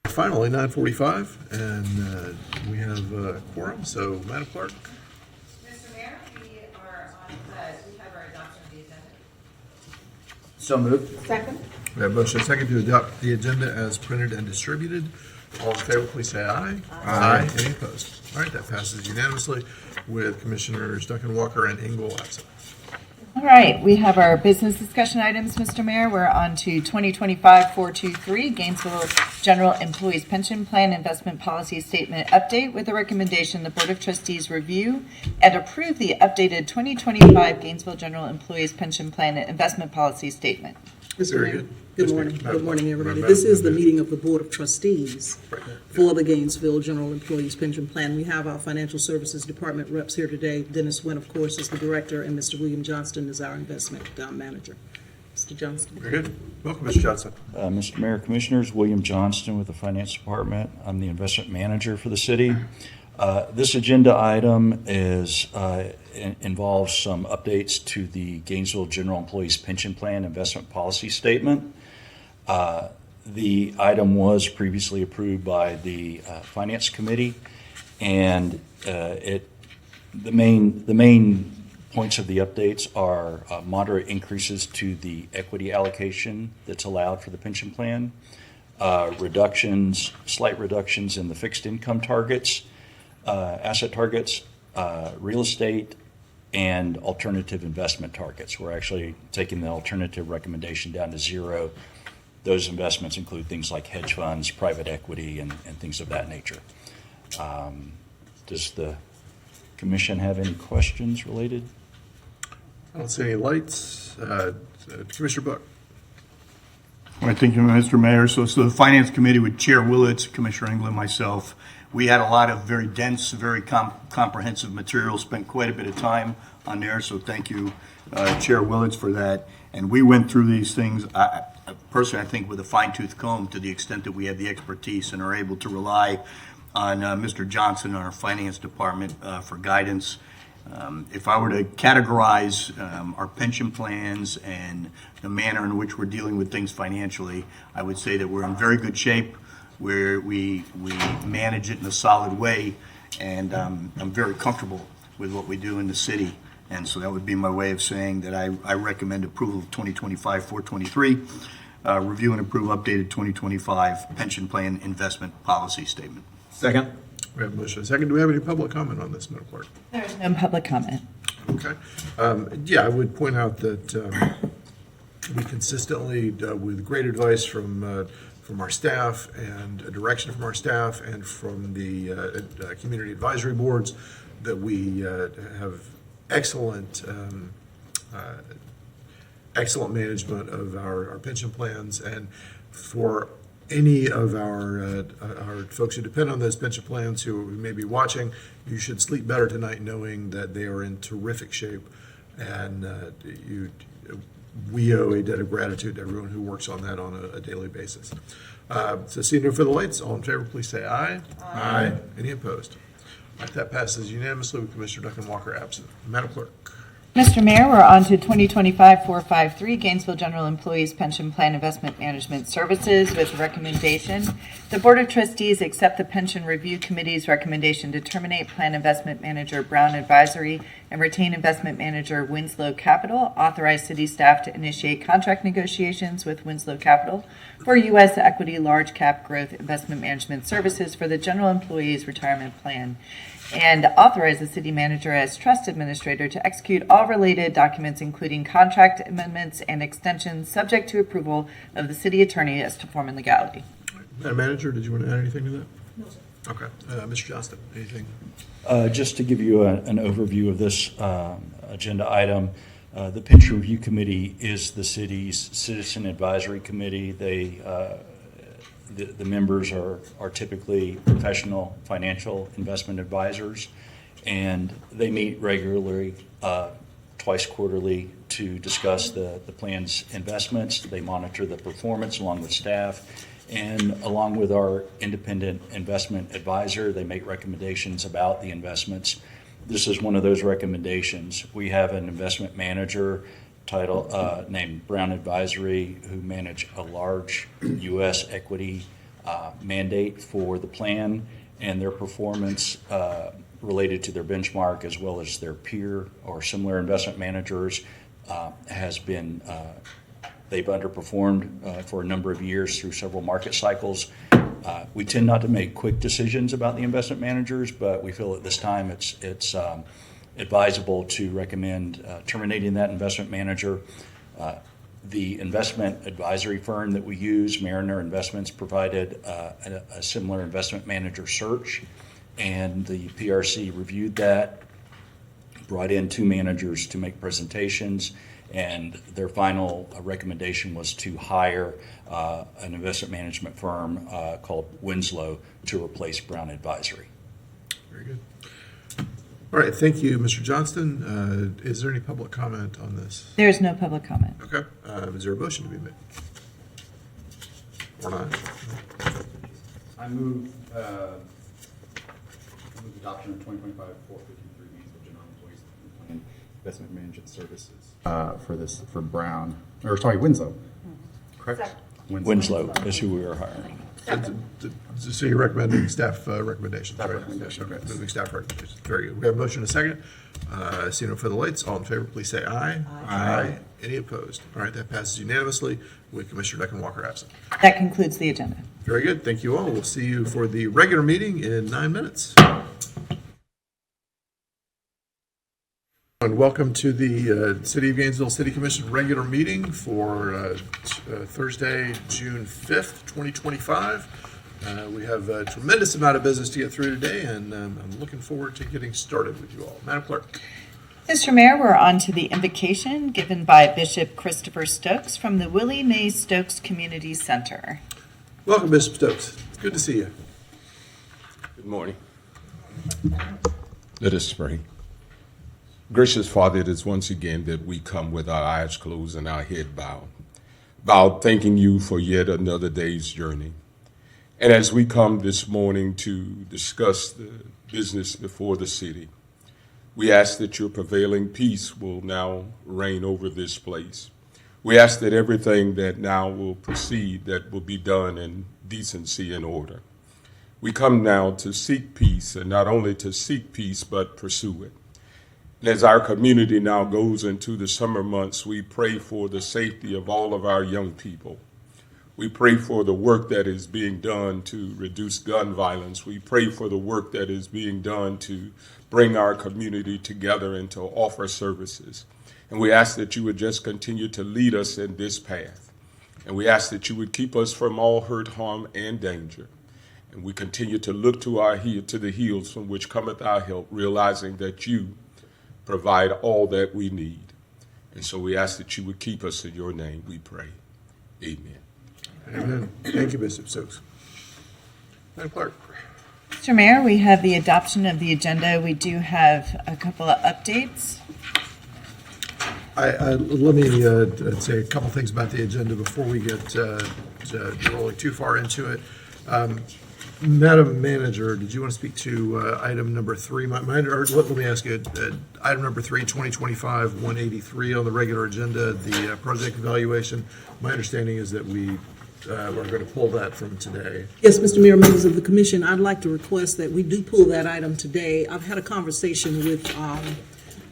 Finally, 9:45, and we have a quorum, so Madam Clerk. Mr. Mayor, we have our adoption of the agenda. So moved. Second. We have a motion and a second to adopt the agenda as printed and distributed. All in favor, please say aye. Aye. Any opposed? All right, that passes unanimously with Commissioners Duncan Walker and Engel absent. All right, we have our business discussion items, Mr. Mayor. We're on to 2025-423, Gainesville General Employees Pension Plan Investment Policy Statement Update, with a recommendation the Board of Trustees review and approve the updated 2025 Gainesville General Employees Pension Plan Investment Policy Statement. Very good. Good Yes, morning. ma'am. Good morning, everybody. Madam This is the Madam- meeting of the Board of Trustees Right. for the Gainesville General Employees Pension Plan. We have our Financial Services Department reps here today. Dennis Wynn, of course, is the director, and Mr. William Johnston is our investment manager. Mr. Johnston. Very good. Welcome, Mr. Johnson. Mr. Mayor, Commissioners, William Johnston with the Finance Department. I'm the investment manager for the city. This agenda item involves some updates to the Gainesville General Employees Pension Plan Investment Policy Statement. The item was previously approved by the Finance Committee, and the main points of the updates are moderate increases to the equity allocation that's allowed for the pension plan, slight reductions in the fixed income targets, asset targets, real estate, and alternative investment targets. We're actually taking the alternative recommendation down to zero. Those investments include things like hedge funds, private equity, and things of that nature. Does the commission have any questions related? I don't see any lights. Commissioner Buck. All right, thank you, Mr. Mayor. So the Finance Committee with Chair Willits, Commissioner England, myself, we had a lot of very dense, very comprehensive material, spent quite a bit of time on there, so thank you, Chair Willits, for that. And we went through these things, personally, I think with a fine-tooth comb, to the extent that we have the expertise and are able to rely on Mr. Johnson and our Finance Department for guidance. If I were to categorize our pension plans and the manner in which we're dealing with things financially, I would say that we're in very good shape, where we manage it in a solid way, and I'm very comfortable with what we do in the city. And so that would be my way of saying that I recommend approval of 2025-423, review and approve updated 2025 pension plan investment policy statement. Second. We have a motion and a second. Do we have any public comment on this, Madam Clerk? There is no public comment. Okay. Yeah, I would point out that we consistently, with great advice from our staff and direction from our staff and from the community advisory boards, that we have excellent management of our pension plans. And for any of our folks who depend on those pension plans who may be watching, you should sleep better tonight knowing that they are in terrific shape, and we owe a debt of gratitude to everyone who works on that on a daily basis. So seeing no further lights, all in favor, please say aye. Aye. Any opposed? All right, that passes unanimously with Commissioner Duncan Walker absent. Madam Clerk. Mr. Mayor, we're on to 2025-453, Gainesville General Employees Pension Plan Investment Management Services, with recommendation. The Board of Trustees accept the Pension Review Committee's recommendation to terminate Plan Investment Manager Brown Advisory and retain Investment Manager Winslow Capital. Authorize city staff to initiate contract negotiations with Winslow Capital for U.S. Equity Large Cap Growth Investment Management Services for the General Employees Retirement Plan, and authorize the city manager as trust administrator to execute all related documents, including contract amendments and extensions, subject to approval of the city attorney as to form and legality. Madam Manager, did you want to add anything to that? No, sir. Okay. Mr. Johnston, anything? Just to give you an overview of this agenda item, the Pension Review Committee is the city's citizen advisory committee. The members are typically professional financial investment advisors, and they meet regularly, twice quarterly, to discuss the plan's investments. They monitor the performance along with staff, and along with our independent investment advisor, they make recommendations about the investments. This is one of those recommendations. We have an investment manager named Brown Advisory, who manage a large U.S. equity mandate for the plan, and their performance related to their benchmark as well as their peer or similar investment managers has been, they've underperformed for a number of years through several market cycles. We tend not to make quick decisions about the investment managers, but we feel at this time it's advisable to recommend terminating that investment manager. The investment advisory firm that we use, Mariner Investments, provided a similar investment manager search, and the PRC reviewed that, brought in 2 managers to make presentations, and their final recommendation was to hire an investment management firm called Winslow to replace Brown Advisory. Very good. All right, thank you, Mr. Johnston. Is there any public comment on this? There is no public comment. Okay, is there a motion to be made? Or not? I move adoption of 2025-453 Gainesville General Employees Plan Investment Management Services for Brown, or sorry, Winslow. Correct? Winslow is who we are hiring. So you're recommending staff recommendations, right? Yes, okay, moving staff recommendations. Very good. We have a motion and a second. Seeing no further lights, all in favor, please say aye. Aye. Any opposed? All right, that passes unanimously with Commissioner Declan-Walker absent. That concludes the agenda. Very good. Thank you all. We'll see you for the regular meeting in 9 minutes. And welcome to the City of Gainesville City Commission regular meeting for Thursday, June 5th, 2025. We have a tremendous amount of business to get through today, and I'm looking forward to getting started with you all. Madam Clerk. Mr. Mayor, we're on to the invocation given by Bishop Christopher Stokes from the Willie Mae Stokes Community Center. Welcome, Bishop Stokes. It's good to see you. Good morning. Let us pray. Gracious Father, it is once again that we come with our eyes closed and our head bowed, thanking you for yet another day's journey. And as we come this morning to discuss the business before the city, we ask that your prevailing peace will now reign over this place. We ask that everything that now will proceed, that will be done in decency and order. We come now to seek peace, and not only to seek peace, but pursue it. And as our community now goes into the summer months, we pray for the safety of all of our young people. We pray for the work that is being done to reduce gun violence. We pray for the work that is being done to bring our community together and to offer services. And we ask that you would just continue to lead us in this path. And we ask that you would keep us from all hurt, harm, and danger. And we continue to look to the hills from which cometh our help, realizing that you provide all that we need. And so we ask that you would keep us in your name, we pray. Amen. Amen. Thank you, Bishop Stokes. Madam Clerk. Mr. Mayor, we have the adoption of the agenda. We do have a couple of updates. Let me say a couple things about the agenda before we get rolling too far into it. Madam Manager, did you want to speak to item number 3? Let me ask you, item number 3, 2025-183 on the regular agenda, the project evaluation. My understanding is that we are going to pull that from today. Yes, Mr. Mayor, members of the commission, I'd like to request that we do pull that item today. I've had a conversation with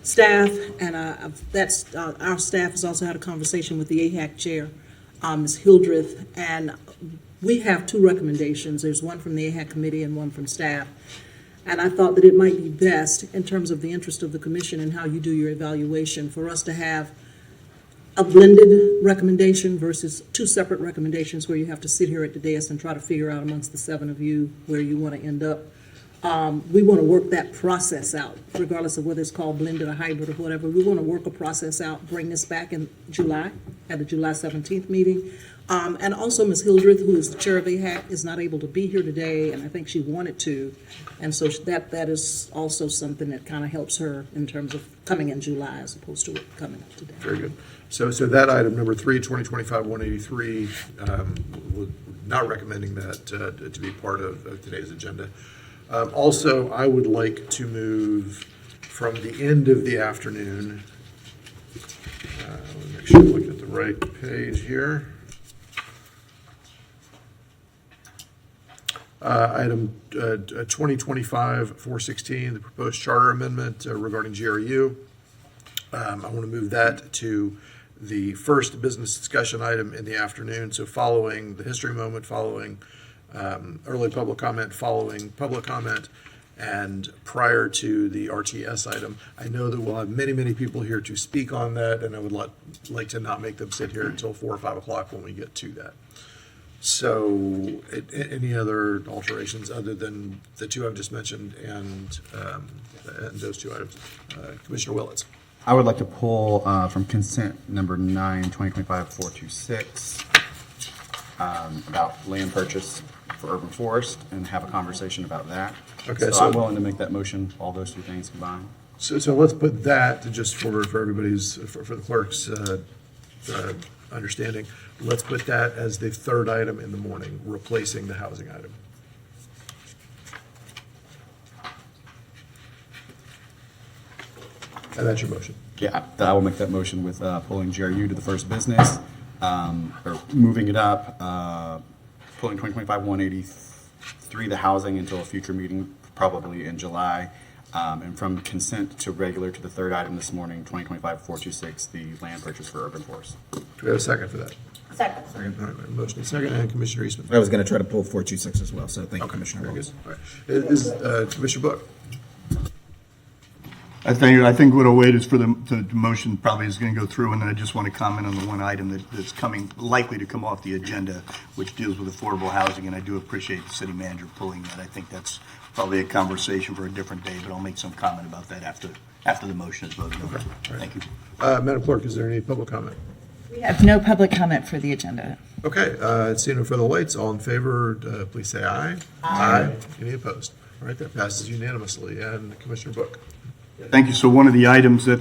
staff, and our staff has also had a conversation with the AHAC chair, Ms. Hildreth, and we have 2 recommendations. There's one from the AHAC committee and one from staff. And I thought that it might be best, in terms of the interest of the commission and how you do your evaluation, for us to have a blended recommendation versus 2 separate recommendations where you have to sit here at the dais and try to figure out amongst the 7 of you where you want to end up. We want to work that process out, regardless of whether it's called blended or hybrid or whatever. We want to work a process out, bring this back in July, at the July 17th meeting. And also Ms. Hildreth, who is the chair of AHAC, is not able to be here today, and I think she wanted to. And so that is also something that kind of helps her in terms of coming in July as opposed to it coming up today. Very good. So that item number 3, 2025-183, we're not recommending that to be part of today's agenda. Also, I would like to move from the end of the afternoon. Let me make sure I'm looking at the right page here. Item 2025-416, the proposed charter amendment regarding GRU. I want to move that to the first business discussion item in the afternoon. So following the history moment, following early public comment, following public comment, and prior to the RTS item. I know that we'll have many, many people here to speak on that, and I would like to not make them sit here until 4 or 5 o'clock when we get to that. So, any other alterations other than the two I've just mentioned and those two items? Commissioner Willets. I would like to pull from consent number 9, 2025-426, about land purchase for urban forest and have a conversation about that. Okay, So I'm willing to make that motion, all those two things combined. So let's put that, just for everybody's, for the clerk's understanding, let's put that as the third item in the morning, replacing the housing item. And that's your motion. Yeah, I will make that motion with pulling GRU to the first business, or moving it up, pulling 2025-183, the housing, until a future meeting, probably in July, and from consent to regular to the third item this morning, 2025-426, the land purchase for urban forest. Do we have a second for that? Second. All right, motion is second, and Commissioner Eastman. I was going to try to pull 426 as well, so thank you, Okay, Commissioner very Williams. good. All right. Is Commissioner Book? I think what I'll wait is for the motion probably is going to go through, and then I just want to comment on the one item that's likely to come off the agenda, which deals with affordable housing, and I do appreciate the city manager pulling that. I think that's probably a conversation for a different day, but I'll make some comment about that after the motion is voted over. Thank you. Madam Clerk, is there any public comment? We have no public comment for the agenda. Okay, seeing no further lights, all in favor, please say aye. Aye. Any opposed? All right, that passes unanimously. And Commissioner Book. Thank you. So one of the items that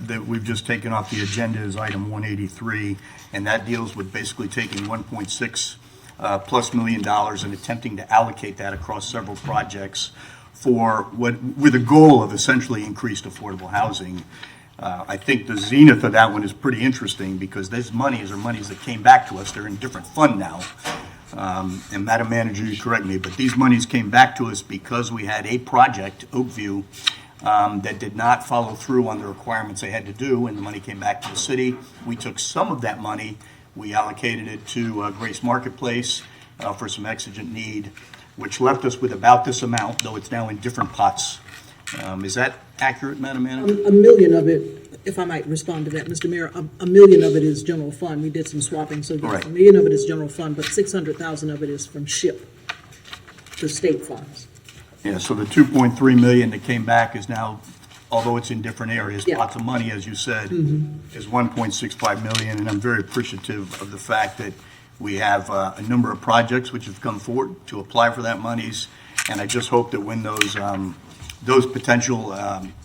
that we've just taken off the agenda is item 183, and that deals with basically taking 1.6 plus $1 million and attempting to allocate that across several projects for with a goal of essentially increased affordable housing. I think the zenith of that one is pretty interesting because these monies are monies that came back to us. They're in a different fund now. And Madam Manager, you correct me, but these monies came back to us because we had a project, Oakview, that did not follow through on the requirements they had to do, and the money came back to the city. We took some of that money, we allocated it to Grace Marketplace for some exigent need, which left us with about this amount, though it's now in different pots. Is that accurate, Madam Manager? $1 million of it, if I might respond to that, Mr. Mayor, $1 million of it is general fund. We did some swapping, so Right. $1 million of it is general fund, but $600,000 of it is from SHIP, the state funds. Yeah, so the 2.3 million that came back is now, although it's in different areas, Yeah. lots of money, as you said, is 1.65 million, and I'm very appreciative of the fact that we have a number of projects which have come forward to apply for that monies, and I just hope that when those potential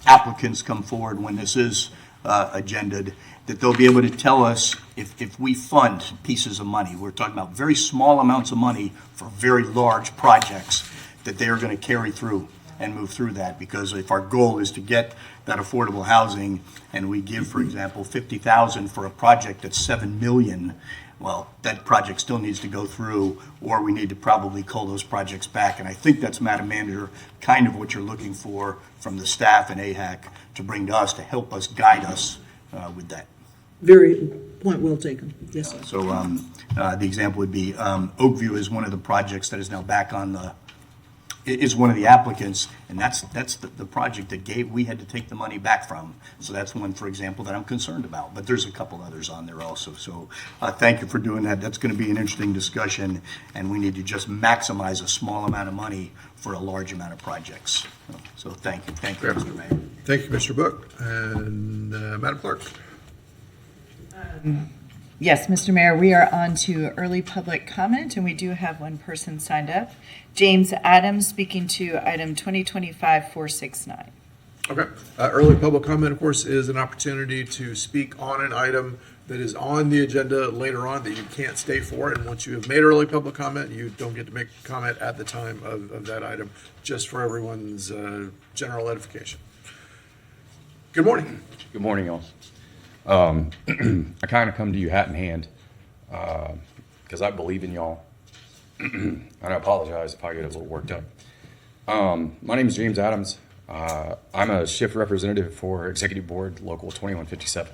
applicants come forward, when this is agended, that they'll be able to tell us if we fund pieces of money, we're talking about very small amounts of money for very large projects, that they are going to carry through and move through that. Because if our goal is to get that affordable housing, and we give, for example, $50,000 for a project that's $7 million, well, that project still needs to go through, or we need to probably cull those projects back. And I think that's, Madam Manager, kind of what you're looking for from the staff and AHAC to bring to us, to help us, guide us with that. Very, point well taken. Yes, sir. So the example would be Oakview is one of the projects that is now back on is one of the applicants, and that's the project that we had to take the money back from. So that's one, for example, that I'm concerned about. But there's a couple others on there also. So thank you for doing that. That's going to be an interesting discussion, and we need to just maximize a small amount of money for a large amount of projects. So thank you, Mr. Mayor. Thank you, Commissioner Book. And Madam Clerk. Yes, Mr. Mayor, we are on to early public comment, and we do have one person signed up. James Adams, speaking to item 2025-469. Okay. Early public comment, of course, is an opportunity to speak on an item that is on the agenda later on that you can't stay for. And once you have made early public comment, you don't get to make comment at the time of that item, just for everyone's general edification. Good morning. Good morning, y'all. I kind of come to you hat in hand because I believe in y'all. And I apologize if I get a little worked up. My name is James Adams. I'm a shift representative for Executive Board Local 2157.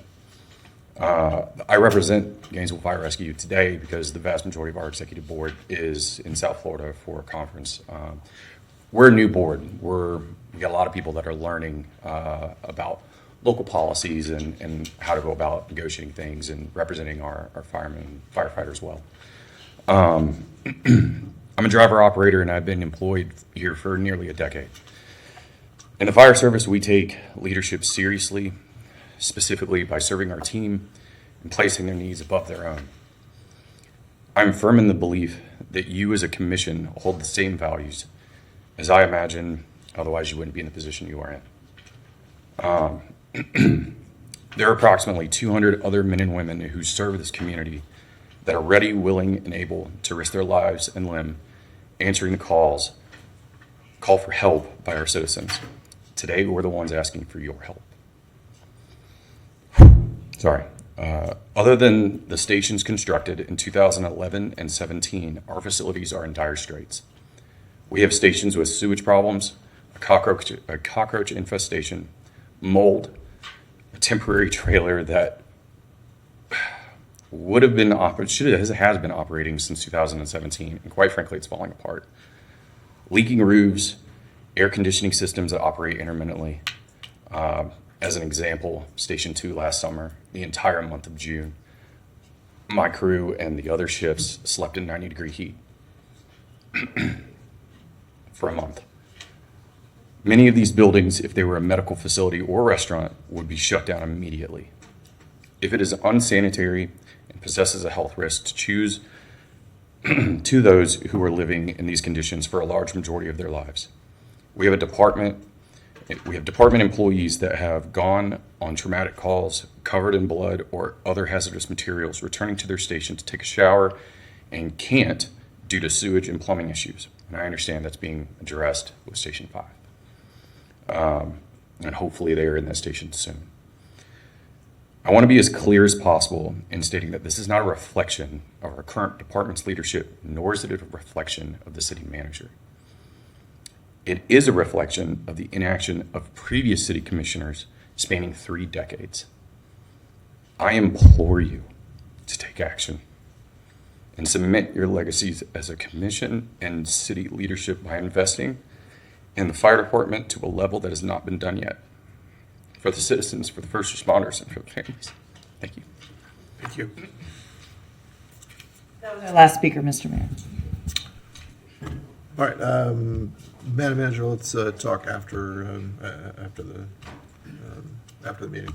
I represent Gainesville Fire Rescue today because the vast majority of our executive board is in South Florida for a conference. We're a new board. We got a lot of people that are learning about local policies and how to go about negotiating things and representing our firemen and firefighters well. I'm a driver operator and I've been employed here for nearly a decade. In the fire service, we take leadership seriously, specifically by serving our team and placing their needs above their own. I'm firm in the belief that you as a commission hold the same values as I imagine, otherwise you wouldn't be in the position you are in. There are approximately 200 other men and women who serve this community that are ready, willing, and able to risk their lives and limb answering the call for help by our citizens. Today, we're the ones asking for your help. Sorry. Other than the stations constructed in 2011 and 17, our facilities are in dire straits. We have stations with sewage problems, a cockroach infestation, mold, a temporary trailer that has been operating since 2017, and quite frankly, it's falling apart. Leaking roofs, air conditioning systems that operate intermittently. As an example, Station 2 last summer, the entire month of June, my crew and the other shifts slept in 90-degree heat for a month. Many of these buildings, if they were a medical facility or restaurant, would be shut down immediately. If it is unsanitary and possesses a health risk, to choose to those who are living in these conditions for a large majority of their lives. We have department employees that have gone on traumatic calls, covered in blood or other hazardous materials, returning to their station to take a shower and can't due to sewage and plumbing issues. And I understand that's being addressed with Station 5. And hopefully they are in that station soon. I want to be as clear as possible in stating that this is not a reflection of our current department's leadership, nor is it a reflection of the city manager. It is a reflection of the inaction of previous city commissioners spanning 3 decades. I implore you to take action and cement your legacies as a commission and city leadership by investing in the fire department to a level that has not been done yet. For the citizens, for the first responders, and for the families. Thank you. Thank you. That was our last speaker, Mr. Mayor. All right, Madam Manager, let's talk after the meeting.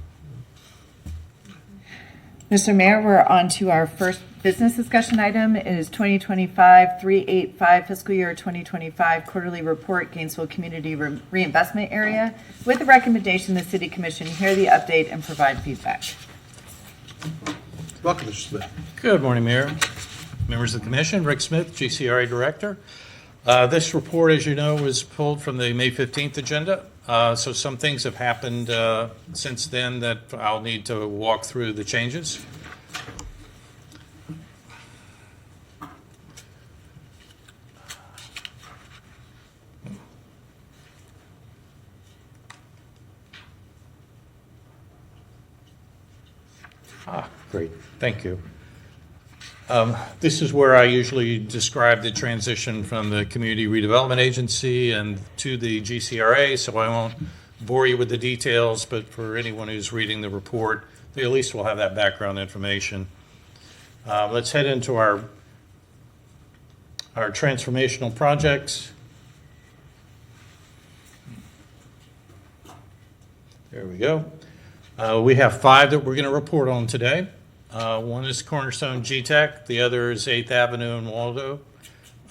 Mr. Mayor, we're on to our first business discussion item. It is 2025-385 fiscal year 2025 quarterly report, Gainesville Community Reinvestment Area, with the recommendation the City Commission hear the update and provide feedback. Welcome, Mr. Smith. Good morning, Mayor, members of the Commission. Rick Smith, GCRA Director. This report, as you know, was pulled from the May 15th agenda. So some things have happened since then that I'll need to walk through the changes. Great, thank you. This is where I usually describe the transition from the Community Redevelopment Agency and to the GCRA, so I won't bore you with the details, but for anyone who's reading the report, they at least will have that background information. Let's head into our transformational projects. There we go. We have 5 that we're going to report on today. One is Cornerstone GTEC, the other is 8th Avenue in Waldo.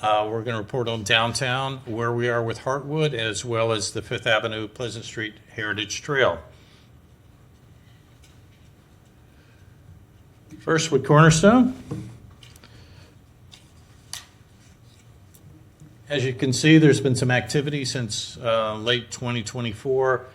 We're going to report on downtown, where we are with Heartwood, as well as the 5th Avenue Pleasant Street Heritage Trail. First with Cornerstone. As you can see, there's been some activity since late 2024.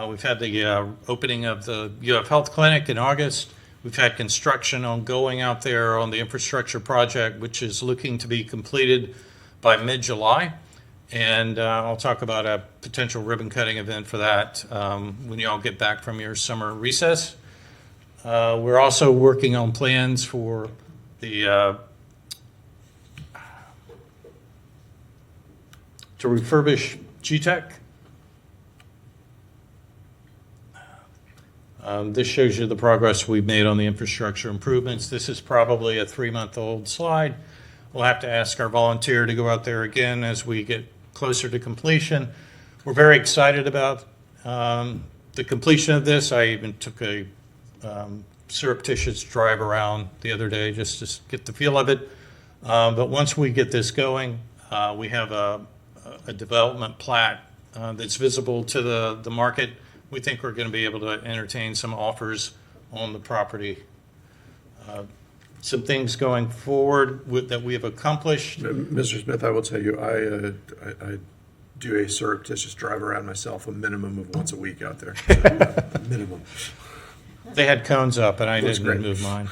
We've had the opening of the UF Health Clinic in August. We've had construction ongoing out there on the infrastructure project, which is looking to be completed by mid-July. And I'll talk about a potential ribbon cutting event for that when you all get back from your summer recess. We're also working on plans for the to refurbish GTEC. This shows you the progress we've made on the infrastructure improvements. This is probably a 3-month-old slide. We'll have to ask our volunteer to go out there again as we get closer to completion. We're very excited about the completion of this. I even took a surreptitious drive around the other day just to get the feel of it. But once we get this going, we have a development plat that's visible to the market. We think we're going to be able to entertain some offers on the property. Some things going forward that we have accomplished. Mr. Smith, I will tell you, I do a surreptitious drive around myself, a minimum of once a week out there. Minimum. They had cones up, and I Looks didn't great. move mine.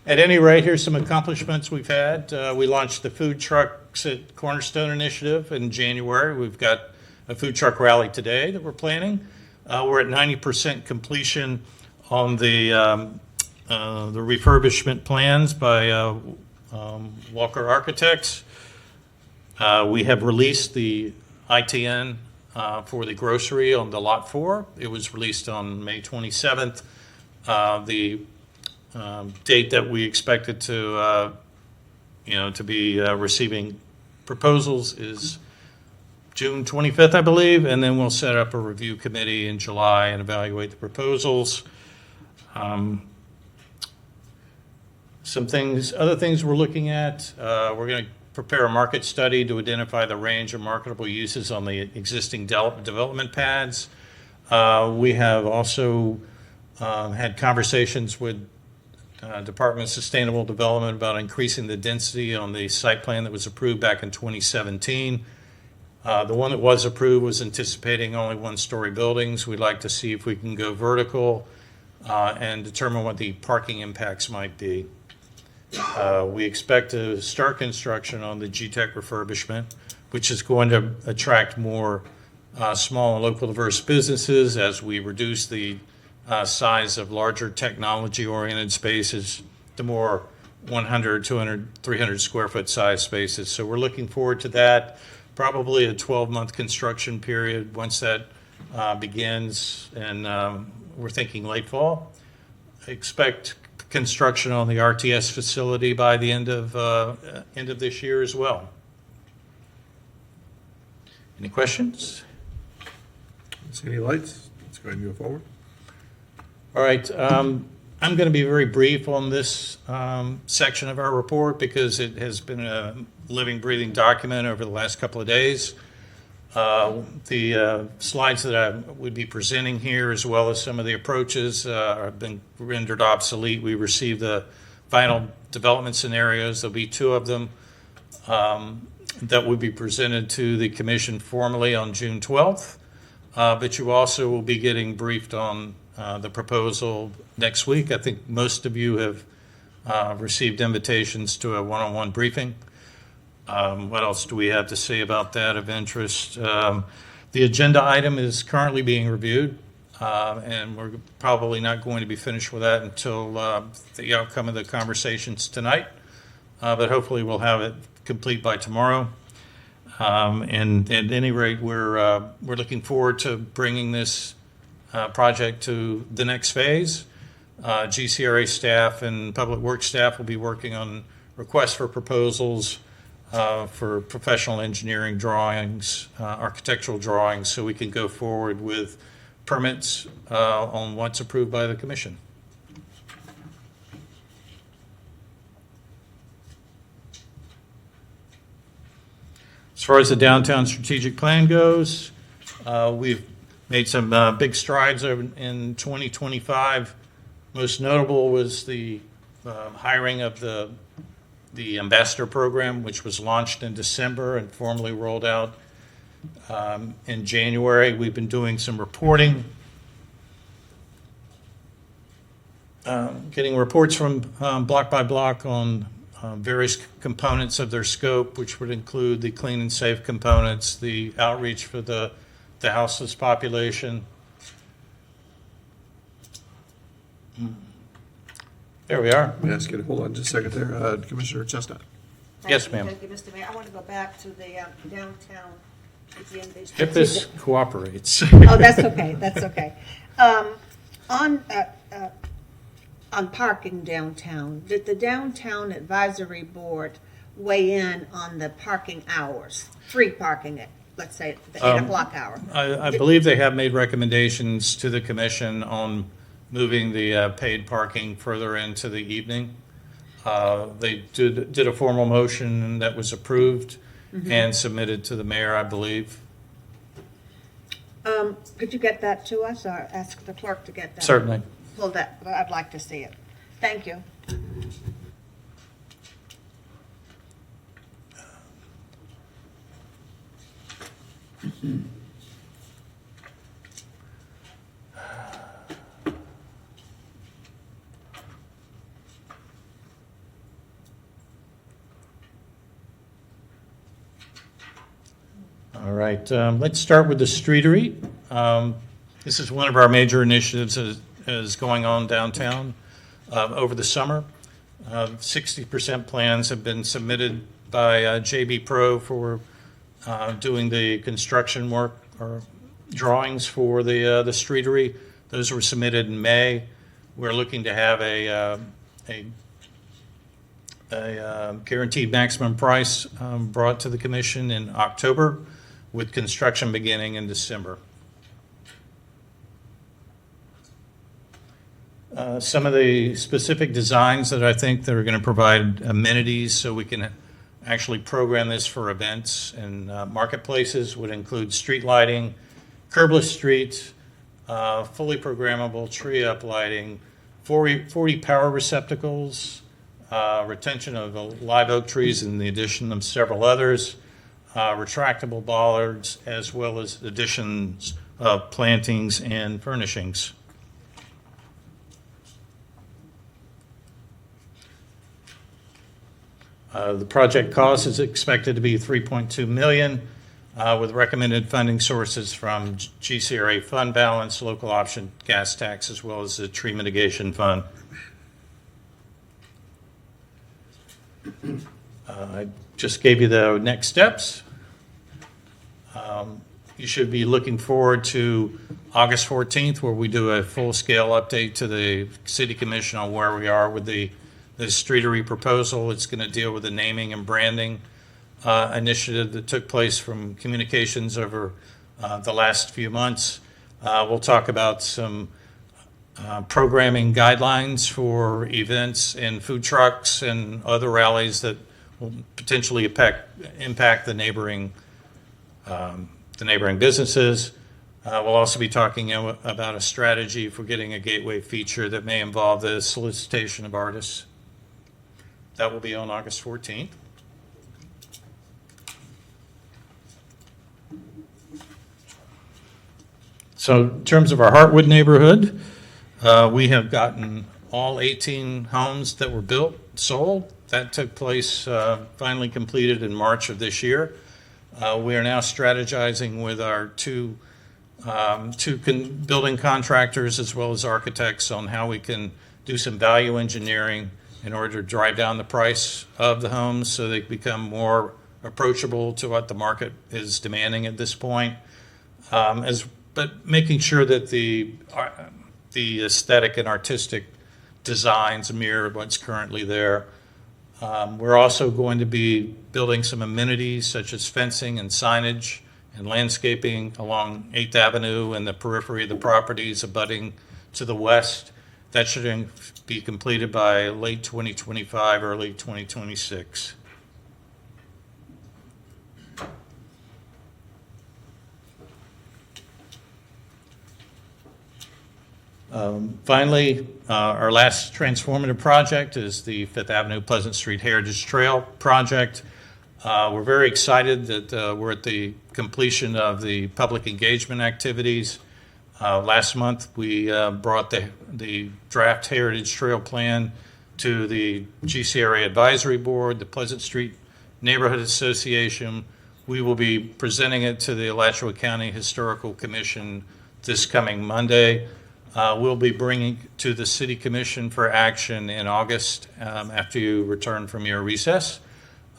At any rate, here's some accomplishments we've had. We launched the Food Trucks at Cornerstone Initiative in January. We've got a food truck rally today that we're planning. We're at 90% completion on the refurbishment plans by Walker Architects. We have released the ITN for the grocery on the Lot 4. It was released on May 27th. The date that we expected to be receiving proposals is June 25th, I believe, and then we'll set up a review committee in July and evaluate the proposals. Other things we're looking at, we're going to prepare a market study to identify the range of marketable uses on the existing development pads. We have also had conversations with Department of Sustainable Development about increasing the density on the site plan that was approved back in 2017. The one that was approved was anticipating only one-story buildings. We'd like to see if we can go vertical and determine what the parking impacts might be. We expect to start construction on the GTEC refurbishment, which is going to attract more small and local diverse businesses as we reduce the size of larger technology-oriented spaces to more 100, 200, 300 square foot size spaces. So we're looking forward to that. Probably a 12-month construction period once that begins, and we're thinking late fall. I expect construction on the RTS facility by the end of this year as well. Any questions? See any lights? Let's go ahead and move forward. All right. I'm going to be very brief on this section of our report because it has been a living, breathing document over the last couple of days. The slides that I would be presenting here, as well as some of the approaches, have been rendered obsolete. We received the final development scenarios. There'll be 2 of them that will be presented to the commission formally on June 12th. But you also will be getting briefed on the proposal next week. I think most of you have received invitations to a one-on-one briefing. What else do we have to say about that of interest? The agenda item is currently being reviewed, and we're probably not going to be finished with that until the outcome of the conversations tonight. But hopefully we'll have it complete by tomorrow. And at any rate, we're looking forward to bringing this project to the next phase. GCRA staff and Public Works staff will be working on requests for proposals for professional engineering drawings, architectural drawings, so we can go forward with permits on what's approved by the commission. As far as the downtown strategic plan goes, we've made some big strides in 2025. Most notable was the hiring of the ambassador program, which was launched in December and formally rolled out in January. We've been doing some reporting. getting reports from block by block on various components of their scope, which would include the clean and safe components, the outreach for the houseless population. There we are. May I ask you to hold on just a second there, Commissioner Chestnut? Yes, ma'am. Thank you, Mr. Mayor. I want to go back to the downtown GNV. If this cooperates. Oh, that's okay, that's okay. On parking downtown, did the Downtown Advisory Board weigh in on the parking hours? Free parking at, let's say, the 8 o'clock hour? I believe they have made recommendations to the commission on moving the paid parking further into the evening. They did a formal motion that was approved and submitted to the mayor, I believe. Could you get that to us, or ask the clerk to get that? Certainly. Pull that, I'd like to see it. Thank you. All right, let's start with the streetery. This is one of our major initiatives that is going on downtown over the summer. 60% plans have been submitted by JB Pro for doing the construction work or drawings for the streetery. Those were submitted in May. We're looking to have a guaranteed maximum price brought to the commission in October, with construction beginning in December. Some of the specific designs that I think that are going to provide amenities so we can actually program this for events and marketplaces would include street lighting, curbless streets, fully programmable tree up lighting, 40 power receptacles, retention of live oak trees and the addition of several others, retractable bollards, as well as additions of plantings and furnishings. The project cost is expected to be $3.2 million, with recommended funding sources from GCRA fund balance, local option gas tax, as well as the tree mitigation fund. I just gave you the next steps. You should be looking forward to August 14th, where we do a full-scale update to the City Commission on where we are with the streetery proposal. It's going to deal with the naming and branding initiative that took place from communications over the last few months. We'll talk about some programming guidelines for events and food trucks and other rallies that will potentially impact the neighboring businesses. We'll also be talking about a strategy for getting a gateway feature that may involve the solicitation of artists. That will be on August 14th. So in terms of our Heartwood neighborhood, we have gotten all 18 homes that were built sold. That took place, finally completed in March of this year. We are now strategizing with our two building contractors as well as architects on how we can do some value engineering in order to drive down the price of the homes so they become more approachable to what the market is demanding at this point. But making sure that the aesthetic and artistic designs mirror what's currently there. We're also going to be building some amenities such as fencing and signage and landscaping along 8th Avenue and the periphery of the properties abutting to the west. That should be completed by late 2025, early 2026. Finally, our last transformative project is the 5th Avenue Pleasant Street Heritage Trail project. We're very excited that we're at the completion of the public engagement activities. Last month, we brought the draft Heritage Trail Plan to the GCRA Advisory Board, the Pleasant Street Neighborhood Association. We will be presenting it to the Alachua County Historical Commission this coming Monday. We'll be bringing to the City Commission for action in August after you return from your recess.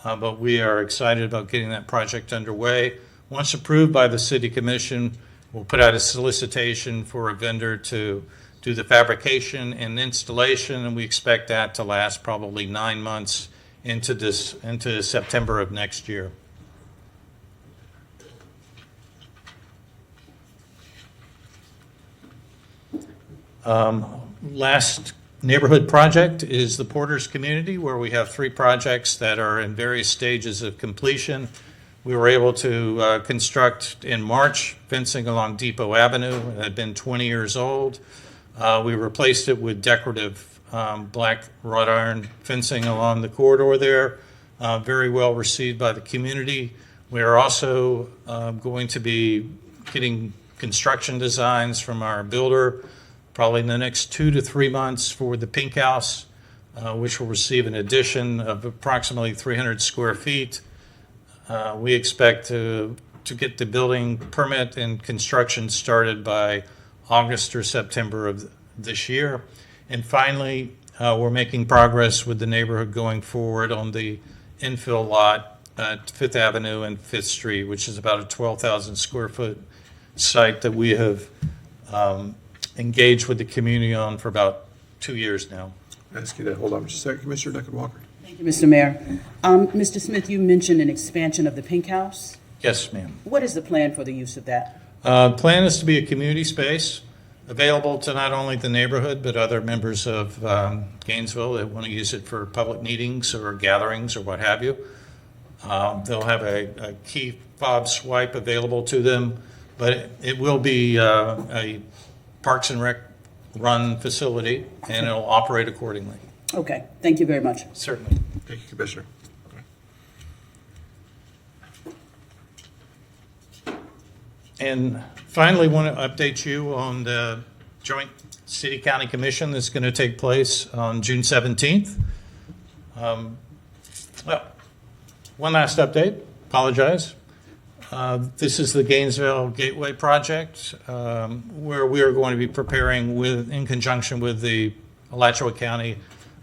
But we are excited about getting that project underway. Once approved by the City Commission, we'll put out a solicitation for a vendor to do the fabrication and installation, and we expect that to last probably 9 months into September of next year. Last neighborhood project is the Porter's Community, where we have 3 projects that are in various stages of completion. We were able to construct in March fencing along Depot Avenue. It had been 20 years old. We replaced it with decorative black wrought iron fencing along the corridor there. Very well received by the community. We are also going to be getting construction designs from our builder probably in the next 2 to 3 months for the Pink House, which will receive an addition of approximately 300 square feet. We expect to get the building permit and construction started by August or September of this year. And finally, we're making progress with the neighborhood going forward on the infill lot at 5th Avenue and 5th Street, which is about a 12,000 square foot site that we have engaged with the community on for about 2 years now. I ask you to hold on just a second, Commissioner Duncan-Walker. Thank you, Mr. Mayor. Mr. Smith, you mentioned an expansion of the Pink House. Yes, ma'am. What is the plan for the use of that? Plan is to be a community space available to not only the neighborhood, but other members of Gainesville that want to use it for public meetings or gatherings or what have you. They'll have a key fob swipe available to them, but it will be a Parks and Rec run facility, and it'll operate accordingly. Okay, thank you very much. Certainly. Thank you, Commissioner. And finally, want to update you on the joint city-county commission that's going to take place on June 17th. Well, one last update, apologize. This is the Gainesville Gateway Project, where we are going to be preparing in conjunction with the Alachua County,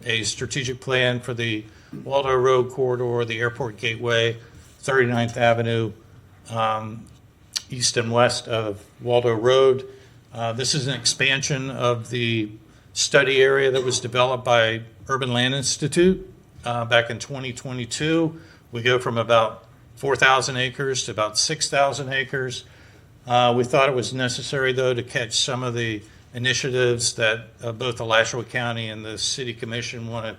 a strategic plan for the Waldo Road corridor, the Airport Gateway, 39th Avenue, east and west of Waldo Road. This is an expansion of the study area that was developed by Urban Land Institute back in 2022. We go from about 4,000 acres to about 6,000 acres. We thought it was necessary, though, to catch some of the initiatives that both Alachua County and the City Commission want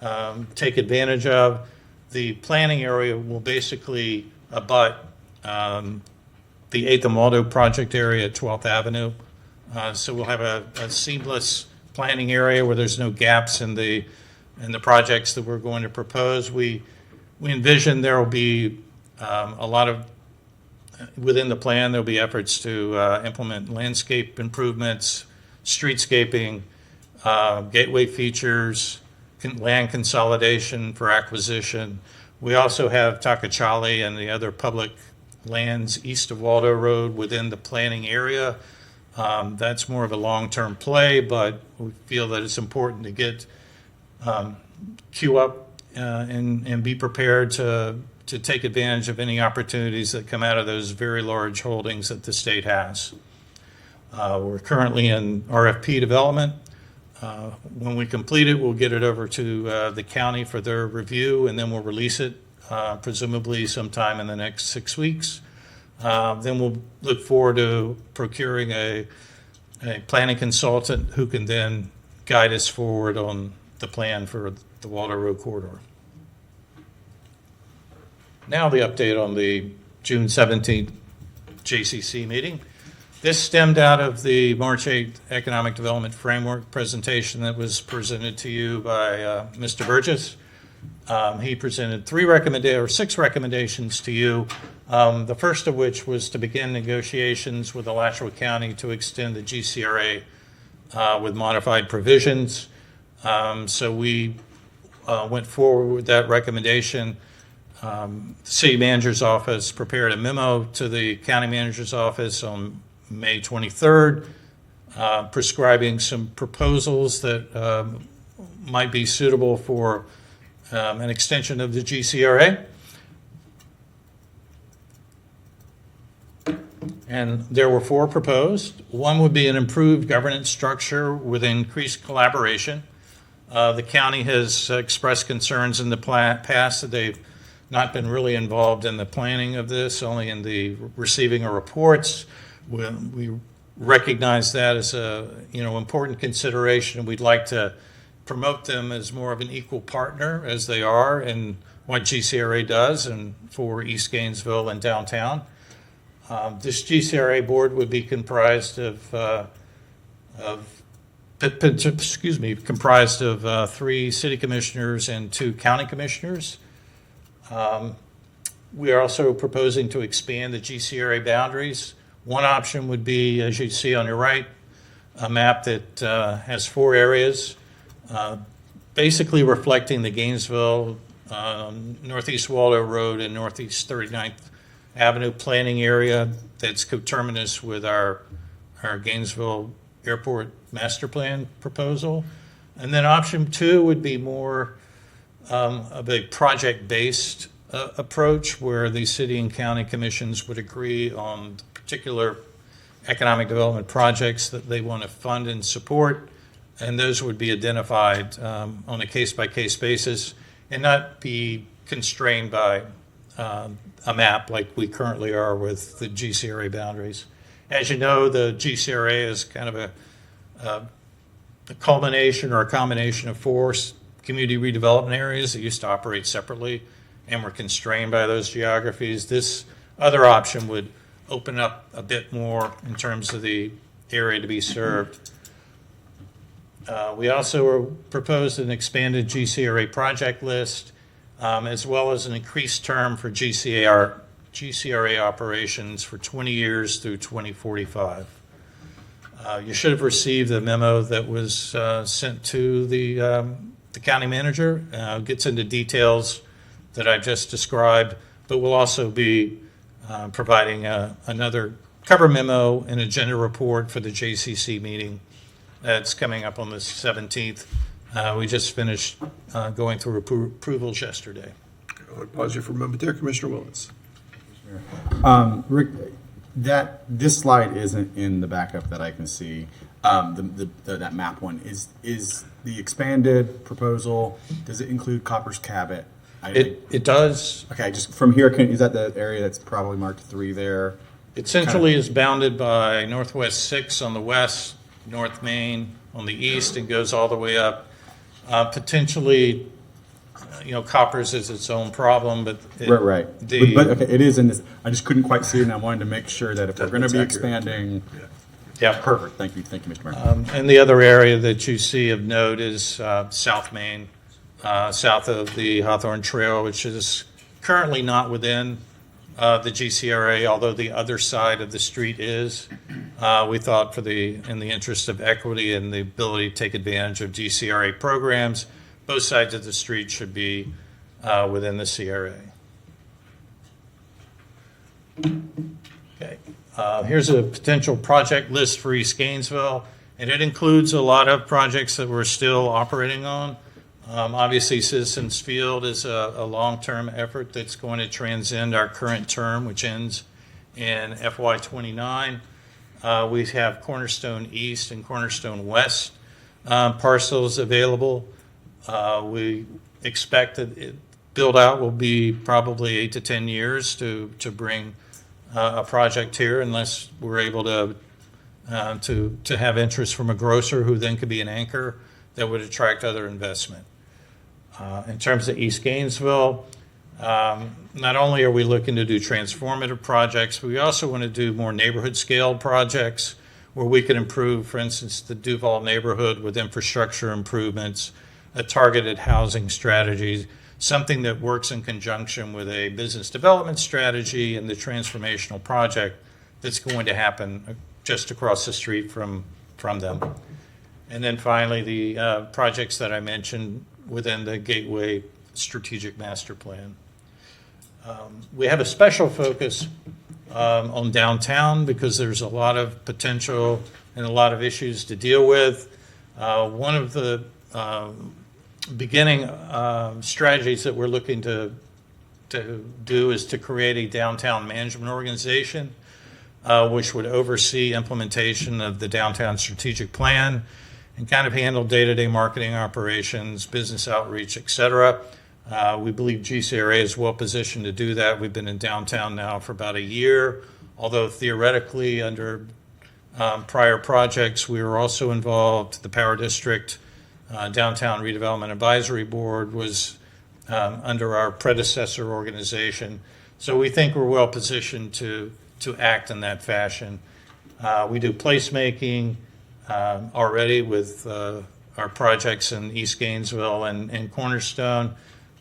to take advantage of. The planning area will basically abut the 8th and Waldo project area at 12th Avenue. So we'll have a seamless planning area where there's no gaps in the projects that we're going to propose. We envision there will be a lot of, within the plan, there'll be efforts to implement landscape improvements, streetscaping, gateway features, land consolidation for acquisition. We also have Takachali and the other public lands east of Waldo Road within the planning area. That's more of a long-term play, but we feel that it's important to get queue up and be prepared to take advantage of any opportunities that come out of those very large holdings that the state has. We're currently in RFP development. When we complete it, we'll get it over to the county for their review, and then we'll release it presumably sometime in the next 6 weeks. Then we'll look forward to procuring a planning consultant who can then guide us forward on the plan for the Waldo Road corridor. Now the update on the June 17th JCC meeting. This stemmed out of the March 8th Economic Development Framework presentation that was presented to you by Mr. Burgess. He presented six recommendations to you, the first of which was to begin negotiations with Alachua County to extend the GCRA with modified provisions. So we went forward with that recommendation. The city manager's office prepared a memo to the county manager's office on May 23rd, prescribing some proposals that might be suitable for an extension of the GCRA. And there were four proposed. One would be an improved governance structure with increased collaboration. The county has expressed concerns in the past that they've not been really involved in the planning of this, only in the receiving of reports. We recognize that as a important consideration. We'd like to promote them as more of an equal partner as they are in what GCRA does and for East Gainesville and downtown. This GCRA board would be comprised of three city commissioners and two county commissioners. We are also proposing to expand the GCRA boundaries. One option would be, as you see on your right, a map that has four areas, basically reflecting the Gainesville, Northeast Waldo Road and Northeast 39th Avenue planning area that's coterminous with our Gainesville Airport Master Plan proposal. And then option two would be more of a project-based approach where the city and county commissions would agree on particular economic development projects that they want to fund and support, and those would be identified on a case-by-case basis and not be constrained by a map like we currently are with the GCRA boundaries. As you know, the GCRA is kind of a culmination or a combination of four community redevelopment areas that used to operate separately and were constrained by those geographies. This other option would open up a bit more in terms of the area to be served. We also proposed an expanded GCRA project list, as well as an increased term for GCRA operations for 20 years through 2045. You should have received the memo that was sent to the county manager. Gets into details that I just described, but we'll also be providing another cover memo and agenda report for the JCC meeting that's coming up on the 17th. We just finished going through approvals yesterday. I would pause you for a moment there, Commissioner Willetts. Rick, this slide isn't in the backup that I can see. That map one is the expanded proposal. Does it include Copper's Cabot? It does. Okay, just from here, is that the area that's probably marked 3 there? It centrally is bounded by Northwest 6 on the west, North Main on the east, and goes all the way up. Potentially, Copper's is its own problem, but right. But okay, it is in this. I just couldn't quite see it, and I wanted to make sure that if we're going to be expanding. Yeah, perfect. Thank you, Mr. Mayor. And the other area that you see of note is South Main, south of the Hawthorne Trail, which is currently not within the GCRA, although the other side of the street is. We thought in the interest of equity and the ability to take advantage of GCRA programs, both sides of the street should be within the CRA. Okay. Here's a potential project list for East Gainesville, and it includes a lot of projects that we're still operating on. Obviously, Citizens Field is a long-term effort that's going to transcend our current term, which ends in FY29. We have Cornerstone East and Cornerstone West parcels available. We expect that build-out will be probably 8 to 10 years to bring a project here, unless we're able to have interest from a grocer who then could be an anchor that would attract other investment. In terms of East Gainesville, not only are we looking to do transformative projects, we also want to do more neighborhood scale projects where we can improve, for instance, the Duval neighborhood with infrastructure improvements, a targeted housing strategy, something that works in conjunction with a business development strategy and the transformational project that's going to happen just across the street from them. And then finally, the projects that I mentioned within the Gateway Strategic Master Plan. We have a special focus on downtown because there's a lot of potential and a lot of issues to deal with. One of the beginning strategies that we're looking to do is to create a downtown management organization, which would oversee implementation of the downtown strategic plan and kind of handle day-to-day marketing operations, business outreach, et cetera. We believe GCRA is well positioned to do that. We've been in downtown now for about a year, although theoretically under prior projects, we were also involved. The Power District Downtown Redevelopment Advisory Board was under our predecessor organization. So we think we're well positioned to act in that fashion. We do placemaking already with our projects in East Gainesville and Cornerstone.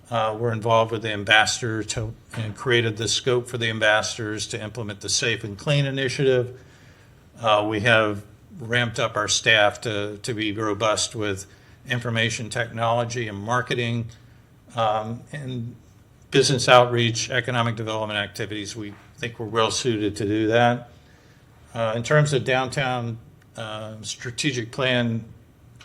We're involved with the ambassadors and created the scope for the ambassadors to implement the Safe and Clean initiative. We have ramped up our staff to be robust with information technology and marketing and business outreach, economic development activities. We think we're well suited to do that. In terms of downtown strategic plan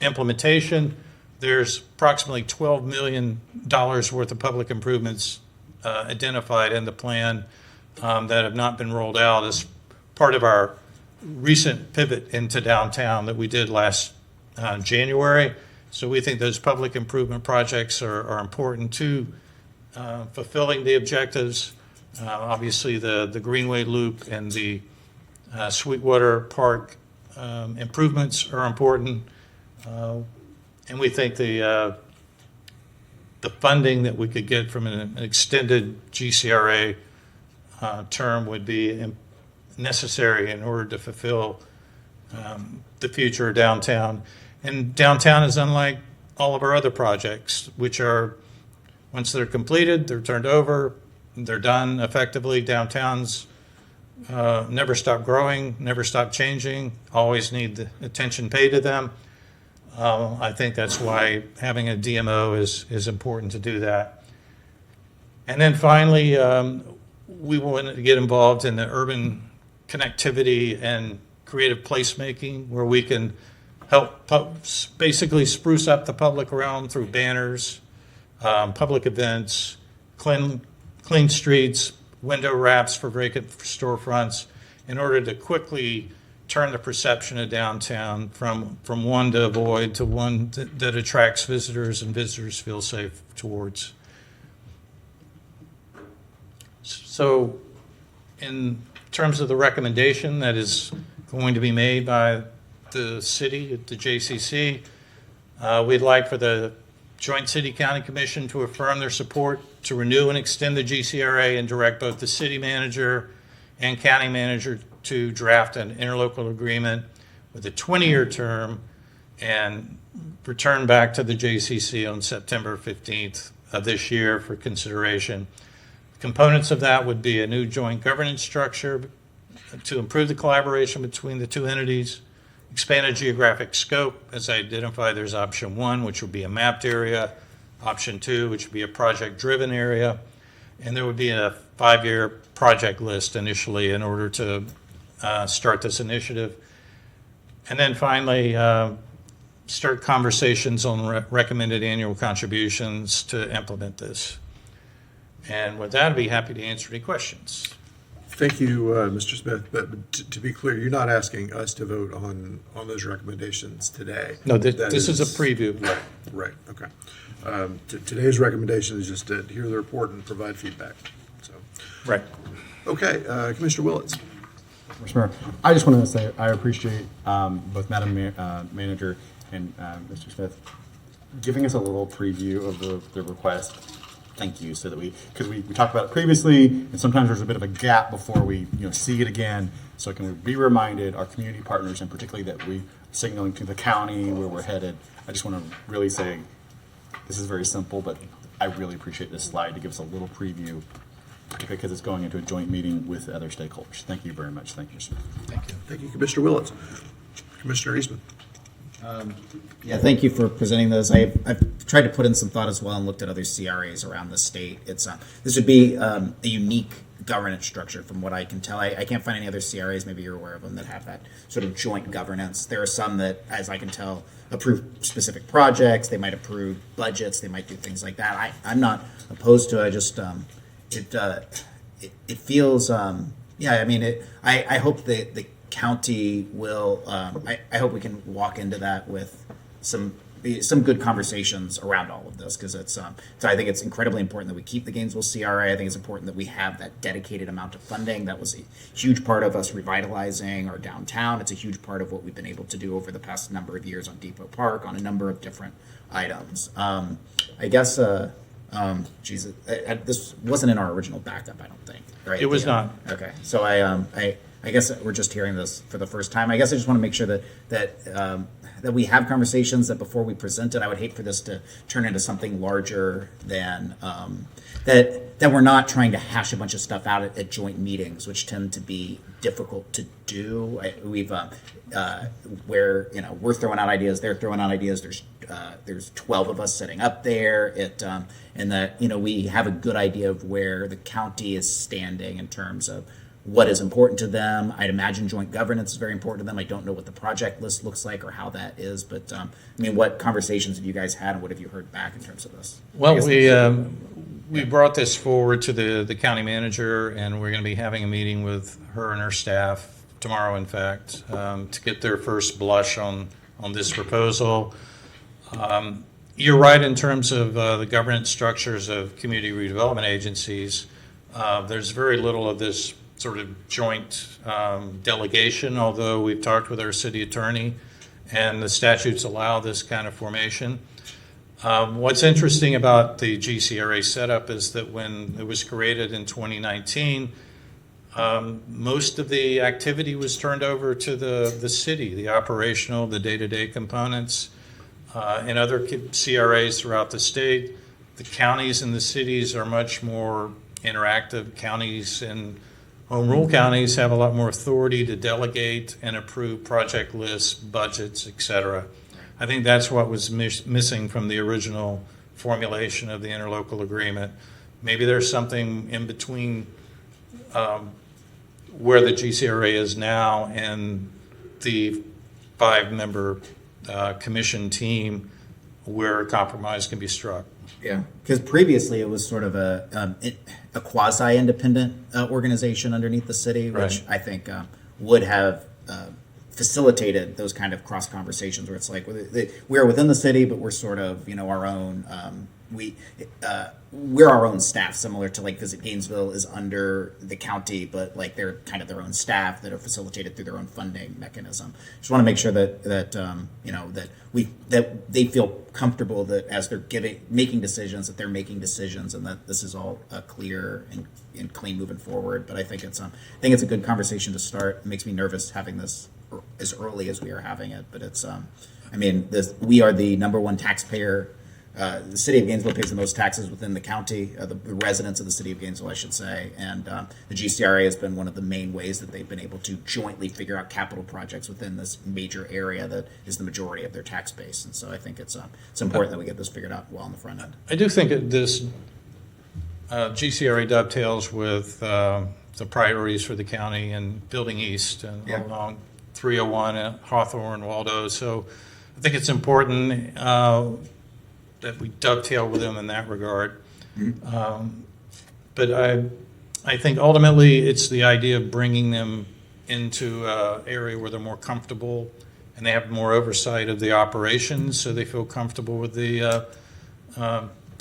implementation, there's approximately $12 million worth of public improvements identified in the plan that have not been rolled out as part of our recent pivot into downtown that we did last January. So we think those public improvement projects are important to fulfilling the objectives. Obviously, the Greenway Loop and the Sweetwater Park improvements are important. And we think the funding that we could get from an extended GCRA term would be necessary in order to fulfill the future of downtown. And downtown is unlike all of our other projects, which are, once they're completed, they're turned over, they're done effectively. Downtowns never stop growing, never stop changing, always need the attention paid to them. I think that's why having a DMO is important to do that. And then finally, we want to get involved in the urban connectivity and creative placemaking where we can help basically spruce up the public realm through banners, public events, clean streets, window wraps for vacant storefronts in order to quickly turn the perception of downtown from one to avoid to one that attracts visitors and visitors feel safe towards. So in terms of the recommendation that is going to be made by the city, the JCC, we'd like for the Joint City-County Commission to affirm their support to renew and extend the GCRA and direct both the city manager and county manager to draft an interlocal agreement with a 20-year term and return back to the JCC on September 15th of this year for consideration. Components of that would be a new joint governance structure to improve the collaboration between the two entities, expanded geographic scope. As I identified, there's option 1, which would be a mapped area, option 2, which would be a project-driven area, and there would be a 5-year project list initially in order to start this initiative. And then finally, start conversations on recommended annual contributions to implement this. And with that, I'd be happy to answer any questions. Thank you, Mr. Smith. But to be clear, you're not asking us to vote on those recommendations today. No, this is a preview. Right, okay. Today's recommendation is just to hear the report and provide feedback. So, Right. okay, Commissioner Willits. Mr. Mayor, I just wanted to say I appreciate both Madam Manager and Mr. Smith giving us a little preview of the request. Thank you, so that because we talked about it previously, and sometimes there's a bit of a gap before we see it again. So can we be reminded, our community partners, and particularly that we signaling to the county where we're headed. I just want to really say this is very simple, but I really appreciate this slide to give us a little preview because it's going into a joint meeting with other stakeholders. Thank you very much. Thank you, sir. Thank you, Commissioner Willets. Commissioner Eastman. Yeah, thank you for presenting those. I've tried to put in some thought as well and looked at other CRAs around the state. It's this would be a unique governance structure from what I can tell. I can't find any other CRAs, maybe you're aware of them, that have that sort of joint governance. There are some that, as I can tell, approve specific projects. They might approve budgets. They might do things like that. I'm not opposed to it. I just it feels yeah. I mean, I hope that the county will. I hope we can walk into that with some good conversations around all of this, because it's so I think it's incredibly important that we keep the Gainesville CRA. I think it's important that we have that dedicated amount of funding. That was a huge part of us revitalizing our downtown. It's a huge part of what we've been able to do over the past number of years on Depot Park on a number of different items. I guess this wasn't in our original backup, I don't think. Right? It was not. Okay, so I guess we're just hearing this for the first time. I guess I just want to make sure that we have conversations, that before we present it, I would hate for this to turn into something larger than that we're not trying to hash a bunch of stuff out at joint meetings, which tend to be difficult to do. Where we're throwing out ideas, they're throwing out ideas. There's 12 of us sitting up there. And that we have a good idea of where the county is standing in terms of what is important to them. I'd imagine joint governance is very important to them. I don't know what the project list looks like or how that is, but I mean, what conversations have you guys had, and what have you heard back in terms of this? Well, we brought this forward to the county manager, and we're going to be having a meeting with her and her staff tomorrow, in fact, to get their first blush on this proposal. You're right in terms of the governance structures of community redevelopment agencies. There's very little of this sort of joint delegation, although we've talked with our city attorney, and the statutes allow this kind of formation. What's interesting about the GCRA setup is that when it was created in 2019, most of the activity was turned over to the city, the operational, the day-to-day components. In other CRAs throughout the state, the counties and the cities are much more interactive. Counties and home rule counties have a lot more authority to delegate and approve project lists, budgets, et cetera. I think that's what was missing from the original formulation of the interlocal agreement. Maybe there's something in between where the GCRA is now and the 5-member commission team where a compromise can be struck. Yeah, because previously it was sort of a quasi-independent organization underneath the city, which I think would have facilitated those kind of cross conversations where it's like we're within the city, but we're sort of our own. We're our own staff, similar to Visit Gainesville is under the county, but they're kind of their own staff that are facilitated through their own funding mechanism. Just want to make sure that they feel comfortable that as they're making decisions, that they're making decisions, and that this is all clear and clean moving forward. But I think it's a good conversation to start. It makes me nervous having this as early as we are having it, but it's we are the number one taxpayer. The city of Gainesville pays the most taxes within the county, the residents of the city of Gainesville, I should say, and the GCRA has been one of the main ways that they've been able to jointly figure out capital projects within this major area that is the majority of their tax base. And so I think it's important that we get this figured out well on the front end. I do think this GCRA dovetails with the priorities for the county and building east and along 301 at Hawthorne, Waldo. So I think it's important that we dovetail with them in that regard. But I think ultimately it's the idea of bringing them into an area where they're more comfortable and they have more oversight of the operations, so they feel comfortable with the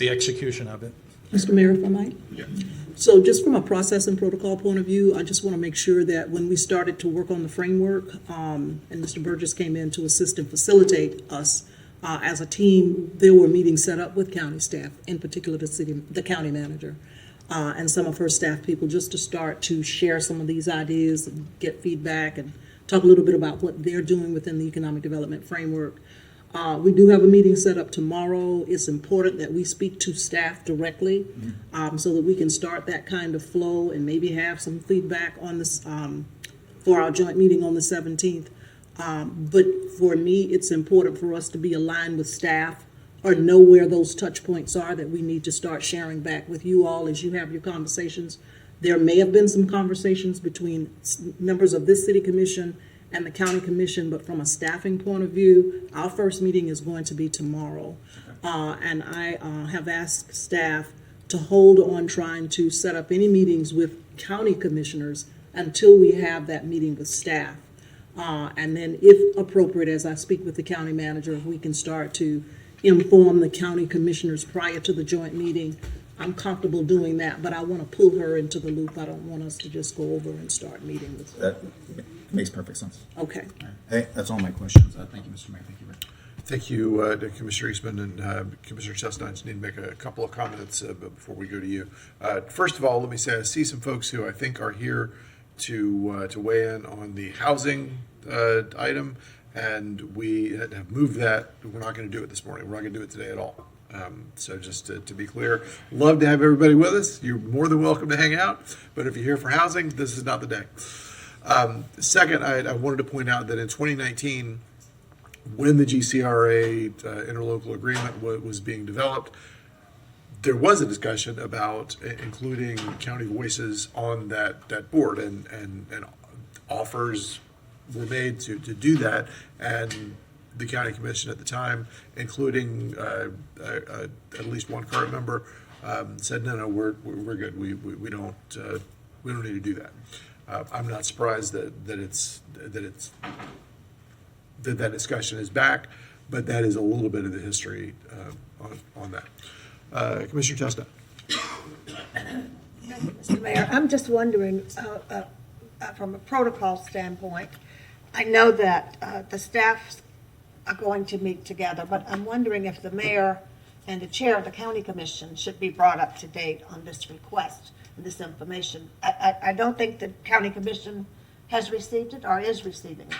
execution of it. Mr. Mayor, if I might? Yeah. So just from a process and protocol point of view, I just want to make sure that when we started to work on the framework, and Mr. Burgess came in to assist and facilitate us, as a team, there were meetings set up with county staff, in particular the county manager, and some of her staff people, just to start to share some of these ideas and get feedback and talk a little bit about what they're doing within the economic development framework. We do have a meeting set up tomorrow. It's important that we speak to staff directly, so that we can start that kind of flow and maybe have some feedback on this, for our joint meeting on the 17th. But for me, it's important for us to be aligned with staff or know where those touch points are that we need to start sharing back with you all as you have your conversations. There may have been some conversations between members of this city commission and the county commission, but from a staffing point of view, our first meeting is going to be tomorrow. And I have asked staff to hold on trying to set up any meetings with county commissioners until we have that meeting with staff. And then if appropriate, as I speak with the county manager, if we can start to inform the county commissioners prior to the joint meeting, I'm comfortable doing that, but I want to pull her into the loop. I don't want us to just go over and start meeting with her. That makes perfect sense. Okay. Hey, that's all my questions. Thank you, Mr. Mayor. Thank you, Rick. Thank you, to Commissioner Eastman and Commissioner Chestnut. I just need to make a couple of comments before we go to you. First of all, let me say I see some folks who I think are here to weigh in on the housing item, and we have moved that. We're not going to do it this morning. We're not going to do it today at all. So just to be clear, love to have everybody with us. You're more than welcome to hang out, but if you're here for housing, this is not the day. Second, I wanted to point out that in 2019, when the GCRA interlocal agreement was being developed, there was a discussion about including county voices on that board, and offers were made to do that, and the county commission at the time, including at least one current member, said no, we're good. We don't need to do that. I'm not surprised that discussion is back, but that is a little bit of the history on that. Commissioner Chestnut. Mr. Mayor, I'm just wondering, from a protocol standpoint, I know that the staffs are going to meet together, but I'm wondering if the mayor and the chair of the county commission should be brought up to date on this request and this information. I don't think the county commission has received it or is receiving it.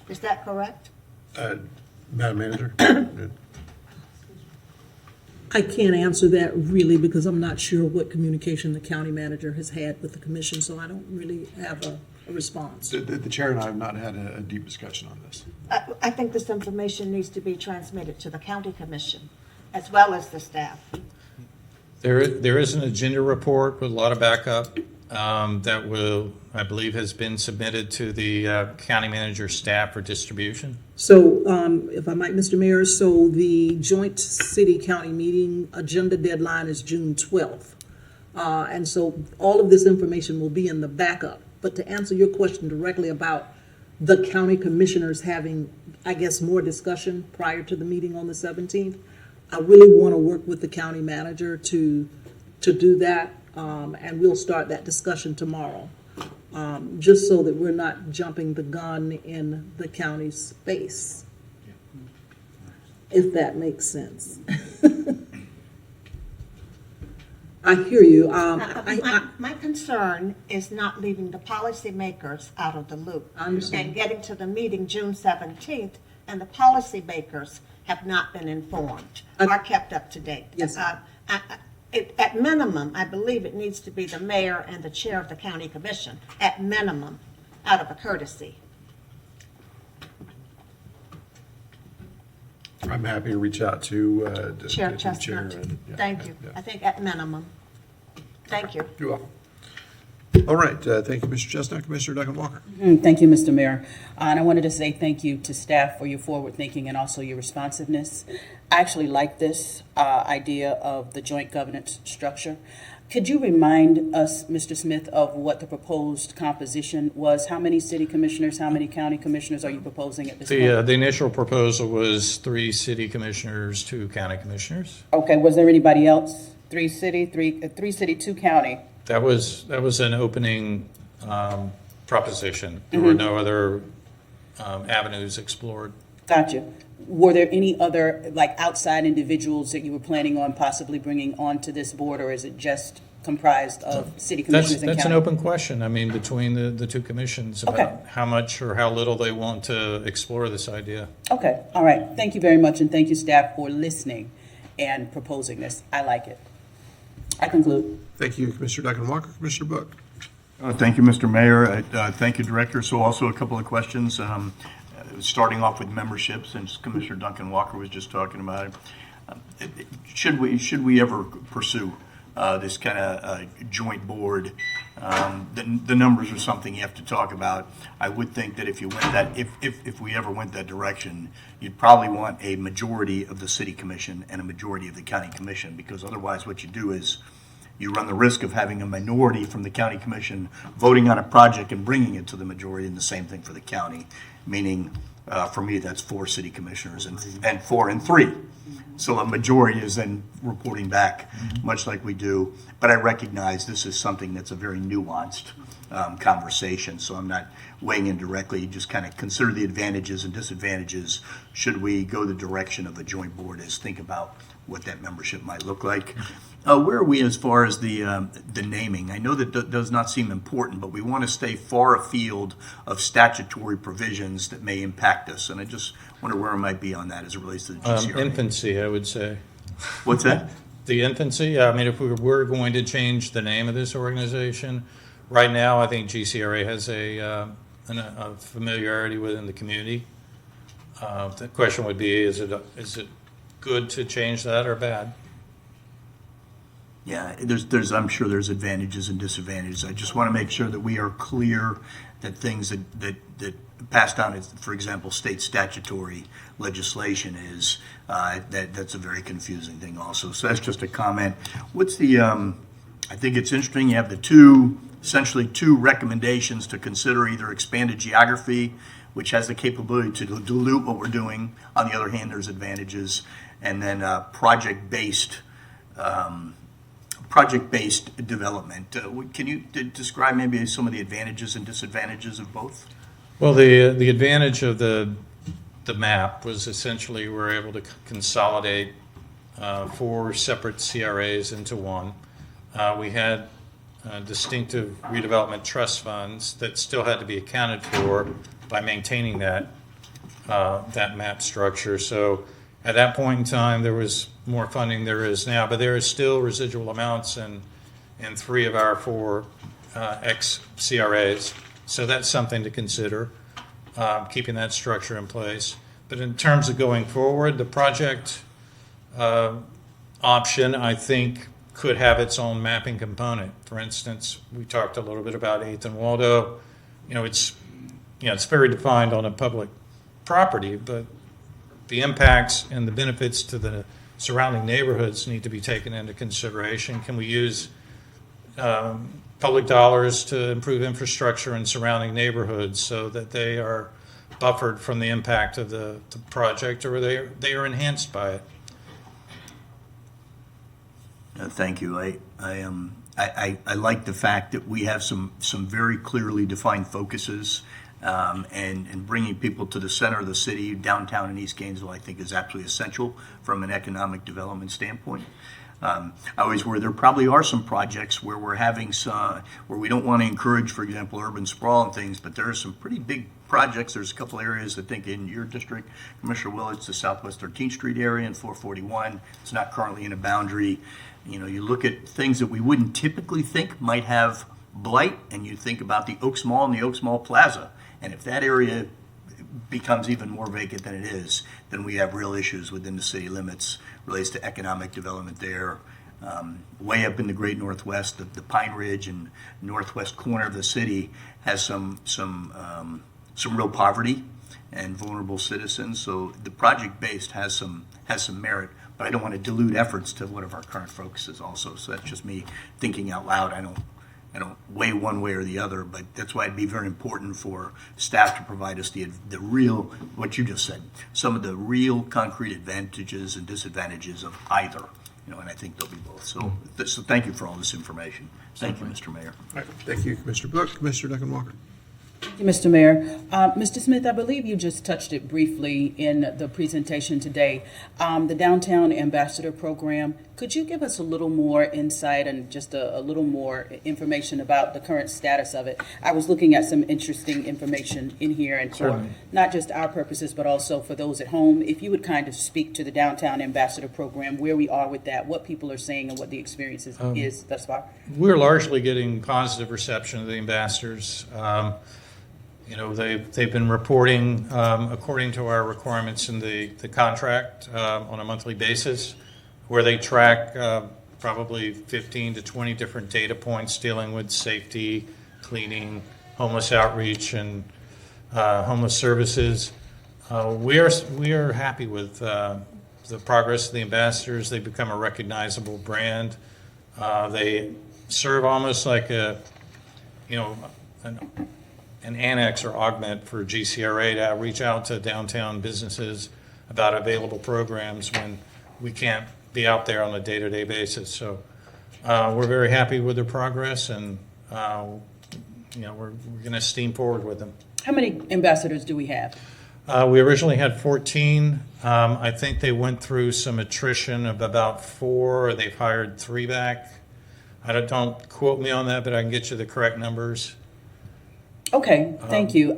Is that correct? Madam Manager. I can't answer that really because I'm not sure what communication the county manager has had with the commission, so I don't really have a response. The chair and I have not had a deep discussion on this. I think this information needs to be transmitted to the county commission as well as the staff. There is an agenda report with a lot of backup that will, I believe, has been submitted to the county manager staff for distribution. So, if I might, Mr. Mayor, so the joint city-county meeting agenda deadline is June 12th. And so all of this information will be in the backup. But to answer your question directly about the county commissioners having, I guess, more discussion prior to the meeting on the 17th, I really want to work with the county manager to do that, and we'll start that discussion tomorrow, just so that we're not jumping the gun in the county space, if that makes sense. I hear you. My concern is not leaving the policymakers out of the loop. I understand. And getting to the meeting June 17th, and the policymakers have not been informed or kept up to date. Yes. At minimum, I believe it needs to be the mayor and the chair of the county commission, at minimum, out of a courtesy. I'm happy to reach out to Chair to the chair. Chestnut. and- yeah, Thank you. yeah. I think at minimum. Thank you. You're welcome. All right, thank you, Mr. Chestnut. Commissioner Duncan Walker. Thank you, Mr. Mayor. And I wanted to say thank you to staff for your forward thinking and also your responsiveness. I actually like this idea of the joint governance structure. Could you remind us, Mr. Smith, of what the proposed composition was? How many city commissioners, how many county commissioners are you proposing at this point? The initial proposal was 3 city commissioners, 2 county commissioners. Okay, was there anybody else? 3 city, 2 county? That was an opening proposition. There were no other avenues explored. Gotcha. were there any other, like, outside individuals that you were planning on possibly bringing onto this board, or is it just comprised of city commissioners and That's an county? open question, I mean, between the two commissions Okay. about how much or how little they want to explore this idea. Okay, all right. Thank you very much, and thank you, staff, for listening and proposing this. I like it. I conclude. Thank you, Commissioner Duncan Walker. Commissioner Book? Thank you, Mr. Mayor. Thank you, Director. So also a couple of questions. Starting off with membership, since Commissioner Duncan Walker was just talking about it. Should we ever pursue this kind of joint board? The numbers are something you have to talk about. I would think that if you went that, if we ever went that direction, you'd probably want a majority of the city commission and a majority of the county commission, because otherwise what you do is you run the risk of having a minority from the county commission voting on a project and bringing it to the majority, and the same thing for the county, meaning, for me, that's 4 city commissioners and 4 and 3. So a majority is then reporting back, much like we do. But I recognize this is something that's a very nuanced conversation, so I'm not weighing in directly. Just kind of consider the advantages and disadvantages. Should we go the direction of a joint board, is think about what that membership might look like. Where are we as far as the naming? I know that does not seem important, but we want to stay far afield of statutory provisions that may impact us. And I just wonder where I might be on that as it relates to the GCRA. Infancy, I would say. What's that? The infancy, I mean, if we were going to change the name of this organization, right now, I think GCRA has a familiarity within the community. The question would be, is it good to change that or bad? Yeah, there's I'm sure there's advantages and disadvantages. I just want to make sure that we are clear that things that passed down as, for example, state statutory legislation is, that's a very confusing thing also. So that's just a comment. What's the, I think it's interesting, you have essentially two recommendations to consider: either expanded geography, which has the capability to dilute what we're doing. On the other hand, there's advantages. And then project-based development. Can you describe maybe some of the advantages and disadvantages of both? Well, the advantage of the map was essentially we're able to consolidate 4 separate CRAs into one. We had distinctive redevelopment trust funds that still had to be accounted for by maintaining that map structure. So at that point in time, there was more funding there is now, but there is still residual amounts in 3 of our 4 ex-CRAs. So that's something to consider, keeping that structure in place. But in terms of going forward, the project option, I think, could have its own mapping component. For instance, we talked a little bit about 8th and Waldo. It's very defined on a public property, but the impacts and the benefits to the surrounding neighborhoods need to be taken into consideration. Can we use public dollars to improve infrastructure in surrounding neighborhoods so that they are buffered from the impact of the project, or they are enhanced by it? Thank you. I like the fact that we have some very clearly defined focuses, and bringing people to the center of the city, downtown in East Gainesville, I think is absolutely essential from an economic development standpoint. I always worry there probably are some projects where we're having where we don't want to encourage, for example, urban sprawl and things, but there are some pretty big projects. There's a couple areas, I think, in your district, Commissioner Willits, the Southwest 13th Street area and 441. It's not currently in a boundary. You look at things that we wouldn't typically think might have blight, and you think about the Oaks Mall and the Oaks Mall Plaza. And if that area becomes even more vacant than it is, then we have real issues within the city limits relates to economic development there. Way up in the Great Northwest, the Pine Ridge and northwest corner of the city has some real poverty and vulnerable citizens. So the project-based has some merit, but I don't want to dilute efforts to one of our current focuses also. So that's just me thinking out loud. I don't weigh one way or the other, but that's why it'd be very important for staff to provide us the real, what you just said, some of the real concrete advantages and disadvantages of either. And I think they'll be both. So thank you for all this information. Thank you, Mr. Mayor. All right, thank you, Commissioner Book. Commissioner Duncan Walker. Thank you, Mr. Mayor. Mr. Smith, I believe you just touched it briefly in the presentation today. The Downtown Ambassador Program, could you give us a little more insight and just a little more information about the current status of it? I was looking at some interesting information in here and for Certainly. not just our purposes, but also for those at home. If you would kind of speak to the Downtown Ambassador Program, where we are with that, what people are saying and what the experience is thus far. We're largely getting positive reception of the ambassadors. You know, they've been reporting according to our requirements in the contract on a monthly basis, where they track probably 15 to 20 different data points dealing with safety, cleaning, homeless outreach, and homeless services. We are happy with the progress of the ambassadors. They've become a recognizable brand. They serve almost like an annex or augment for GCRA to reach out to downtown businesses about available programs when we can't be out there on a day-to-day basis. So we're very happy with their progress, and we're going to steam forward with them. How many ambassadors do we have? We originally had 14. I think they went through some attrition of about 4. They've hired 3 back. Don't quote me on that, but I can get you the correct numbers. Okay, thank you.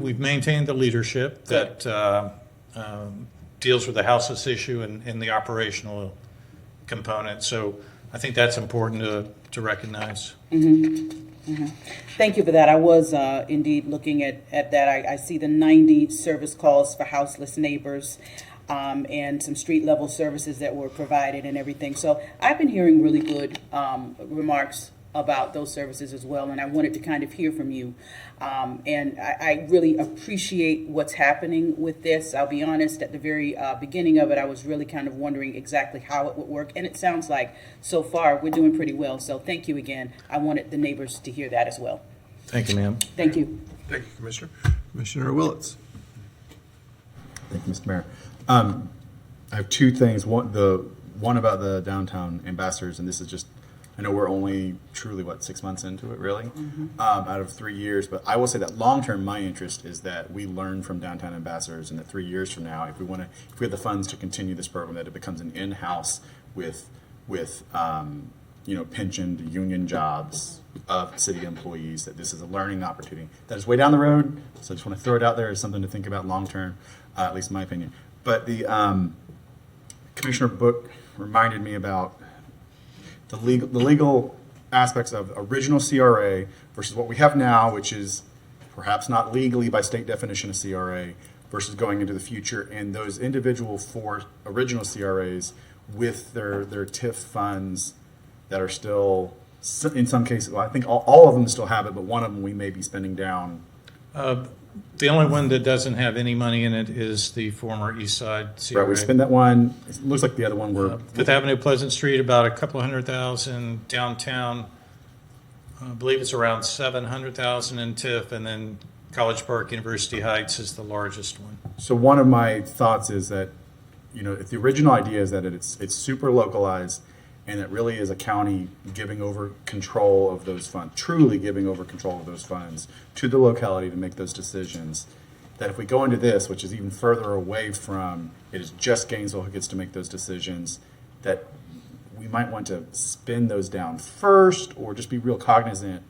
We've maintained the leadership that deals with the houseless issue and the operational component. So I think that's important to recognize. Thank you for that. I was indeed looking at that. I see the 90 service calls for houseless neighbors and some street level services that were provided and everything. So I've been hearing really good remarks about those services as well, and I wanted to kind of hear from you. And I really appreciate what's happening with this. I'll be honest, at the very beginning of it, I was really kind of wondering exactly how it would work, and it sounds like so far we're doing pretty well. So thank you again. I wanted the neighbors to hear that as well. Thank you, ma'am. Thank you. Thank you, Commissioner. Commissioner Willets. Thank you, Mr. Mayor. I have 2 things. One about the downtown ambassadors, and this is just, I know we're only truly, 6 months into it, really, out of 3 years. But I will say that long-term, my interest is that we learn from downtown ambassadors, and that 3 years from now, if we have the funds to continue this program, that it becomes an in-house with pensioned union jobs of city employees, that this is a learning opportunity. That is way down the road, so I just want to throw it out there as something to think about long-term, at least in my opinion. But the Commissioner Book reminded me about the legal aspects of original CRA versus what we have now, which is perhaps not legally by state definition of CRA, versus going into the future, and those individual 4 original CRAs with their TIF funds that are still, in some cases, well, I think all of them still have it, but one of them we may be spending down. The only one that doesn't have any money in it is the former East Side CRA. Right, we spend that one. It looks like the other one we're Fifth Avenue, Pleasant Street, about $200,000. Downtown, I believe it's around $700,000 in TIF, and then College Park, University Heights is the largest one. So one of my thoughts is that, if the original idea is that it's super localized, and it really is a county giving over control of those funds, truly giving over control of those funds to the locality to make those decisions, that if we go into this, which is even further away from, it is just Gainesville who gets to make those decisions, that we might want to spin those down first, or just be real cognizant.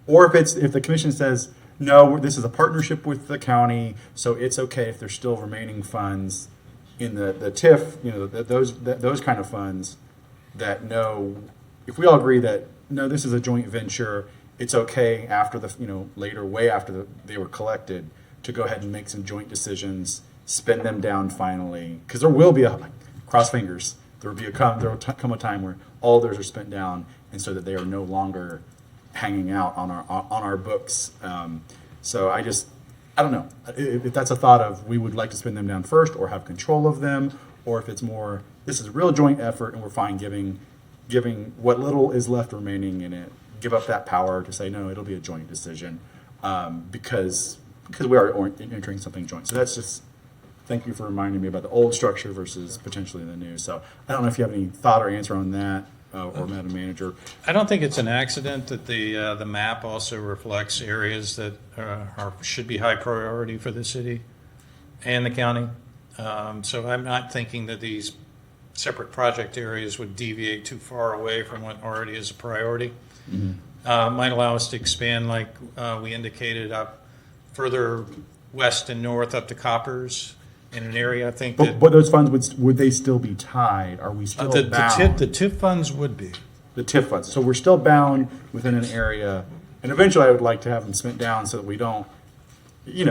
Or if the commission says, no, this is a partnership with the county, so it's okay if there's still remaining funds in the TIF, those kind of funds, that no, if we all agree that no, this is a joint venture, it's okay after later, way after they were collected, to go ahead and make some joint decisions, spend them down finally, because there will be cross fingers, there will come a time where all those are spent down, and so that they are no longer hanging out on our books. So I don't know if that's a thought of we would like to spend them down first, or have control of them, or if it's more, this is a real joint effort and we're fine giving what little is left remaining in it, give up that power to say, no, it'll be a joint decision, because we are entering something joint. So that's just, thank you for reminding me about the old structure versus potentially the new. So I don't know if you have any thought or answer on that, or Madam Manager. I don't think it's an accident that the map also reflects areas that should be high priority for the city and the county. So I'm not thinking that these separate project areas would deviate too far away from what already is a priority. Might allow us to expand, like we indicated, up further west and north up to Coppers in an area. I think that But those funds, would they still be tied? Are we still bound? the TIF funds would be. The TIF funds. So we're still bound within an area, and eventually I would like to have them spent down so that we don't,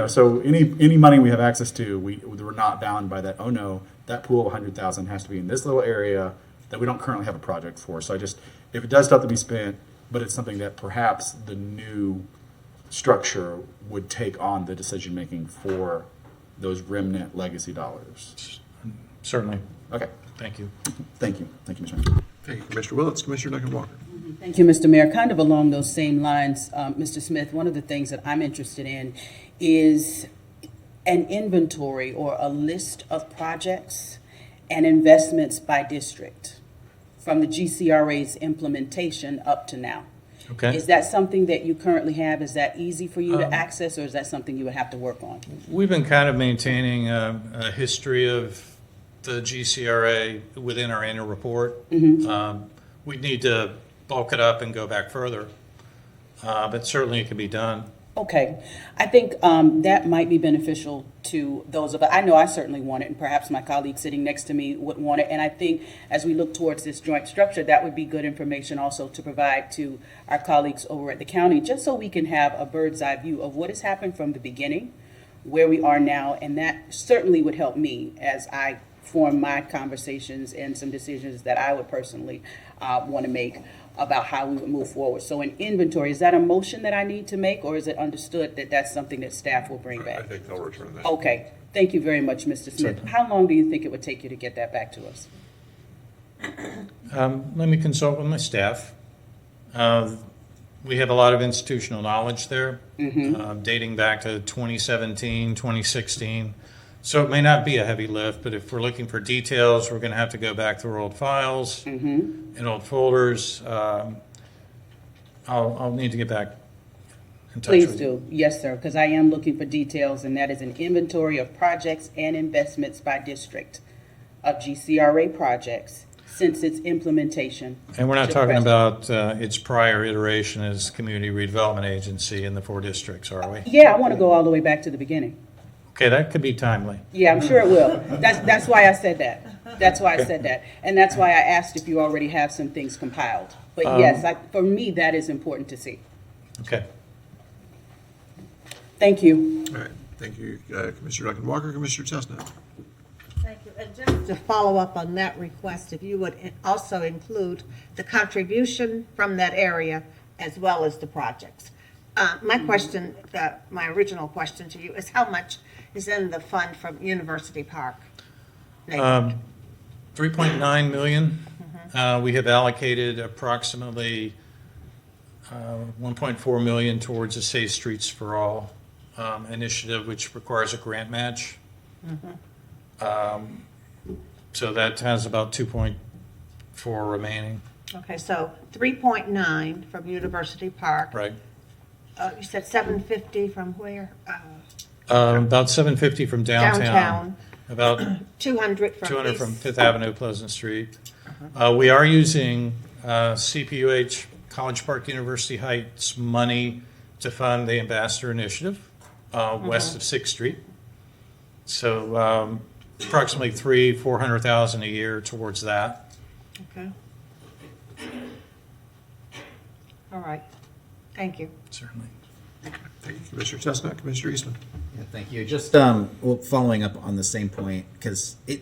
so any money we have access to, we're not bound by that. Oh no, that pool of 100,000 has to be in this little area that we don't currently have a project for. So if it does have to be spent, but it's something that perhaps the new structure would take on the decision making for those remnant legacy dollars. Certainly. Okay. Thank you. Thank you, Mr. Mayor. Thank you, Commissioner Willetts. Commissioner Duncan Walker. Thank you, Mr. Mayor. Kind of along those same lines, Mr. Smith, one of the things that I'm interested in is an inventory or a list of projects and investments by district from the GCRA's implementation up to now. Okay. Is that something that you currently have? Is that easy for you to access, or is that something you would have to work on? We've been kind of maintaining a history of the GCRA within our annual report. We'd need to bulk it up and go back further, but certainly it can be done. Okay. I think that might be beneficial to those of us. I know I certainly want it, and perhaps my colleague sitting next to me would want it. And I think as we look towards this joint structure, that would be good information also to provide to our colleagues over at the county, just so we can have a bird's eye view of what has happened from the beginning, where we are now. And that certainly would help me as I form my conversations and some decisions that I would personally want to make about how we would move forward. So an inventory, is that a motion that I need to make, or is it understood that that's something that staff will bring I back? think they'll return that. Okay, thank you very much, Mr. Smith. How long do you think it would take you to get that back to us? Let me consult with my staff. We have a lot of institutional knowledge there, dating back to 2017, 2016. So it may not be a heavy lift, but if we're looking for details, we're going to have to go back through old files and old folders. I'll need to get back in touch Please with you. do. Yes, sir, because I am looking for details, and that is an inventory of projects and investments by district of GCRA projects since its implementation. And we're not to talking present. about its prior iteration as Community Redevelopment Agency in the 4 districts, are we? Yeah, I want to go all the way back to the beginning. Okay, that could be timely. Yeah, I'm sure it will. That's why I said that. That's why I said that. And that's why I asked if you already have some things compiled. But yes, for me, that is important to see. Okay. Thank you. All right. Thank you, Commissioner Duncan Walker. Commissioner Chestnut. Thank you. And just to follow up on that request, if you would also include the contribution from that area as well as the projects. My question, my original question to you is how much is in the fund from University Park? 3.9 million. We have allocated approximately 1.4 million towards the Safe Streets for All initiative, which requires a grant match. So that has about 2.4 remaining. Okay, so 3.9 from University Park. Right. You said 750 from where? About 750 from downtown. Downtown. About 200 from 200 East. from Fifth Avenue, Pleasant Street. We are using CPUH, College Park University Heights money to fund the Ambassador Initiative west of 6th Street. So approximately $400,000 a year towards that. Okay. All right. Thank you. Certainly. Thank you, Commissioner Chestnut. Commissioner Eastman. Yeah, thank you. Just following up on the same point, because a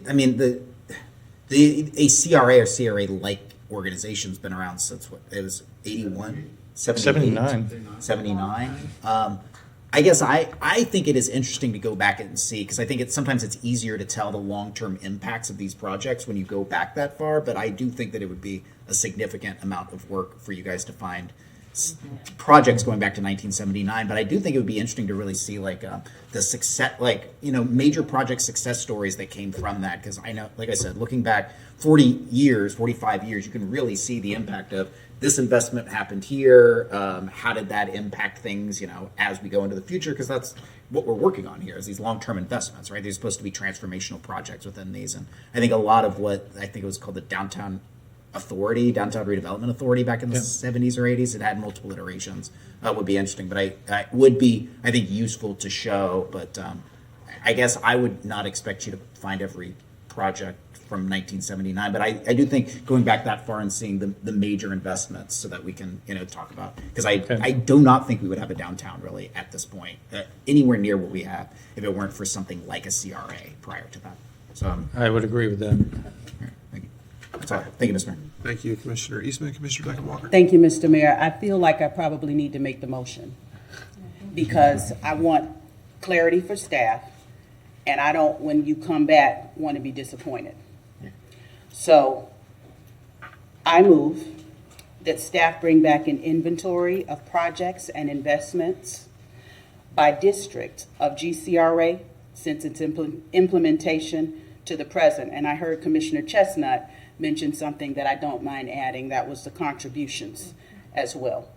CRA or CRA-like organization's been around since what? It was 81? 79. 79. I guess I think it is interesting to go back and see, because I think sometimes it's easier to tell the long-term impacts of these projects when you go back that far, but I do think that it would be a significant amount of work for you guys to find projects going back to 1979, but I do think it would be interesting to really see like the success, like, you know, major project success stories that came from that. Because I know, like I said, looking back 40 years, 45 years, you can really see the impact of this investment happened here. How did that impact things, you know, as we go into the future? Because that's what we're working on here is these long-term investments, right? They're supposed to be transformational projects within these. And I think a lot of what I think it was called the Downtown Redevelopment Authority back in the 70s or 80s. It had multiple iterations. Would be interesting, but I would be, I think, useful to show. But I guess I would not expect you to find every project from 1979. But I do think going back that far and seeing the major investments so that we can, you know, talk about, because I do not think we would have a downtown really at this point, anywhere near what we have if it weren't for something like a CRA prior to that. So I would agree with that. thank you. That's all. Thank you, Mr. Mayor. Thank you, Commissioner Eastman. Commissioner Becker-Walker. Thank you, Mr. Mayor. I feel like I probably need to make the motion because I want clarity for staff, and I don't, when you come back, want to be disappointed. So I move that staff bring back an inventory of projects and investments by district of GCRA since its implementation to the present. And I heard Commissioner Chestnut mention something that I don't mind adding. That was the contributions as well.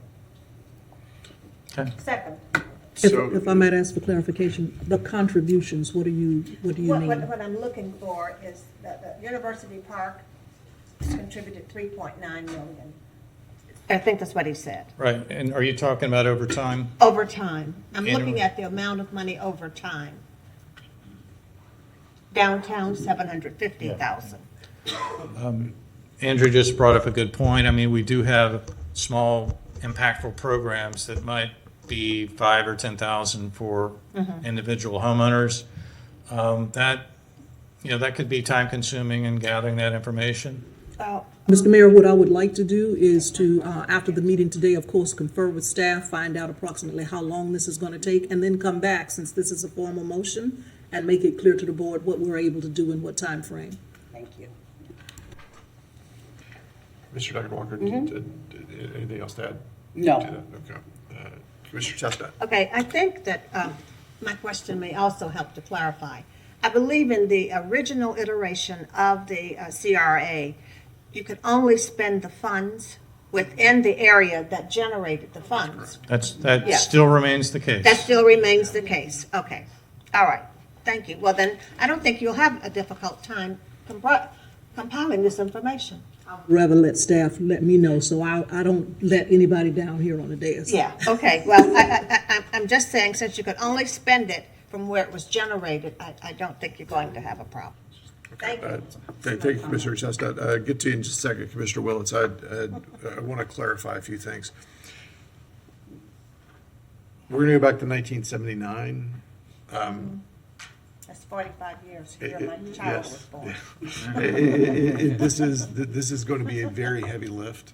Second. If I might ask for clarification, the contributions, what do you mean? What I'm looking for is that the University Park has contributed 3.9 million. I think that's what he said. Right, and are you talking about over time? Over time. I'm Annually. looking at the amount of money over time. Downtown, 750,000. Andrew just brought up a good point. I mean, we do have small impactful programs that might be 5,000 or 10,000 for individual homeowners. That, you know, that could be time consuming in gathering that information. Mr. Mayor, what I would like to do is to, after the meeting today, of course, confer with staff, find out approximately how long this is going to take, and then come back, since this is a formal motion, and make it clear to the board what we're able to do in what time frame. Thank you. Mr. Becker-Walker, anything else to add? No. To that? Okay. Commissioner Chestnut. Okay, I think that my question may also help to clarify. I believe in the original iteration of the CRA, you could only spend the funds within the area that generated the funds. That Yeah. still remains the case. That still remains the case. Okay. All right. Thank you. Well, then, I don't think you'll have a difficult time compiling this information. Rather let staff let me know, so I don't let anybody down here on the dais. Yeah, okay. Well, I'm just saying, since you could only spend it from where it was generated, I don't think you're going to have a problem. Thank you. Thank you, Commissioner Chestnut. Get to you in just a second, Commissioner Willits. I want to clarify a few things. We're going to go back to 1979. That's 45 years here. My child was born. This is going to be a very heavy lift.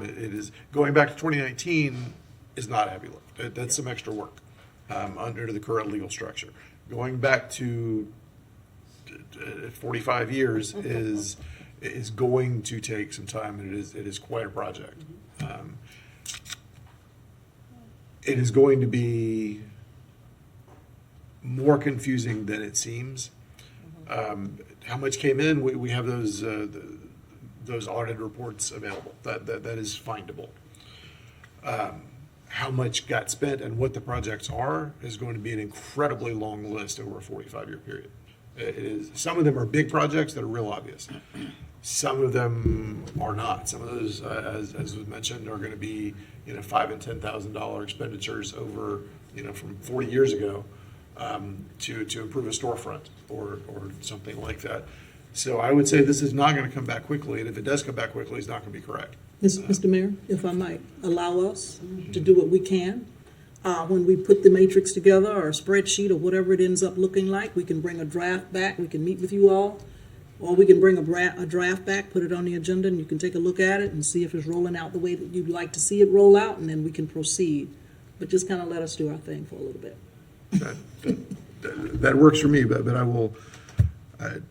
It is going back to 2019 is not a heavy lift. That's some extra work under the current legal structure. Going back to 45 years is going to take some time, and it is quite a project. It is going to be more confusing than it seems. How much came in? We have those audit reports available. That is findable. How much got spent and what the projects are is going to be an incredibly long list over a 45-year period. It is. Some of them are big projects that are real obvious. Some of them are not. Some of those, as was mentioned, are going to be $5,000 and $10,000 expenditures over from 40 years ago. To improve a storefront or something like that. So I would say this is not going to come back quickly, and if it does come back quickly, it's not going to be correct. Mr. Mayor, if I might, allow us to do what we can. When we put the matrix together or a spreadsheet or whatever it ends up looking like, we can bring a draft back, we can meet with you all, or we can bring a draft back, put it on the agenda, and you can take a look at it and see if it's rolling out the way that you'd like to see it roll out, and then we can proceed. But just kind of let us do our thing for a little bit. That works for me, but I will. It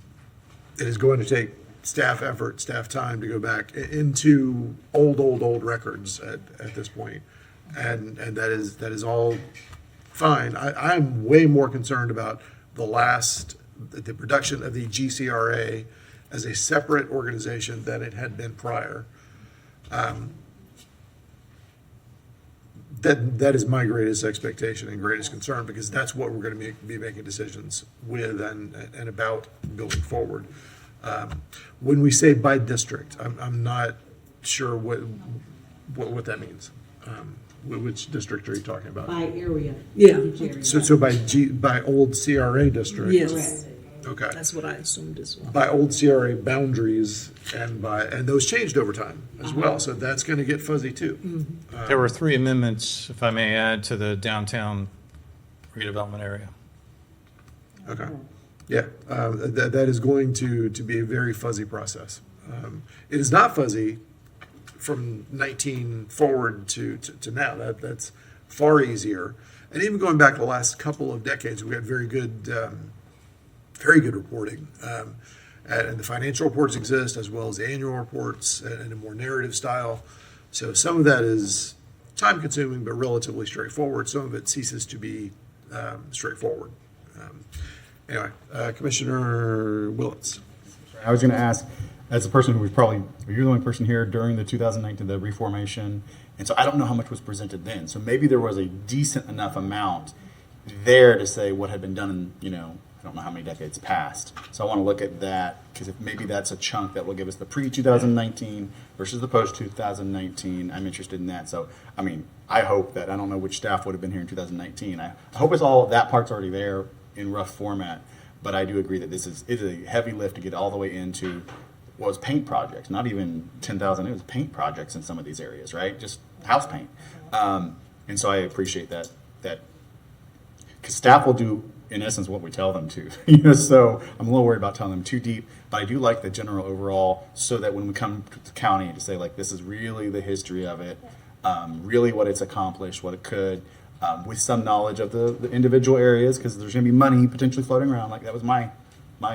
is going to take staff effort, staff time to go back into old records at this point. And that is all fine. I'm way more concerned about the production of the GCRA as a separate organization than it had been prior. That is my greatest expectation and greatest concern, because that's what we're going to be making decisions with and about going forward. When we say by district, I'm not sure what that means. Which district are you talking about? By area. Yeah. So by old CRA district? Yes. Okay. That's what I assumed as well. By old CRA boundaries and those changed over time as well, so that's going to get fuzzy too. There were 3 amendments, if I may add, to the downtown redevelopment area. Okay. Yeah, that is going to be a very fuzzy process. It is not fuzzy from 19 forward to now. That's far easier. And even going back the last couple of decades, we had very good reporting. And the financial reports exist, as well as the annual reports in a more narrative style. So some of that is time consuming, but relatively straightforward. Some of it ceases to be straightforward. Anyway, Commissioner Willits. I was going to ask, as a person who was you're the only person here during the 2019, the reformation, and so I don't know how much was presented then. So maybe there was a decent enough amount there to say what had been done in, I don't know how many decades past. So I want to look at that, because if maybe that's a chunk that will give us the pre-2019 versus the post-2019. I'm interested in that. So, I hope that, I don't know which staff would have been here in 2019. I hope that part's already there in rough format, but I do agree that it's a heavy lift to get all the way into what was paint projects, not even 10,000, it was paint projects in some of these areas, right? Just house paint. And so I appreciate that, because staff will do, in essence, what we tell them to. So I'm a little worried about telling them too deep, but I do like the general overall, so that when we come to the county to say, like, this is really the history of it, really what it's accomplished, what it could, with some knowledge of the individual areas, because there's going to be money potentially floating around. Like, that was my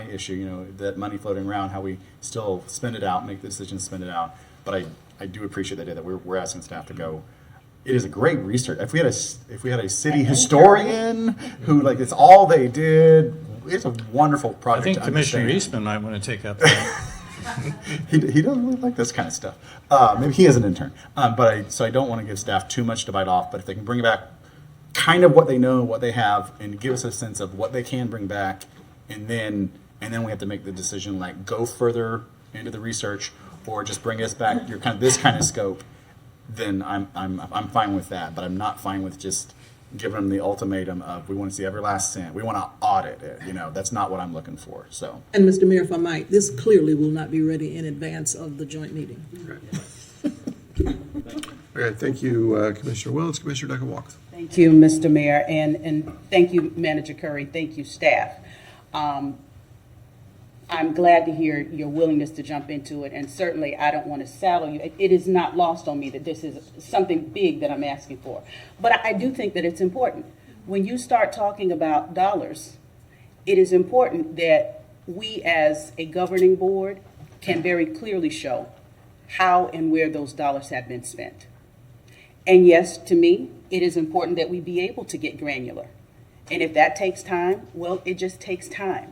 issue, that money floating around, how we still spend it out, make the decision to spend it out. But I do appreciate the idea that we're asking staff to go. It is a great research. If we had a city historian who, it's all they did, it's a wonderful project. I think to Commissioner understand. Eastman might want to take up that. He doesn't really like this kind of stuff. Maybe he is an intern. So I don't want to give staff too much to bite off, but if they can bring back kind of what they know, what they have, and give us a sense of what they can bring back, and then we have to make the decision, go further into the research or just bring us back this kind of scope, then I'm fine with that. But I'm not fine with just giving them the ultimatum of, we want to see every last cent. We want to audit it. That's not what I'm looking for. So. And Mr. Mayor, if I might, this clearly will not be ready in advance of the joint meeting. Okay, thank you, Commissioner Willits. Commissioner Duckett-Walks. Thank you, Mr. Mayor, and thank you, Manager Curry. Thank you, staff. I'm glad to hear your willingness to jump into it, and certainly I don't want to saddle you. It is not lost on me that this is something big that I'm asking for. But I do think that it's important. When you start talking about dollars, it is important that we as a governing board can very clearly show how and where those dollars have been spent. And yes, to me, it is important that we be able to get granular. And if that takes time, well, it just takes time.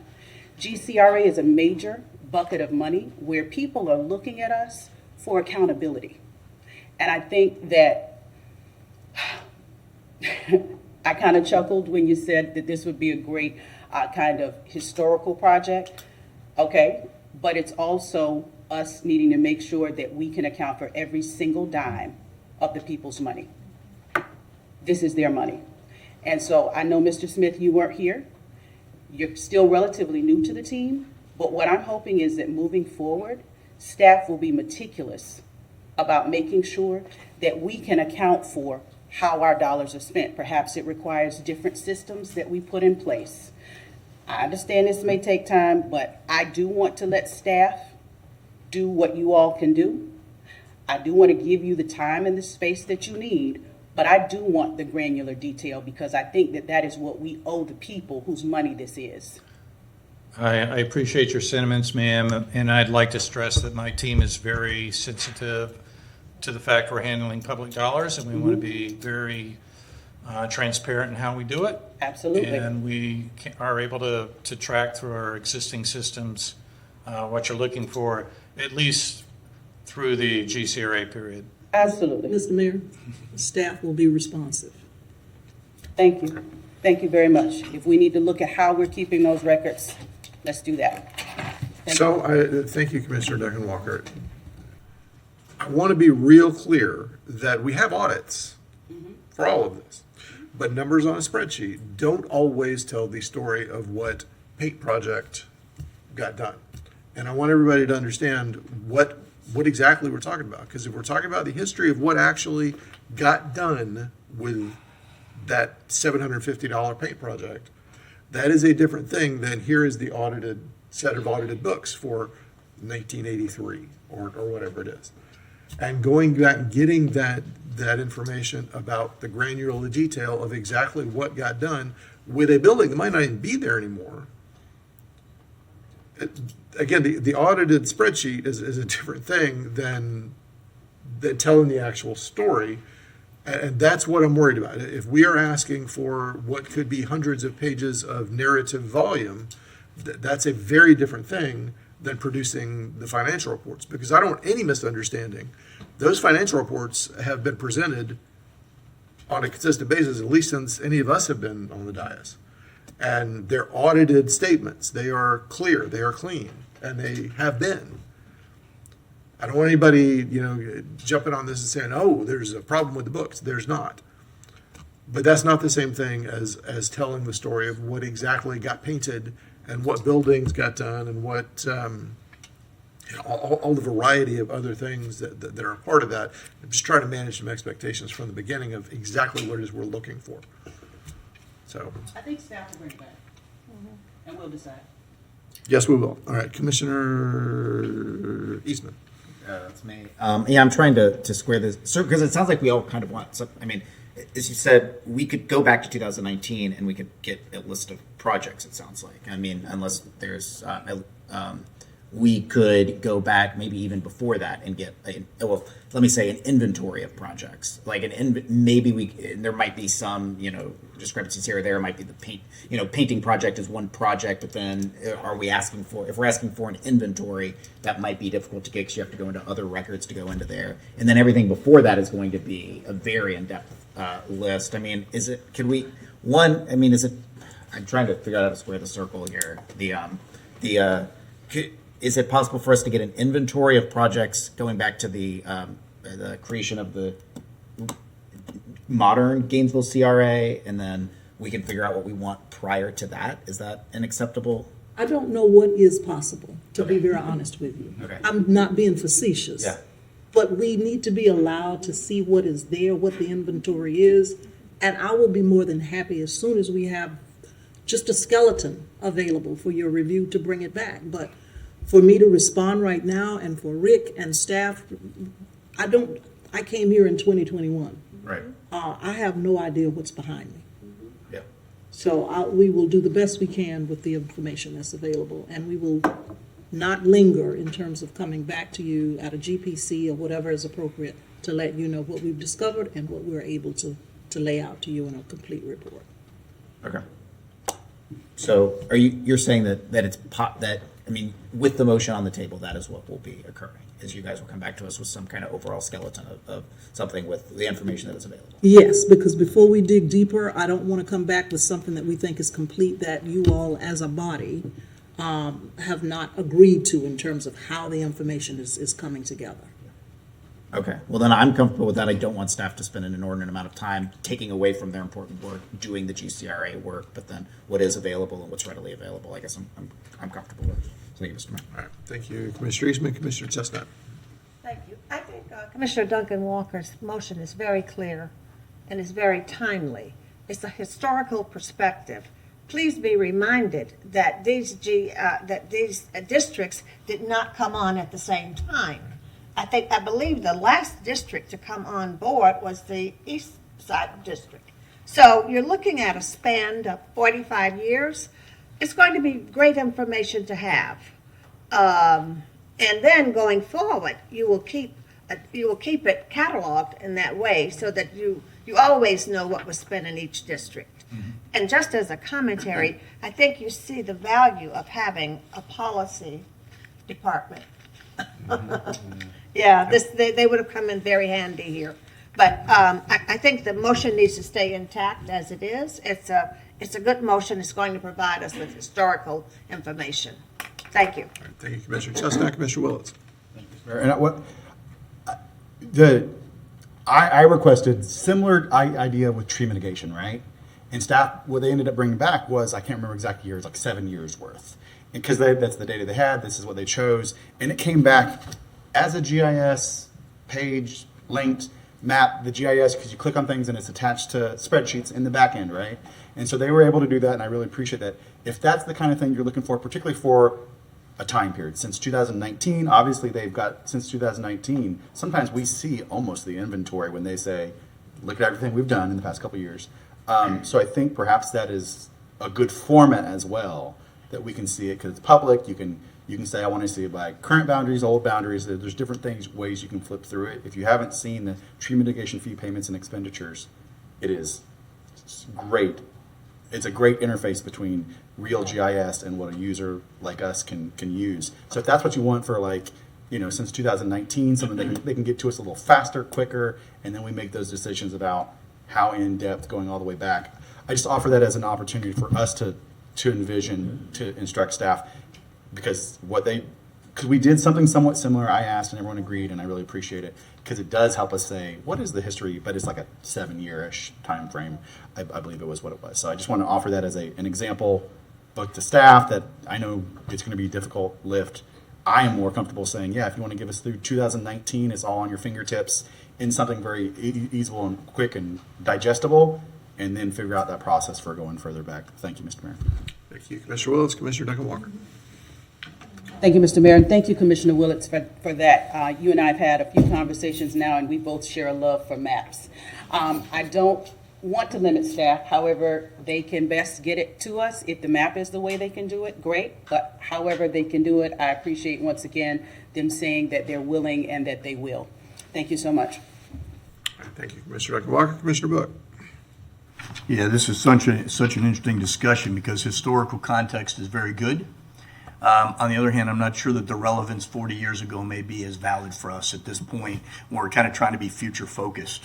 GCRA is a major bucket of money where people are looking at us for accountability. And I think that I kind of chuckled when you said that this would be a great kind of historical project. Okay, but it's also us needing to make sure that we can account for every single dime of the people's money. This is their money. And so I know, Mr. Smith, you weren't here. You're still relatively new to the team, but what I'm hoping is that moving forward, staff will be meticulous about making sure that we can account for how our dollars are spent. Perhaps it requires different systems that we put in place. I understand this may take time, but I do want to let staff do what you all can do. I do want to give you the time and the space that you need, but I do want the granular detail, because I think that that is what we owe the people whose money this is. I appreciate your sentiments, ma'am, and I'd like to stress that my team is very sensitive to the fact we're handling public dollars, and we want to be very transparent in how we do it. Absolutely. And we are able to track through our existing systems what you're looking for, at least through the GCRA period. Absolutely. Mr. Mayor, staff will be responsive. Thank you. Thank you very much. If we need to look at how we're keeping those records, let's do that. Thank you, Commissioner Duncan Walker. I want to be real clear that we have audits for all of this, but numbers on a spreadsheet don't always tell the story of what paint project got done. And I want everybody to understand what exactly we're talking about, because if we're talking about the history of what actually got done with that $750 paint project, that is a different thing than here is the audited set of audited books for 1983 or whatever it is. And going back and getting that information about the granular detail of exactly what got done with a building that might not even be there anymore. Again, the audited spreadsheet is a different thing than telling the actual story. And that's what I'm worried about. If we are asking for what could be hundreds of pages of narrative volume, that's a very different thing than producing the financial reports, because I don't want any misunderstanding. Those financial reports have been presented on a consistent basis, at least since any of us have been on the dais. And they're audited statements. They are clear, they are clean, and they have been. I don't want anybody, jumping on this and saying, oh, there's a problem with the books. There's not. But that's not the same thing as telling the story of what exactly got painted and what buildings got done and what, all the variety of other things that are a part of that. I'm just trying to manage some expectations from the beginning of exactly what it is we're looking for. So, I think staff will bring it back, and we'll decide. yes, we will. All right, Commissioner Eastman. That's me. Yeah, I'm trying to square this, because it sounds like we all kind of want, as you said, we could go back to 2019 and we could get a list of projects, it sounds like. Unless there's, we could go back maybe even before that and get, let me say an inventory of projects. Like there might be some, discrepancies here or there. It might be the painting project is one project, but then if we're asking for an inventory, that might be difficult to get because you have to go into other records to go into there. And then everything before that is going to be a very in-depth list. I'm trying to figure out how to square the circle here. Is it possible for us to get an inventory of projects going back to the creation of the modern Gainesville CRA, and then we can figure out what we want prior to that? Is that an acceptable? I don't know what is possible, to be very honest with you. Okay. I'm not being facetious. Yeah. But we need to be allowed to see what is there, what the inventory is, and I will be more than happy as soon as we have just a skeleton available for your review to bring it back. But for me to respond right now, and for Rick and staff, I came here in 2021. Right. I have no idea what's behind me. Yeah. So we will do the best we can with the information that's available, and we will not linger in terms of coming back to you at a GPC or whatever is appropriate to let you know what we've discovered and what we're able to lay out to you in a complete report. Okay. So you're saying that with the motion on the table, that is what will be occurring, is you guys will come back to us with some kind of overall skeleton of something with the information that is available? Yes, because before we dig deeper, I don't want to come back with something that we think is complete that you all as a body have not agreed to in terms of how the information is coming together. Okay, well then I'm comfortable with that. I don't want staff to spend an inordinate amount of time taking away from their important work, doing the GCRA work, but then what is available and what's readily available, I guess I'm comfortable with. Thank you, Mr. Mayor. All right, thank you, Commissioner Eastman. Commissioner Chestnut. Thank you. I think Commissioner Duncan Walker's motion is very clear and is very timely. It's a historical perspective. Please be reminded that these districts did not come on at the same time. I believe the last district to come on board was the East Side District. So you're looking at a span of 45 years. it's going to be great information to have. And then going forward, you will keep it cataloged in that way so that you always know what was spent in each district. And just as a commentary, I think you see the value of having a policy department. Yeah, they would have come in very handy here. But I think the motion needs to stay intact as it is. It's a good motion. It's going to provide us with historical information. Thank you. All right, thank you, Commissioner Chestnut. Commissioner Willetts. And I requested similar idea with tree mitigation, right? And staff, what they ended up bringing back was, I can't remember exact years, like 7 years worth. And because that's the data they had, this is what they chose. And it came back as a GIS page linked map, the GIS, because you click on things and it's attached to spreadsheets in the back end, right? And so they were able to do that, and I really appreciate that. If that's the kind of thing you're looking for, particularly for a time period, since 2019, obviously they've got, since 2019, sometimes we see almost the inventory when they say, look at everything we've done in the past couple of years. So I think perhaps that is a good format as well, that we can see it, because it's public. You can say, I want to see it by current boundaries, old boundaries. There's different ways you can flip through it. If you haven't seen the tree mitigation fee payments and expenditures, it's great. It's a great interface between real GIS and what a user like us can use. So if that's what you want for, like, since 2019, something they can get to us a little faster, quicker, and then we make those decisions about how in depth, going all the way back. I just offer that as an opportunity for us to envision, to instruct staff, because we did something somewhat similar. I asked and everyone agreed, and I really appreciate it, because it does help us say, what is the history? But it's like a 7-year-ish time frame. I believe it was what it was. So I just want to offer that as an example, both to staff, that I know it's going to be a difficult lift. I am more comfortable saying, yeah, if you want to give us through 2019, it's all on your fingertips in something very easable and quick and digestible, and then figure out that process for going further back. Thank you, Mr. Mayor. Thank you, Commissioner Willetts. Commissioner Duncan Walker. Thank you, Mr. Mayor, and thank you, Commissioner Willets, for that. You and I have had a few conversations now, and we both share a love for maps. I don't want to limit staff. However they can best get it to us. If the map is the way they can do it, great. But however they can do it, I appreciate, once again, them saying that they're willing and that they will. Thank you so much. All right, thank you, Commissioner Duncan Walker. Commissioner Book. Yeah, this is such an interesting discussion, because historical context is very good. On the other hand, I'm not sure that the relevance 40 years ago may be as valid for us at this point, when we're kind of trying to be future focused.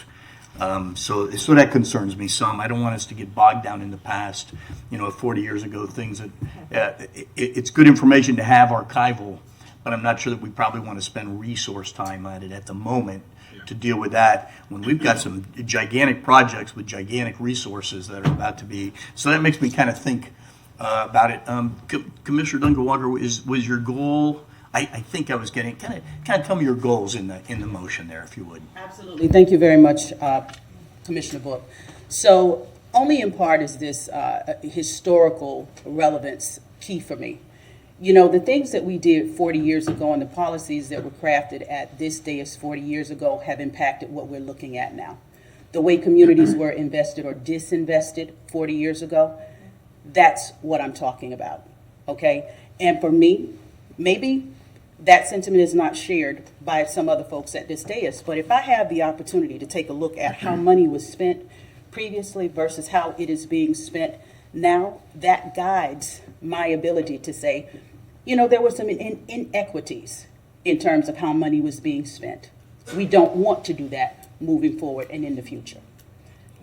So that concerns me some. I don't want us to get bogged down in the past. 40 years ago, things that it's good information to have archival, but I'm not sure that we probably want to spend resource time on it at the moment to deal with that, when we've got some gigantic projects with gigantic resources that are about to be. So that makes me kind of think about it. Commissioner Duncan Walker, was your goal? I think I was getting kind of tell me your goals in the motion there, if you would. Absolutely. Thank you very much, Commissioner Book. So only in part is this historical relevance key for me. The things that we did 40 years ago and the policies that were crafted at this dais 40 years ago have impacted what we're looking at now. The way communities were invested or disinvested 40 years ago, that's what I'm talking about, okay? And for me, maybe that sentiment is not shared by some other folks at this dais, but if I have the opportunity to take a look at how money was spent previously versus how it is being spent now, that guides my ability to say, there were some inequities in terms of how money was being spent. We don't want to do that moving forward and in the future.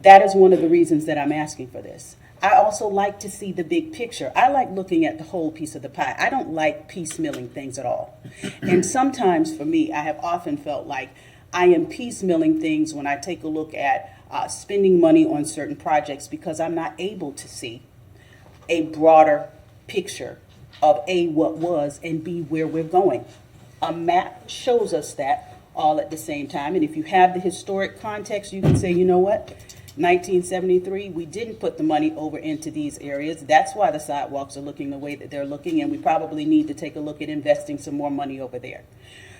That is one of the reasons that I'm asking for this. I also like to see the big picture. I like looking at the whole piece of the pie. I don't like piecemealing things at all. And sometimes for me, I have often felt like I am piecemealing things when I take a look at spending money on certain projects, because I'm not able to see a broader picture of A, what was, and B, where we're going. A map shows us that all at the same time. And if you have the historic context, you can say, you know what? 1973, we didn't put the money over into these areas. That's why the sidewalks are looking the way that they're looking, and we probably need to take a look at investing some more money over there.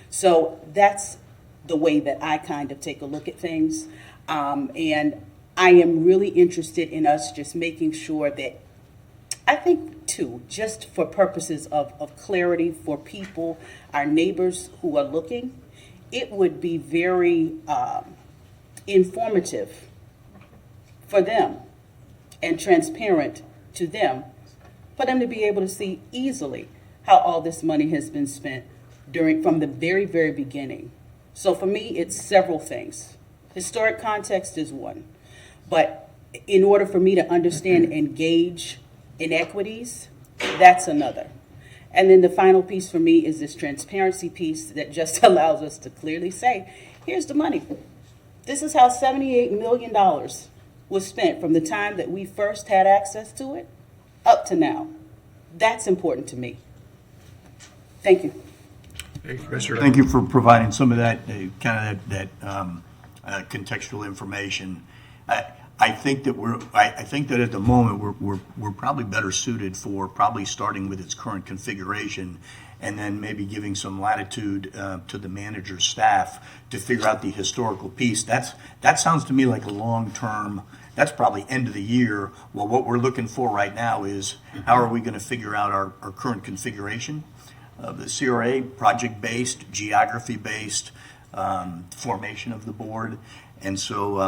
So that's the way that I kind of take a look at things. And I am really interested in us just making sure that I think two, just for purposes of clarity for people, our neighbors who are looking, it would be very informative for them and transparent to them, for them to be able to see easily how all this money has been spent from the very, very beginning. So for me, it's several things. Historic context is one, but in order for me to understand and gauge inequities, that's another. And then the final piece for me is this transparency piece that just allows us to clearly say, here's the money. This is how $78 million was spent from the time that we first had access to it up to now. That's important to me. Thank you. Thank you, Commissioner. Thank you for providing some of that contextual information. I think that at the moment we're probably better suited for probably starting with its current configuration, and then maybe giving some latitude to the manager's staff to figure out the historical piece. That sounds to me like a long-term. That's probably end of the year. Well, what we're looking for right now is how are we going to figure out our current configuration of the CRA, project-based, geography-based formation of the board. And so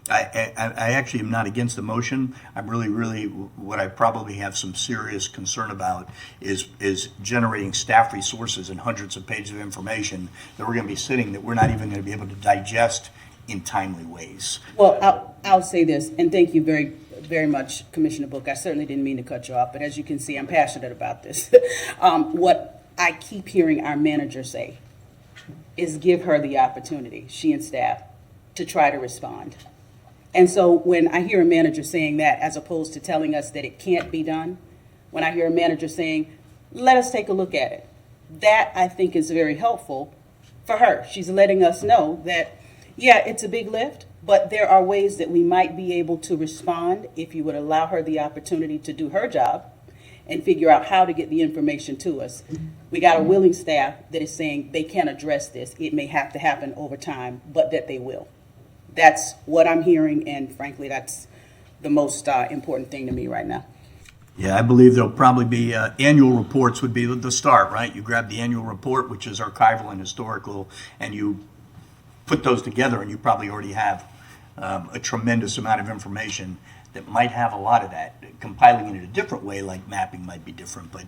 I actually am not against the motion. I'm really, what I probably have some serious concern about is generating staff resources and hundreds of pages of information that we're going to be sitting that we're not even going to be able to digest in timely ways. Well, I'll say this, and thank you very, very much, Commissioner Book. I certainly didn't mean to cut you off, but as you can see, I'm passionate about this. What I keep hearing our manager say is give her the opportunity, she and staff, to try to respond. And so when I hear a manager saying that, as opposed to telling us that it can't be done, when I hear a manager saying, let us take a look at it, that I think is very helpful for her. She's letting us know that, yeah, it's a big lift, but there are ways that we might be able to respond if you would allow her the opportunity to do her job and figure out how to get the information to us. We got a willing staff that is saying they can address this. It may have to happen over time, but that they will. That's what I'm hearing, and frankly, that's the most important thing to me right now. Yeah, I believe there'll probably be annual reports would be the start, right? You grab the annual report, which is archival and historical, and you put those together, and you probably already have a tremendous amount of information that might have a lot of that. Compiling it in a different way, like mapping, might be different, but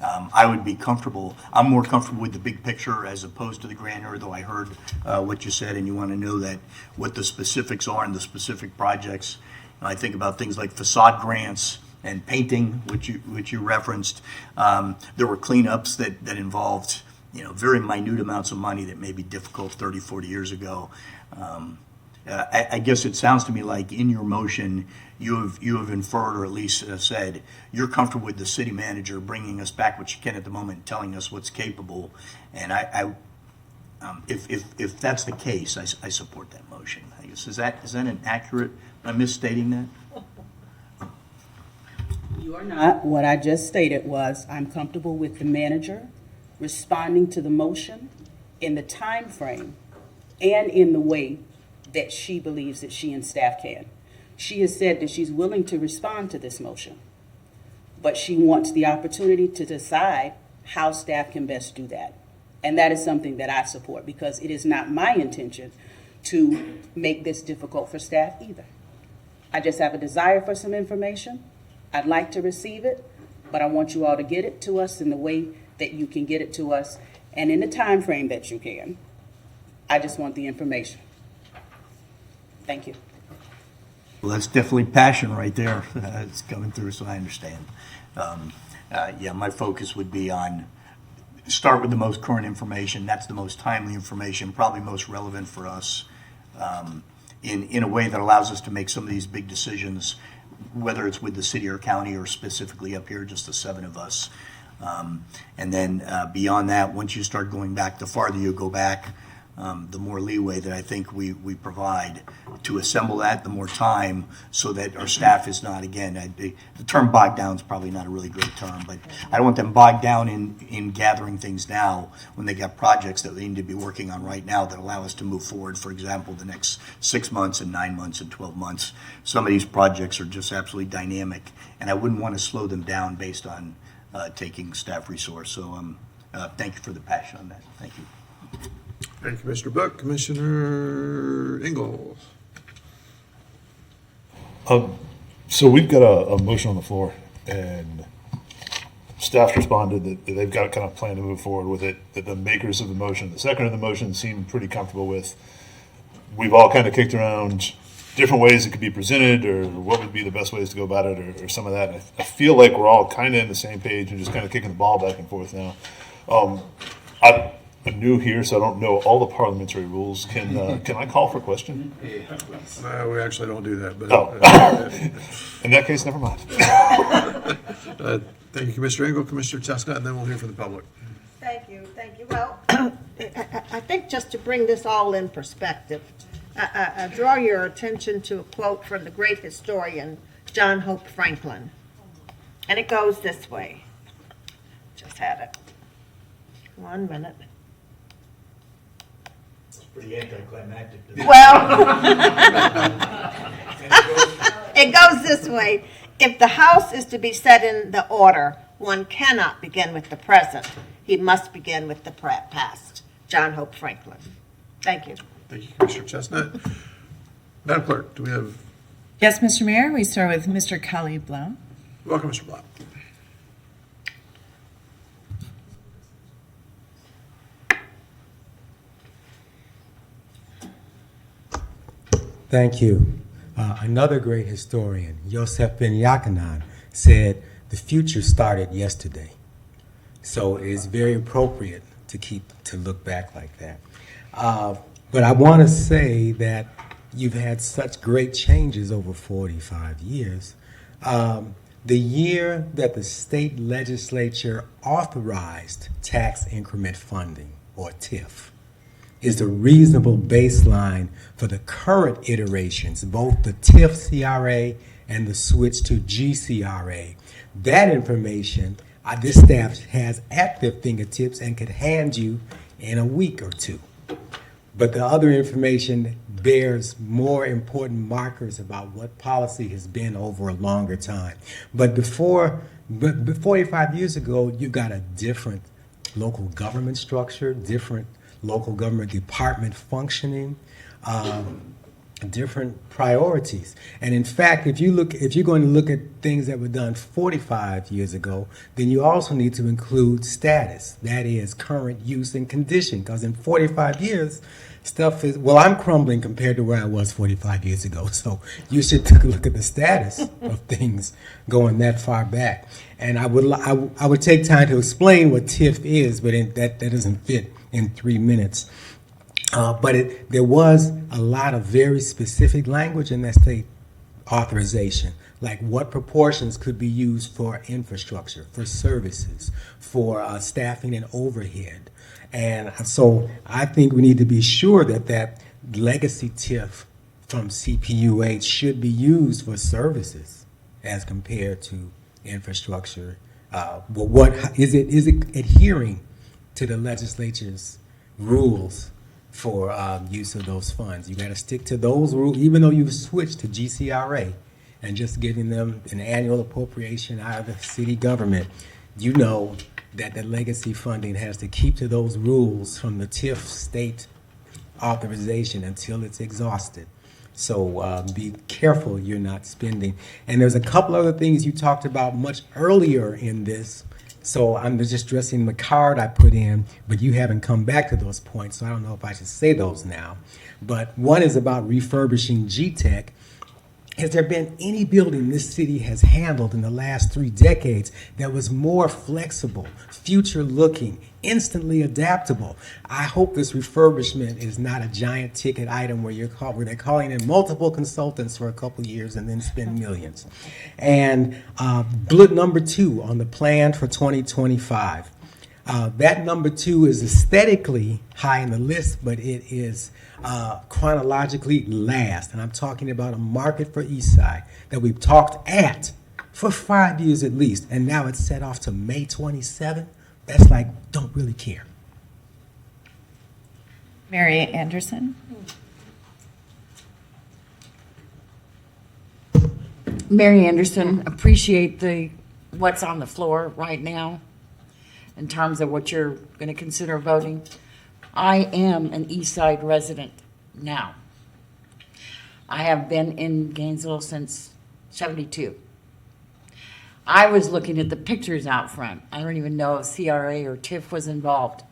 I would be comfortable. I'm more comfortable with the big picture as opposed to the granular, though I heard what you said, and you want to know that what the specifics are and the specific projects. I think about things like facade grants and painting, which you referenced. There were cleanups that involved very minute amounts of money that may be difficult 30, 40 years ago. I guess it sounds to me like in your motion, you have inferred, or at least said, you're comfortable with the city manager bringing us back what you can at the moment, telling us what's capable. And if that's the case, I support that motion. I guess is that an accurate? Am I misstating that? You are not. What I just stated was I'm comfortable with the manager responding to the motion in the time frame and in the way that she believes that she and staff can. She has said that she's willing to respond to this motion, but she wants the opportunity to decide how staff can best do that. And that is something that I support, because it is not my intention to make this difficult for staff either. I just have a desire for some information. I'd like to receive it, but I want you all to get it to us in the way that you can get it to us and in the time frame that you can. I just want the information. Thank you. Well, that's definitely passion right there. It's coming through, so I understand. Yeah, my focus would be on start with the most current information. That's the most timely information, probably most relevant for us, in a way that allows us to make some of these big decisions, whether it's with the city or county or specifically up here, just the seven of us. And then beyond that, once you start going back, the farther you go back, the more leeway that I think we provide to assemble that, the more time, so that our staff is not, again, the term bogged down is probably not a really great term, but I don't want them bogged down in gathering things now when they got projects that they need to be working on right now that allow us to move forward, for example, the next 6 months and 9 months and 12 months. Some of these projects are just absolutely dynamic, and I wouldn't want to slow them down based on taking staff resource. So thank you for the passion on that. Thank you. Thank you, Mr. Buck. Commissioner Ingalls. So we've got a motion on the floor, and staff responded that they've got a kind of plan to move forward with it, that the makers of the motion, the second of the motion, seem pretty comfortable with. We've all kind of kicked around different ways it could be presented, or what would be the best ways to go about it, or some of that. I feel like we're all kind of in the same page and just kind of kicking the ball back and forth now. I'm new here, so I don't know all the parliamentary rules. Can I call for a question? No, we actually don't do that. But in that case, never mind. Thank you, Commissioner Engel, Commissioner Chestnut, and then we'll hear from the public. Thank you, thank you. Well, I think just to bring this all in perspective, I draw your attention to a quote from the great historian, John Hope Franklin. And it goes this way. Just had it. 1 minute. It's pretty anticlimactic. Well, it goes this way. If the house is to be set in the order, one cannot begin with the present. He must begin with the past. John Hope Franklin. Thank you. Thank you, Commissioner Chestnut. Madam Clerk, do we have? Yes, Mr. Mayor, we start with Mr. Khalid Blount. Welcome, Mr. Blount. Thank you. Another great historian, Yosef Ben Yakanan, said, "The future started yesterday." So it is very appropriate to look back like that. But I want to say that you've had such great changes over 45 years. The year that the state legislature authorized tax increment funding, or TIF, is a reasonable baseline for the current iterations, both the TIF CRA and the switch to GCRA. That information this staff has at their fingertips and could hand you in a week or two. But the other information bears more important markers about what policy has been over a longer time. But 45 years ago, you got a different local government structure, different local government department functioning, different priorities. And in fact, if you're going to look at things that were done 45 years ago, then you also need to include status, that is current use and condition, because in 45 years, I'm crumbling compared to where I was 45 years ago. So you should take a look at the status of things going that far back. And I would take time to explain what TIF is, but that doesn't fit in 3 minutes. But there was a lot of very specific language in that state authorization, like what proportions could be used for infrastructure, for services, for staffing and overhead. And so I think we need to be sure that legacy TIF from CPUH should be used for services as compared to infrastructure. But is it adhering to the legislature's rules for use of those funds? You got to stick to those rules, even though you've switched to GCRA and just giving them an annual appropriation out of the city government. You know that the legacy funding has to keep to those rules from the TIF state authorization until it's exhausted. So be careful you're not spending. And there's a couple other things you talked about much earlier in this. So I'm just addressing the card I put in, but you haven't come back to those points, so I don't know if I should say those now. But one is about refurbishing GTEC. Has there been any building this city has handled in the last 3 decades that was more flexible, future-looking, instantly adaptable? I hope this refurbishment is not a giant ticket item where they're calling in multiple consultants for a couple years and then spend millions. And bullet number 2 on the plan for 2025. That number 2 is aesthetically high in the list, but it is chronologically last. And I'm talking about a market for East Side that we've talked at for 5 years at least, and now it's set off to May 27th. That's like, don't really care. Mary Anderson? Mary Anderson, appreciate what's on the floor right now in terms of what you're going to consider voting. I am an East Side resident now. I have been in Gainesville since '72. I was looking at the pictures out front. I don't even know if CRA or TIF was involved.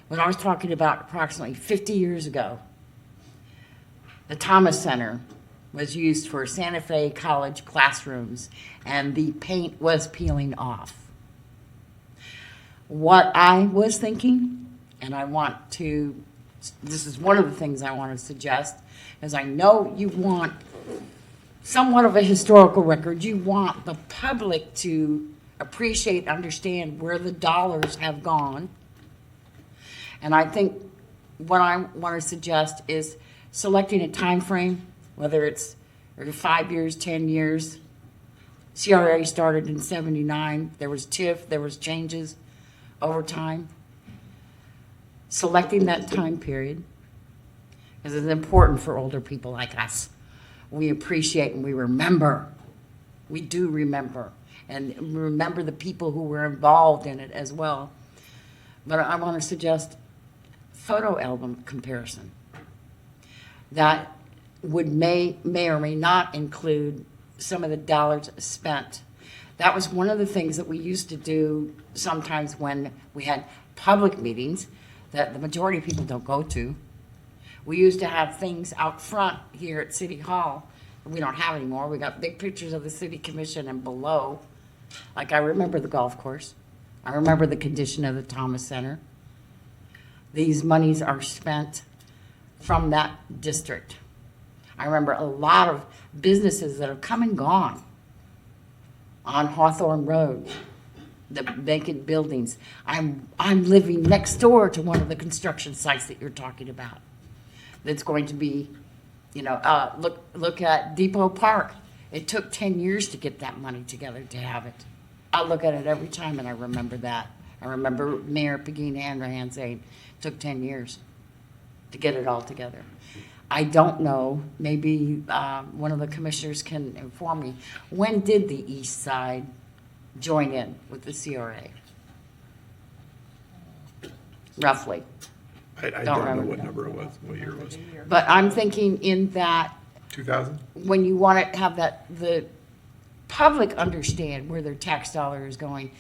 When I was talking about approximately 50 years ago, the Thomas Center was used for Santa Fe College classrooms, and the paint was peeling off. What I was thinking, and this is one of the things I want to suggest, is I know you want somewhat of a historical record. You want the public to appreciate and understand where the dollars have gone. And I think what I want to suggest is selecting a time frame, whether it's 5 years, 10 years. CRA started in '79. There was TIF, there was changes over time. Selecting that time period, because it's important for older people like us. We appreciate and we remember. We do remember. And remember the people who were involved in it as well. But I want to suggest photo album comparison. That may or may not include some of the dollars spent. That was one of the things that we used to do sometimes when we had public meetings that the majority of people don't go to. We used to have things out front here at City Hall that we don't have anymore. We got big pictures of the City Commission and below. Like I remember the golf course. I remember the condition of the Thomas Center. These monies are spent from that district. I remember a lot of businesses that have come and gone on Hawthorne Road, the vacant buildings. I'm living next door to one of the construction sites that you're talking about. That's going to be, look at Depot Park. It took 10 years to get that money together to have it. I look at it every time and I remember that. I remember Mayor Pegina Hanrahan saying it took 10 years to get it all together. I don't know, maybe one of the commissioners can inform me. When did the East Side join in with the CRA? Roughly. I don't know what number it was, what year it was. But I'm thinking in that 2000? when you want to have the public understand where their tax dollar is going,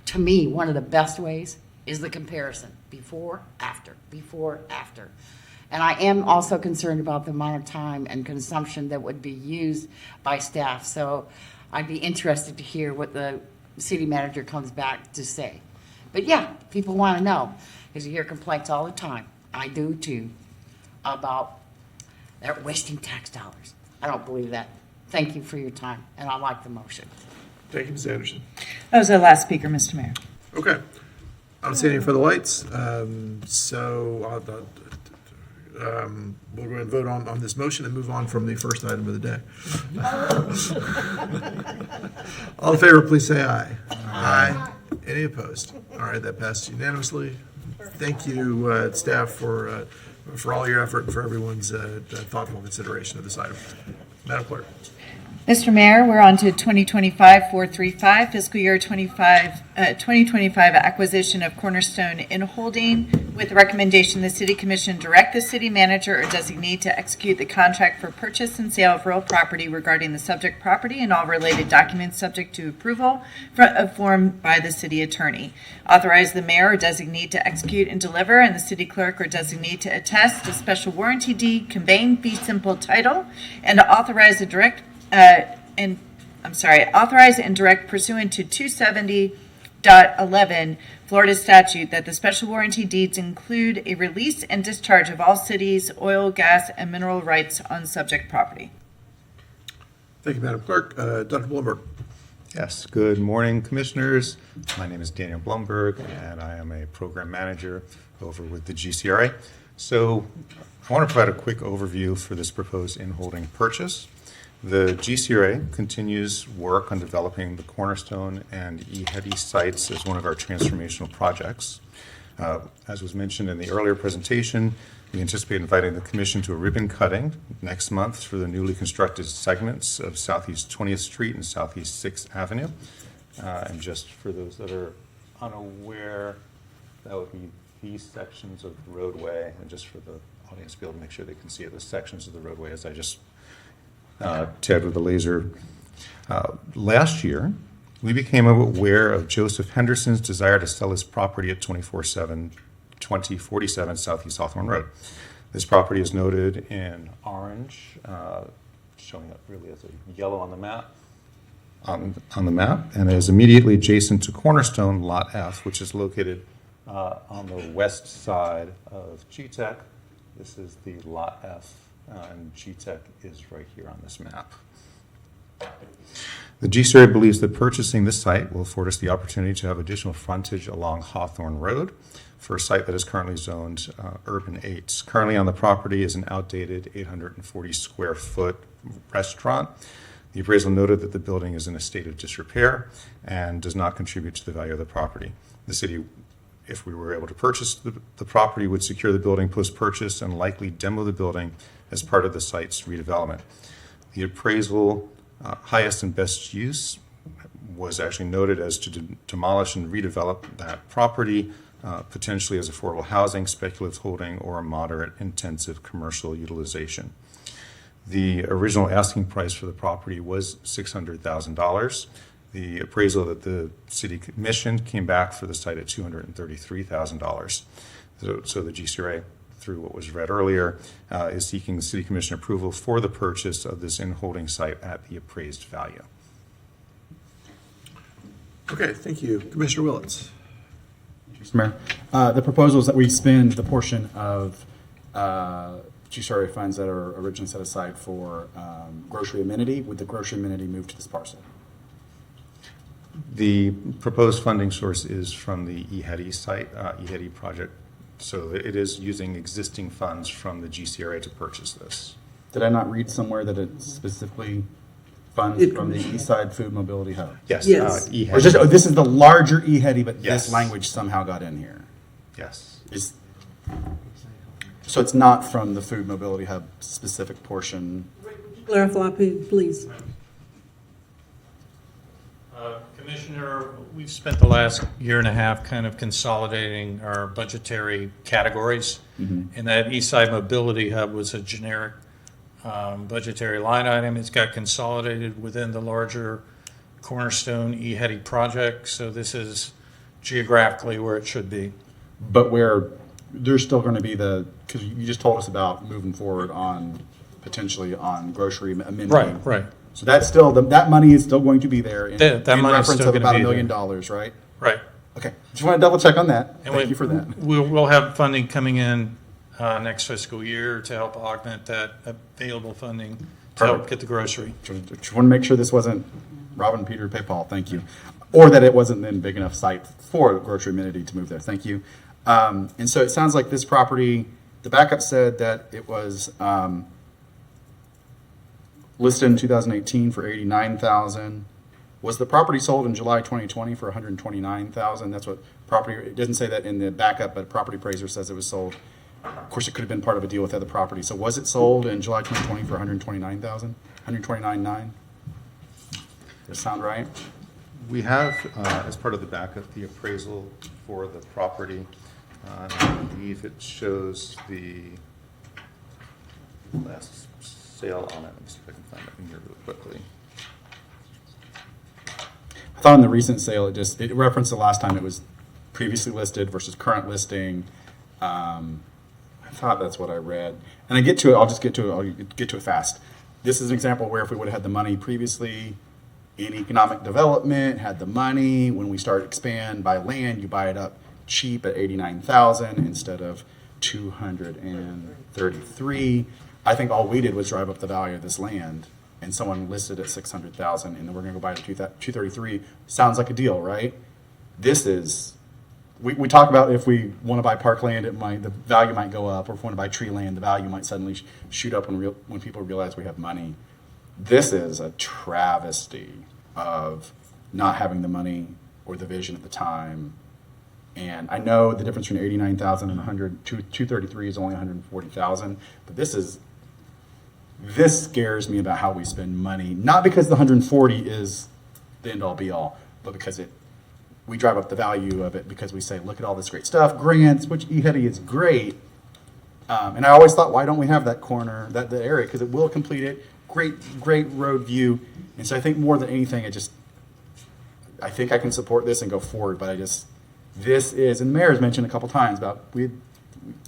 to me, one of the best ways is the comparison, before, after, before, after. And I am also concerned about the amount of time and consumption that would be used by staff. So I'd be interested to hear what the city manager comes back to say. But yeah, people want to know, because you hear complaints all the time. I do too, about they're wasting tax dollars. I don't believe that. Thank you for your time, and I like the motion. Thank you, Ms. Anderson. That was our last speaker, Mr. Mayor. Okay. I don't see any further lights. We'll go ahead and vote on this motion and move on from the first item of the day. All in favor, please say aye. Aye. Any opposed? All right, that passes unanimously. Thank you, staff, for all your effort and for everyone's thoughtful consideration of this item. Madam Clerk. Mr. Mayor, we're on to 2025-435, fiscal year 2025 acquisition of Cornerstone Inn Holding, with the recommendation the City Commission direct the city manager or designee to execute the contract for purchase and sale of real property regarding the subject property and all related documents subject to approval formed by the city attorney. Authorize the mayor or designee to execute and deliver, and the city clerk or designee to attest a special warranty deed conveying fee simple title, and to authorize the authorize and direct pursuant to 270.11 Florida statute that the special warranty deeds include a release and discharge of all cities' oil, gas, and mineral rights on subject property. Thank you, Madam Clerk. Dr. Blumberg. Yes, good morning, Commissioners. My name is Daniel Blumberg, and I am a Program Manager over with the GCRA. So I want to provide a quick overview for this proposed in-holding purchase. The GCRA continues work on developing the Cornerstone and E-Heady sites as one of our transformational projects. As was mentioned in the earlier presentation, we anticipate inviting the Commission to a ribbon cutting next month for the newly constructed segments of Southeast 20th Street and Southeast 6th Avenue. And just for those that are unaware, that would be these sections of the roadway, and just for the audience to be able to make sure they can see it, the sections of the roadway as I just tabbed with the laser. Last year, we became aware of Joseph Henderson's desire to sell his property at 2047 Southeast Hawthorne Road. This property is noted in orange, showing up really as a yellow on the map. On the map, and is immediately adjacent to Cornerstone Lot F, which is located on the west side of GTEC. This is the Lot F, and GTEC is right here on this map. The GCRA believes that purchasing this site will afford us the opportunity to have additional frontage along Hawthorne Road for a site that is currently zoned Urban 8. Currently on the property is an outdated 840 square foot restaurant. The appraisal noted that the building is in a state of disrepair and does not contribute to the value of the property. The city, if we were able to purchase the property, would secure the building post-purchase and likely demo the building as part of the site's redevelopment. The appraisal highest and best use was actually noted as to demolish and redevelop that property, potentially as affordable housing, speculative holding, or a moderate intensive commercial utilization. The original asking price for the property was $600,000. The appraisal that the city commissioned came back for the site at $233,000. So the GCRA, through what was read earlier, is seeking the city commission approval for the purchase of this in-holding site at the appraised value. Okay, thank you. Commissioner Willets. Mr. Mayor, the proposal is that we spend the portion of GCRA funds that are originally set aside for grocery amenity, with the grocery amenity moved to this parcel. The proposed funding source is from the E-Heady site, E-Heady project. So it is using existing funds from the GCRA to purchase this. Did I not read somewhere that it specifically funds from the East Side Food Mobility Hub? Yes. Yes. E-Heady. Or just, this is the larger E-Heady, but Yes. this language somehow got in here. Yes. So it's not from the Food Mobility Hub specific portion. Clarify, please. Commissioner, we've spent the last year and a half kind of consolidating our budgetary categories. And that Eastside Mobility Hub was a generic budgetary line item. It's got consolidated within the larger Cornerstone E-Heady project. So this is geographically where it should be. But where there's still going to be because you just told us about moving forward on potentially on grocery amenity. Right. So that's still, that money is still going to be there in That money is reference still of gonna about be $1 million, there. right? Right. Okay, just want to double check on that. And Thank you for that. We'll have funding coming in next fiscal year to help augment that available funding to help get the grocery. Just want to make sure this wasn't robbing Peter to pay Paul. Thank you. Or that it wasn't then big enough site for grocery amenity to move there. Thank you. And so it sounds like this property, the backup said that it was listed in 2018 for $89,000. Was the property sold in July 2020 for $129,000? That's what property, it doesn't say that in the backup, but property appraiser says it was sold. Of course, it could have been part of a deal with other property. So was it sold in July 2020 for $129,000? $129,900? Does that sound right? We have, as part of the backup, the appraisal for the property. I believe it shows the last sale on it. Let me see if I can find it in here really quickly. I thought in the recent sale, it referenced the last time it was previously listed versus current listing. I thought that's what I read. And I get to it, I'll get to it fast. This is an example where if we would have had the money previously in economic development, had the money, when we start expand by land, you buy it up cheap at $89,000 instead of $233,000. I think all we did was drive up the value of this land and someone listed at 600,000, and then we're gonna go buy it at 233, sounds like a deal, right? This is, we talk about if we wanna buy parkland, the value might go up, or if we wanna buy tree land, the value might suddenly shoot up when people realize we have money. This is a travesty of not having the money or the vision at the time. And I know the difference between 89,000 and 233 is only 140,000, but this scares me about how we spend money. Not because the 140 is the end all be all, but because we drive up the value of it because we say, look at all this great stuff, grants, which E-Heady is great. And I always thought, why don't we have that corner, the area? Because it will complete it. Great road view. And so I think more than anything, I think I can support this and go forward, but this is, and the mayor's mentioned a couple times about, we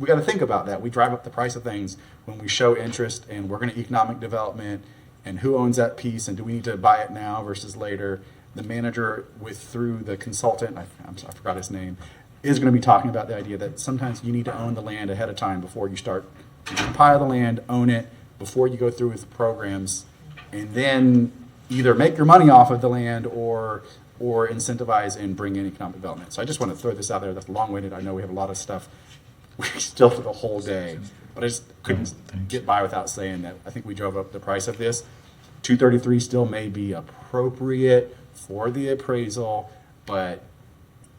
got to think about that. We drive up the price of things when we show interest, and we're going to economic development, and who owns that piece, and do we need to buy it now versus later? The manager through the consultant, I forgot his name, is going to be talking about the idea that sometimes you need to own the land ahead of time before you start. You can buy the land, own it, before you go through with programs, and then either make your money off of the land or incentivize and bring in economic development. So I just want to throw this out there. That's long-winded. I know we have a lot of stuff. We still for the whole day, but I just couldn't get by without saying that I think we drove up the price of this. 233 still may be appropriate for the appraisal, but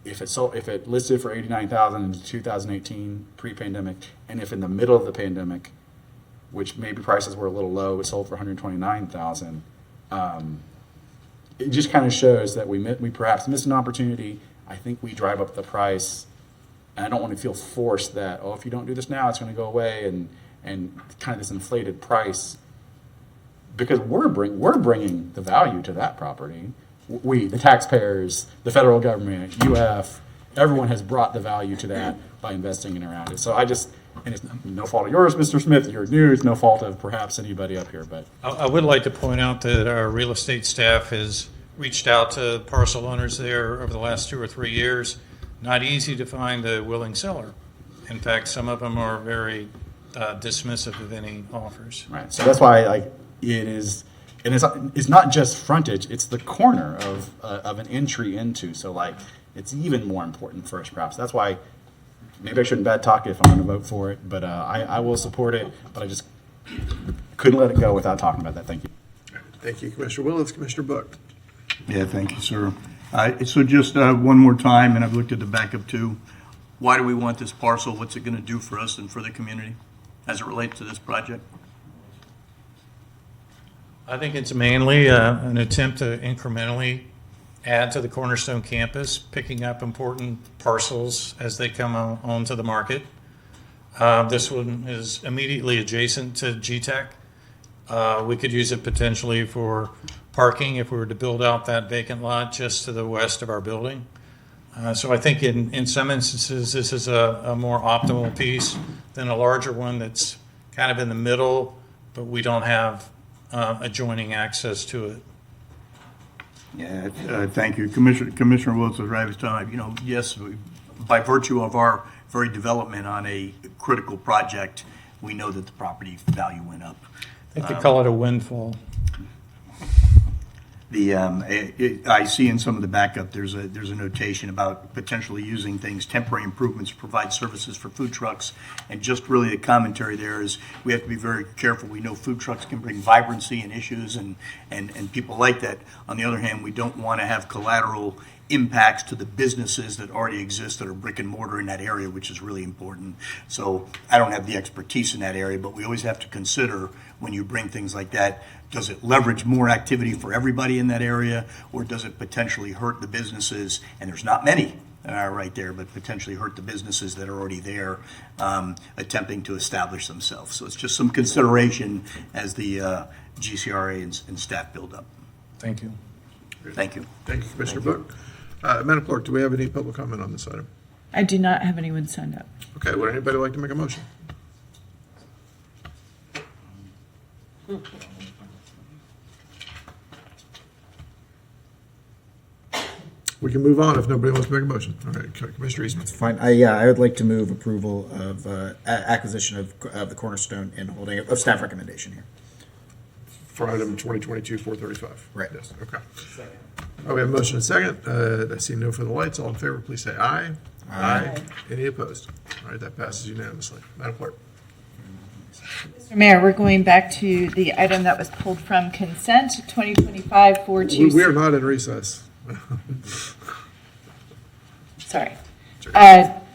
if it listed for 89,000 in 2018 pre-pandemic, and if in the middle of the pandemic, which maybe prices were a little low, it sold for 129,000. It just kind of shows that we perhaps missed an opportunity. I think we drive up the price, and I don't want to feel forced that, if you don't do this now, it's going to go away, and kind of this inflated price, because we're bringing the value to that property. We, the taxpayers, the federal government, UF, everyone has brought the value to that by investing in around it. So and it's no fault of yours, Mr. Smith, you're new, it's no fault of perhaps anybody up here, but. I would like to point out that our real estate staff has reached out to parcel owners there over the last 2 or 3 years. Not easy to find a willing seller. In fact, some of them are very dismissive of any offers. Right, so that's why it is, and it's not just frontage, it's the corner of an entry into, so it's even more important for us perhaps. That's why maybe I shouldn't bad talk it if I'm going to vote for it, but I will support it, but I just couldn't let it go without talking about that. Thank you. Thank you, Commissioner Willetts. Commissioner Book. Yeah, thank you, sir. So just one more time, and I've looked at the backup too. Why do we want this parcel? What's it going to do for us and for the community as it relates to this project? I think it's mainly an attempt to incrementally add to the Cornerstone campus, picking up important parcels as they come onto the market. This one is immediately adjacent to GTEC. We could use it potentially for parking if we were to build out that vacant lot just to the west of our building. So I think in some instances, this is a more optimal piece than a larger one that's kind of in the middle, but we don't have adjoining access to it. Yeah, thank you. Commissioner Willetts was right this time. Yes, by virtue of our very development on a critical project, we know that the property value went up. I think they call it a windfall. I see in some of the backup, there's a notation about potentially using things, temporary improvements to provide services for food trucks. And just really the commentary there is we have to be very careful. We know food trucks can bring vibrancy and issues and people like that. On the other hand, we don't want to have collateral impacts to the businesses that already exist that are brick and mortar in that area, which is really important. So I don't have the expertise in that area, but we always have to consider when you bring things like that, does it leverage more activity for everybody in that area, or does it potentially hurt the businesses? And there's not many right there, but potentially hurt the businesses that are already there attempting to establish themselves. So it's just some consideration as the GCRA and staff build up. Thank you. Thank you. Thank you, Commissioner Book. Madam Clerk, do we have any public comment on this item? I do not have anyone signed up. Okay, would anybody like to make a motion? We can move on if nobody wants to make a motion. All right, Commissioner Eastman. Fine. I would like to move approval of acquisition of the Cornerstone and holding of staff recommendation here. For item 2022-435? Right. Yes, okay. We have a motion and a second. I see no further lights. All in favor, please say aye. Aye. Any opposed? All right, that passes unanimously. Madam Clerk. Mr. Mayor, we're going back to the item that was pulled from consent, 2025-426. We are not in recess. Sorry.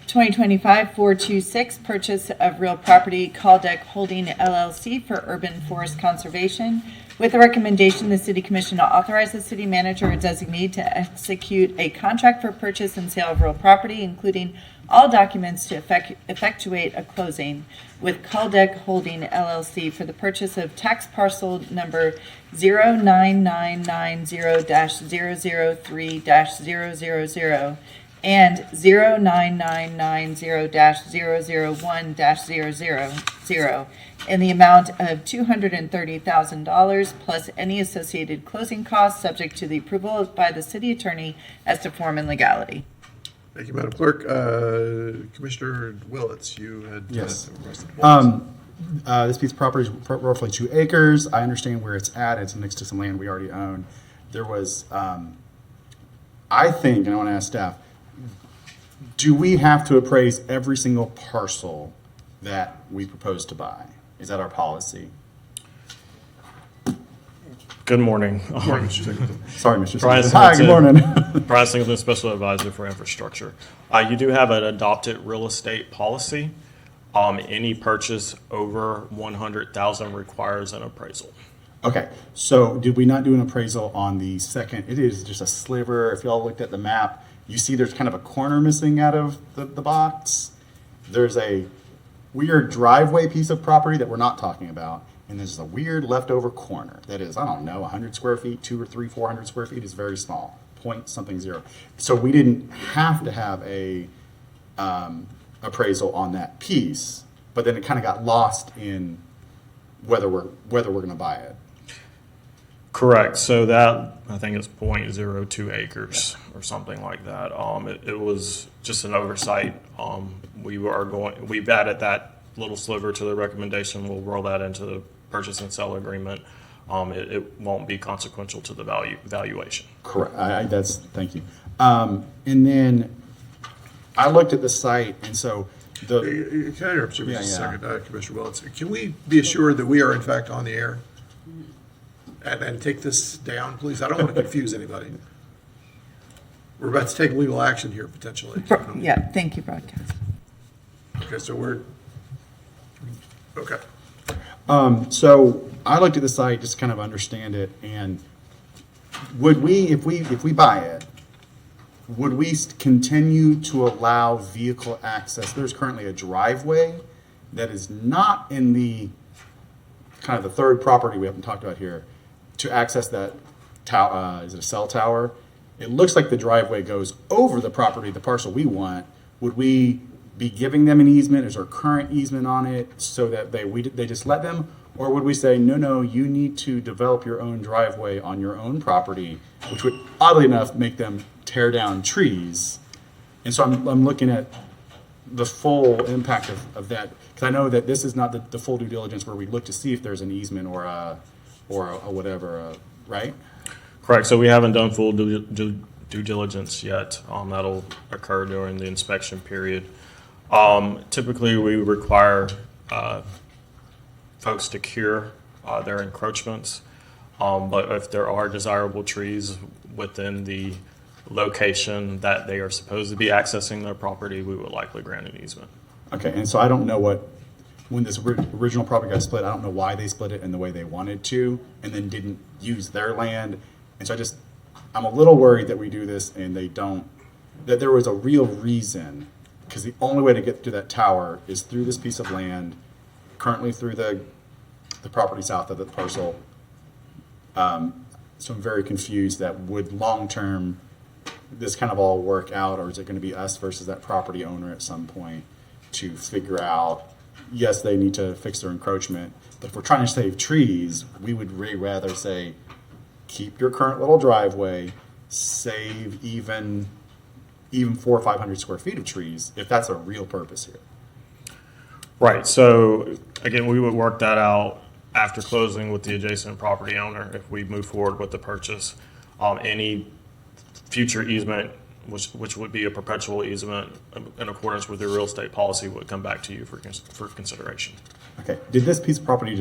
2025-426, purchase of real property, Caldeck Holding LLC for urban forest conservation, with the recommendation the city commission to authorize the city manager or designee to execute a contract for purchase and sale of real property, including all documents to effectuate a closing with Caldeck Holding LLC for the purchase of tax parcel number 09990-003-000 and 09990-001-000 in the amount of $230,000 plus any associated closing costs, subject to the approval by the city attorney as to form and legality. Thank you, Madam Clerk. Commissioner Willetts, you had Yes. requested. This piece of property is roughly 2 acres. I understand where it's at. It's next to some land we already own. There was, I think, and I want to ask staff, do we have to appraise every single parcel that we propose to buy? Is that our policy? Good morning. Sorry, Mr. Brian Singleton. Hi, good morning. Brian Singleton, Special Advisor for Infrastructure. You do have an adopted real estate policy. Any purchase over 100,000 requires an appraisal. Okay, so did we not do an appraisal on the second? It is just a sliver. If y'all looked at the map, you see there's kind of a corner missing out of the box. There's a weird driveway piece of property that we're not talking about. And there's a weird leftover corner that is, I don't know, 100 square feet, 200 or 300, 400 square feet is very small, point something zero. So we didn't have to have a appraisal on that piece, but then it kind of got lost in whether we're going to buy it. Correct. So that, I think it's 0.02 acres or something like that. It was just an oversight. We've added that little sliver to the recommendation. We'll roll that into the purchase and sell agreement. It won't be consequential to the valuation. Correct. Thank you. And then I looked at the site, and so Can I interrupt you for just a second, Commissioner Willetts? Can we be assured that we are in fact on the air? And take this down, please. I don't want to confuse anybody. We're about to take legal action here, potentially. Yeah, thank you, broadcast. Okay, so we're, okay. So I looked at the site just to kind of understand it, and would we, if we buy it, would we continue to allow vehicle access? There's currently a driveway that is not in the kind of the third property we haven't talked about here to access that tower. Is it a cell tower? It looks like the driveway goes over the property, the parcel we want. Would we be giving them an easement? Is there a current easement on it so that they just let them? Or would we say, no, you need to develop your own driveway on your own property, which would, oddly enough, make them tear down trees? And so I'm looking at the full impact of that, because I know that this is not the full due diligence where we look to see if there's an easement or a whatever, right? Correct. So we haven't done full due diligence yet. That'll occur during the inspection period. Typically, we require folks to cure their encroachments. But if there are desirable trees within the location that they are supposed to be accessing their property, we would likely grant an easement. Okay, and so I don't know when this original property got split, I don't know why they split it in the way they wanted to and then didn't use their land. And so I'm a little worried that we do this and that there was a real reason, because the only way to get to that tower is through this piece of land, currently through the property south of the parcel. So I'm very confused that would long-term this kind of all work out, or is it going to be us versus that property owner at some point to figure out, yes, they need to fix their encroachment, but if we're trying to save trees, we would rather say, keep your current little driveway, save even 400 or 500 square feet of trees, if that's a real purpose here. Right. So again, we would work that out after closing with the adjacent property owner, if we move forward with the purchase, any future easement, which would be a perpetual easement in accordance with your real estate policy, would come back to you for consideration. Okay, did this piece of property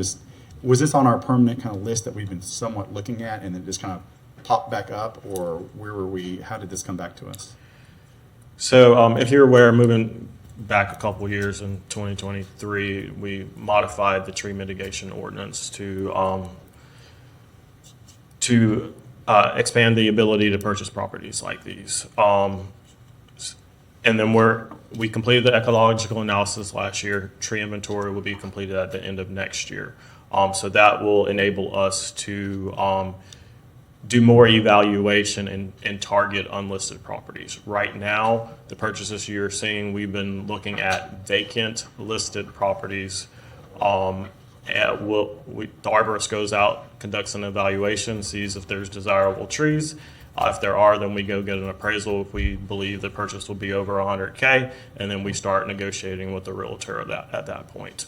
was this on our permanent kind of list that we've been somewhat looking at and then just kind of popped back up, or where were we, how did this come back to us? So if you're aware, moving back a couple years in 2023, we modified the tree mitigation ordinance to expand the ability to purchase properties like these. And then we completed the ecological analysis last year. Tree inventory will be completed at the end of next year. So that will enable us to do more evaluation and target unlisted properties. Right now, the purchases you're seeing, we've been looking at vacant listed properties. The arborist goes out, conducts an evaluation, sees if there's desirable trees. If there are, then we go get an appraisal if we believe the purchase will be over $100K, and then we start negotiating with the realtor at that point.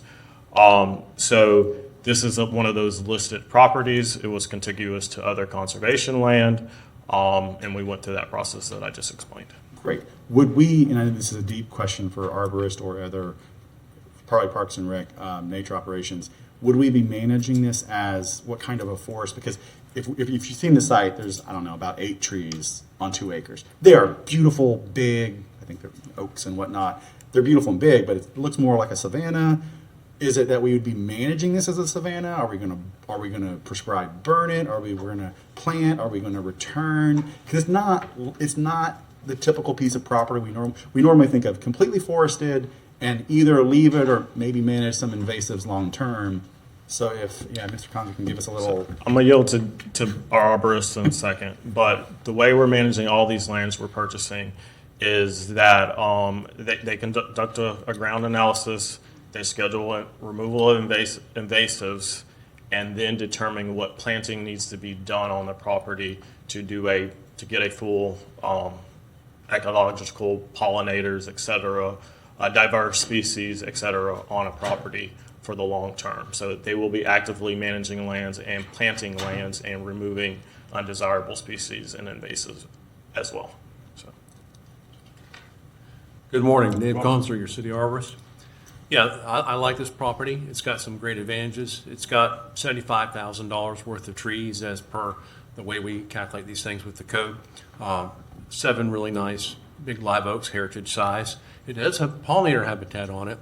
So this is one of those listed properties. It was contiguous to other conservation land, and we went through that process that I just explained. Great. Would we, and I think this is a deep question for arborists or other, probably Parks and Rec, nature operations, would we be managing this as what kind of a forest? Because if you've seen the site, there's, I don't know, about 8 trees on 2 acres. They are beautiful, big, I think they're oaks and whatnot. They're beautiful and big, but it looks more like a savanna. Is it that we would be managing this as a savanna? Are we gonna prescribe burn it? Are we gonna plant? Are we gonna return? Because it's not the typical piece of property we normally think of completely forested and either leave it or maybe manage some invasives long term. So Mr. Conley can give us a little. I'm gonna yield to our arborist in a second, but the way we're managing all these lands we're purchasing is that they conduct a ground analysis. They schedule a removal of invasives, and then determine what planting needs to be done on the property to get a full ecological pollinators, et cetera, diverse species, et cetera, on a property for the long term. So they will be actively managing lands and planting lands and removing undesirable species and invasives as well. So. Good morning, Dave Consor, your city arborist. Yeah, I like this property. It's got some great advantages. It's got $75,000 worth of trees as per the way we calculate these things with the code. 7 really nice big live oaks, heritage size. It does have pollinator habitat on it,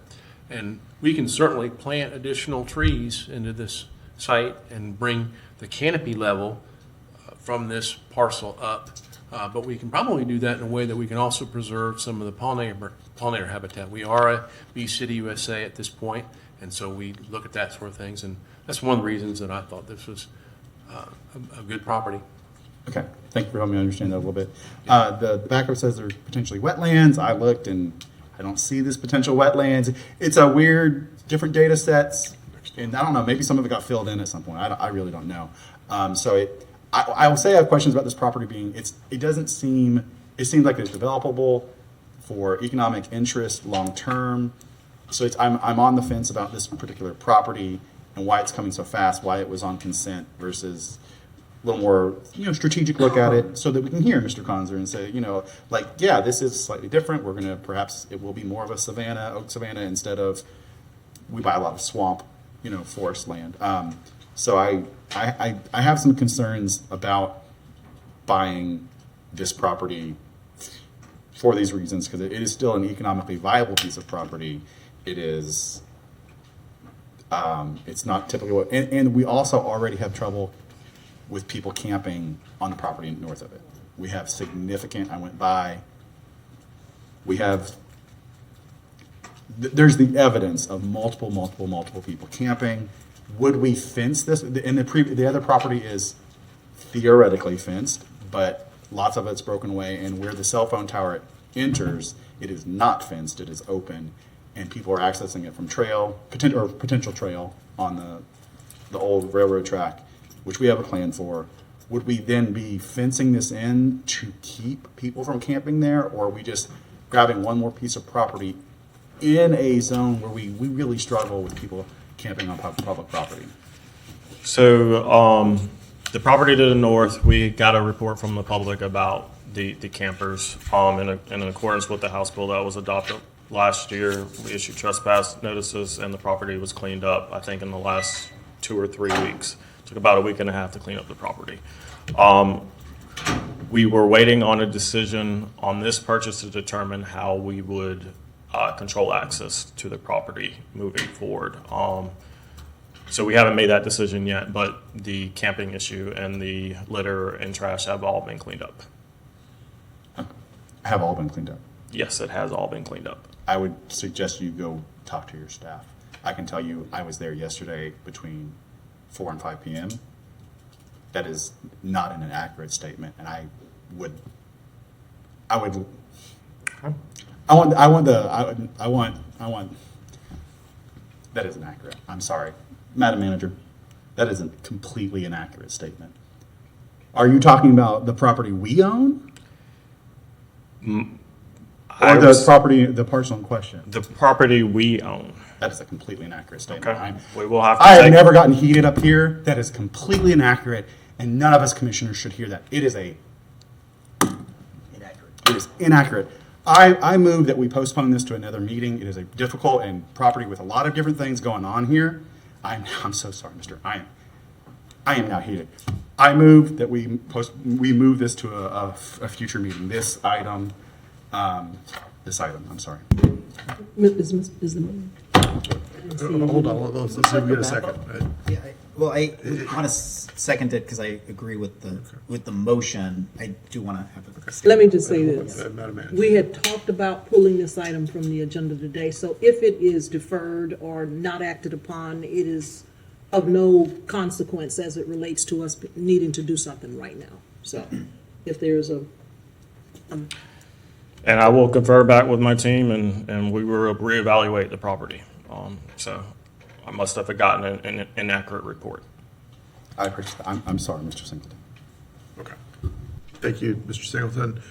and we can certainly plant additional trees into this site and bring the canopy level from this parcel up. But we can probably do that in a way that we can also preserve some of the pollinator habitat. We are a Bee City USA at this point, and so we look at that sort of things, and that's one of the reasons that I thought this was a good property. Okay, thank you for helping me understand that a little bit. The backup says there's potentially wetlands. I looked and I don't see this potential wetlands. It's a weird, different data sets, and I don't know, maybe some of it got filled in at some point. I really don't know. I will say I have questions about this property being, it seems like it's developable for economic interest long-term. So I'm on the fence about this particular property and why it's coming so fast, why it was on consent versus a little more, strategic look at it so that we can hear Mr. Conser and say, this is slightly different. We're going to, perhaps it will be more of a savanna, oak savanna, instead of, we buy a lot of swamp, forest land. So I have some concerns about buying this property for these reasons, because it is still an economically viable piece of property. It is, it's not typically what, and we also already have trouble with people camping on the property north of it. We have significant, I went by, there's the evidence of multiple people camping. Would we fence this? And the other property is theoretically fenced, but lots of it's broken away. And where the cell phone tower enters, it is not fenced. It is open, and people are accessing it from potential trail on the old railroad track, which we have a plan for. Would we then be fencing this in to keep people from camping there, or are we just grabbing one more piece of property in a zone where we really struggle with people camping on public property? So the property to the north, we got a report from the public about the campers. In accordance with the House bill that was adopted last year, we issued trespass notices and the property was cleaned up, I think, in the last 2 or 3 weeks. Took about a week and a half to clean up the property. We were waiting on a decision on this purchase to determine how we would control access to the property moving forward. So we haven't made that decision yet, but the camping issue and the litter and trash have all been cleaned up. Have all been cleaned up. Yes, it has all been cleaned up. I would suggest you go talk to your staff. I can tell you, I was there yesterday between 4 and 5 p.m. That is not an accurate statement, and I want that isn't accurate. I'm sorry, Madam Manager. That is a completely inaccurate statement. Are you talking about the property we own? Or the parcel in question? The property we own. That is a completely inaccurate statement. Okay. We will have to I have never gotten heated up here. That is completely inaccurate, and none of us commissioners should hear that. It is inaccurate. I move that we postpone this to another meeting. It is a difficult and property with a lot of different things going on here. I'm so sorry, Mister. I am now heated. I move that we move this to a future meeting. This item. I'm sorry. Hold on, let's see if we get a second. Well, I want to second it because I agree with the motion. I do want to have a statement. Let me just say this. Madam Manager. We had talked about pulling this item from the agenda today, so if it is deferred or not acted upon, it is of no consequence as it relates to us needing to do something right now. So if there's And I will confer back with my team, and we will reevaluate the property. So I must have gotten an inaccurate report. I'm sorry, Mr. Singleton. Okay. Thank you, Mr. Singleton.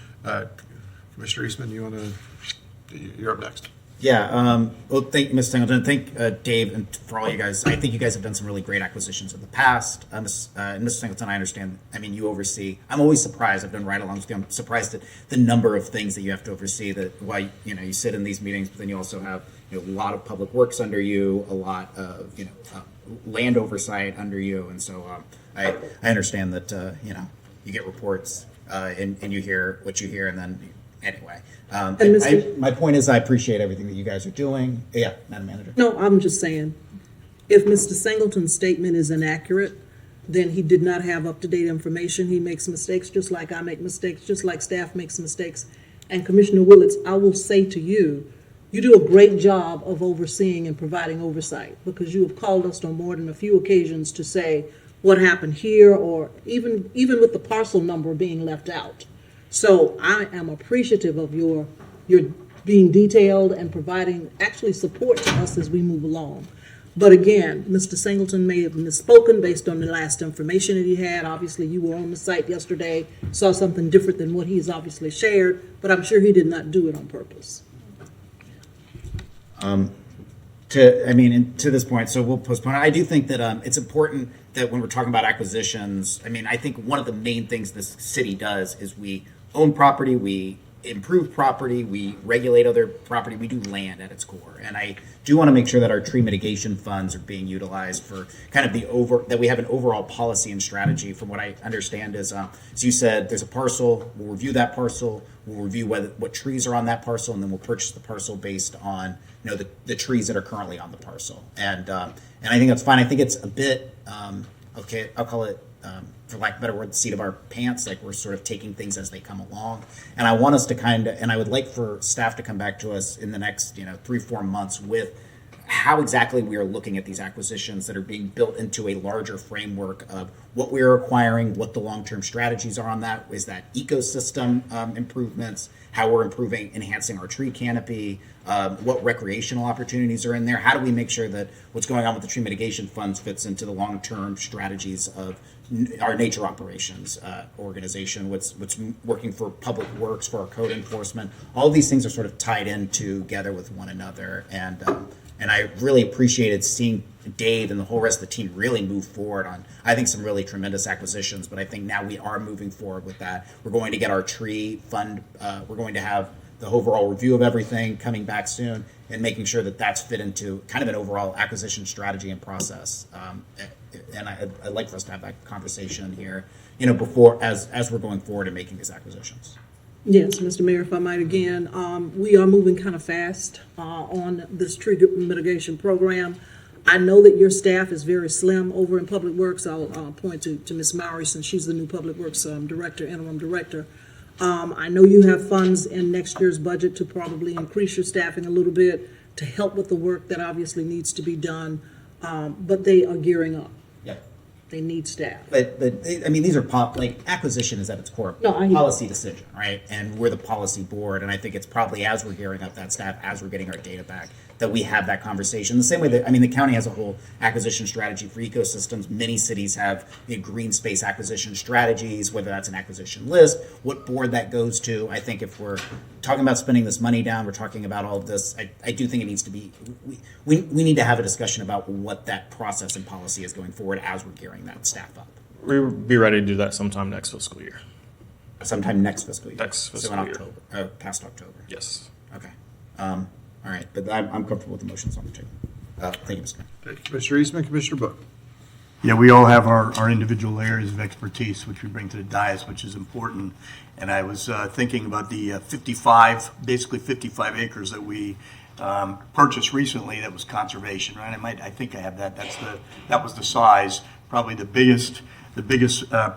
Commissioner Eastman, you're up next. Yeah, well, thank you, Mr. Singleton. Thank Dave, and for all you guys. I think you guys have done some really great acquisitions in the past. And Mr. Singleton, I understand. I mean, you oversee. I'm always surprised. I've done ride-alongs with you. I'm surprised at the number of things that you have to oversee. That while you sit in these meetings, but then you also have a lot of public works under you, a lot of land oversight under you, and so I understand that you get reports and you hear what you hear, and then anyway. My point is, I appreciate everything that you guys are doing. Yeah, Madam Manager. No, I'm just saying, if Mr. Singleton's statement is inaccurate, then he did not have up-to-date information. He makes mistakes just like I make mistakes, just like staff makes mistakes. And Commissioner Willits, I will say to you, you do a great job of overseeing and providing oversight, because you have called us on more than a few occasions to say what happened here, or even with the parcel number being left out. So I am appreciative of your being detailed and providing actually support to us as we move along. But again, Mr. Singleton may have misspoken based on the last information that he had. Obviously, you were on the site yesterday, saw something different than what he's obviously shared, but I'm sure he did not do it on purpose. To this point, so we'll postpone it. I do think that it's important that when we're talking about acquisitions, I think one of the main things this city does is we own property, we improve property, we regulate other property, we do land at its core. And I do want to make sure that our tree mitigation funds are being utilized for kind of that we have an overall policy and strategy. From what I understand is, as you said, there's a parcel, we'll review that parcel, we'll review what trees are on that parcel, and then we'll purchase the parcel based on the trees that are currently on the parcel. And I think that's fine. I think it's a bit, okay, I'll call it, for lack of a better word, the seat of our pants, like we're sort of taking things as they come along. And I want us to and I would like for staff to come back to us in the next 3-4 months with how exactly we are looking at these acquisitions that are being built into a larger framework of what we're acquiring, what the long-term strategies are on that. Is that ecosystem improvements, how we're enhancing our tree canopy, what recreational opportunities are in there? How do we make sure that what's going on with the tree mitigation funds fits into the long-term strategies of our nature operations organization, what's working for public works, for our code enforcement? All of these things are sort of tied in together with one another, and I really appreciated seeing Dave and the whole rest of the team really moved forward on, I think, some really tremendous acquisitions. But I think now we are moving forward with that. We're going to get our tree fund. We're going to have the overall review of everything coming back soon, and making sure that that's fit into kind of an overall acquisition strategy and process. And I'd like for us to have that conversation here, before as we're going forward and making these acquisitions. Yes, Mr. Mayor, if I might again, we are moving kind of fast on this tree mitigation program. I know that your staff is very slim over in Public Works. I'll point to Ms. Mowry, since she's the new Public Works Director, interim director. I know you have funds in next year's budget to probably increase your staffing a little bit to help with the work that obviously needs to be done, but they are gearing up. Yep. They need staff. But I mean, these are acquisition is at its core No, I hear policy decision, right? And we're the policy board, and I think it's probably as we're gearing up that staff, as we're getting our data back, that we have that conversation. The same way that, the county has a whole acquisition strategy for ecosystems. Many cities have green space acquisition strategies, whether that's an acquisition list, what board that goes to. I think if we're talking about spending this money down, we're talking about all of this, I do think it needs to be, we need to have a discussion about what that process and policy is going forward as we're gearing that staff up. We'll be ready to do that sometime next fiscal year. Sometime next fiscal year. Next fiscal so in year. October, past October. Yes. Okay. All right, but I'm comfortable with the motions on the table. Thank you, Mr. Mayor. Thank you, Commissioner Eastman. Commissioner Book. Yeah, we all have our individual areas of expertise, which we bring to the dais, which is important. And I was thinking about the 55 acres that we purchased recently. That was conservation, right? I think I have that. That was the size, probably the biggest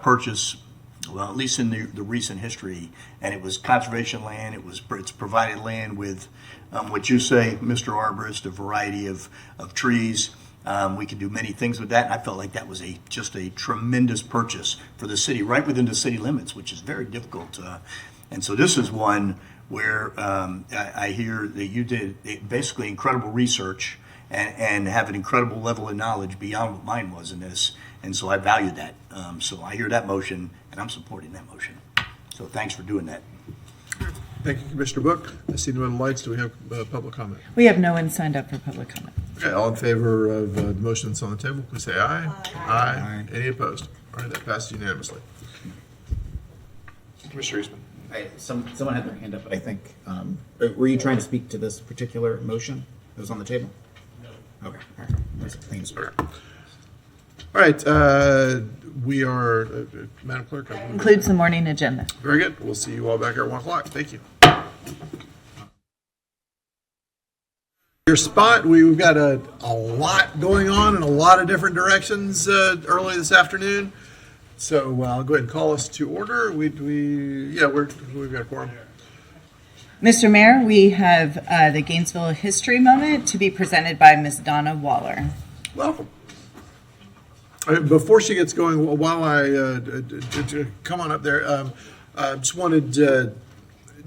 purchase, well, at least in the recent history. And it was conservation land. It's provided land with what you say, Mr. Arborist, a variety of trees. We can do many things with that. And I felt like that was just a tremendous purchase for the city, right within the city limits, which is very difficult. And so this is one where I hear that you did basically incredible research and have an incredible level of knowledge beyond what mine was in this. And so I value that. So I hear that motion, and I'm supporting that motion. So thanks for doing that. Thank you, Commissioner Book. I see no one lights. Do we have public comment? We have no one signed up for public comment. Okay, all in favor of the motion that's on the table, please say aye. Aye. Any opposed? All right, that passes unanimously. Commissioner Eastman. Someone had their hand up, but I think, were you trying to speak to this particular motion that was on the table? No. Okay, all right. Thanks. All right, we are, Madam Clerk. Includes the morning agenda. Very good. We'll see you all back here at 1 o'clock. Thank you. Your spot, we've got a lot going on in a lot of different directions early this afternoon. So I'll go ahead and call us to order. We've got a quorum. Mr. Mayor, we have the Gainesville History Moment to be presented by Ms. Donna Waller. Welcome. Before she gets going, while I come on up there, just wanted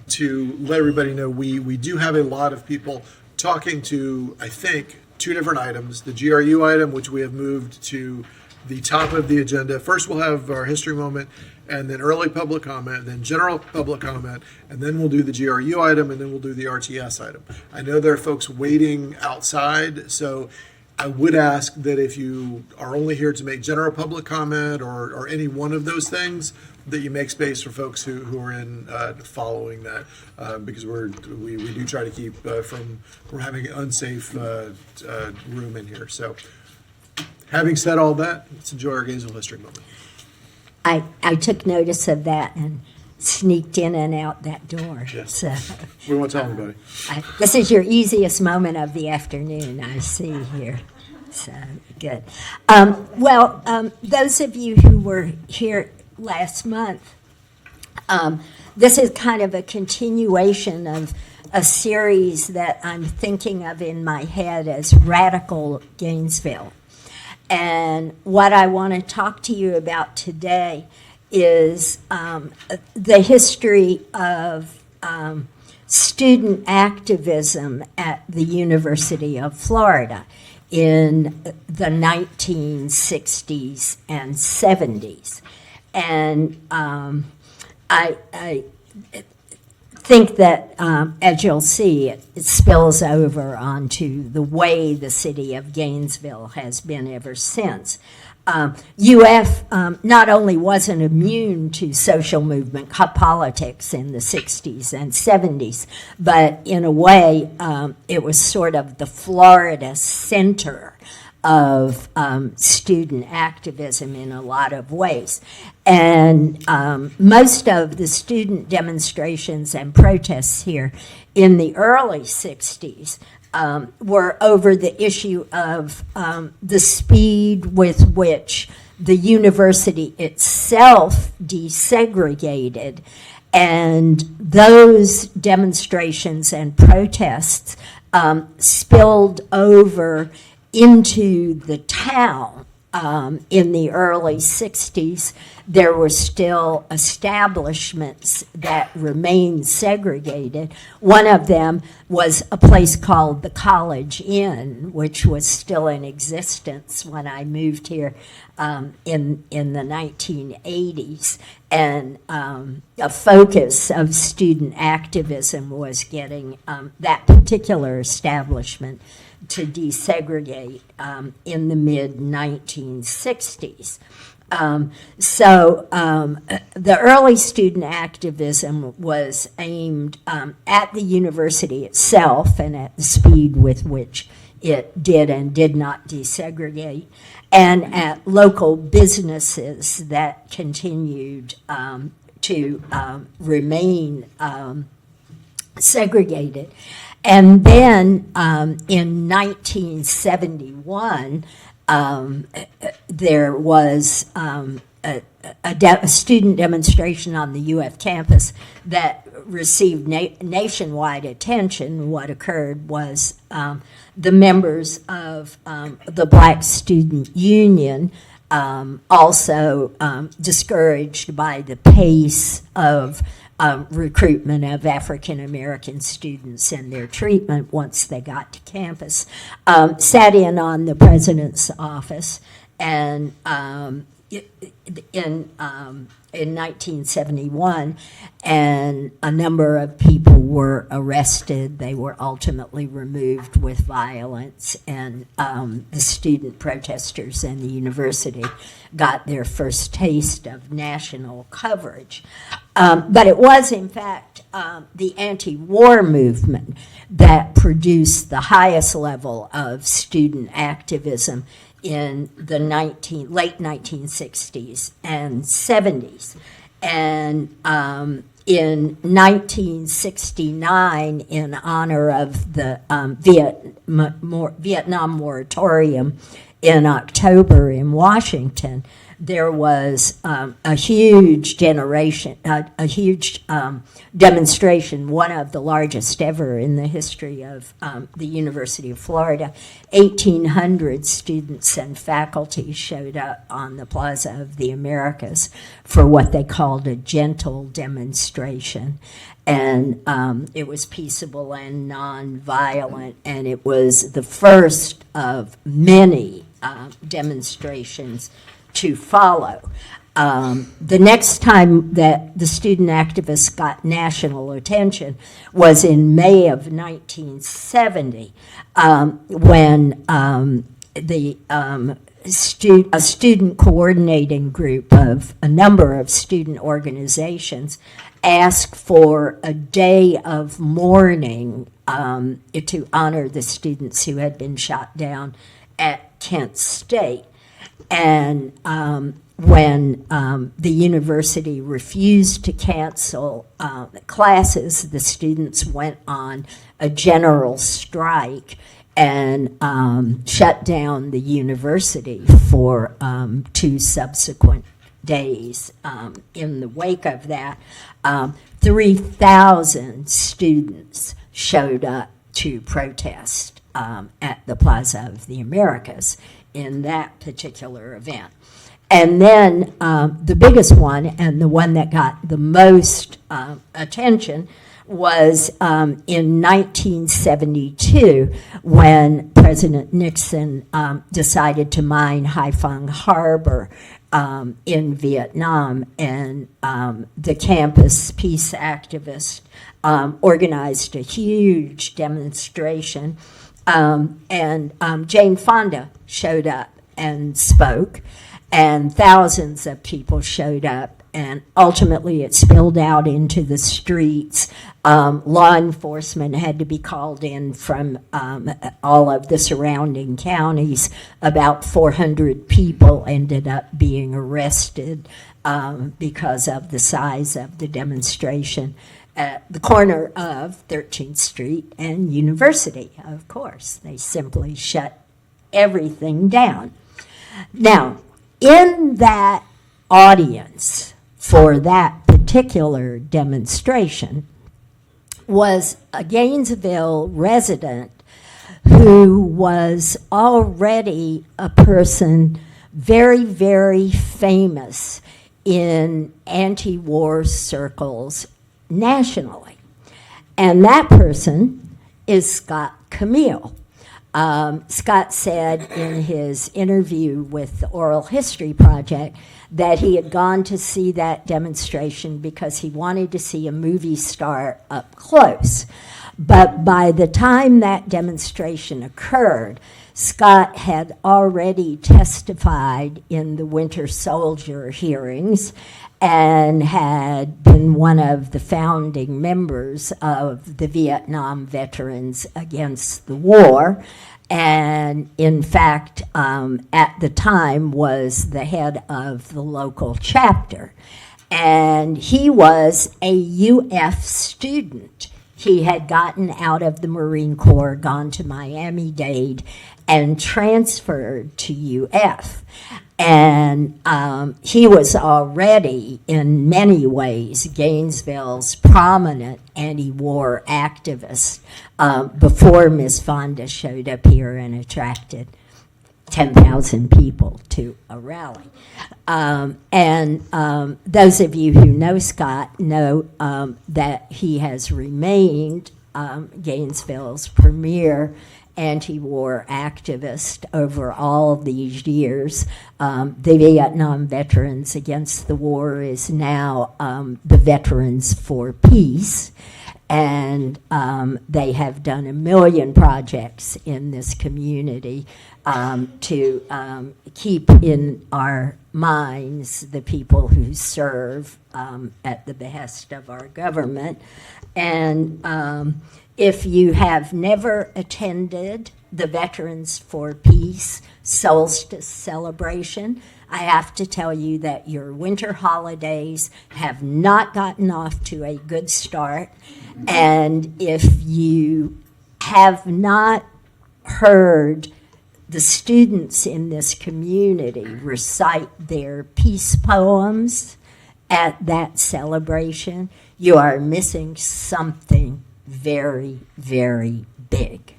to let everybody know we do have a lot of people talking to, I think, two different items. The GRU item, which we have moved to the top of the agenda. First, we'll have our history moment, and then early public comment, then general public comment, and then we'll do the GRU item, and then we'll do the RTS item. I know there are folks waiting outside, so I would ask that if you are only here to make general public comment or any one of those things, that you make space for folks who are in following that, because we do try to keep from having an unsafe room in here. So having said all that, let's enjoy our Gainesville History Moment. I took notice of that and sneaked in and out that door. Yes. So, we won't tell anybody. this is your easiest moment of the afternoon, I see here. So, good. Those of you who were here last month, this is kind of a continuation of a series that I'm thinking of in my head as Radical Gainesville. And what I want to talk to you about today is the history of student activism at the University of Florida in the 1960s and 70s. And think that, as you'll see, it spills over onto the way the city of Gainesville has been ever since. UF not only wasn't immune to social movement politics in the 60s and 70s, but in a way, it was sort of the Florida center of student activism in a lot of ways. And most of the student demonstrations and protests here in the early 60s were over the issue of the speed with which the university itself desegregated. And those demonstrations and protests spilled over into the town. In the early 60s, there were still establishments that remained segregated. One of them was a place called the College Inn, which was still in existence when I moved here in the 1980s. And a focus of student activism was getting that particular establishment to desegregate in the mid-1960s. The early student activism was aimed at the university itself and at the speed with which it did and did not desegregate, and at local businesses that continued to remain segregated. And then in 1971, there was a student demonstration on the UF campus that received nationwide attention. What occurred was the members of the Black Student Union, also discouraged by the pace of recruitment of African American students and their treatment once they got to campus, sat in on the president's office, and in 1971, and a number of people were arrested. They were ultimately removed with violence, and the student protesters and the university got their first taste of national coverage. But it was, in fact, the anti-war movement that produced the highest level of student activism in the late 1960s and 70s. And in 1969, in honor of the Vietnam moratorium in October in Washington, there was a huge demonstration, one of the largest ever in the history of the University of Florida. 1,800 students and faculty showed up on the Plaza of the Americas for what they called a gentle demonstration. And it was peaceable and nonviolent, and it was the first of many demonstrations to follow. The next time that the student activists got national attention was in May of 1970, when a student coordinating group of a number of student organizations asked for a day of mourning to honor the students who had been shot down at Kent State. And when the university refused to cancel classes, the students went on a general strike and shut down the university for 2 subsequent days. In the wake of that, 3,000 students showed up to protest at the Plaza of the Americas in that particular event. And then the biggest one, and the one that got the most attention, was in 1972, when President Nixon decided to mine Haiphong Harbor in Vietnam, and the campus peace activists organized a huge demonstration, and Jane Fonda showed up and spoke, and thousands of people showed up, and ultimately it spilled out into the streets. Law enforcement had to be called in from all of the surrounding counties. About 400 people ended up being arrested because of the size of the demonstration at the corner of 13th Street and University, of course. They simply shut everything down. Now, in that audience for that particular demonstration was a Gainesville resident who was already a person very, very famous in anti-war circles nationally. And that person is Scott Camille. Scott said in his interview with the Oral History Project that he had gone to see that demonstration because he wanted to see a movie star up close. But by the time that demonstration occurred, Scott had already testified in the Winter Soldier hearings and had been one of the founding members of the Vietnam Veterans Against the War, and in fact, at the time was the head of the local chapter. And he was a UF student. He had gotten out of the Marine Corps, gone to Miami-Dade, and transferred to UF. And he was already, in many ways, Gainesville's prominent anti-war activist before Ms. Fonda showed up here and attracted 10,000 people to a rally. Those of you who know Scott know that he has remained Gainesville's premier anti-war activist over all these years. The Vietnam Veterans Against the War is now the Veterans for Peace, and they have done a million projects in this community to keep in our minds the people who serve at the behest of our government. And if you have never attended the Veterans for Peace Solstice celebration, I have to tell you that your winter holidays have not gotten off to a good start. And if you have not heard the students in this community recite their peace poems at that celebration, you are missing something very, very big.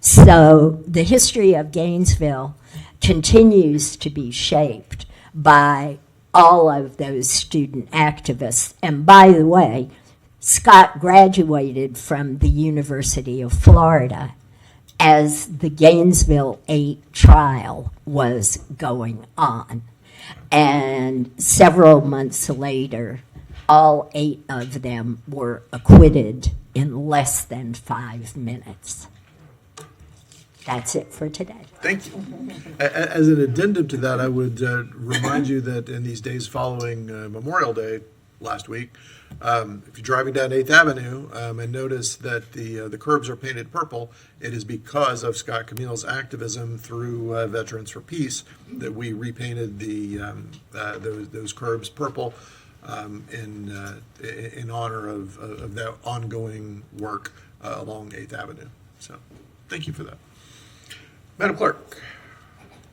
So the history of Gainesville continues to be shaped by all of those student activists. And by the way, Scott graduated from the University of Florida as the Gainesville 8 trial was going on. And several months later, all 8 of them were acquitted in less than 5 minutes. That's it for today. Thank you. As an addendum to that, I would remind you that in these days following Memorial Day last week, if you're driving down 8th Avenue and notice that the curbs are painted purple, it is because of Scott Camille's activism through Veterans for Peace that we repainted those curbs purple in honor of that ongoing work along 8th Avenue. So thank you for that. Madam Clerk.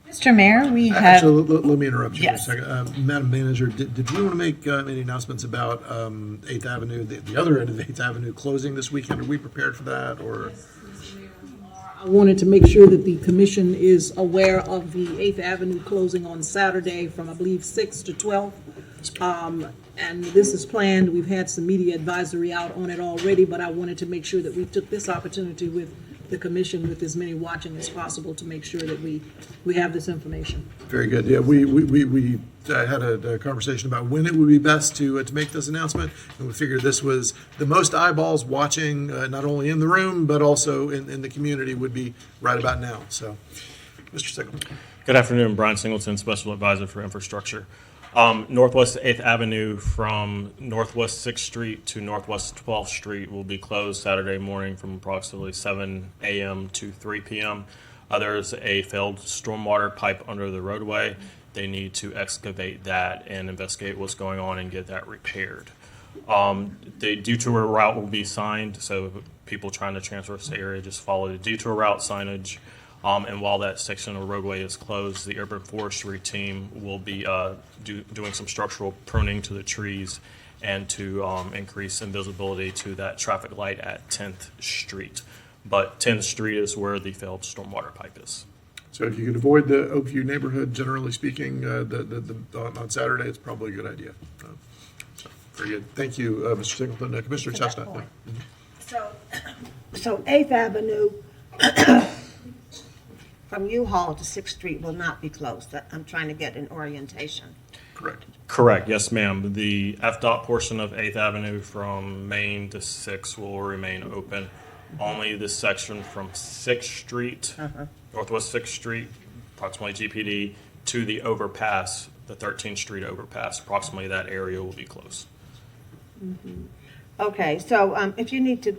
Mr. Mayor, we have... Actually, let me interrupt you Yes. for a second. Madam Manager, did you want to make any announcements about 8th Avenue, the other end of 8th Avenue closing this weekend? Are we prepared for that, or? I wanted to make sure that the commission is aware of the 8th Avenue closing on Saturday from, I believe, 6 to 12. And this is planned. We've had some media advisory out on it already, but I wanted to make sure that we took this opportunity with the commission with as many watching as possible to make sure that we have this information. Very good. Yeah, we had a conversation about when it would be best to make this announcement, and we figured this was the most eyeballs watching, not only in the room, but also in the community would be right about now. So, Mr. Singleton. Good afternoon, Brian Singleton, Special Advisor for Infrastructure. Northwest 8th Avenue from Northwest 6th Street to Northwest 12th Street will be closed Saturday morning from approximately 7 a.m. to 3 p.m. There's a failed stormwater pipe under the roadway. They need to excavate that and investigate what's going on and get that repaired. The detour route will be signed, so people trying to transfer this area just follow the detour route signage. And while that section of roadway is closed, the urban forestry team will be doing some structural pruning to the trees and to increase invisibility to that traffic light at 10th Street. But 10th Street is where the failed stormwater pipe is. So if you could avoid the Oakview neighborhood, generally speaking, on Saturday, it's probably a good idea. So, very good. Thank you, Mr. Singleton. Commissioner Chestnut. So 8th Avenue from U-Haul to 6th Street will not be closed. I'm trying to get an orientation. Correct. Correct, yes, ma'am. The FDOT portion of 8th Avenue from Main to 6th will remain open. Only the section from 6th Street, Northwest 6th Street, approximately GPD, to the overpass, the 13th Street overpass, approximately that area will be closed. Okay, so if you need to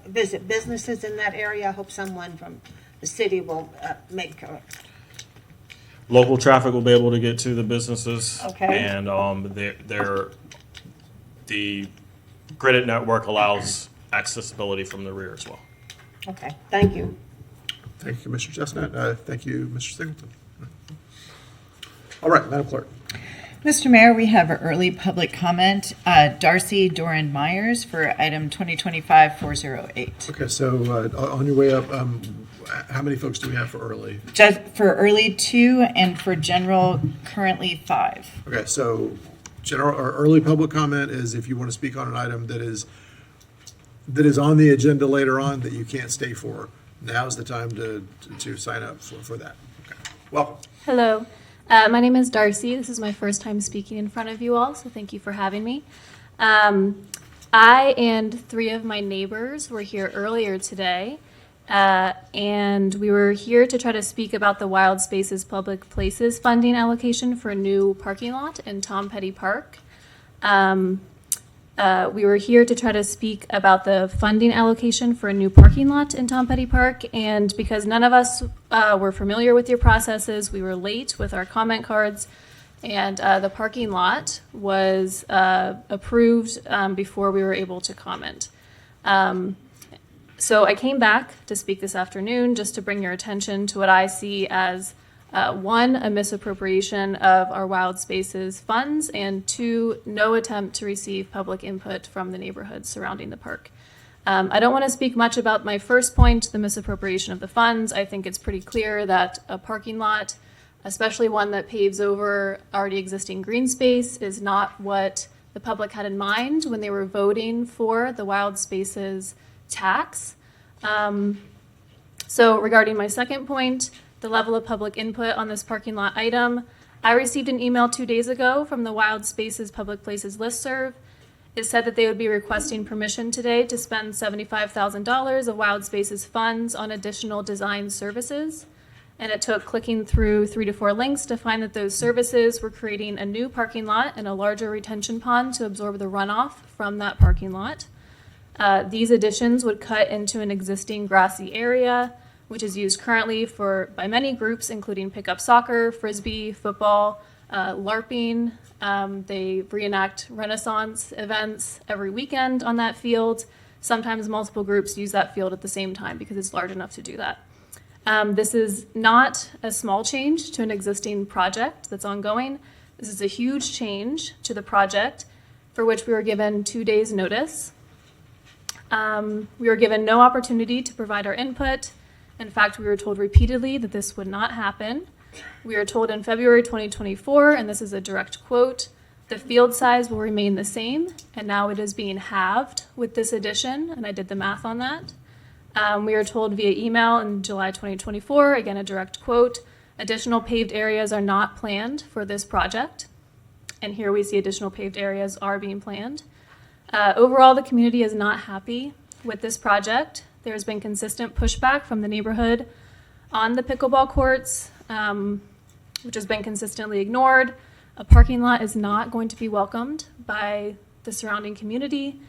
visit businesses in that area, I hope someone from the city will make Local traffic will be able to get to the businesses. Okay. And the gridded network allows accessibility from the rear as well. Okay, thank you. Thank you, Commissioner Chestnut. Thank you, Mr. Singleton. All right, Madam Clerk. Mr. Mayor, we have an early public comment. Darcy Doran Myers for item 2025-408. Okay, so on your way up, how many folks do we have for early? Just for early 2 and for general currently 5. Okay, so general or early public comment is if you want to speak on an item that is on the agenda later on that you can't stay for. Now's the time to sign up for that. Okay. Welcome. Hello. My name is Darcy. This is my first time speaking in front of you all, so thank you for having me. I and 3 of my neighbors were here earlier today, and we were here to try to speak about the Wild Spaces Public Places funding allocation for a new parking lot in Tom Petty Park. We were here to try to speak about the funding allocation for a new parking lot in Tom Petty Park, and because none of us were familiar with your processes, we were late with our comment cards, and the parking lot was approved before we were able to comment. So I came back to speak this afternoon just to bring your attention to what I see as 1, a misappropriation of our Wild Spaces funds, and 2, no attempt to receive public input from the neighborhoods surrounding the park. I don't want to speak much about my first point, the misappropriation of the funds. I think it's pretty clear that a parking lot, especially one that paves over already existing green space, is not what the public had in mind when they were voting for the Wild Spaces tax. So regarding my second point, the level of public input on this parking lot item, I received an email 2 days ago from the Wild Spaces Public Places listserv. It said that they would be requesting permission today to spend $75,000 of Wild Spaces funds on additional design services. And it took clicking through 3 to 4 links to find that those services were creating a new parking lot and a larger retention pond to absorb the runoff from that parking lot. These additions would cut into an existing grassy area, which is used currently by many groups, including pickup soccer, frisbee, football, LARPing. They reenact Renaissance events every weekend on that field. Sometimes multiple groups use that field at the same time because it's large enough to do that. This is not a small change to an existing project that's ongoing. This is a huge change to the project for which we were given 2 days' notice. We were given no opportunity to provide our input. In fact, we were told repeatedly that this would not happen. We were told in February 2024, and this is a direct quote, the field size will remain the same, and now it is being halved with this addition, and I did the math on that. We were told via email in July 2024, again, a direct quote, additional paved areas are not planned for this project. And here we see additional paved areas are being planned. Overall, the community is not happy with this project. There's been consistent pushback from the neighborhood on the pickleball courts, which has been consistently ignored. A parking lot is not going to be welcomed by the surrounding community.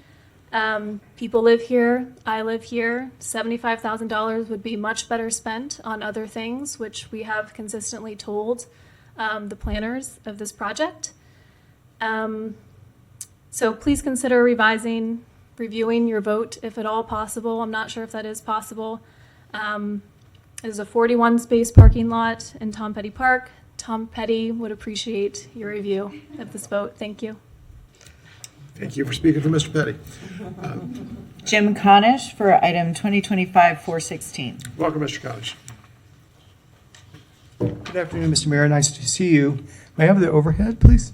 People live here, I live here. $75,000 would be much better spent on other things, which we have consistently told the planners of this project. So please consider reviewing your vote if at all possible. I'm not sure if that is possible. There's a 41 space parking lot in Tom Petty Park. Tom Petty would appreciate your review of this vote. Thank you. Thank you for speaking for Mr. Petty. Jim Conish for item 2025-416. Welcome, Mr. Conish. Good afternoon, Mr. Mayor. Nice to see you. May I have the overhead, please?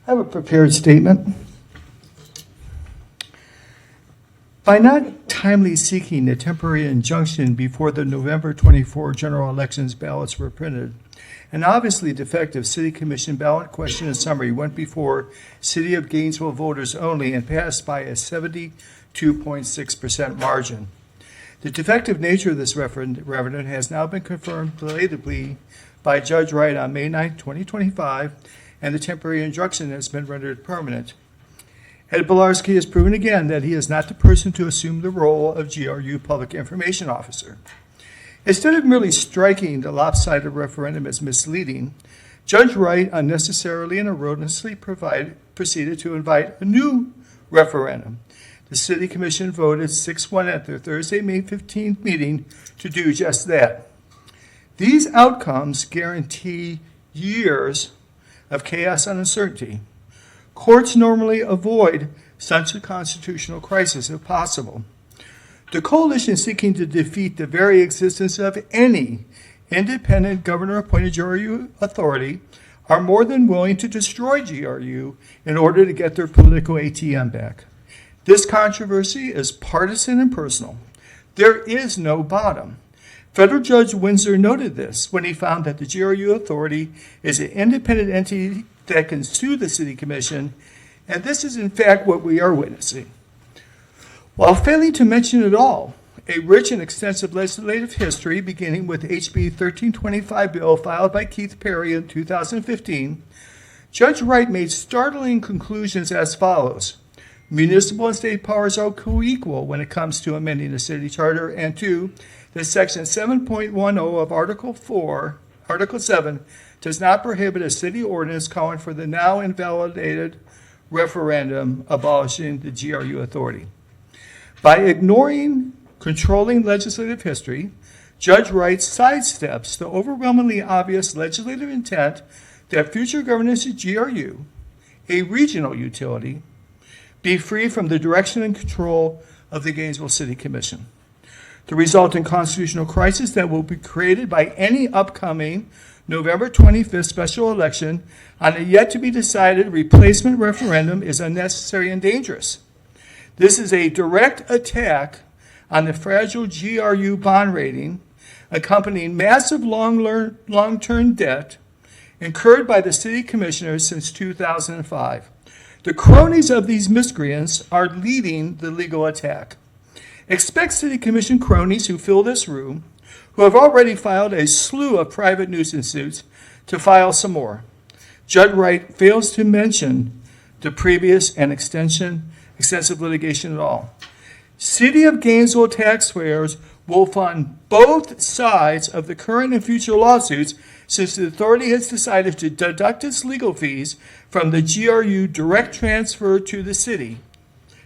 I have a prepared statement. By not timely seeking a temporary injunction before the November 24 general elections ballots were printed, an obviously defective City Commission ballot question and summary went before City of Gainesville voters only and passed by a 72.6% margin. The defective nature of this referendum has now been confirmed belatedly by Judge Wright on May 9, 2025, and the temporary injunction has been rendered permanent. Ed Bilarski has proven again that he is not the person to assume the role of GRU Public Information Officer. Instead of merely striking the lopsided referendum as misleading, Judge Wright unnecessarily and erroneously proceeded to invite a new referendum. The City Commission voted 6-1 at their Thursday, May 15th meeting to do just that. These outcomes guarantee years of chaos and uncertainty. Courts normally avoid such a constitutional crisis if possible. The coalition seeking to defeat the very existence of any independent governor-appointed GRU authority are more than willing to destroy GRU in order to get their political ATM back. This controversy is partisan and personal. There is no bottom. Federal Judge Windsor noted this when he found that the GRU authority is an independent entity that can sue the City Commission, and this is in fact what we are witnessing. While failing to mention at all a rich and extensive legislative history beginning with HB 1325 bill filed by Keith Perry in 2015, Judge Wright made startling conclusions as follows. Municipal and state powers are co-equal when it comes to amending the city charter, and two, that Section 7.10 of Article 7 does not prohibit a city ordinance calling for the now invalidated referendum abolishing the GRU authority. By ignoring controlling legislative history, Judge Wright sidesteps the overwhelmingly obvious legislative intent that future governance of GRU, a regional utility, be free from the direction and control of the Gainesville City Commission. The resulting constitutional crisis that will be created by any upcoming November 25th special election on a yet-to-be-decided replacement referendum is unnecessary and dangerous. This is a direct attack on the fragile GRU bond rating, accompanying massive long-term debt incurred by the city commissioners since 2005. The cronies of these miscreants are leading the legal attack. Expect City Commission cronies who fill this room, who have already filed a slew of private nuisance suits, to file some more. Judge Wright fails to mention the previous and extensive litigation at all. City of Gainesville taxpayers will fund both sides of the current and future lawsuits since the authority has decided to deduct its legal fees from the GRU direct transfer to the city,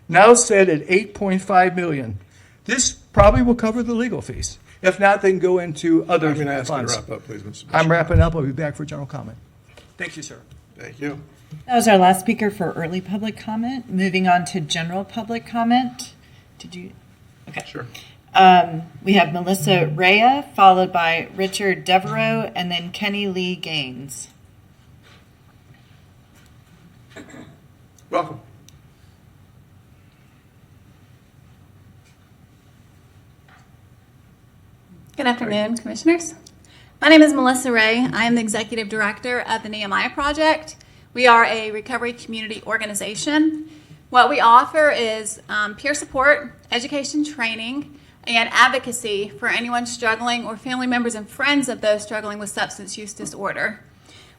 now set at $8.5 million. This probably will cover the legal fees. If not, they can go into other I'm going to ask you to funds. wrap up, please, Mr. Bishop. I'm wrapping up. I'll be back for general comment. Thank you, sir. Thank you. That was our last speaker for early public comment. Moving on to general public comment. Did you? Okay. Sure. We have Melissa Rea, followed by Richard Devereaux, and then Kenny Lee Gaines. Welcome. Good afternoon, Commissioners. My name is Melissa Ray. I am the Executive Director of the Nehemiah Project. We are a recovery community organization. What we offer is peer support, education training, and advocacy for anyone struggling or family members and friends of those struggling with substance use disorder.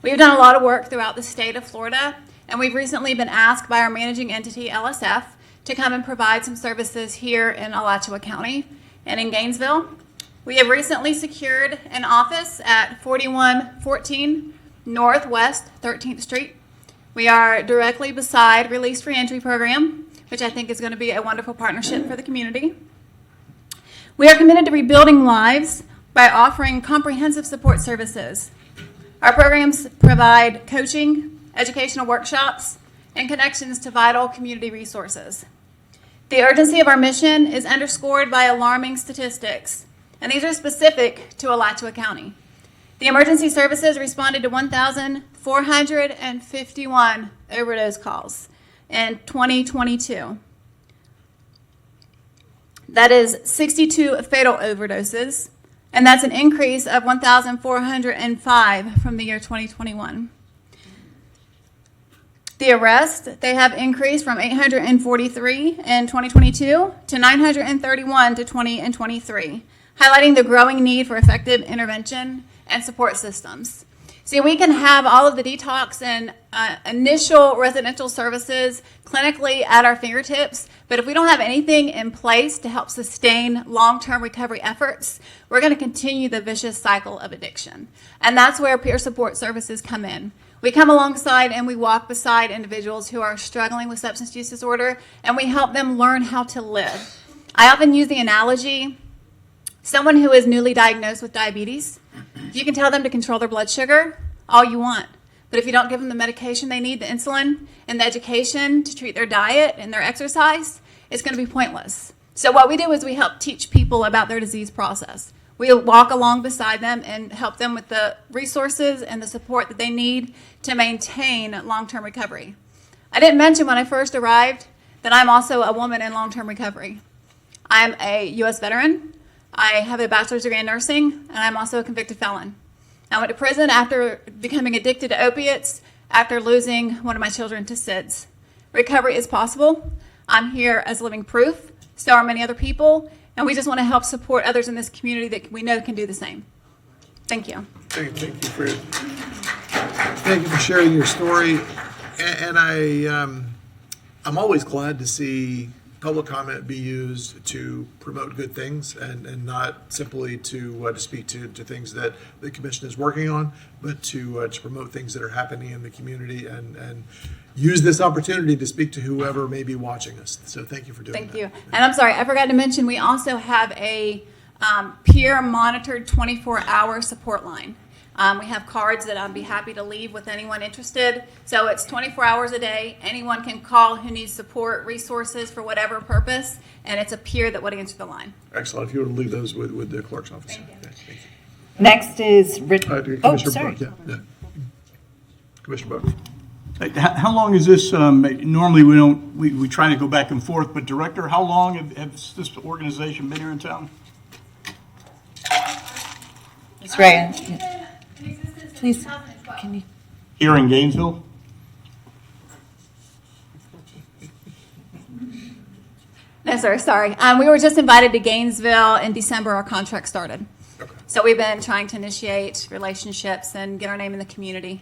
We've done a lot of work throughout the state of Florida, and we've recently been asked by our managing entity, LSF, to come and provide some services here in Alachua County and in Gainesville. We have recently secured an office at 4114 Northwest 13th Street. We are directly beside Release Reentry Program, which I think is going to be a wonderful partnership for the community. We are committed to rebuilding lives by offering comprehensive support services. Our programs provide coaching, educational workshops, and connections to vital community resources. The urgency of our mission is underscored by alarming statistics, and these are specific to Alachua County. The emergency services responded to 1,451 overdose calls in 2022. That is 62 fatal overdoses, and that's an increase of 1,405 from the year 2021. The arrests, they have increased from 843 in 2022 to 931 to 2023, highlighting the growing need for effective intervention and support systems. See, we can have all of the detox and initial residential services clinically at our fingertips, but if we don't have anything in place to help sustain long-term recovery efforts, we're going to continue the vicious cycle of addiction. And that's where peer support services come in. We come alongside and we walk beside individuals who are struggling with substance use disorder, and we help them learn how to live. I often use the analogy, someone who is newly diagnosed with diabetes, you can tell them to control their blood sugar all you want. But if you don't give them the medication they need, the insulin, and the education to treat their diet and their exercise, it's going to be pointless. So what we do is we help teach people about their disease process. We walk along beside them and help them with the resources and the support that they need to maintain long-term recovery. I didn't mention when I first arrived that I'm also a woman in long-term recovery. I'm a U.S. veteran. I have a bachelor's degree in nursing, and I'm also a convicted felon. I went to prison after becoming addicted to opiates, after losing one of my children to SIDS. Recovery is possible. I'm here as living proof. So are many other people, and we just want to help support others in this community that we know can do the same. Thank you. Thank you for sharing your story. And I'm always glad to see public comment be used to promote good things and not simply to speak to things that the commission is working on, but to promote things that are happening in the community and use this opportunity to speak to whoever may be watching us. So thank you for doing that. Thank you. And I'm sorry, I forgot to mention, we also have a peer monitored 24-hour support line. We have cards that I'd be happy to leave with anyone interested. So it's 24 hours a day. Anyone can call who needs support, resources for whatever purpose, and it's a peer that would answer the line. Excellent. If you would leave those with the clerk's office. Thank you. Okay, thank you. Next is Commissioner sorry. Buck, yeah. Commissioner Buck. How long is this, normally we try to go back and forth, but Director, how long has this organization been here in town? Ms. Ray, please, can you? Here in Gainesville? No, sir, sorry. We were just invited to Gainesville in December. Our contract started. Okay. So we've been trying to initiate relationships and get our name in the community.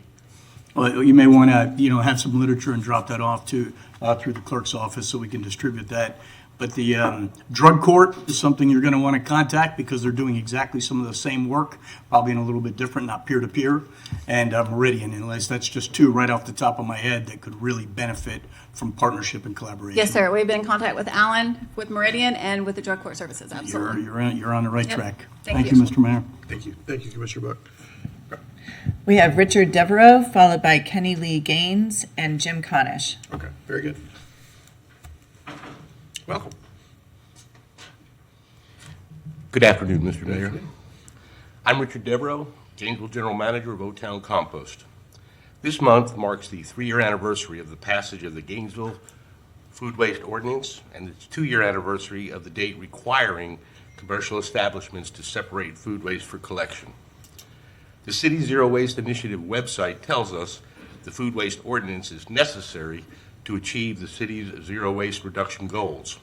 Well, you may want to, have some literature and drop that off to through the clerk's office so we can distribute that. But the drug court is something you're going to want to contact because they're doing exactly some of the same work, probably in a little bit different, not peer-to-peer, and Meridian. And that's just two right off the top of my head that could really benefit from partnership and collaboration. Yes, sir. We've been in contact with Alan, with Meridian, and with the drug court services. Absolutely. You're on the right Yep. track. Thank you, you. Mr. Mayor. Thank you. Thank you, Commissioner Buck. We have Richard Devereaux, followed by Kenny Lee Gaines and Jim Conish. Okay, very good. Welcome. Good afternoon, Mr. Mayor. I'm Richard Devereaux, Gainesville General Manager of O-Town Compost. This month marks the 3-year anniversary of the passage of the Gainesville Food Waste Ordinance and its 2-year anniversary of the date requiring commercial establishments to separate food waste for collection. The City Zero Waste Initiative website tells us the food waste ordinance is necessary to achieve the city's zero waste reduction goals,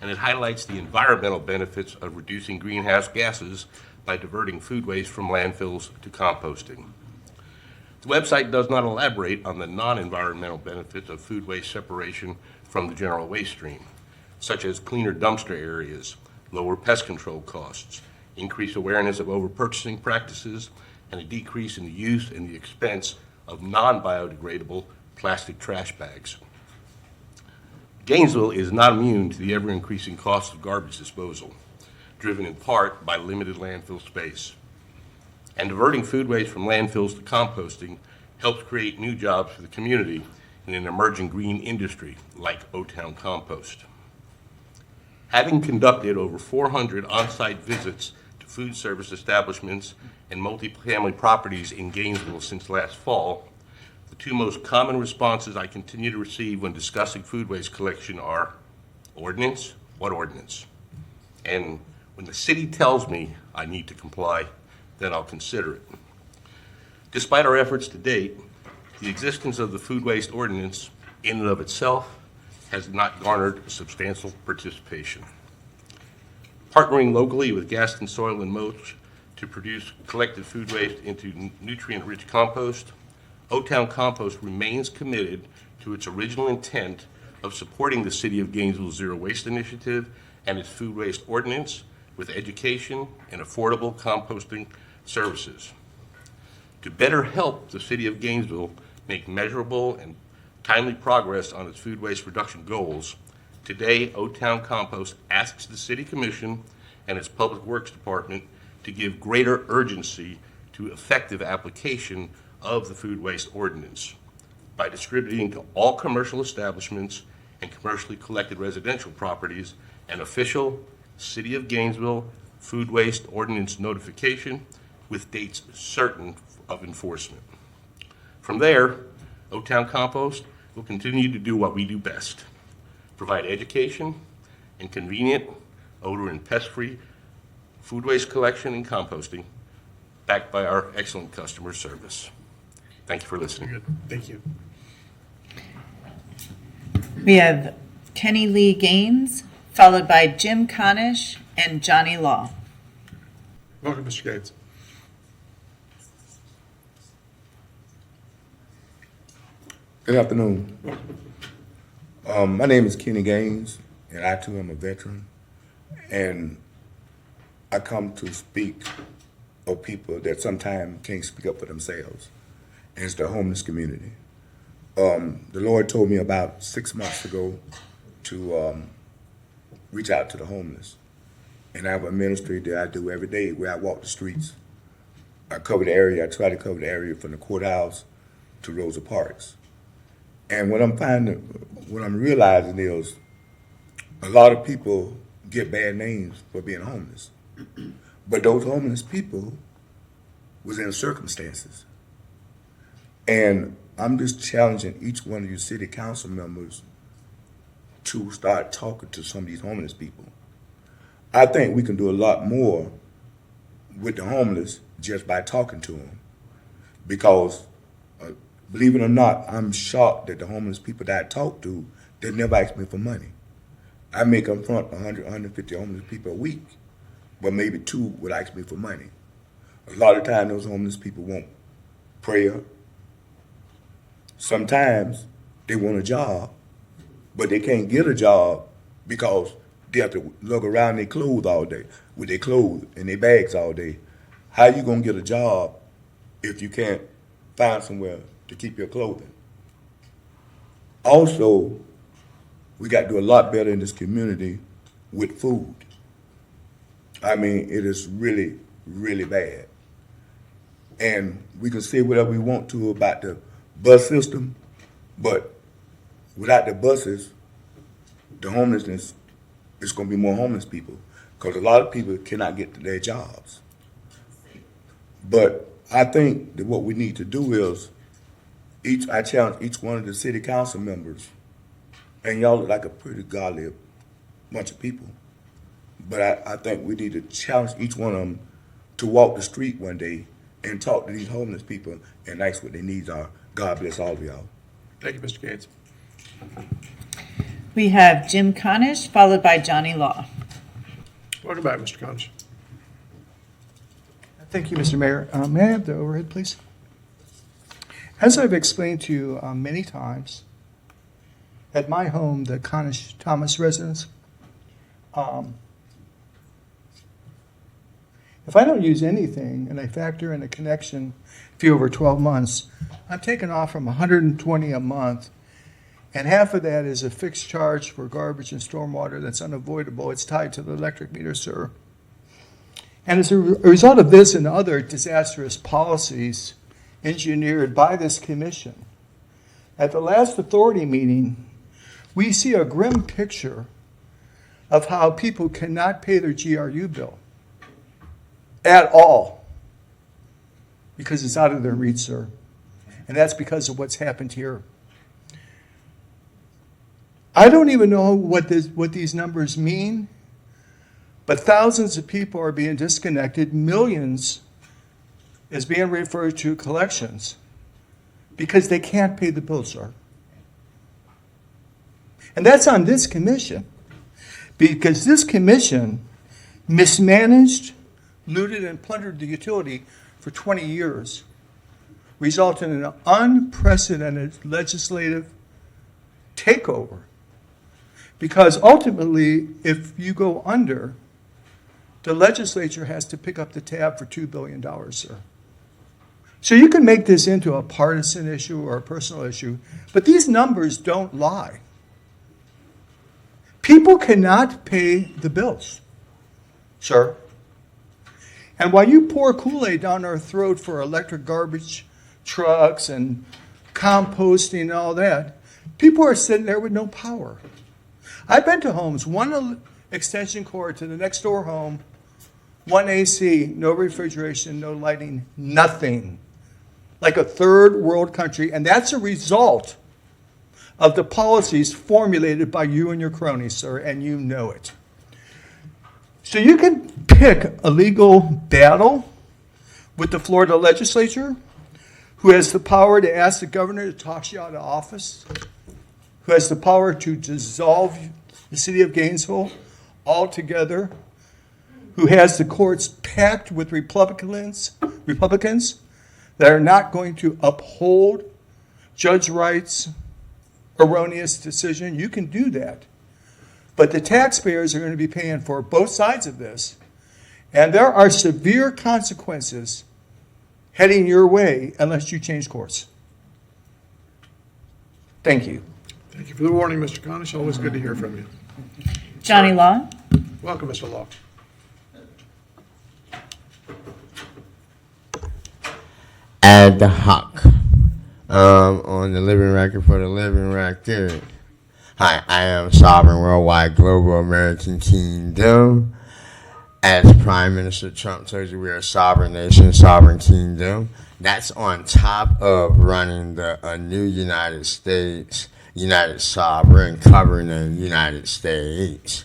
and it highlights the environmental benefits of reducing greenhouse gases by diverting food waste from landfills to composting. The website does not elaborate on the non-environmental benefits of food waste separation from the general waste stream, such as cleaner dumpster areas, lower pest control costs, increased awareness of over-purchasing practices, and a decrease in the use and the expense of non-biodegradable plastic trash bags. Gainesville is not immune to the ever-increasing cost of garbage disposal, driven in part by limited landfill space. And diverting food waste from landfills to composting helps create new jobs for the community in an emerging green industry like O-Town Compost. Having conducted over 400 on-site visits to food service establishments and multifamily properties in Gainesville since last fall, the two most common responses I continue to receive when discussing food waste collection are, ordinance? What ordinance? And when the city tells me I need to comply, then I'll consider it. Despite our efforts to date, the existence of the food waste ordinance in and of itself has not garnered substantial participation. Partnering locally with Gaston Soil and Mulch to produce collected food waste into nutrient-rich compost, O-Town Compost remains committed to its original intent of supporting the City of Gainesville Zero Waste Initiative and its food waste ordinance with education and affordable composting services. To better help the City of Gainesville make measurable and timely progress on its food waste reduction goals, today O-Town Compost asks the City Commission and its Public Works Department to give greater urgency to effective application of the food waste ordinance by distributing to all commercial establishments and commercially collected residential properties an official City of Gainesville food waste ordinance notification with dates certain of enforcement. From there, O-Town Compost will continue to do what we do best: provide education and convenient, odor and pest-free food waste collection and composting, backed by our excellent customer service. Thank you for listening. Good. Thank you. We have Kenny Lee Gaines, followed by Jim Conish and Johnny Law. Welcome, Mr. Gates. Good afternoon. My name is Kenny Gaines, and I too am a veteran. And I come to speak of people that sometimes can't speak up for themselves, and it's the homeless community. The Lord told me about 6 months ago to reach out to the homeless. And I have a ministry that I do every day where I walk the streets. I cover the area. I try to cover the area from the courthouse to Rosa Parks. And what I'm realizing is a lot of people get bad names for being homeless. But those homeless people was in circumstances. And I'm just challenging each one of you city council members to start talking to some of these homeless people. I think we can do a lot more with the homeless just by talking to them. Because, believe it or not, I'm shocked that the homeless people that I talk to, they never ask me for money. I may confront 100, 150 homeless people a week, but maybe 2 would ask me for money. A lot of times those homeless people want prayer. Sometimes they want a job, but they can't get a job because they have to look around their clothes all day, with their clothes and their bags all day. How you gonna get a job if you can't find somewhere to keep your clothing? Also, we got to do a lot better in this community with food. I mean, it is really, really bad. And we can say whatever we want to about the bus system, but without the buses, the homelessness, it's going to be more homeless people because a lot of people cannot get to their jobs. But I think that what we need to do is, I challenge each one of the city council members, and y'all look like a pretty godly bunch of people, But I think we need to challenge each one of them to walk the street one day and talk to these homeless people and ask what their needs are. God bless all of y'all. Thank you, Mr. Gaines. We have Jim Conish, followed by Johnny Law. Welcome back, Mr. Conish. Thank you, Mr. Mayor. May I have the overhead, please? As I've explained to you many times, at my home, the Conish Thomas residence, if I don't use anything and I factor in a connection fee over 12 months, I'm taking off from $120 a month, and half of that is a fixed charge for garbage and stormwater that's unavoidable. It's tied to the electric meter, sir. And as a result of this and other disastrous policies engineered by this commission, at the last authority meeting, we see a grim picture of how people cannot pay their GRU bill at all because it's out of their reach, sir. And that's because of what's happened here. I don't even know what these numbers mean, but thousands of people are being disconnected. Millions is being referred to collections because they can't pay the bill, sir. And that's on this commission, because this commission mismanaged, looted, and plundered the utility for 20 years, resulting in an unprecedented legislative takeover. Because ultimately, if you go under, the legislature has to pick up the tab for $2 billion, sir. So you can make this into a partisan issue or a personal issue, but these numbers don't lie. People cannot pay the bills, sir. And while you pour Kool-Aid down our throat for electric garbage trucks and composting and all that, people are sitting there with no power. I've been to homes, one extension cord to the next door home, one AC, no refrigeration, no lighting, nothing. Like a third world country, and that's a result of the policies formulated by you and your cronies, sir, and you know it. So you can pick a legal battle with the Florida legislature, who has the power to ask the governor to toss you out of office, who has the power to dissolve the city of Gainesville altogether, who has the courts packed with Republicans that are not going to uphold Judge Wright's erroneous decision. You can do that. But the taxpayers are going to be paying for both sides of this. And there are severe consequences heading your way unless you change course. Thank you. Thank you for the warning, Mr. Conish. Always good to hear from you. Johnny Law. Welcome, Mr. Law. Ad hoc on the living record for the living record. Hi, I am Sovereign Worldwide Global American Kingdom. As Prime Minister Trump told you, we are a sovereign nation, sovereign kingdom. That's on top of running a new United States, United Sovereign, covering the United States.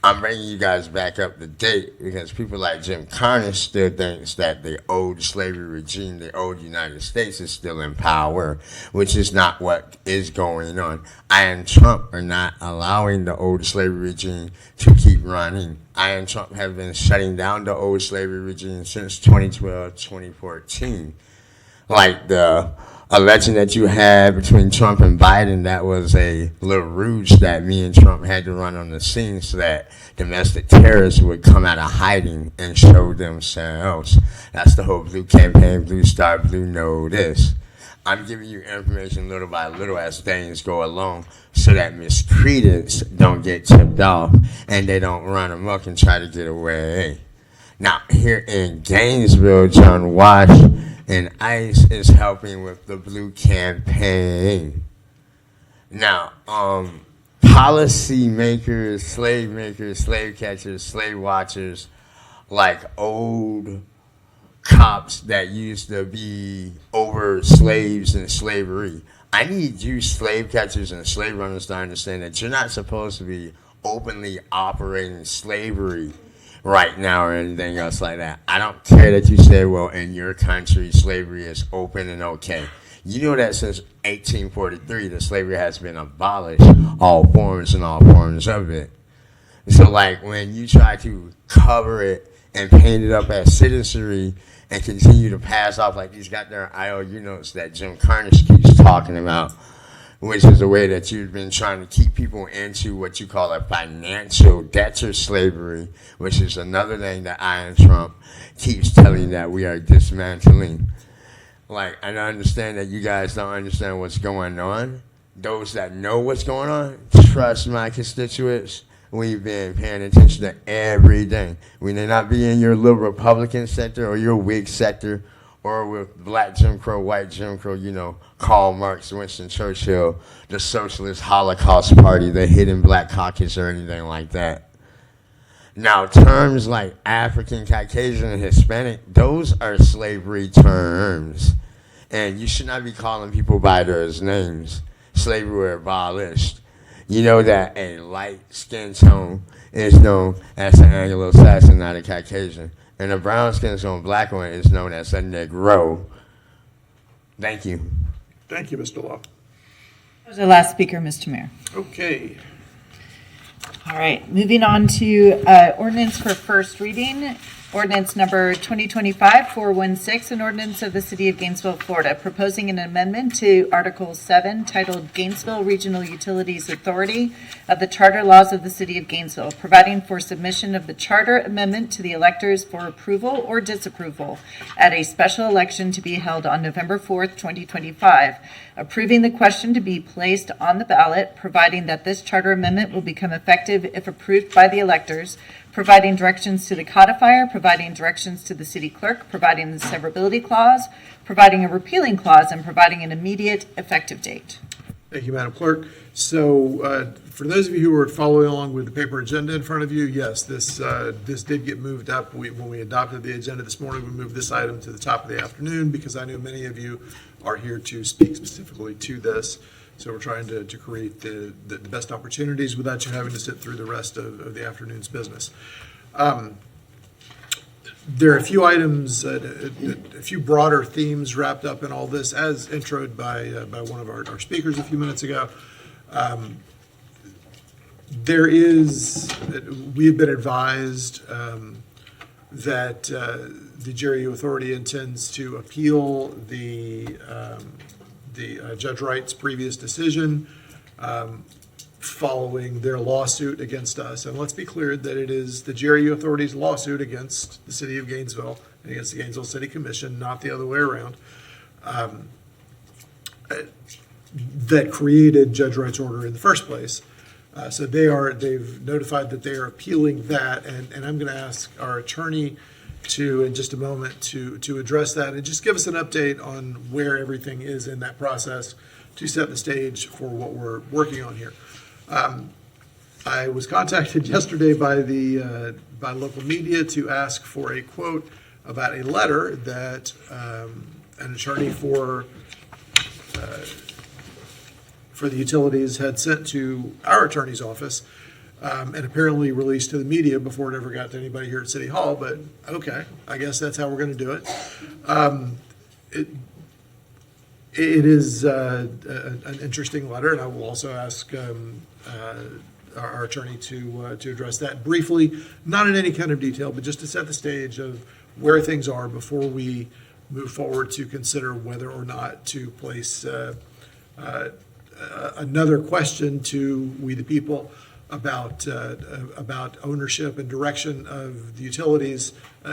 I'm bringing you guys back up to date because people like Jim Conish still thinks that the old slavery regime, the old United States is still in power, which is not what is going on. I and Trump are not allowing the old slavery regime to keep running. I and Trump have been shutting down the old slavery regime since 2012, 2014. Like a legend that you had between Trump and Biden, that was a little ruse that me and Trump had to run on the scene so that domestic terrorists would come out of hiding and show themselves. That's the whole blue campaign, blue star, blue notice. I'm giving you information little by little as things go along so that miscreants don't get tipped off and they don't run amok and try to get away. Now, here in Gainesville, John Wash and ICE is helping with the blue campaign. Now, policy makers, slave catchers, slave watchers, like old cops that used to be over slaves and slavery. I need you slave catchers and slave runners to understand that you're not supposed to be openly operating slavery right now or anything else like that. I don't care that you say, well, in your country, slavery is open and okay. You know that since 1843, that slavery has been abolished, all forms and all forms of it. So, like, when you try to cover it and paint it up as citizenry and continue to pass off like these goddamn IOU notes that Jim Carnage keeps talking about, which is the way that you've been trying to keep people into what you call a financial debtor slavery, which is another thing that Ian Trump keeps telling you that we are dismantling. Like, I understand that you guys don't understand what's going on. Those that know what's going on, trust my constituents, we've been paying attention to everything. We may not be in your little Republican sector or your Whig sector or with black Jim Crow, white Jim Crow, you know, Karl Marx, Winston Churchill, the Socialist Holocaust Party, the Hidden Black Caucus, or anything like that. Now, terms like African, Caucasian, and Hispanic, those are slavery terms. And you should not be calling people by those names. Slavery were abolished. You know that a light skin tone is known as an Anglo-Saxon, not a Caucasian. And a brown skin tone black one is known as a Negro. Thank you. Thank you, Mr. Law. That was our last speaker, Mr. Mayor. Okay. All right, moving on to ordinance for first reading. Ordinance number 2025-416, an ordinance of the City of Gainesville, Florida, proposing an amendment to Article 7 titled Gainesville Regional Utilities Authority of the Charter Laws of the City of Gainesville, providing for submission of the charter amendment to the electors for approval or disapproval at a special election to be held on November 4th, 2025, approving the question to be placed on the ballot, providing that this charter amendment will become effective if approved by the electors, providing directions to the codifier, providing directions to the city clerk, providing the severability clause, providing a repealing clause, and providing an immediate effective date. Thank you, Madam Clerk. So for those of you who are following along with the paper agenda in front of you, yes, this did get moved up. When we adopted the agenda this morning, we moved this item to the top of the afternoon because I know many of you are here to speak specifically to this. So we're trying to create the best opportunities without you having to sit through the rest of the afternoon's business. There are a few items, a few broader themes wrapped up in all this, as introed by one of our speakers a few minutes ago. We have been advised that the GRU Authority intends to appeal the Judge Wright's previous decision following their lawsuit against us. And let's be clear that it is the GRU Authority's lawsuit against the City of Gainesville and against the Gainesville City Commission, not the other way around, that created Judge Wright's order in the first place. So they've notified that they are appealing that, and I'm going to ask our attorney to, in just a moment, to address that and just give us an update on where everything is in that process to set the stage for what we're working on here. I was contacted yesterday by local media to ask for a quote about a letter that an attorney for the utilities had sent to our attorney's office and apparently released to the media before it ever got to anybody here at City Hall, but okay, I guess that's how we're going to do it. It is an interesting letter, and I will also ask our attorney to address that briefly, not in any kind of detail, but just to set the stage of where things are before we move forward to consider whether or not to place another question to we the people about ownership and direction of the utilities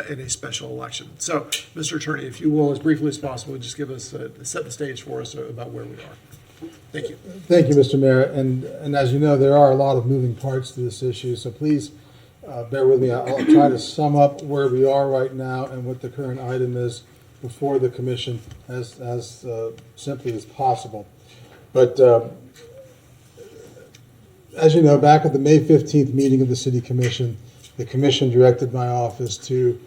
in a special election. So, Mr. Attorney, if you will, as briefly as possible, just give us set the stage for us about where we are. Thank you. Thank you, Mr. Mayor. And as you know, there are a lot of moving parts to this issue, so please bear with me. I'll try to sum up where we are right now and what the current item is before the commission as simply as possible. But as you know, back at the May 15th meeting of the City Commission, the Commission directed my office to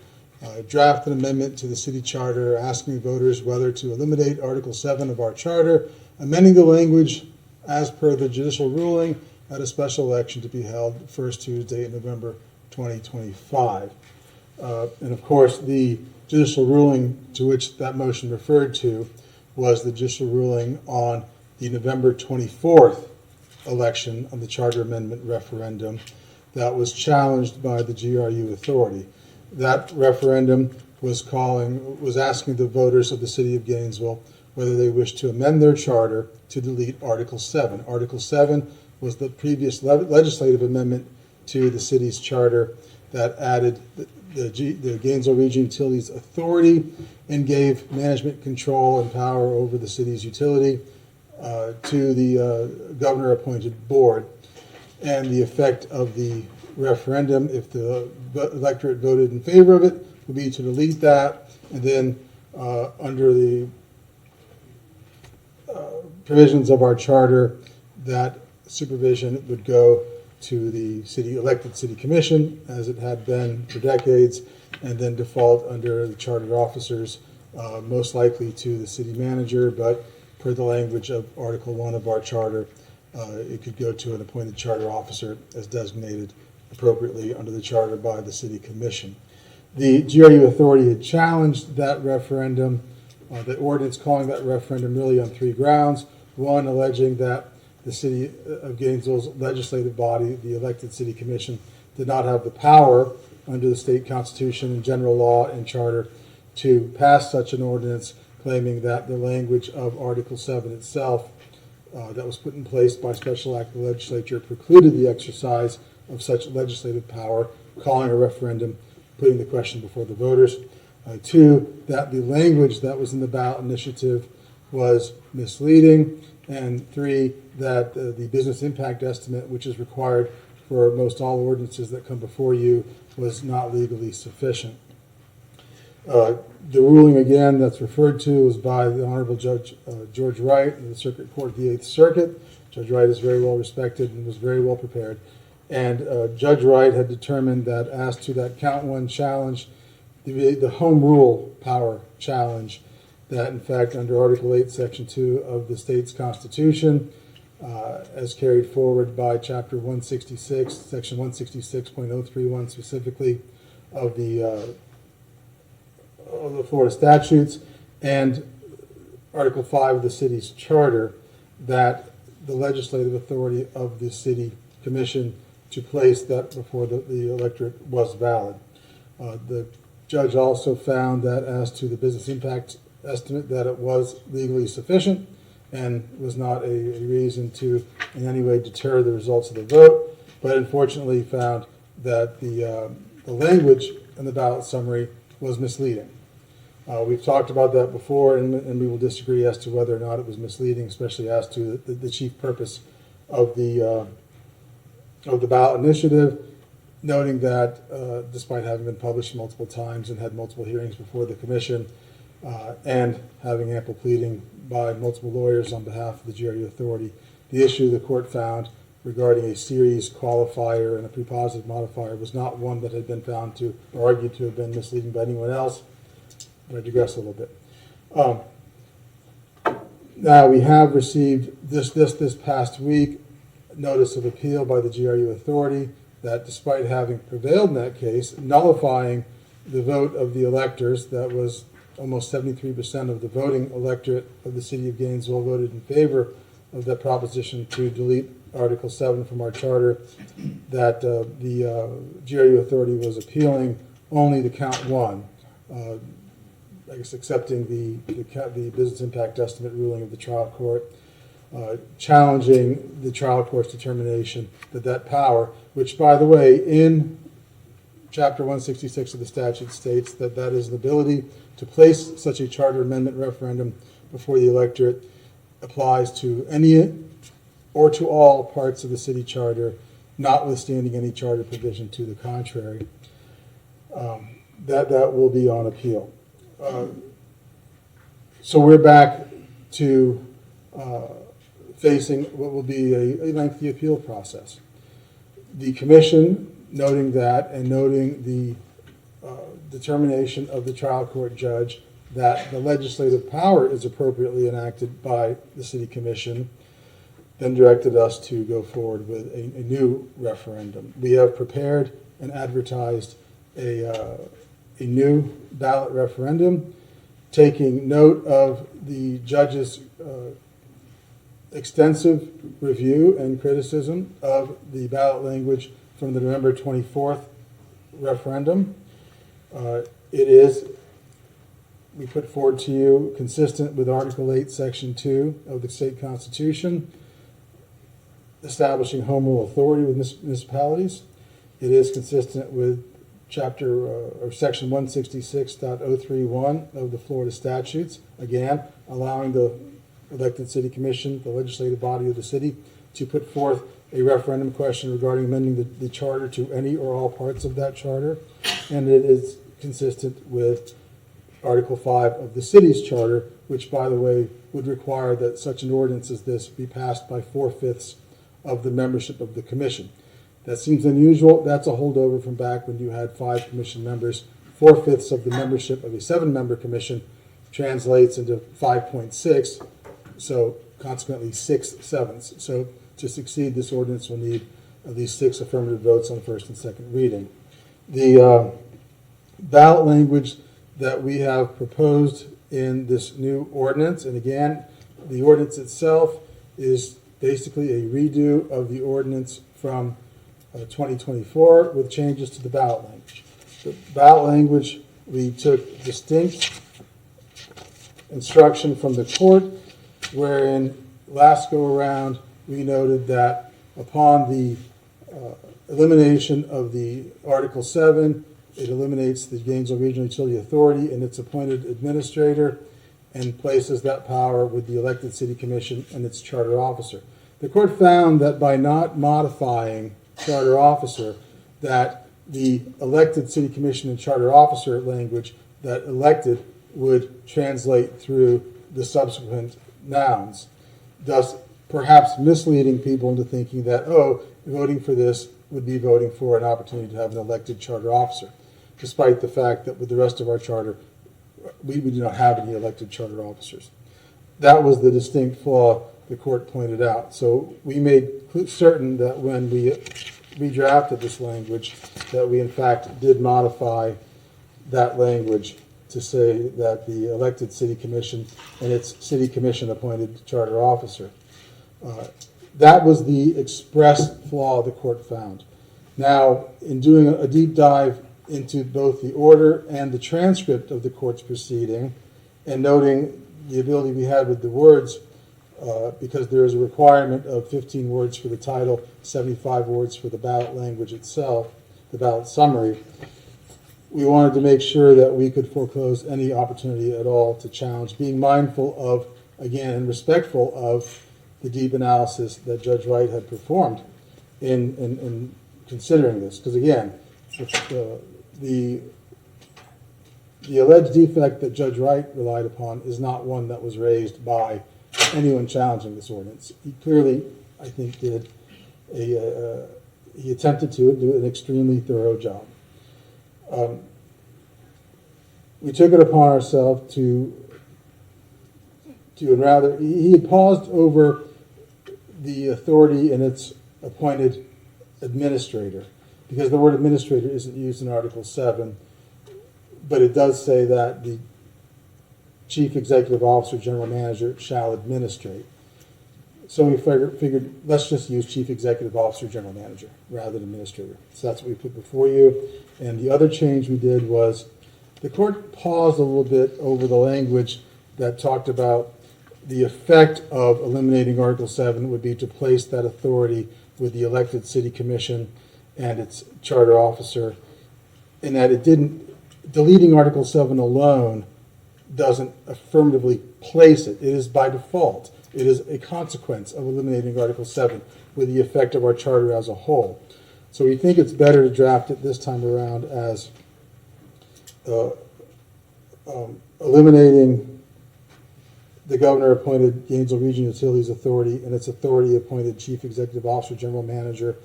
draft an amendment to the city charter asking voters whether to eliminate Article 7 of our charter, amending the language as per the judicial ruling at a special election to be held first Tuesday in November 2025. And of course, the judicial ruling to which that motion referred to was the judicial ruling on the November 24th election on the charter amendment referendum that was challenged by the GRU authority. That referendum was asking the voters of the city of Gainesville whether they wish to amend their charter to delete Article 7. Article 7 was the previous legislative amendment to the city's charter that added the Gainesville Region Utilities Authority and gave management control and power over the city's utility to the governor-appointed board. And the effect of the referendum, if the electorate voted in favor of it, would be to delete that, and then under the provisions of our charter, that supervision would go to the elected city commission, as it had been for decades, and then default under the chartered officers, most likely to the city manager, but per the language of Article 1 of our charter, it could go to an appointed charter officer as designated appropriately under the charter by the city commission. The GRU authority had challenged that referendum, the ordinance calling that referendum really on three grounds. One, alleging that the city of Gainesville's legislative body, the elected city commission, did not have the power under the state constitution and general law and charter to pass such an ordinance, claiming that the language of Article 7 itself that was put in place by special act of the legislature precluded the exercise of such legislative power, calling a referendum, putting the question before the voters. Two, that the language that was in the ballot initiative was misleading. And three, that the business impact estimate, which is required for most all ordinances that come before you, was not legally sufficient. The ruling, again, that's referred to was by the Honorable Judge George Wright in the Circuit Court of the Eighth Circuit. Judge Wright is very well respected and was very well prepared. And Judge Wright had determined that as to that count one challenge, the home rule power challenge, that in fact under Article 8, Section 2 of the state's constitution, as carried forward by Chapter 166, Section 166.031 specifically of the Florida statutes, and Article 5 of the city's charter, that the legislative authority of the city commission to place that before the electorate was valid. The judge also found that as to the business impact estimate, that it was legally sufficient and was not a reason to in any way deter the results of the vote, but unfortunately found that the language in the ballot summary was misleading. We've talked about that before, and we will disagree as to whether or not it was misleading, especially as to the chief purpose of the ballot initiative, noting that despite having been published multiple times and had multiple hearings before the commission, and having ample pleading by multiple lawyers on behalf of the GRU authority, the issue the court found regarding a series qualifier and a prepositive modifier was not one that had been found to, or argued to have been misleading by anyone else. But I digress a little bit. Now we have received this past week notice of appeal by the GRU authority that despite having prevailed in that case, nullifying the vote of the electors, that was almost 73% of the voting electorate of the city of Gainesville voted in favor of that proposition to delete Article 7 from our charter, that the GRU authority was appealing only to count one, I guess accepting the business impact estimate ruling of the trial court, challenging the trial court's determination that that power, which by the way in Chapter 166 of the statute states that that is the ability to place such a charter amendment referendum before the electorate, applies to any or to all parts of the city charter, notwithstanding any charter provision to the contrary. That will be on appeal. So we're back to facing what will be a lengthy appeal process. The commission, noting that and noting the determination of the trial court judge that the legislative power is appropriately enacted by the city commission, then directed us to go forward with a new referendum. We have prepared and advertised a new ballot referendum, taking note of the judge's extensive review and criticism of the ballot language from the November 24th referendum. It is, we put forward to you, consistent with Article 8, Section 2 of the state constitution, establishing home rule authority with municipalities. It is consistent with Chapter or Section 166.031 of the Florida statutes, again, allowing the elected city commission, the legislative body of the city, to put forth a referendum question regarding amending the charter to any or all parts of that charter. And it is consistent with Article 5 of the city's charter, which, by the way, would require that such an ordinance as this be passed by 4/5 of the membership of the commission. That seems unusual. That's a holdover from back when you had 5 commission members. 4/5 of the membership of a 7-member commission translates into 5.6, so consequently 6/7. So to succeed, this ordinance will need at least 6 affirmative votes on first and second reading. The ballot language that we have proposed in this new ordinance, and again, the ordinance itself is basically a redo of the ordinance from 2024 with changes to the ballot language. The ballot language, we took distinct instruction from the court, wherein last go around we noted that upon the elimination of the Article 7, it eliminates the Gainesville Regional Utility Authority and its appointed administrator and places that power with the elected city commission and its charter officer. The court found that by not modifying charter officer, that the elected city commission and charter officer language, that elected would translate through the subsequent nouns, thus perhaps misleading people into thinking that, oh, voting for this would be voting for an opportunity to have an elected charter officer, despite the fact that with the rest of our charter, we do not have any elected charter officers. That was the distinct flaw the court pointed out. So we made certain that when we redrafted this language, that we in fact did modify that language to say that the elected city commission and its city commission appointed charter officer. That was the express flaw the court found. Now, in doing a deep dive into both the order and the transcript of the court's proceeding, and noting the ability we had with the words, because there is a requirement of 15 words for the title, 75 words for the ballot language itself, the ballot summary, we wanted to make sure that we could foreclose any opportunity at all to challenge, being mindful of, again, and respectful of the deep analysis that Judge Wright had performed in considering this. Because again, the alleged defect that Judge Wright relied upon is not one that was raised by anyone challenging this ordinance. He clearly, I think, did he attempted to do an extremely thorough job. We took it upon ourselves to and rather, he had paused over the authority in its appointed administrator, because the word administrator isn't used in Article 7, but it does say that the chief executive officer, general manager, shall administrate. So we figured, let's just use chief executive officer, general manager, rather than administrator. So that's what we put before you. And the other change we did was the court paused a little bit over the language that talked about the effect of eliminating Article 7 would be to place that authority with the elected city commission and its charter officer, and that it didn't, deleting Article 7 alone doesn't affirmatively place it. It is by default. It is a consequence of eliminating Article 7 with the effect of our charter as a whole. So we think it's better to draft it this time around as eliminating the governor-appointed Gainesville Regional Utilities Authority and its authority-appointed chief executive officer, general manager,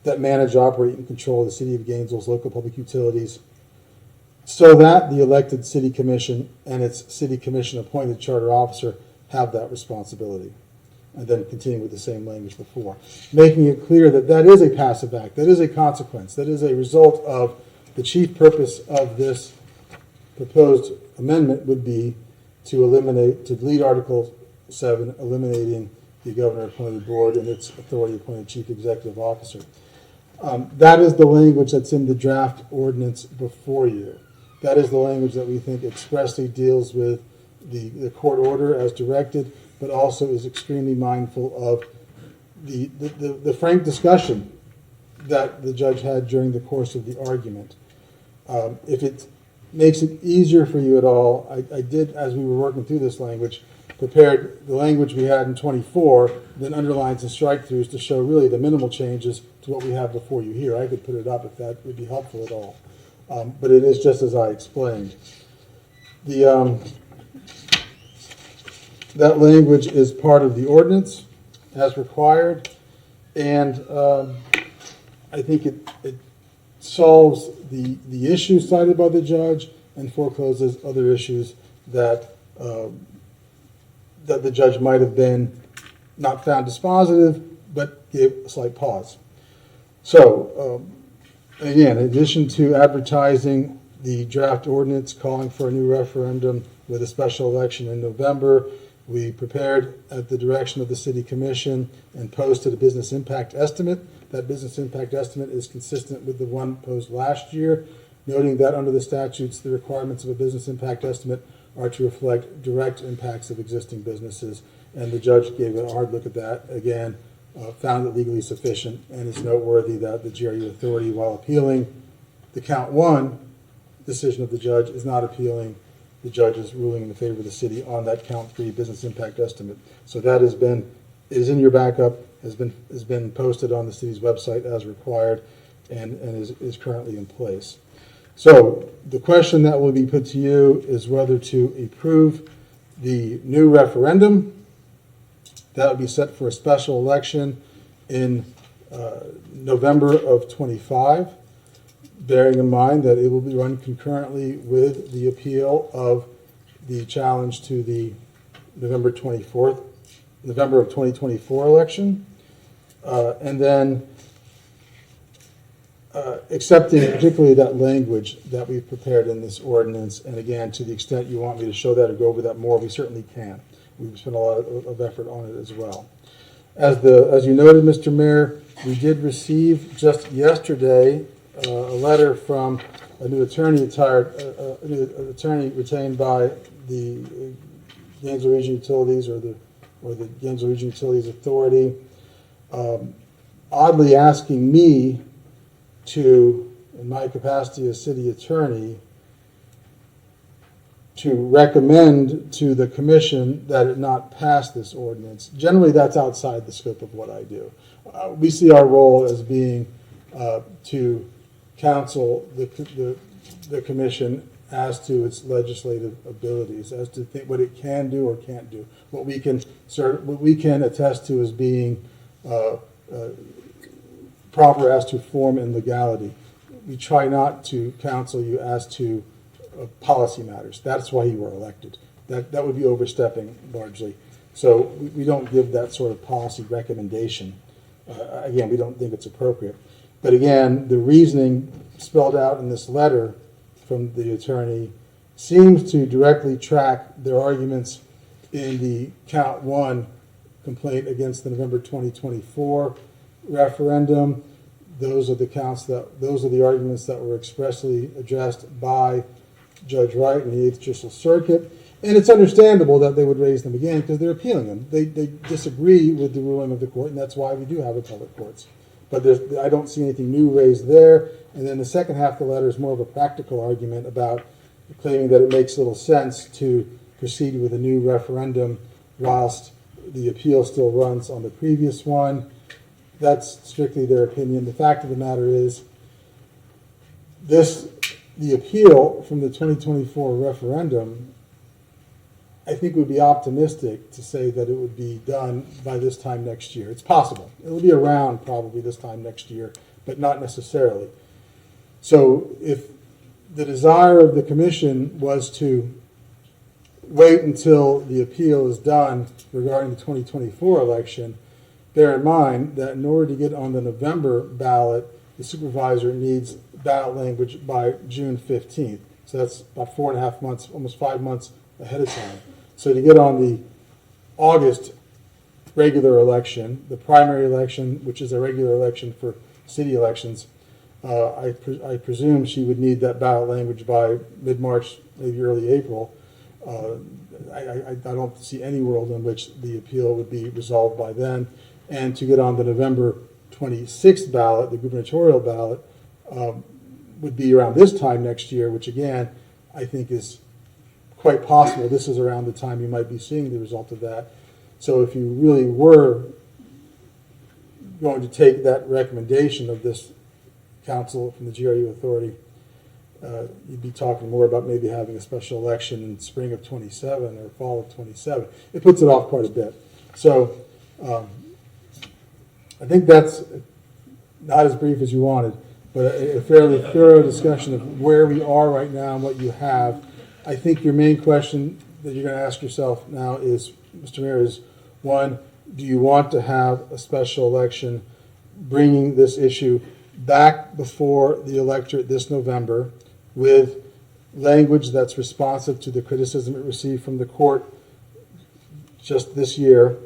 that manage, operate, and control the city of Gainesville's local public utilities, so that the elected city commission and its city commission-appointed charter officer have that responsibility. and then continue with the same language before. Making it clear that that is a passive act, that is a consequence, that is a result of the chief purpose of this proposed amendment would be to eliminate, to delete Article 7, eliminating the governor-appointed board and its authority-appointed chief executive officer. That is the language that's in the draft ordinance before you. That is the language that we think expressly deals with the court order as directed, but also is extremely mindful of the frank discussion that the judge had during the course of the argument. If it makes it easier for you at all, I did, as we were working through this language, prepared the language we had in 24, then underlines and strike-throughs to show really the minimal changes to what we have before you here. I could put it up if that would be helpful at all. But it is just as I explained. That language is part of the ordinance as required, and I think it solves the issues cited by the judge and forecloses other issues that the judge might have been not found dispositive, but gave a slight pause. So, again, in addition to advertising the draft ordinance calling for a new referendum with a special election in November, we prepared at the direction of the City Commission and posted a business impact estimate. That business impact estimate is consistent with the one posed last year, noting that under the statutes, the requirements of a business impact estimate are to reflect direct impacts of existing businesses. And the judge gave a hard look at that, again, found it legally sufficient, and it's noteworthy that the GRU authority, while appealing the count one decision of the judge, is not appealing the judge's ruling in the favor of the city on that count 3 business impact estimate. So that is in your backup, has been posted on the city's website as required, and is currently in place. So the question that will be put to you is whether to approve the new referendum. That would be set for a special election in November of 25, bearing in mind that it will be run concurrently with the appeal of the challenge to the November of 2024 election, and then accepting particularly that language that we've prepared in this ordinance. And again, to the extent you want me to show that or go over that more, we certainly can. We've spent a lot of effort on it as well. As you noted, Mr. Mayor, we did receive just yesterday a letter from a new attorney retained by the Gainesville Region Utilities or the Gainesville Region Utilities Authority, oddly asking me to, in my capacity as city attorney, to recommend to the commission that it not pass this ordinance. Generally, that's outside the scope of what I do. We see our role as being to counsel the commission as to its legislative abilities, as to think what it can do or can't do, what we can attest to as being proper as to form and legality. We try not to counsel you as to policy matters. That's why you were elected. That would be overstepping largely. So we don't give that sort of policy recommendation. Again, we don't think it's appropriate. But again, the reasoning spelled out in this letter from the attorney seems to directly track their arguments in the count 1 complaint against the November 2024 referendum. Those are the arguments that were expressly addressed by Judge Wright in the 8th Judicial Circuit. And it's understandable that they would raise them again because they're appealing them. They disagree with the ruling of the court, and that's why we do have appellate courts. But I don't see anything new raised there. And then the second half of the letter is more of a practical argument about claiming that it makes little sense to proceed with a new referendum whilst the appeal still runs on the previous one. That's strictly their opinion. The fact of the matter is the appeal from the 2024 referendum, I think would be optimistic to say that it would be done by this time next year. It's possible. It will be around probably this time next year, but not necessarily. So if the desire of the commission was to wait until the appeal is done regarding the 2024 election, bear in mind that in order to get on the November ballot, the supervisor needs ballot language by June 15th. So that's about 4.5 months, almost 5 months ahead of time. So to get on the August regular election, the primary election, which is a regular election for city elections, I presume she would need that ballot language by mid-March, maybe early April. I don't see any world in which the appeal would be resolved by then. And to get on the November 26th ballot, the gubernatorial ballot, would be around this time next year, which again, I think is quite possible. This is around the time you might be seeing the result of that. So if you really were going to take that recommendation of this council from the GRU authority, you'd be talking more about maybe having a special election in spring of 27 or fall of 27. It puts it off quite a bit. So I think that's not as brief as you wanted, but a fairly thorough discussion of where we are right now and what you have. I think your main question that you're going to ask yourself now is, Mr. Mayor, is one, do you want to have a special election bringing this issue back before the electorate this November with language that's responsive to the criticism it received from the court just this year?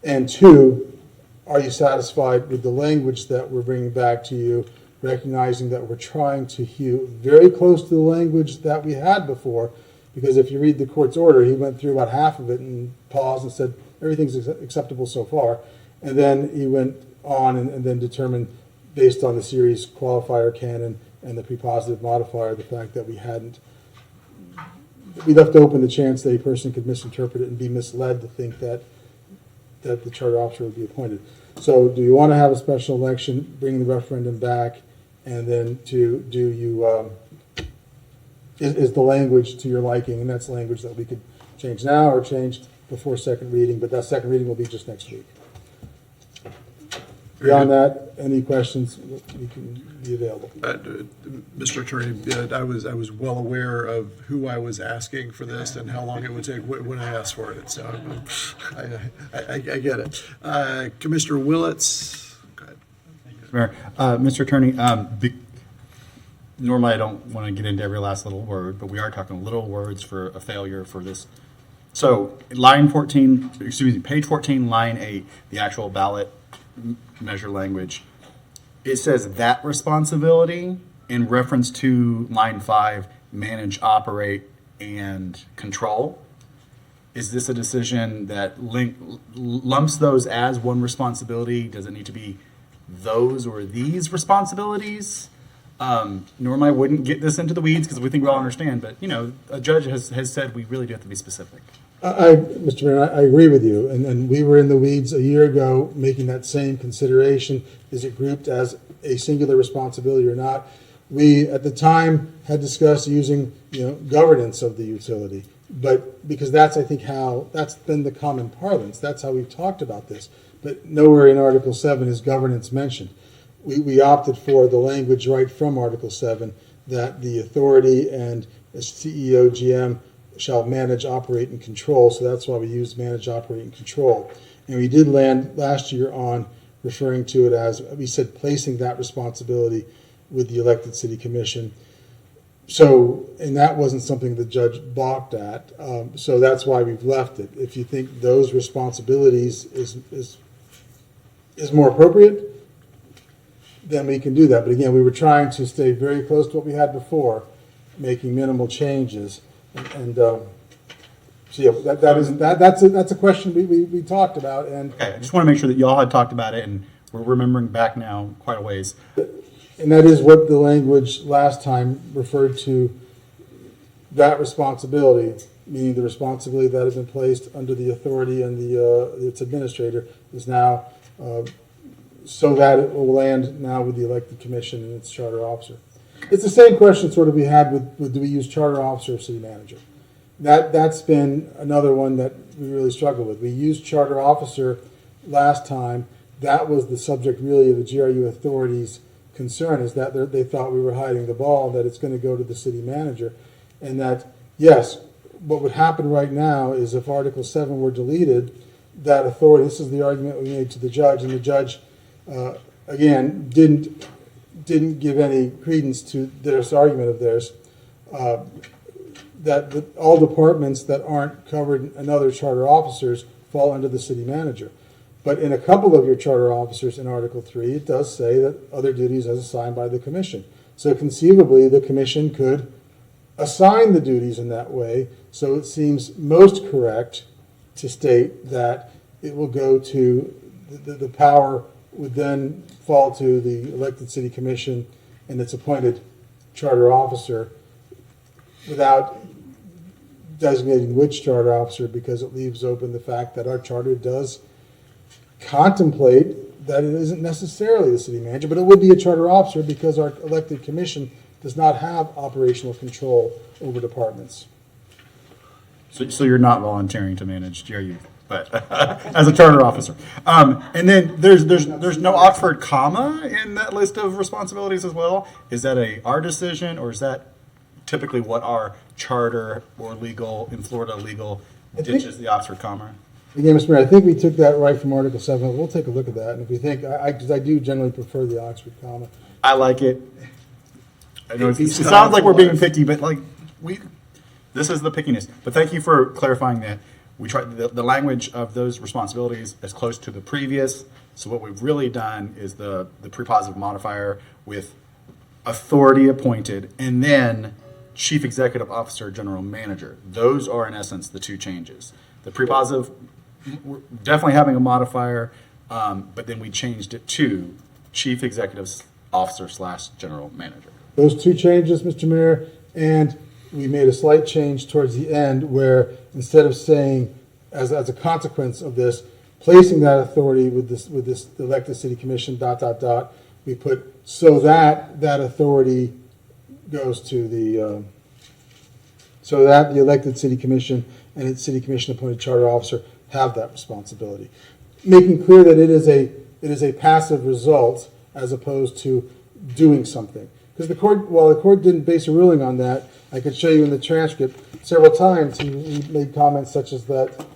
And two, are you satisfied with the language that we're bringing back to you, recognizing that we're trying to hew very close to the language that we had before? Because if you read the court's order, he went through about half of it and paused and said, everything's acceptable so far. And then he went on and then determined, based on the series qualifier canon and the prepositive modifier, the fact that we left open the chance that a person could misinterpret it and be misled to think that the charter officer would be appointed. So do you want to have a special election, bring the referendum back, and then is the language to your liking? And that's language that we could change now or change before second reading, but that second reading will be just next week. Beyond that, any questions, we can be available. Mr. Attorney, I was well aware of who I was asking for this and how long it would take when I asked for it. So I get it. Commissioner Willits. Go ahead. Mayor, Mr. Attorney, normally I don't want to get into every last little word, but we are talking little words for a failure for this. So page 14, line 8, the actual ballot measure language, it says that responsibility in reference to line 5, manage, operate, and control. Is this a decision that lumps those as one responsibility? Does it need to be those or these responsibilities? Normally I wouldn't get this into the weeds because we think we all understand, but a judge has said we really do have to be specific. Mr. Mayor, I agree with you, and we were in the weeds a year ago making that same consideration. Is it grouped as a singular responsibility or not? We, at the time, had discussed using, governance of the utility, but because that's, I think, that's been the common parlance. That's how we've talked about this, but nowhere in Article 7 is governance mentioned. We opted for the language right from Article 7 that the authority and as CEO, GM, shall manage, operate, and control. So that's why we used manage, operate, and control. And we did land last year on referring to it as, we said, placing that responsibility with the elected city commission. So, and that wasn't something the judge balked at. So that's why we've left it. If you think those responsibilities is more appropriate, then we can do that. But again, we were trying to stay very close to what we had before, making minimal changes. And so yeah, that's a question we talked about. And okay, I just want to make sure that y'all had talked about it, and we're remembering back now quite a ways. And that is what the language last time referred to, that responsibility, meaning the responsibility that has been placed under the authority and its administrator is now so that it will land now with the elected commission and its charter officer. It's the same question sort of we had with do we use charter officer or city manager? That's been another one that we really struggle with. We used charter officer last time. That was the subject really of the GRU authority's concern, is that they thought we were hiding the ball, that it's going to go to the city manager. And that, yes, what would happen right now is if Article 7 were deleted, that authority, this is the argument we made to the judge, and the judge, again, didn't give any credence to this argument of theirs, that all departments that aren't covered in other charter officers fall under the city manager. But in a couple of your charter officers in Article 3, it does say that other duties as assigned by the commission. So conceivably, the commission could assign the duties in that way. So it seems most correct to state that it will go to, the power would then fall to the elected city commission and its appointed charter officer without designating which charter officer, because it leaves open the fact that our charter does contemplate that it isn't necessarily the city manager, but it would be a charter officer because our elected commission does not have operational control over departments. So you're not volunteering to manage GRU, but as a charter officer. And then there's no Oxford comma in that list of responsibilities as well. Is that our decision, or is that typically what our charter or legal, in Florida legal, ditches the Oxford comma? Again, Mr. Mayor, I think we took that right from Article 7. We'll take a look at that. And if we think, because I do generally prefer the Oxford comma. I like it. I know it sounds like we're being picky, but this is the pickiness. But thank you for clarifying that. We tried the language of those responsibilities as close to the previous. So what we've really done is the prepositive modifier with authority appointed and then chief executive officer, general manager. Those are in essence the two changes. The prepositive, we're definitely having a modifier, but then we changed it to chief executive officer / general manager. Those two changes, Mr. Mayor, and we made a slight change towards the end where instead of saying, as a consequence of this, placing that authority with this elected city commission, ... we put so that authority goes to the, so that the elected city commission and its city commission appointed charter officer have that responsibility. Making clear that it is a passive result as opposed to doing something. Because while the court didn't base a ruling on that, I could show you in the transcript several times he made comments such as that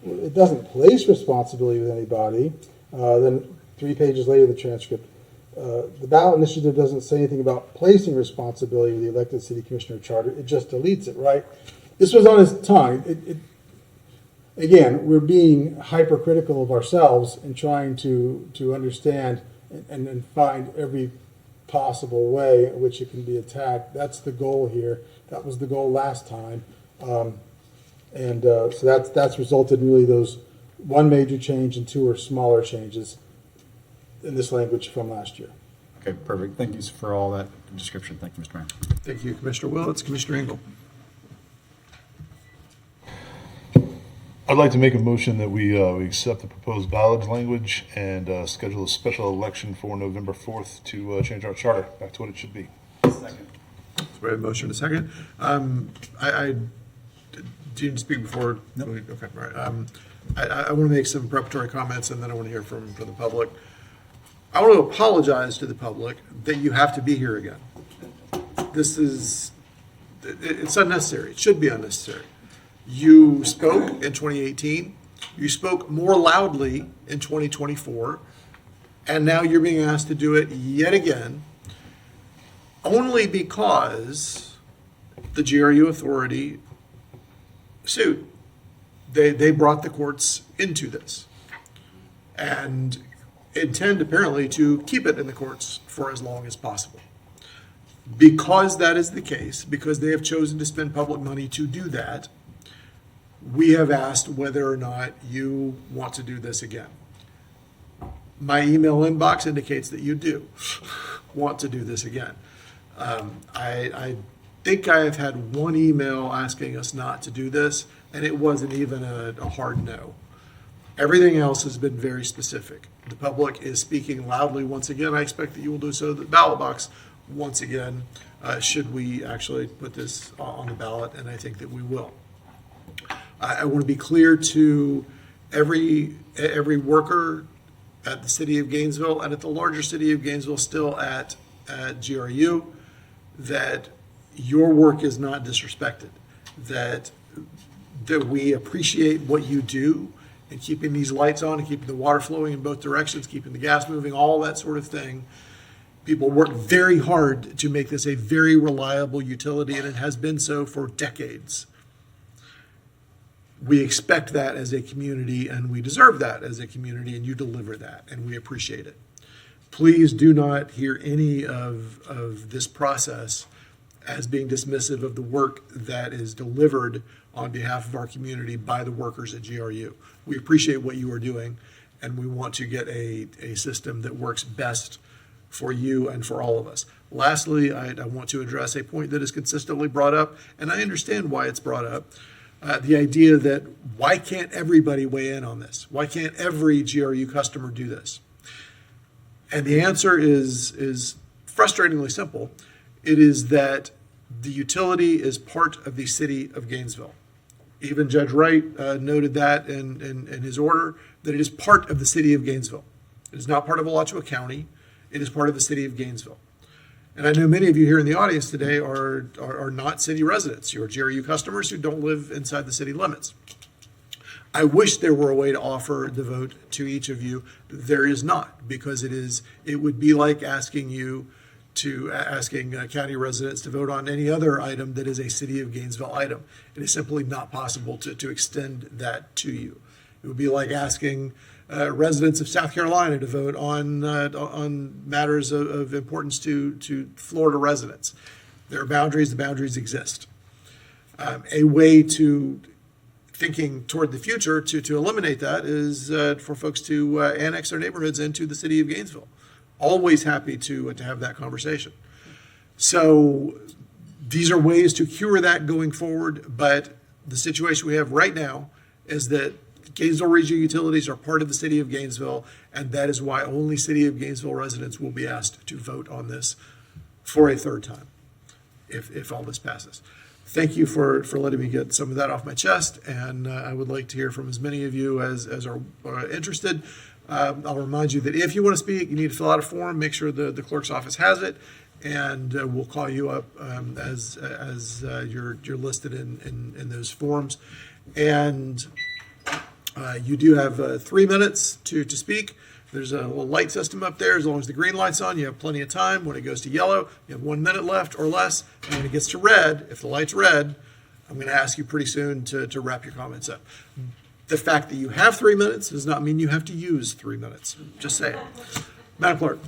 it doesn't place responsibility with anybody. Then 3 pages later, the transcript, the ballot initiative doesn't say anything about placing responsibility with the elected city commissioner charter. It just deletes it, right? This was on his tongue. Again, we're being hypercritical of ourselves and trying to understand and find every possible way in which it can be attacked. That's the goal here. That was the goal last time. So that's resulted in really those one major change and 2 are smaller changes in this language from last year. Okay, perfect. Thank you for all that description. Thank you, Mr. Mayor. Thank you, Commissioner Willits. Commissioner Engel. I'd like to make a motion that we accept the proposed ballot language and schedule a special election for November 4th to change our charter back to what it should be. Second. So we have a motion and a second. Do you need to speak before? No. Okay, all right. I want to make some preparatory comments and then I want to hear from the public. I want to apologize to the public that you have to be here again. It's unnecessary. It should be unnecessary. You spoke in 2018. You spoke more loudly in 2024. And now you're being asked to do it yet again, only because the GRU authority sued. They brought the courts into this and intend apparently to keep it in the courts for as long as possible. Because that is the case, because they have chosen to spend public money to do that, we have asked whether or not you want to do this again. My email inbox indicates that you do want to do this again. I think I have had one email asking us not to do this, and it wasn't even a hard no. Everything else has been very specific. The public is speaking loudly once again. I expect that you will do so at the ballot box once again, should we actually put this on the ballot, and I think that we will. I want to be clear to every worker at the city of Gainesville and at the larger city of Gainesville, still at GRU, that your work is not disrespected, that that we appreciate what you do in keeping these lights on and keeping the water flowing in both directions, keeping the gas moving, all that sort of thing. People work very hard to make this a very reliable utility, and it has been so for decades. We expect that as a community, and we deserve that as a community, and you deliver that, and we appreciate it. Please do not hear any of this process as being dismissive of the work that is delivered on behalf of our community by the workers at GRU. We appreciate what you are doing, and we want to get a system that works best for you and for all of us. Lastly, I want to address a point that is consistently brought up, and I understand why it's brought up. The idea that why can't everybody weigh in on this? Why can't every GRU customer do this? And the answer is frustratingly simple. It is that the utility is part of the city of Gainesville. Even Judge Wright noted that in his order, that it is part of the city of Gainesville. It is not part of Alachua County. It is part of the city of Gainesville. And I know many of you here in the audience today are not city residents. You're GRU customers who don't live inside the city limits. I wish there were a way to offer the vote to each of you. There is not, because it would be like asking county residents to vote on any other item that is a city of Gainesville item. It is simply not possible to extend that to you. It would be like asking residents of South Carolina to vote on matters of importance to Florida residents. There are boundaries. The boundaries exist. A way to thinking toward the future to eliminate that is for folks to annex their neighborhoods into the city of Gainesville. Always happy to have that conversation. So these are ways to cure that going forward, but the situation we have right now is that Gainesville Regional Utilities are part of the city of Gainesville, and that is why only city of Gainesville residents will be asked to vote on this for a third time, if all this passes. Thank you for letting me get some of that off my chest, and I would like to hear from as many of you as are interested. I'll remind you that if you want to speak, you need to fill out a form, make sure the clerk's office has it, and we'll call you up as you're listed in those forms. And you do have 3 minutes to speak. There's a little light system up there. As long as the green light's on, you have plenty of time. When it goes to yellow, you have 1 minute left or less. And when it gets to red, if the light's red, I'm going to ask you pretty soon to wrap your comments up. The fact that you have 3 minutes does not mean you have to use 3 minutes. Just say it. Madam Clerk.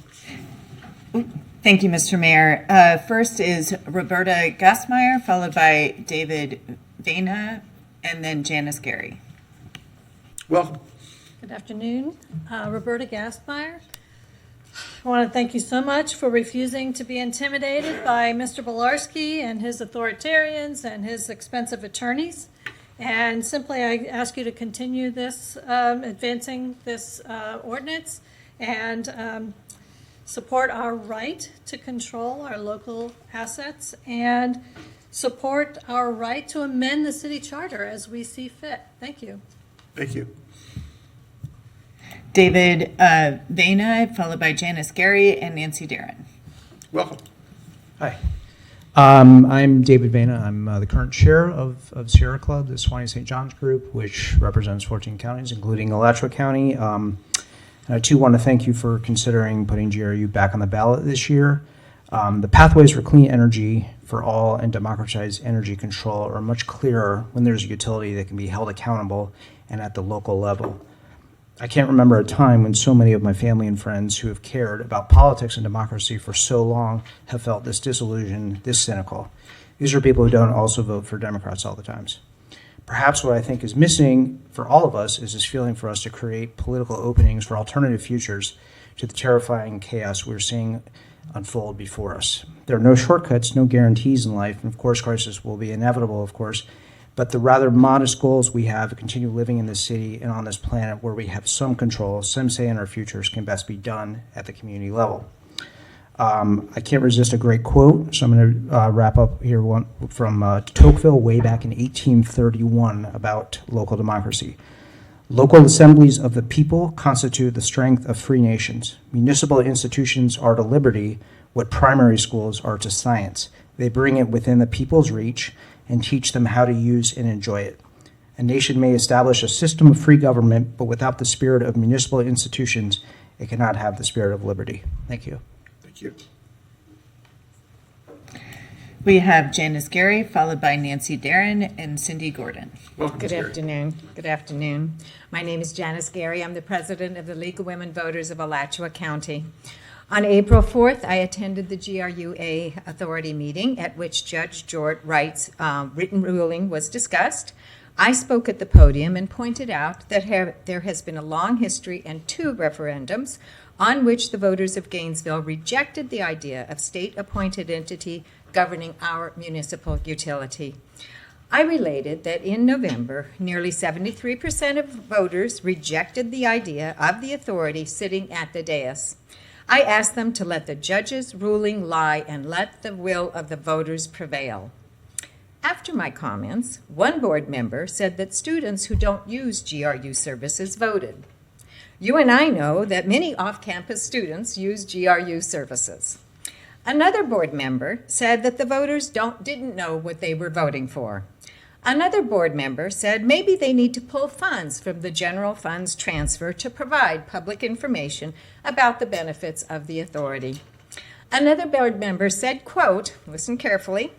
Thank you, Mr. Mayor. First is Roberta Gassmeyer, followed by David Vena, and then Janice Gary. Welcome. Good afternoon. Roberta Gassmeyer. I want to thank you so much for refusing to be intimidated by Mr. Bolarski and his authoritarians and his expensive attorneys. And simply, I ask you to continue this, advancing this ordinance and support our right to control our local assets and support our right to amend the city charter as we see fit. Thank you. Thank you. David Vena, followed by Janice Gary and Nancy Darren. Welcome. Hi. I'm David Vena. I'm the current chair of Sierra Club, the Suwannee St. John's Group, which represents 14 counties, including Alachua County. And I, too, want to thank you for considering putting GRU back on the ballot this year. The pathways for clean energy for all and democratized energy control are much clearer when there's a utility that can be held accountable and at the local level. I can't remember a time when so many of my family and friends who have cared about politics and democracy for so long have felt this disillusioned, this cynical. These are people who don't also vote for Democrats all the times. Perhaps what I think is missing for all of us is this feeling for us to create political openings for alternative futures to the terrifying chaos we're seeing unfold before us. There are no shortcuts, no guarantees in life, and of course crisis will be inevitable, of course, but the rather modest goals we have to continue living in this city and on this planet where we have some control, some say in our futures, can best be done at the community level. I can't resist a great quote, so I'm going to wrap up here one from Tocqueville way back in 1831 about local democracy. Local assemblies of the people constitute the strength of free nations. Municipal institutions are to liberty what primary schools are to science. They bring it within the people's reach and teach them how to use and enjoy it. A nation may establish a system of free government, but without the spirit of municipal institutions, it cannot have the spirit of liberty. Thank you. Thank you. We have Janice Gary, followed by Nancy Darren and Cindy Gordon. Welcome, Good Ms. Gary. afternoon. Good afternoon. My name is Janice Gary. I'm the president of the League of Women Voters of Alachua County. On April 4th, I attended the GRUA Authority meeting at which Judge George Wright's written ruling was discussed. I spoke at the podium and pointed out that there has been a long history and 2 referendums on which the voters of Gainesville rejected the idea of state-appointed entity governing our municipal utility. I related that in November, nearly 73% of voters rejected the idea of the authority sitting at the dais. I asked them to let the judge's ruling lie and let the will of the voters prevail. After my comments, one board member said that students who don't use GRU services voted. You and I know that many off-campus students use GRU services. Another board member said that the voters didn't know what they were voting for. Another board member said maybe they need to pull funds from the general funds transfer to provide public information about the benefits of the authority. Another board member said, quote, listen carefully,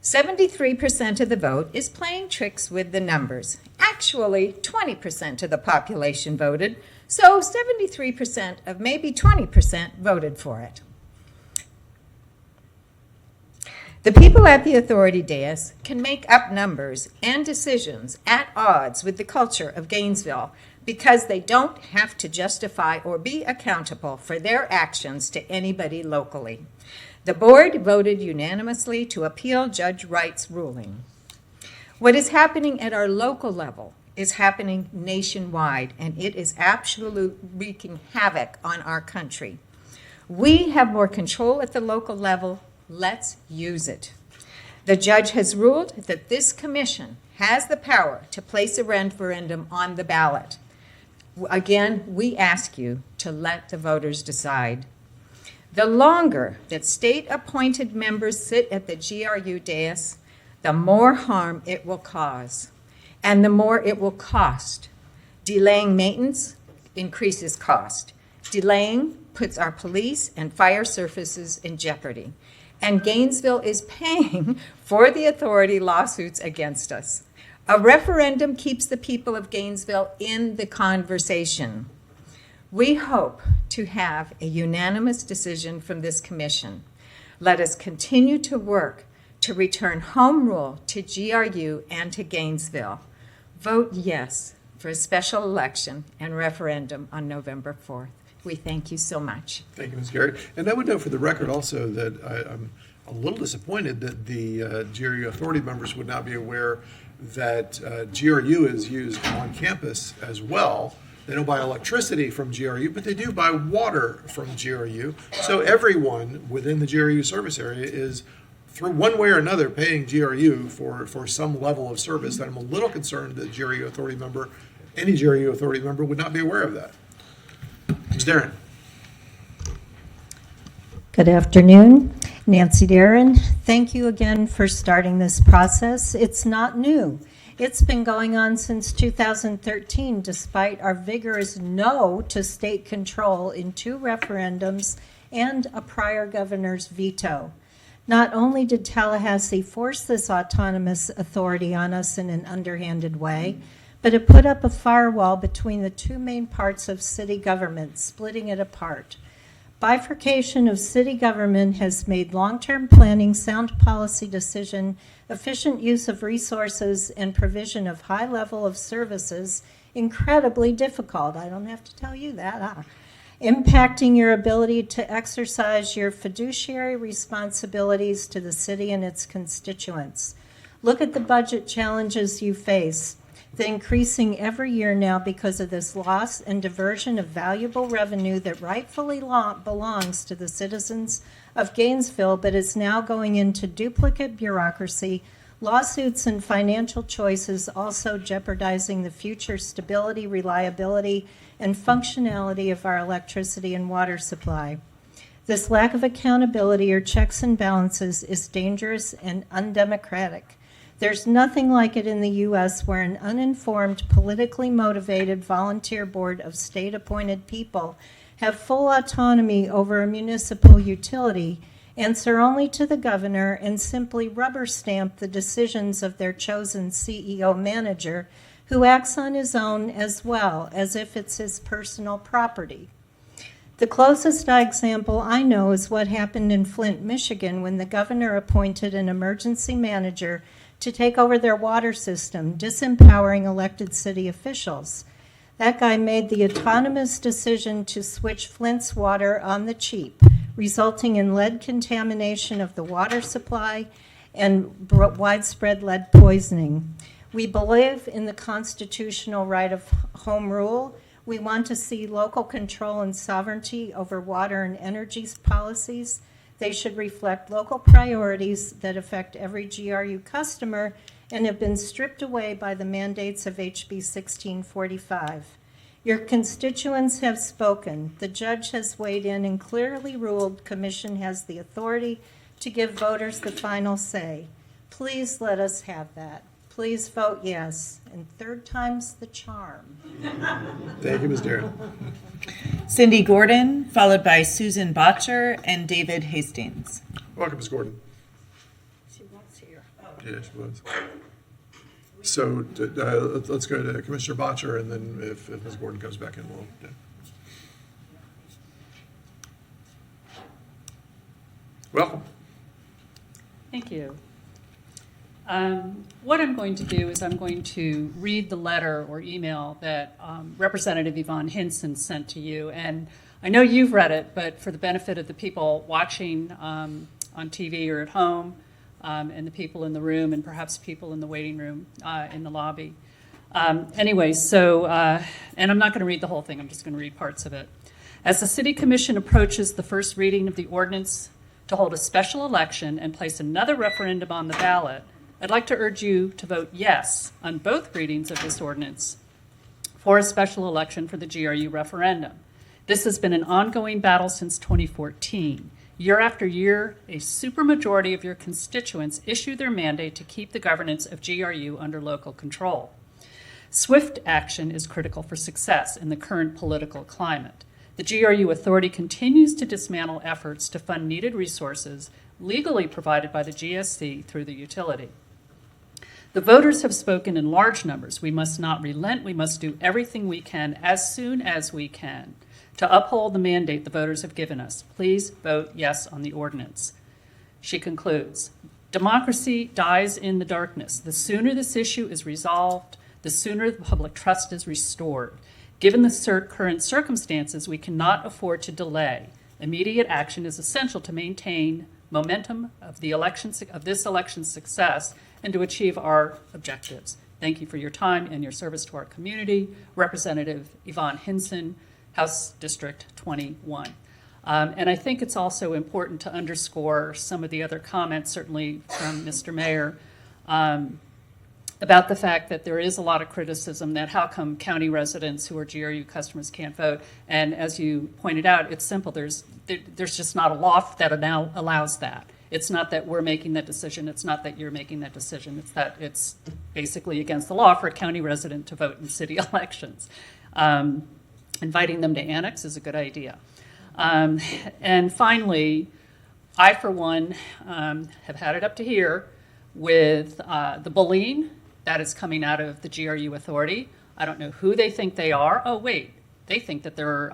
73% of the vote is playing tricks with the numbers. Actually, 20% of the population voted, so 73% of maybe 20% voted for it. The people at the authority dais can make up numbers and decisions at odds with the culture of Gainesville because they don't have to justify or be accountable for their actions to anybody locally. The board voted unanimously to appeal Judge Wright's ruling. What is happening at our local level is happening nationwide, and it is absolutely wreaking havoc on our country. We have more control at the local level. Let's use it. The judge has ruled that this commission has the power to place a referendum on the ballot. Again, we ask you to let the voters decide. The longer that state-appointed members sit at the GRU dais, the more harm it will cause, and the more it will cost. Delaying maintenance increases cost. Delaying puts our police and fire services in jeopardy. And Gainesville is paying for the authority lawsuits against us. A referendum keeps the people of Gainesville in the conversation. We hope to have a unanimous decision from this commission. Let us continue to work to return home rule to GRU and to Gainesville. Vote yes for a special election and referendum on November 4th. We thank you so much. Thank you, Ms. Gary. And I would note for the record also that I'm a little disappointed that the GRU authority members would not be aware that GRU is used on campus as well. They don't buy electricity from GRU, but they do buy water from GRU. So everyone within the GRU service area is, through one way or another, paying GRU for some level of service. And I'm a little concerned that any GRU authority member would not be aware of that. Ms. Darren. Good afternoon. Nancy Darren. Thank you again for starting this process. It's not new. It's been going on since 2013, despite our vigorous no to state control in 2 referendums and a prior governor's veto. Not only did Tallahassee force this autonomous authority on us in an underhanded way, but it put up a firewall between the 2 main parts of city government, splitting it apart. Bifurcation of city government has made long-term planning, sound policy decision, efficient use of resources, and provision of high level of services incredibly difficult. I don't have to tell you that. Impacting your ability to exercise your fiduciary responsibilities to the city and its constituents. Look at the budget challenges you face. The increasing every year now because of this loss and diversion of valuable revenue that rightfully belongs to the citizens of Gainesville, but is now going into duplicate bureaucracy, lawsuits, and financial choices, also jeopardizing the future stability, reliability, and functionality of our electricity and water supply. This lack of accountability or checks and balances is dangerous and undemocratic. There's nothing like it in the U.S. where an uninformed, politically motivated volunteer board of state-appointed people have full autonomy over a municipal utility, answer only to the governor, and simply rubber stamp the decisions of their chosen CEO manager, who acts on his own as well, as if it's his personal property. The closest example I know is what happened in Flint, Michigan, when the governor appointed an emergency manager to take over their water system, disempowering elected city officials. That guy made the autonomous decision to switch Flint's water on the cheap, resulting in lead contamination of the water supply and widespread lead poisoning. We believe in the constitutional right of home rule. We want to see local control and sovereignty over water and energy policies. They should reflect local priorities that affect every GRU customer and have been stripped away by the mandates of HB 1645. Your constituents have spoken. The judge has weighed in and clearly ruled Commission has the authority to give voters the final say. Please let us have that. Please vote yes, and third time's the charm. Thank you, Ms. Darren. Cindy Gordon, followed by Susan Botcher and David Hastings. Welcome, Ms. Gordon. She was here. Yeah, she was. So let's go to Commissioner Botcher, and then if Ms. Gordon comes back in, we'll. Yeah. Welcome. Thank you. What I'm going to do is I'm going to read the letter or email that Representative Yvonne Hinson sent to you. And I know you've read it, but for the benefit of the people watching on TV or at home, and the people in the room, and perhaps people in the waiting room in the lobby. Anyway, so, and I'm not going to read the whole thing, I'm just going to read parts of it. As the City Commission approaches the first reading of the ordinance to hold a special election and place another referendum on the ballot, I'd like to urge you to vote yes on both readings of this ordinance for a special election for the GRU referendum. This has been an ongoing battle since 2014. Year after year, a supermajority of your constituents issue their mandate to keep the governance of GRU under local control. Swift action is critical for success in the current political climate. The GRU authority continues to dismantle efforts to fund needed resources legally provided by the GSC through the utility. The voters have spoken in large numbers. We must not relent. We must do everything we can as soon as we can to uphold the mandate the voters have given us. Please vote yes on the ordinance. She concludes, democracy dies in the darkness. The sooner this issue is resolved, the sooner the public trust is restored. Given the current circumstances, we cannot afford to delay. Immediate action is essential to maintain momentum of this election's success and to achieve our objectives. Thank you for your time and your service to our community. Representative Yvonne Hinson, House District 21. And I think it's also important to underscore some of the other comments, certainly from Mr. Mayor, about the fact that there is a lot of criticism that how come county residents who are GRU customers can't vote? And as you pointed out, it's simple. There's just not a law that now allows that. It's not that we're making that decision. It's not that you're making that decision. It's that it's basically against the law for a county resident to vote in city elections. Inviting them to annex is a good idea. And finally, I, for one, have had it up to here with the bullying that is coming out of the GRU authority. I don't know who they think they are. Oh, wait, they think that they're,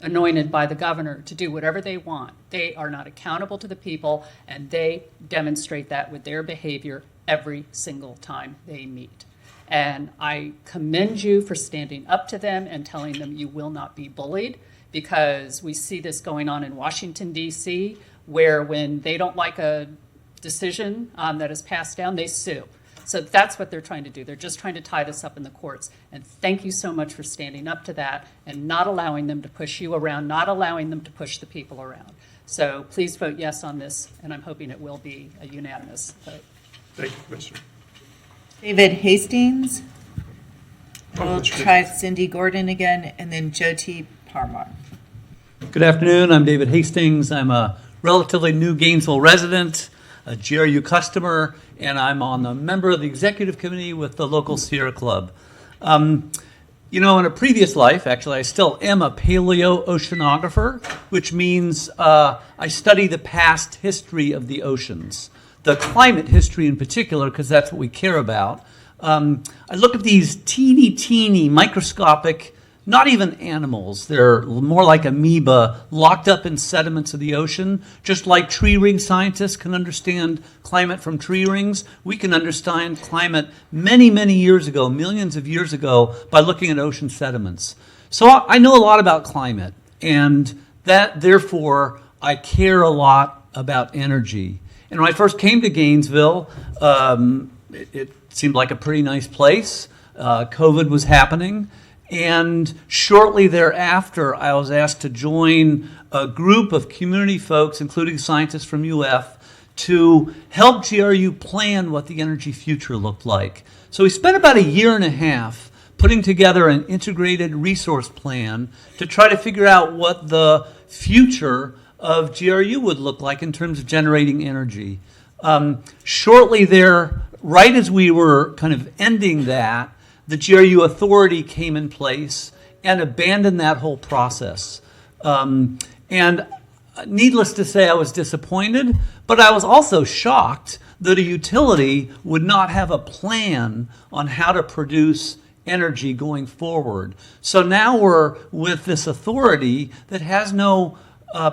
anointed by the governor to do whatever they want. They are not accountable to the people, and they demonstrate that with their behavior every single time they meet. And I commend you for standing up to them and telling them you will not be bullied, because we see this going on in Washington, D.C., where when they don't like a decision that is passed down, they sue. So that's what they're trying to do. They're just trying to tie this up in the courts. And thank you so much for standing up to that and not allowing them to push you around, not allowing them to push the people around. So please vote yes on this, and I'm hoping it will be a unanimous vote. Thank you, Commissioner. David Hastings. We'll try Cindy Gordon again, and then Jyoti Parmar. Good afternoon. I'm David Hastings. I'm a relatively new Gainesville resident. a GRU customer, and I'm on the member of the executive committee with the local Sierra Club. In a previous life, actually, I still am a paleoceanographer, which means I study the past history of the oceans, the climate history in particular, because that's what we care about. I look at these teeny microscopic, not even animals. They're more like amoeba locked up in sediments of the ocean. Just like tree ring scientists can understand climate from tree rings, we can understand climate many years ago, millions of years ago, by looking at ocean sediments. So I know a lot about climate, and that therefore I care a lot about energy. And when I first came to Gainesville, it seemed like a pretty nice place. COVID was happening. And shortly thereafter, I was asked to join a group of community folks, including scientists from UF, to help GRU plan what the energy future looked like. So we spent about a year and a half putting together an integrated resource plan to try to figure out what the future of GRU would look like in terms of generating energy. Shortly there, right as we were kind of ending that, the GRU authority came in place and abandoned that whole process. And needless to say, I was disappointed, but I was also shocked that a utility would not have a plan on how to produce energy going forward. So now we're with this authority that has no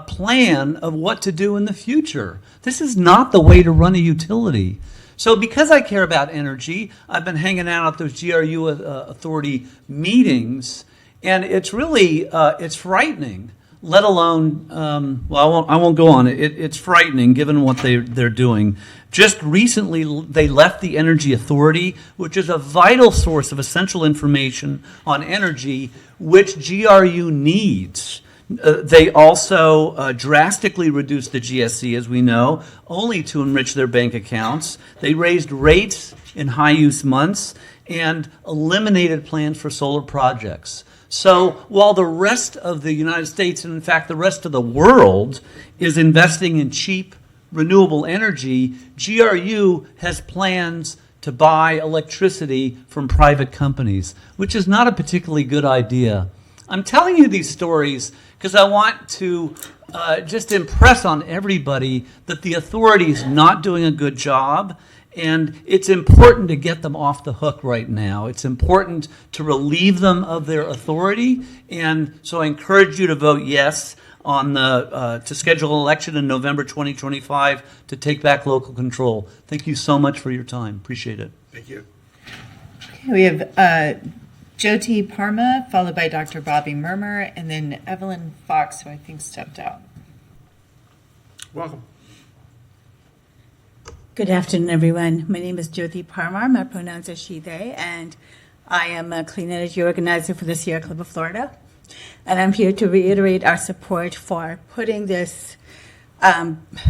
plan of what to do in the future. This is not the way to run a utility. So because I care about energy, I've been hanging out at those GRU authority meetings, and it's really, it's frightening, let alone, I won't go on. It's frightening given what they're doing. Just recently, they left the Energy Authority, which is a vital source of essential information on energy, which GRU needs. They also drastically reduced the GSC, as we know, only to enrich their bank accounts. They raised rates in high-use months and eliminated plans for solar projects. So while the rest of the United States, and in fact the rest of the world, is investing in cheap renewable energy, GRU has plans to buy electricity from private companies, which is not a particularly good idea. I'm telling you these stories because I want to just impress on everybody that the authority is not doing a good job, and it's important to get them off the hook right now. It's important to relieve them of their authority, and so I encourage you to vote yes on the to schedule an election in November 2025 to take back local control. Thank you so much for your time. Appreciate it. Thank you. Okay, we have Jyoti Parma, followed by Dr. Bobby Murmur, and then Evelyn Fox, who I think stepped out. Welcome. Good afternoon, everyone. My name is Jyoti Parmar. My pronouns are she, they, and I am a clean energy organizer for the Sierra Club of Florida. And I'm here to reiterate our support for putting this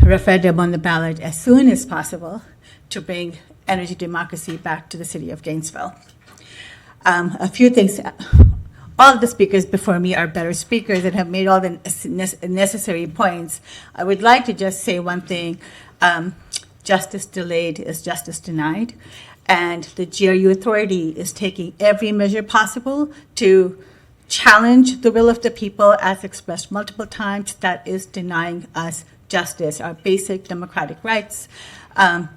referendum on the ballot as soon as possible to bring energy democracy back to the city of Gainesville. A few things. All of the speakers before me are better speakers and have made all the necessary points. I would like to just say one thing. Justice delayed is justice denied. And the GRU authority is taking every measure possible to challenge the will of the people as expressed multiple times. That is denying us justice, our basic democratic rights,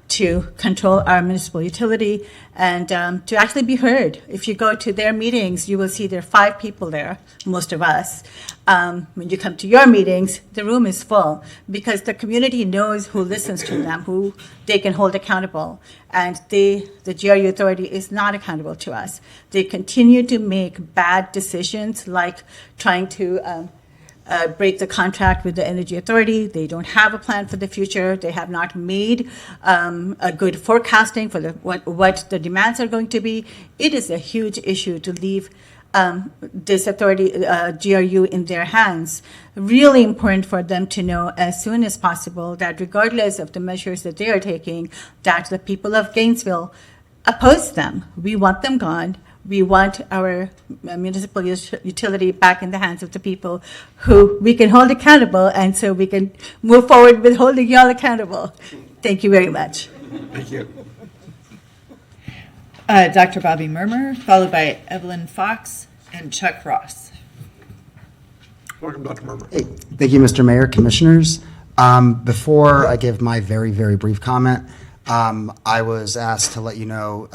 to control our municipal utility and to actually be heard. If you go to their meetings, you will see there are 5 people there, most of us. When you come to your meetings, the room is full because the community knows who listens to them, who they can hold accountable. And the GRU authority is not accountable to us. They continue to make bad decisions like trying to break the contract with the Energy Authority. They don't have a plan for the future. They have not made a good forecasting for what the demands are going to be. It is a huge issue to leave this authority, GRU, in their hands. Really important for them to know as soon as possible that regardless of the measures that they are taking, that the people of Gainesville oppose them. We want them gone. We want our municipal utility back in the hands of the people who we can hold accountable, and so we can move forward with holding y'all accountable. Thank you very much. Thank you. Dr. Bobby Murmer, followed by Evelyn Fox and Chuck Ross. Welcome, Dr. Murmer. Hey, thank you, Mr. Mayor, Commissioners. Before I give my very, very brief comment, I was asked to let you know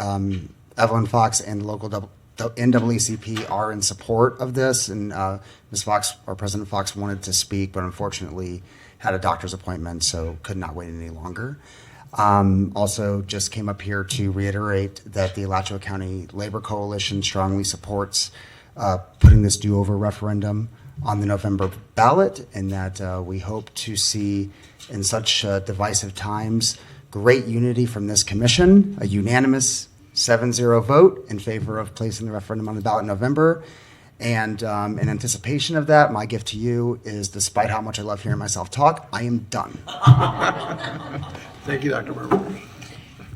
Evelyn Fox and local NAACP are in support of this, and Ms. Fox, or President Fox, wanted to speak, but unfortunately had a doctor's appointment, so could not wait any longer. Also, just came up here to reiterate that the Alachua County Labor Coalition strongly supports putting this do-over referendum on the November ballot, and that we hope to see in such divisive times great unity from this commission, a unanimous 7-0 vote in favor of placing the referendum on the ballot in November. And in anticipation of that, my gift to you is, despite how much I love hearing myself talk, I am done. Thank you, Dr. Murmer.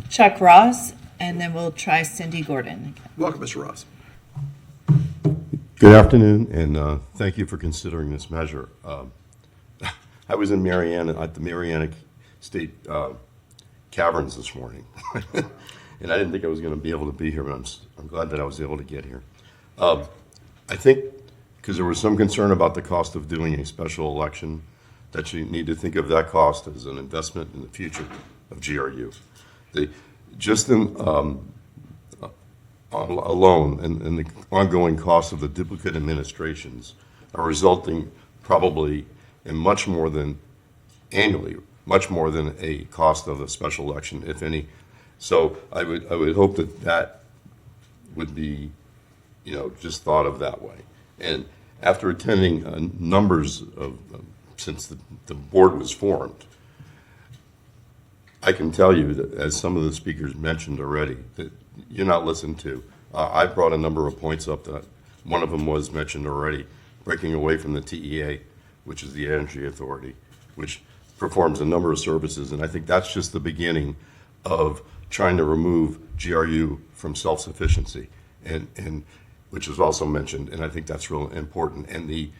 Chuck Ross, and then we'll try Cindy Gordon. Welcome, Mr. Ross. Good afternoon, and thank you for considering this measure. I was in Mariana, at the Mariana State Caverns this morning, and I didn't think I was going to be able to be here, but I'm glad that I was able to get here. I think, because there was some concern about the cost of doing a special election, that you need to think of that cost as an investment in the future of GRU. Alone, and the ongoing cost of the duplicate administrations are resulting probably in much more than annually, much more than a cost of a special election, if any. So I would hope that would be, just thought of that way. And after attending numbers of since the board was formed, I can tell you that, as some of the speakers mentioned already, that you're not listened to. I brought a number of points up that one of them was mentioned already, breaking away from the TEA, which is the Energy Authority, which performs a number of services. And I think that's just the beginning of trying to remove GRU from self-sufficiency, and which was also mentioned. And I think that's real important. And the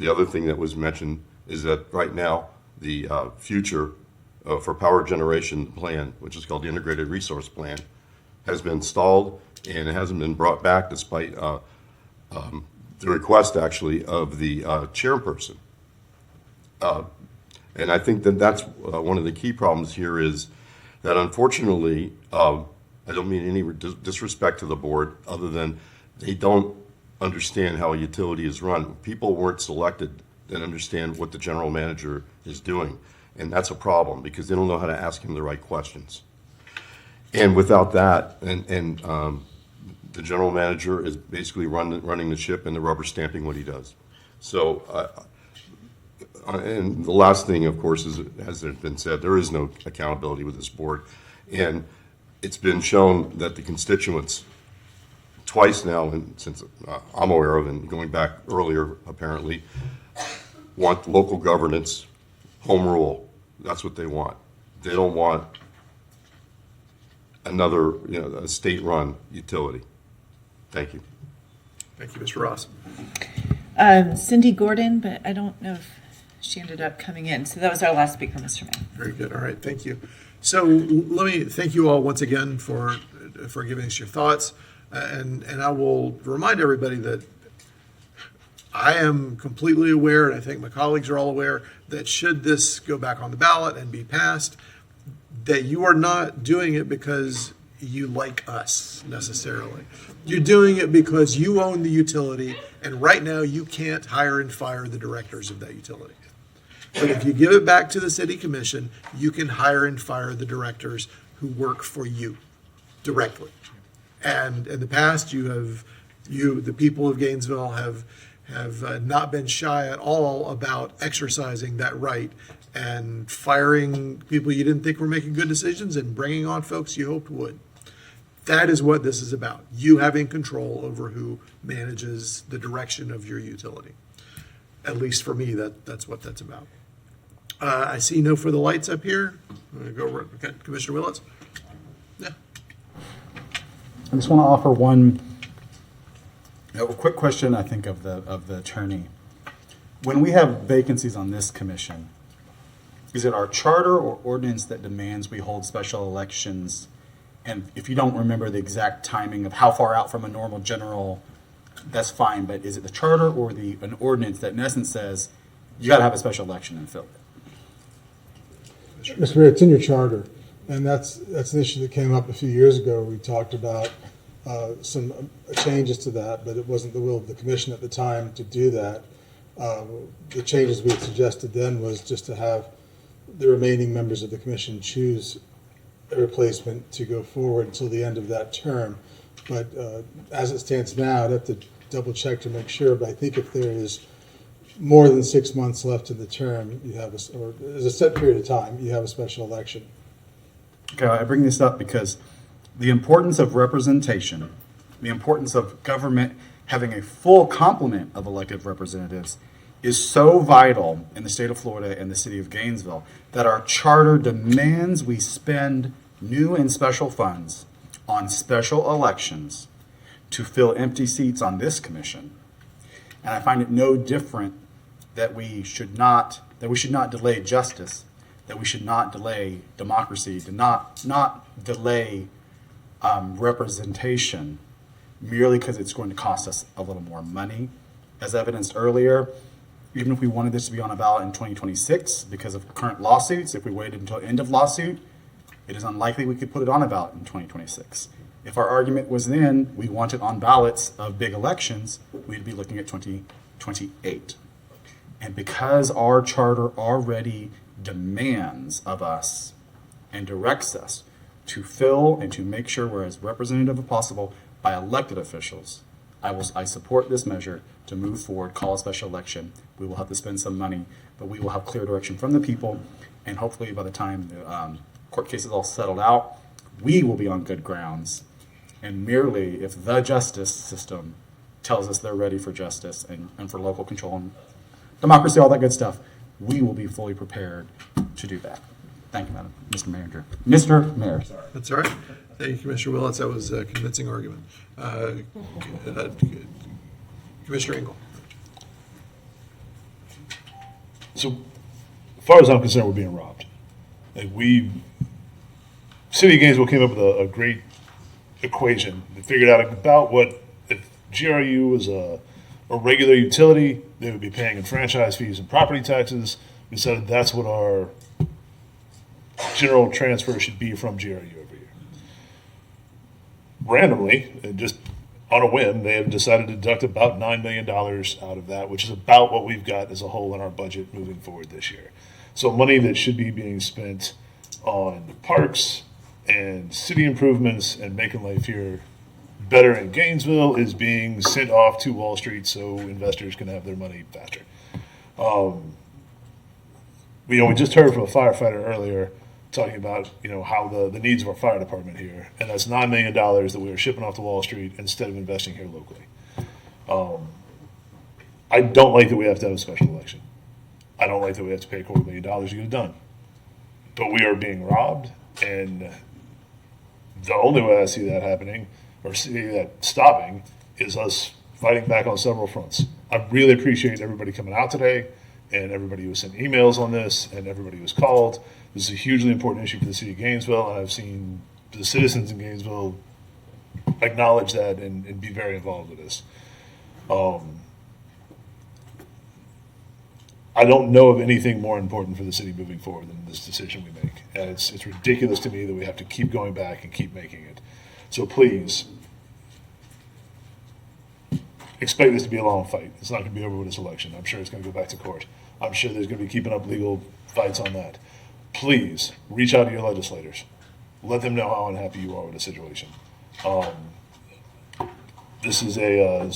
other thing that was mentioned is that right now, the future for power generation plan, which is called the Integrated Resource Plan, has been stalled, and it hasn't been brought back despite the request, actually, of the chairperson. And I think that that's one of the key problems here, is that, unfortunately, I don't mean any disrespect to the board, other than they don't understand how a utility is run. People weren't selected that understand what the general manager is doing, and that's a problem, because they don't know how to ask him the right questions. And without that, and the general manager is basically running the ship, and the rubber stamping what he does. So, and the last thing, of course, is, as has been said, there is no accountability with this board. And it's been shown that the constituents, twice now, and since I'm aware of, and going back earlier, apparently, want local governance, home rule. That's what they want. They don't want another, a state-run utility. Thank you. Thank you, Mr. Ross. Cindy Gordon, but I don't know if she ended up coming in. So that was our last speaker, Mr. Mayor. Very good. All right. Thank you. So let me thank you all once again for giving us your thoughts. And I will remind everybody that I am completely aware, and I think my colleagues are all aware, that should this go back on the ballot and be passed, that you are not doing it because you like us necessarily. You're doing it because you own the utility, and right now you can't hire and fire the directors of that utility. But if you give it back to the city commission, you can hire and fire the directors who work for you directly. And in the past, the people of Gainesville have not been shy at all about exercising that right and firing people you didn't think were making good decisions and bringing on folks you hoped would. That is what this is about. You having control over who manages the direction of your utility. At least for me, that's what that's about. I see no further lights up here. I'm going to go, Commissioner Willets. Yeah. I just want to offer one quick question, I think, of the attorney. When we have vacancies on this commission, is it our charter or ordinance that demands we hold special elections? And if you don't remember the exact timing of how far out from a normal general, that's fine, but is it the charter or an ordinance that in essence says you got to have a special election and fill it? Mr. Mayor, it's in your charter, and that's an issue that came up a few years ago. We talked about some changes to that, but it wasn't the will of the commission at the time to do that. The changes we had suggested then was just to have the remaining members of the commission choose a replacement to go forward until the end of that term. But as it stands now, I'd have to double check to make sure, but I think if there is more than 6 months left in the term, you have or there's a set period of time, you have a special election. Okay, I bring this up because the importance of representation, the importance of government having a full complement of elected representatives is so vital in the state of Florida and the city of Gainesville that our charter demands we spend new and special funds on special elections to fill empty seats on this commission. And I find it no different that we should not delay justice, that we should not delay democracy, to not delay representation merely because it's going to cost us a little more money. As evidenced earlier, even if we wanted this to be on a ballot in 2026 because of current lawsuits, if we waited until end of lawsuit, it is unlikely we could put it on a ballot in 2026. If our argument was then we want it on ballots of big elections, we'd be looking at 2028. And because our charter already demands of us and directs us to fill and to make sure we're as representative as possible by elected officials, I support this measure to move forward, call a special election. We will have to spend some money, but we will have clear direction from the people, and hopefully by the time the court case is all settled out, we will be on good grounds. And merely if the justice system tells us they're ready for justice and for local control and democracy, all that good stuff, we will be fully prepared to do that. Thank you, Mr. Manager. Mr. Mayor, sorry. That's all right. Thank you, Commissioner Willetts. That was a convincing argument. Commissioner Engel. So, as far as I'm concerned, we're being robbed. Like City of Gainesville came up with a great equation. They figured out about what if GRU was a regular utility, they would be paying in franchise fees and property taxes. We decided that's what our general transfer should be from GRU every year. Randomly, and just on a whim, they have decided to deduct about $9 million out of that, which is about what we've got as a whole in our budget moving forward this year. So money that should be being spent on parks and city improvements and making life here better in Gainesville is being sent off to Wall Street so investors can have their money faster. We just heard from a firefighter earlier talking about how the needs of our fire department here, and that's $9 million that we are shipping off to Wall Street instead of investing here locally. I don't like that we have to have a special election. I don't like that we have to pay $250,000 to get it done. But we are being robbed, and the only way I see that happening or see that stopping is us fighting back on several fronts. I really appreciate everybody coming out today and everybody who sent emails on this and everybody who's called. This is a hugely important issue for the city of Gainesville, and I've seen the citizens in Gainesville acknowledge that and be very involved with this. I don't know of anything more important for the city moving forward than this decision we make. And it's ridiculous to me that we have to keep going back and keep making it. So please, expect this to be a long fight. It's not going to be over with this election. I'm sure it's going to go back to court. I'm sure there's going to be keeping up legal fights on that. Please, reach out to your legislators. Let them know how unhappy you are with the situation. This is a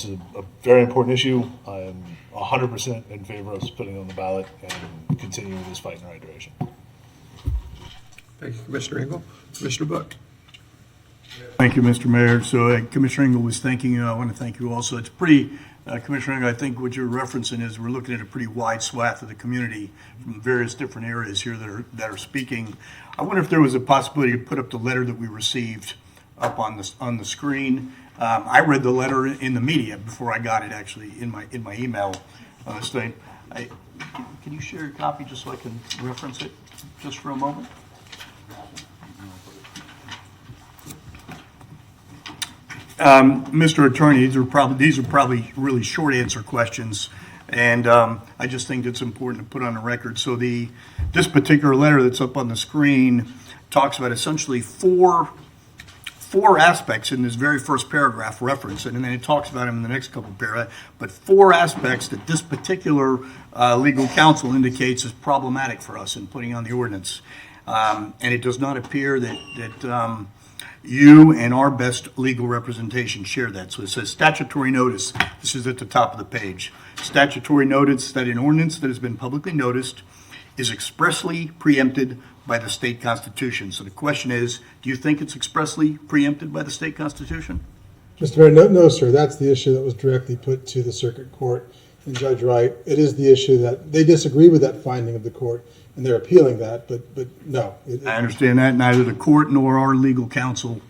very important issue. I am 100% in favor of us putting it on the ballot and continuing this fight in the right direction. Thank you, Commissioner Engel. Commissioner Book. Thank you, Mr. Mayor. So Commissioner Engel was thanking you. I want to thank you also. It's pretty, Commissioner Engel, I think what you're referencing is we're looking at a pretty wide swath of the community from various different areas here that are speaking. I wonder if there was a possibility to put up the letter that we received up on the screen. I read the letter in the media before I got it actually in my email thing. can you share your copy just so I can reference it just for a moment? Mr. Attorney, these are probably really short answer questions, and I just think it's important to put on the record. So this particular letter that's up on the screen talks about essentially four aspects in this very first paragraph reference, and then it talks about them in the next couple of paragraphs, but four aspects that this particular legal counsel indicates is problematic for us in putting on the ordinance. And it does not appear that you and our best legal representation share that. So it says statutory notice. This is at the top of the page. Statutory notice that an ordinance that has been publicly noticed is expressly preempted by the state constitution. So the question is, do you think it's expressly preempted by the state constitution? Mr. Mayor, no, sir. That's the issue that was directly put to the circuit court and Judge Wright. It is the issue that they disagree with that finding of the court, and they're appealing that, but no. I understand that. Neither the court nor our legal counsel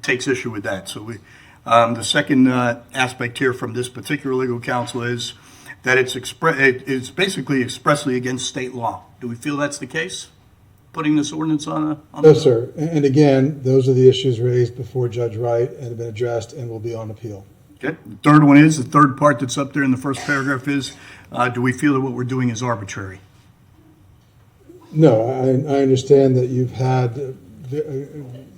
takes issue with that. So the second aspect here from this particular legal counsel is that it's basically expressly against state law. Do we feel that's the case? Putting this ordinance on No, sir. And again, those are the issues raised before Judge Wright and have been addressed and will be on appeal. Okay. The third one is, the third part that's up there in the first paragraph is, do we feel that what we're doing is arbitrary? No, I understand that you've had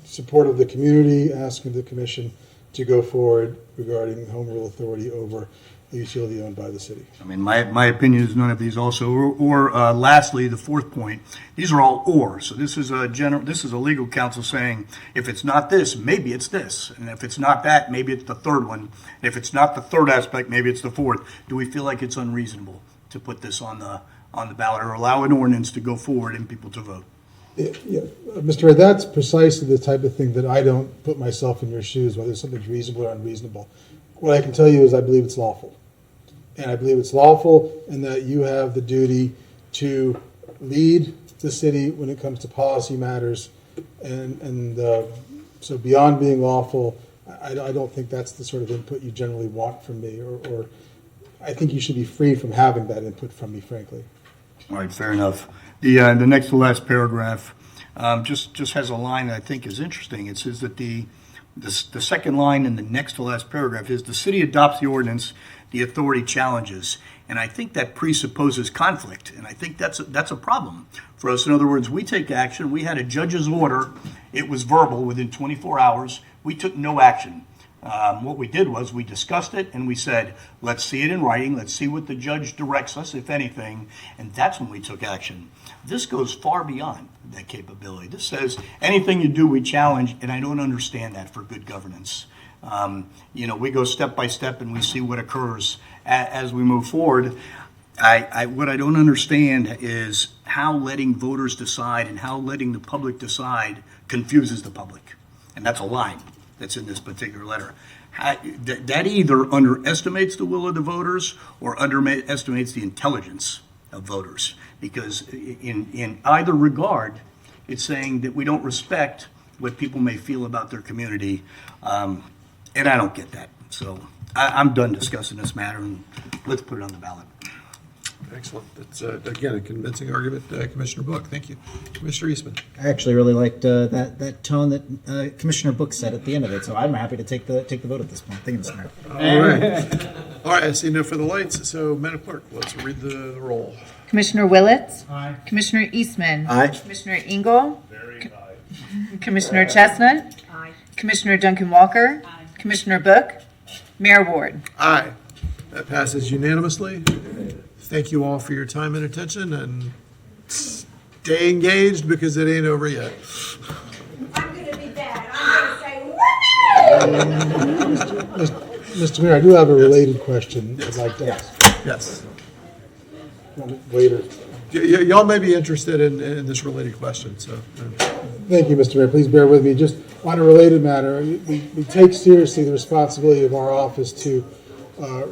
support of the community asking the commission to go forward regarding home rule authority over a utility owned by the city. I mean, my opinion is none of these also. Or lastly, the fourth point, these are all or. So this is a legal counsel saying, if it's not this, maybe it's this. And if it's not that, maybe it's the third one. And if it's not the third aspect, maybe it's the fourth. Do we feel like it's unreasonable to put this on the ballot or allow an ordinance to go forward and people to vote? Yeah, Mr. Ray, that's precisely the type of thing that I don't put myself in your shoes, whether something's reasonable or unreasonable. What I can tell you is I believe it's lawful. And I believe it's lawful in that you have the duty to lead the city when it comes to policy matters. And so beyond being lawful, I don't think that's the sort of input you generally want from me, or I think you should be free from having that input from me, frankly. All right, fair enough. The next to last paragraph just has a line that I think is interesting. It says that the second line in the next to last paragraph is the city adopts the ordinance, the authority challenges. And I think that presupposes conflict, and I think that's a problem for us. In other words, we take action. We had a judge's order. It was verbal within 24 hours. We took no action. What we did was we discussed it and we said, let's see it in writing. Let's see what the judge directs us, if anything. And that's when we took action. This goes far beyond that capability. This says anything you do, we challenge, and I don't understand that for good governance. We go step by step and we see what occurs as we move forward. What I don't understand is how letting voters decide and how letting the public decide confuses the public. And that's a line that's in this particular letter. That either underestimates the will of the voters or underestimates the intelligence of voters. Because in either regard, it's saying that we don't respect what people may feel about their community. And I don't get that. So I'm done discussing this matter, and let's put it on the ballot. Excellent. That's, again, a convincing argument. Commissioner Book, thank you. Commissioner Eastman. I actually really liked that tone that Commissioner Book said at the end of it, so I'm happy to take the vote at this point. Thank you, Mr. Mayor. All right. All right, I see no further lights, so Madam Clerk, let's read the roll. Commissioner Willets? Aye. Commissioner Eastman? Aye. Commissioner Engel? Commissioner Chestnut? Aye. Commissioner Duncan Walker? Aye. Commissioner Book? Mayor Ward? Aye. That passes unanimously. Thank you all for your time and attention, and stay engaged because it ain't over yet. I'm going to be bad. I'm going to say, Mr. Mayor, I do have a related question I'd like to ask. Yes. Later. Y'all may be interested in this related question, so. Thank you, Mr. Mayor. Please bear with me. Just on a related matter, we take seriously the responsibility of our office to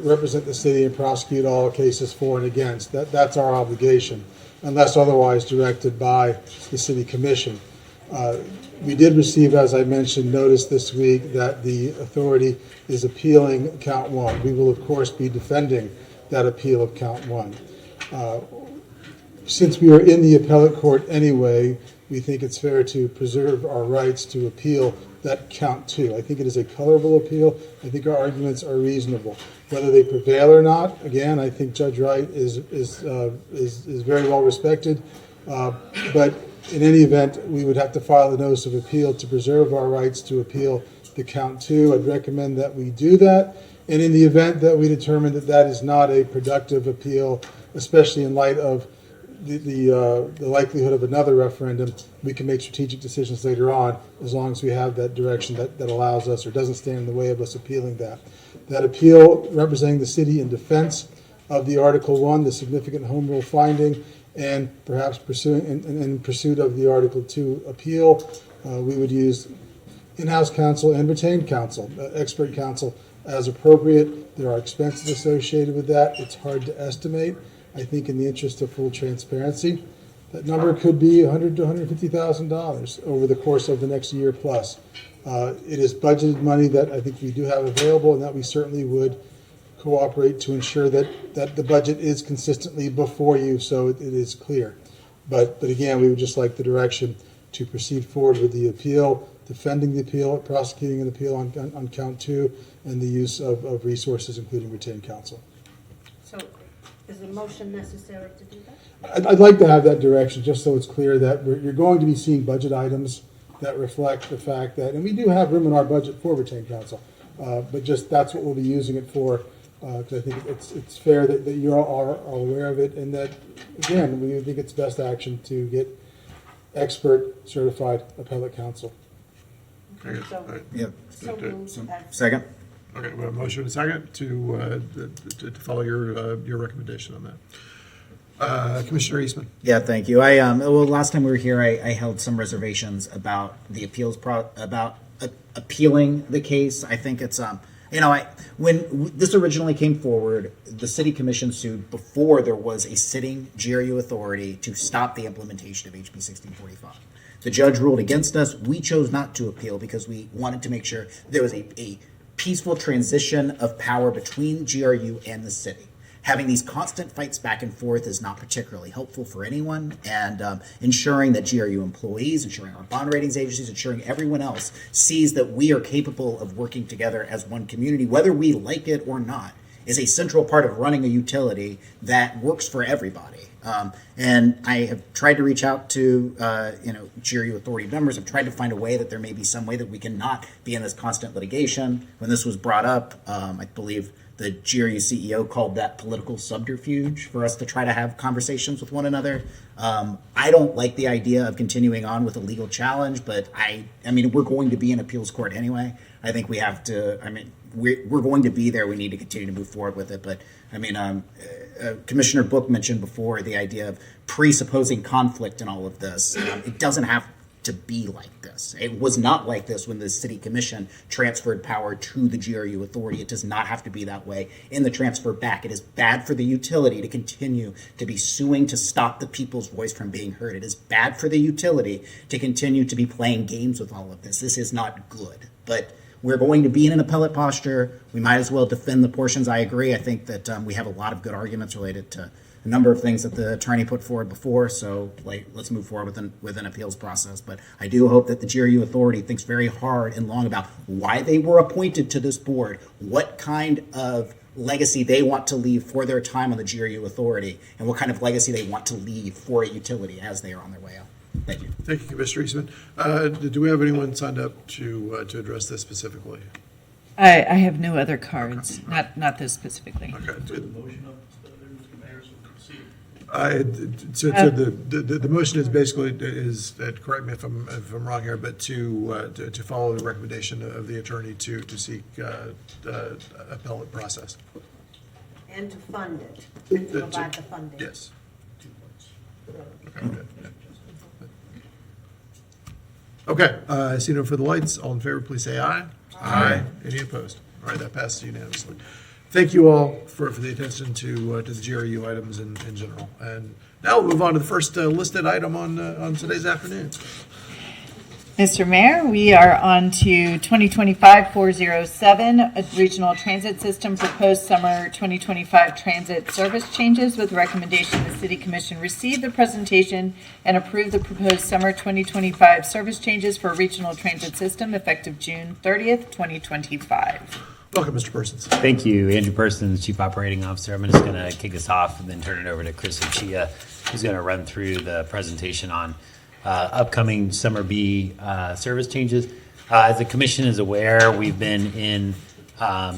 represent the city and prosecute all cases for and against. That's our obligation, unless otherwise directed by the city commission. We did receive, as I mentioned, notice this week that the authority is appealing count one. We will, of course, be defending that appeal of count one. since we are in the appellate court anyway, we think it's fair to preserve our rights to appeal that count too. I think it is a colorable appeal. I think our arguments are reasonable. Whether they prevail or not, again, I think Judge Wright is very well respected. But in any event, we would have to file a notice of appeal to preserve our rights to appeal the count two. I'd recommend that we do that. And in the event that we determine that that is not a productive appeal, especially in light of the likelihood of another referendum, we can make strategic decisions later on, as long as we have that direction that allows us or doesn't stand in the way of us appealing that. That appeal representing the city in defense of the Article 1, the significant home rule finding, and perhaps in pursuit of the Article 2 appeal, we would use in-house counsel and retained counsel, expert counsel, as appropriate. There are expenses associated with that. It's hard to estimate. I think in the interest of full transparency, that number could be $100,000 to $150,000 over the course of the next year plus. It is budgeted money that I think we do have available, and that we certainly would cooperate to ensure that the budget is consistently before you, so it is clear. But again, we would just like the direction to proceed forward with the appeal, defending the appeal, prosecuting an appeal on count two, and the use of resources, including retained counsel. So is a motion necessary to do that? I'd like to have that direction, just so it's clear that you're going to be seeing budget items that reflect the fact that, and we do have room in our budget for retained counsel, but just that's what we'll be using it for, because I think it's fair that you all are aware of it, and that, again, we think it's best action to get expert certified appellate counsel. Okay. Yep. So moved. Second? Okay, we have a motion and a second to follow your recommendation on that. Commissioner Eastman. Yeah, thank you. Well, last time we were here, I held some reservations about the appeals about appealing the case. I think it's when this originally came forward, the city commission sued before there was a sitting GRU authority to stop the implementation of HB 1645. The judge ruled against us. We chose not to appeal because we wanted to make sure there was a peaceful transition of power between GRU and the city. Having these constant fights back and forth is not particularly helpful for anyone, and ensuring that GRU employees, ensuring our bond ratings agencies, ensuring everyone else sees that we are capable of working together as one community, whether we like it or not, is a central part of running a utility that works for everybody. And I have tried to reach out to GRU authority members. I've tried to find a way that there may be some way that we can not be in this constant litigation. When this was brought up, I believe the GRU CEO called that political subterfuge for us to try to have conversations with one another. I don't like the idea of continuing on with a legal challenge, but I mean, we're going to be in appeals court anyway. I think we have to, we're going to be there. We need to continue to move forward with it. But I mean, Commissioner Book mentioned before the idea of presupposing conflict in all of this. It doesn't have to be like this. It was not like this when the city commission transferred power to the GRU authority. It does not have to be that way in the transfer back. It is bad for the utility to continue to be suing to stop the people's voice from being heard. It is bad for the utility to continue to be playing games with all of this. This is not good. But we're going to be in an appellate posture. We might as well defend the portions. I agree. I think that we have a lot of good arguments related to a number of things that the attorney put forward before. So let's move forward with an appeals process. But I do hope that the GRU authority thinks very hard and long about why they were appointed to this board, what kind of legacy they want to leave for their time on the GRU authority, and what kind of legacy they want to leave for a utility as they are on their way out. Thank you. Thank you, Commissioner Eastman. Do we have anyone signed up to address this specifically? I have no other cards, not this specifically. Okay. The motion is basically correct me if I'm wrong here, but to follow the recommendation of the attorney to seek appellate process. And to fund it, and to provide the funding. Yes. Okay, I see no further lights. All in favor, please say aye. Aye. Any opposed? All right, that passes unanimously. Thank you all for the attention to the GRU items in general. And now we'll move on to the first listed item on today's afternoon. Mr. Mayor, we are on to 2025-407, a regional transit system proposed summer 2025 transit service changes with recommendation the City Commission receive the presentation and approve the proposed summer 2025 service changes for a regional transit system effective June 30th, 2025. Welcome, Mr. Persons. Thank you, Andrew Persons, Chief Operating Officer. I'm just going to kick us off and then turn it over to Chris Ochia, who's going to run through the presentation on upcoming Summer B service changes. As the Commission is aware, we've been in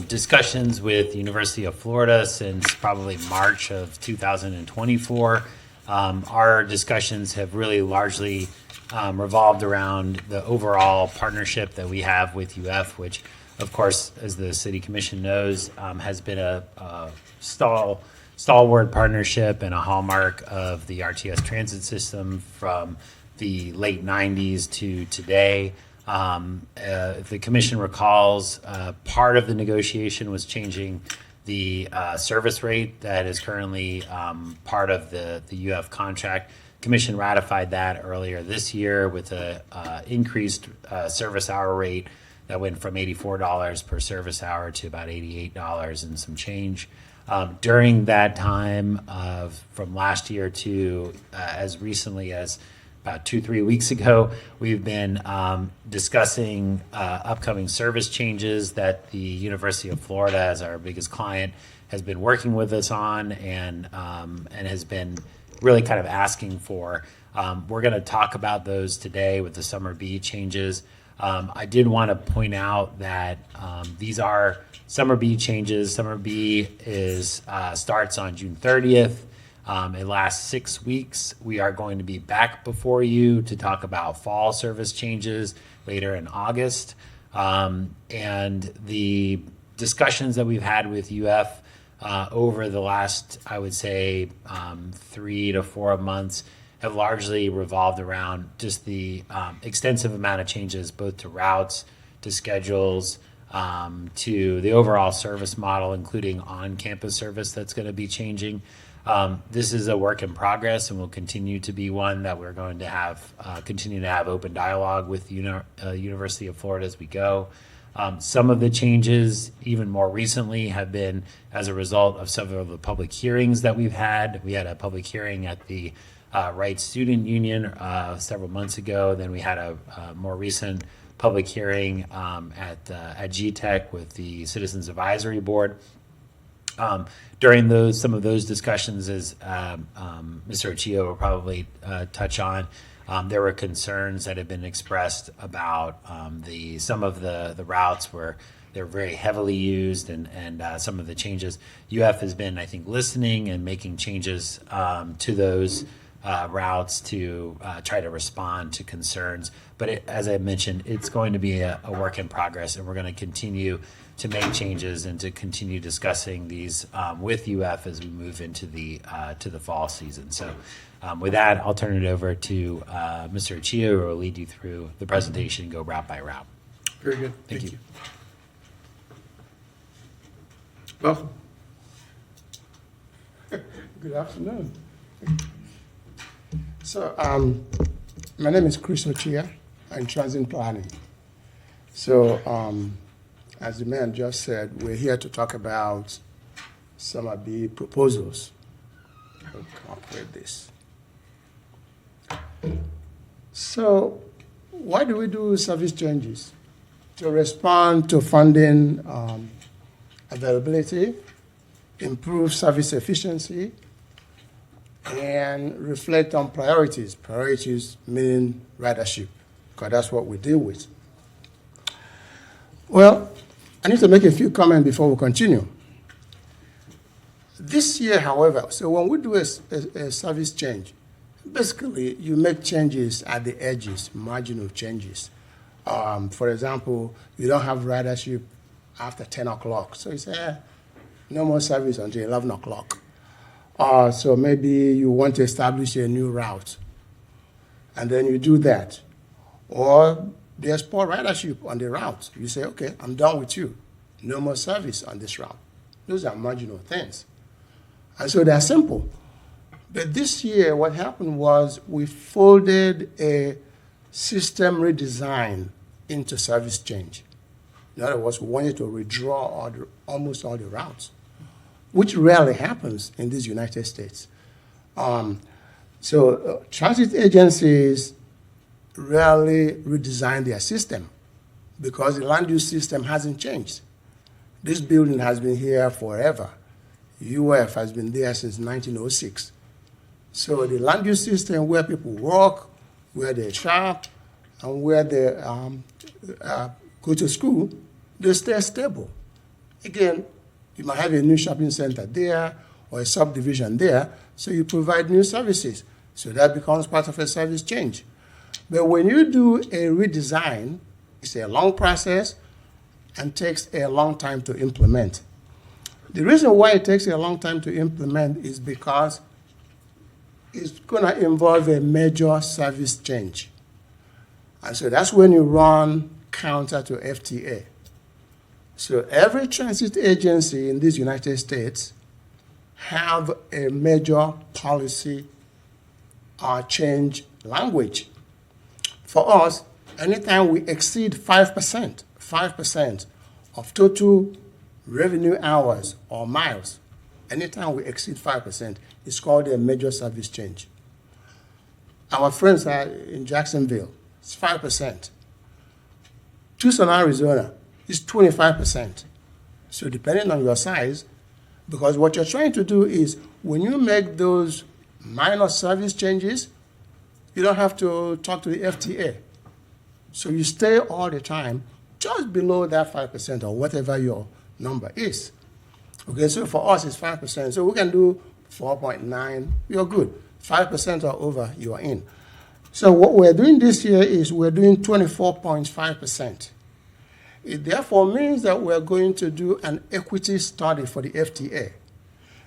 discussions with the University of Florida since probably March of 2024. Our discussions have really largely revolved around the overall partnership that we have with UF, which, of course, as the City Commission knows, has been a stalwart partnership and a hallmark of the RTS transit system from the late 90s to today. If the Commission recalls, part of the negotiation was changing the service rate that is currently part of the UF contract. Commission ratified that earlier this year with a increased service hour rate that went from $84 per service hour to about $88 and some change. During that time from last year to as recently as about 2-3 weeks ago, we've been discussing upcoming service changes that the University of Florida, as our biggest client, has been working with us on and has been really kind of asking for. We're going to talk about those today with the Summer B changes. I did want to point out that these are Summer B changes. Summer B starts on June 30th. It lasts 6 weeks. We are going to be back before you to talk about fall service changes later in August. And the discussions that we've had with UF over the last, I would say, 3 to 4 months have largely revolved around just the extensive amount of changes, both to routes, to schedules, to the overall service model, including on-campus service that's going to be changing. This is a work in progress and will continue to be one that we're going to have, continue to have open dialogue with the University of Florida as we go. Some of the changes, even more recently, have been as a result of several of the public hearings that we've had. We had a public hearing at the Wright Student Union several months ago. Then we had a more recent public hearing at GTEC with the Citizens Advisory Board. During some of those discussions, as Mr. Ochio will probably touch on, there were concerns that had been expressed about some of the routes where they're very heavily used and some of the changes. UF has been, I think, listening and making changes to those routes to try to respond to concerns. But as I mentioned, it's going to be a work in progress, and we're going to continue to make changes and to continue discussing these with UF as we move into the fall season. So with that, I'll turn it over to Mr. Ochio, who will lead you through the presentation and go route by route. Very good. Thank you. Welcome. Good afternoon. So, my name is Chris Ochia. I'm transit planning. So, as the man just said, we're here to talk about some of the proposals. I'll come up with this. So, why do we do service changes? To respond to funding availability, improve service efficiency, and reflect on priorities. Priorities meaning ridership, because that's what we deal with. Well, I need to make a few comments before we continue. This year, however, so when we do a service change, basically you make changes at the edges, marginal changes. For example, you don't have ridership after 10 o'clock. So you say, no more service until 11 o'clock. So maybe you want to establish a new route, and then you do that. Or there's poor ridership on the route. You say, okay, I'm done with you. No more service on this route. Those are marginal things. And so they're simple. But this year, what happened was we folded a system redesign into service change. In other words, we wanted to redraw almost all the routes, which rarely happens in these United States. Transit agencies rarely redesign their system because the land use system hasn't changed. This building has been here forever. UF has been there since 1906. So the land use system where people work, where they shop, and where they go to school, they stay stable. Again, you might have a new shopping center there or a subdivision there, so you provide new services. So that becomes part of a service change. But when you do a redesign, it's a long process and takes a long time to implement. The reason why it takes a long time to implement is because it's going to involve a major service change. And so that's when you run counter to FTA. So every transit agency in these United States have a major policy change language. For us, anytime we exceed 5% of total revenue hours or miles, anytime we exceed 5%, it's called a major service change. Our friends are in Jacksonville, it's 5%. Tucson, Arizona, is 25%. So depending on your size, because what you're trying to do is when you make those minor service changes, you don't have to talk to the FTA. So you stay all the time just below that 5% or whatever your number is. Okay, so for us it's 5%. So we can do 4.9, you're good. 5% or over, you are in. So what we're doing this year is we're doing 24.5%. It therefore means that we're going to do an equity study for the FTA.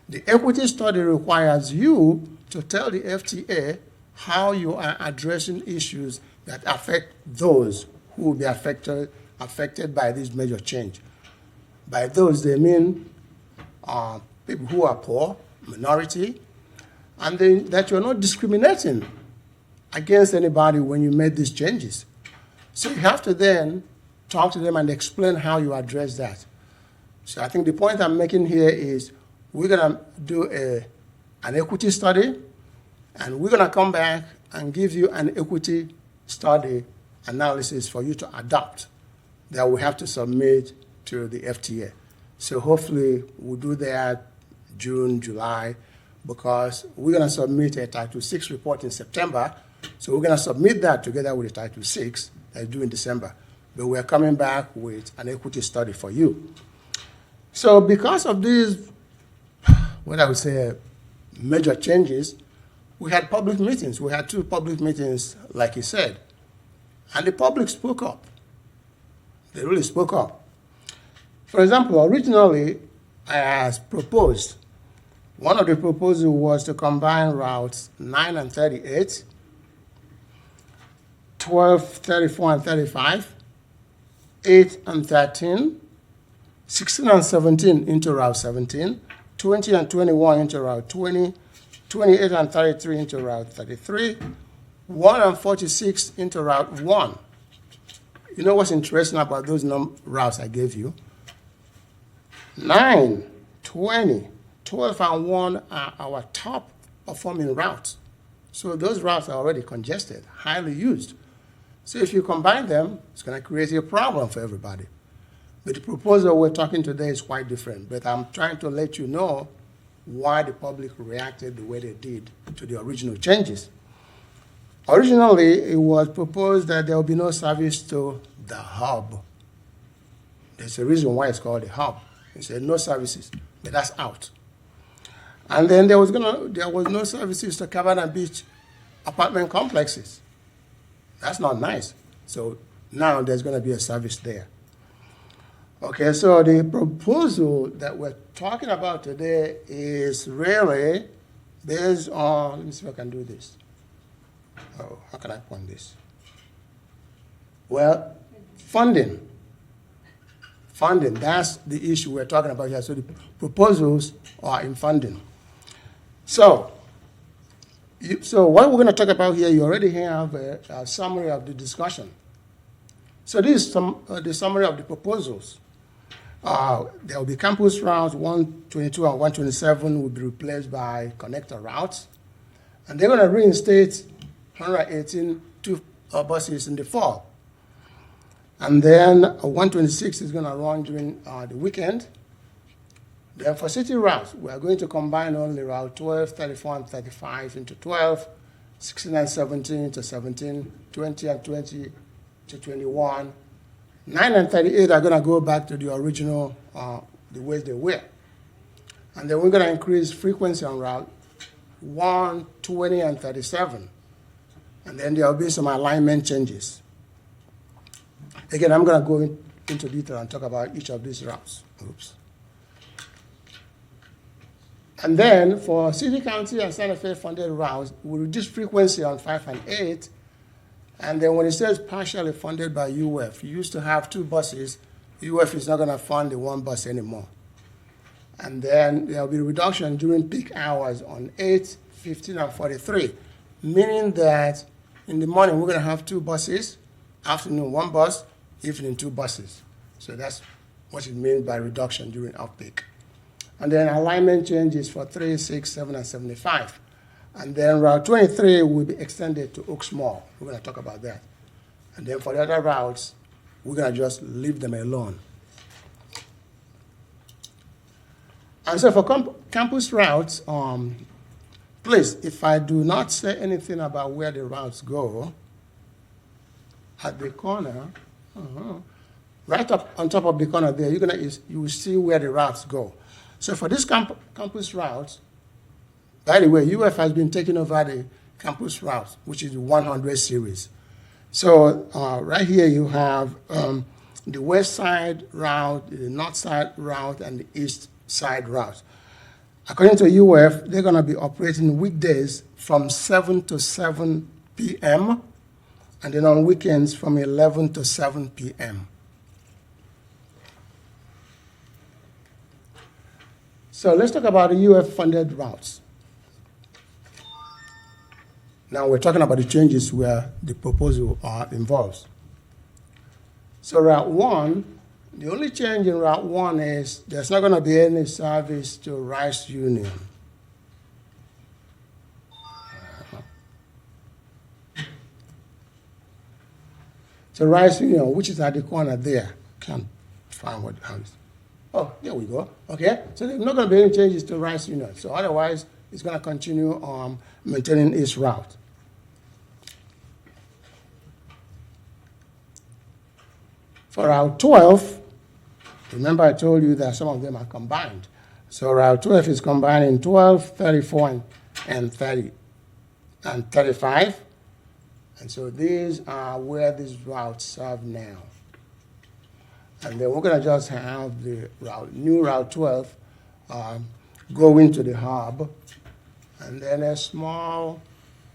The equity study requires you to tell the FTA how you are addressing issues that affect those who will be affected by this major change. By those, they mean people who are poor, minority, and then that you're not discriminating against anybody when you make these changes. So you have to then talk to them and explain how you address that. So I think the point I'm making here is we're going to do an equity study, and we're going to come back and give you an equity study analysis for you to adopt that we have to submit to the FTA. So hopefully we'll do that June, July, because we're going to submit a Title VI report in September. So we're going to submit that together with the Title VI that's due in December. But we're coming back with an equity study for you. So because of these, what I would say, major changes, we had public meetings. We had 2 public meetings, like he said. And the public spoke up. They really spoke up. For example, originally, as proposed, one of the proposals was to combine routes 9 and 38, 12, 34, and 35, 8 and 13, 16 and 17 into Route 17, 20 and 21 into Route 20, 28 and 33 into Route 33, 1 and 46 into Route 1. You know what's interesting about those routes I gave you? 9, 20, 12, and 1 are our top performing routes. So those routes are already congested, highly used. So if you combine them, it's going to create a problem for everybody. But the proposal we're talking today is quite different. But I'm trying to let you know why the public reacted the way they did to the original changes. Originally, it was proposed that there will be no service to the hub. There's a reason why it's called the hub. It said no services, but that's out. And then there was no services to Cabana Beach apartment complexes. That's not nice. So now there's going to be a service there. Okay, so the proposal that we're talking about today is really based on, let me see if I can do this. Oh, how can I point this? Well, funding. Funding, that's the issue we're talking about here. So the proposals are in funding. So So what we're going to talk about here, you already have a summary of the discussion. So this is the summary of the proposals. There will be campus routes 122 and 127 will be replaced by connector routes. And they're going to reinstate 118 buses in the fall. And then 126 is going to run during the weekend. Then for city routes, we are going to combine only route 12, 34, and 35 into 12, 16 and 17 to 17, 20 and 20 to 21. 9 and 38 are going to go back to the original, the way they were. And then we're going to increase frequency on route 1, 20, and 37. And then there will be some alignment changes. Again, I'm going to go into detail and talk about each of these routes. Oops. And then for city, county, and Santa Fe funded routes, we reduce frequency on 5 and 8. And then when it says partially funded by UF, you used to have 2 buses. UF is not going to fund the 1 bus anymore. And then there will be reduction during peak hours on 8, 15, and 43, meaning that in the morning we're going to have 2 buses, afternoon 1 bus, evening 2 buses. So that's what it means by reduction during off-peak. And then alignment changes for 3, 6, 7, and 75. And then Route 23 will be extended to Oaks Mall. We're going to talk about that. And then for the other routes, we're going to just leave them alone. And so for campus routes, please, if I do not say anything about where the routes go, at the corner, right up on top of the corner there, you will see where the routes go. So for this campus routes, by the way, UF has been taking over the campus routes, which is the 100 series. So right here you have the west side route, the north side route, and the east side route. According to UF, they're going to be operating weekdays from 7 to 7 p.m. and then on weekends from 11 to 7 p.m. So let's talk about the UF-funded routes. Now we're talking about the changes where the proposal involves. So Route 1, the only change in Route 1 is there's not going to be any service to Rice Union. So Rice Union, which is at the corner there, can't find what how it's. Oh, there we go. Okay, so there's not going to be any changes to Rice Union. So otherwise, it's going to continue maintaining its route. For Route 12, remember I told you that some of them are combined. So Route 12 is combining 12, 34, and 30, and 35. And so these are where these routes serve now. And then we're going to just have the new Route 12 go into the hub, and then a small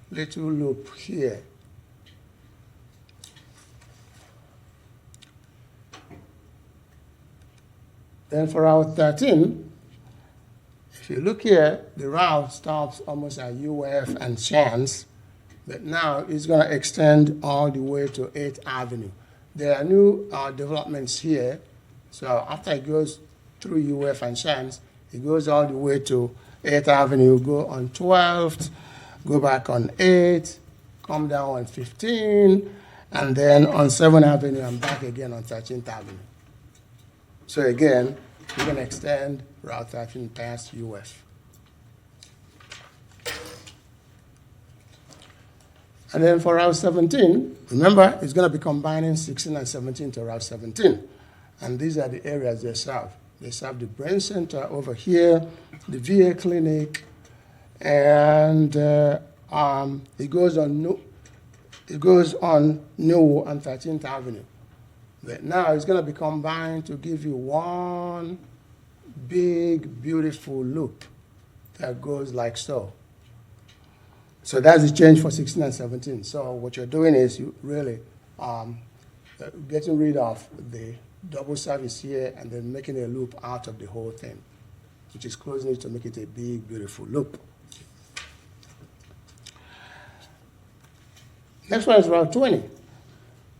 little loop here. Then for Route 13, if you look here, the route stops almost at UF and Shands, but now it's going to extend all the way to 8th Avenue. There are new developments here, so after it goes through UF and Shands, it goes all the way to 8th Avenue, go on 12th, go back on 8th, come down on 15, and then on 7th Avenue and back again on 13th Avenue. So again, we're going to extend Route 13 past UF. And then for Route 17, remember, it's going to be combining 16 and 17 to Route 17. And these are the areas they serve. They serve the brain center over here, the VA clinic, and it goes on New and 13th Avenue. But now it's going to be combined to give you one big, beautiful loop that goes like so. So that's the change for 16 and 17. So what you're doing is you really getting rid of the double service here and then making a loop out of the whole thing, which is closing it to make it a big, beautiful loop. Next one is Route 20.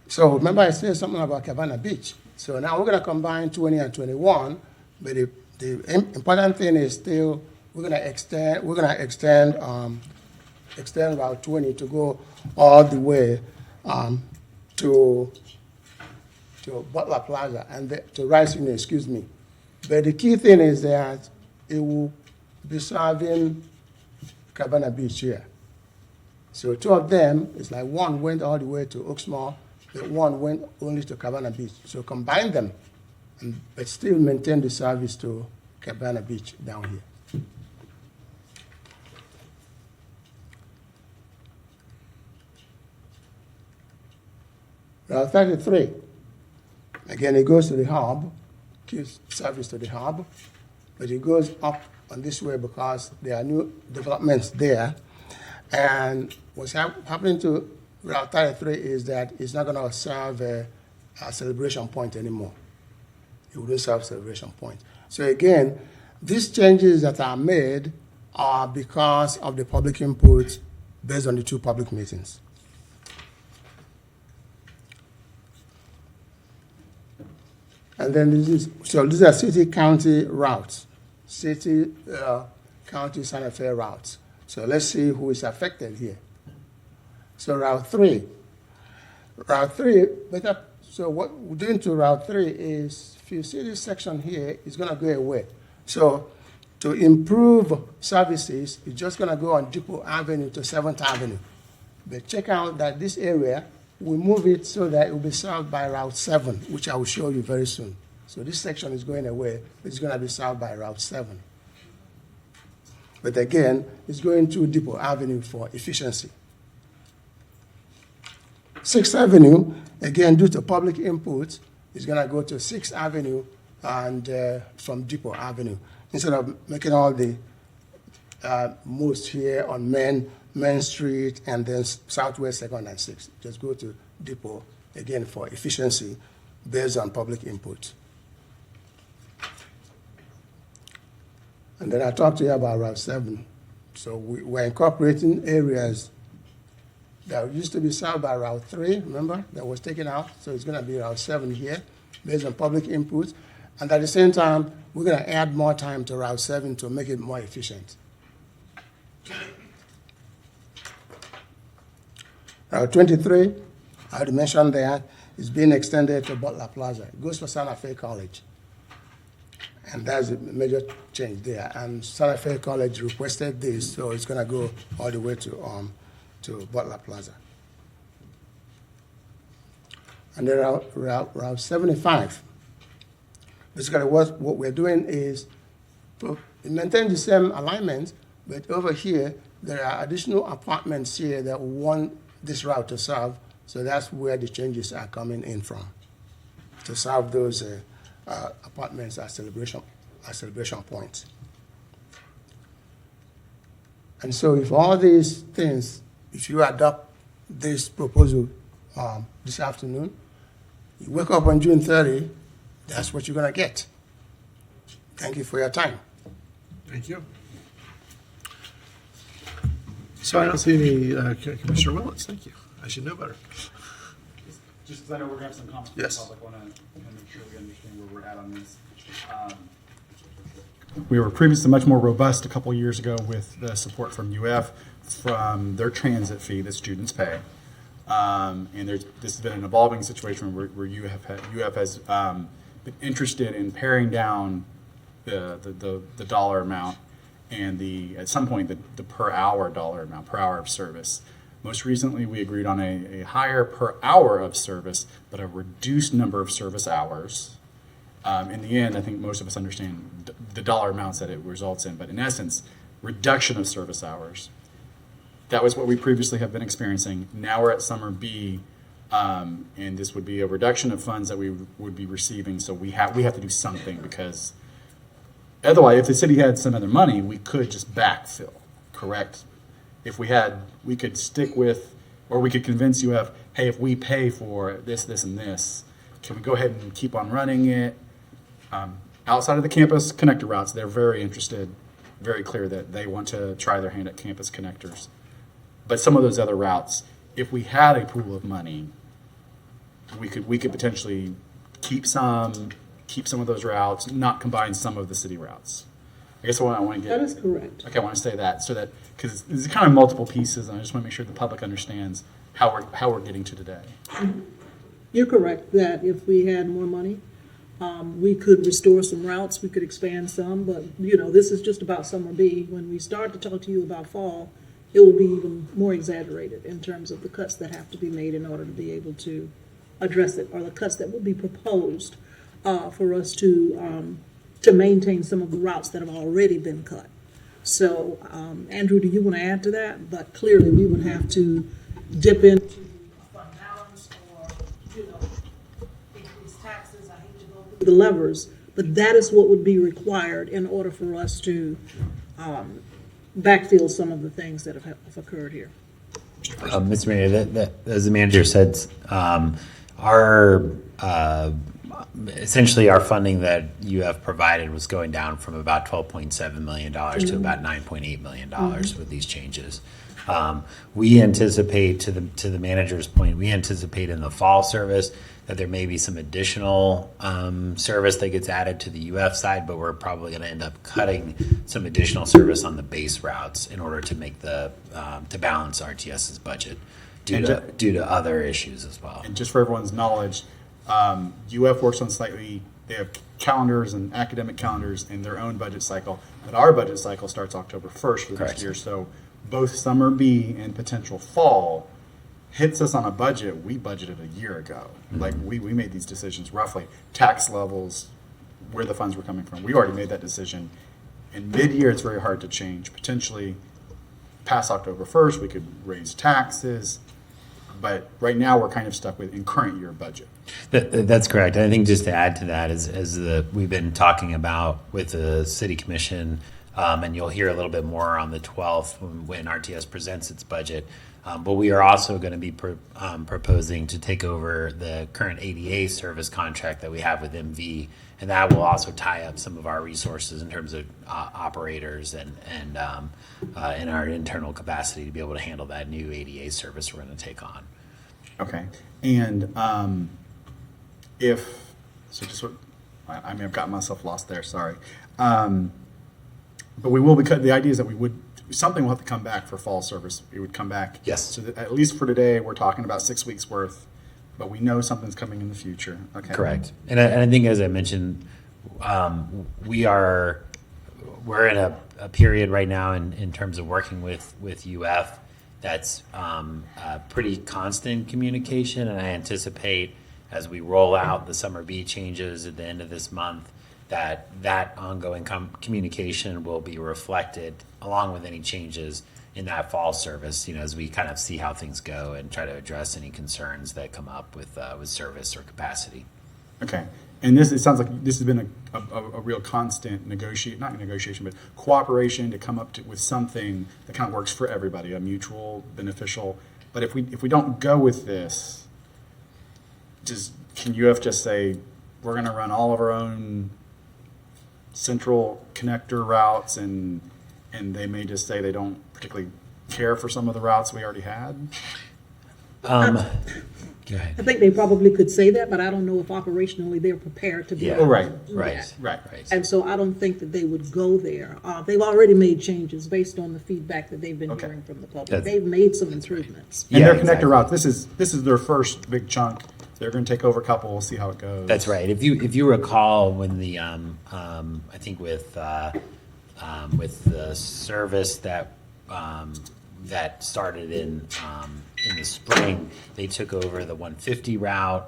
So remember I said something about Cabana Beach. So now we're going to combine 20 and 21, but the important thing is still we're going to extend Route 20 to go all the way to Butler Plaza and to Rice Union, excuse me. But the key thing is that it will be serving Cabana Beach here. So two of them, it's like one went all the way to Oaksmore, but one went only to Cabana Beach. So combine them, but still maintain the service to Cabana Beach down here. Route 33, again, it goes to the hub, gives service to the hub, but it goes up on this way because there are new developments there. And what's happening to Route 33 is that it's not going to serve a celebration point anymore. It wouldn't serve celebration point. So again, these changes that are made are because of the public input based on the two public meetings. And then these are city-county routes, city-county Santa Fe routes. So let's see who is affected here. So Route 3. So what we're doing to Route 3 is, if you see this section here, it's going to go away. So to improve services, it's just going to go on Depot Avenue to 7th Avenue. But check out that this area, we move it so that it will be served by Route 7, which I will show you very soon. So this section is going away, but it's going to be served by Route 7. But again, it's going to Depot Avenue for efficiency. 6th Avenue, again, due to public input, is going to go to 6th Avenue and from Depot Avenue. Instead of making all the moves here on Main Street and then Southwest 2nd and 6th, just go to Depot, again, for efficiency based on public input. And then I talked to you about Route 7. So we're incorporating areas that used to be served by Route 3, remember, that was taken out. So it's going to be Route 7 here, based on public input. And at the same time, we're going to add more time to Route 7 to make it more efficient. Route 23, I already mentioned that, is being extended to Butler Plaza. It goes for Santa Fe College. And that's a major change there. And Santa Fe College requested this, so it's going to go all the way to Butler Plaza. And then Route 75. Basically, what we're doing is to maintain the same alignment, but over here, there are additional apartments here that we want this route to serve, so that's where the changes are coming in from, to serve those apartments as celebration points. And so if all these things, if you adopt this proposal this afternoon, you wake up on June 30, that's what you're going to get. Thank you for your time. Thank you. So I don't see any, Commissioner Willets, thank you. I should know better. Just because I know we're going to have some comments from Yes. the public, I want to make sure we understand where we're at on this. We were previously much more robust a couple years ago with the support from UF from their transit fee that students pay. And this has been an evolving situation where UF has been interested in paring down the dollar amount and at some point the per hour dollar amount, per hour of service. Most recently, we agreed on a higher per hour of service, but a reduced number of service hours. In the end, I think most of us understand the dollar amounts that it results in, but in essence, reduction of service hours. That was what we previously have been experiencing. Now we're at Summer B, and this would be a reduction of funds that we would be receiving, so we have to do something, because otherwise, if the city had some other money, we could just backfill, correct? If we could stick with, or we could convince UF, hey, if we pay for this, this, and this, can we go ahead and keep on running it? Outside of the campus connector routes, they're very interested, very clear that they want to try their hand at campus connectors. But some of those other routes, if we had a pool of money, we could potentially keep some of those routes, not combine some of the city routes. I guess what I want to get. That is correct. Okay, I want to say that so that because there's kind of multiple pieces, and I just want to make sure the public understands how we're getting to today. You're correct that if we had more money, we could restore some routes, we could expand some, but, you know, this is just about summer B. When we start to talk to you about fall, it will be even more exaggerated in terms of the cuts that have to be made in order to be able to address it, or the cuts that will be proposed for us to maintain some of the routes that have already been cut. So, Andrew, do you want to add to that? But clearly, we would have to dip into fund balance or, you know, increase taxes. I hate to go through the levers, but that is what would be required in order for us to backfill some of the things that have occurred here. Mr. Mayor, that, as the manager said, our essentially our funding that you have provided was going down from about $12.7 million to about $9.8 million with these changes. We anticipate, to the manager's point, we anticipate in the fall service that there may be some additional service that gets added to the UF side, but we're probably going to end up cutting some additional service on the base routes in order to make to balance RTS's budget due to other issues as well. And just for everyone's knowledge, UF works on slightly, they have calendars and academic calendars in their own budget cycle, but our budget cycle starts October 1st for this year. So both summer B and potential fall hits us on a budget we budgeted a year ago. Like we made these decisions roughly, tax levels, where the funds were coming from. We already made that decision. In mid-year, it's very hard to change. Potentially past October 1st, we could raise taxes, but right now we're kind of stuck with in current year budget. That's correct. I think just to add to that is we've been talking about with the city commission, and you'll hear a little bit more on the 12th when RTS presents its budget. But we are also going to be proposing to take over the current ADA service contract that we have with MV, and that will also tie up some of our resources in terms of operators and in our internal capacity to be able to handle that new ADA service we're going to take on. Okay, and I may have gotten myself lost there. Sorry, but we will be the idea is that something will have to come back for fall service. It would come back. Yes. So that at least for today, we're talking about 6 weeks worth, but we know something's coming in the future. Okay. Correct. And I think, as I mentioned, we're in a period right now in terms of working with UF that's pretty constant communication, and I anticipate as we roll out the summer B changes at the end of this month, that ongoing communication will be reflected along with any changes in that fall service, you know, as we kind of see how things go and try to address any concerns that come up with service or capacity. Okay. And it sounds like this has been a real constant not negotiation, but cooperation to come up with something that kind of works for everybody, a mutual, beneficial. But if we don't go with this, can UF just say, we're going to run all of our own central connector routes, and they may just say they don't particularly care for some of the routes we already had? Go ahead. I think they probably could say that, but I don't know if operationally they're prepared to be able to do that. Right. And so I don't think that they would go there. They've already made changes based on the feedback that they've been hearing from the public. They've made some improvements. And their connector route, this is their first big chunk. They're going to take over a couple. We'll see how it goes. That's right. If you recall when the I think with the service that started in the spring, they took over the 150 route,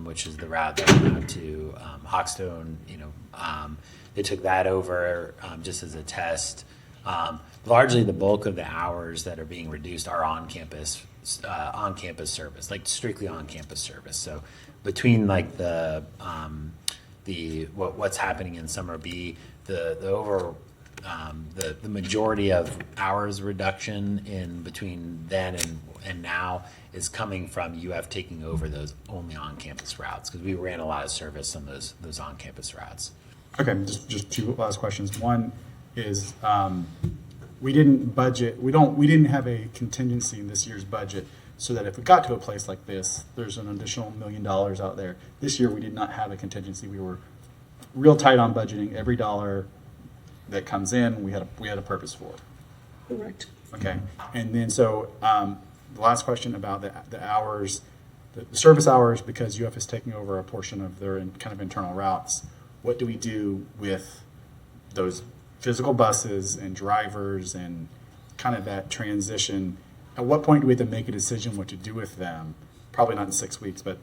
which is the route that went out to Hawkstone. You know, they took that over just as a test. Largely, the bulk of the hours that are being reduced are on campus service, like strictly on campus service. So between like what's happening in summer B, the majority of hours reduction in between then and now is coming from UF taking over those only on-campus routes, because we ran a lot of service on those on-campus routes. Okay, just two last questions. One is, we didn't budget, we didn't have a contingency in this year's budget so that if we got to a place like this, there's an additional $1 million out there. This year, we did not have a contingency. We were real tight on budgeting. Every dollar that comes in, we had a purpose for it. Correct. Okay, and then so the last question about the hours, the service hours, because UF is taking over a portion of their kind of internal routes. What do we do with those physical buses and drivers and kind of that transition? At what point do we have to make a decision what to do with them? Probably not in 6 weeks, but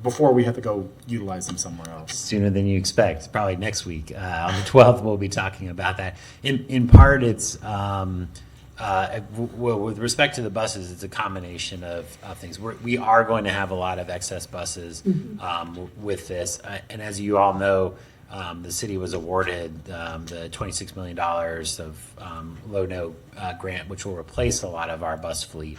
before we have to go utilize them somewhere else. Sooner than you expect. Probably next week. On the 12th, we'll be talking about that. In part, it's with respect to the buses, it's a combination of things. We are going to have a lot of excess buses with this. And as you all know, the city was awarded the $26 million of low-no grant, which will replace a lot of our bus fleet.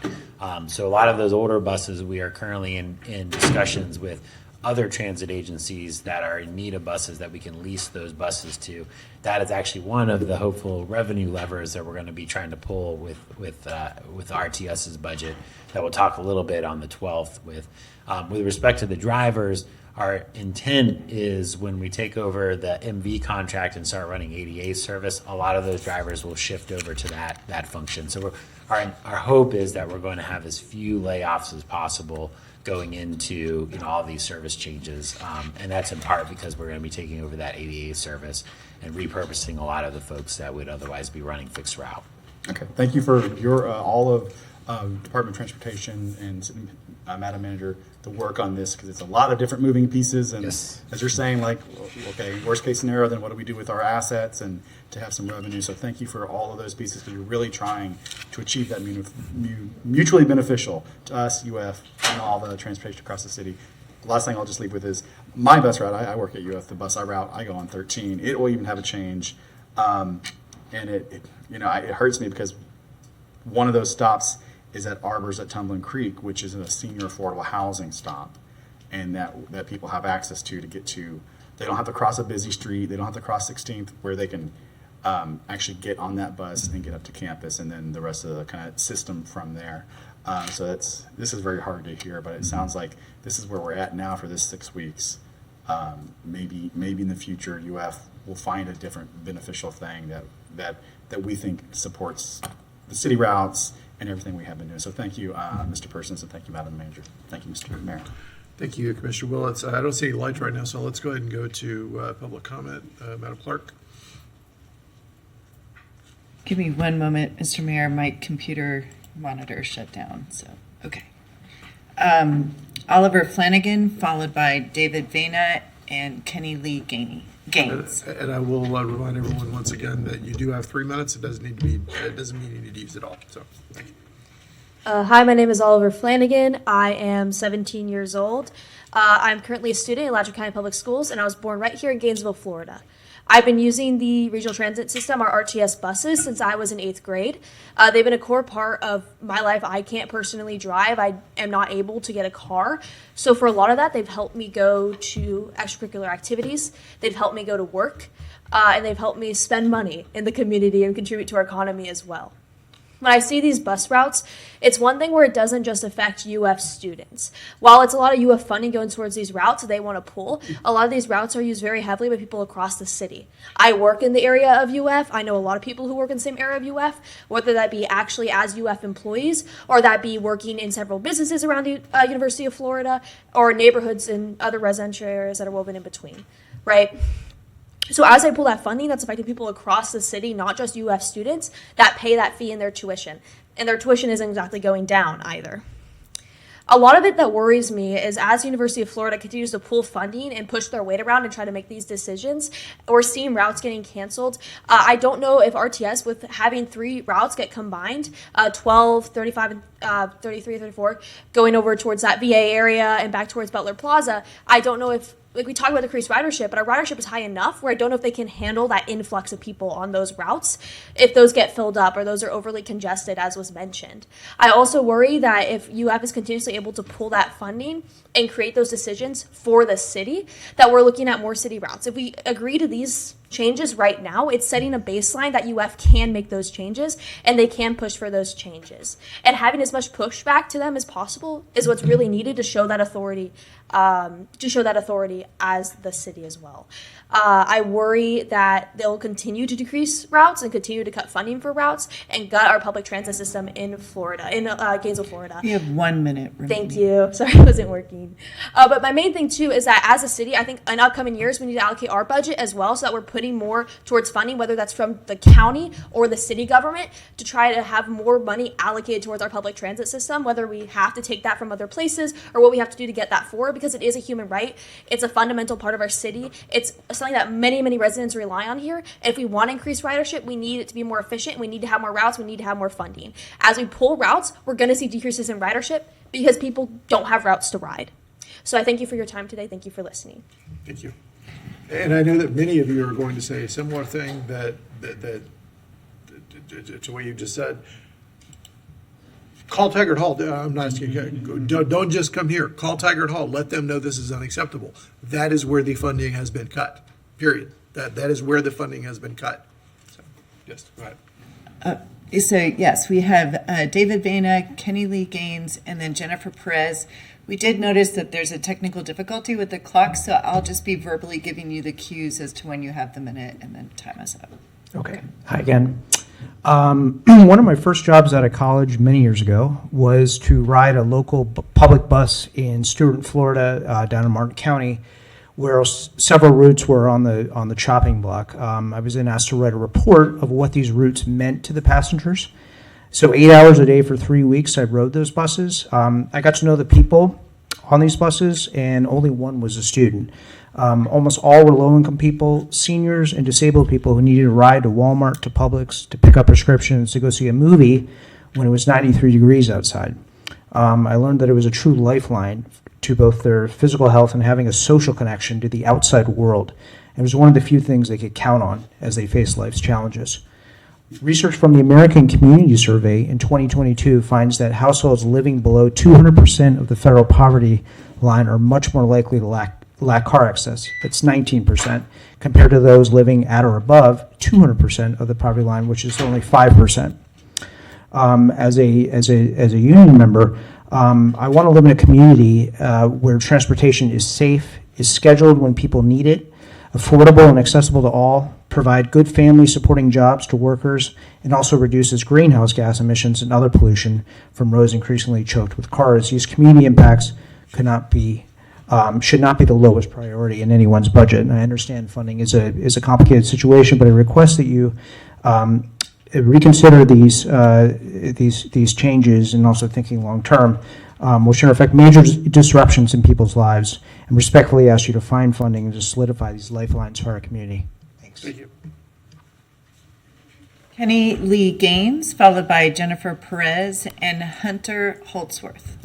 So a lot of those older buses, we are currently in discussions with other transit agencies that are in need of buses that we can lease those buses to. That is actually one of the hopeful revenue levers that we're going to be trying to pull with RTS's budget that we'll talk a little bit on the 12th with. With respect to the drivers, our intent is when we take over the MV contract and start running ADA service, a lot of those drivers will shift over to that function. So our hope is that we're going to have as few layoffs as possible going into all these service changes, and that's in part because we're going to be taking over that ADA service and repurposing a lot of the folks that would otherwise be running fixed route. Okay, thank you for your all of Department of Transportation and Madam Manager, the work on this, because it's a lot of different moving pieces, and as you're saying, like, okay, worst case scenario, then what do we do with our assets and to have some revenue? So thank you for all of those pieces, because you're really trying to achieve that mutually beneficial to us, UF, and all the transportation across the city. The last thing I'll just leave with is my bus route. I work at UF. The bus I route, I go on 13. It will even have a change, and it hurts me because one of those stops is at Arbors at Tumbling Creek, which is a senior affordable housing stop, and that people have access to get to. They don't have to cross a busy street. They don't have to cross 16th, where they can actually get on that bus and get up to campus, and then the rest of the kind of system from there. So this is very hard to hear, but it sounds like this is where we're at now for this 6 weeks. Maybe in the future, UF will find a different beneficial thing that we think supports the city routes and everything we have been doing. So thank you, Mr. Persons, and thank you, Madam Manager. Thank you, Mr. Mayor. Thank you, Commissioner Willets. I don't see any lights right now, so let's go ahead and go to public comment. Madam Clerk. Give me one moment, Mr. Mayor. My computer monitor shut down, so, okay. Oliver Flanagan, followed by David Vena and Kenny Lee Gaines. And I will remind everyone once again that you do have 3 minutes. It doesn't mean you need to use it all. So, thank you. Hi, my name is Oliver Flanagan. I am 17 years old. I'm currently a student at Alachua County Public Schools, and I was born right here in Gainesville, Florida. I've been using the regional transit system, our RTS buses, since I was in 8th grade. They've been a core part of my life. I can't personally drive. I am not able to get a car. So for a lot of that, they've helped me go to extracurricular activities. They've helped me go to work, and they've helped me spend money in the community and contribute to our economy as well. When I see these bus routes, it's one thing where it doesn't just affect UF students. While it's a lot of UF funding going towards these routes that they want to pull, a lot of these routes are used very heavily by people across the city. I work in the area of UF. I know a lot of people who work in the same area of UF, whether that be actually as UF employees or that be working in several businesses around the University of Florida or neighborhoods and other residential areas that are woven in between, right? So as I pull that funding, that's affecting people across the city, not just UF students that pay that fee in their tuition. And their tuition isn't exactly going down either. A lot of it that worries me is as the University of Florida continues to pull funding and push their weight around and try to make these decisions, we're seeing routes getting canceled. I don't know if RTS, with having 3 routes get combined, 12, 35, and 33, 34, going over towards that VA area and back towards Butler Plaza, I don't know if, like we talk about decreased ridership, but our ridership is high enough where I don't know if they can handle that influx of people on those routes, if those get filled up or those are overly congested, as was mentioned. I also worry that if UF is continuously able to pull that funding and create those decisions for the city, that we're looking at more city routes. If we agree to these changes right now. It's setting a baseline that UF can make those changes and they can push for those changes. And having as much pushback to them as possible is what's really needed to show that authority, as the city as well. I worry that they'll continue to decrease routes and continue to cut funding for routes and gut our public transit system in Florida, in Gainesville, Florida. You have 1 minute remaining. Thank you. Sorry, it wasn't working. But my main thing too is that as a city, I think in upcoming years we need to allocate our budget as well, so that we're putting more towards funding, whether that's from the county or the city government, to try to have more money allocated towards our public transit system. Whether we have to take that from other places or what we have to do to get that for, because it is a human right. It's a fundamental part of our city. It's something that many residents rely on here. And if we want to increase ridership, we need it to be more efficient. We need to have more routes. We need to have more funding. As we pull routes, we're going to see decreases in ridership because people don't have routes to ride. So I thank you for your time today. Thank you for listening. Thank you. And I know that many of you are going to say a similar thing that to what you just said. Call Taggart Hall. I'm not asking. Don't just come here. Call Taggart Hall. Let them know this is unacceptable. That is where the funding has been cut. Period. That is where the funding has been cut. So, yes, go ahead. So yes, we have David Vena, Kenny Lee Gaines, and then Jennifer Perez. We did notice that there's a technical difficulty with the clock, so I'll just be verbally giving you the cues as to when you have the minute, and then time us up. Okay. Hi again. One of my first jobs out of college many years ago was to ride a local public bus in Stewart, Florida, down in Martin County, where several routes were on the chopping block. I was then asked to write a report of what these routes meant to the passengers. So 8 hours a day for 3 weeks, I rode those buses. I got to know the people on these buses, and only one was a student. Almost all were low-income people, seniors, and disabled people who needed a ride to Walmart, to Publix, to pick up prescriptions, to go see a movie when it was 93 degrees outside. I learned that it was a true lifeline to both their physical health and having a social connection to the outside world. It was one of the few things they could count on as they faced life's challenges. Research from the American Community Survey in 2022 finds that households living below 200% of the federal poverty line are much more likely to lack car access. That's 19%, compared to those living at or above 200% of the poverty line, which is only 5%. As a union member, I want to live in a community where transportation is safe, is scheduled when people need it, affordable and accessible to all, provide good family-supporting jobs to workers, and also reduces greenhouse gas emissions and other pollution from roads increasingly choked with cars. These community impacts should not be the lowest priority in anyone's budget. And I understand funding is a complicated situation, but I request that you reconsider these changes, and also thinking long term, which can affect major disruptions in people's lives, and respectfully ask you to find funding and to solidify these lifelines for our community. Thanks. Thank you. Kenny Lee Gaines, followed by Jennifer Perez and Hunter Holtzworth.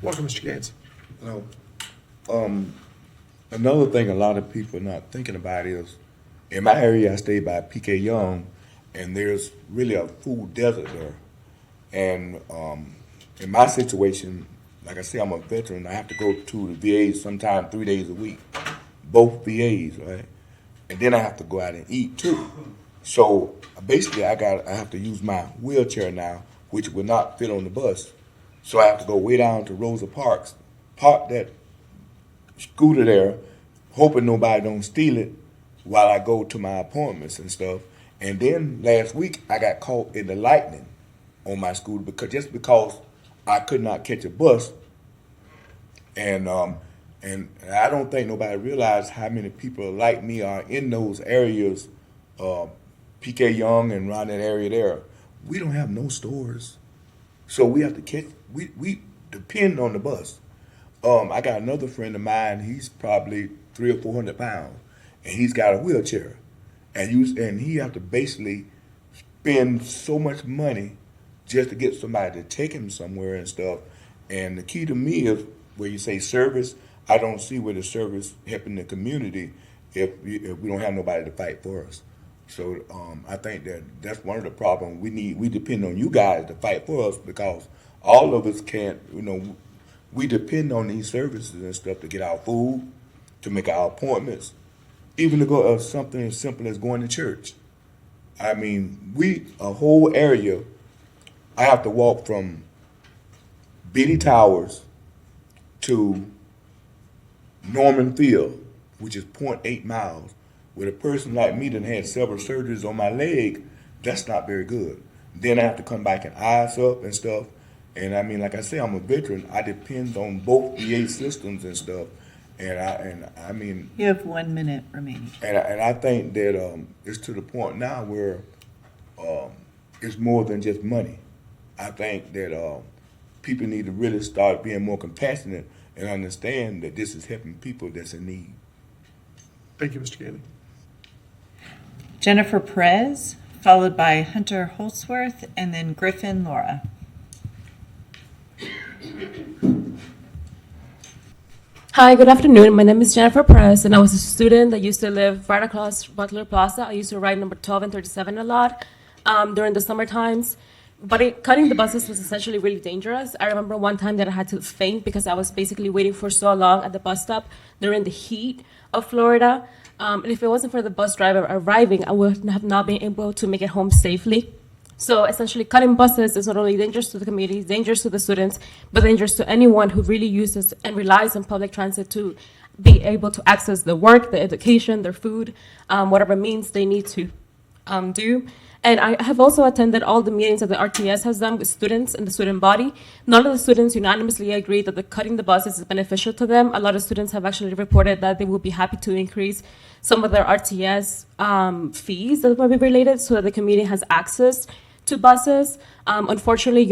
Welcome, Mr. Gaines. Hello. Another thing a lot of people are not thinking about is, in my area, I stay by PK Young, and there's really a food desert there. And in my situation, like I say, I'm a veteran. I have to go to the VA sometime 3 days a week, both VAs, right? And then I have to go out and eat too. So basically, I have to use my wheelchair now, which will not fit on the bus. So I have to go way down to Rosa Parks, park that scooter there, hoping nobody don't steal it while I go to my appointments and stuff. And then last week I got caught in the lightning on my scooter because I could not catch a bus. And I don't think nobody realized how many people like me are in those areas, PK Young and around that area there. We don't have no stores, so we have to catch. We depend on the bus. I got another friend of mine. He's probably 300 or 400 pounds, and he's got a wheelchair, and he have to basically spend so much money just to get somebody to take him somewhere and stuff. And the key to me is where you say service. I don't see where the service helping the community if we don't have nobody to fight for us. So I think that's one of the problems. We depend on you guys to fight for us, because all of us can't, we depend on these services and stuff to get our food, to make our appointments, even to go something as simple as going to church. I mean, a whole area, I have to walk from Beatty Towers to Norman Field, which is 0.8 miles. With a person like me that had several surgeries on my leg, that's not very good. Then I have to come back and eyes up and stuff. And I mean, like I say, I'm a veteran. I depend on both VA systems and stuff. And I mean, You have 1 minute remaining. and I think that it's to the point now where it's more than just money. I think that people need to really start being more compassionate and understand that this is helping people that's in need. Thank you, Mr. Gandy. Jennifer Perez, followed by Hunter Holsworth, and then Griffin Laura. Hi, good afternoon. My name is Jennifer Perez, and I was a student that used to live right across Butler Plaza. I used to ride number 12 and 37 a lot during the summer times. But cutting the buses was essentially really dangerous. I remember one time that I had to faint because I was basically waiting for so long at the bus stop during the heat of Florida. And if it wasn't for the bus driver arriving, I would have not been able to make it home safely. So essentially, cutting buses is not only dangerous to the community, dangerous to the students, but dangerous to anyone who really uses and relies on public transit to be able to access the work, the education, their food, whatever means they need to do. And I have also attended all the meetings that the RTS has done with students and the student body. None of the students unanimously agree that the cutting the buses is beneficial to them. A lot of students have actually reported that they will be happy to increase some of their RTS fees that will be related so that the community has access to buses. Unfortunately,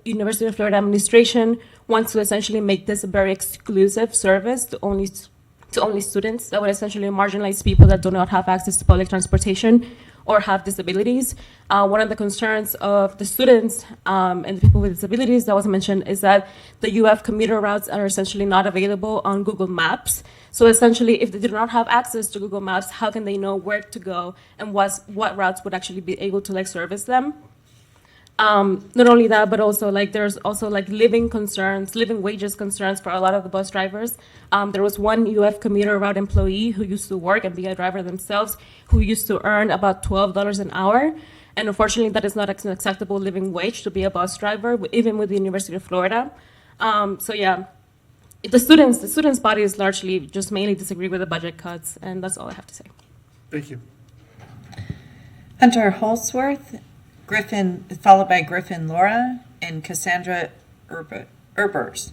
University of Florida administration wants to essentially make this a very exclusive service to only students. That would essentially marginalize people that do not have access to public transportation or have disabilities. One of the concerns of the students and the people with disabilities that was mentioned is that the UF commuter routes are essentially not available on Google Maps. So essentially, if they do not have access to Google Maps, how can they know where to go and what routes would actually be able to service them? Not only that, but also there's also living wages concerns for a lot of the bus drivers. There was one UF commuter route employee who used to work and be a driver themselves, who used to earn about $12 an hour. And unfortunately, that is not an acceptable living wage to be a bus driver, even with the University of Florida. So yeah, the students' body is largely just mainly disagree with the budget cuts, and that's all I have to say. Thank you. Hunter Holsworth, followed by Griffin Laura, and Cassandra Erbers.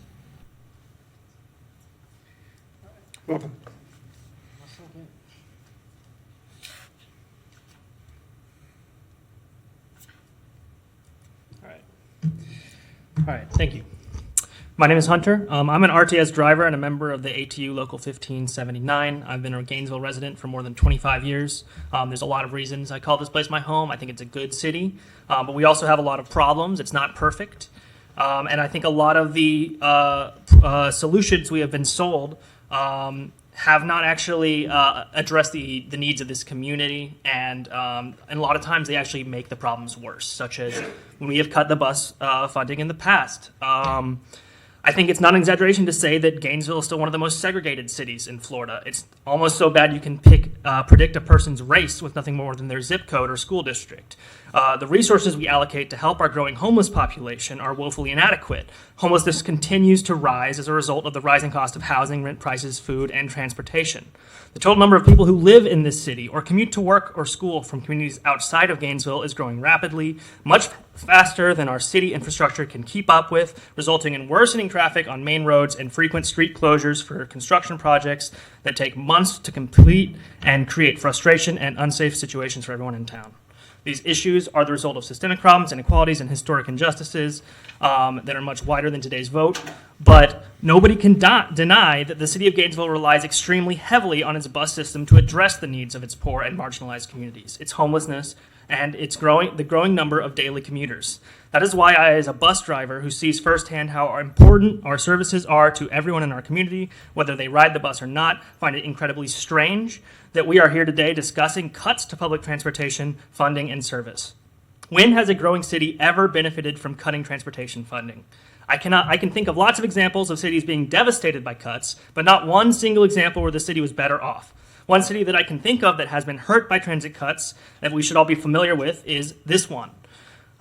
Welcome. All right, thank you. My name is Hunter. I'm an RTS driver and a member of the ATU Local 1579. I've been a Gainesville resident for more than 25 years. There's a lot of reasons I call this place my home. I think it's a good city, but we also have a lot of problems. It's not perfect. And I think a lot of the solutions we have been sold have not actually addressed the needs of this community, and a lot of times they actually make the problems worse, such as when we have cut the bus funding in the past. I think it's not an exaggeration to say that Gainesville is still one of the most segregated cities in Florida. It's almost so bad you can predict a person's race with nothing more than their zip code or school district. The resources we allocate to help our growing homeless population are woefully inadequate. Homelessness continues to rise as a result of the rising cost of housing, rent prices, food, and transportation. The total number of people who live in this city or commute to work or school from communities outside of Gainesville is growing rapidly, much faster than our city infrastructure can keep up with, resulting in worsening traffic on main roads and frequent street closures for construction projects that take months to complete and create frustration and unsafe situations for everyone in town. These issues are the result of systemic problems, inequalities, and historic injustices that are much wider than today's vote. But nobody can deny that the city of Gainesville relies extremely heavily on its bus system to address the needs of its poor and marginalized communities, its homelessness, and the growing number of daily commuters. That is why I, as a bus driver who sees firsthand how important our services are to everyone in our community, whether they ride the bus or not, find it incredibly strange that we are here today discussing cuts to public transportation funding and service. When has a growing city ever benefited from cutting transportation funding? I can think of lots of examples of cities being devastated by cuts, but not one single example where the city was better off. One city that I can think of that has been hurt by transit cuts that we should all be familiar with is this one.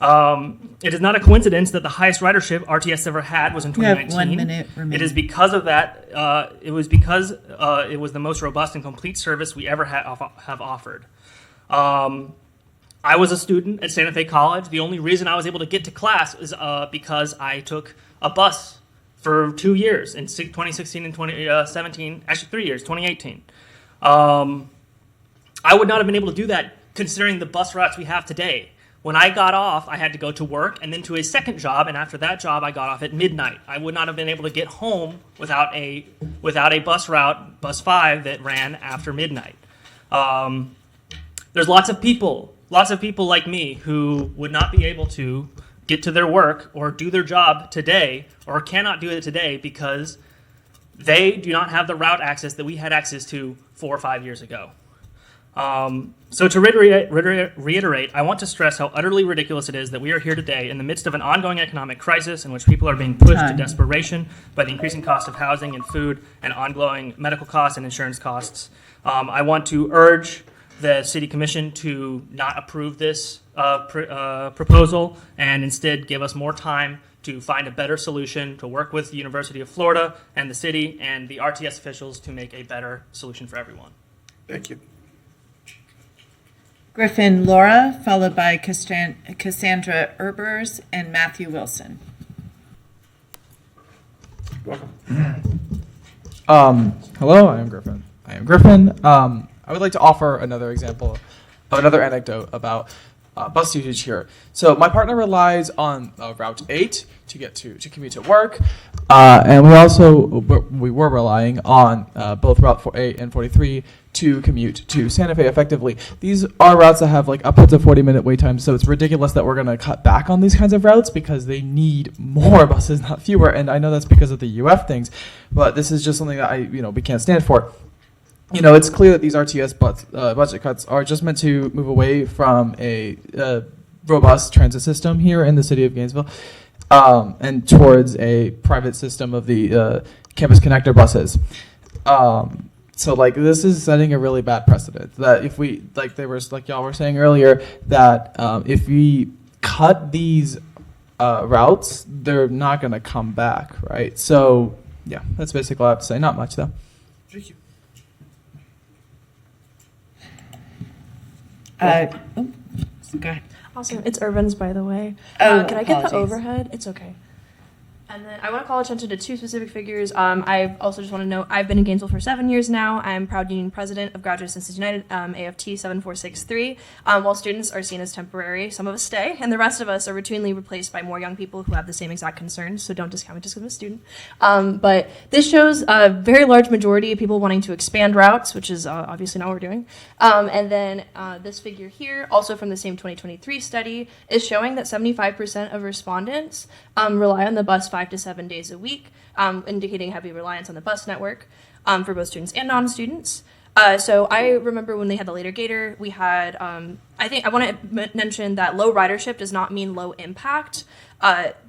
It is not a coincidence that the highest ridership RTS ever had was in You have 2019. 1 minute remaining. It is because of that. It was because it was the most robust and complete service we ever have offered. I was a student at Santa Fe College. The only reason I was able to get to class is because I took a bus for 2 years in 2016 and 2017, actually 3 years, 2018. I would not have been able to do that considering the bus routes we have today. When I got off, I had to go to work and then to a second job, and after that job, I got off at midnight. I would not have been able to get home without a bus route, bus 5, that ran after midnight. There's lots of people like me who would not be able to get to their work or do their job today or cannot do it today because they do not have the route access that we had access to 4 or 5 years ago. So to reiterate, I want to stress how utterly ridiculous it is that we are here today in the midst of an ongoing economic crisis in which people are being pushed to desperation by the increasing cost of housing and food and ongoing medical costs and insurance costs. I want to urge the City Commission to not approve this proposal and instead give us more time to find a better solution, to work with the University of Florida and the city and the RTS officials to make a better solution for everyone. Thank you. Griffin Laura, followed by Cassandra Erbers and Matthew Wilson. Hello, I am Griffin. I would like to offer another example, another anecdote about bus usage here. So my partner relies on Route 8 to commute to work, and we were relying on both Route 8 and 43 to commute to Santa Fe effectively. These are routes that have like upwards of 40-minute wait times, so it's ridiculous that we're going to cut back on these kinds of routes because they need more buses, not fewer. And I know that's because of the UF things, but this is just something that we can't stand for. It's clear that these RTS budget cuts are just meant to move away from a robust transit system here in the city of Gainesville and towards a private system of the campus connector buses. So this is setting a really bad precedent that if we, like y'all were saying earlier, that if we cut these routes, they're not going to come back, right? So yeah, that's basically all I have to say. Not much though. Thank you. Go ahead. Awesome. It's Irvin's, by the way. Oh, can I get the apologies. overhead? It's okay. And then I want to call attention to two specific figures. I also just want to note I've been in Gainesville for 7 years now. I'm proud union president of Graduate Assistants United, AFT 7463. While students are seen as temporary, some of us stay, and the rest of us are routinely replaced by more young people who have the same exact concerns. So don't discount me just because I'm a student. But this shows a very large majority of people wanting to expand routes, which is obviously not what we're doing. And then this figure here, also from the same 2023 study, is showing that 75% of respondents rely on the bus 5 to 7 days a week, indicating heavy reliance on the bus network for both students and non-students. So I remember when they had the later Gator, we had, I want to mention that low ridership does not mean low impact.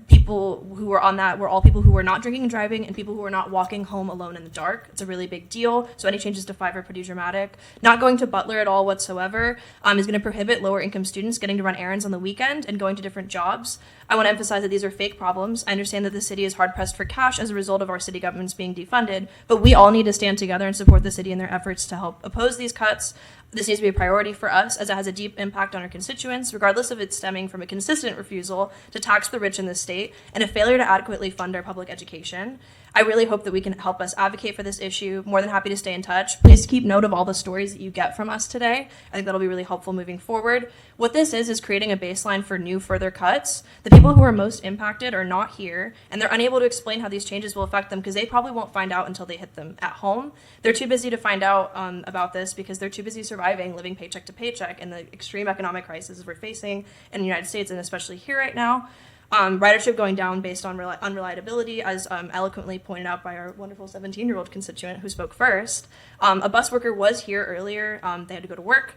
People who were on that were all people who were not drinking and driving and people who were not walking home alone in the dark. It's a really big deal. So any changes to 5 are pretty dramatic. Not going to Butler at all whatsoever is going to prohibit lower income students getting to run errands on the weekend and going to different jobs. I want to emphasize that these are fake problems. I understand that the city is hard pressed for cash as a result of our city governments being defunded, but we all need to stand together and support the city in their efforts to help oppose these cuts. This needs to be a priority for us as it has a deep impact on our constituents, regardless of it stemming from a consistent refusal to tax the rich in this state and a failure to adequately fund our public education. I really hope that we can help us advocate for this issue. More than happy to stay in touch. Please keep note of all the stories that you get from us today. I think that'll be really helpful moving forward. What this is creating a baseline for new further cuts. The people who are most impacted are not here, and they're unable to explain how these changes will affect them because they probably won't find out until they hit them at home. They're too busy to find out about this because they're too busy surviving, living paycheck to paycheck in the extreme economic crisis we're facing in the United States and especially here right now. Ridership going down based on unreliability, as eloquently pointed out by our wonderful 17-year-old constituent who spoke first. A bus worker was here earlier. They had to go to work.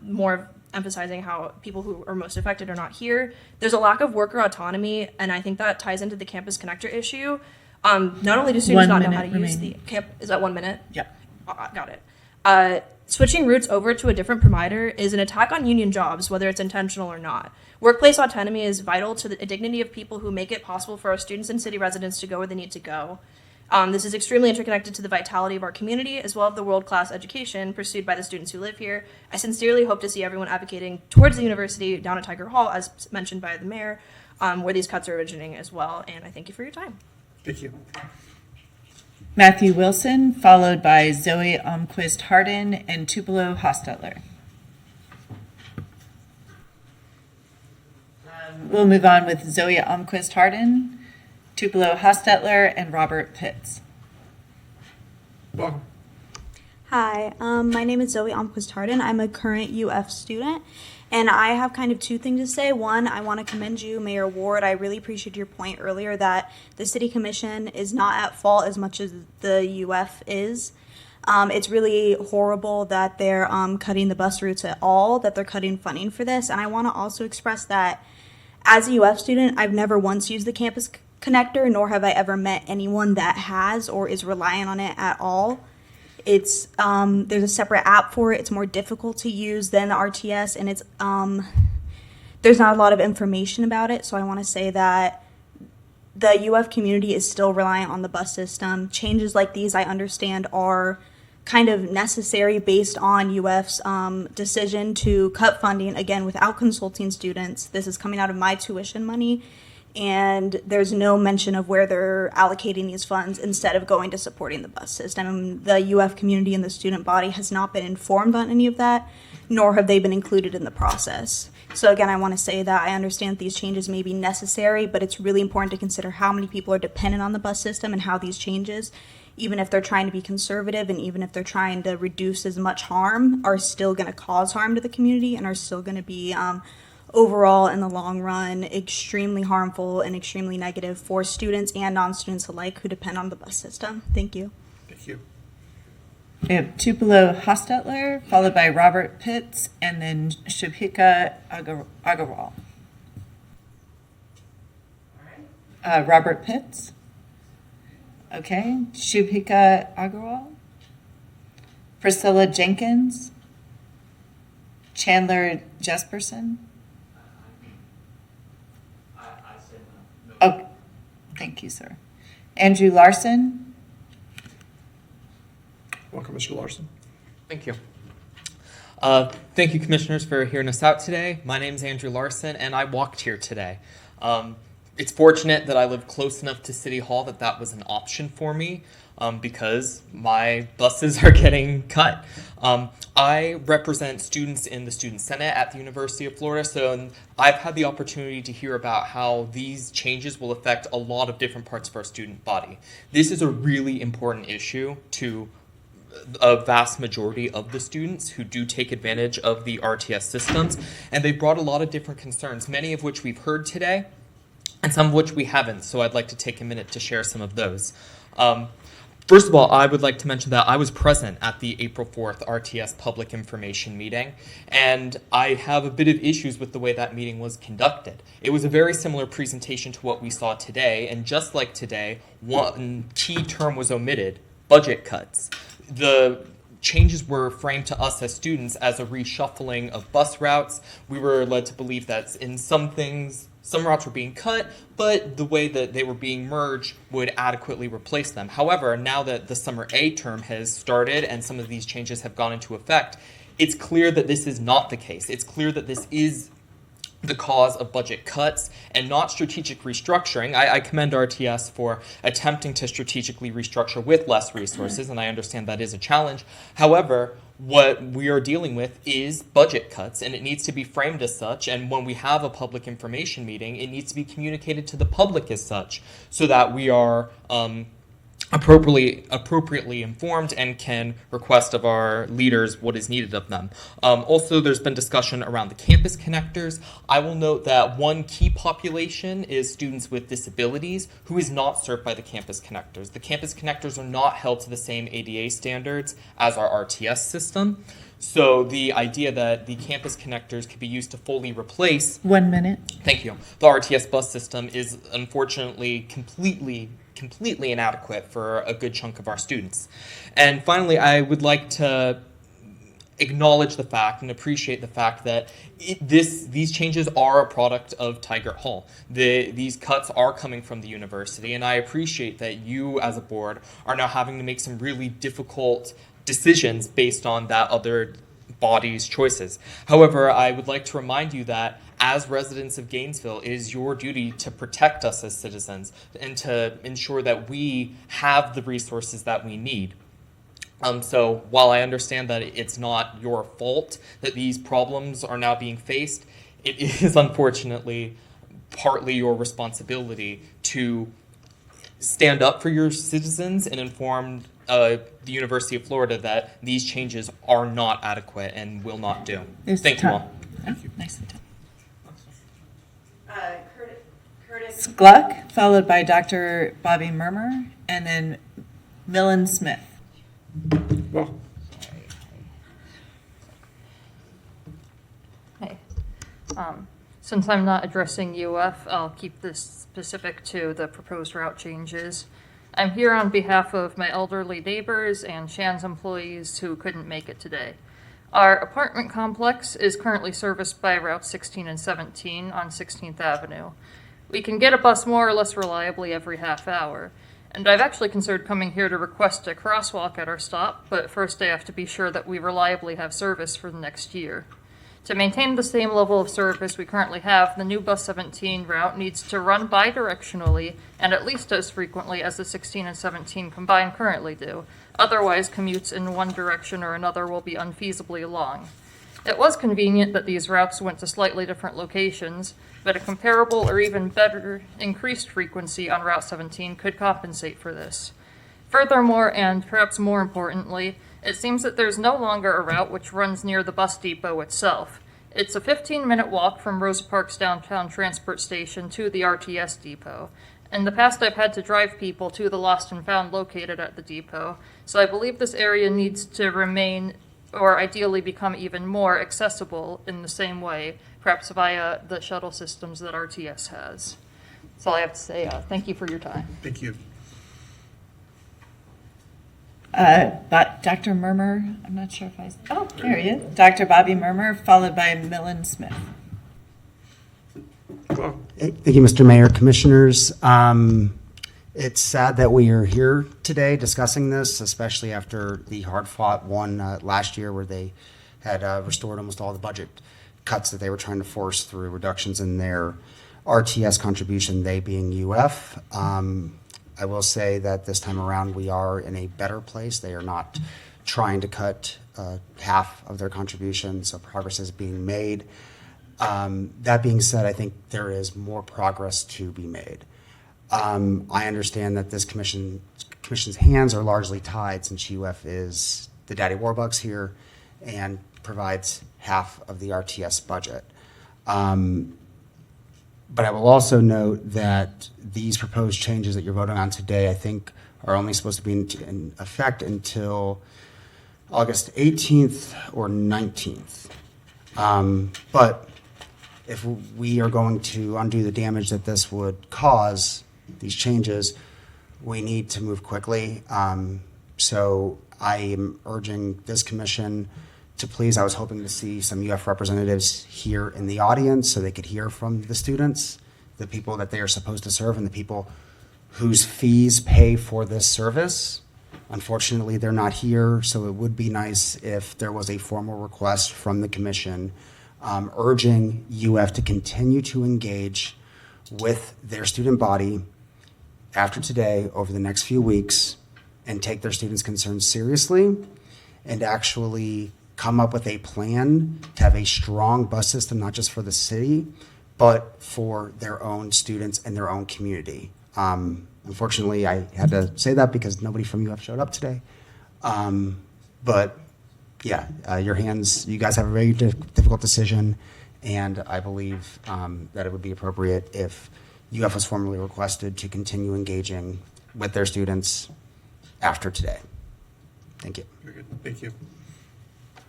More emphasizing how people who are most affected are not here. There's a lack of worker autonomy, and I think that ties into the campus connector issue. Not only do students not know how to use the camp, is that 1 minute? Yeah. Got it. Switching routes over to a different provider is an attack on union jobs, whether it's intentional or not. Workplace autonomy is vital to the dignity of people who make it possible for our students and city residents to go where they need to go. This is extremely interconnected to the vitality of our community, as well as the world-class education pursued by the students who live here. I sincerely hope to see everyone advocating towards the university down at Tiger Hall, as mentioned by the mayor, where these cuts are originating as well. And I thank you for your time. Thank you. Matthew Wilson, followed by Zoe Almquist Harden and Tupelo Hostetler. We'll move on with Zoe Almquist Harden, Tupelo Hostetler, and Robert Pitts. Welcome. Hi, my name is Zoe Almquist Harden. I'm a current UF student, and I have kind of two things to say. One, I want to commend you, Mayor Ward. I really appreciate your point earlier that the City Commission is not at fault as much as the UF is. It's really horrible that they're cutting the bus routes at all, that they're cutting funding for this. And I want to also express that as a UF student, I've never once used the campus connector, nor have I ever met anyone that has or is reliant on it at all. It's there's a separate app for it. It's more difficult to use than the RTS, and it's there's not a lot of information about it. So I want to say that the UF community is still reliant on the bus system. Changes like these, I understand, are kind of necessary based on UF's decision to cut funding, again, without consulting students. This is coming out of my tuition money, and there's no mention of where they're allocating these funds instead of going to supporting the bus system. The UF community and the student body has not been informed on any of that, nor have they been included in the process. So again, I want to say that I understand these changes may be necessary, but it's really important to consider how many people are dependent on the bus system and how these changes, even if they're trying to be conservative and even if they're trying to reduce as much harm, are still going to cause harm to the community and are still going to be overall in the long run extremely harmful and extremely negative for students and non-students alike who depend on the bus system. Thank you. Thank you. We have Tupelo Hostetler, followed by Robert Pitts, and then Shubhika Agarwal. Robert Pitts. Okay. Shubhika Agarwal. Priscilla Jenkins. Chandler Jesperson. Oh, thank you, sir. Andrew Larson. Welcome, Mr. Larson. Thank you. Thank you, commissioners, for hearing us out today. My name is Andrew Larson, and I walked here today. It's fortunate that I live close enough to City Hall that was an option for me because my buses are getting cut. I represent students in the Student Senate at the University of Florida, so I've had the opportunity to hear about how these changes will affect a lot of different parts of our student body. This is a really important issue to a vast majority of the students who do take advantage of the RTS systems, and they brought a lot of different concerns, many of which we've heard today, and some of which we haven't, so I'd like to take a minute to share some of those. First of all, I would like to mention that I was present at the April 4th RTS public information meeting, and I have a bit of issues with the way that meeting was conducted. It was a very similar presentation to what we saw today, and just like today, one key term was omitted: budget cuts. The changes were framed to us as students as a reshuffling of bus routes. We were led to believe that in some things, some routes were being cut, but the way that they were being merged would adequately replace them. However, now that the summer A term has started and some of these changes have gone into effect, it's clear that this is not the case. It's clear that this is the cause of budget cuts and not strategic restructuring. I commend RTS for attempting to strategically restructure with less resources, and I understand that is a challenge. However, what we are dealing with is budget cuts, and it needs to be framed as such. And when we have a public information meeting, it needs to be communicated to the public as such, so that we are appropriately informed and can request of our leaders what is needed of them. Also, there's been discussion around the campus connectors. I will note that one key population is students with disabilities who is not served by the campus connectors. The campus connectors are not held to the same ADA standards as our RTS system. So the idea that the campus connectors could be used to fully replace 1 minute. Thank you. The RTS bus system is unfortunately completely inadequate for a good chunk of our students. And finally, I would like to acknowledge the fact and appreciate the fact that these changes are a product of Tigert Hall. These cuts are coming from the university, and I appreciate that you as a board are now having to make some really difficult decisions based on that other body's choices. However, I would like to remind you that as residents of Gainesville, it is your duty to protect us as citizens and to ensure that we have the resources that we need. So while I understand that it's not your fault that these problems are now being faced, it is unfortunately partly your responsibility to stand up for your citizens and inform the University of Florida that these changes are not adequate and will not do. Thank you all. Nicely done. Curtis Gluck, followed by Dr. Bobby Murmer, and then Millen Smith. Hey. Since I'm not addressing UF, I'll keep this specific to the proposed route changes. I'm here on behalf of my elderly neighbors and Shan's employees who couldn't make it today. Our apartment complex is currently serviced by Route 16 and 17 on 16th Avenue. We can get a bus more or less reliably every half hour, and I've actually considered coming here to request a crosswalk at our stop, but first I have to be sure that we reliably have service for the next year. To maintain the same level of service we currently have, the new Bus 17 route needs to run bidirectionally and at least as frequently as the 16 and 17 combined currently do. Otherwise, commutes in one direction or another will be unfeasibly long. It was convenient that these routes went to slightly different locations, but a comparable or even better increased frequency on Route 17 could compensate for this. Furthermore, and perhaps more importantly, it seems that there's no longer a route which runs near the bus depot itself. It's a 15-minute walk from Rosa Parks downtown transport station to the RTS depot. In the past, I've had to drive people to the Lost and Found located at the depot, so I believe this area needs to remain or ideally become even more accessible in the same way, perhaps via the shuttle systems that RTS has. That's all I have to say. Thank you for your time. Thank you. Dr. Murmer, I'm not sure if oh, there he is. Dr. Bobby Murmer, followed by Millen Smith. Thank you, Mr. Mayor, Commissioners. It's sad that we are here today discussing this, especially after the hard-fought one last year where they had restored almost all the budget cuts that they were trying to force through reductions in their RTS contribution, they being UF. I will say that this time around we are in a better place. They are not trying to cut half of their contribution, so progress is being made. That being said, I think there is more progress to be made. I understand that this commission's hands are largely tied since UF is the daddy warbucks here and provides half of the RTS budget. But I will also note that these proposed changes that you're voting on today, I think, are only supposed to be in effect until August 18th or 19th. But if we are going to undo the damage that this would cause, these changes, we need to move quickly. So I am urging this commission to please, I was hoping to see some UF representatives here in the audience so they could hear from the students, the people that they are supposed to serve, and the people whose fees pay for this service. Unfortunately, they're not here, so it would be nice if there was a formal request from the commission urging UF to continue to engage with their student body after today over the next few weeks and take their students' concerns seriously and actually come up with a plan to have a strong bus system, not just for the city, but for their own students and their own community. Unfortunately, I had to say that because nobody from UF showed up today. But yeah, you guys have a very difficult decision, and I believe that it would be appropriate if UF was formally requested to continue engaging with their students after today. Thank you. Very good. Thank you.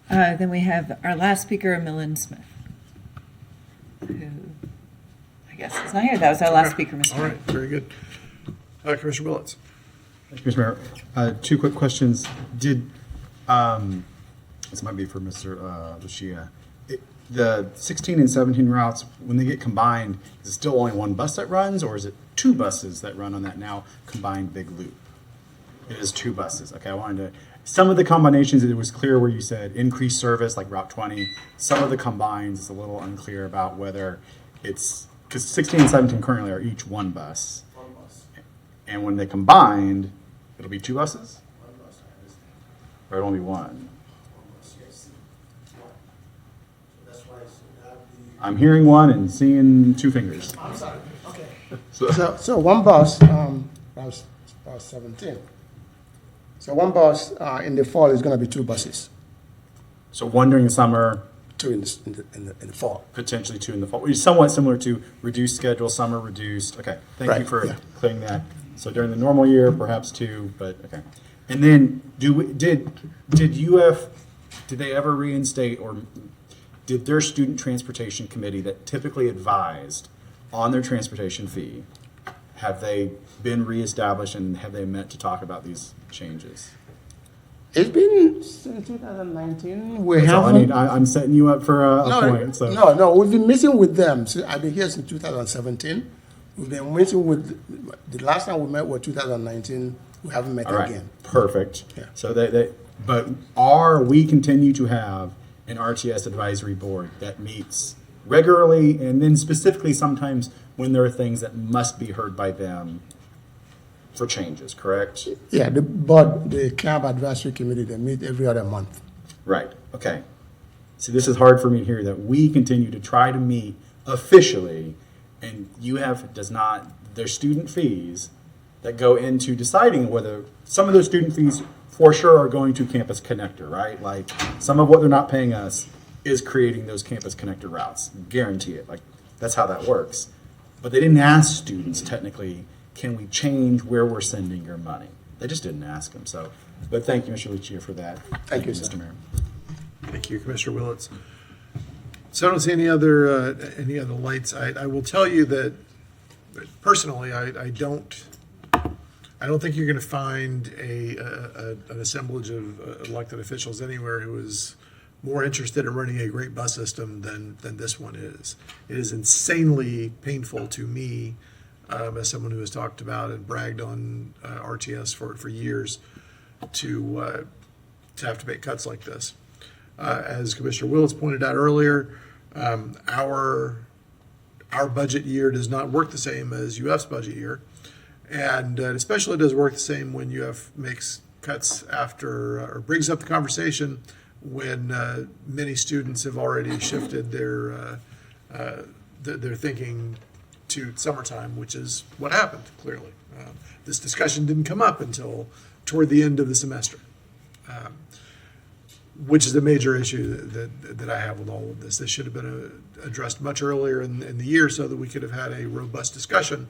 Then we have our last speaker, Millen Smith, who I guess is not here. That was our last speaker, Mr. All right, very good. Commissioner Willits. Thank you, Mr. Mayor. Two quick questions. Did this might be for Mr. Lucia. The 16 and 17 routes, when they get combined, is it still only one bus that runs, or is it two buses that run on that now combined big loop? It is two buses. Okay, I wanted to. Some of the combinations, it was clear where you said increased service, like Route 20. Some of the combines, it's a little unclear about whether it's, because 16 and 17 currently are each one bus. One bus. And when they combined, it'll be two buses? One bus, I understand. Or it'll only one? One bus, yes. One. So that's why it should have the. I'm hearing one and seeing two fingers. I'm sorry. Okay. So one bus, bus 17. So one bus in the fall is going to be two buses. So one during the summer. Two in the fall. Potentially two in the fall. Which is somewhat similar to reduced schedule, summer reduced. Okay, thank you Right, for yeah. clearing that. So during the normal year, perhaps two, but okay. And then did UF, did they ever reinstate, or did their student transportation committee that typically advised on their transportation fee, have they been reestablished and have they met to talk about these changes? It's been since 2019. We That's all I haven't. need. I'm setting you up for a point. So. No, we've been meeting with them. So I've been here since 2017. We've been meeting with, the last time we met was 2019. We haven't met All right, again. perfect. Yeah. So but we continue to have an RTS advisory board that meets regularly, and then specifically sometimes when there are things that must be heard by them for changes, correct? Yeah, the club advisory committee, they meet every other month. Right, okay. So this is hard for me to hear, that we continue to try to meet officially, and does not, there's student fees that go into deciding whether, some of those student fees for sure are going to Campus Connector, right? Like, some of what they're not paying us is creating those Campus Connector routes, guarantee it, like, that's how that works. But they didn't ask students technically, can we change where we're sending your money? They just didn't ask them, so. But thank you, Mr. Lucia, for that. Thank you, Mr. sir. Mayor. Thank you, Commissioner Willits. So I don't see any other lights. I will tell you that personally, I don't think you're going to find an assemblage of elected officials anywhere who is more interested in running a great bus system than this one is. It is insanely painful to me, as someone who has talked about and bragged on RTS for years, to have to make cuts like this. As Commissioner Willis pointed out earlier, our budget year does not work the same as UF's budget year, and it especially does work the same when UF makes cuts after or brings up the conversation when many students have already shifted their thinking to summertime, which is what happened, clearly. This discussion didn't come up until toward the end of the semester, which is a major issue that I have with all of this. This should have been addressed much earlier in the year so that we could have had a robust discussion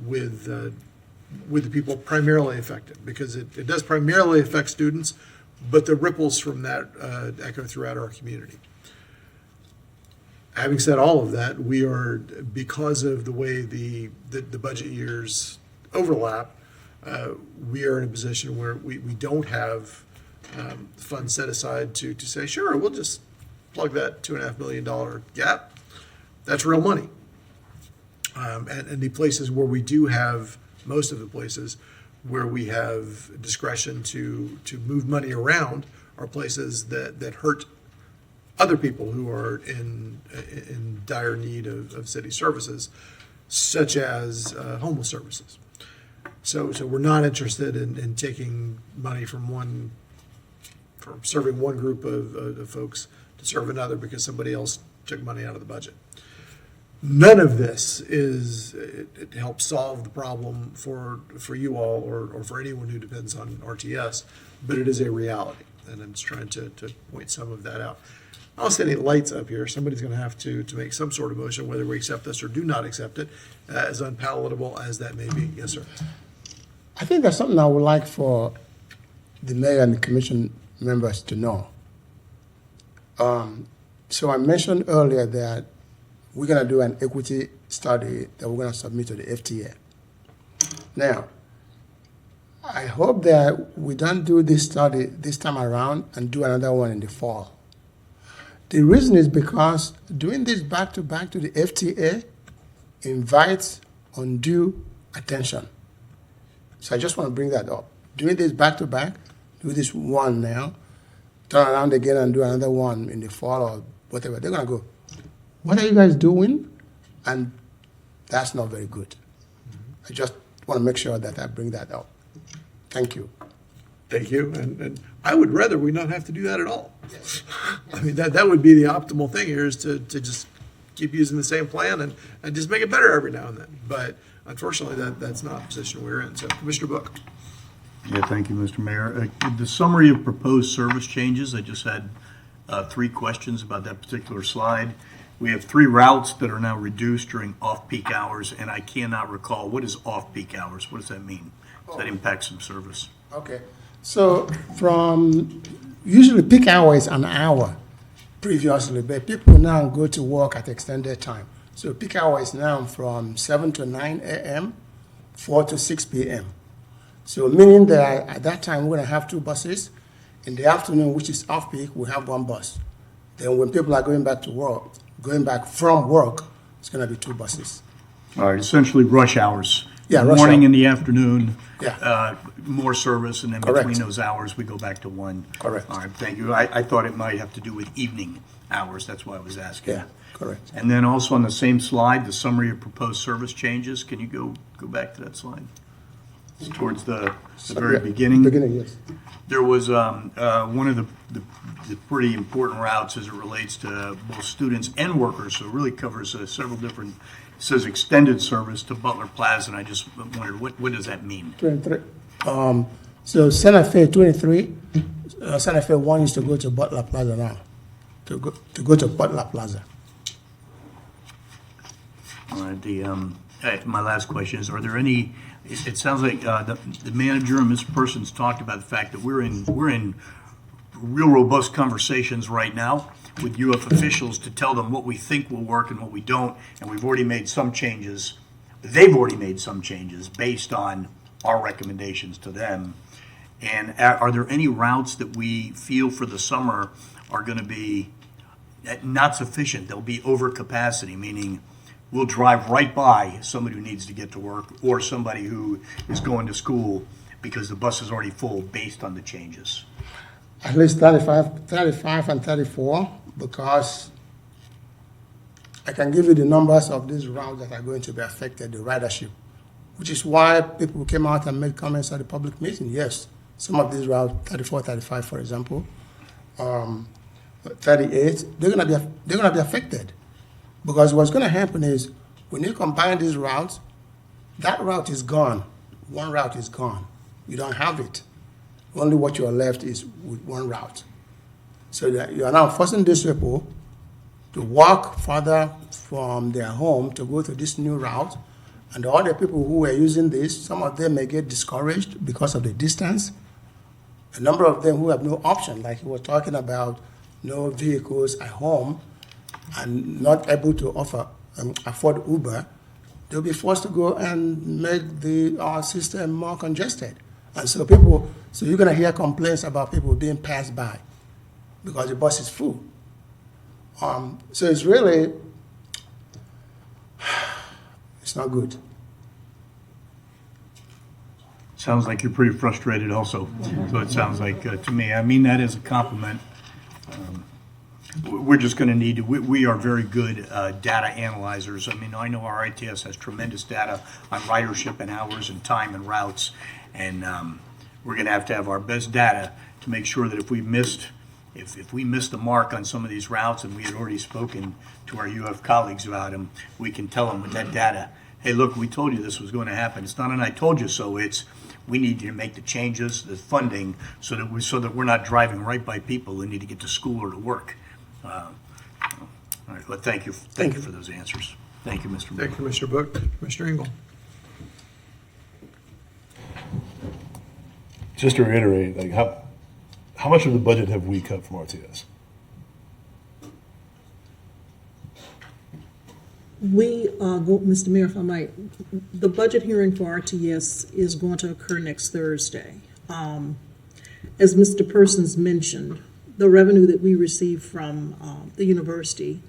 with the people primarily affected, because it does primarily affect students, but the ripples from that echo throughout our community. Having said all of that, we are, because of the way the budget years overlap, we are in a position where we don't have funds set aside to say, sure, we'll just plug that $2.5 million gap. That's real money. And the places where we do have, most of the places where we have discretion to move money around are places that hurt other people who are in dire need of city services, such as homeless services. So we're not interested in taking money from serving one group of folks to serve another because somebody else took money out of the budget. None of this it helps solve the problem for you all or for anyone who depends on RTS, but it is a reality, and I'm just trying to point some of that out. I don't see any lights up here. Somebody's going to have to make some sort of motion, whether we accept this or do not accept it, as unpalatable as that may be. Yes, sir. I think that's something I would like for the mayor and the commission members to know. So I mentioned earlier that we're going to do an equity study that we're going to submit to the FTA. Now, I hope that we don't do this study this time around and do another one in the fall. The reason is because doing this back to back to the FTA invites undue attention. So I just want to bring that up. Doing this back to back, do this one now, turn around again and do another one in the fall or whatever. They're going to go, what are you guys doing? And that's not very good. I just want to make sure that I bring that up. Thank you. Thank you. And I would rather we not have to do that at all. I mean, that would be the optimal thing here is to just keep using the same plan and just make it better every now and then. But unfortunately, that's not the position we're in. So, Commissioner Book. Yeah, thank you, Mr. Mayor. The summary of proposed service changes, I just had 3 questions about that particular slide. We have 3 routes that are now reduced during off-peak hours, and I cannot recall, what is off-peak hours? What does that mean? Does that impact some service? Okay. So from usually peak hour is an hour previously, but people now go to work at extended time. So peak hour is now from 7 to 9 a.m., 4 to 6 p.m. So meaning that at that time, we're going to have 2 buses. In the afternoon, which is off-peak, we have 1 bus. Then when people are going back to work, going back from work, it's going to be 2 buses. All right, essentially rush hours. Yeah, rush morning hour. and the afternoon. Yeah. More service, and then Correct. between those hours, we go back to 1. Correct. All right, thank you. I thought it might have to do with evening hours. That's why I was asking. Yeah, correct. And then also on the same slide, the summary of proposed service changes. Can you go back to that slide? It's towards the very beginning. Beginning, yes. There was one of the pretty important routes as it relates to both students and workers, so it really covers several different, it says extended service to Butler Plaza, and I just wondered, what does that mean? 23. So Santa Fe 23, Santa Fe 1 is to go to Butler Plaza now, to go to Butler Plaza. All right, my last question is, are there any, it sounds like the manager and Mr. Persons talked about the fact that we're in real robust conversations right now with UF officials to tell them what we think will work and what we don't, and we've already made some changes. They've already made some changes based on our recommendations to them. And are there any routes that we feel for the summer are going to be not sufficient? They'll be over capacity, meaning we'll drive right by somebody who needs to get to work or somebody who is going to school because the bus is already full based on the changes. At least 35 and 34, because I can give you the numbers of these routes that are going to be affected, the ridership, which is why people came out and made comments at the public meeting. Yes, some of these routes, 34, 35, for example, 38, they're going to be affected. Because what's going to happen is when you combine these routes, that route is gone. One route is gone. You don't have it. Only what you're left is with one route. So that you are now forcing these people to walk further from their home to go to this new route. And all the people who were using this, some of them may get discouraged because of the distance. A number of them who have no option, like he was talking about, no vehicles at home, and not able to afford Uber, they'll be forced to go and make the system more congested. And so you're going to hear complaints about people being passed by because the bus is full. So it's really, it's not good. Sounds like you're pretty frustrated also. So it sounds like to me, I mean that as a compliment. We're just going to need to, we are very good data analyzers. I mean, I know our ITS has tremendous data on ridership and hours and time and routes. And we're going to have our best data to make sure that if we missed the mark on some of these routes, and we had already spoken to our UF colleagues about them, we can tell them with that data, hey, look, we told you this was going to happen. It's not an I told you so, it's we need you to make the changes, the funding, so that we're not driving right by people who need to get to school or to work. All right, well, thank you for those answers. Thank you, Mr. Book. Thank you, Mr. Book. Mr. Engel. Just to reiterate, like how much of the budget have we cut from RTS? Mr. Mayor, if I might, the budget hearing for RTS is going to occur next Thursday. As Mr. Persons mentioned, the revenue that we received from the university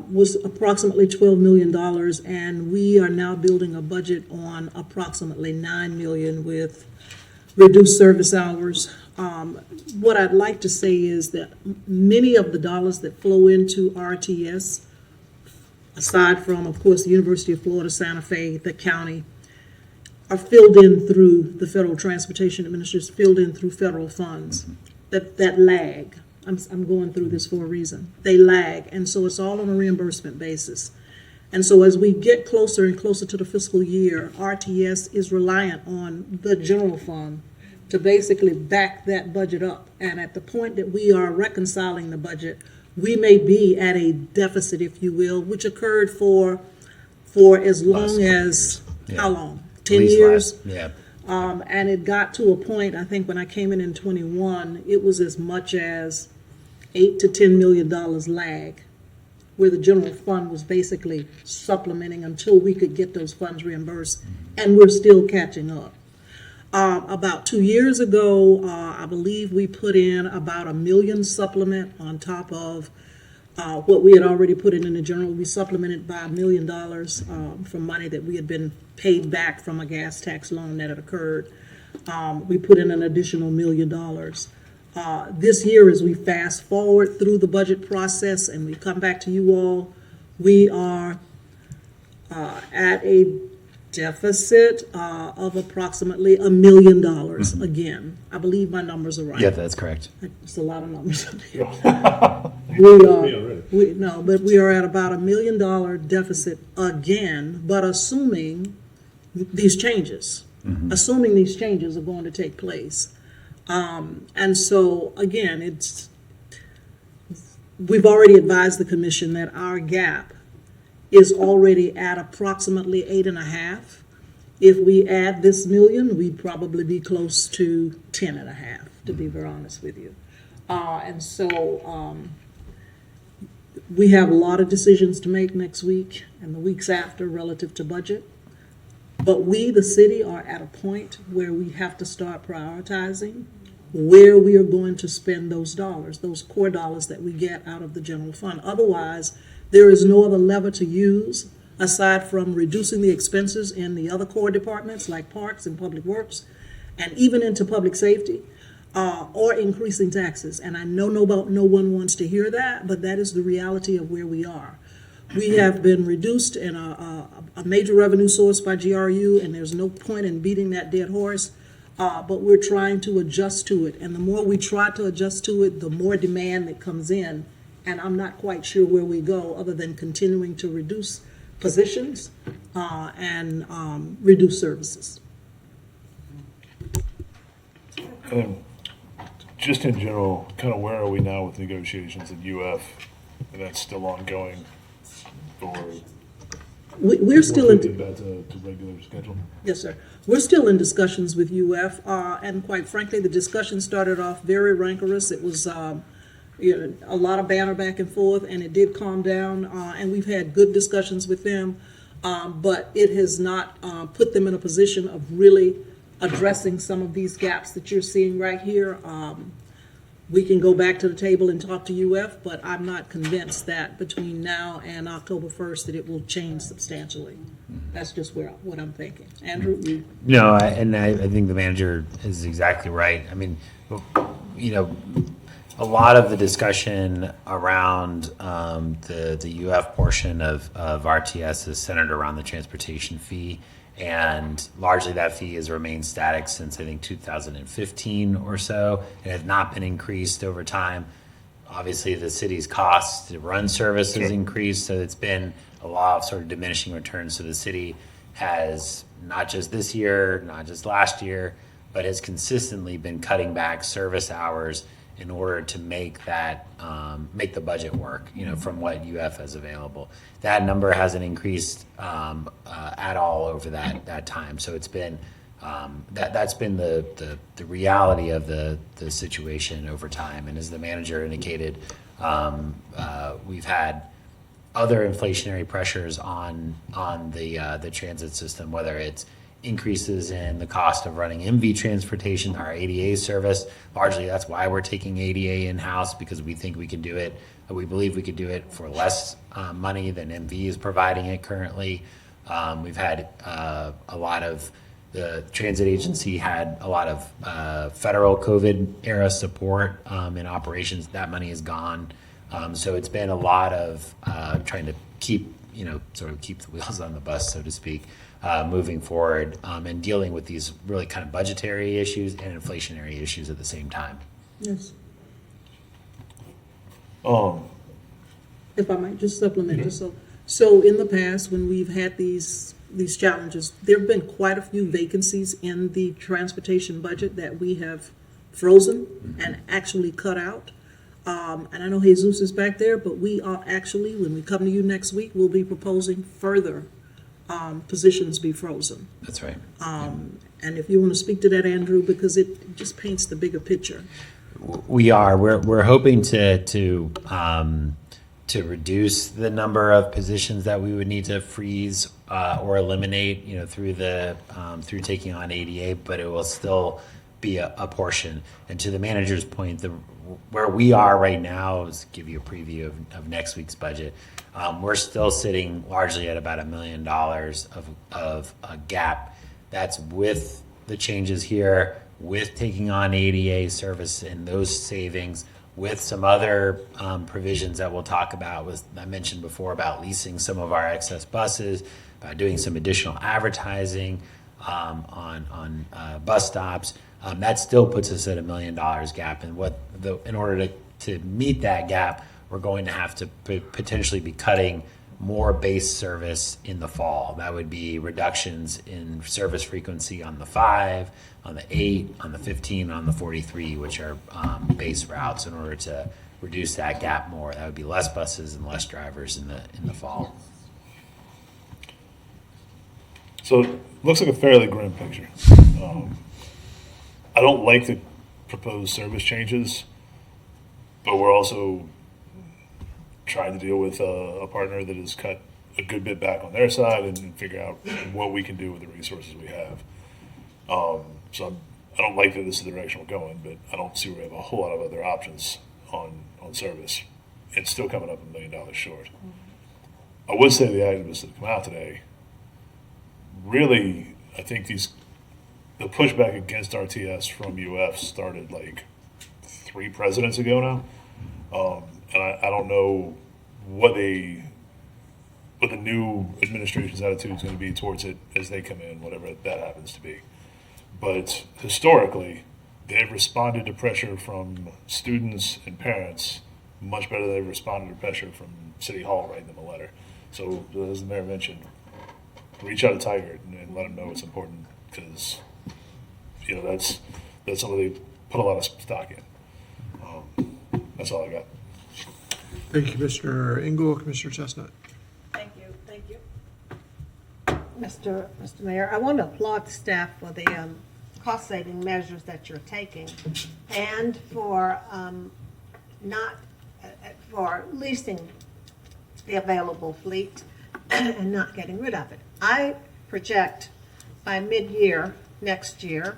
was approximately $12 million, and we are now building a budget on approximately $9 million with reduced service hours. What I'd like to say is that many of the dollars that flow into RTS, aside from, of course, the University of Florida, Santa Fe, the county, are filled in through the Federal Transportation Administration, filled in through federal funds. That lag. I'm going through this for a reason. They lag, and so it's all on a reimbursement basis. And so as we get closer and closer to the fiscal year, RTS is reliant on the general fund to basically back that budget up. And at the point that we are reconciling the budget, we may be at a deficit, if you will, which occurred for as long as, how long? 10 years? Yeah. And it got to a point, I think when I came in 21, it was as much as $8 to $10 million lag, where the general fund was basically supplementing until we could get those funds reimbursed, and we're still catching up. About 2 years ago, I believe we put in about $1 million supplement on top of what we had already put in the general. We supplemented by $1 million from money that we had been paid back from a gas tax loan that had occurred. We put in an additional $1 million. This year, as we fast forward through the budget process and we come back to you all, we are at a deficit of approximately $1 million again. I believe my numbers are right. Yeah, that's correct. It's a lot of numbers. We are at about $1 million deficit again, but assuming these changes, assuming these changes are going to take place. And so, again, we've already advised the commission that our gap is already at approximately 8.5. If we add this million, we'd probably be close to 10.5, to be very honest with you. And so we have a lot of decisions to make next week and the weeks after relative to budget. But we, the city, are at a point where we have to start prioritizing where we are going to spend those dollars, those core dollars that we get out of the general fund. Otherwise, there is no other lever to use aside from reducing the expenses in the other core departments like parks and public works, and even into public safety, or increasing taxes. And I know no one wants to hear that, but that is the reality of where we are. We have been reduced in a major revenue source by GRU, and there's no point in beating that dead horse, but we're trying to adjust to it. And the more we try to adjust to it, the more demand that comes in. And I'm not quite sure where we go other than continuing to reduce positions and reduce services. Just in general, kind of where are we now with negotiations at UF? And that's still ongoing, or We're still in. back to regular schedule? Yes, sir. We're still in discussions with UF, and quite frankly, the discussion started off very rancorous. It was a lot of banter back and forth, and it did calm down, and we've had good discussions with them, but it has not put them in a position of really addressing some of these gaps that you're seeing right here. We can go back to the table and talk to UF, but I'm not convinced that between now and October 1st that it will change substantially. That's just what I'm thinking. Andrew, you? No, I think the manager is exactly right. I mean, a lot of the discussion around the UF portion of RTS is centered around the transportation fee, and largely that fee has remained static since I think 2015 or so. It has not been increased over time. Obviously, the city's cost to run service has increased, so it's been a lot of sort of diminishing returns. So the city has, not just this year, not just last year, but has consistently been cutting back service hours in order to make that make the budget work, from what UF has available. That number hasn't increased at all over that time. So it's been that's been the reality of the situation over time. And as the manager indicated, we've had other inflationary pressures on the transit system, whether it's increases in the cost of running MV transportation, our ADA service. Largely, that's why we're taking ADA in-house, because we think we can do it. We believe we could do it for less money than MV is providing it currently. We've had a lot of, the transit agency had a lot of federal COVID era support in operations. That money is gone. So it's been a lot of trying to keep, sort of keep the wheels on the bus, so to speak, moving forward, and dealing with these really kind of budgetary issues and inflationary issues at the same time. Yes. Um, If I might just supplement this, so in the past, when we've had these challenges, there have been quite a few vacancies in the transportation budget that we have frozen and actually cut out. And I know Jesus is back there, but we are actually, when we come to you next week, we'll be proposing further positions be frozen. That's right. And if you want to speak to that, Andrew, because it just paints the bigger picture. We are. We're hoping to reduce the number of positions that we would need to freeze or eliminate, through taking on ADA, but it will still be a portion. And to the manager's point, where we are right now is give you a preview of next week's budget. We're still sitting largely at about $1 million of a gap. That's with the changes here, with taking on ADA service and those savings, with some other provisions that we'll talk about. I mentioned before about leasing some of our excess buses, about doing some additional advertising on bus stops. That still puts us at $1 million gap. And in order to meet that gap, we're going to have to potentially be cutting more base service in the fall. That would be reductions in service frequency on the 5, on the 8, on the 15, on the 43, which are base routes, in order to reduce that gap more. That would be less buses and less drivers in the fall. So it looks like a fairly grim picture. I don't like the proposed service changes, but we're also trying to deal with a partner that has cut a good bit back on their side and figure out what we can do with the resources we have. So I don't like that this is the direction we're going, but I don't see we have a whole lot of other options on service. It's still coming up $1 million short. I would say the activists that come out today, really, I think the pushback against RTS from UF started like 3 presidents ago now. And I don't know what the new administration's attitude is going to be towards it as they come in, whatever that happens to be. But historically, they've responded to pressure from students and parents much better than they've responded to pressure from City Hall writing them a letter. So, as the mayor mentioned, reach out to Tiger and let them know it's important, because that's something they put a lot of stock in. That's all I got. Thank you, Commissioner Engel. Commissioner Chestnut. Thank you. Mr. Mayor, I want to applaud the staff for the cost-saving measures that you're taking, and for for leasing the available fleet and not getting rid of it. I project by mid-year next year,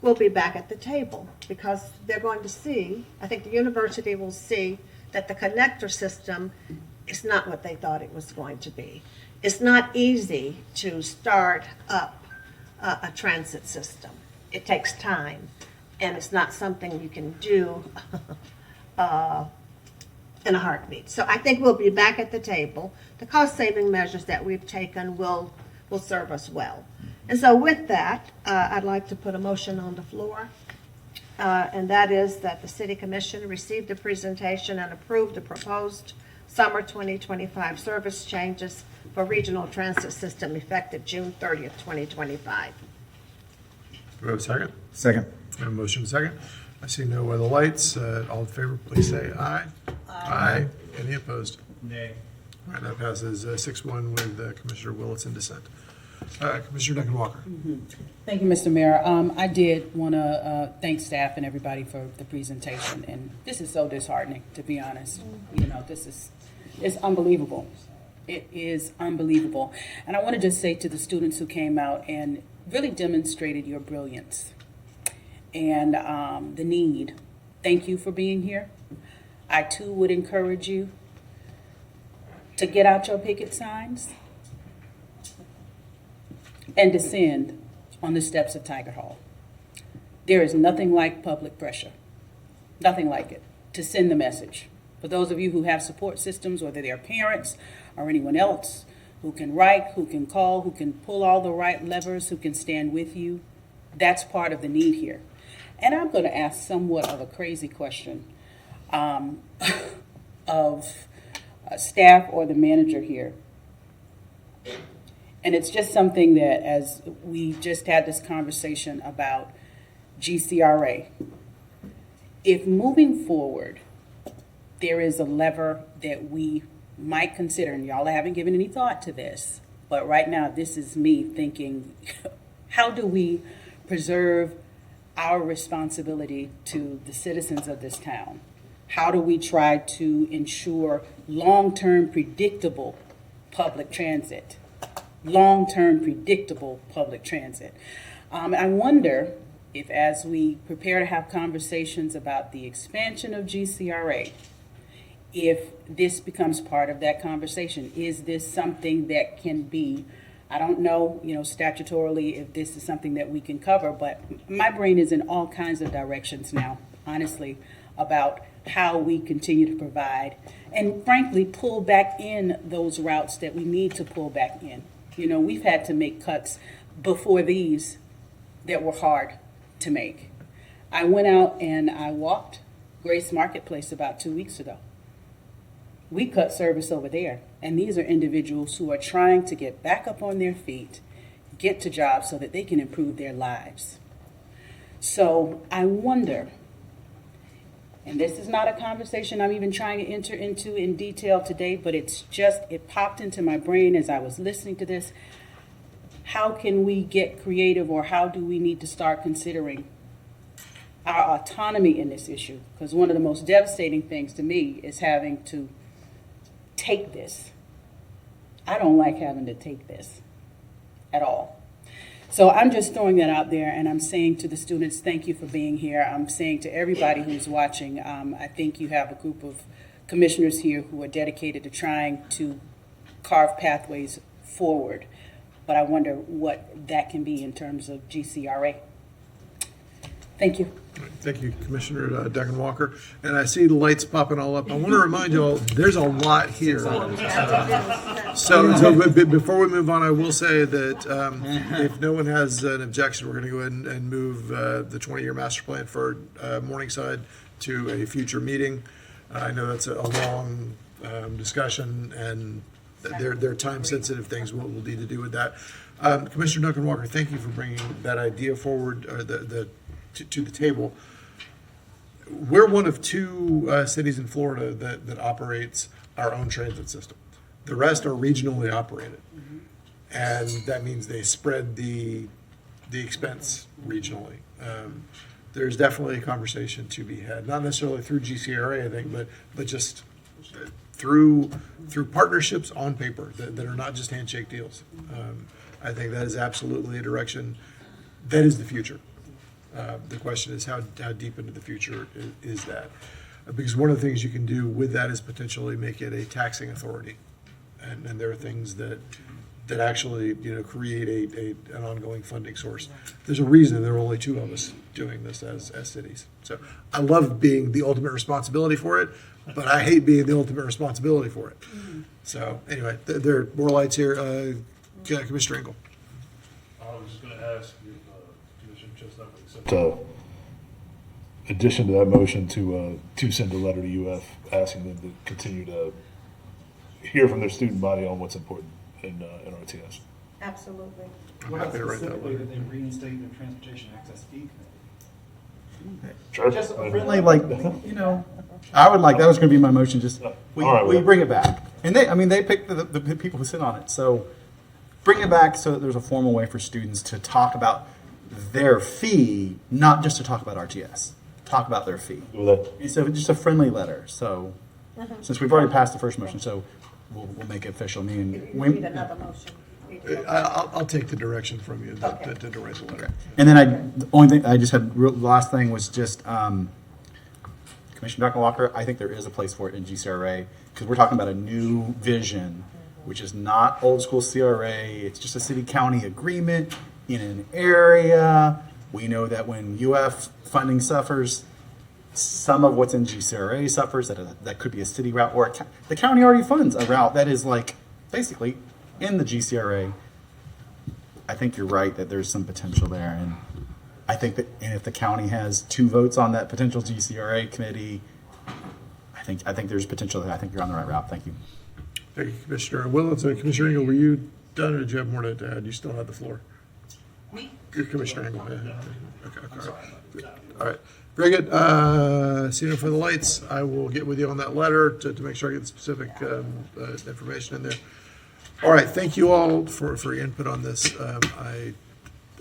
we'll be back at the table, because they're going to see, I think the university will see, that the connector system is not what they thought it was going to be. It's not easy to start up a transit system. It takes time, and it's not something you can do in a heartbeat. So I think we'll be back at the table. The cost-saving measures that we've taken will serve us well. And so with that, I'd like to put a motion on the floor. And that is that the City Commission received a presentation and approved the proposed summer 2025 service changes for regional transit system effective June 30th, 2025. Do we have a second? Second. We have a motion and a second. I see no other lights. All in favor, please say aye. Aye. Any opposed? Nay. All right, that passes 6-1 with Commissioner Willits in dissent. Commissioner Duncan Walker. Thank you, Mr. Mayor. I did want to thank staff and everybody for the presentation, and this is so disheartening, to be honest. This is It's unbelievable. It is unbelievable. And I want to just say to the students who came out and really demonstrated your brilliance and the need, thank you for being here. I too would encourage you to get out your picket signs and descend on the steps of Tiger Hall. There is nothing like public pressure, nothing like it, to send the message. For those of you who have support systems, whether they're parents or anyone else, who can write, who can call, who can pull all the right levers, who can stand with you, that's part of the need here. And I'm going to ask somewhat of a crazy question of staff or the manager here. And it's just something that, as we just had this conversation about GCRA, if moving forward, there is a lever that we might consider, and y'all haven't given any thought to this, but right now this is me thinking, how do we preserve our responsibility to the citizens of this town? How do we try to ensure long-term predictable public transit? Long-term predictable public transit. I wonder if, as we prepare to have conversations about the expansion of GCRA, if this becomes part of that conversation. Is this something that can be, I don't know, statutorily if this is something that we can cover, but my brain is in all kinds of directions now, honestly, about how we continue to provide and frankly pull back in those routes that we need to pull back in. We've had to make cuts before these that were hard to make. I went out and I walked Grace Marketplace about 2 weeks ago. We cut service over there, and these are individuals who are trying to get back up on their feet, get to jobs so that they can improve their lives. So I wonder, and this is not a conversation I'm even trying to enter into in detail today, but it popped into my brain as I was listening to this. How can we get creative, or how do we need to start considering our autonomy in this issue? Because one of the most devastating things to me is having to take this. I don't like having to take this at all. So I'm just throwing that out there, and I'm saying to the students, thank you for being here. I'm saying to everybody who's watching, I think you have a group of commissioners here who are dedicated to trying to carve pathways forward. But I wonder what that can be in terms of GCRA. Thank you. Thank you, Commissioner Duncan Walker. And I see the lights popping all up. I want to remind you all, there's a lot here. So before we move on, I will say that if no one has an objection, we're going to go ahead and move the 20-year master plan for Morningside to a future meeting. I know that's a long discussion, and there are time-sensitive things we'll need to do with that. Commissioner Duncan Walker, thank you for bringing that idea forward, to the table. We're one of two cities in Florida that operates our own transit system. The rest are regionally operated. And that means they spread the expense regionally. There's definitely a conversation to be had, not necessarily through GCRA, I think, but just through partnerships on paper that are not just handshake deals. I think that is absolutely a direction that is the future. The question is how deep into the future is that? Because one of the things you can do with that is potentially make it a taxing authority. And there are things that actually create an ongoing funding source. There's a reason there are only two of us doing this as cities. So I love being the ultimate responsibility for it, but I hate being the ultimate responsibility for it. So anyway, there are more lights here. Commissioner Engel. I was just going to ask if Commissioner Chestnut would accept addition to that motion to send a letter to UF asking them to continue to hear from their student body on what's important in RTS. Absolutely. I'm happy to write that letter. That they reinstate their transportation access fee. Sure. Just friendly, I would like, that was going to be my motion, just, we bring it back. And they pick the people who sit on it, so bring it back so that there's a formal way for students to talk about their fee, not just to talk about RTS, talk about their fee. So just a friendly letter, so Since we've already passed the first motion, so we'll make it official. Me and You need another motion. I'll take the direction from you to write the letter. And then the only thing I just had last thing was just Commissioner Duncan Walker. I think there is a place for it in GCRA because we're talking about a new vision, which is not old school CRA. It's just a city-county agreement in an area. We know that when UF funding suffers, some of what's in GCRA suffers. That could be a city route, or the county already funds a route that is like basically in the GCRA. I think you're right that there's some potential there, and I think that if the county has 2 votes on that potential GCRA committee, I think there's potential there. I think you're on the right route. Thank you. Thank you, Commissioner Willis. Commissioner Engel, were you done, or did you have more to add? You still have the floor. Me? Commissioner Engel. Okay. All right. Very good. Seeing for the lights, I will get with you on that letter to make sure I get the specific information in there. All right. Thank you all for your input on this. I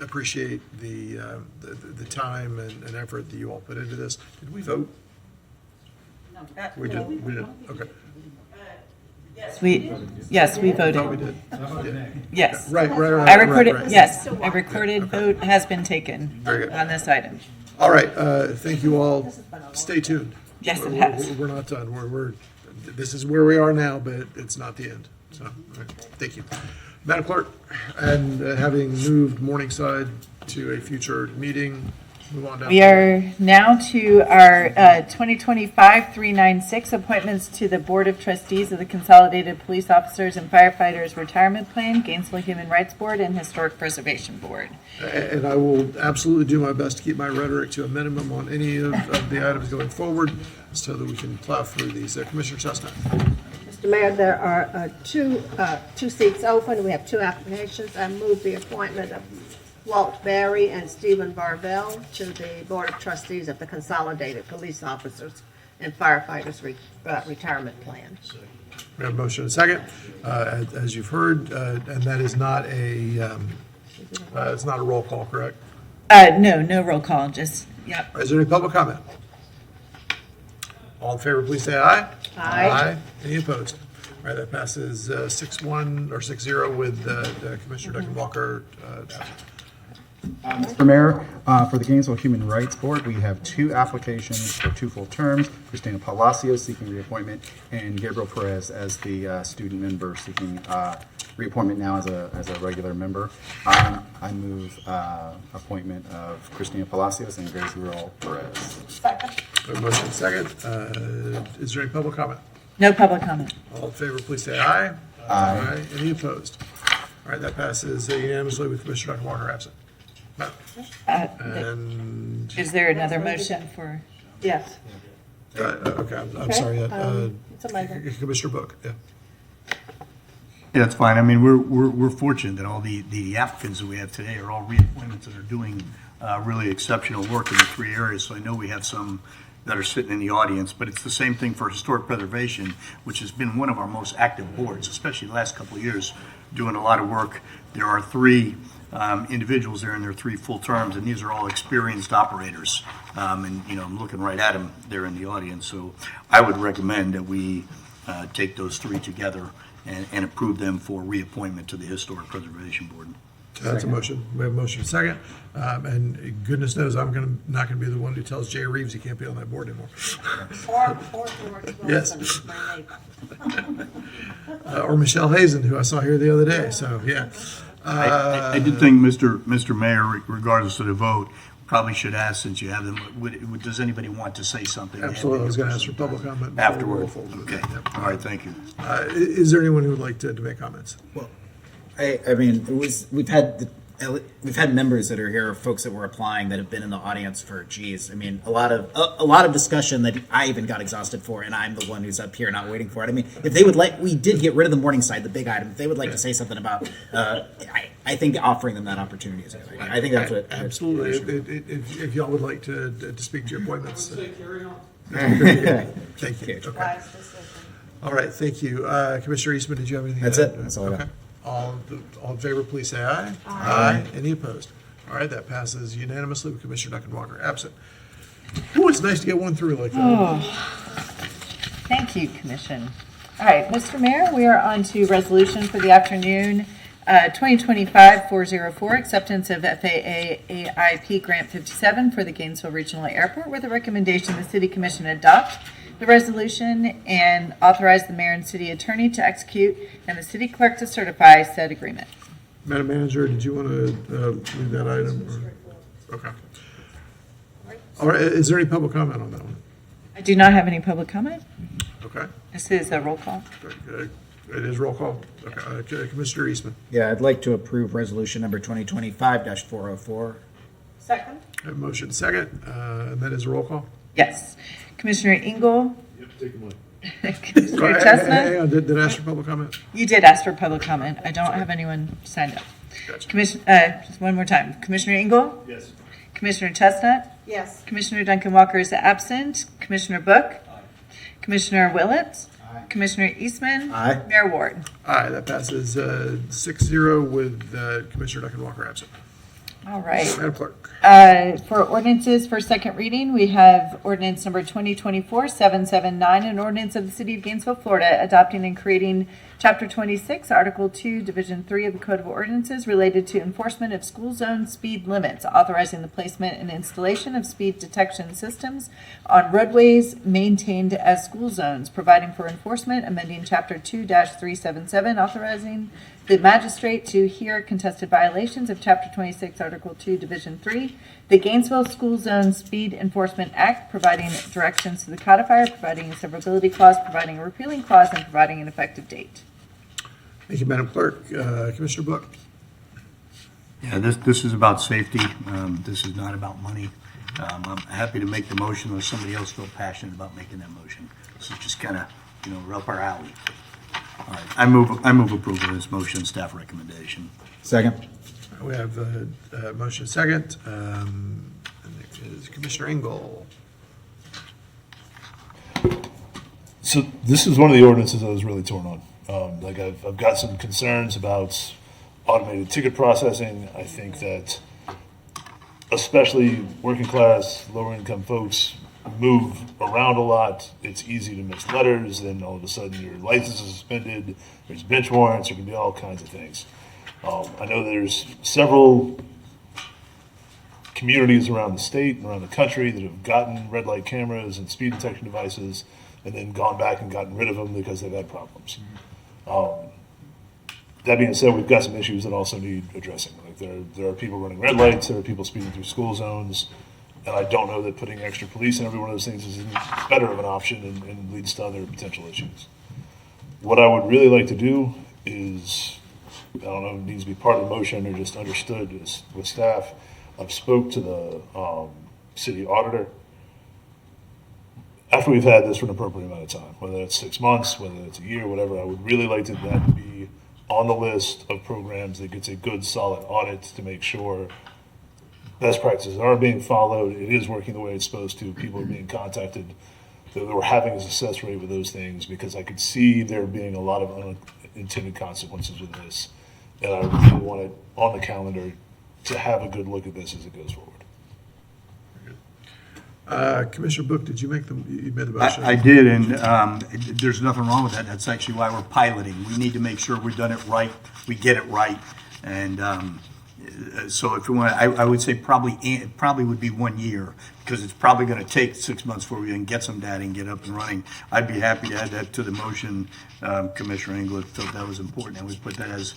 appreciate the time and effort that you all put into this. Did we vote? No. We did. We did. Okay. Yes, we voted. Oh, we did. Yes. Right. I recorded, right. yes, a recorded vote has been taken Very good. on this item. All right. Thank you all. Stay tuned. Yes, it has. We're not done. This is where we are now, but it's not the end. So, all right. Thank you. Madam Clerk, and having moved Morningside to a future meeting, move on down. We are now to our 2025-396 appointments to the Board of Trustees of the Consolidated Police Officers and Firefighters Retirement Plan, Gainesville Human Rights Board, and Historic Preservation Board. And I will absolutely do my best to keep my rhetoric to a minimum on any of the items going forward so that we can plow through these. Commissioner Chestnut. Mr. Mayor, there are two seats open. We have 2 applications. I move the appointment of Walt Barry and Stephen Barvell to the Board of Trustees of the Consolidated Police Officers and Firefighters Retirement Plan. We have a motion and a second, as you've heard, and that is not it's not a roll call, correct? No roll call, just, yep. Is there any public comment? All in favor, please say aye. Aye. Any opposed? All right, that passes 6-1 or 6-0 with Commissioner Duncan Walker absent. Mr. Mayor, for the Gainesville Human Rights Board, we have 2 applications for 2 full terms. Christina Palacios seeking reappointment, and Gabriel Perez as the student member seeking reappointment now as a regular member. I move appointment of Christina Palacios and Gabriel Perez. Second. We have a motion and a second. Is there any public comment? No public comment. All in favor, please say aye. Aye. Any opposed? All right, that passes unanimously with Commissioner Duncan Walker absent. And Is there another motion for? Yes. okay, I'm sorry. It's amazing. Commissioner Book. Yeah. Yeah, that's fine. I mean, we're fortunate that all the applicants that we have today are all reappointments that are doing really exceptional work in the 3 areas. So I know we have some that are sitting in the audience, but it's the same thing for historic preservation, which has been one of our most active boards, especially the last couple of years, doing a lot of work. There are 3 individuals there in their 3 full terms, and these are all experienced operators. And I'm looking right at them there in the audience. So I would recommend that we take those 3 together and approve them for reappointment to the Historic Preservation Board. That's a motion. We have a motion and a second. And goodness knows I'm not going to be the one who tells Jay Reeves he can't be on that board anymore. Or George Yes. Wilson, my neighbor. Or Michelle Hazen, who I saw here the other day. So, yeah. I did think, Mr. Mayor, regardless of the vote, probably should ask, since you have them, does anybody want to say something? Absolutely. I was going to ask for public comment. Afterward. Okay. All right, thank you. Is there anyone who would like to make comments? Well, I mean, we've had members that are here, folks that were applying that have been in the audience for, geez, I mean, a lot of discussion that I even got exhausted for, and I'm the one who's up here not waiting for it. I mean, if they would like, we did get rid of the Morningside, the big item. If they would like to say something about, I think offering them that opportunity is good. I think that's what. Absolutely. If y'all would like to speak to your appointments. Thank you. Okay. All right, thank you. Commissioner Eastman, did you have anything? That's to it. add? That's all I got. All in favor, please say aye. Aye. Any opposed? All right, that passes unanimously with Commissioner Duncan Walker absent. Ooh, it's nice to get one through like that. Oh, thank Thank you, Commission. All right, Mr. Mayor, we are on to resolution for the afternoon, 2025-404, acceptance of FAA AIP Grant 57 for the Gainesville Regional Airport, with a recommendation the City Commission adopt the resolution and authorize the mayor and city attorney to execute and the city clerk to certify said agreement. Madam Manager, did you want to read that item? Or? Okay. All right, is there any public comment on that one? I do not have any public comment. Okay. This is a roll call. It is roll call. Okay. Commissioner Eastman. Yeah, I'd like to approve resolution number 2025-404. Second? I have a motion second, and that is a roll call. Yes. Commissioner Engel? You have to take a moment. Commissioner Chestnut? Hang on, did I ask for public comment? You did ask for public comment. I don't have anyone signed up. Gotcha. Just one more time. Commissioner Engel? Yes. Commissioner Chestnut? Yes. Commissioner Duncan Walker is absent. Commissioner Book? Commissioner Willett? Commissioner Eastman? Aye. Mayor Ward? Aye, that passes 6-0 with Commissioner Duncan Walker absent. All right. Madam Clerk. For ordinances for second reading, we have ordinance number 2024-779, an ordinance of the City of Gainesville, Florida, adopting and creating Chapter 26, Article 2, Division 3 of the Code of Ordinances related to enforcement of school zone speed limits, authorizing the placement and installation of speed detection systems on roadways maintained as school zones, providing for enforcement, amending Chapter 2-377, authorizing the magistrate to hear contested violations of Chapter 26, Article 2, Division 3, the Gainesville School Zone Speed Enforcement Act, providing directions to the codifier, providing a severability clause, providing a repealing clause, and providing an effective date. Thank you, Madam Clerk. Commissioner Book. Yeah, this is about safety. This is not about money. I'm happy to make the motion unless somebody else feels passionate about making that motion. This is just kind of, right up our alley. All right, I move approval of this motion, staff recommendation. Second. We have a motion second. And it is Commissioner Engel. So this is one of the ordinances I was really torn on. I've got some concerns about automated ticket processing. I think that especially working class, lower income folks move around a lot. It's easy to miss letters, then all of a sudden your license is suspended. There's bench warrants. There can be all kinds of things. I know there's several communities around the state and around the country that have gotten red light cameras and speed detection devices and then gone back and gotten rid of them because they've had problems. That being said, we've got some issues that also need addressing. Like there are people running red lights, there are people speeding through school zones, and I don't know that putting extra police in every one of those things is better of an option and leads to other potential issues. What I would really like to do is, I don't know if it needs to be part of the motion or just understood with staff. I've spoke to the city auditor. After we've had this for an appropriate amount of time, whether it's 6 months, whether it's a year, whatever, I would really like that to be on the list of programs that gets a good, solid audit to make sure best practices are being followed, it is working the way it's supposed to, people are being contacted, that we're having a success rate with those things, because I could see there being a lot of unintended consequences with this. And I really want it on the calendar to have a good look at this as it goes forward. Commissioner Book, did you made the motion? I did, and there's nothing wrong with that. That's actually why we're piloting. We need to make sure we've done it right, we get it right. And so if you want, I would say it probably would be 1 year, because it's probably going to take 6 months before we can get some data and get up and running. I'd be happy to add that to the motion. Commissioner England felt that was important, and we put that as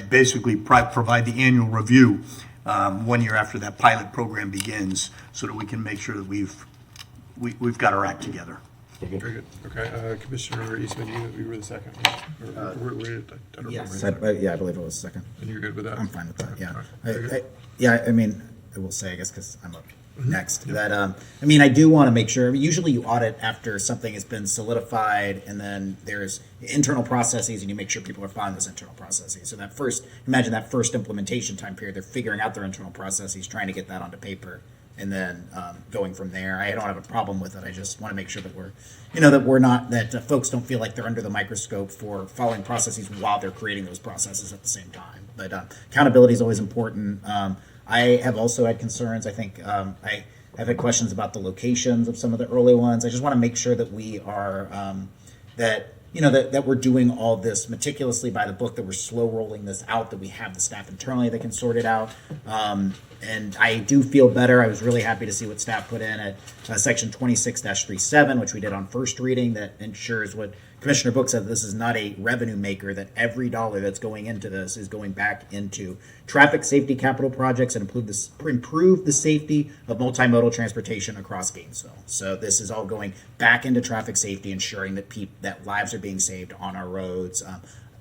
basically provide the annual review 1 year after that pilot program begins, so that we can make sure that we've got our act together. Very good. Okay, Commissioner Eastman, you were the second. I don't Yes, remember. I believe it was second. And you're good with that? I'm fine with that, yeah. All right, very good. I mean, I will say, I guess, because I'm up next, that, I mean, I do want to make sure, usually you audit after something has been solidified, and then there's internal processes, and you make sure people are following those internal processes. So imagine that first implementation time period, they're figuring out their internal processes, trying to get that onto paper, and then going from there. I don't have a problem with it. I just want to make sure that that folks don't feel like they're under the microscope for following processes while they're creating those processes at the same time. But accountability is always important. I have also had concerns. I think I I've had questions about the locations of some of the early ones. I just want to make sure that we are, that we're doing all this meticulously by the book, that we're slow rolling this out, that we have the staff internally that can sort it out. And I do feel better. I was really happy to see what staff put in at section 26-37, which we did on first reading, that ensures what Commissioner Book said, this is not a revenue maker, that every dollar that's going into this is going back into traffic safety capital projects and improve the safety of multimodal transportation across Gainesville. So this is all going back into traffic safety, ensuring that that lives are being saved on our roads.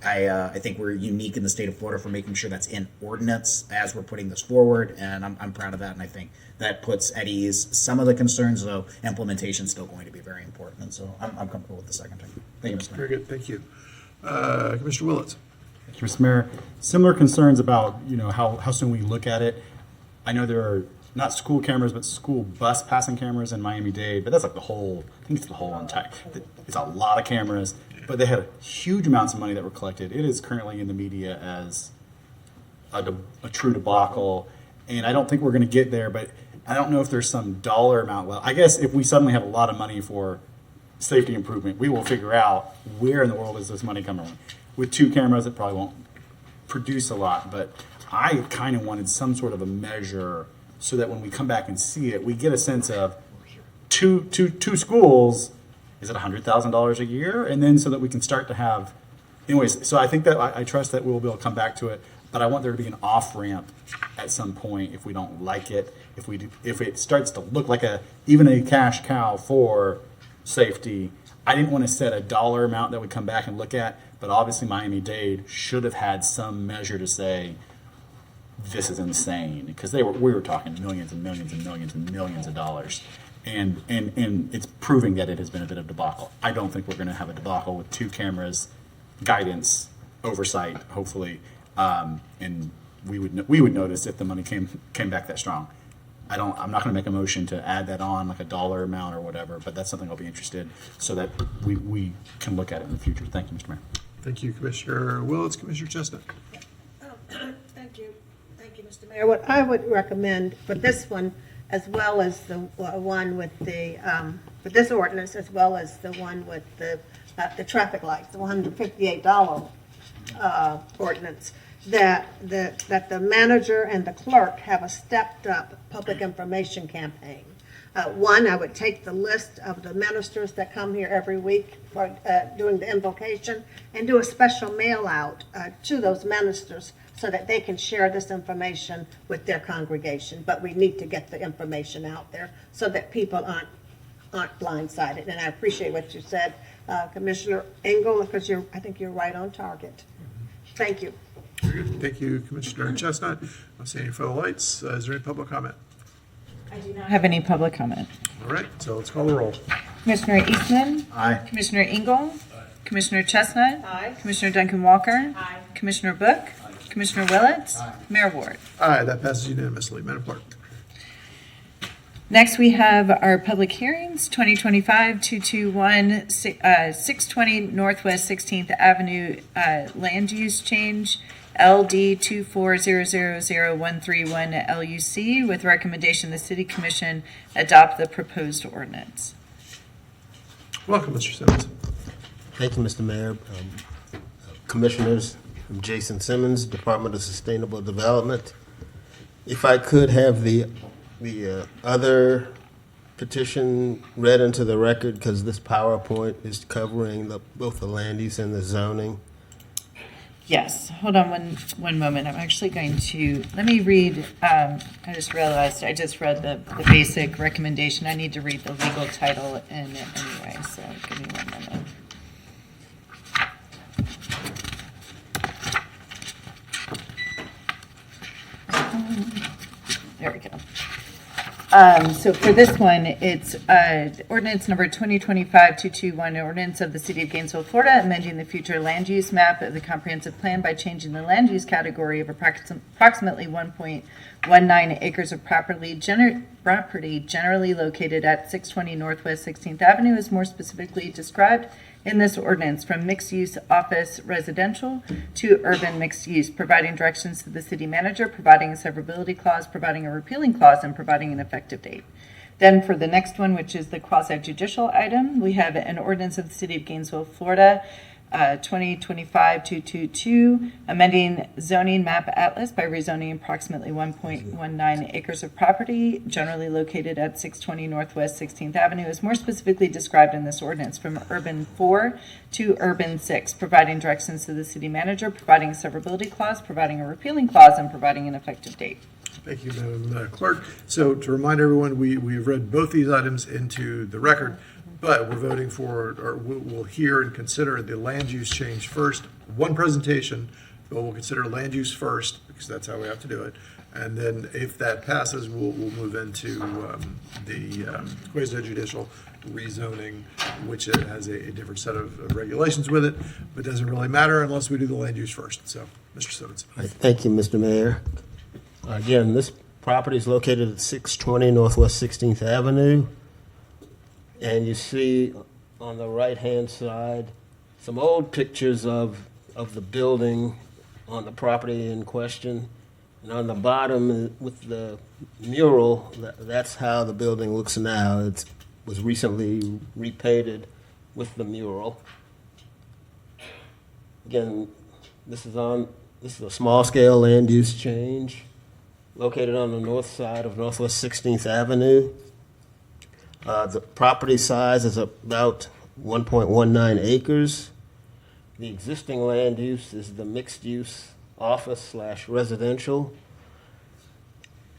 I think we're unique in the state of Florida for making sure that's in ordinance as we're putting this forward, and I'm proud of that, and I think that puts at ease some of the concerns, though implementation is still going to be very important, and so I'm comfortable with the second thing. Thank you, Mr. Mayor. Very good, thank you. Commissioner Willets. Thank you, Mr. Mayor. Similar concerns about, how soon we look at it. I know there are not school cameras, but school bus passing cameras in Miami-Dade, but that's like I think it's the whole entire, it's a lot of cameras, but they had huge amounts of money that were collected. It is currently in the media as a true debacle, and I don't think we're going to get there, but I don't know if there's some dollar amount. Well, I guess if we suddenly have a lot of money for safety improvement, we will figure out where in the world is this money coming from. With 2 cameras, it probably won't produce a lot, but I kind of wanted some sort of a measure so that when we come back and see it, we get a sense of two schools, is it $100,000 a year? And then so that we can start to have, anyways, so I think that I trust that we'll be able to come back to it, but I want there to be an off-ramp at some point if we don't like it, if it starts to look like even a cash cow for safety. I didn't want to set a dollar amount that we come back and look at, but obviously Miami-Dade should have had some measure to say, this is insane, because we were talking millions and millions and millions and millions of dollars. And it's proving that it has been a bit of a debacle. I don't think we're going to have a debacle with 2 cameras, guidance, oversight, hopefully, and we would notice if the money came back that strong. I'm not going to make a motion to add that on, like a dollar amount or whatever, but that's something I'll be interested so that we can look at it in the future. Thank you, Mr. Mayor. Thank you, Commissioner Willets. Commissioner Chestnut. Thank you, Mr. Mayor. What I would recommend for this one, as well as the one with for this ordinance, as well as the one with the traffic lights, the $158 ordinance, that the manager and the clerk have a stepped-up public information campaign. One, I would take the list of the ministers that come here every week for doing the invocation and do a special mail out to those ministers so that they can share this information with their congregation. But we need to get the information out there so that people aren't blindsided. And I appreciate what you said, Commissioner Engel, because I think you're right on target. Thank you. Very good. Thank you, Commissioner Chestnut. I'm seeing for the lights. Is there any public comment? I do not have any public comment. All right, so let's call the roll. Commissioner Eastman? Aye. Commissioner Engel? Aye. Commissioner Chestnut? Aye. Commissioner Duncan Walker? Aye. Commissioner Book? Aye. Commissioner Willets? Aye. Mayor Ward? Aye, that passes unanimously. Madam Clerk. Next, we have our public hearings, 2025-221, 620 Northwest 16th Avenue land use change, LD 240000131 LUC, with recommendation the City Commission adopt the proposed ordinance. Welcome, Mr. Simmons. Thank you, Mr. Mayor. Commissioners, I'm Jason Simmons, Department of Sustainable Development. If I could have the other petition read into the record, because this PowerPoint is covering both the land use and the zoning. Yes, hold on one moment. I'm actually going to, let me read, I just realized I just read the basic recommendation. I need to read the legal title in it anyway, so give me 1 moment. There we go. So for this one, it's ordinance number 2025-221, ordinance of the City of Gainesville, Florida, amending the future land use map of the comprehensive plan by changing the land use category of approximately 1.19 acres of property generally located at 620 Northwest 16th Avenue, is more specifically described in this ordinance from mixed-use office residential to urban mixed-use, providing directions to the city manager, providing a severability clause, providing a repealing clause, and providing an effective date. Then for the next one, which is the quasi-judicial item, we have an ordinance of the City of Gainesville, Florida, 2025-222, amending zoning map atlas by rezoning approximately 1.19 acres of property generally located at 620 Northwest 16th Avenue, is more specifically described in this ordinance from urban 4 to urban 6, providing directions to the city manager, providing a severability clause, providing a repealing clause, and providing an effective date. Thank you, Madam Clerk. So to remind everyone, we've read both these items into the record, but we're voting for, or we'll hear and consider the land use change first. One presentation, but we'll consider land use first, because that's how we have to do it. And then if that passes, we'll move into the quasi-judicial rezoning, which has a different set of regulations with it, but doesn't really matter unless we do the land use first. So, Mr. Simmons. All right, thank you, Mr. Mayor. Again, this property is located at 620 Northwest 16th Avenue. And you see on the right-hand side some old pictures of the building on the property in question. And on the bottom with the mural, that's how the building looks now. It was recently repainted with the mural. Again, this is a small-scale land use change located on the north side of Northwest 16th Avenue. The property size is about 1.19 acres. The existing land use is the mixed-use office/residential.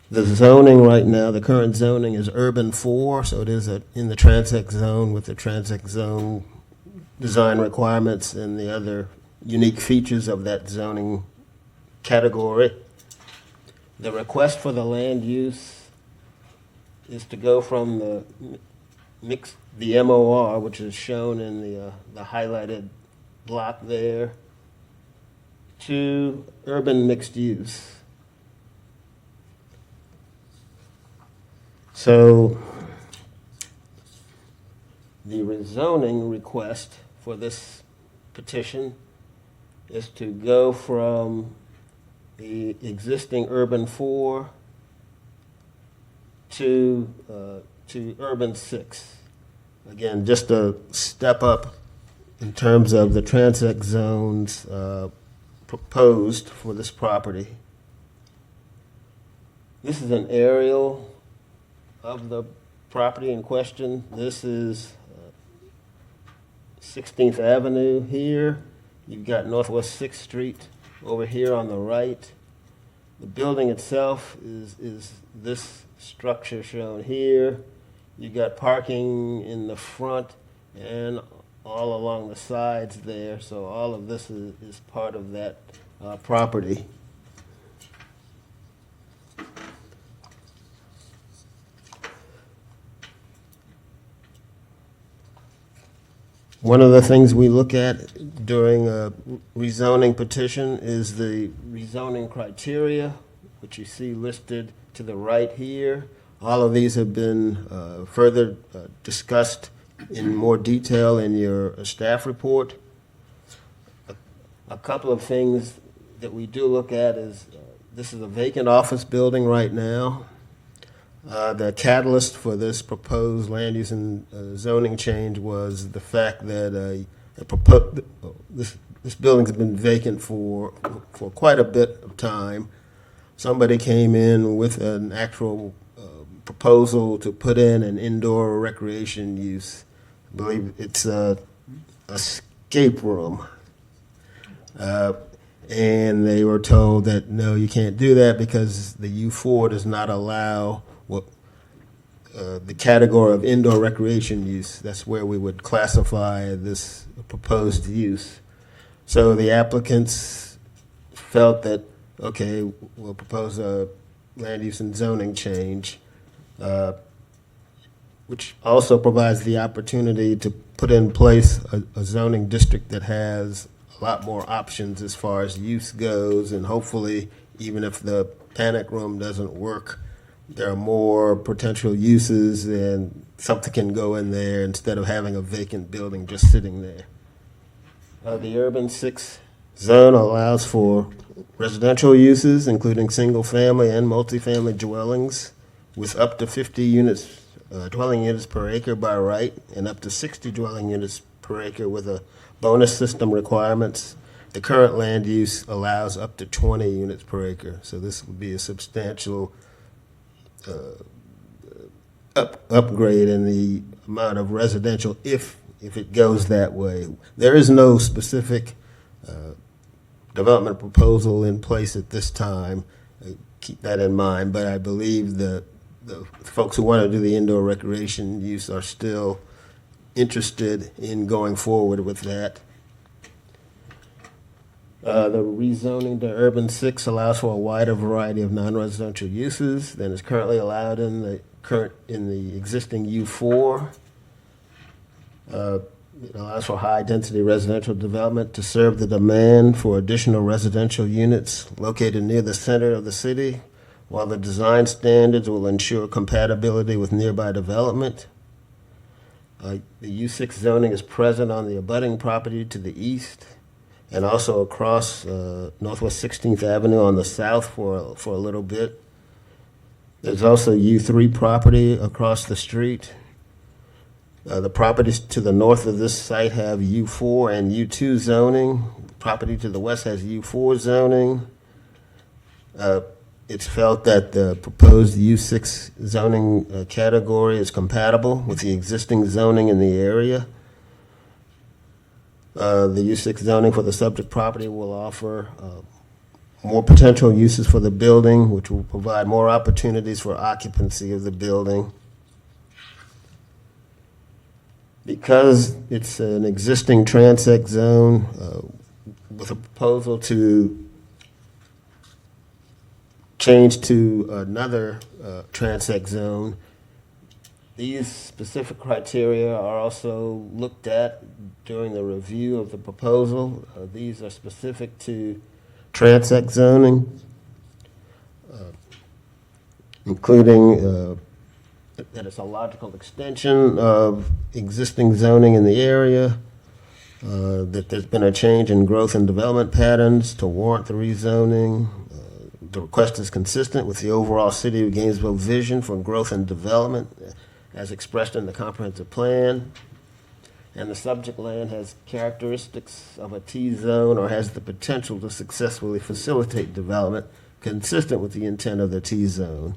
The zoning right now, the current zoning is urban 4, so it is in the Transect zone with the Transect zone design requirements and the other unique features of that zoning category. The request for the land use is to go from the MOR, which is shown in the highlighted block there, to urban mixed use. So the rezoning request for this petition is to go from the existing urban 4 to urban 6. Again, just a step up in terms of the Transect zones proposed for this property. This is an aerial of the property in question. This is 16th Avenue here. You've got Northwest 6th Street over here on the right. The building itself is this structure shown here. You've got parking in the front and all along the sides there, so all of this is part of that property. One of the things we look at during a rezoning petition is the rezoning criteria, which you see listed to the right here. All of these have been further discussed in more detail in your staff report. A couple of things that we do look at is this is a vacant office building right now. The catalyst for this proposed land use and zoning change was the fact that this building's been vacant for quite a bit of time. Somebody came in with an actual proposal to put in an indoor recreation use. I believe it's a escape room. And they were told that, no, you can't do that because the U4 does not allow the category of indoor recreation use. That's where we would classify this proposed use. So the applicants felt that, okay, we'll propose a land use and zoning change, which also provides the opportunity to put in place a zoning district that has a lot more options as far as use goes, and hopefully, even if the panic room doesn't work, there are more potential uses and something can go in there instead of having a vacant building just sitting there. The urban 6 zone allows for residential uses, including single-family and multifamily dwellings, with up to 50 units, dwelling units per acre by right, and up to 60 dwelling units per acre with a bonus system requirements. The current land use allows up to 20 units per acre, so this would be a substantial upgrade in the amount of residential if it goes that way. There is no specific development proposal in place at this time. Keep that in mind, but I believe the folks who want to do the indoor recreation use are still interested in going forward with that. The rezoning to urban 6 allows for a wider variety of non-residential uses than is currently allowed in the existing U4. It allows for high-density residential development to serve the demand for additional residential units located near the center of the city, while the design standards will ensure compatibility with nearby development. The U6 zoning is present on the abutting property to the east and also across Northwest 16th Avenue on the south for a little bit. There's also U3 property across the street. The properties to the north of this site have U4 and U2 zoning. Property to the west has U4 zoning. It's felt that the proposed U6 zoning category is compatible with the existing zoning in the area. The U6 zoning for the subject property will offer more potential uses for the building, which will provide more opportunities for occupancy of the building. Because it's an existing transect zone with a proposal to change to another transect zone, these specific criteria are also looked at during the review of the proposal. These are specific to transect zoning, including that it's a logical extension of existing zoning in the area, that there's been a change in growth and development patterns to warrant the rezoning. The request is consistent with the overall City of Gainesville vision for growth and development as expressed in the comprehensive plan. And the subject land has characteristics of a T-zone or has the potential to successfully facilitate development consistent with the intent of the T-zone.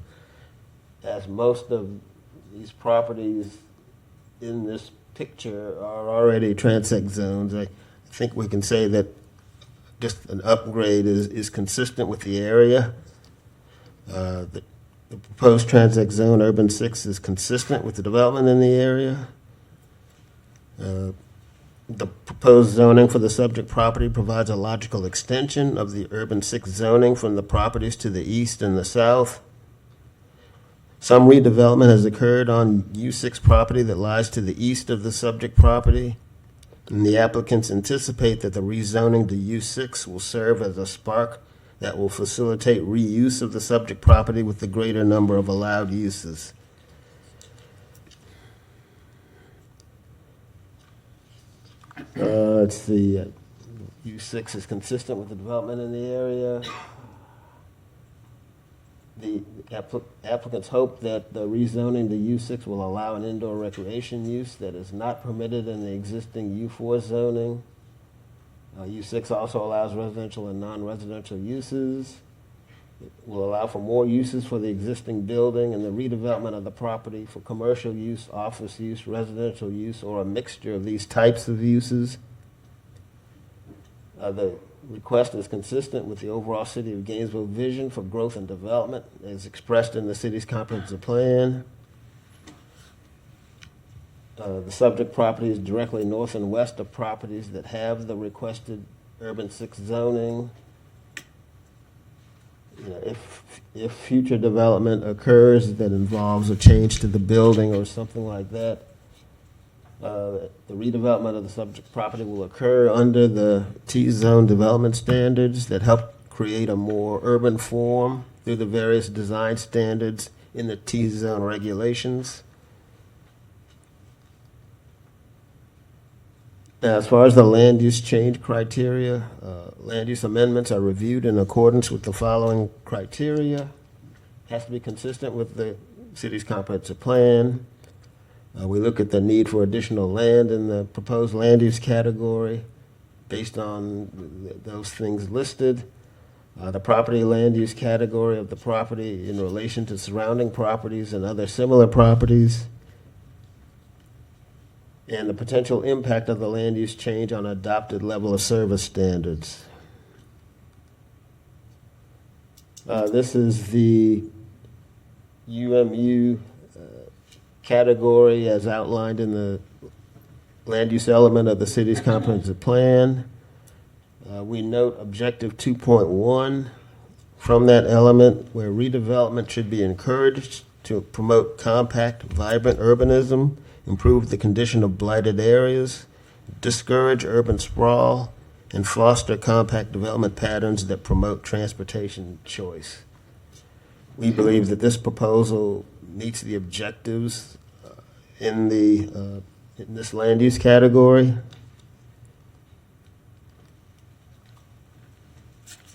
As most of these properties in this picture are already transect zones, I think we can say that just an upgrade is consistent with the area. The proposed transect zone, urban 6, is consistent with the development in the area. The proposed zoning for the subject property provides a logical extension of the urban 6 zoning from the properties to the east and the south. Some redevelopment has occurred on U6 property that lies to the east of the subject property, and the applicants anticipate that the rezoning to U6 will serve as a spark that will facilitate reuse of the subject property with the greater number of allowed uses. Let's see, U6 is consistent with the development in the area. The applicants hope that the rezoning to U6 will allow an indoor recreation use that is not permitted in the existing U4 zoning. U6 also allows residential and non-residential uses. It will allow for more uses for the existing building and the redevelopment of the property for commercial use, office use, residential use, or a mixture of these types of uses. The request is consistent with the overall City of Gainesville vision for growth and development as expressed in the city's comprehensive plan. The subject property is directly north and west of properties that have the requested urban 6 zoning. If future development occurs that involves a change to the building or something like that, the redevelopment of the subject property will occur under the T-zone development standards that help create a more urban form through the various design standards in the T-zone regulations. Now, as far as the land use change criteria, land use amendments are reviewed in accordance with the following criteria. Has to be consistent with the city's comprehensive plan. We look at the need for additional land in the proposed land use category based on those things listed. The property land use category of the property in relation to surrounding properties and other similar properties. And the potential impact of the land use change on adopted level of service standards. This is the UMU category as outlined in the land use element of the city's comprehensive plan. We note objective 2.1 from that element where redevelopment should be encouraged to promote compact, vibrant urbanism, improve the condition of blighted areas, discourage urban sprawl, and foster compact development patterns that promote transportation choice. We believe that this proposal meets the objectives in this land use category.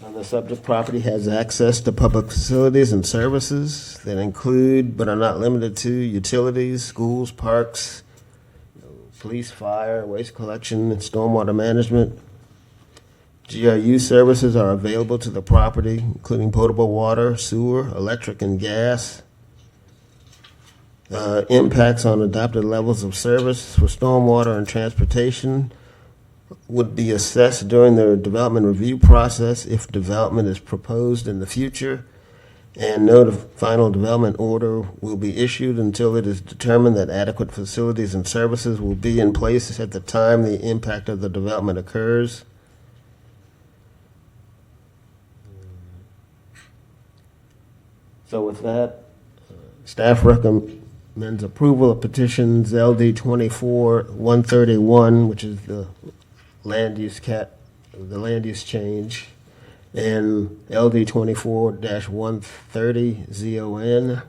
The subject property has access to public facilities and services that include, but are not limited to, utilities, schools, parks, police, fire, waste collection, and stormwater management. GRU services are available to the property, including potable water, sewer, electric, and gas. Impacts on adopted levels of service for stormwater and transportation would be assessed during the development review process if development is proposed in the future, and no final development order will be issued until it is determined that adequate facilities and services will be in place at the time the impact of the development occurs. So with that, staff recommends approval of petitions LD 24-131, which is the land use change, and LD 24-130 ZON.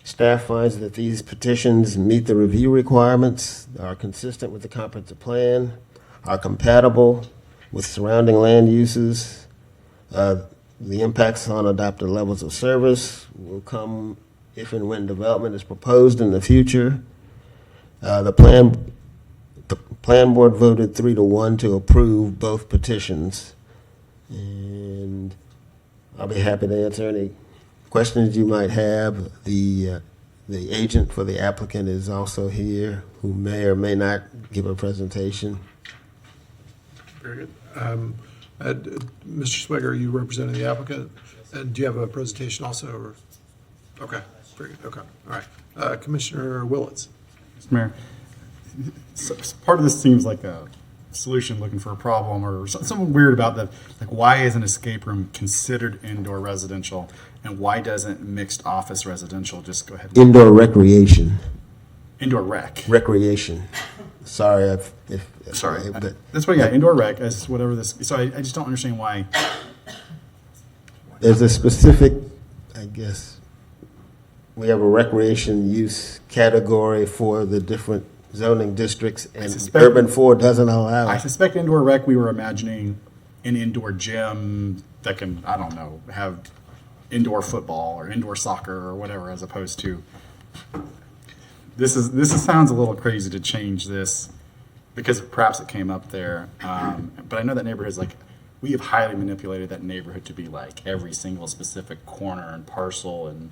Staff finds that these petitions meet the review requirements, are consistent with the comprehensive plan, are compatible with surrounding land uses. The impacts on adopted levels of service will come if and when development is proposed in the future. The plan board voted 3-1 to approve both petitions. And I'll be happy to answer any questions you might have. The agent for the applicant is also here, who may or may not give a presentation. Very good. Mr. Swigger, are you representing the applicant? And do you have a presentation also? Or? Okay, very good. Okay, all right. Commissioner Willits. Mr. Mayor, so part of this seems like a solution looking for a problem, or something weird about the, like, why is an escape room considered indoor residential, and why doesn't mixed office residential just go ahead? Indoor recreation. Indoor rec. Recreation. Sorry, Sorry, but that's what. Yeah, indoor rec as whatever this. So I just don't understand why. There's a specific, I guess, we have a recreation use category for the different zoning districts, and Urban 4 doesn't allow it. I suspect indoor rec, we were imagining an indoor gym that can, I don't know, have indoor football or indoor soccer or whatever, as opposed to, this sounds a little crazy to change this because perhaps it came up there. But I know that neighborhood's like, we have highly manipulated that neighborhood to be like every single specific corner and parcel and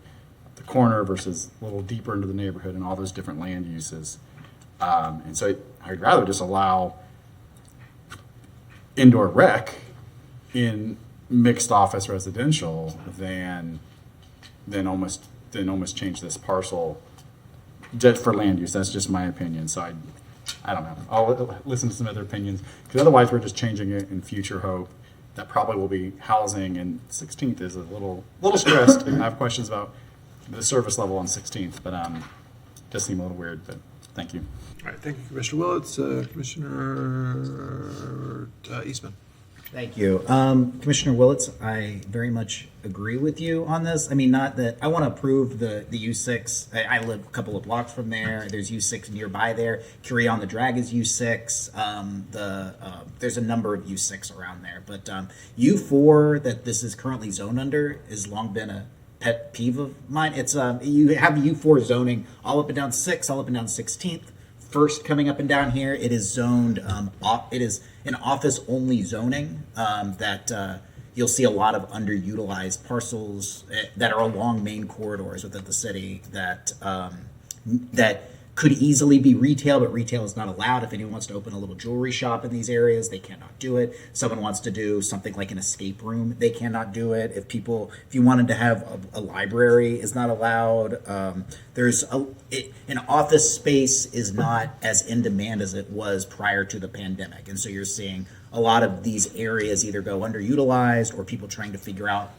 the corner versus a little deeper into the neighborhood and all those different land uses. And so I'd rather just allow indoor rec in mixed office residential than almost change this parcel just for land use. That's just my opinion. So I don't know. I'll listen to some other opinions, because otherwise we're just changing it in future hope that probably will be housing, and 16th is a little stressed. I have questions about the service level on 16th, but does seem a little weird, but thank you. All right, thank you, Commissioner Willits. Commissioner Eastman. Thank you. Commissioner Willits, I very much agree with you on this. I mean, not that, I want to approve the U6. I live a couple of blocks from there. There's U6 nearby there. Curie on the Drag is U6. There's a number of U6 around there. But U4 that this is currently zoned under has long been a pet peeve of mine. It's you have U4 zoning all up and down 6, all up and down 16th. First coming up and down here, it is zoned, it is an office-only zoning that you'll see a lot of underutilized parcels that are along main corridors within the city that that could easily be retail, but retail is not allowed. If anyone wants to open a little jewelry shop in these areas, they cannot do it. Someone wants to do something like an escape room, they cannot do it. If you wanted to have a library, is not allowed. An office space is not as in demand as it was prior to the pandemic, and so you're seeing a lot of these areas either go underutilized or people trying to figure out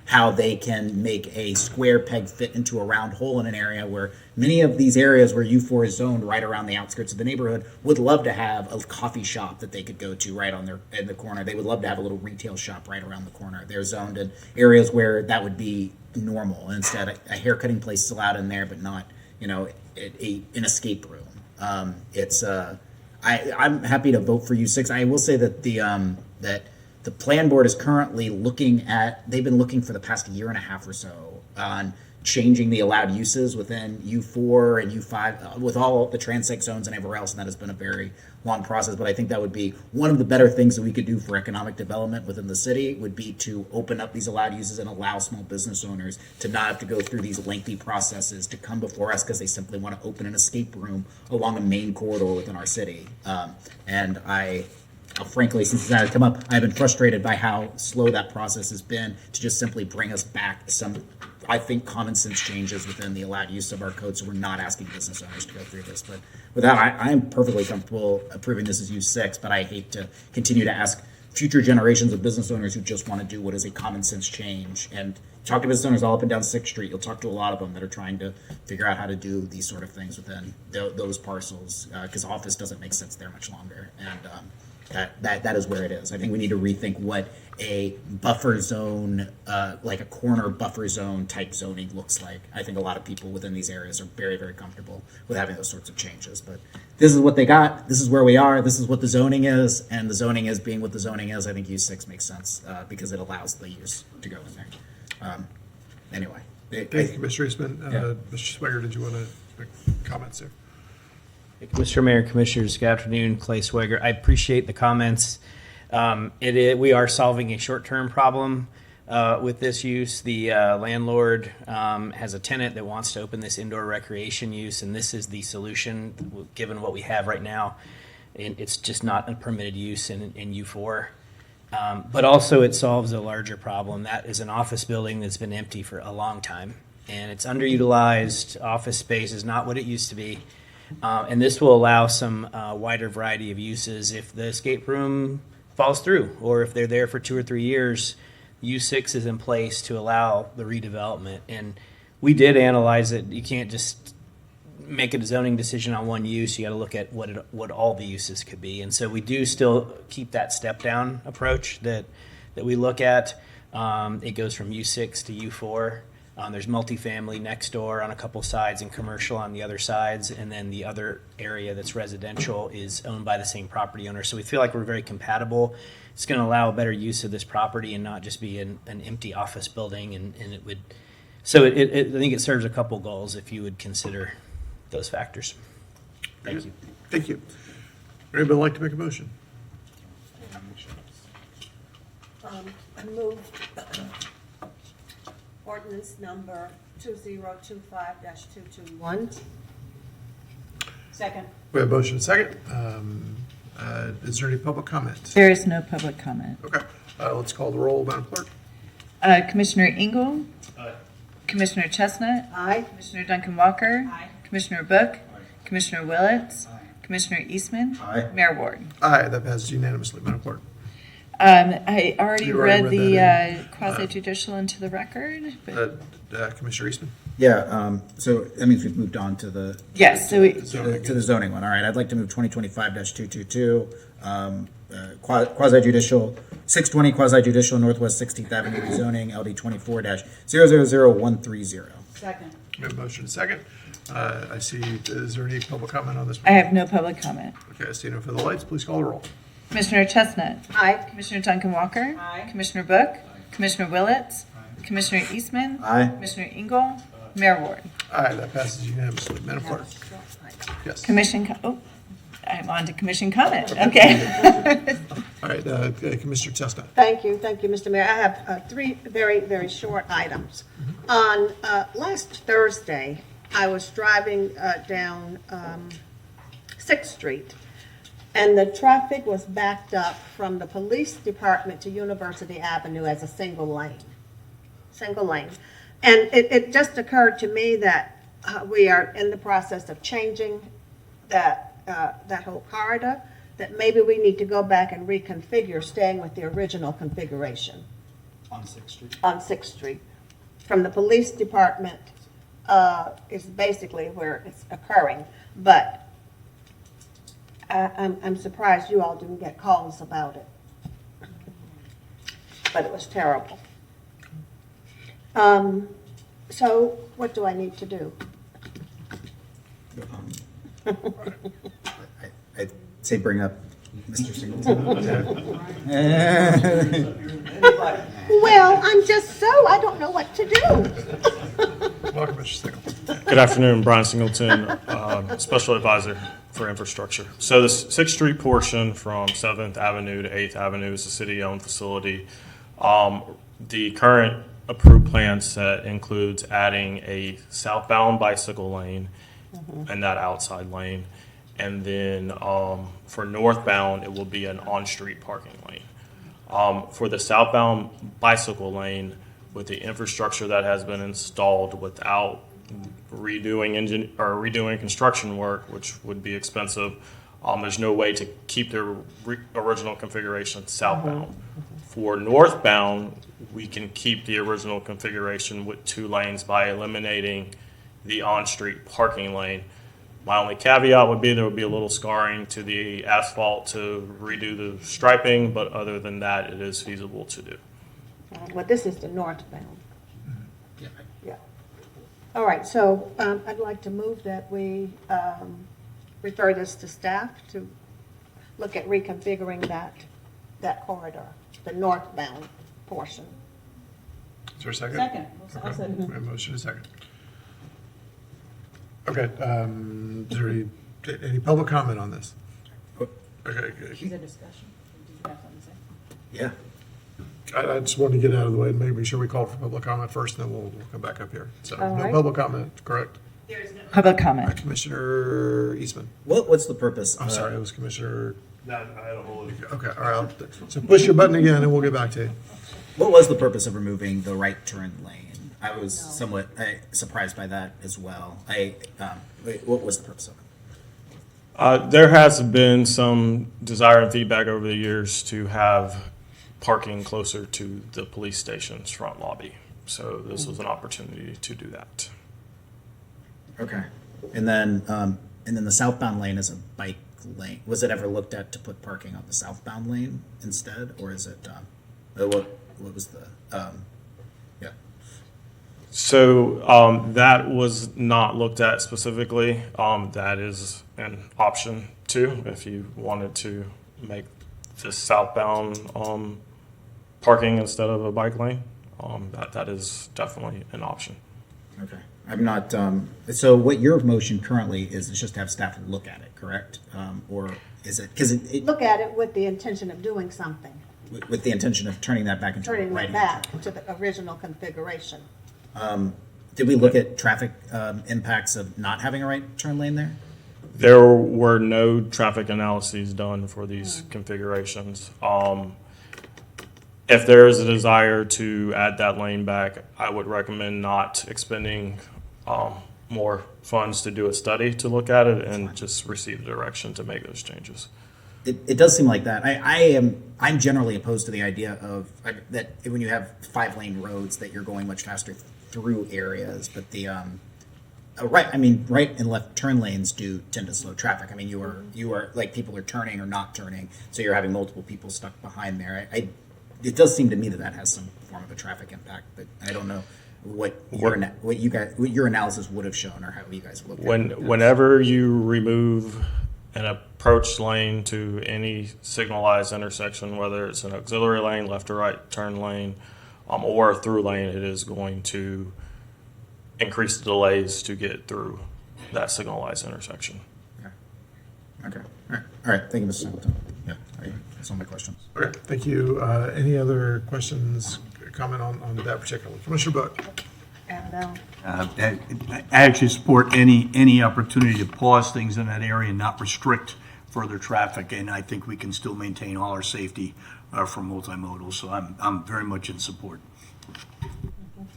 how they can make a square peg fit into a round hole in an area where many of these areas where U4 is zoned right around the outskirts of the neighborhood would love to have a coffee shop that they could go to right in the corner. They would love to have a little retail shop right around the corner. They're zoned in areas where that would be normal. And instead, a haircutting place is allowed in there, but not, an escape room. I'm happy to vote for U6. I will say that the plan board is currently they've been looking for the past year and a half or so on changing the allowed uses within U4 and U5 with all the transect zones and everywhere else, and that has been a very long process. But I think that would be one of the better things that we could do for economic development within the city would be to open up these allowed uses and allow small business owners to not have to go through these lengthy processes to come before us because they simply want to open an escape room along a main corridor within our city. Frankly, since it's had to come up, I've been frustrated by how slow that process has been to just simply bring us back some, I think, common sense changes within the allowed use of our code, so we're not asking business owners to go through this. But with that, I am perfectly comfortable approving this as U6, but I hate to continue to ask future generations of business owners who just want to do what is a common sense change. And talk to business owners all up and down 6th Street. You'll talk to a lot of them that are trying to figure out how to do these sort of things within those parcels because office doesn't make sense there much longer. And that is where it is. I think we need to rethink what a buffer zone, like a corner buffer zone type zoning looks like. I think a lot of people within these areas are very, very comfortable with having those sorts of changes. But this is what they got. This is where we are. This is what the zoning is. And the zoning is being what the zoning is. I think U6 makes sense because it allows the use to go in there. Anyway. Thank you, Commissioner Eastman. Yeah. Mr. Swager, did you want to make comments there? Mr. Mayor, Commissioners, good afternoon. Clay Swager. I appreciate the comments. We are solving a short-term problem with this use. The landlord has a tenant that wants to open this indoor recreation use, and this is the solution given what we have right now. It's just not a permitted use in U4. But also it solves a larger problem. That is an office building that's been empty for a long time, and it's underutilized. Office space is not what it used to be. And this will allow some wider variety of uses if the escape room falls through, or if they're there for 2 or 3 years, U6 is in place to allow the redevelopment. And we did analyze it. You can't just make a zoning decision on one use. You got to look at what all the uses could be. And so we do still keep that step down approach that we look at. It goes from U6 to U4. There's multifamily next door on a couple sides and commercial on the other sides, and then the other area that's residential is owned by the same property owner. So we feel like we're very compatible. It's going to allow a better use of this property and not just be an empty office building. And it would, so I think it serves a couple goals if you would consider those factors. Thank you. Thank you. Would anybody like to make a motion? I move ordinance number 2025-221. Second. We have a motion and second. Is there any public comment? There is no public comment. Okay. Let's call the roll, Madam Clerk. Commissioner Engel? Aye. Commissioner Chestnut? Aye. Commissioner Duncan Walker? Aye. Commissioner Book? Commissioner Willits? Commissioner Eastman? Aye. Mayor Ward? Aye, that passes unanimously, Madam Clerk. I already You already read read the that quasi judicial into the record. But Commissioner Eastman? Yeah, so that means we've moved on to the yes, so to the zoning one. All right, I'd like to move 2025-222 quasi judicial, 620 quasi judicial Northwest 16th Avenue rezoning, LD 24-000130. Second. We have a motion and a second. I see, is there any public comment on this? I have no public comment. Okay, I see no further lights. Please call the roll. Commissioner Chestnut. Aye. Commissioner Duncan Walker. Aye. Commissioner Book. Commissioner Willets. Commissioner Eastman. Aye. Commissioner Engel. Mayor Ward. Aye, that passes unanimously. Madam Clerk? Yes. I'm on to commission comment. Okay. All right, Commissioner Chestnut. Thank you, Mr. Mayor. I have three very, very short items. On last Thursday, I was driving down 6th Street, and the traffic was backed up from the police department to University Avenue as a single lane. And it just occurred to me that we are in the process of changing that whole corridor, that maybe we need to go back and reconfigure, staying with the original configuration. On 6th Street? On 6th Street. From the police department is basically where it's occurring, but I'm surprised you all didn't get calls about it. But it was terrible. So what do I need to do? I'd say bring up Mr. Singleton. Well, I'm just I don't know what to do. Welcome, Mr. Singleton. Good afternoon, Brian Singleton, Special Advisor for Infrastructure. So the 6th Street portion from 7th Avenue to 8th Avenue is a city-owned facility. The current approved plan set includes adding a southbound bicycle lane and that outside lane. And then for northbound, it will be an on-street parking lane. For the southbound bicycle lane, with the infrastructure that has been installed without redoing construction work, which would be expensive, there's no way to keep the original configuration southbound. For northbound, we can keep the original configuration with 2 lanes by eliminating the on-street parking lane. My only caveat would be there would be a little scarring to the asphalt to redo the striping, but other than that, it is feasible to do. Well, this is the northbound. Yeah. All right, so I'd like to move that we refer this to staff to look at reconfiguring that corridor, the northbound portion. Is there a second? Second. Okay. I'll second. We have a motion and a second. Okay, is there any public comment on this? Okay, good. Is there discussion? Did you have something to say? Yeah. I just wanted to get out of the way and make sure we call for public comment first, and then we'll come back up here. So, All no right. public comment, correct? Public comment. Commissioner Eastman. What's the purpose? I'm sorry, it was Commissioner. I had a whole. Okay, all right. So push your button again, and we'll get back to you. What was the purpose of removing the right turn lane? I was somewhat surprised by that as well. What was the purpose of it? There has been some desire and feedback over the years to have parking closer to the police station's front lobby. So this was an opportunity to do that. Okay. And then the southbound lane is a bike lane. Was it ever looked at to put parking on the southbound lane instead, or is it what was the yeah? So that was not looked at specifically. That is an option too, if you wanted to make this southbound parking instead of a bike lane. That is definitely an option. Okay. I'm not. So what your motion currently is just to have staff look at it, correct? Or is it because it Look at it with the intention of doing something, with the intention of turning that back into turning right it back to the original configuration. Did we look at traffic impacts of not having a right turn lane there? There were no traffic analyses done for these configurations. If there is a desire to add that lane back, I would recommend not expending more funds to do a study to look at it and just receive direction to make those changes. It does seem like that. I'm generally opposed to the idea of that when you have 5-lane roads that you're going much faster through areas, but right. I mean, right and left turn lanes do tend to slow traffic. I mean, you are like people are turning or not turning, so you're having multiple people stuck behind there. It does seem to me that that has some form of a traffic impact, but I don't know what your analysis would have shown or how you guys looked at it. Whenever you remove an approach lane to any signalized intersection, whether it's an auxiliary lane, left or right turn lane, or a through lane, it is going to increase the delays to get through that signalized intersection. Okay. All right. Thank you, Mr. Singleton. Yeah, that's all my questions. Okay, thank you. Any other questions, comment on that particular? Commissioner Buck? I actually support any opportunity to pause things in that area and not restrict further traffic, and I think we can still maintain all our safety for multimodal, so I'm very much in support.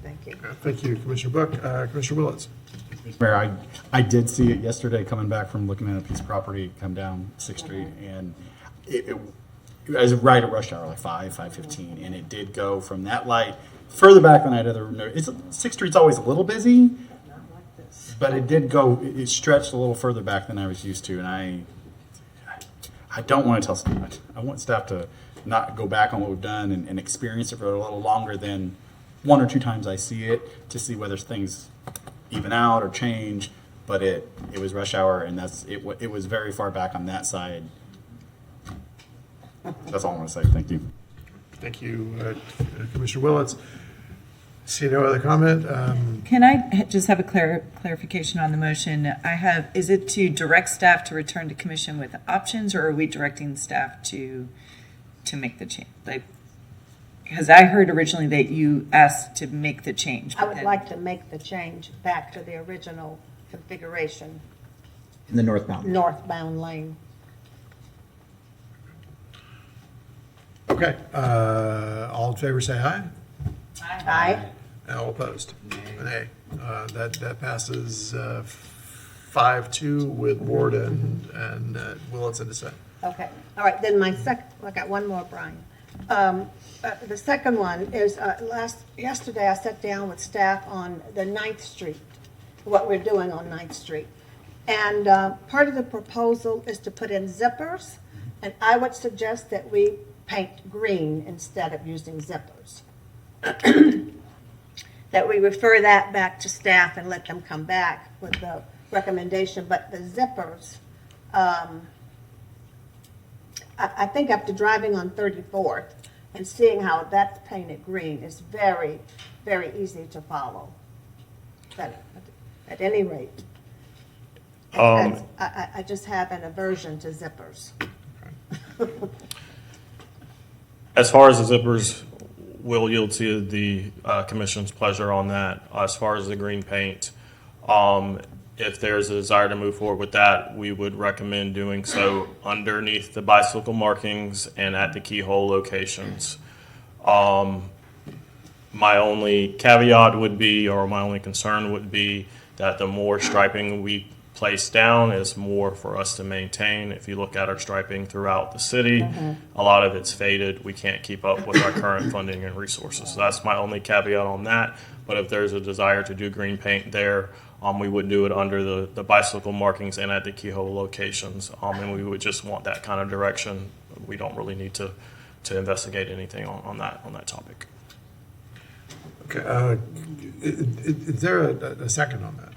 Thank you. Thank you, Commissioner Buck. Commissioner Willetts? Mayor, I did see it yesterday coming back from looking at a piece of property come down 6th Street, and it was right at rush hour, like 5:15, and it did go from that light further back than I'd ever noticed. 6th Street's always a little busy, but it did go, it stretched a little further back than I was used to, and I don't want to tell staff. I want staff to not go back on what we've done and experience it for a little longer than 1 or 2 times I see it, to see whether things even out or change. But it was rush hour, and it was very far back on that side. That's all I want to say. Thank you. Thank you, Commissioner Willetts. See no other comment? Can I just have a clarification on the motion? Is it to direct staff to return to commission with options, or are we directing staff to make the change? Because I heard originally that you asked to make the change. I would like to make the change back to the original configuration. In the northbound lane. Okay, all in favor say aye. Aye. All opposed? Nay. That passes 5-2 with Ward and Willetts in dissent. Okay, all right, then I got one more, Brian. The second one is, yesterday I sat down with staff on the 9th Street, what we're doing on 9th Street. And part of the proposal is to put in zippers, and I would suggest that we paint green instead of using zippers. That we refer that back to staff and let them come back with the recommendation. But the zippers, I think after driving on 34th and seeing how that's painted green is very, very easy to follow. But at any rate, I just have an aversion to zippers. As far as the zippers, we'll yield to the commission's pleasure on that. As far as the green paint, if there's a desire to move forward with that, we would recommend doing so underneath the bicycle markings and at the keyhole locations. My only caveat would be, or my only concern would be, that the more striping we place down is more for us to maintain. If you look at our striping throughout the city, a lot of it's faded. We can't keep up with our current funding and resources. So that's my only caveat on that. But if there's a desire to do green paint there, we would do it under the bicycle markings and at the keyhole locations. And we would just want that kind of direction. We don't really need to investigate anything on that topic. Okay, is there a second on that?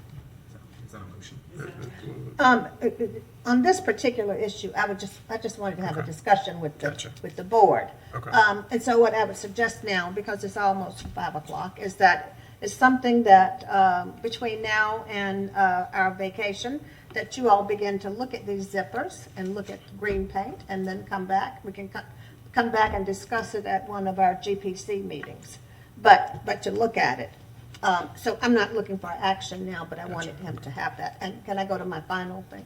On this particular issue, I just wanted to have a discussion with the board. Okay. And so what I would suggest now, because it's almost 5 o'clock, is that it's something that between now and our vacation, that you all begin to look at these zippers and look at green paint, and then come back. We can come back and discuss it at one of our GPC meetings, but to look at it. So I'm not looking for action now, but I wanted him to have that. And can I go to my final thing?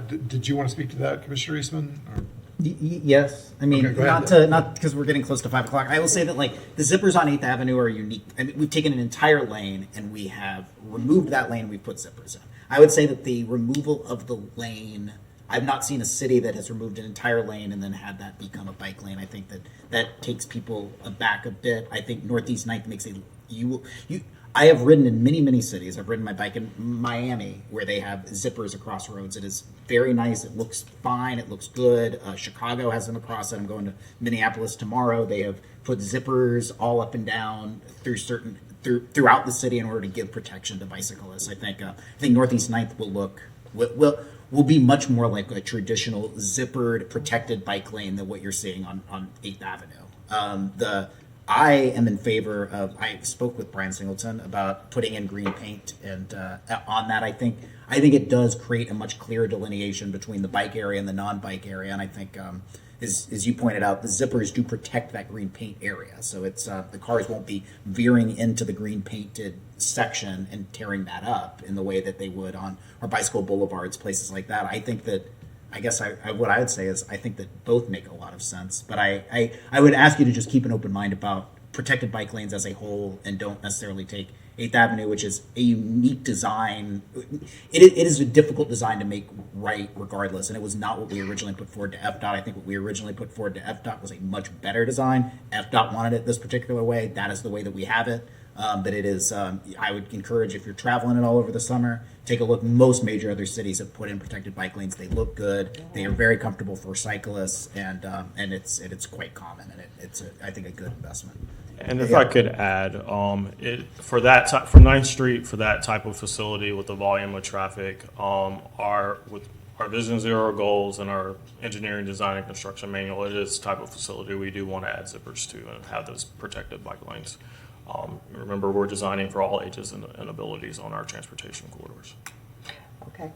Did you want to speak to that, Commissioner Eastman? Or? Yes, I mean, okay, not because we're getting close to 5 o'clock. I will say that the zippers on 8th Avenue are unique. I mean, we've taken an entire lane and we have removed that lane and we put zippers in. I would say that the removal of the lane, I've not seen a city that has removed an entire lane and then had that become a bike lane. I think that takes people aback a bit. I think Northeast 9th makes I have ridden in many, many cities. I've ridden my bike in Miami where they have zippers across roads. It is very nice. It looks fine. It looks good. Chicago has them across it. I'm going to Minneapolis tomorrow. They have put zippers all up and down throughout the city in order to give protection to bicyclists. I think Northeast 9th will be much more like a traditional zippered, protected bike lane than what you're seeing on 8th Avenue. I am in favor of. I spoke with Brian Singleton about putting in green paint, and on that, I think it does create a much clearer delineation between the bike area and the non-bike area. And I think, as you pointed out, the zippers do protect that green paint area, so it's the cars won't be veering into the green painted section and tearing that up in the way that they would on our bicycle boulevards, places like that. I think that. I guess what I would say is I think that both make a lot of sense, but I would ask you to just keep an open mind about protected bike lanes as a whole and don't necessarily take 8th Avenue, which is a unique design. It is a difficult design to make right regardless, and it was not what we originally put forward to FDOT. I think what we originally put forward to FDOT was a much better design. FDOT wanted it this particular way. That is the way that we have it. But it is, I would encourage, if you're traveling it all over the summer, take a look. Most major other cities have put in protected bike lanes. They look good. They are very comfortable for cyclists, and it's quite common, and it's I think a good investment. And if I could add, for 9th Street, for that type of facility with the volume of traffic, with our Vision Zero goals and our engineering, design, and construction manual, it is type of facility we do want to add zippers to and have those protected bike lanes. Remember, we're designing for all ages and abilities on our transportation corridors. Okay,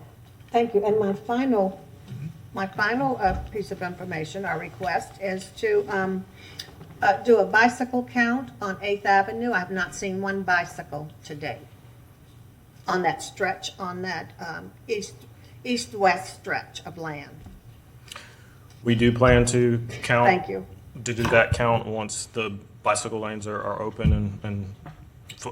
thank you. And my final piece of information, our request, is to do a bicycle count on 8th Avenue. I have not seen one bicycle today on that stretch, on that east-west stretch of land. We do plan to count. Thank you. To do that count once the bicycle lanes are open and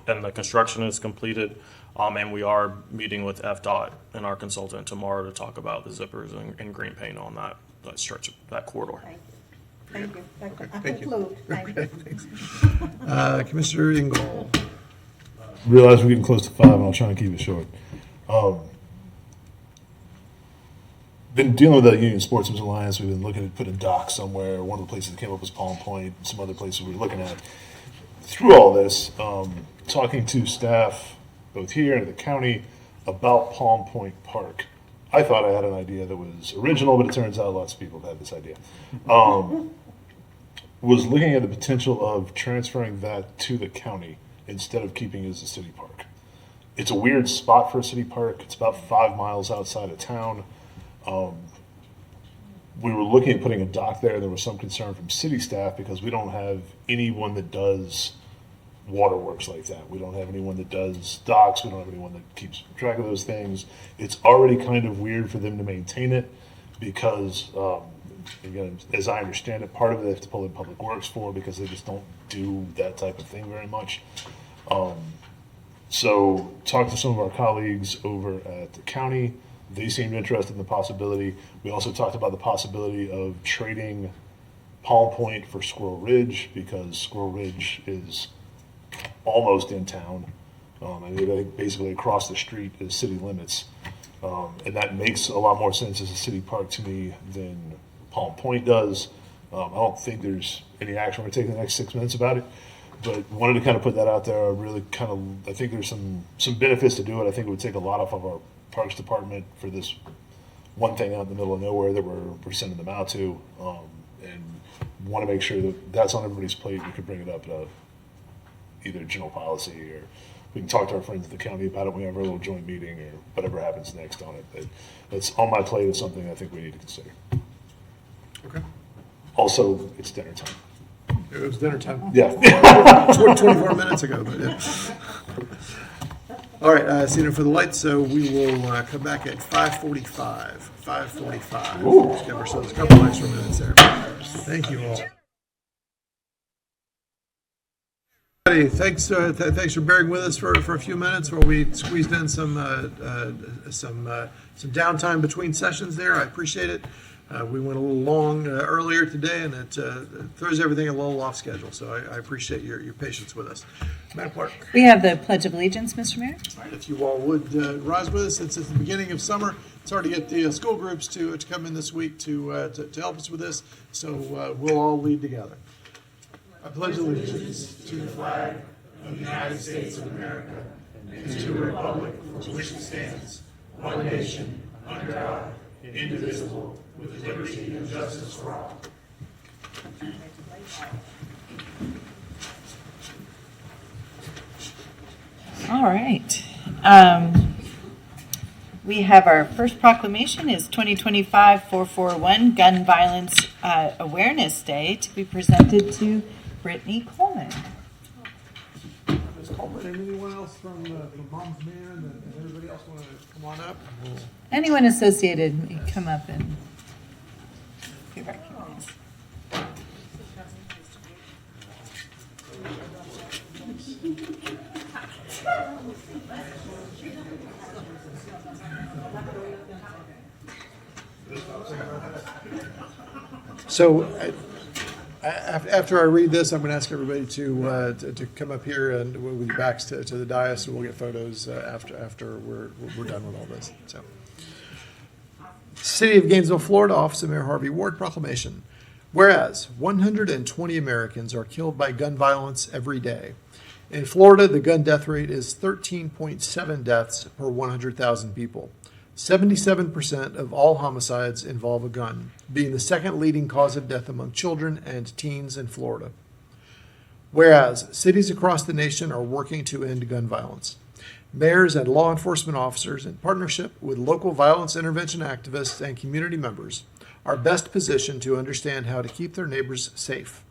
the construction is completed. And we are meeting with FDOT and our consultant tomorrow to talk about the zippers and green paint on that stretch of that corridor. Thank you. Thank you. Thank you. Thanks. Commissioner Engel. Realize we're getting close to 5, and I'll try and keep it short. Been dealing with that Union Sportsman's Alliance. We've been looking at putting a dock somewhere. One of the places that came up was Palm Point. Some other places we were looking at. Through all this, talking to staff both here and at the county about Palm Point Park. I thought I had an idea that was original, but it turns out lots of people have had this idea. Was looking at the potential of transferring that to the county instead of keeping it as a city park. It's a weird spot for a city park. It's about 5 miles outside of town. We were looking at putting a dock there. There was some concern from city staff because we don't have anyone that does waterworks like that. We don't have anyone that does docks. We don't have anyone that keeps track of those things. It's already kind of weird for them to maintain it because, again, as I understand it, part of it they have to pull in public works for because they just don't do that type of thing very much. So talked to some of our colleagues over at the county. They seemed interested in the possibility. We also talked about the possibility of trading Palm Point for Squirrel Ridge because Squirrel Ridge is almost in town. I think basically across the street is city limits. And that makes a lot more sense as a city park to me than Palm Point does. I don't think there's any action we're taking the next 6 months about it, but wanted to kind of put that out there. I think there's some benefits to do it. I think it would take a lot off of our Parks Department for this one thing out in the middle of nowhere that we're sending them out to, and want to make sure that that's on everybody's plate. We could bring it up at either general policy or we can talk to our friends at the county about it when we have our little joint meeting or whatever happens next on it. But it's on my plate. It's something I think we need to consider. Okay. Also, it's dinner time. It was dinner time. Yeah. 24 minutes ago, but yeah. All right, seeing for the lights, so we will come back at 5:45. 5:45. Let's give ourselves a couple extra minutes there. Thank you all. Thanks for bearing with us for a few minutes while we squeezed in some downtime between sessions there. I appreciate it. We went a little long earlier today, and it throws everything a little off schedule, so I appreciate your patience with us. Madam Clerk. We have the Pledge of Allegiance, Mr. Mayor. All right, if you all would rise with us, since it's the beginning of summer, it's hard to get the school groups to come in this week to help us with this, so we'll all lead together. I pledge allegiance to the flag of the United States of America and to the republic for which it stands, one nation, under God, indivisible, with liberty and justice for all. All right. We have our first proclamation is 2025-441 Gun Violence Awareness Day to be presented to Brittany Coleman. Ms. Coleman, and anyone else from Mom's Man and everybody else want to come on up? Anyone associated, may come up and be recognized. So after I read this, I'm going to ask everybody to come up here and with your backs to the dais, and we'll get photos after we're done with all this. So, City of Gainesville, Florida, Office of Mayor Harvey Ward proclamation. Whereas 120 Americans are killed by gun violence every day. In Florida, the gun death rate is 13.7 deaths per 100,000 people. 77% of all homicides involve a gun, being the second leading cause of death among children and teens in Florida. Whereas cities across the nation are working to end gun violence. Mayors and law enforcement officers, in partnership with local violence intervention activists and community members, are best positioned to understand how to keep their neighbors safe.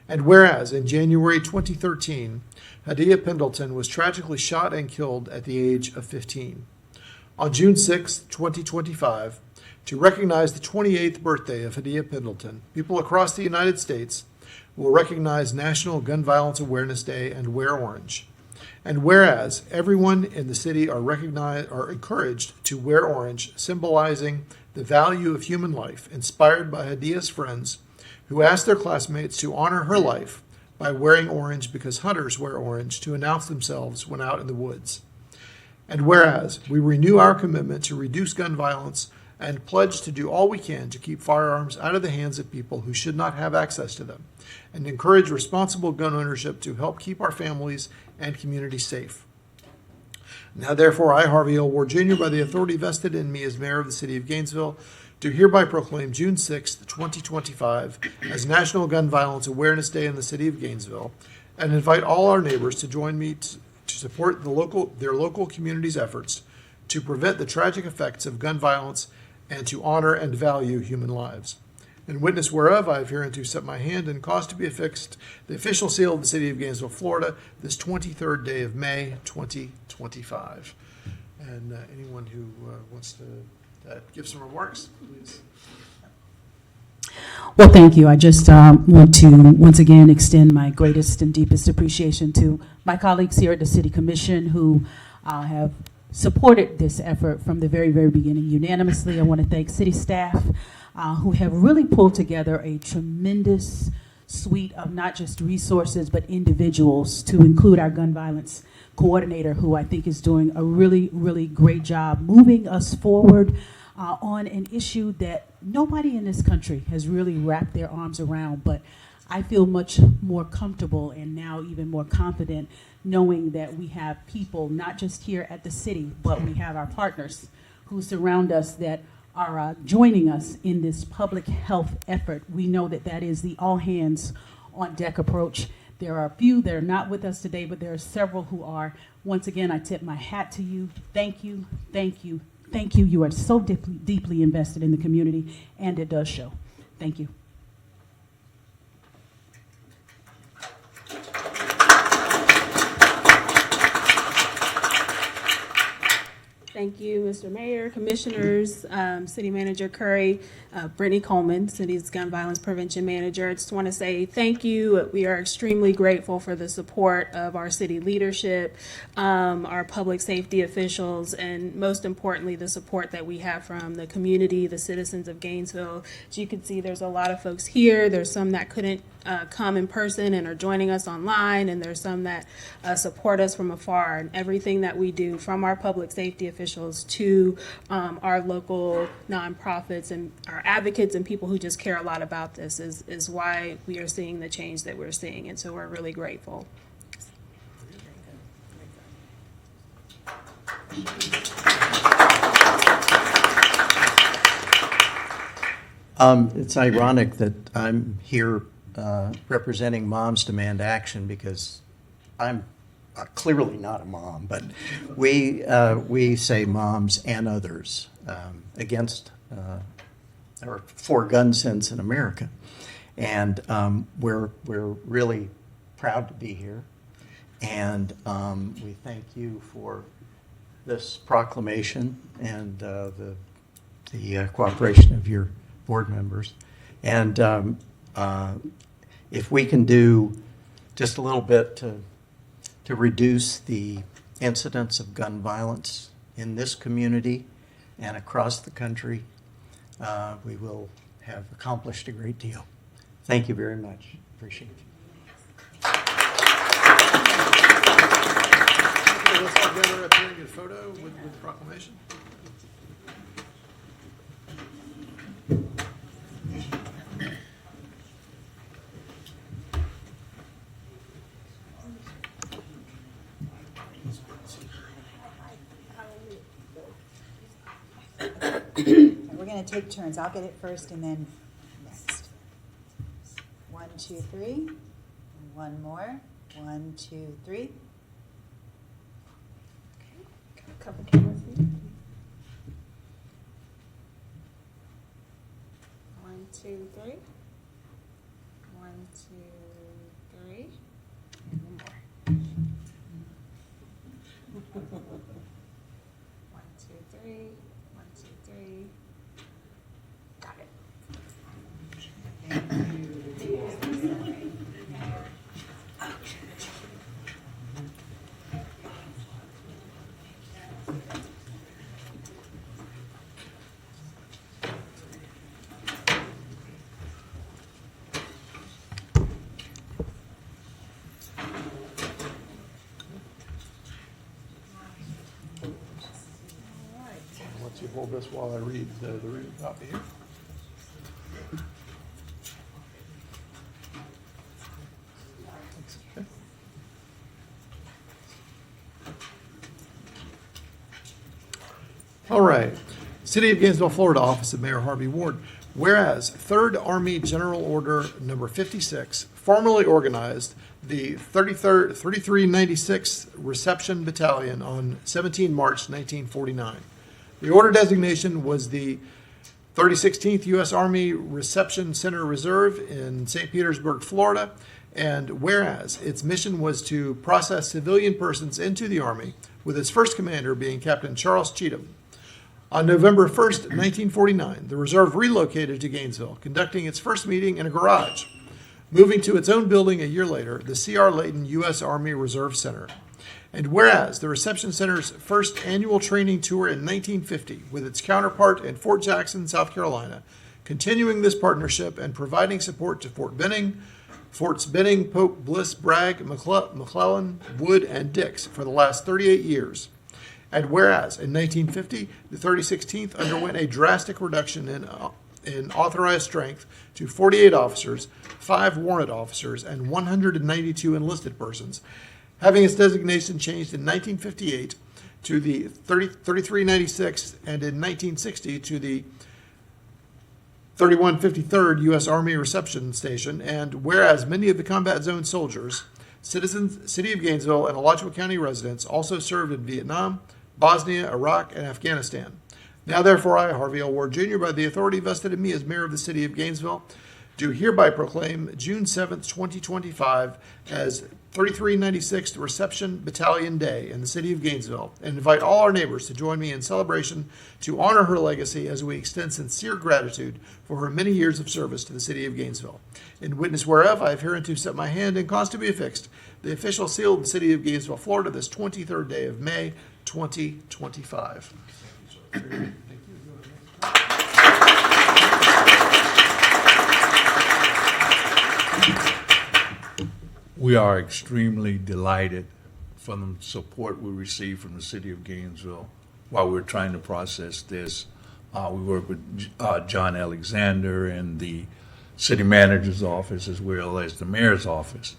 And whereas in January 2013, Hadia Pendleton was tragically shot and killed at the age of 15. On June 6, 2025, to recognize the 28th birthday of Hadia Pendleton, people across the United States will recognize National Gun Violence Awareness Day and wear orange. And whereas everyone in the city are encouraged to wear orange, symbolizing the value of human life, inspired by Hadia's friends who asked their classmates to honor her life by wearing orange because hunters wear orange to announce themselves when out in the woods. And whereas we renew our commitment to reduce gun violence and pledge to do all we can to keep firearms out of the hands of people who should not have access to them, and encourage responsible gun ownership to help keep our families and communities safe. Now therefore, I, Harvey L. Ward Jr., by the authority vested in me as mayor of the city of Gainesville, do hereby proclaim June 6th, 2025 as National Gun Violence Awareness Day in the city of Gainesville, and invite all our neighbors to join me to support their local community's efforts to prevent the tragic effects of gun violence and to honor and value human lives. In witness whereof, I have hereunto set my hand and caused to be affixed the official seal of the city of Gainesville, Florida, this 23rd day of May, 2025. And anyone who wants to give some remarks, please. Well, thank you. I just want to once again extend my greatest and deepest appreciation to my colleagues here at the City Commission who have supported this effort from the very, very beginning unanimously. I want to thank city staff who have really pulled together a tremendous suite of not just resources but individuals, to include our gun violence coordinator, who I think is doing a really, really great job moving us forward on an issue that nobody in this country has really wrapped their arms around. But I feel much more comfortable and now even more confident knowing that we have people, not just here at the city, but we have our partners who surround us that are joining us in this public health effort. We know that that is the all hands on deck approach. There are a few that are not with us today, but there are several who are. Once again, I tip my hat to you. Thank you, thank you, thank you. You are so deeply invested in the community, and it does show. Thank you. Thank thank you, Mr. Mayor, Commissioners, City Manager Curry, Brittany Coleman, City's Gun Violence Prevention Manager. I just want to say thank you. We are extremely grateful for the support of our city leadership, our public safety officials, and most importantly, the support that we have from the community, the citizens of Gainesville. As you can see, there's a lot of folks here. There's some that couldn't come in person and are joining us online, and there's some that support us from afar. And everything that we do, from our public safety officials to our local nonprofits and our advocates and people who just care a lot about this, is why we are seeing the change that we're seeing. And so we're really grateful. It's ironic that I'm here representing Moms Demand Action because I'm clearly not a mom, but we say moms and others against or for gun sense in America, and we're really proud to be here, and we thank you for this proclamation and the cooperation of your board members. And if we can do just a little bit to reduce the incidence of gun violence in this community and across the country, we will have accomplished a great deal. Thank you very much. Appreciate you. Okay, let's all gather up here and get a photo with the proclamation. We're going to take turns. I'll get it first and then next. 1, 2, 3. One more. 1, 2, 3. Couple cameras here. 1, 2, 3. 1, 2, 3. And one more. 1, 2, 3. 1, 2, 3. Got it. I'll let you hold this while I read the reading copy here. All right. City of Gainesville, Florida, Office of Mayor Harvey Ward. Whereas 3rd Army General Order Number 56 formally organized the 3396th Reception Battalion on 17 March 1949. The order designation was the 3016th U.S. Army Reception Center Reserve in St. Petersburg, Florida. And whereas its mission was to process civilian persons into the Army, with its first commander being Captain Charles Cheatham. On November 1st, 1949, the reserve relocated to Gainesville, conducting its first meeting in a garage, moving to its own building a year later, the C.R. Layton U.S. Army Reserve Center. And whereas the Reception Center's first annual training tour in 1950, with its counterpart in Fort Jackson, South Carolina, continuing this partnership and providing support to Forts Benning, Pope, Bliss, Bragg, McClellan, Wood, and Dix for the last 38 years. And whereas in 1950, the 3016th underwent a drastic reduction in authorized strength to 48 officers, 5 warrant officers, and 192 enlisted persons, having its designation changed in 1958 to the 3396 and in 1960 to the 3153rd U.S. Army Reception Station. And whereas many of the combat zone soldiers, citizens, City of Gainesville, and Alachua County residents also served in Vietnam, Bosnia, Iraq, and Afghanistan. Now, therefore, I, Harvey L. Ward, Jr., by the authority vested in me as mayor of the City of Gainesville, do hereby proclaim June 7th, 2025 as 3396th Reception Battalion Day in the city of Gainesville, and invite all our neighbors to join me in celebration to honor her legacy as we extend sincere gratitude for her many years of service to the city of Gainesville. In witness whereof, I have hereunto set my hand and caused to be affixed the official seal of the city of Gainesville, Florida, this 23rd day of May, 2025. We are extremely delighted from the support we received from the city of Gainesville while we're trying to process this. We work with John Alexander and the city manager's office as well as the mayor's office.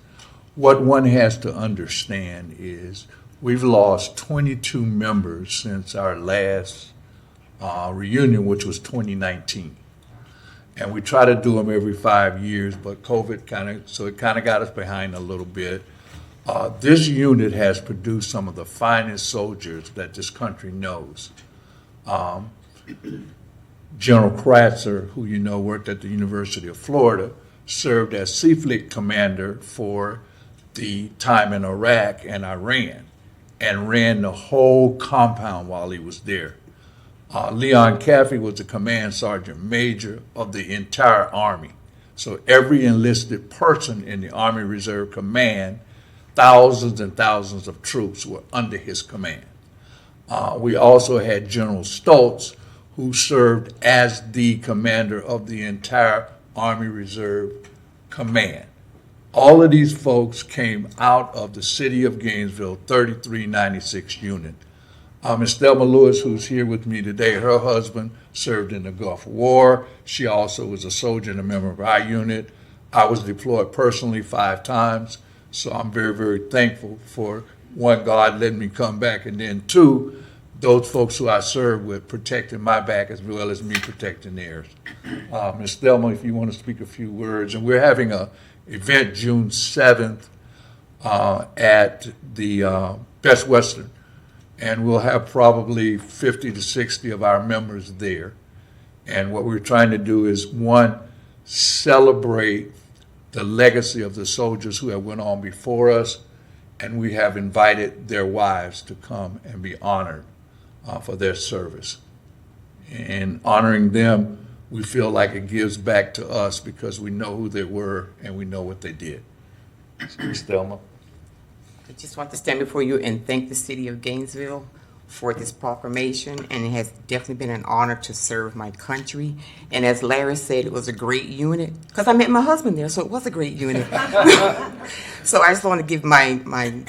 What one has to understand is we've lost 22 members since our last reunion, which was 2019. And we try to do them every 5 years, but COVID kind of got us behind a little bit. This unit has produced some of the finest soldiers that this country knows. General Kratzer, who you know worked at the University of Florida, served as Sea Fleet commander for the time in Iraq and Iran, and ran the whole compound while he was there. Leon Caffey was the command sergeant major of the entire Army. So every enlisted person in the Army Reserve Command, thousands and thousands of troops were under his command. We also had General Stoltz, who served as the commander of the entire Army Reserve Command. All of these folks came out of the city of Gainesville 3396 unit. Ms. Thelma Lewis, who's here with me today, her husband served in the Gulf War. She also was a soldier and a member of our unit. I was deployed personally 5 times, so I'm very, very thankful for, one, God letting me come back, and then 2, those folks who I served with protecting my back as well as me protecting theirs. Ms. Thelma, if you want to speak a few words, and we're having an event June 7th at the Best Western. And we'll have probably 50 to 60 of our members there. And what we're trying to do is, 1, celebrate the legacy of the soldiers who have went on before us, and we have invited their wives to come and be honored for their service. And honoring them, we feel like it gives back to us because we know who they were and we know what they did. Ms. Thelma. I just want to stand before you and thank the city of Gainesville for this proclamation, and it has definitely been an honor to serve my country. And as Larry said, it was a great unit, because I met my husband there, so it was a great unit. So I just want to give my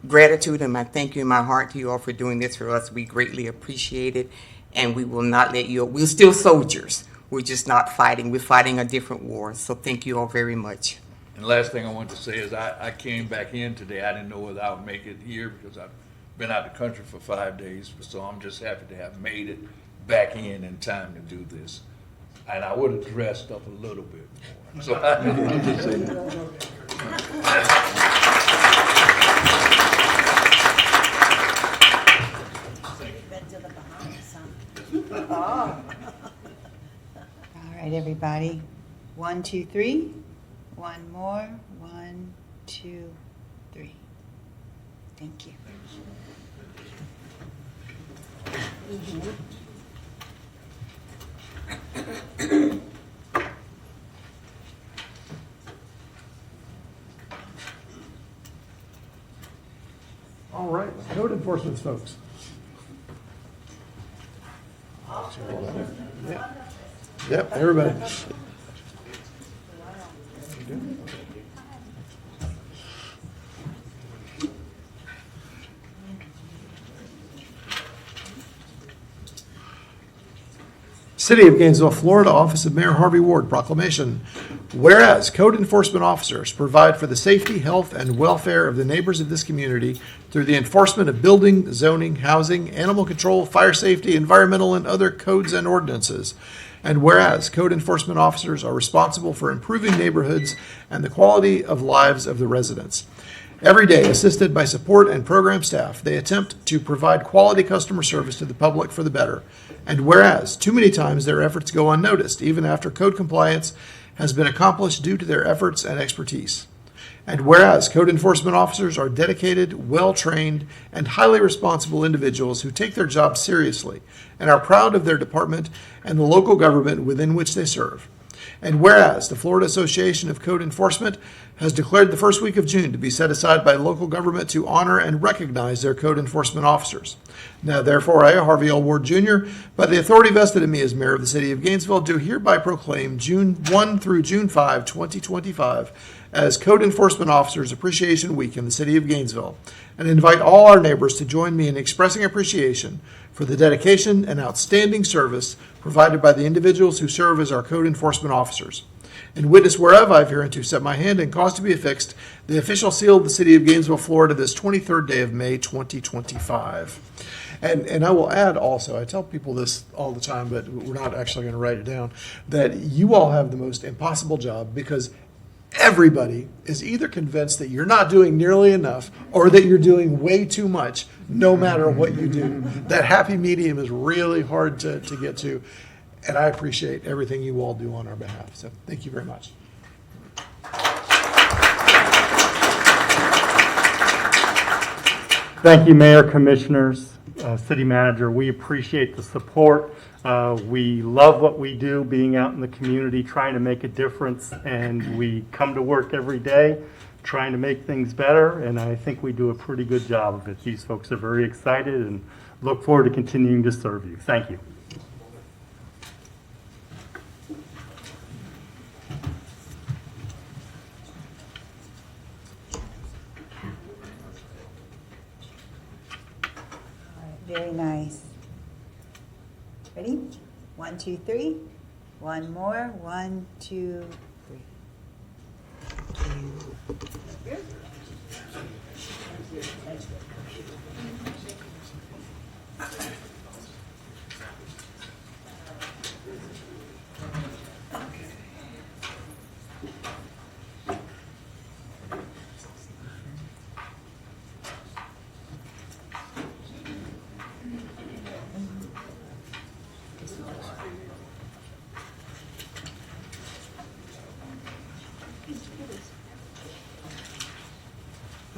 gratitude and my thank you in my heart to you all for doing this for us. We greatly appreciate it, and we will not let you, we're still soldiers. We're just not fighting. We're fighting a different war. So thank you all very much. And the last thing I want to say is I came back in today. I didn't know whether I would make it here because I've been out of the country for 5 days. So I'm just happy to have made it back in time to do this. And I would have dressed up a little bit more. So I'm just saying that. All right, everybody. 1, 2, 3. One more. 1, 2, 3. Thank you. All right, code enforcement folks. Yep, everybody. City of Gainesville, Florida, Office of Mayor Harvey Ward, proclamation. Whereas code enforcement officers provide for the safety, health, and welfare of the neighbors of this community through the enforcement of building, zoning, housing, animal control, fire safety, environmental, and other codes and ordinances. And whereas code enforcement officers are responsible for improving neighborhoods and the quality of lives of the residents. Every day, assisted by support and program staff, they attempt to provide quality customer service to the public for the better. And whereas too many times their efforts go unnoticed, even after code compliance has been accomplished due to their efforts and expertise. And whereas code enforcement officers are dedicated, well-trained, and highly responsible individuals who take their job seriously and are proud of their department and the local government within which they serve. And whereas the Florida Association of Code Enforcement has declared the first week of June to be set aside by local government to honor and recognize their code enforcement officers. Now, therefore, I, Harvey L. Ward Jr., by the authority vested in me as mayor of the city of Gainesville, do hereby proclaim June 1 through June 5, 2025, as Code Enforcement Officers Appreciation Week in the city of Gainesville, and invite all our neighbors to join me in expressing appreciation for the dedication and outstanding service provided by the individuals who serve as our code enforcement officers. And witness whereof I have hereunto set my hand and caused to be affixed the official seal of the city of Gainesville, Florida, this 23rd day of May, 2025. And I will add also, I tell people this all the time, but we're not actually going to write it down, that you all have the most impossible job because everybody is either convinced that you're not doing nearly enough or that you're doing way too much, no matter what you do. That happy medium is really hard to get to, and I appreciate everything you all do on our behalf. So thank you very much. Thank you, Mayor, Commissioners, City Manager. We appreciate the support. We love what we do, being out in the community, trying to make a difference, and we come to work every day trying to make things better, and I think we do a pretty good job of it. These folks are very excited and look forward to continuing to serve you. Thank you. Very nice. Ready? 1, 2, 3. One more. 1, 2, 3. Thank you.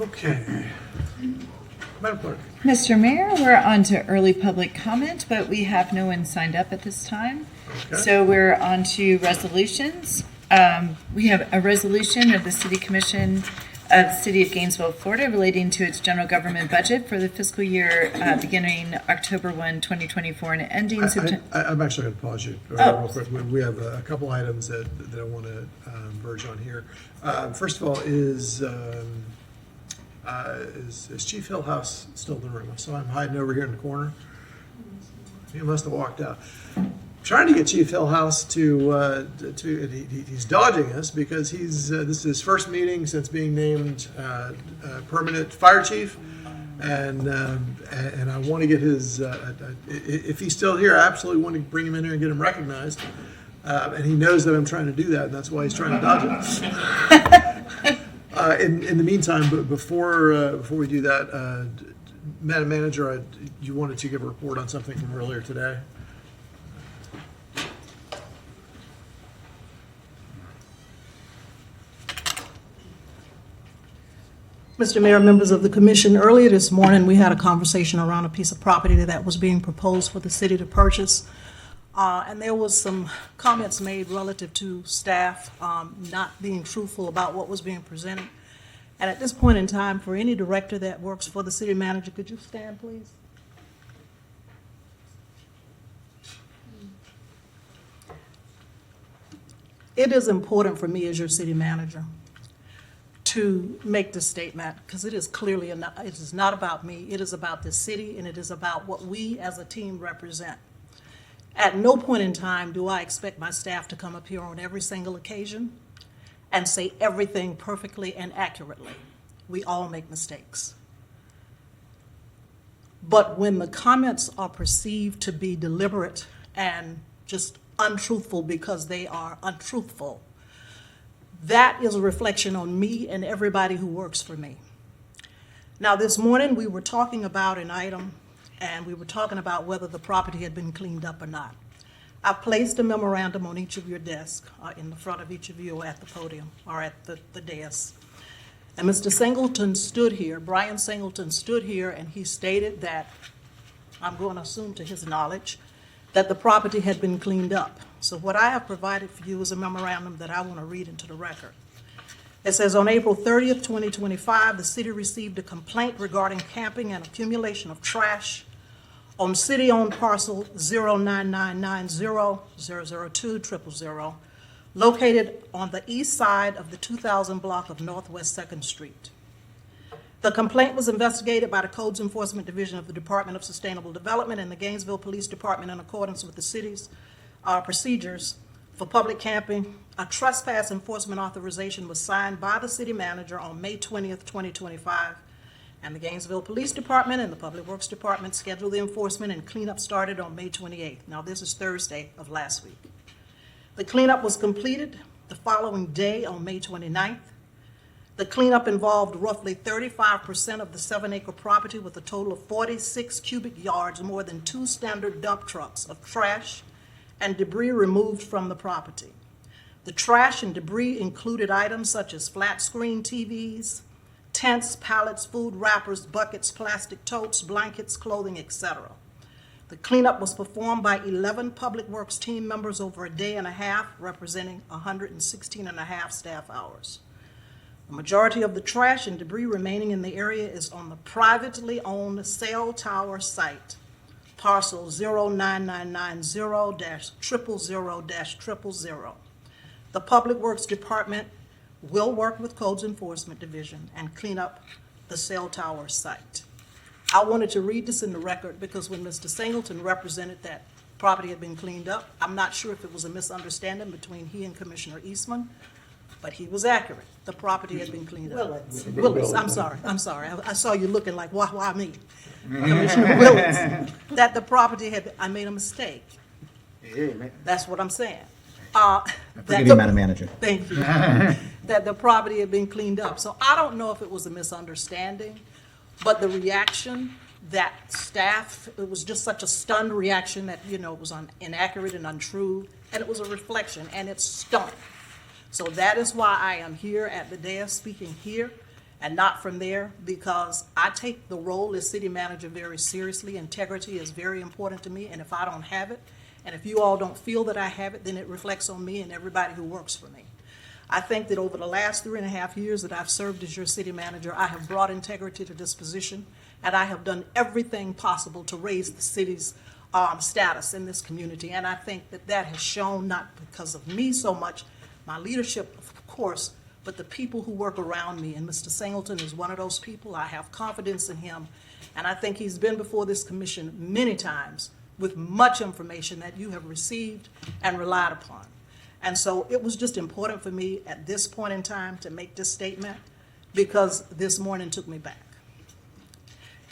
Okay. Madam Clerk. Mr. Mayor, we're on to early public comment, but we have no one signed up at this time. Okay. So we're on to resolutions. We have a resolution of the City Commission of the City of Gainesville, Florida, relating to its general government budget for the fiscal year beginning October 1, 2024 and ending September. I'm actually going to pause you real quick. We have a couple items that I want to verge on here. First of all, is Chief Hillhouse still in the room? So I'm hiding over here in the corner. He must have walked out. Trying to get Chief Hillhouse he's dodging us because this is his first meeting since being named permanent fire chief, and I want to get his if he's still here, I absolutely want to bring him in here and get him recognized, and he knows that I'm trying to do that, and that's why he's trying to dodge us. In the meantime, but before we do that, Madam Manager, you wanted to give a report on something from earlier today. Mr. Mayor, members of the commission, earlier this morning, we had a conversation around a piece of property that was being proposed for the city to purchase. And there was some comments made relative to staff not being truthful about what was being presented. And at this point in time, for any director that works for the city manager, could you stand, please? It is important for me as your city manager to make this statement, because it is clearly, it is not about me, it is about this city, and it is about what we as a team represent. At no point in time do I expect my staff to come up here on every single occasion and say everything perfectly and accurately. We all make mistakes. But when the comments are perceived to be deliberate and just untruthful because they are untruthful, that is a reflection on me and everybody who works for me. Now, this morning we were talking about an item, and we were talking about whether the property had been cleaned up or not. I've placed a memorandum on each of your desks, in the front of each of you at the podium or at the dais. And Mr. Singleton stood here, Brian Singleton stood here, and he stated that, I'm going to assume to his knowledge, that the property had been cleaned up. So what I have provided for you is a memorandum that I want to read into the record. It says, on April 30th, 2025, the city received a complaint regarding camping and accumulation of trash on city-owned parcel 09990-002-000, located on the east side of the 2000 block of Northwest 2nd Street. The complaint was investigated by the Codes Enforcement Division of the Department of Sustainable Development and the Gainesville Police Department in accordance with the city's procedures for public camping. A trespass enforcement authorization was signed by the city manager on May 20th, 2025, and the Gainesville Police Department and the Public Works Department scheduled the enforcement, and cleanup started on May 28th. Now, this is Thursday of last week. The cleanup was completed the following day on May 29th. The cleanup involved roughly 35% of the 7-acre property with a total of 46 cubic yards, more than 2 standard dump trucks of trash and debris removed from the property. The trash and debris included items such as flat screen TVs, tents, pallets, food wrappers, buckets, plastic totes, blankets, clothing, etc. The cleanup was performed by 11 Public Works team members over a day and a half, representing 116 and a half staff hours. The majority of the trash and debris remaining in the area is on the privately owned cell tower site, parcel 09990-000-000. The Public Works Department will work with Codes Enforcement Division and clean up the cell tower site. I wanted to read this in the record because when Mr. Singleton represented that property had been cleaned up, I'm not sure if it was a misunderstanding between he and Commissioner Eastman, but he was accurate. The property had been cleaned up. Willis, I'm sorry. I saw you looking like, why me? Commissioner Willis, that the property had, I made a mistake. That's what I'm saying. Forgive me, Madam Manager. Thank you. That the property had been cleaned up. So I don't know if it was a misunderstanding, but the reaction that staff, it was just such a stunned reaction that, it was inaccurate and untrue, and it was a reflection, and it stunk. So that is why I am here at the dais speaking here and not from there, because I take the role as city manager very seriously. Integrity is very important to me, and if I don't have it, and if you all don't feel that I have it, then it reflects on me and everybody who works for me. I think that over the last 3.5 years that I've served as your city manager, I have brought integrity to this position, and I have done everything possible to raise the city's status in this community. And I think that that has shown, not because of me so much, my leadership, of course, but the people who work around me. And Mr. Singleton is one of those people. I have confidence in him, and I think he's been before this commission many times with much information that you have received and relied upon. And so it was just important for me at this point in time to make this statement because this morning took me back.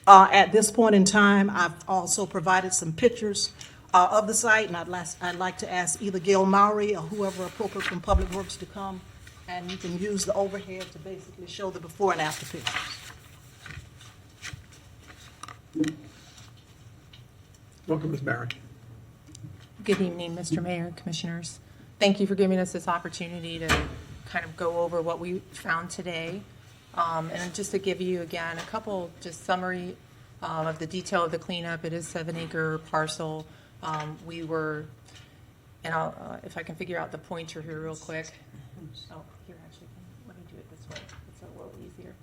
At this point in time, I've also provided some pictures of the site, and I'd like to ask either Gail Mowry or whoever appropriate from Public Works to come, and you can use the overhead to basically show the before and after pictures. Welcome, Ms. Barron. Good evening, Mr. Mayor, Commissioners. Thank you for giving us this opportunity to kind of go over what we found today. And just to give you, again, a couple just summary of the detail of the cleanup. It is 7-acre parcel. We were, and I'll, if I can figure out the pointer here real quick. Oh, here, actually, let me do it this way. It's a little easier.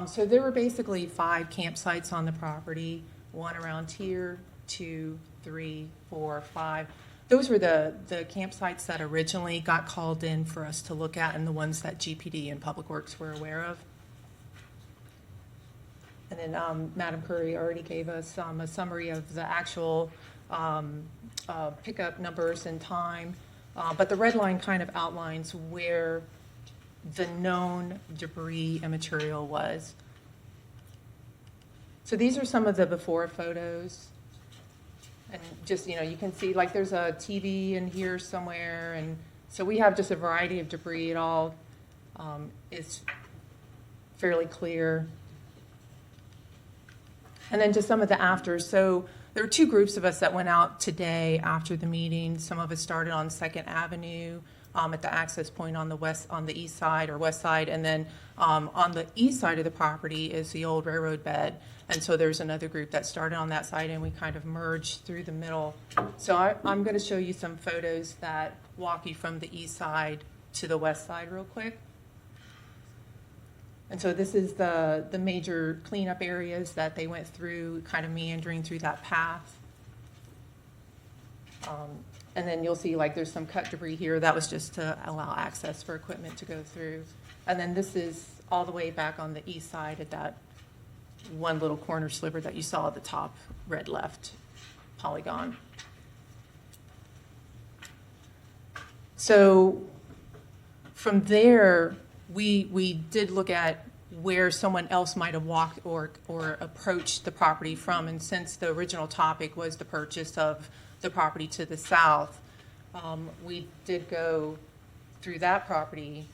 So there were basically 5 campsites on the property, one around here, 2, 3, 4, 5. Those were the campsites that originally got called in for us to look at and the ones that GPD and Public Works were aware of. And then Madam Curry already gave us a summary of the actual pickup numbers and time. But the red line kind of outlines where the known debris and material was. So these are some of the before photos. And just, you can see like there's a TV in here somewhere. And so we have just a variety of debris. It all is fairly clear. And then just some of the afters. So there were two groups of us that went out today after the meeting. Some of us started on Second Avenue at the access point on the east side or west side, and then on the east side of the property is the old railroad bed. And so there's another group that started on that side, and we kind of merged through the middle. So I'm going to show you some photos that walk you from the east side to the west side real quick. And so this is the major cleanup areas that they went through, kind of meandering through that path. And then you'll see like there's some cut debris here. That was just to allow access for equipment to go through. And then this is all the way back on the east side at that one little corner sliver that you saw at the top, red left polygon. So from there, we did look at where someone else might have walked or approached the property from. And since the original topic was the purchase of the property to the south, we did go through that property,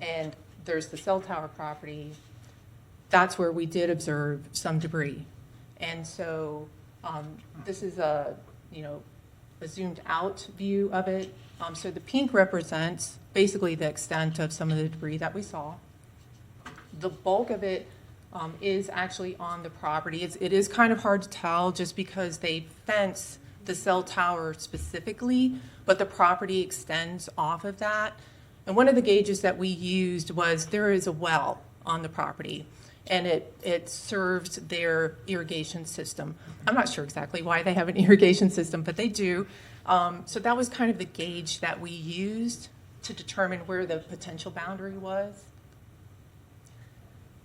and there's the cell tower property. That's where we did observe some debris. And so this is a zoomed out view of it. So the pink represents basically the extent of some of the debris that we saw. The bulk of it is actually on the property. It is kind of hard to tell just because they fence the cell tower specifically, but the property extends off of that. And one of the gauges that we used was there is a well on the property, and it serves their irrigation system. I'm not sure exactly why they have an irrigation system, but they do. So that was kind of the gauge that we used to determine where the potential boundary was.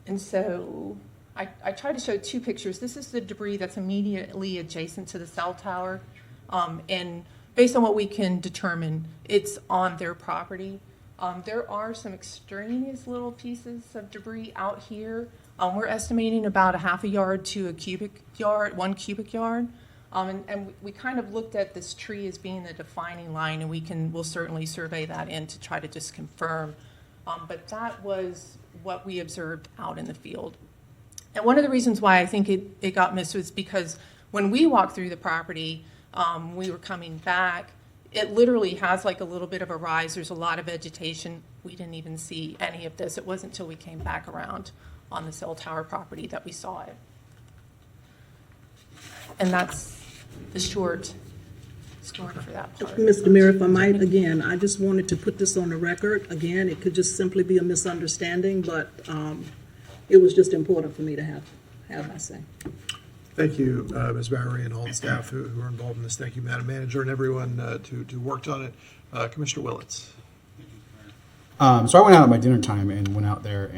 And so I tried to show two pictures. This is the debris that's immediately adjacent to the cell tower. And based on what we can determine, it's on their property. There are some extraneous little pieces of debris out here. We're estimating about a half a yard to a cubic yard, 1 cubic yard. And we kind of looked at this tree as being the defining line, and we'll certainly survey that in to try to just confirm. But that was what we observed out in the field. And one of the reasons why I think it got missed was because when we walked through the property, we were coming back, it literally has like a little bit of a rise. There's a lot of vegetation. We didn't even see any of this. It wasn't until we came back around on the cell tower property that we saw it. And that's the short story for that part. Mr. Mayor, if I might, again, I just wanted to put this on the record. Again, it could just simply be a misunderstanding, but it was just important for me to have my say. Thank you, Ms. Bowery, and all the staff who are involved in this. Thank you, Madam Manager, and everyone who worked on it. Commissioner Willits. So I went out at my dinner time and went out there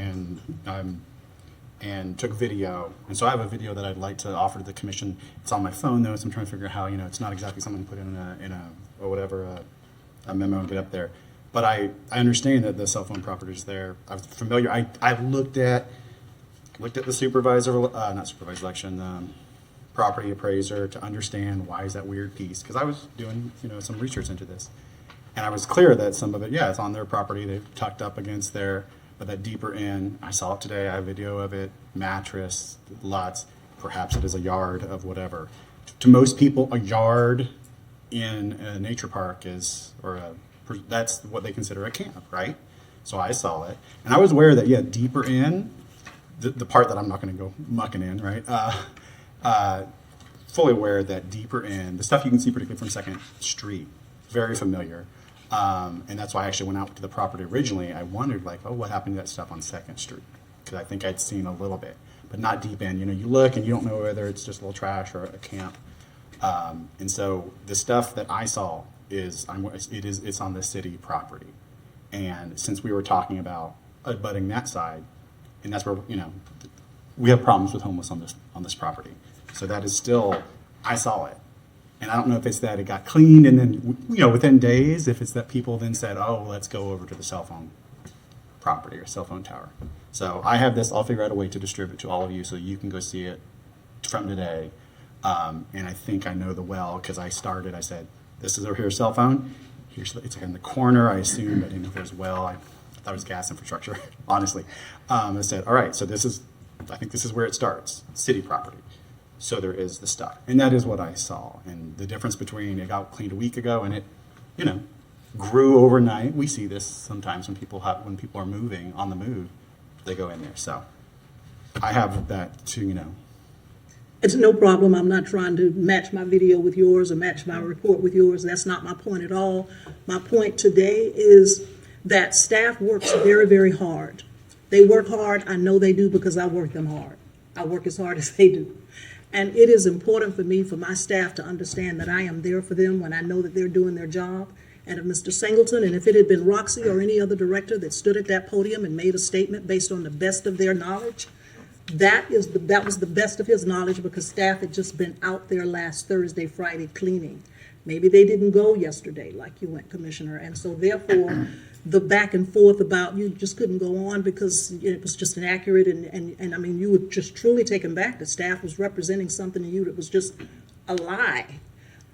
and took video. And so I have a video that I'd like to offer to the commission. It's on my phone though, so I'm trying to figure out how, it's not exactly something to put in a memo and get up there. But I understand that the cell phone property is there. I'm familiar. I looked at the property appraiser to understand why is that weird piece, because I was doing some research into this, and I was clear that some of it, it's on their property. They've tucked up against there. But that deeper in, I saw it today, I have video of it, mattress, lots, perhaps it is a yard of whatever. To most people, a yard in a nature park that's what they consider a camp, right? So I saw it, and I was aware that, deeper in, the part that I'm not gonna go mucking in, right? Fully aware that deeper in, the stuff you can see particularly from Second Street, very familiar. And that's why I actually went out to the property originally. I wondered, what happened to that stuff on 2nd Street? Because I think I'd seen a little bit, but not deep in. You look and you don't know whether it's just a little trash or a camp. And so the stuff that I saw it's on the city property. And since we were talking about abutting that side, and that's where, we have problems with homeless on this property. So that is still, I saw it. And I don't know if it's that it got cleaned and then, within days, if it's that people then said, oh, let's go over to the cell phone property or cell phone tower. So I have this, I'll figure out a way to distribute to all of you so you can go see it from today. And I think I know the well because I said, this is over here, a cell phone. It's like in the corner, I assumed. I didn't know if there's well. I thought it was gas infrastructure, honestly. I said, all right, so I think this is where it starts, city property. So there is the stuff. And that is what I saw. And the difference between it got cleaned a week ago and it, grew overnight. We see this sometimes when people are moving, on the move, they go in there. So I have that to, It's no problem. I'm not trying to match my video with yours or match my report with yours. That's not my point at all. My point today is that staff works very, very hard. They work hard. I know they do because I work them hard. I work as hard as they do. And it is important for me, for my staff to understand that I am there for them when I know that they're doing their job. And if Mr. Singleton, and if it had been Roxy or any other director that stood at that podium and made a statement based on the best of their knowledge, that was the best of his knowledge because staff had just been out there last Thursday, Friday cleaning. Maybe they didn't go yesterday like you went, Commissioner. And so therefore, the back and forth about you just couldn't go on because it was just inaccurate. And I mean, you were just truly taken back. The staff was representing something to you that was just a lie.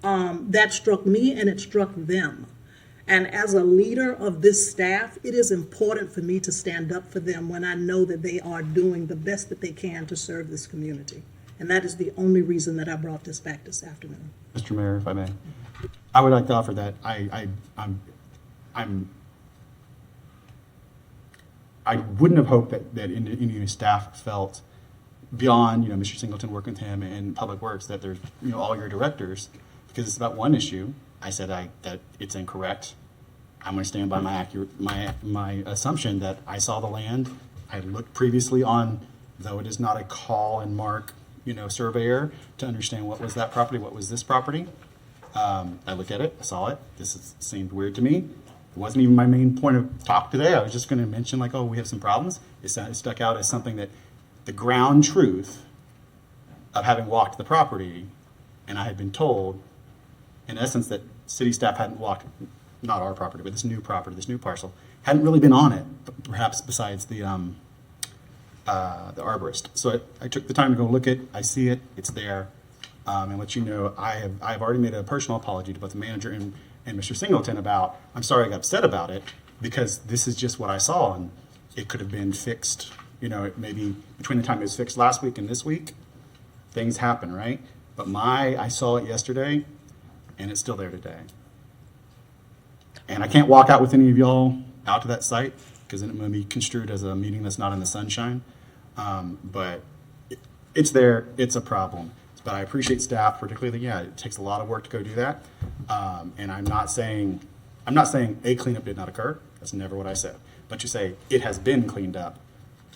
That struck me and it struck them. And as a leader of this staff, it is important for me to stand up for them when I know that they are doing the best that they can to serve this community. And that is the only reason that I brought this back this afternoon. Mr. Mayor, if I may, I would like to offer that I wouldn't have hoped that any of your staff felt beyond, Mr. Singleton working with him in Public Works, that there's, all your directors, because it's about one issue. I said that it's incorrect. I'm going to stand by my assumption that I saw the land. I looked previously on, though it is not a call and mark, surveyor to understand what was that property, what was this property. I looked at it, I saw it. Seemed weird to me. It wasn't even my main point of talk today. I was just going to mention we have some problems. It stuck out as something that the ground truth of having walked the property, and I had been told, in essence, that city staff hadn't walked, not our property, but this new property, this new parcel, hadn't really been on it, perhaps besides the arborist. So I took the time to go look at it. I see it. It's there. And let you know, I've already made a personal apology to both the manager and Mr. Singleton about, I'm sorry I got upset about it, because this is just what I saw, and it could have been fixed, maybe between the time it was fixed last week and this week, things happen, right? But I saw it yesterday, and it's still there today. And I can't walk out with any of y'all out to that site, because then it may be construed as a meeting that's not in the sunshine. But it's there, it's a problem. But I appreciate staff, particularly, it takes a lot of work to go do that. And I'm not saying a cleanup did not occur. That's never what I said. But you say it has been cleaned up.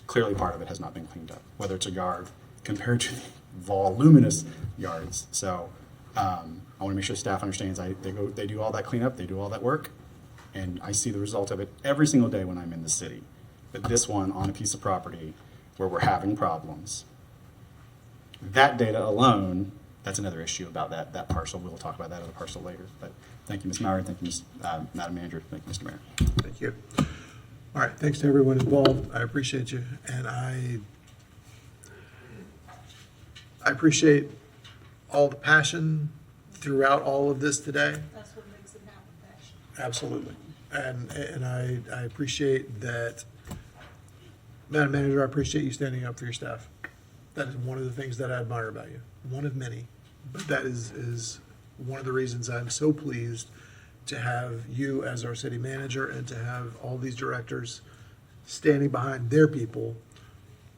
Clearly part of it has not been cleaned up, whether it's a yard compared to voluminous yards. So I want to make sure staff understands they do all that cleanup, they do all that work, and I see the result of it every single day when I'm in the city. But this one on a piece of property where we're having problems, that data alone, that's another issue about that parcel. We'll talk about that other parcel later. But thank you, Ms. Maurer. Thank you, Madam Manager. Thank you, Mr. Mayor. Thank you. All right, thanks to everyone involved. I appreciate you, and I appreciate all the passion throughout all of this today. That's what makes it happen, passion. Absolutely. And I appreciate that, Madam Manager, I appreciate you standing up for your staff. That is one of the things that I admire about you. One of many, but that is one of the reasons I'm so pleased to have you as our city manager and to have all these directors standing behind their people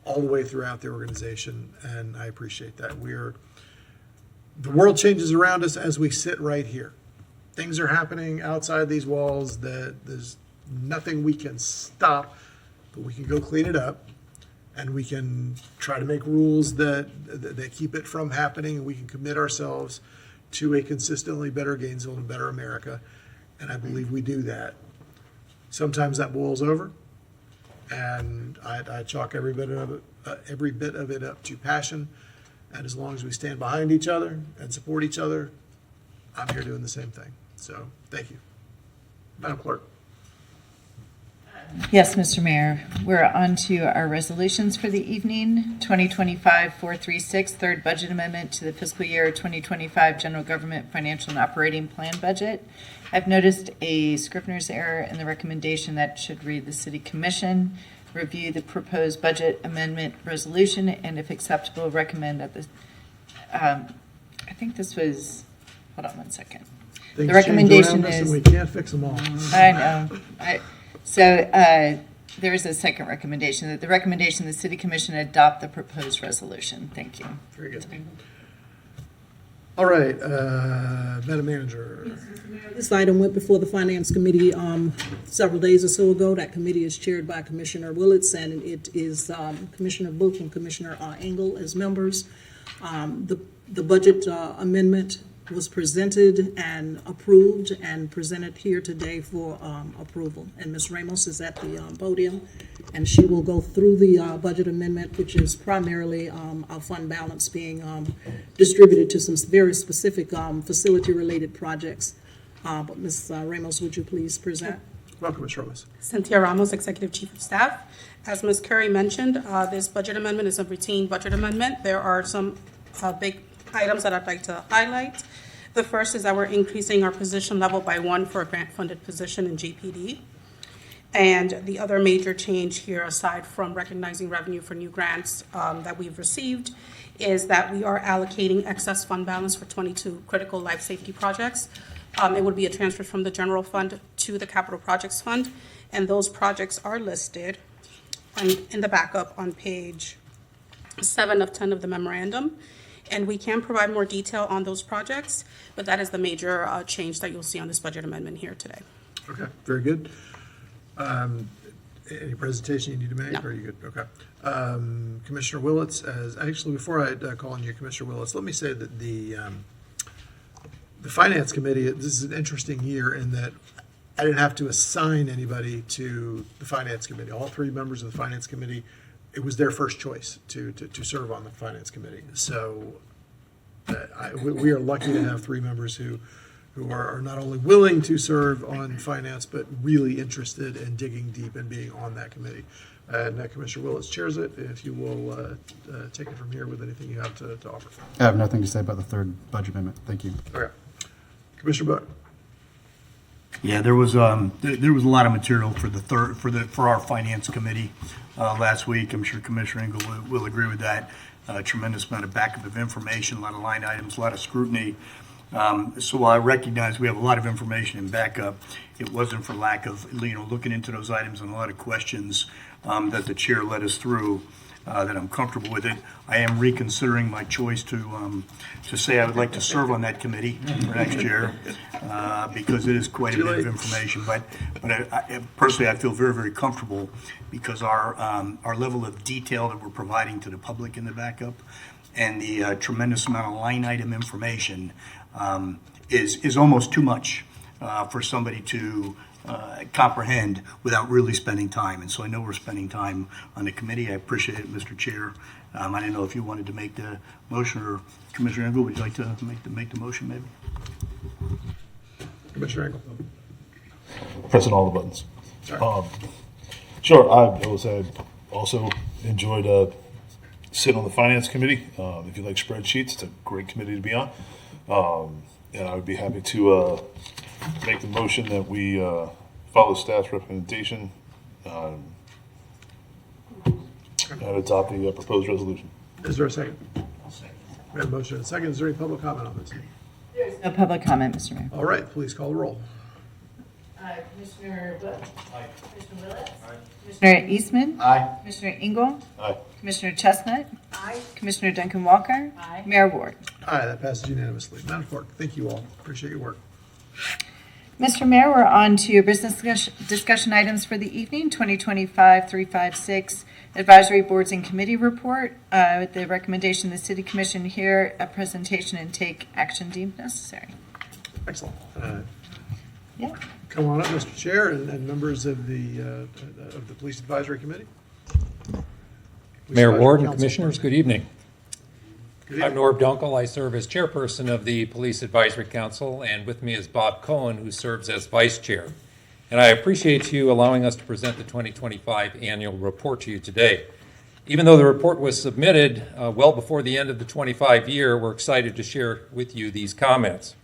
all the way throughout the organization, and I appreciate that. The world changes around us as we sit right here. Things are happening outside these walls that there's nothing we can stop, but we can go clean it up, and we can try to make rules that keep it from happening, and we can commit ourselves to a consistently better Gainesville and better America, and I believe we do that. Sometimes that boils over, and I chalk every bit of it up to passion. And as long as we stand behind each other and support each other, I'm here doing the same thing. So thank you. Madam Clerk. Yes, Mr. Mayor. We're on to our resolutions for the evening. 2025-436, third budget amendment to the fiscal year 2025 general government financial and operating plan budget. I've noticed a scrivener's error in the recommendation that should read the City Commission review the proposed budget amendment resolution, and if acceptable, recommend that the I think this was, hold on one second. Things The recommendation change around us is. and we can't fix them all. I know. There is a second recommendation, that the recommendation the city commission adopt the proposed resolution. Thank you. Very good. All right, Madam Manager. This item went before the Finance Committee several days or so ago. That committee is chaired by Commissioner Willits, and it is Commissioner Book and Commissioner Engel as members. The budget amendment was presented and approved and presented here today for approval. And Ms. Ramos is at the podium, and she will go through the budget amendment, which is primarily our fund balance being distributed to some very specific facility-related projects. But Ms. Ramos, would you please present? Welcome, Ms. Ramos. Cynthia Ramos, Executive Chief of Staff. As Ms. Curry mentioned, this budget amendment is a routine budget amendment. There are some big items that I'd like to highlight. The first is that we're increasing our position level by 1 for a grant-funded position in GPD. And the other major change here, aside from recognizing revenue for new grants that we've received, is that we are allocating excess fund balance for 22 critical life safety projects. It would be a transfer from the general fund to the capital projects fund, and those projects are listed in the backup on page 7 of 10 of the memorandum. And we can provide more detail on those projects, but that is the major change that you'll see on this budget amendment here today. Okay, very good. Any presentation you need to make? No. Or are you good? Okay. Commissioner Willits, actually, before I call on you, Commissioner Willits, let me say that the Finance Committee, this is an interesting year in that I didn't have to assign anybody to the Finance Committee. All 3 members of the Finance Committee, it was their first choice to serve on the Finance Committee. So we are lucky to have 3 members who are not only willing to serve on finance, but really interested in digging deep and being on that committee. And Commissioner Willis chairs it. If you will take it from here with anything you have to offer. I have nothing to say about the third budget amendment. Thank you. Okay. Commissioner Buck. Yeah, there was a lot of material for our finance committee last week. I'm sure Commissioner Engel will agree with that. A tremendous amount of backup of information, a lot of line items, a lot of scrutiny. So while I recognize we have a lot of information in backup, it wasn't for lack of looking into those items and a lot of questions that the chair led us through. That I'm comfortable with it. I am reconsidering my choice to say I would like to serve on that committee for next year because it is quite a bit of information. But personally, I feel very, very comfortable because our level of detail that we're providing to the public in the backup and the tremendous amount of line item information is almost too much for somebody to comprehend without really spending time. And so I know we're spending time on the committee. I appreciate it, Mr. Chair. I didn't know if you wanted to make the motion, or Commissioner Engel, would you like to make the motion maybe? Commissioner Engel. Pressing all the buttons. Sure. I also enjoyed sitting on the Finance Committee. If you like spreadsheets, it's a great committee to be on. And I would be happy to make the motion that we follow staff's recommendation and adopt the proposed resolution. Is there a second? We have a motion and a second. Is there any public comment on this? No public comment, Mr. Mayor. All right, please call the roll. Commissioner Book. Aye. Commissioner Willis. Aye. Commissioner Eastman. Aye. Commissioner Engel. Aye. Commissioner Chestnut. Aye. Commissioner Duncan Walker. Aye. Mayor Ward. Aye, that passes unanimously. Madam Clerk, thank you all. Appreciate your work. Mr. Mayor, we're on to your business discussion items for the evening, 2025-356 Advisory Boards and Committee Report. With the recommendation of the City Commission hear a presentation and take action deemed necessary. Excellent. Yeah. Come on up, Mr. Chair, and members of the Police Advisory Committee. Mayor Ward and Council. Commissioners, good evening. Good evening. I'm Norb Dunkel. I serve as chairperson of the Police Advisory Council, and with me is Bob Cohen, who serves as vice chair. And I appreciate you allowing us to present the 2025 annual report to you today. Even though the report was submitted well before the end of the 25 year, we're excited to share with you these comments.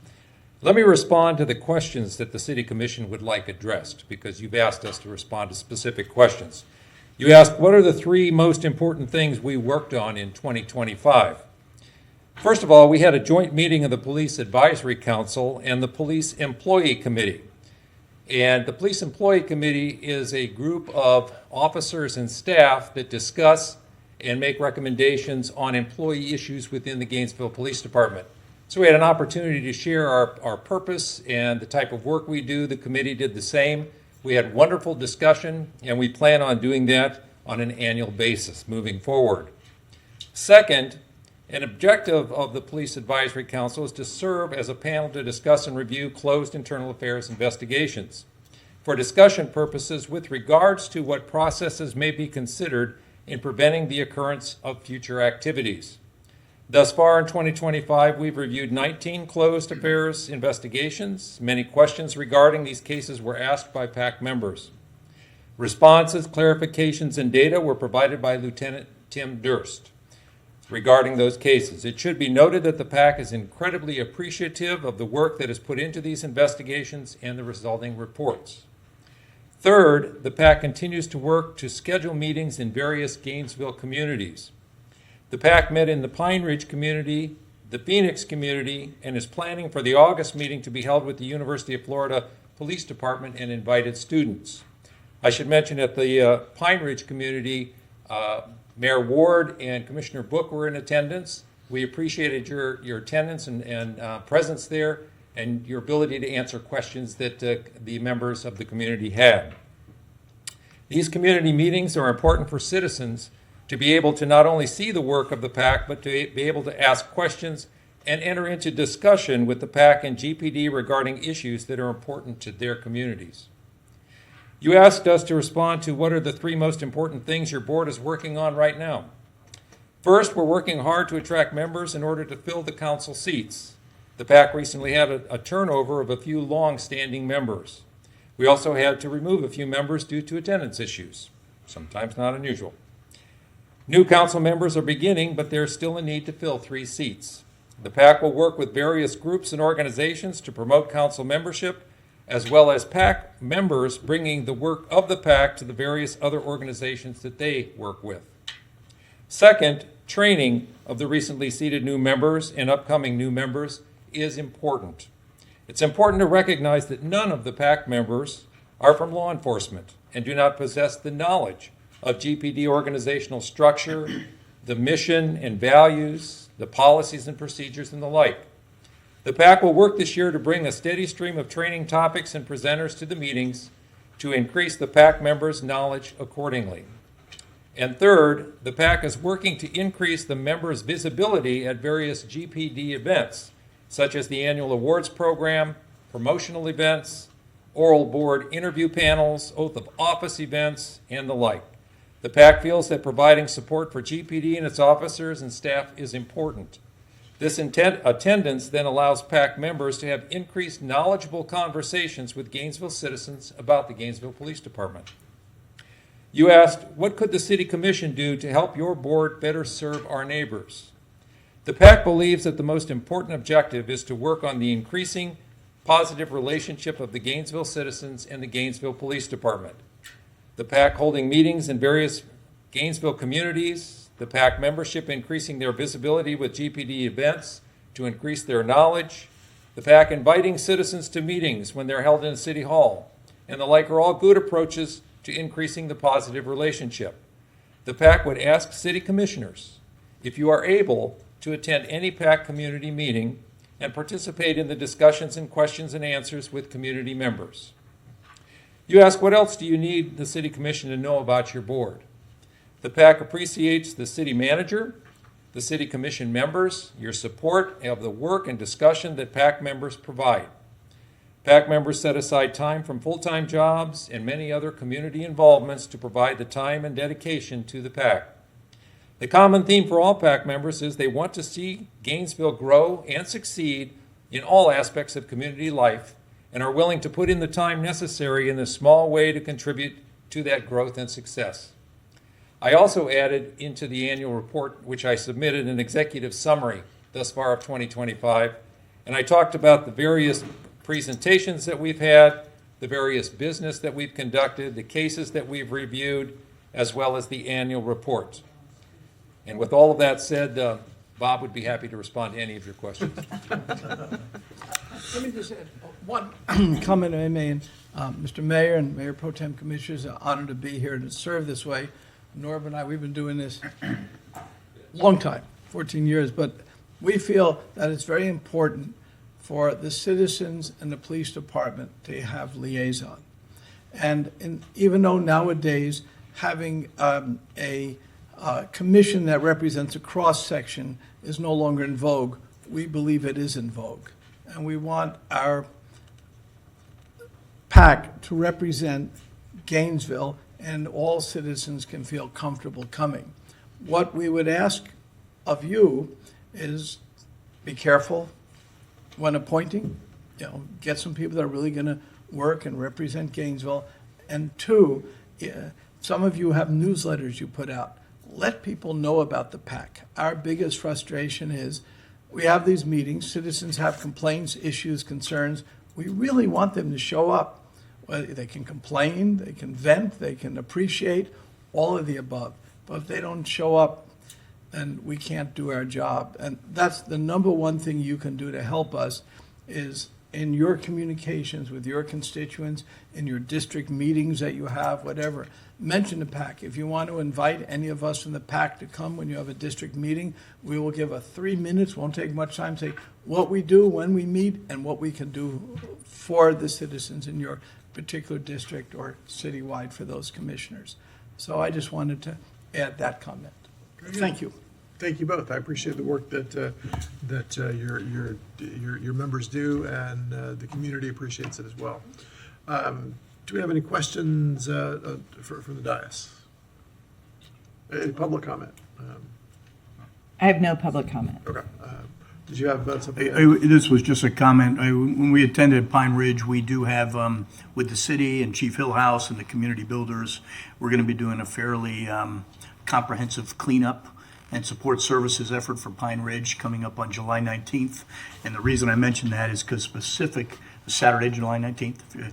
Let me respond to the questions that the City Commission would like addressed, because you've asked us to respond to specific questions. You asked, what are the 3 most important things we worked on in 2025? First of all, we had a joint meeting of the Police Advisory Council and the Police Employee Committee. And the Police Employee Committee is a group of officers and staff that discuss and make recommendations on employee issues within the Gainesville Police Department. So we had an opportunity to share our purpose and the type of work we do. The committee did the same. We had wonderful discussion, and we plan on doing that on an annual basis moving forward. Second, an objective of the Police Advisory Council is to serve as a panel to discuss and review closed internal affairs investigations for discussion purposes with regards to what processes may be considered in preventing the occurrence of future activities. Thus far in 2025, we've reviewed 19 closed affairs investigations. Many questions regarding these cases were asked by PAC members. Responses, clarifications, and data were provided by Lieutenant Tim Durst regarding those cases. It should be noted that the PAC is incredibly appreciative of the work that is put into these investigations and the resulting reports. Third, the PAC continues to work to schedule meetings in various Gainesville communities. The PAC met in the Pine Ridge community, the Phoenix community, and is planning for the August meeting to be held with the University of Florida Police Department and invited students. I should mention at the Pine Ridge community, Mayor Ward and Commissioner Book were in attendance. We appreciated your attendance and presence there and your ability to answer questions that the members of the community had. These community meetings are important for citizens to be able to not only see the work of the PAC, but to be able to ask questions and enter into discussion with the PAC and GPD regarding issues that are important to their communities. You asked us to respond to what are the 3 most important things your board is working on right now. First, we're working hard to attract members in order to fill the council seats. The PAC recently had a turnover of a few long-standing members. We also had to remove a few members due to attendance issues, sometimes not unusual. New council members are beginning, but there's still a need to fill 3 seats. The PAC will work with various groups and organizations to promote council membership, as well as PAC members bringing the work of the PAC to the various other organizations that they work with. Second, training of the recently seated new members and upcoming new members is important. It's important to recognize that none of the PAC members are from law enforcement and do not possess the knowledge of GPD organizational structure, the mission and values, the policies and procedures, and the like. The PAC will work this year to bring a steady stream of training topics and presenters to the meetings to increase the PAC members' knowledge accordingly. And third, the PAC is working to increase the members' visibility at various GPD events, such as the annual awards program, promotional events, oral board interview panels, oath of office events, and the like. The PAC feels that providing support for GPD and its officers and staff is important. This attendance then allows PAC members to have increased knowledgeable conversations with Gainesville citizens about the Gainesville Police Department. You asked, what could the City Commission do to help your board better serve our neighbors? The PAC believes that the most important objective is to work on the increasing positive relationship of the Gainesville citizens and the Gainesville Police Department. The PAC holding meetings in various Gainesville communities, the PAC membership increasing their visibility with GPD events to increase their knowledge, the PAC inviting citizens to meetings when they're held in City Hall, and the like are all good approaches to increasing the positive relationship. The PAC would ask city commissioners, if you are able, to attend any PAC community meeting and participate in the discussions and questions and answers with community members. You ask, what else do you need the City Commission to know about your board? The PAC appreciates the City Manager, the City Commission members, your support of the work and discussion that PAC members provide. PAC members set aside time from full-time jobs and many other community involvements to provide the time and dedication to the PAC. The common theme for all PAC members is they want to see Gainesville grow and succeed in all aspects of community life and are willing to put in the time necessary in a small way to contribute to that growth and success. I also added into the annual report, which I submitted, an executive summary thus far of 2025, and I talked about the various presentations that we've had, the various business that we've conducted, the cases that we've reviewed, as well as the annual report. And with all of that said, Bob would be happy to respond to any of your questions. Let me just add one comment, if I may. Mr. Mayor and Mayor Pro Tem Commissioners, are honored to be here to serve this way. Norb and I, we've been doing this a long time, 14 years, but we feel that it's very important for the citizens and the police department to have liaison. And even though nowadays having a commission that represents a cross-section is no longer in vogue, we believe it is in vogue. And we want our PAC to represent Gainesville, and all citizens can feel comfortable coming. What we would ask of you is be careful when appointing, get some people that are really going to work and represent Gainesville. And two, some of you have newsletters you put out. Let people know about the PAC. Our biggest frustration is we have these meetings, citizens have complaints, issues, concerns. We really want them to show up. Well, they can complain, they can vent, they can appreciate, all of the above. But if they don't show up, then we can't do our job. And that's the number one thing you can do to help us is in your communications with your constituents, in your district meetings that you have, whatever, mention the PAC. If you want to invite any of us from the PAC to come when you have a district meeting, we will give a 3 minutes, won't take much time, say what we do when we meet and what we can do for the citizens in your particular district or citywide for those commissioners. So I just wanted to add that comment. Thank you. Thank you both. I appreciate the work that your members do, and the community appreciates it as well. Do we have any questions from the dais? Any public comment? I have no public comment. Okay. Did you have something? This was just a comment. When we attended Pine Ridge, we do have, with the city and Chief Hillhouse and the community builders, we're going to be doing a fairly comprehensive cleanup and support services effort for Pine Ridge coming up on July 19th. And the reason I mention that is because specific, Saturday, July 19th,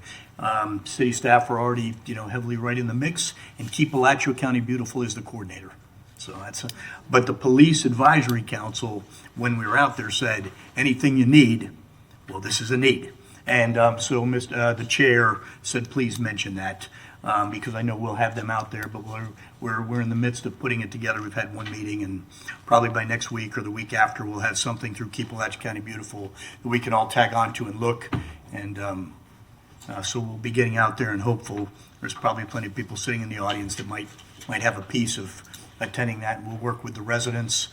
city staff are already, heavily right in the mix, and Keep Alachua County Beautiful is the coordinator. So but the Police Advisory Council, when we were out there, said, anything you need, well, this is a need. And so the chair said, please mention that. Because I know we'll have them out there, but we're in the midst of putting it together. We've had one meeting, and probably by next week or the week after, we'll have something through Keep Alachua County Beautiful that we can all tag on to and look. And so we'll be getting out there and hopeful. There's probably plenty of people sitting in the audience that might have a piece of attending that. And we'll work with the residents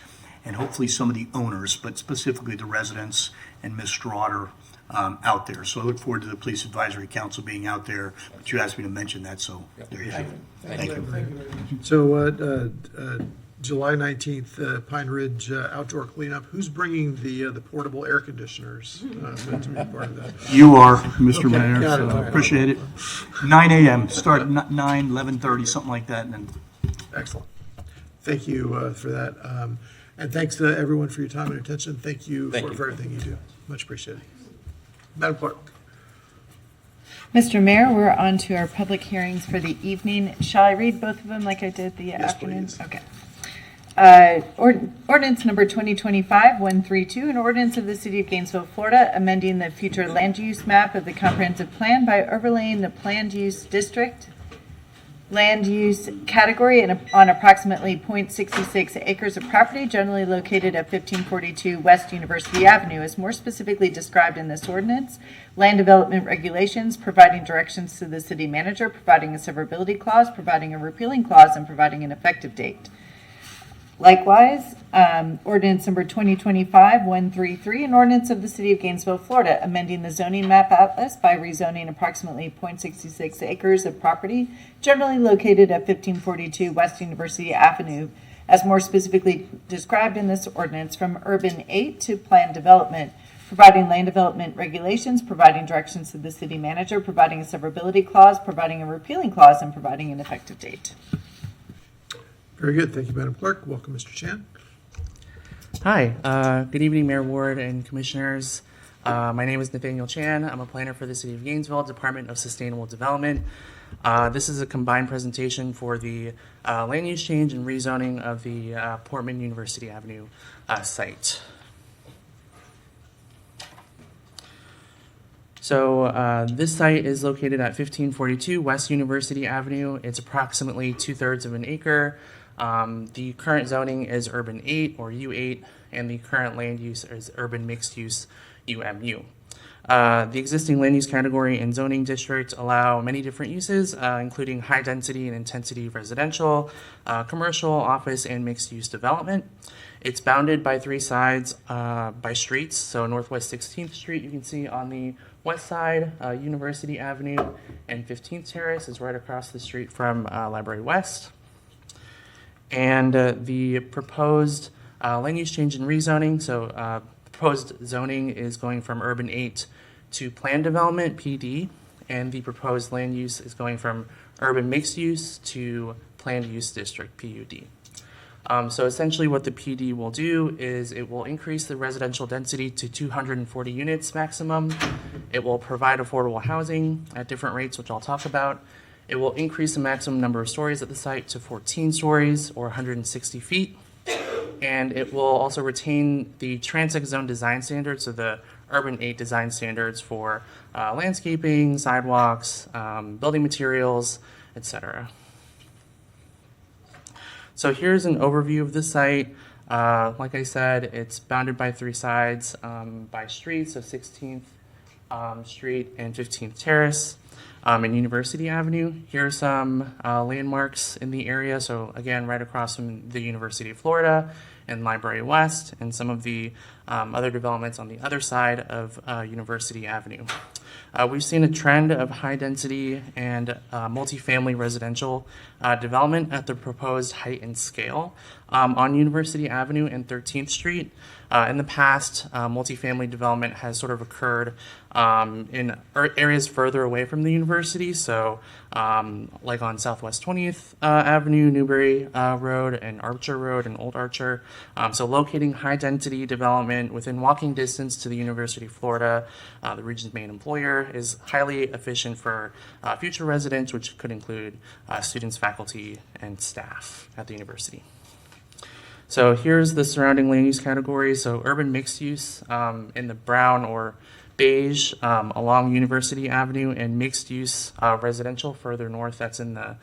and hopefully some of the owners, but specifically the residents and Ms. Strawder out there. So I look forward to the Police Advisory Council being out there. But you asked me to mention that, so there you have it. Thank you. So July 19th, Pine Ridge outdoor cleanup. Who's bringing the portable air conditioners to be part of that? You are, Mr. Okay, Mayor, got it. so appreciate it. 9 a.m., start at 9, 11:30, something like that. And then Excellent. Thank you for that. And thanks to everyone for your time and attention. Thank you for everything you do. Much appreciated. Madam Clerk. Mr. Mayor, we're on to our public hearings for the evening. Shall I read both of them like I did the afternoon? Please. Okay. Ordinance number 2025-132, an ordinance of the City of Gainesville, Florida, amending the future land use map of the comprehensive plan by overlaying the planned use district land use category on approximately 0.66 acres of property generally located at 1542 West University Avenue, as more specifically described in this ordinance. Land development regulations, providing directions to the city manager, providing a severability clause, providing a repealing clause, and providing an effective date. Likewise, ordinance number 2025-133, an ordinance of the City of Gainesville, Florida, amending the zoning map atlas by rezoning approximately 0.66 acres of property generally located at 1542 West University Avenue, as more specifically described in this ordinance, from urban 8 to planned development, providing land development regulations, providing directions to the city manager, providing a severability clause, providing a repealing clause, and providing an effective date. Very good. Thank you, Madam Clerk. Welcome, Mr. Chan. Hi. Good evening, Mayor Ward and Commissioners. My name is Nathaniel Chan. I'm a planner for the City of Gainesville, Department of Sustainable Development. This is a combined presentation for the land use change and rezoning of the Portman University Avenue site. So this site is located at 1542 West University Avenue. It's approximately 2/3 of an acre. The current zoning is urban 8 or U8, and the current land use is urban mixed use UMU. The existing land use category and zoning district allow many different uses, including high density and intensity residential, commercial, office, and mixed use development. It's bounded by 3 sides by streets. So Northwest 16th Street, you can see on the west side, University Avenue and 15th Terrace is right across the street from Library West. And the proposed land use change and rezoning, so proposed zoning is going from urban 8 to planned development, PD, and the proposed land use is going from urban mixed use to planned use district, PUD. So essentially what the PD will do is it will increase the residential density to 240 units maximum. It will provide affordable housing at different rates, which I'll talk about. It will increase the maximum number of stories at the site to 14 stories or 160 feet. And it will also retain the Transect Zone design standards, so the Urban 8 design standards for landscaping, sidewalks, building materials, etc. So here's an overview of the site. Like I said, it's bounded by 3 sides by streets, so 16th Street and 15th Terrace and University Avenue. Here are some landmarks in the area. So again, right across from the University of Florida and Library West, and some of the other developments on the other side of University Avenue. We've seen a trend of high density and multifamily residential development at the proposed height and scale on University Avenue and 13th Street. In the past, multifamily development has sort of occurred in areas further away from the university, so like on Southwest 20th Avenue, Newberry Road, and Archer Road, and Old Archer. So locating high-density development within walking distance to the University of Florida, the region's main employer, is highly efficient for future residents, which could include students, faculty, and staff at the university. So here's the surrounding land use categories. So urban mixed use in the brown or beige along University Avenue, and mixed use residential further north. That's in the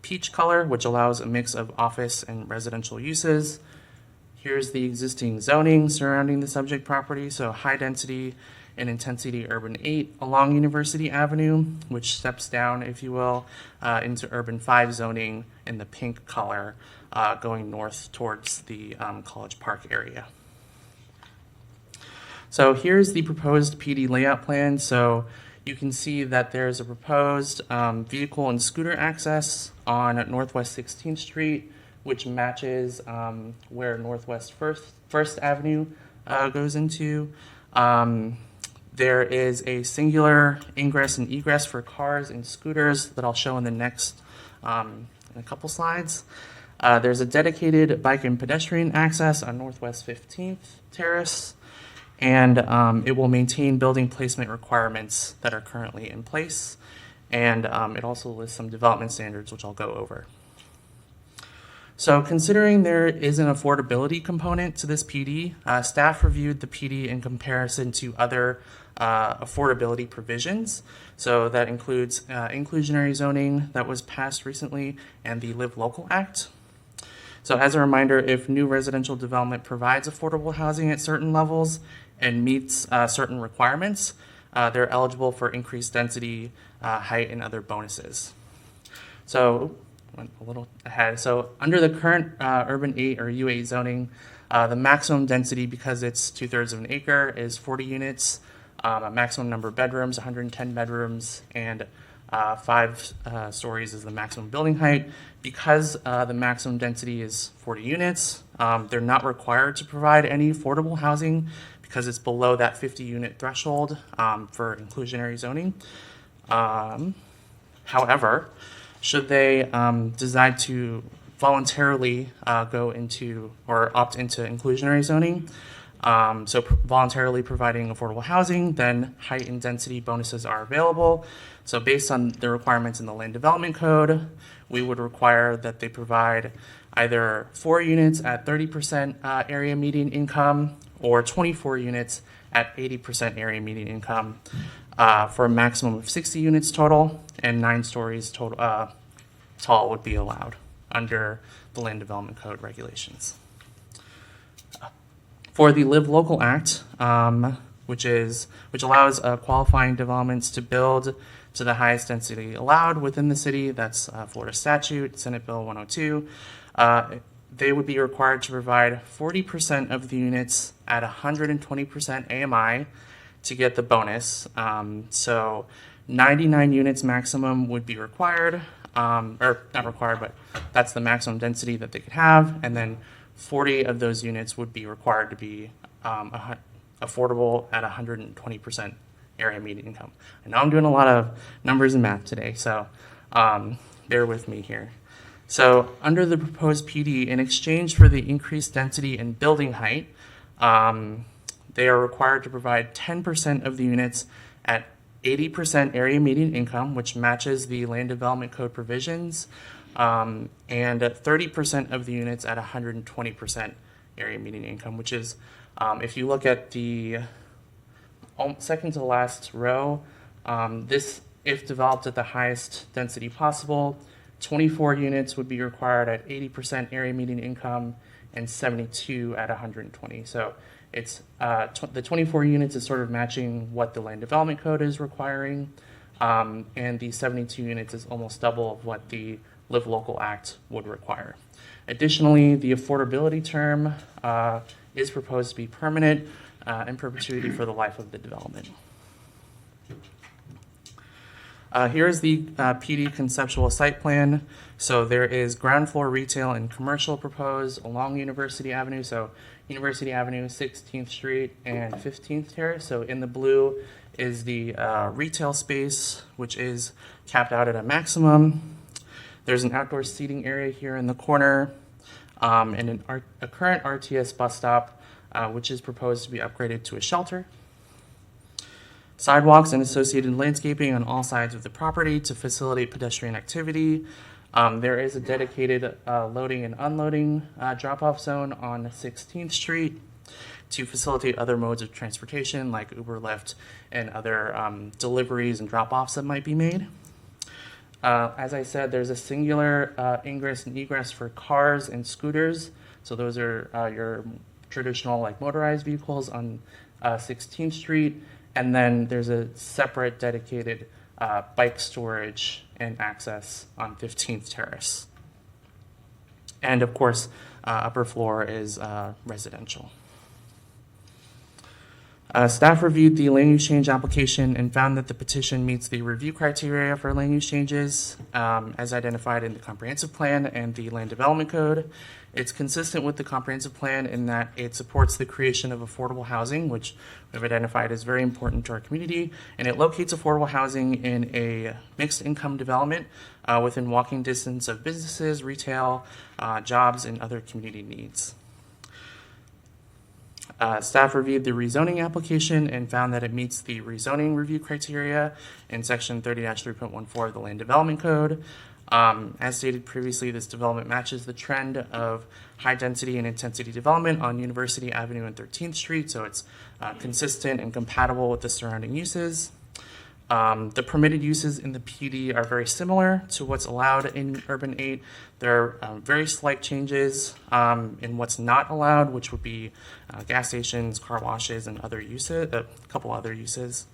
peach color, which allows a mix of office and residential uses. Here's the existing zoning surrounding the subject property. So high density and intensity urban 8 along University Avenue, which steps down, if you will, into urban 5 zoning in the pink color, going north towards the College Park area. So here's the proposed PD layout plan. So you can see that there's a proposed vehicle and scooter access on Northwest 16th Street, which matches where Northwest 1st Avenue goes into. There is a singular ingress and egress for cars and scooters that I'll show in the next, in a couple slides. There's a dedicated bike and pedestrian access on Northwest 15th Terrace, and it will maintain building placement requirements that are currently in place. And it also lists some development standards, which I'll go over. So considering there is an affordability component to this PD, staff reviewed the PD in comparison to other affordability provisions. So that includes inclusionary zoning that was passed recently and the Live Local Act. So as a reminder, if new residential development provides affordable housing at certain levels and meets certain requirements, they're eligible for increased density, height, and other bonuses. So went a little ahead. So under the current urban 8 or U8 zoning, the maximum density, because it's 2/3 of an acre, is 40 units. A maximum number of bedrooms, 110 bedrooms, and 5 stories is the maximum building height. Because the maximum density is 40 units, they're not required to provide any affordable housing because it's below that 50-unit threshold for inclusionary zoning. However, should they decide to voluntarily go into or opt into inclusionary zoning, So voluntarily providing affordable housing, then height and density bonuses are available. So based on the requirements in the Land Development Code, we would require that they provide either 4 units at 30% area median income or 24 units at 80% area median income for a maximum of 60 units total, and 9 stories total, tall would be allowed under the Land Development Code regulations. For the Live Local Act, which allows qualifying developments to build to the highest density allowed within the city, that's Florida statute, Senate Bill 102, they would be required to provide 40% of the units at 120% AMI to get the bonus. So 99 units maximum would be required, or not required, but that's the maximum density that they could have, and then 40 of those units would be required to be affordable at 120% area median income. I know I'm doing a lot of numbers and math today, so bear with me here. So under the proposed PD, in exchange for the increased density and building height, they are required to provide 10% of the units at 80% area median income, which matches the Land Development Code provisions, and 30% of the units at 120% area median income, which is, if you look at the second to the last row, this, if developed at the highest density possible, 24 units would be required at 80% area median income and 72 at 120. So it's the 24 units is sort of matching what the Land Development Code is requiring, and the 72 units is almost double of what the Live Local Act would require. Additionally, the affordability term is proposed to be permanent in perpetuity for the life of the development. Here's the PD conceptual site plan. So there is ground floor retail and commercial proposed along University Avenue. So University Avenue, 16th Street, and 15th Terrace. So in the blue is the retail space, which is capped out at a maximum. There's an outdoor seating area here in the corner, and a current RTS bus stop, which is proposed to be upgraded to a shelter. Sidewalks and associated landscaping on all sides of the property to facilitate pedestrian activity. There is a dedicated loading and unloading drop-off zone on 16th Street to facilitate other modes of transportation like Uber, Lyft, and other deliveries and drop-offs that might be made. As I said, there's a singular ingress and egress for cars and scooters. So those are your traditional like motorized vehicles on 16th Street. And then there's a separate dedicated bike storage and access on 15th Terrace. And of course, upper floor is residential. Staff reviewed the land use change application and found that the petition meets the review criteria for land use changes as identified in the comprehensive plan and the land development code. It's consistent with the comprehensive plan in that it supports the creation of affordable housing, which we've identified as very important to our community, and it locates affordable housing in a mixed income development within walking distance of businesses, retail, jobs, and other community needs. Staff reviewed the rezoning application and found that it meets the rezoning review criteria in section 30-3.14 of the Land Development Code. As stated previously, this development matches the trend of high density and intensity development on University Avenue and 13th Street, so it's consistent and compatible with the surrounding uses. The permitted uses in the PD are very similar to what's allowed in Urban 8. There are very slight changes in what's not allowed, which would be gas stations, car washes, and other uses, a couple other uses.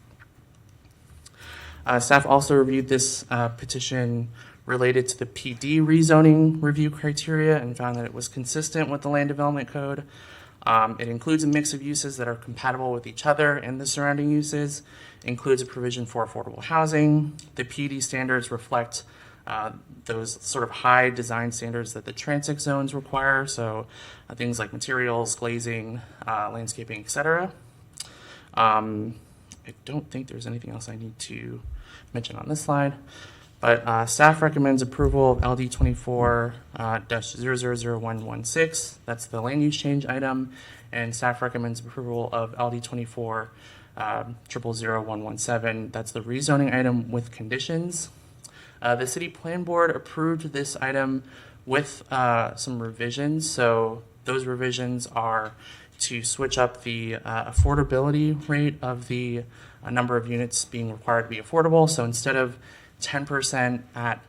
Staff also reviewed this petition related to the PD rezoning review criteria and found that it was consistent with the Land Development Code. It includes a mix of uses that are compatible with each other and the surrounding uses, includes a provision for affordable housing. The PD standards reflect those sort of high design standards that the transit zones require, so things like materials, glazing, landscaping, etc. I don't think there's anything else I need to mention on this slide. But staff recommends approval of LD 24-000116. That's the land use change item. And staff recommends approval of LD 24-000117. That's the rezoning item with conditions. The city plan board approved this item with some revisions. So those revisions are to switch up the affordability rate of the number of units being required to be affordable. So instead of 10% at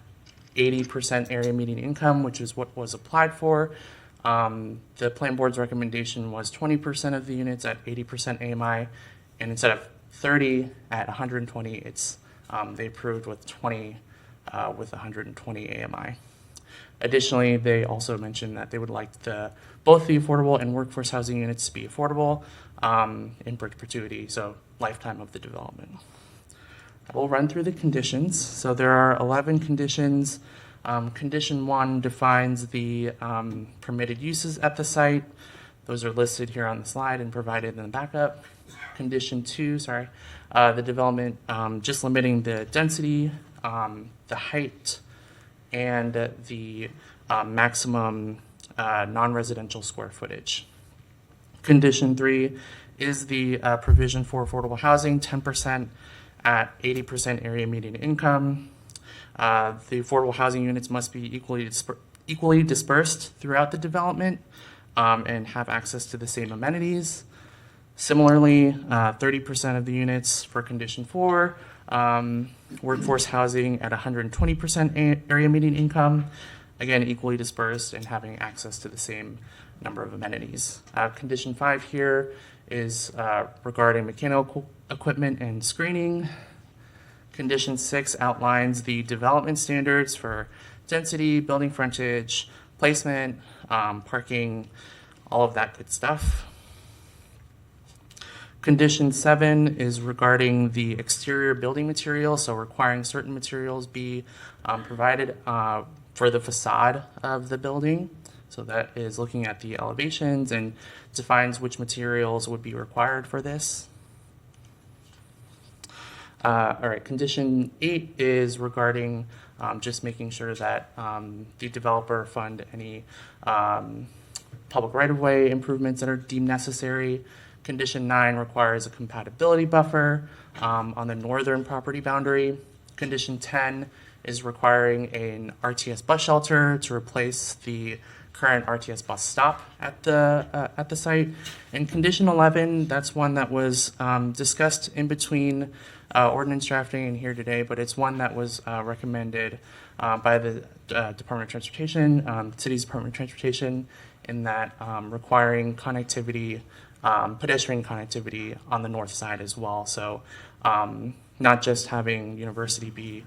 80% area median income, which is what was applied for, the plan board's recommendation was 20% of the units at 80% AMI, and instead of 30 at 120, it's they approved with 20 with 120 AMI. Additionally, they also mentioned that they would like both the affordable and workforce housing units to be affordable in perpetuity, so lifetime of the development. I will run through the conditions. So there are 11 conditions. Condition 1 defines the permitted uses at the site. Those are listed here on the slide and provided in the backup. Condition 2, the development, just limiting the density, the height, and the maximum non-residential square footage. Condition 3 is the provision for affordable housing, 10% at 80% area median income. The affordable housing units must be equally dispersed throughout the development and have access to the same amenities. Similarly, 30% of the units for condition 4, workforce housing at 120% area median income, again, equally dispersed and having access to the same number of amenities. Condition 5 here is regarding mechanical equipment and screening. Condition 6 outlines the development standards for density, building frontage, placement, parking, all of that good stuff. Condition 7 is regarding the exterior building materials, so requiring certain materials be provided for the facade of the building. So that is looking at the elevations and defines which materials would be required for this. All right, condition 8 is regarding just making sure that the developer fund any public right-of-way improvements that are deemed necessary. Condition 9 requires a compatibility buffer on the northern property boundary. Condition 10 is requiring an RTS bus shelter to replace the current RTS bus stop at the site. And condition 11, that's one that was discussed in between ordinance drafting and here today, but it's one that was recommended by the Department of Transportation, the city's Department of Transportation, in that requiring connectivity, pedestrian connectivity on the north side as well. So not just having University be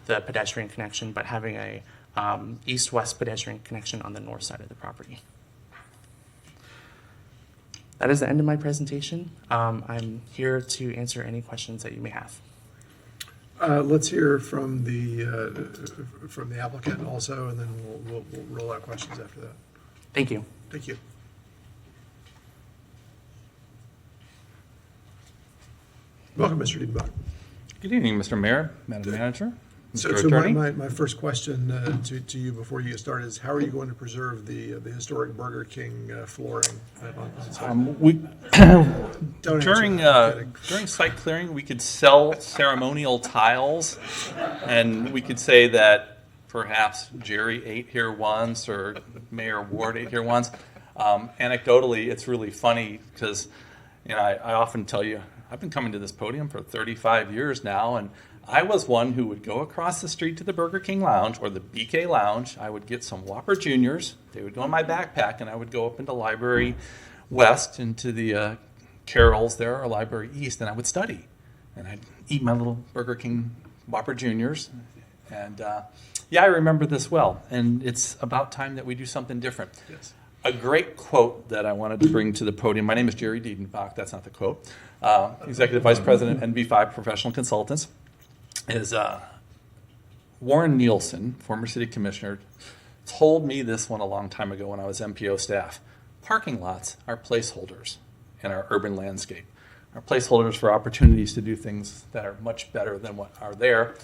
the pedestrian connection, but having a east-west pedestrian connection on the north side of the property. That is the end of my presentation. I'm here to answer any questions that you may have. Let's hear from the applicant also, and then we'll roll out questions after that. Thank you. Thank you. Welcome, Mr. Diedenbach. Good evening, Mr. Mayor, Madam Manager, Mr. So Attorney. my first question to you before you get started is, how are you going to preserve the historic Burger King flooring? During site clearing, we could sell ceremonial tiles, and we could say that perhaps Jerry ate here once or Mayor Ward ate here once. Anecdotally, it's really funny because I often tell you, I've been coming to this podium for 35 years now, and I was one who would go across the street to the Burger King Lounge or the BK Lounge. I would get some Whopper Juniors. They would go in my backpack, and I would go up into Library West, into the Carroll's there, or Library East, and I would study. And I'd eat my little Burger King Whopper Juniors. And I remember this well. And it's about time that we do something different. Yes. A great quote that I wanted to bring to the podium. My name is Jerry Diedenbach. That's not the quote. Executive Vice President, NV5 Professional Consultants. Is Warren Nielsen, former city commissioner, told me this one a long time ago when I was MPO staff. Parking lots are placeholders in our urban landscape. Are placeholders for opportunities to do things that are much better than what are there.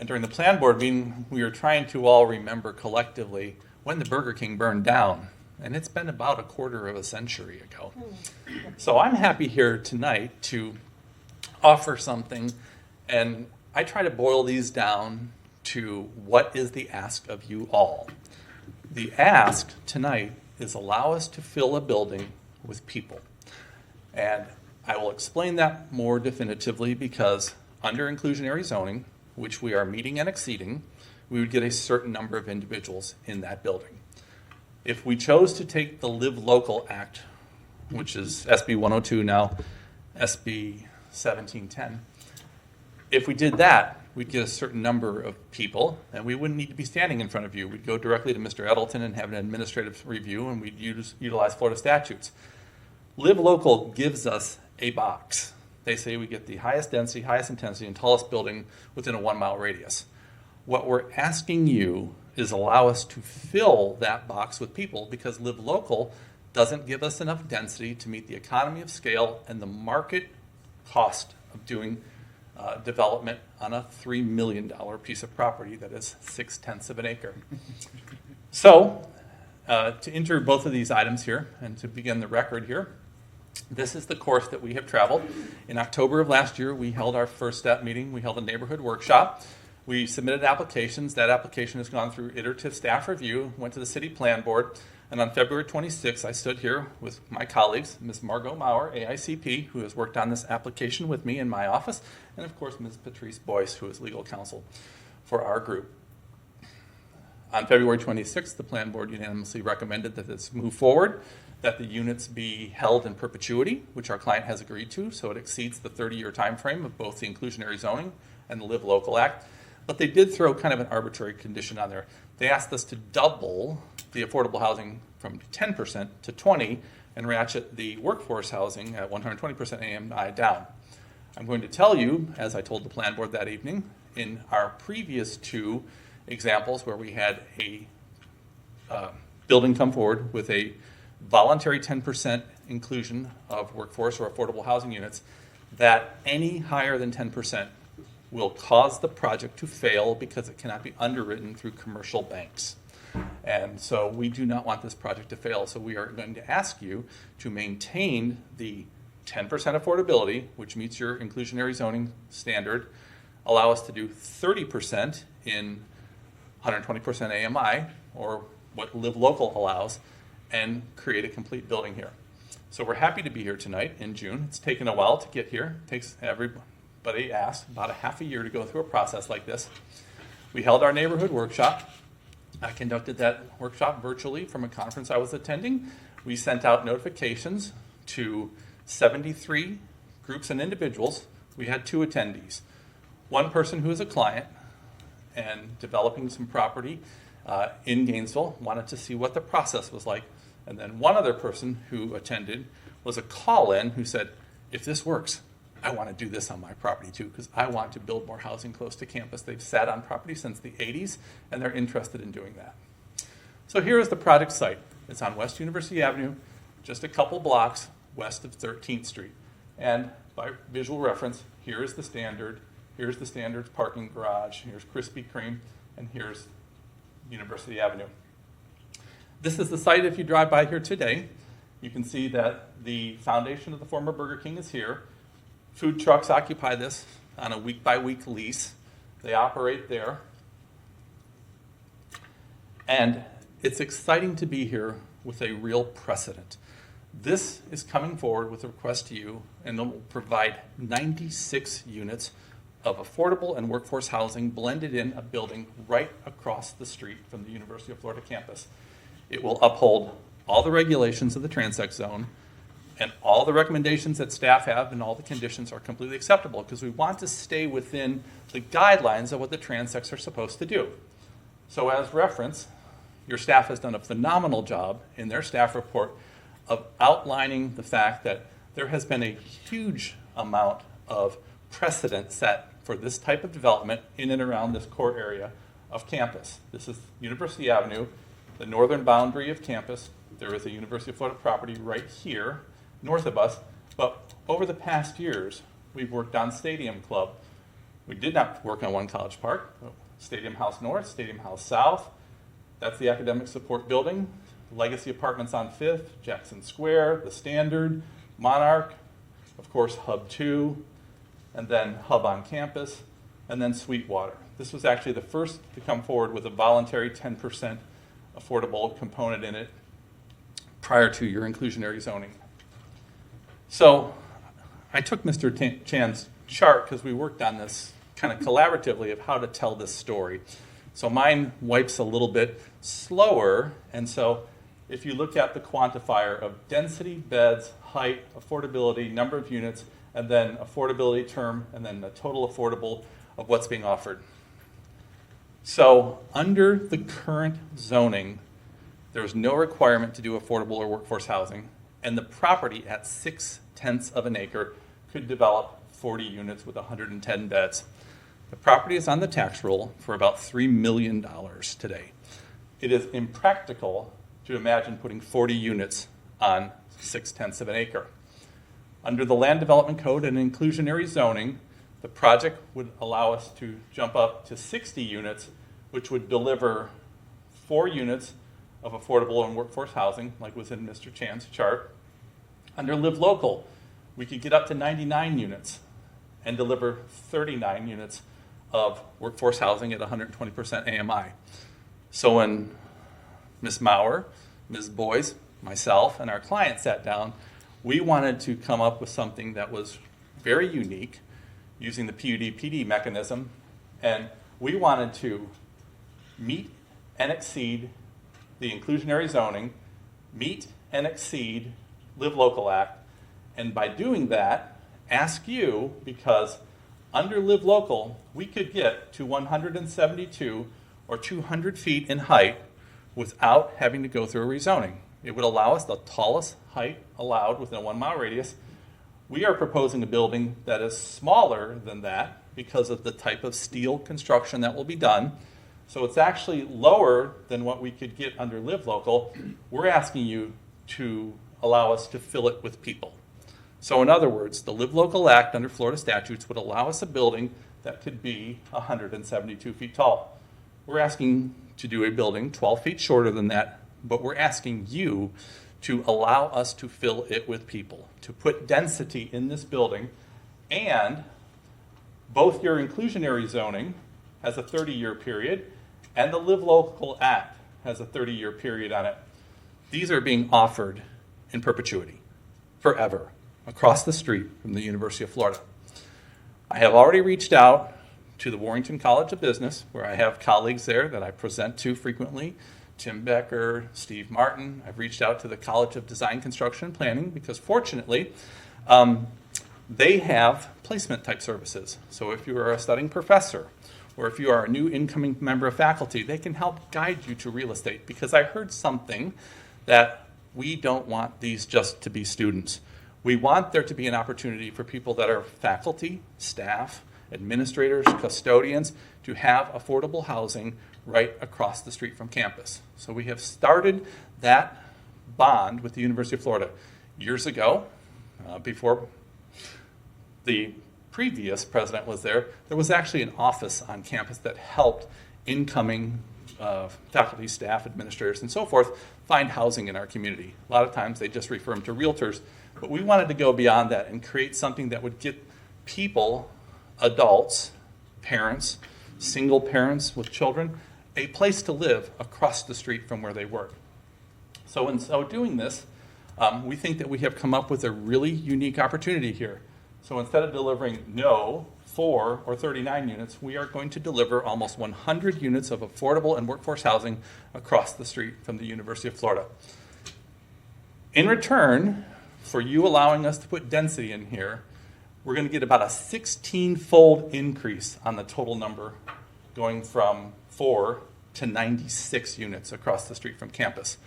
And during the plan board meeting, we were trying to all remember collectively when the Burger King burned down. And it's been about a quarter of a century ago. So I'm happy here tonight to offer something, and I try to boil these down to what is the ask of you all. The ask tonight is allow us to fill a building with people. And I will explain that more definitively because under inclusionary zoning, which we are meeting and exceeding, we would get a certain number of individuals in that building. If we chose to take the Live Local Act, which is SB 102 now, SB 1710, if we did that, we'd get a certain number of people, and we wouldn't need to be standing in front of you. We'd go directly to Mr. Edelton and have an administrative review, and we'd utilize Florida statutes. Live Local gives us a box. They say we get the highest density, highest intensity, and tallest building within a 1 mile radius. What we're asking you is allow us to fill that box with people because Live Local doesn't give us enough density to meet the economy of scale and the market cost of doing development on a $3 million piece of property that is 0.6 of an acre. So to enter both of these items here and to begin the record here, this is the course that we have traveled. In October of last year, we held our first step meeting. We held a neighborhood workshop. We submitted applications. That application has gone through iterative staff review, went to the city plan board, and on February 26th, I stood here with my colleagues, Ms. Margot Maurer, AICP, who has worked on this application with me in my office, and of course, Ms. Patrice Boyce, who is legal counsel for our group. On February 26th, the plan board unanimously recommended that this move forward, that the units be held in perpetuity, which our client has agreed to, so it exceeds the 30-year time frame of both the inclusionary zoning and the Live Local Act. But they did throw kind of an arbitrary condition on there. They asked us to double the affordable housing from 10% to 20% and ratchet the workforce housing at 120% AMI down. I'm going to tell you, as I told the plan board that evening, in our previous two examples where we had a building come forward with a voluntary 10% inclusion of workforce or affordable housing units, that any higher than 10% will cause the project to fail because it cannot be underwritten through commercial banks. And so we do not want this project to fail. So we are going to ask you to maintain the 10% affordability, which meets your inclusionary zoning standard, allow us to do 30% in 120% AMI, or what Live Local allows, and create a complete building here. So we're happy to be here tonight in June. It's taken a while to get here. It takes everybody asked about a half a year to go through a process like this. We held our neighborhood workshop. I conducted that workshop virtually from a conference I was attending. We sent out notifications to 73 groups and individuals. We had 2 attendees. One person who is a client and developing some property in Gainesville, wanted to see what the process was like. And then one other person who attended was a call-in who said, if this works, I want to do this on my property too, because I want to build more housing close to campus. They've sat on property since the 80s, and they're interested in doing that. So here is the project site. It's on West University Avenue, just a couple blocks west of 13th Street. And by visual reference, here is the standard. Here's the standard parking garage. Here's Krispy Kreme, and here's University Avenue. This is the site. If you drive by here today, you can see that the foundation of the former Burger King is here. Food trucks occupy this on a week-by-week lease. They operate there. And it's exciting to be here with a real precedent. This is coming forward with a request to you, and it will provide 96 units of affordable and workforce housing blended in a building right across the street from the University of Florida campus. It will uphold all the regulations of the transect zone, and all the recommendations that staff have and all the conditions are completely acceptable because we want to stay within the guidelines of what the transects are supposed to do. So as reference, your staff has done a phenomenal job in their staff report of outlining the fact that there has been a huge amount of precedent set for this type of development in and around this core area of campus. This is University Avenue, the northern boundary of campus. There is a University of Florida property right here, north of us, but over the past years, we've worked on Stadium Club. We did not work on One College Park, Stadium House North, Stadium House South. That's the academic support building. Legacy Apartments on 5th, Jackson Square, the Standard, Monarch, of course Hub 2, and then Hub on campus, and then Sweetwater. This was actually the first to come forward with a voluntary 10% affordable component in it prior to your inclusionary zoning. So I took Mr. Chan's chart because we worked on this kind of collaboratively of how to tell this story. So mine wipes a little bit slower, and so if you look at the quantifier of density, beds, height, affordability, number of units, and then affordability term, and then the total affordable of what's being offered. So under the current zoning, there's no requirement to do affordable or workforce housing, and the property at 0.6 of an acre could develop 40 units with 110 beds. The property is on the tax roll for about $3 million today. It is impractical to imagine putting 40 units on 0.6 of an acre. Under the Land Development Code and inclusionary zoning, the project would allow us to jump up to 60 units, which would deliver 4 units of affordable and workforce housing, like was in Mr. Chan's chart. Under Live Local, we could get up to 99 units and deliver 39 units of workforce housing at 120% AMI. So when Ms. Maurer, Ms. Boyce, myself, and our client sat down, we wanted to come up with something that was very unique using the PUD-PD mechanism, and we wanted to meet and exceed the inclusionary zoning, meet and exceed Live Local Act, and by doing that, ask you, because under Live Local, we could get to 172 or 200 feet in height without having to go through a rezoning. It would allow us the tallest height allowed within a 1 mile radius. We are proposing a building that is smaller than that because of the type of steel construction that will be done. So it's actually lower than what we could get under Live Local. We're asking you to allow us to fill it with people. So in other words, the Live Local Act under Florida statutes would allow us a building that could be 172 feet tall. We're asking to do a building 12 feet shorter than that, but we're asking you to allow us to fill it with people, to put density in this building, and both your inclusionary zoning has a 30-year period, and the Live Local Act has a 30-year period on it. These are being offered in perpetuity, forever, across the street from the University of Florida. I have already reached out to the Warrington College of Business, where I have colleagues there that I present to frequently, Tim Becker, Steve Martin. I've reached out to the College of Design, Construction, and Planning because fortunately, they have placement type services. So if you are a studying professor, or if you are a new incoming member of faculty, they can help guide you to real estate, because I heard something that we don't want these just to be students. We want there to be an opportunity for people that are faculty, staff, administrators, custodians, to have affordable housing right across the street from campus. So we have started that bond with the University of Florida. Years ago, before the previous president was there, there was actually an office on campus that helped incoming faculty, staff, administrators, and so forth find housing in our community. A lot of times they just refer them to realtors, but we wanted to go beyond that and create something that would get people, adults, parents, single parents with children, a place to live across the street from where they work. So in so doing this, we think that we have come up with a really unique opportunity here. So instead of delivering 4 or 39 units, we are going to deliver almost 100 units of affordable and workforce housing across the street from the University of Florida. In return for you allowing us to put density in here, we're going to get about a 16-fold increase on the total number, going from 4 to 96 units across the street from campus.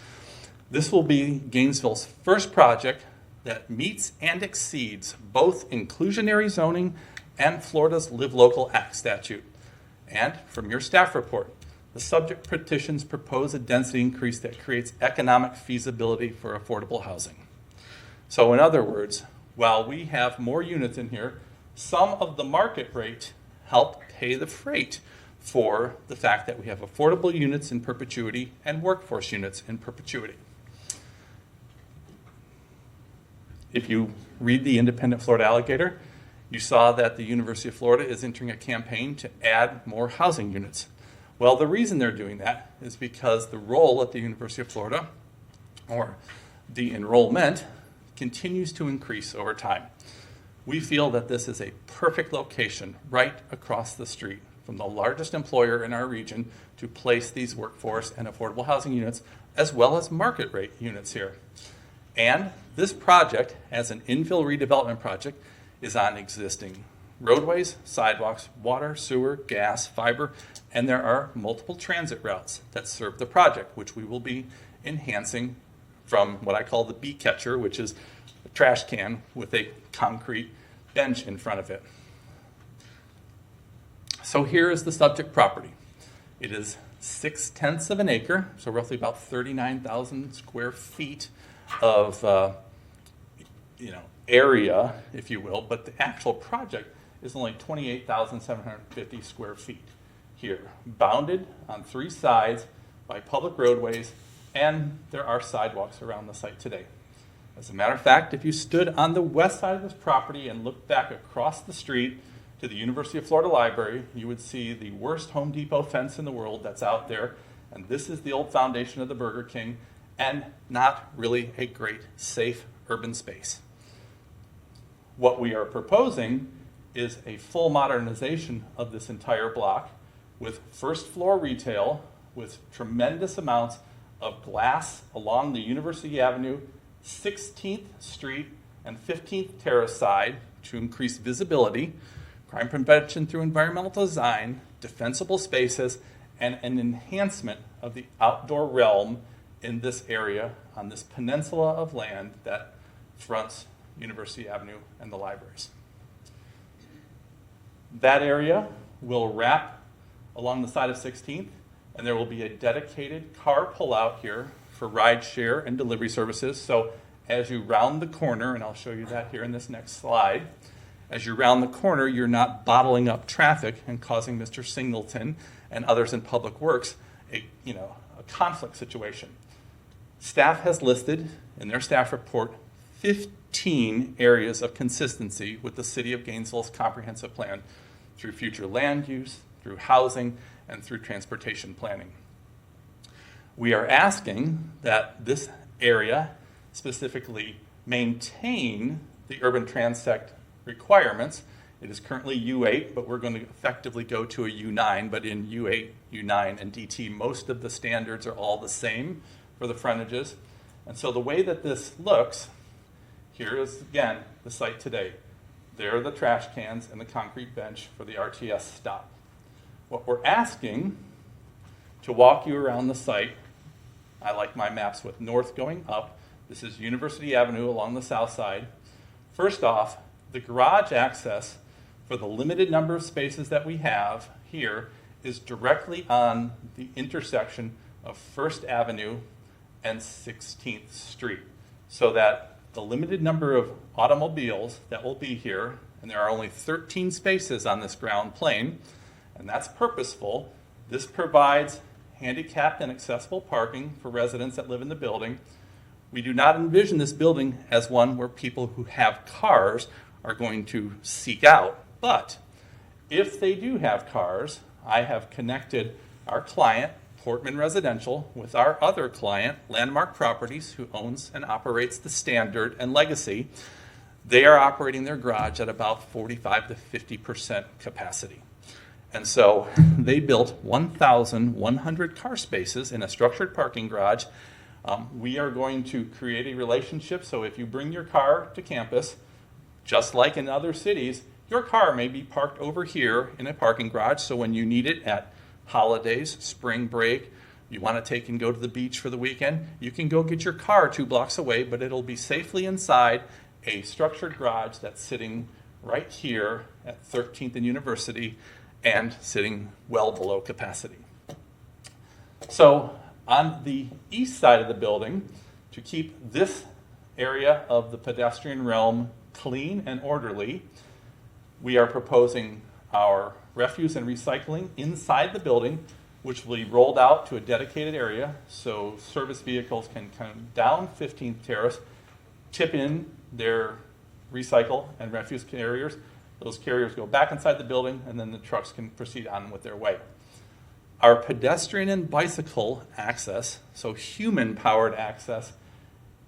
This will be Gainesville's first project that meets and exceeds both inclusionary zoning and Florida's Live Local Act statute. And from your staff report, the subject petitions propose a density increase that creates economic feasibility for affordable housing. So in other words, while we have more units in here, some of the market rate help pay the freight for the fact that we have affordable units in perpetuity and workforce units in perpetuity. If you read the Independent Florida Alligator, you saw that the University of Florida is entering a campaign to add more housing units. Well, the reason they're doing that is because the roll at the University of Florida, or the enrollment, continues to increase over time. We feel that this is a perfect location right across the street from the largest employer in our region to place these workforce and affordable housing units, as well as market rate units here. And this project, as an infill redevelopment project, is on existing roadways, sidewalks, water, sewer, gas, fiber, and there are multiple transit routes that serve the project, which we will be enhancing from what I call the bee catcher, which is a trash can with a concrete bench in front of it. So here is the subject property. It is 6/10 of an acre, so roughly about 39,000 square feet of area, if you will, but the actual project is only 28,750 square feet here, bounded on 3 sides by public roadways, and there are sidewalks around the site today. As a matter of fact, if you stood on the west side of this property and looked back across the street to the University of Florida Library, you would see the worst Home Depot fence in the world that's out there, and this is the old foundation of the Burger King, and not really a great, safe urban space. What we are proposing is a full modernization of this entire block with first floor retail, with tremendous amounts of glass along the University Avenue, 16th Street, and 15th Terrace side to increase visibility, crime prevention through environmental design, defensible spaces, and an enhancement of the outdoor realm in this area on this peninsula of land that fronts University Avenue and the libraries. That area will wrap along the side of 16th, and there will be a dedicated car pullout here for ride share and delivery services. So as you round the corner, and I'll show you that here in this next slide, as you round the corner, you're not bottling up traffic and causing Mr. Singleton and others in Public Works a conflict situation. Staff has listed in their staff report 15 areas of consistency with the City of Gainesville's comprehensive plan through future land use, through housing, and through transportation planning. We are asking that this area specifically maintain the urban transect requirements. It is currently U8, but we're going to effectively go to a U9, but in U8, U9, and DT, most of the standards are all the same for the frontages. And so the way that this looks, here is, again, the site today. There are the trash cans and the concrete bench for the RTS stop. What we're asking to walk you around the site, I like my maps with north going up. This is University Avenue along the south side. First off, the garage access for the limited number of spaces that we have here is directly on the intersection of First Avenue and 16th Street, so that the limited number of automobiles that will be here, and there are only 13 spaces on this ground plane, and that's purposeful. This provides handicapped and accessible parking for residents that live in the building. We do not envision this building as one where people who have cars are going to seek out. But if they do have cars, I have connected our client, Portman Residential, with our other client, Landmark Properties, who owns and operates the Standard and Legacy. They are operating their garage at about 45 to 50% capacity. And so they built 1,100 car spaces in a structured parking garage. We are going to create a relationship, so if you bring your car to campus, just like in other cities, your car may be parked over here in a parking garage, so when you need it at holidays, spring break, you want to take and go to the beach for the weekend, you can go get your car 2 blocks away, but it'll be safely inside a structured garage that's sitting right here at 13th and University and sitting well below capacity. So on the east side of the building, to keep this area of the pedestrian realm clean and orderly, we are proposing our refuse and recycling inside the building, which will be rolled out to a dedicated area so service vehicles can come down 15th Terrace, tip in their recycle and refuse carriers. Those carriers go back inside the building, and then the trucks can proceed on with their way. Our pedestrian and bicycle access, so human-powered access,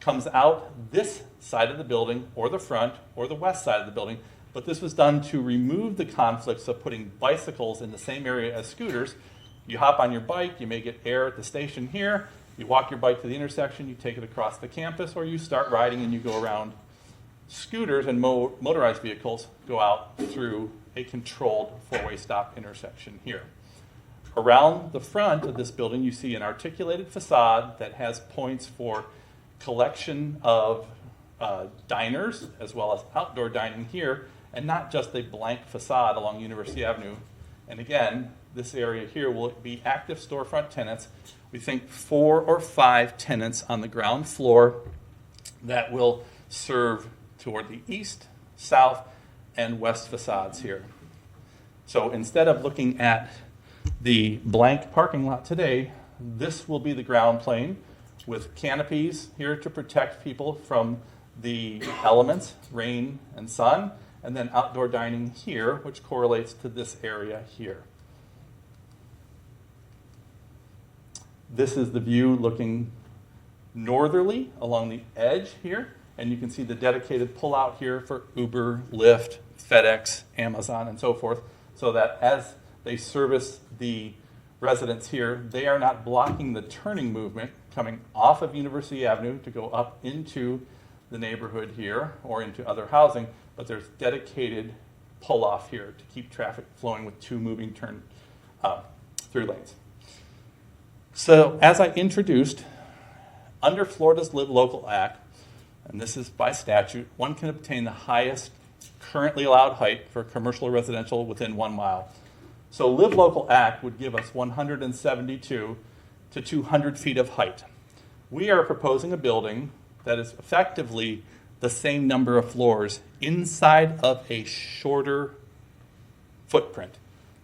comes out this side of the building, or the front, or the west side of the building, but this was done to remove the conflicts of putting bicycles in the same area as scooters. You hop on your bike, you may get air at the station here, you walk your bike to the intersection, you take it across the campus, or you start riding and you go around. Scooters and motorized vehicles go out through a controlled four-way stop intersection here. Around the front of this building, you see an articulated facade that has points for collection of diners as well as outdoor dining here, and not just a blank facade along University Avenue. And again, this area here will be active storefront tenants. We think 4 or 5 tenants on the ground floor that will serve toward the east, south, and west facades here. So instead of looking at the blank parking lot today, this will be the ground plane with canopies here to protect people from the elements, rain and sun, and then outdoor dining here, which correlates to this area here. This is the view looking northerly along the edge here, and you can see the dedicated pullout here for Uber, Lyft, FedEx, Amazon, and so forth, so that as they service the residents here, they are not blocking the turning movement coming off of University Avenue to go up into the neighborhood here or into other housing, but there's dedicated pull-off here to keep traffic flowing with 2 moving turn through lanes. So as I introduced, under Florida's Live Local Act, and this is by statute, one can obtain the highest currently allowed height for commercial or residential within 1 mile. So Live Local Act would give us 172 to 200 feet of height. We are proposing a building that is effectively the same number of floors inside of a shorter footprint.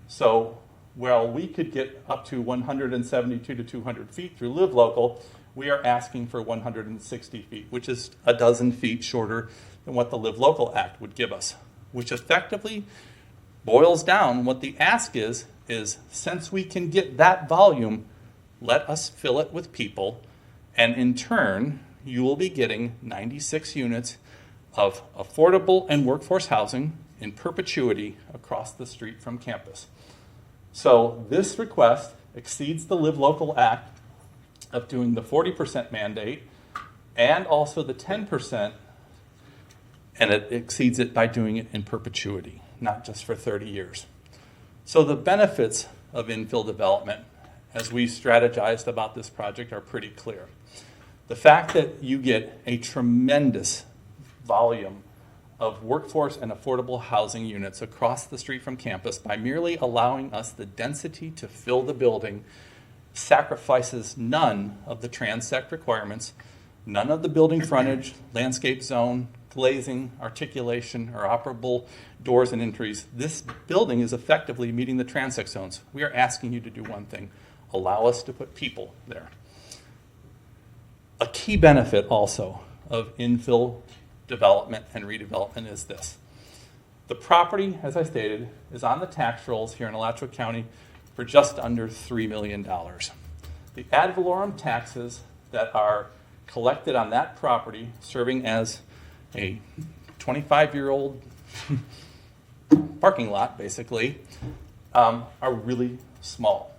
So while we could get up to 172 to 200 feet through Live Local, we are asking for 160 feet, which is a dozen feet shorter than what the Live Local Act would give us, which effectively boils down what the ask is since we can get that volume, let us fill it with people, and in turn, you will be getting 96 units of affordable and workforce housing in perpetuity across the street from campus. So this request exceeds the Live Local Act of doing the 40% mandate and also the 10%, and it exceeds it by doing it in perpetuity, not just for 30 years. So the benefits of infill development, as we strategized about this project, are pretty clear. The fact that you get a tremendous volume of workforce and affordable housing units across the street from campus by merely allowing us the density to fill the building sacrifices none of the transect requirements, none of the building frontage, landscape zone, glazing, articulation, or operable doors and entries. This building is effectively meeting the transect zones. We are asking you to do one thing: allow us to put people there. A key benefit also of infill development and redevelopment is this. The property, as I stated, is on the tax rolls here in Alachua County for just under $3 million. The ad valorem taxes that are collected on that property, serving as a 25-year-old parking lot, basically, are really small.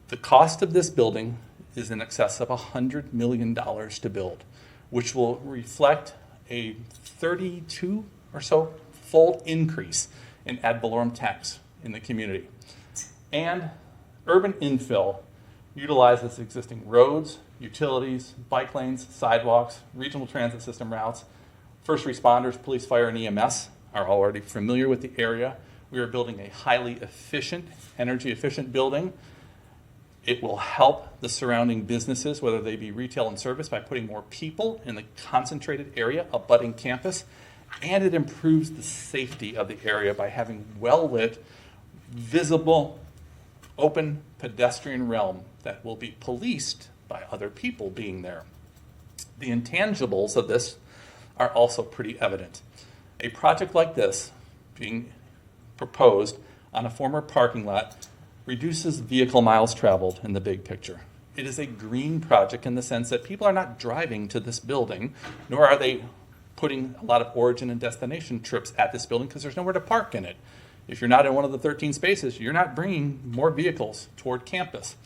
The cost of this building is in excess of $100 million to build, which will reflect a 32 or so fold increase in ad valorem tax in the community. And urban infill utilizes existing roads, utilities, bike lanes, sidewalks, regional transit system routes. First responders, police, fire, and EMS are already familiar with the area. We are building a highly efficient, energy efficient building. It will help the surrounding businesses, whether they be retail and service, by putting more people in the concentrated area abutting campus. and it improves the safety of the area by having well-lit, visible, open pedestrian realm that will be policed by other people being there. The intangibles of this are also pretty evident. A project like this being proposed on a former parking lot reduces vehicle miles traveled in the big picture. It is a green project in the sense that people are not driving to this building, nor are they putting a lot of origin and destination trips at this building because there's nowhere to park in it. If you're not in one of the 13 spaces, you're not bringing more vehicles toward campus.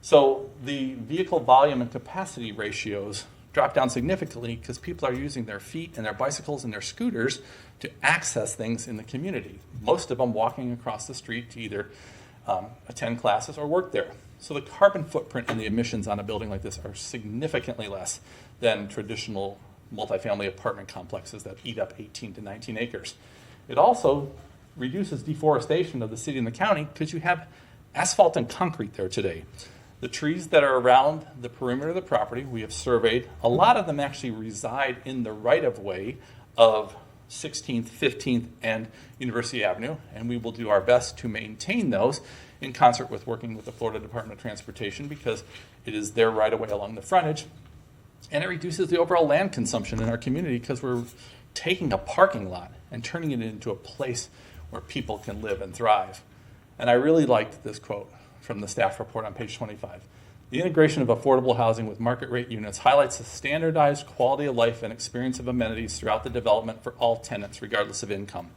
So the vehicle volume and capacity ratios drop down significantly because people are using their feet and their bicycles and their scooters to access things in the community. Most of them walking across the street to either attend classes or work there. So the carbon footprint and the emissions on a building like this are significantly less than traditional multifamily apartment complexes that eat up 18 to 19 acres. It also reduces deforestation of the city and the county because you have asphalt and concrete there today. The trees that are around the perimeter of the property, we have surveyed. A lot of them actually reside in the right-of-way of 16th, 15th, and University Avenue, and we will do our best to maintain those in concert with working with the Florida Department of Transportation because it is their right-of-way along the frontage, and it reduces the overall land consumption in our community because we're taking a parking lot and turning it into a place where people can live and thrive. And I really liked this quote from the staff report on page 25. The integration of affordable housing with market rate units highlights the standardized quality of life and experience of amenities throughout the development for all tenants, regardless of income.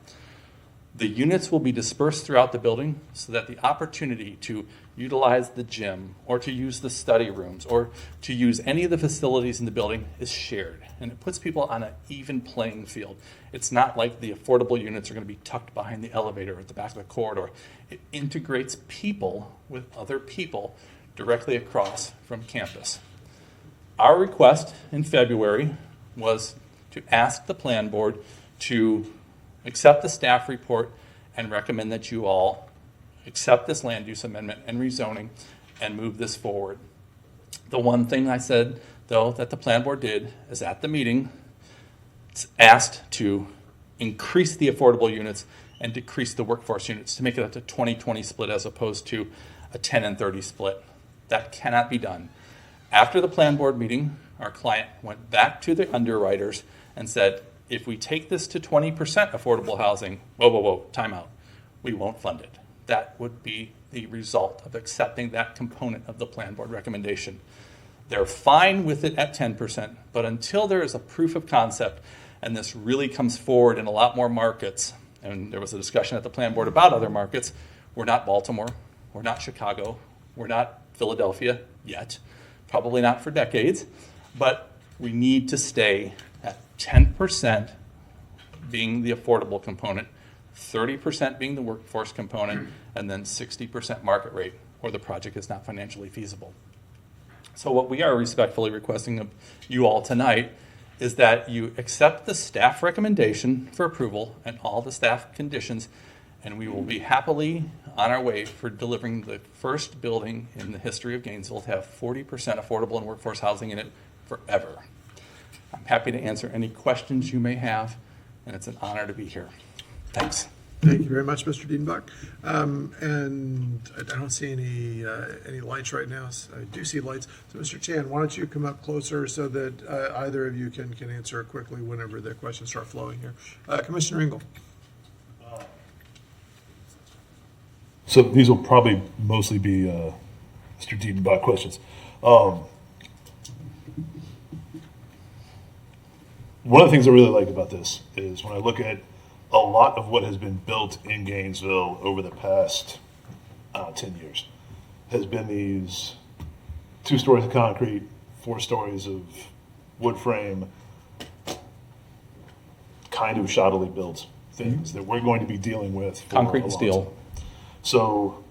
The units will be dispersed throughout the building so that the opportunity to utilize the gym or to use the study rooms or to use any of the facilities in the building is shared. And it puts people on an even playing field. It's not like the affordable units are going to be tucked behind the elevator or at the back of the corridor. It integrates people with other people directly across from campus. Our request in February was to ask the plan board to accept the staff report and recommend that you all accept this land use amendment and rezoning and move this forward. The one thing I said, though, that the plan board did is at the meeting, it's asked to increase the affordable units and decrease the workforce units to make it up to 20-20 split as opposed to a 10 and 30 split. That cannot be done. After the plan board meeting, our client went back to the underwriters and said, if we take this to 20% affordable housing, whoa, time out. We won't fund it. That would be the result of accepting that component of the plan board recommendation. They're fine with it at 10%, but until there is a proof of concept and this really comes forward in a lot more markets, and there was a discussion at the plan board about other markets, we're not Baltimore, we're not Chicago, we're not Philadelphia yet, probably not for decades, but we need to stay at 10% being the affordable component, 30% being the workforce component, and then 60% market rate, or the project is not financially feasible. So what we are respectfully requesting of you all tonight is that you accept the staff recommendation for approval and all the staff conditions, and we will be happily on our way for delivering the first building in the history of Gainesville to have 40% affordable and workforce housing in it forever. I'm happy to answer any questions you may have, and it's an honor to be here. Thanks. Thank you very much, Mr. Dienbach. And I don't see any lights right now. I do see lights. So, Mr. Chan, why don't you come up closer so that either of you can answer quickly whenever the questions start flowing here. Commissioner Engel. So these will probably mostly be Mr. Dienbach questions. One of the things I really like about this is when I look at a lot of what has been built in Gainesville over the past 10 years has been these 2 stories of concrete, 4 stories of wood frame, kind of shoddily built things that we're going to be dealing with for concrete a and long steel. time. So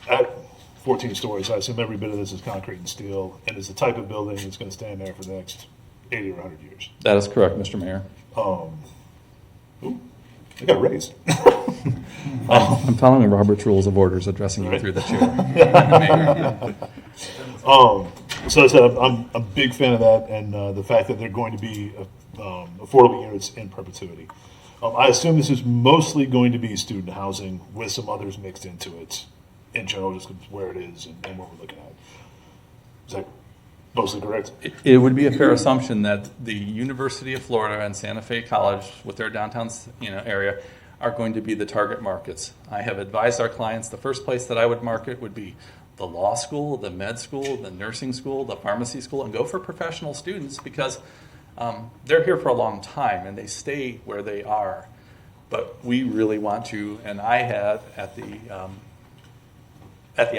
at 14 stories, I assume every bit of this is concrete and steel, and it's the type of building that's going to stand there for the next 80 or 100 years. That is correct, Mr. Mayor. I got raised. I'm following Robert's Rules of Orders, addressing you through the chair. So I said, I'm a big fan of that, and the fact that they're going to be affordable units in perpetuity. I assume this is mostly going to be student housing with some others mixed into it in general, just where it is and what we're looking at. Is that mostly correct? It would be a fair assumption that the University of Florida and Santa Fe College, with their downtown area, are going to be the target markets. I have advised our clients the first place that I would market would be the law school, the med school, the nursing school, the pharmacy school, and go for professional students because they're here for a long time and they stay where they are. But we really want to, and I have at the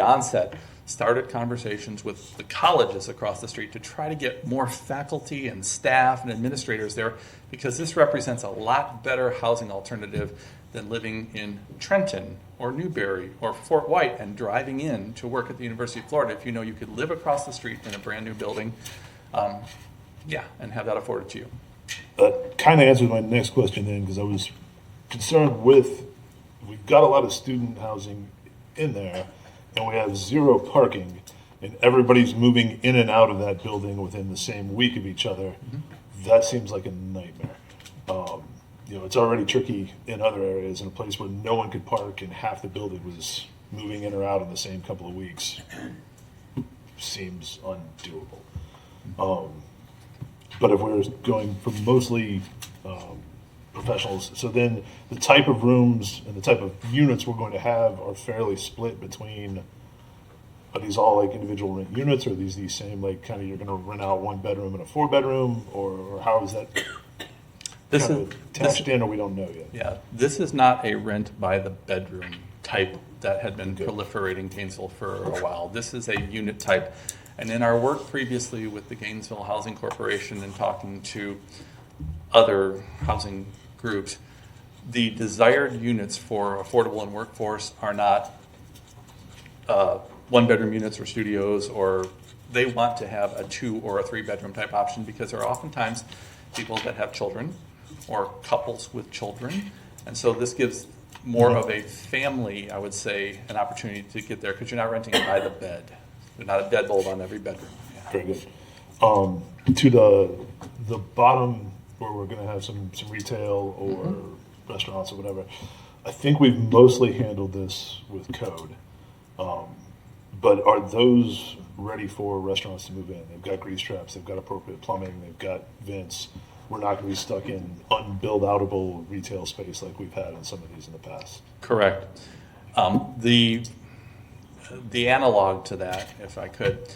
onset started conversations with the colleges across the street to try to get more faculty and staff and administrators there because this represents a lot better housing alternative than living in Trenton or Newberry or Fort White and driving in to work at the University of Florida if you know you could live across the street in a brand new building, and have that afforded to you. That kind of answers my next question then, because I was concerned with, we've got a lot of student housing in there, and we have zero parking, and everybody's moving in and out of that building within the same week of each other. That seems like a nightmare. It's already tricky in other areas, in a place where no one could park and half the building was moving in or out in the same couple of weeks. Seems undoable. But if we're going for mostly professionals, so then the type of rooms and the type of units we're going to have are fairly split between, are these all like individual rent units, or are these same, like kind of you're going to rent out 1 bedroom and a 4 bedroom, or how is that This kind is of attached in, or we don't know yet? Yeah, this is not a rent by the bedroom type that had been proliferating in Gainesville for a while. This is a unit type. And in our work previously with the Gainesville Housing Corporation and talking to other housing groups, the desired units for affordable and workforce are not 1-bedroom units or studios, or they want to have a 2 or a 3-bedroom type option because there are oftentimes people that have children or couples with children. And so this gives more of a family, I would say, an opportunity to get there because you're not renting it by the bed. There's not a deadbolt on every bedroom. Yeah. Very good. To the bottom where we're going to have some retail or restaurants or whatever, I think we've mostly handled this with code. But are those ready for restaurants to move in? They've got grease traps, they've got appropriate plumbing, they've got vents. We're not going to be stuck in unbuild-outable retail space like we've had in some of these in the past. Correct. The analog to that, if I could,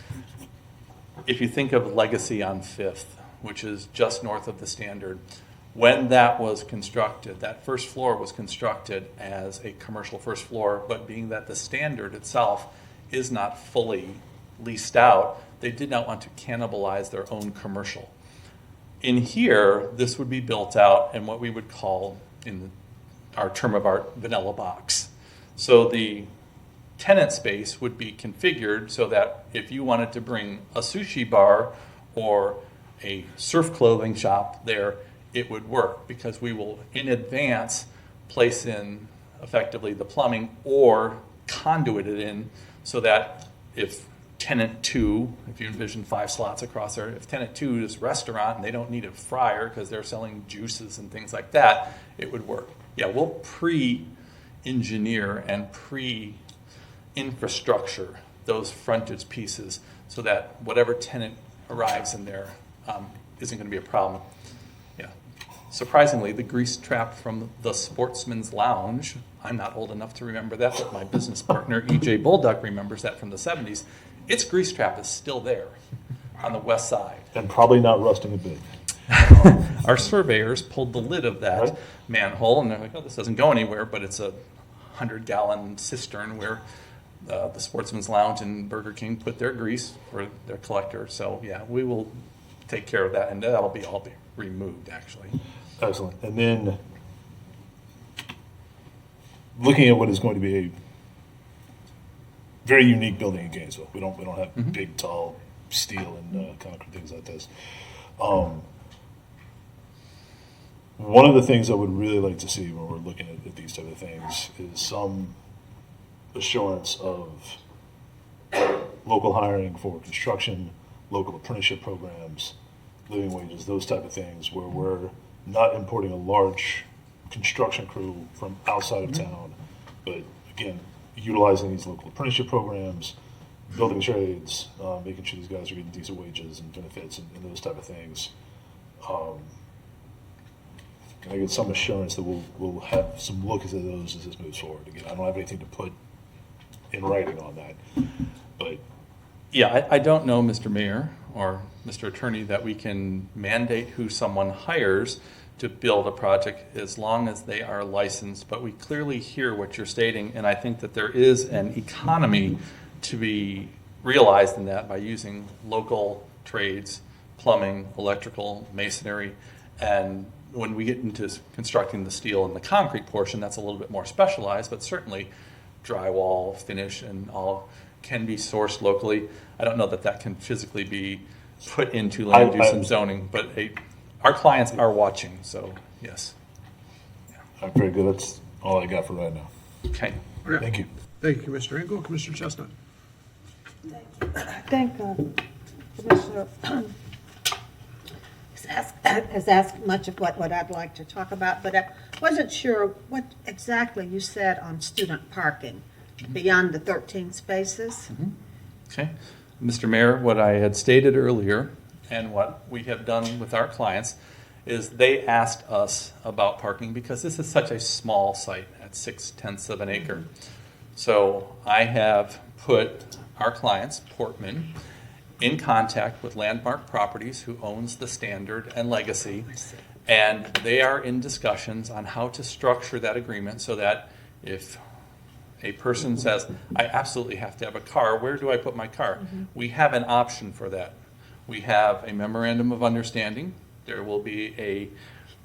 if you think of Legacy on 5th, which is just north of the Standard, when that was constructed, that first floor was constructed as a commercial first floor, but being that the Standard itself is not fully leased out, they did not want to cannibalize their own commercial. In here, this would be built out in what we would call, in our term of art, vanilla box. So the tenant space would be configured so that if you wanted to bring a sushi bar or a surf clothing shop there, it would work because we will in advance place in effectively the plumbing or conduit it in so that if tenant 2, if you envision 5 slots across there, if tenant 2 is restaurant and they don't need a fryer because they're selling juices and things like that, it would work. Yeah, we'll pre-engineer and infrastructure those frontage pieces so that whatever tenant arrives in there isn't going to be a problem. Yeah. Surprisingly, the grease trap from the Sportsman's Lounge, I'm not old enough to remember that, but my business partner, E.J. Bulldog, remembers that from the 70s. Its grease trap is still there on the west side. And probably not rusting a bit. Our surveyors pulled the lid of that manhole, and they're like, oh, this doesn't go anywhere, but it's a 100-gallon cistern where the Sportsman's Lounge and Burger King put their grease for their collector. So, yeah, we will take care of that, and that'll be all be removed, actually. Excellent. And then looking at what is going to be a very unique building in Gainesville. We don't have big, tall steel and concrete things like this. One of the things I would really like to see when we're looking at these type of things is some assurance of local hiring for construction, local apprenticeship programs, living wages, those type of things, where we're not importing a large construction crew from outside of town, but again, utilizing these local apprenticeship programs, building trades, making sure these guys are getting decent wages and benefits and those type of things. Can I get some assurance that we'll have some look at those as this moves forward? Again, I don't have anything to put in writing on that, but Yeah, I don't know, Mr. Mayor or Mr. Attorney, that we can mandate who someone hires to build a project as long as they are licensed, but we clearly hear what you're stating, and I think that there is an economy to be realized in that by using local trades, plumbing, electrical, masonry, and when we get into constructing the steel and the concrete portion, that's a little bit more specialized, but certainly drywall, finish, and all can be sourced locally. I don't know that that can physically be put into land use and zoning, but our clients are watching, so yes. very good. That's all I got for right now. Okay. Thank you. Thank you, Commissioner Engel. Commissioner Chestnut. I think Commissioner has asked much of what I'd like to talk about, but I wasn't sure what exactly you said on student parking beyond the 13 spaces. Okay. Mr. Mayor, what I had stated earlier and what we have done with our clients is they asked us about parking because this is such a small site at 0.6 of an acre. So I have put our clients, Portman, in contact with Landmark Properties, who owns the Standard and Legacy, and they are in discussions on how to structure that agreement so that if a person says, I absolutely have to have a car, where do I put my car? We have an option for that. We have a memorandum of understanding. There will be a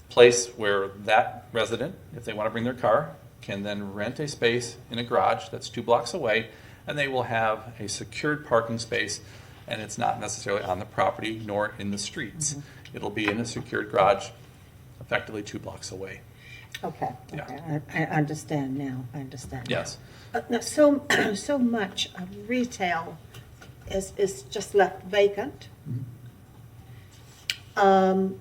place where that resident, if they want to bring their car, can then rent a space in a garage that's 2 blocks away, and they will have a secured parking space, and it's not necessarily on the property nor in the streets. It'll be in a secured garage, effectively 2 blocks away. Okay, Yeah. okay. I understand now. I understand. Yes. Now, so much of retail is just left vacant. And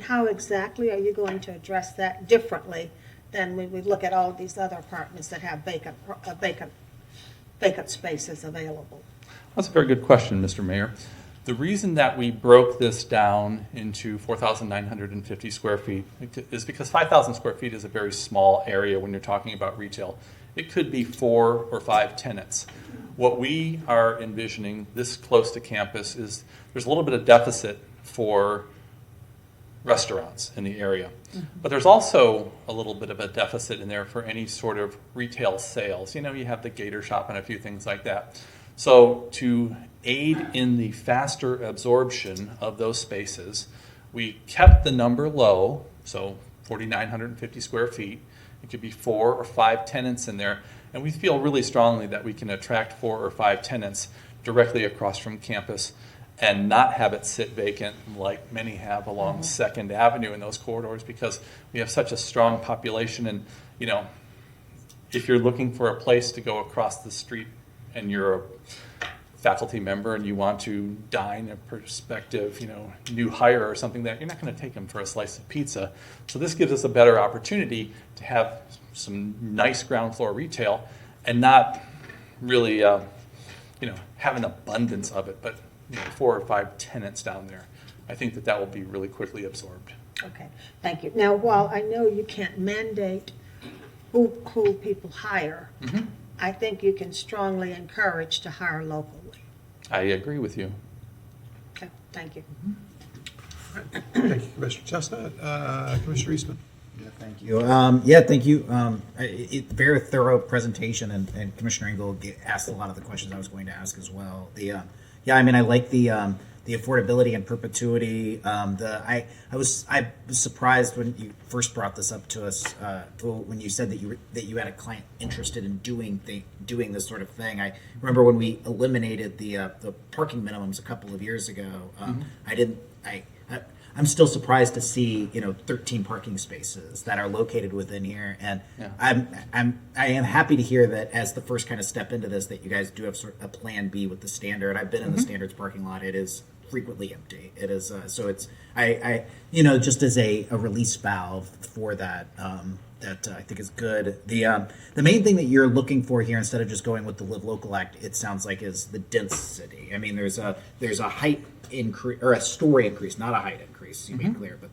how exactly are you going to address that differently than when we look at all of these other apartments that have vacant spaces available? That's a very good question, Mr. Mayor. The reason that we broke this down into 4,950 square feet is because 5,000 square feet is a very small area when you're talking about retail. It could be 4 or 5 tenants. What we are envisioning this close to campus is there's a little bit of deficit for restaurants in the area. But there's also a little bit of a deficit in there for any sort of retail sales. You know, you have the Gator Shop and a few things like that. So to aid in the faster absorption of those spaces, we kept the number low, so 4,950 square feet. It could be 4 or 5 tenants in there, and we feel really strongly that we can attract 4 or 5 tenants directly across from campus and not have it sit vacant like many have along 2nd Avenue in those corridors, because we have such a strong population. And, you know, if you're looking for a place to go across the street and you're a faculty member and you want to dine a prospective, you know, new hire or something, that you're not going to take them for a slice of pizza. So this gives us a better opportunity to have some nice ground floor retail and not really, you know, have an abundance of it, but, you know, 4 or 5 tenants down there. I think that will be really quickly absorbed. Okay, thank you. Now, while I know you can't mandate who people hire, I think you can strongly encourage to hire locally. I agree with you. Okay, thank you. Thank you, Commissioner Chestnut. Commissioner Eastman. Thank you. Thank you. Very thorough presentation, and Commissioner Engel asked a lot of the questions I was going to ask as well. I mean, I like the affordability and perpetuity. I was surprised when you first brought this up to us, when you said that you had a client interested in doing this sort of thing. I remember when we eliminated the parking minimums a couple of years ago. I'm still surprised to see 13 parking spaces that are located within here, and I am happy to hear that as the first kind of step into this, that you guys do have sort of a plan B with the standard. I've been in the standards parking lot; it is frequently empty. It is so it's I just as a release valve for that. That I think is good. The main thing that you're looking for here, instead of just going with the Live Local Act, it sounds like, is the density. I mean, there's a height increase or a story increase, not a height increase. You made clear, but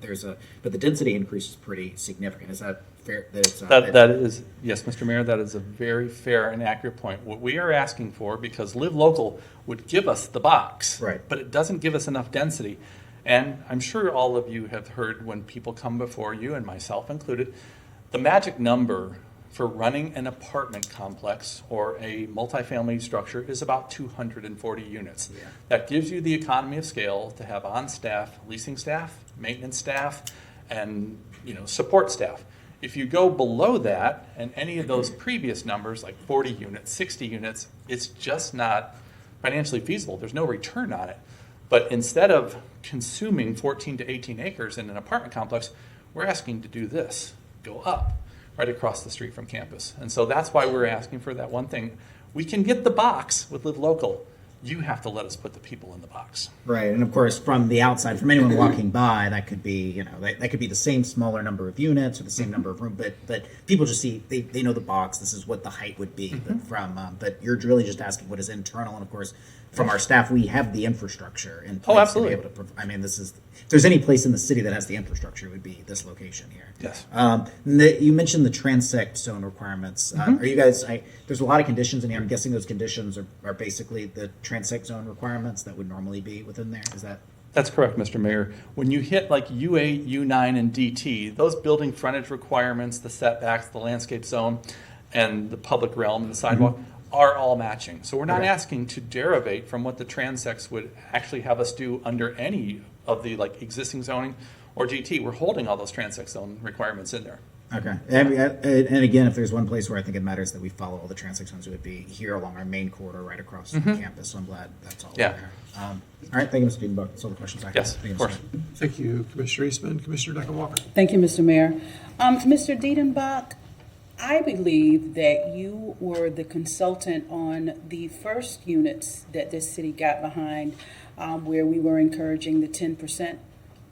the density increase is pretty significant. Is that fair? That is, yes, Mr. Mayor, that is a very fair and accurate point. What we are asking for, because Live Local would give us the box, right, but it doesn't give us enough density. And I'm sure all of you have heard when people come before you, and myself included, the magic number for running an apartment complex or a multifamily structure is about 240 units. Yeah. That gives you the economy of scale to have on-staff leasing staff, maintenance staff, and support staff. If you go below that, and any of those previous numbers, like 40 units, 60 units, it's just not financially feasible. There's no return on it. But instead of consuming 14 to 18 acres in an apartment complex, we're asking to do this. Go up right across the street from campus. And so that's why we're asking for that one thing. We can get the box with Live Local. You have to let us put the people in the box. Right, and of course, from the outside, from anyone walking by, that could be, that could be the same smaller number of units or the same number of rooms. But people just see, they know the box. This is what the height would be. But you're really just asking what is internal, and of course, from our staff, we have the infrastructure in place. Absolutely. To be able to. This is. If there's any place in the city that has the infrastructure, it would be this location here. Yes. You mentioned the transect zone requirements. Are you guys? There's a lot of conditions in here. I'm guessing those conditions are basically the transect zone requirements that would normally be within there. Is that? That's correct, Mr. Mayor. When you hit like U8, U9, and DT, those building frontage requirements, the setbacks, the landscape zone, and the public realm and the sidewalk are all matching. So we're not asking to derivate from what the transects would actually have us do under any of the existing zoning or GT. We're holding all those transect zone requirements in there. Okay. And again, if there's one place where I think it matters that we follow all the transect zones, it would be here along our main corridor right across from campus. So I'm glad that's all there. All right. Thank you, Mr. Diedenbach. That's all the questions I have. Yes, of course. Thank you, Commissioner Eastman. Commissioner Duncan-Walker. Thank you, Mr. Mayor. Mr. Diedenbach, I believe that you were the consultant on the first units that this city got behind, where we were encouraging the 10%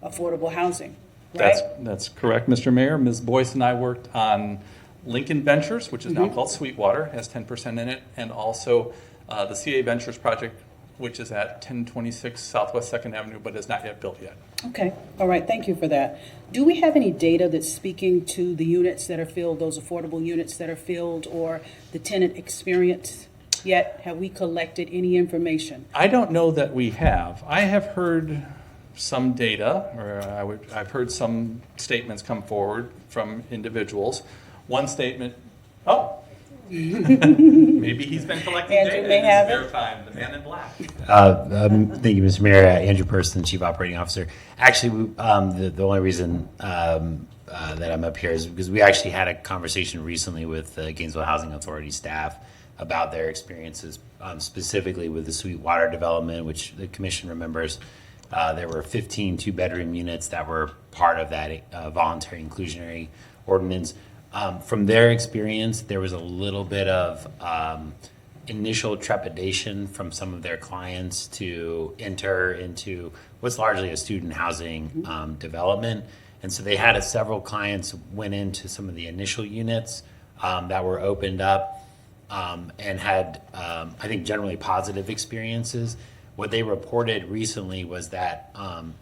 affordable housing, right? That's correct, Mr. Mayor. Ms. Boyce and I worked on Lincoln Ventures, which is now called Sweetwater, has 10% in it, and also the CA Ventures project, which is at 1026 Southwest 2nd Avenue, but is not yet built yet. Okay, all right, thank you for that. Do we have any data that's speaking to the units that are filled, those affordable units that are filled, or the tenant experience yet? Have we collected any information? I don't know that we have. I have heard some data, or I've heard some statements come forward from individuals. One statement, maybe he's been collecting Andrew data may in have his it. spare time, the man in black. Thank you, Mr. Mayor. Andrew Person, Chief Operating Officer. Actually, the only reason that I'm up here is because we actually had a conversation recently with the Gainesville Housing Authority staff about their experiences, specifically with the Sweetwater development, which the commission remembers. There were 15 two-bedroom units that were part of that voluntary inclusionary ordinance. From their experience, there was a little bit of initial trepidation from some of their clients to enter into what's largely a student housing development. And so they had several clients went into some of the initial units that were opened up and had, I think, generally positive experiences. What they reported recently was that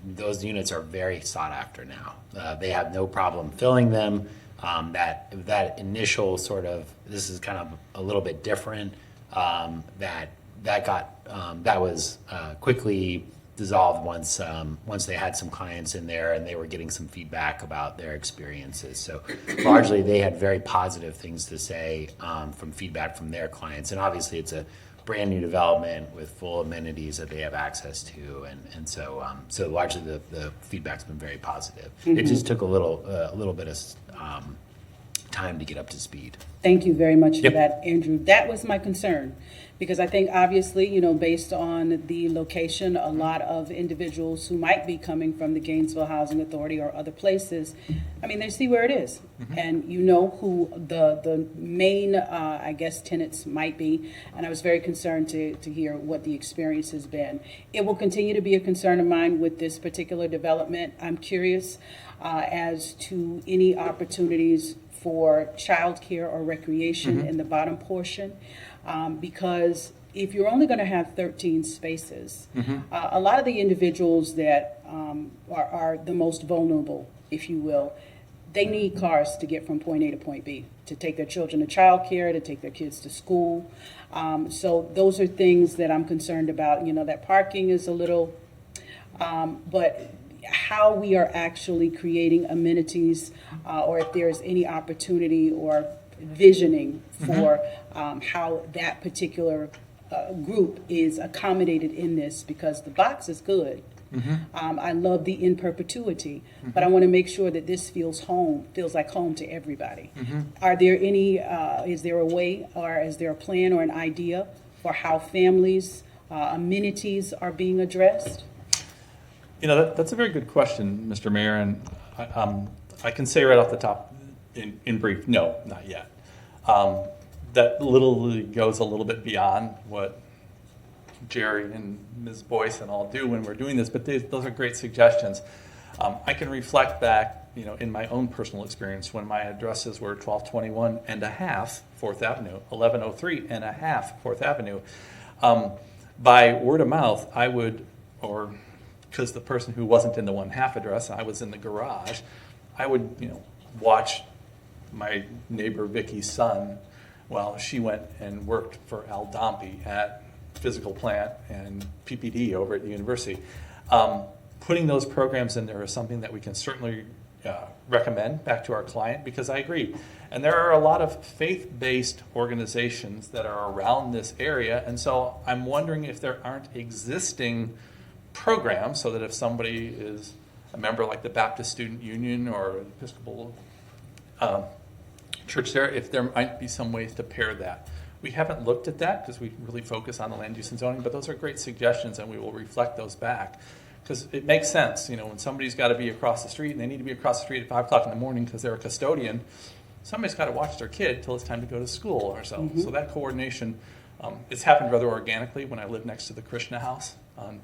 those units are very sought after now. They have no problem filling them. That initial sort of, this is kind of a little bit different, that was quickly dissolved once they had some clients in there and they were getting some feedback about their experiences. So largely they had very positive things to say from feedback from their clients. And obviously it's a brand new development with full amenities that they have access to, and so largely the feedback's been very positive. It just took a little bit of time to get up to speed. Thank you very much for Yep. that, Andrew. That was my concern, because I think obviously, based on the location, a lot of individuals who might be coming from the Gainesville Housing Authority or other places, they see where it is. And you know who the main, I guess, tenants might be. And I was very concerned to hear what the experience has been. It will continue to be a concern of mine with this particular development. I'm curious as to any opportunities for childcare or recreation in the bottom portion, because if you're only going to have 13 spaces, a lot of the individuals that are the most vulnerable, if you will, they need cars to get from point A to point B, to take their children to childcare, to take their kids to school. So those are things that I'm concerned about. That parking is a little, but how we are actually creating amenities, or if there's any opportunity or visioning for how that particular group is accommodated in this, because the box is good. I love the in perpetuity, but I want to make sure that this feels like home to everybody. Are there any, is there a way, or is there a plan or an idea for how families' amenities are being addressed? That's a very good question, Mr. Mayor, and I can say right off the top, in brief, no, not yet. That literally goes a little bit beyond what Jerry and Ms. Boyce and all do when we're doing this, but those are great suggestions. I can reflect back, in my own personal experience when my addresses were 1221 and a half 4th Avenue, 1103 and a half 4th Avenue. By word of mouth, I would, or because the person who wasn't in the 1/2 address, I was in the garage, I would, watch my neighbor Vicky's son while she went and worked for Al Dompey at physical plant and PPD over at the university. Putting those programs in there is something that we can certainly recommend back to our client, because I agree. And there are a lot of faith-based organizations that are around this area, and so I'm wondering if there aren't existing programs so that if somebody is a member like the Baptist Student Union or Episcopal church there, if there might be some ways to pair that. We haven't looked at that because we really focus on the land use and zoning, but those are great suggestions and we will reflect those back. Because it makes sense, when somebody's got to be across the street and they need to be across the street at 5 o'clock in the morning because they're a custodian, somebody's got to watch their kid till it's time to go to school or so. So that coordination, it's happened rather organically when I lived next to the Krishna House on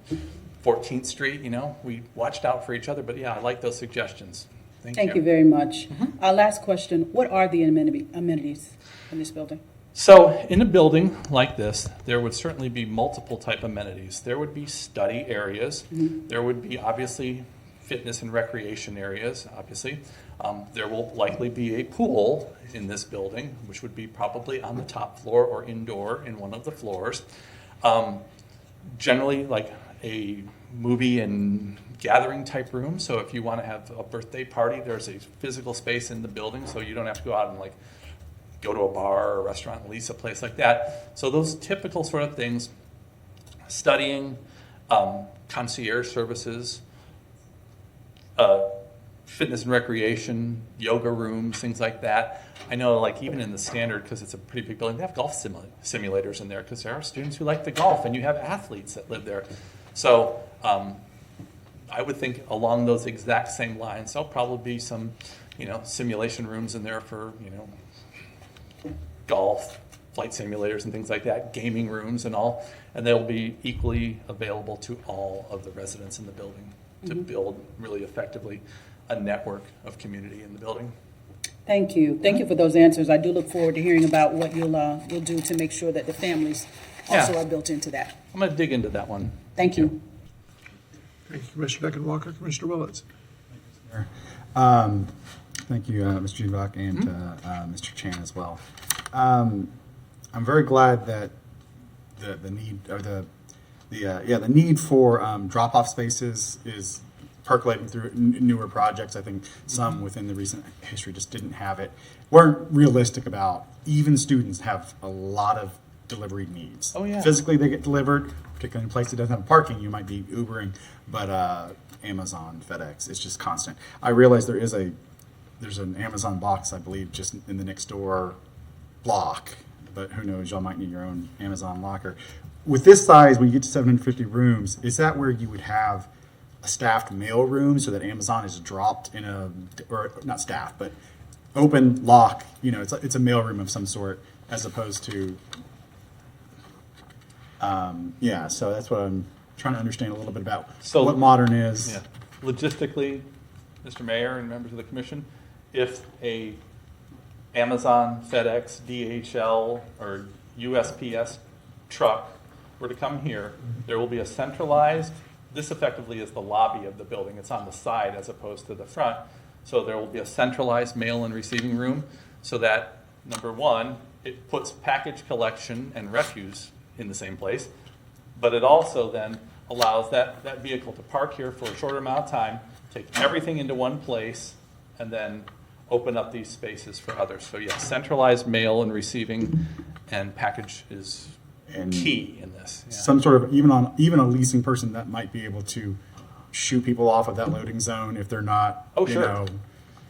14th Street, we watched out for each other, but yeah, I like those suggestions. Thank you very much. Last question, what are the amenities in this building? So in a building like this, there would certainly be multiple type amenities. There would be study areas. There would be obviously fitness and recreation areas, obviously. There will likely be a pool in this building, which would be probably on the top floor or indoor in one of the floors. Generally like a movie and gathering type room. So if you want to have a birthday party, there's a physical space in the building, so you don't have to go out and go to a bar or a restaurant and lease a place like that. So those typical sort of things, studying, concierge services, fitness and recreation, yoga rooms, things like that. I know even in the standard, because it's a pretty big building, they have golf simulators in there because there are students who like to golf and you have athletes that live there. So I would think along those exact same lines, there'll probably be some, simulation rooms in there for, golf, flight simulators and things like that, gaming rooms and all, and they'll be equally available to all of the residents in the building to build really effectively a network of community in the building. Thank you. Thank you for those answers. I do look forward to hearing about what you'll do to make sure that the families also are built into that. I'm going to dig into that one. Thank you. Thank you, Commissioner Deckenwalker. Commissioner Willetts. Thank you, Mr. Jeanbach and Mr. Chan as well. I'm very glad that the need for drop-off spaces is percolating through newer projects. I think some within the recent history just didn't have it. Weren't realistic about, even students have a lot of delivery needs. Oh, yeah. Physically they get delivered, particularly in a place that doesn't have parking, you might be Ubering, but Amazon, FedEx, it's just constant. I realize there is a there's an Amazon box, I believe, just in the next door block, but who knows, y'all might need your own Amazon locker. With this size, when you get to 750 rooms, is that where you would have a staffed mail room so that Amazon is dropped in a, or not staffed, but open lock, you know, it's a mail room of some sort, as opposed to, yeah, so that's what I'm trying to understand a little bit about So- what modern is. Yeah. Logistically, Mr. Mayor and members of the commission, if a Amazon, FedEx, DHL, or USPS truck were to come here, there will be a centralized, this effectively is the lobby of the building. It's on the side as opposed to the front. So there will be a centralized mail and receiving room so that, number one, it puts package collection and refuse in the same place, but it also then allows that vehicle to park here for a shorter amount of time, take everything into one place, and then open up these spaces for others. So yes, centralized mail and receiving and package is key in this. Yeah. Some sort of, even a leasing person that might be able to shoo people off of that loading zone if they're not, Oh, you sure. know.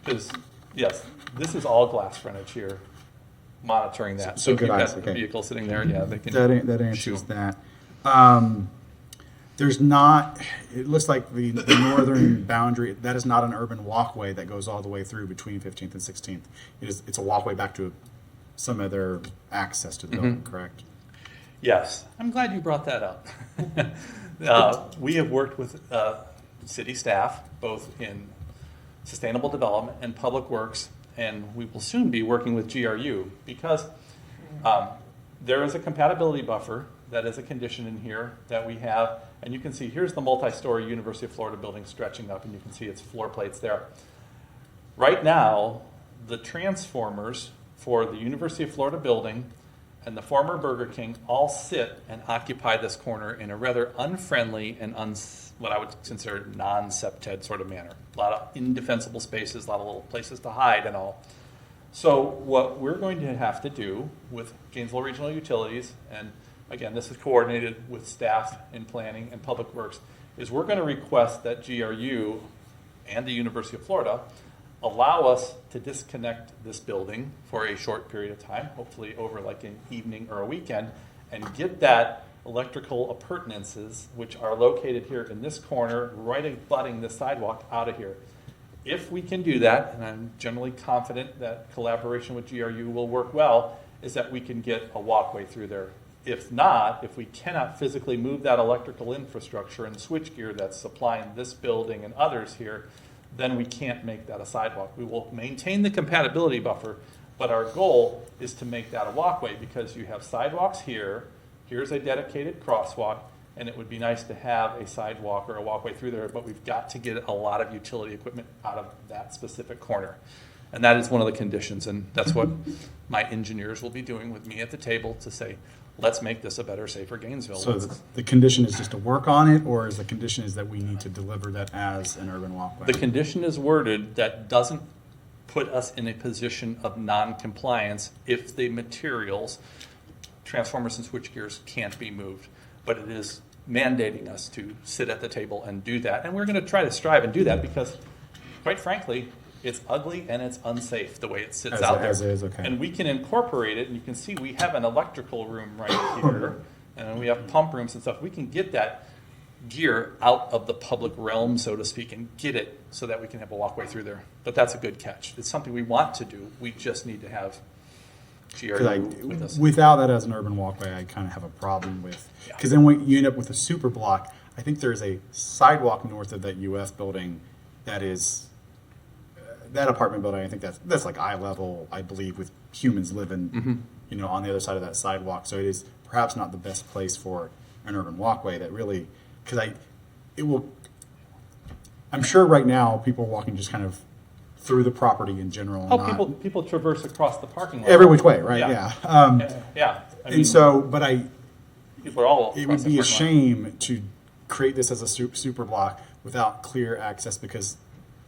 Because, yes, this is all glass frontage here, monitoring that. So if good you've eyes, got okay. a vehicle sitting there, yeah, they can. That answers that. There's not, it looks like the northern boundary, that is not an urban walkway that goes all the way through between 15th and 16th. It's a walkway back to some other access to the building, correct? Yes, I'm glad you brought that up. We have worked with city staff, both in sustainable development and public works, and we will soon be working with GRU because there is a compatibility buffer that is a condition in here that we have, and you can see here's the multi-story University of Florida building stretching up, and you can see its floor plates there. Right now, the transformers for the University of Florida building and the former Burger King all sit and occupy this corner in a rather unfriendly and what I would consider non-septed sort of manner. A lot of indefensible spaces, a lot of little places to hide and all. So what we're going to have to do with Gainesville Regional Utilities, and again, this is coordinated with staff in planning and public works, is we're going to request that GRU and the University of Florida allow us to disconnect this building for a short period of time, hopefully over like an evening or a weekend, and get that electrical appurtenances, which are located here in this corner, right abutting the sidewalk, out of here. If we can do that, and I'm generally confident that collaboration with GRU will work well, is that we can get a walkway through there. If not, if we cannot physically move that electrical infrastructure and switchgear that's supplying this building and others here, then we can't make that a sidewalk. We will maintain the compatibility buffer, but our goal is to make that a walkway because you have sidewalks here, here's a dedicated crosswalk, and it would be nice to have a sidewalk or a walkway through there, but we've got to get a lot of utility equipment out of that specific corner. And that is one of the conditions, and that's what my engineers will be doing with me at the table to say, let's make this a better, safer Gainesville. So the condition is just to work on it, or is the condition is that we need to deliver that as an urban walkway? The condition is worded that doesn't put us in a position of non-compliance if the materials, transformers and switchgears, can't be moved. But it is mandating us to sit at the table and do that. And we're going to try to strive and do that because, quite frankly, it's ugly and it's unsafe the way it sits out there. As is, okay. And we can incorporate it, and you can see we have an electrical room right here, and we have pump rooms and stuff. We can get that gear out of the public realm, so to speak, and get it so that we can have a walkway through there. But that's a good catch. It's something we want to do. We just need to have GRU with us. Without that as an urban walkway, I kind of have a problem with, because then when you end up with a super block, I think there's a sidewalk north of that UF building that is, that apartment building, I think that's like eye level, I believe, with humans living, you know, on the other side of that sidewalk. So it is perhaps not the best place for an urban walkway that really, because I'm sure right now people are walking just kind of through the property in general. Oh, not, people traverse across the parking lot. every which way, right? Yeah. Yeah. I mean, And so, but people are all it across would the be a parking lot. shame to create this as a super block without clear access because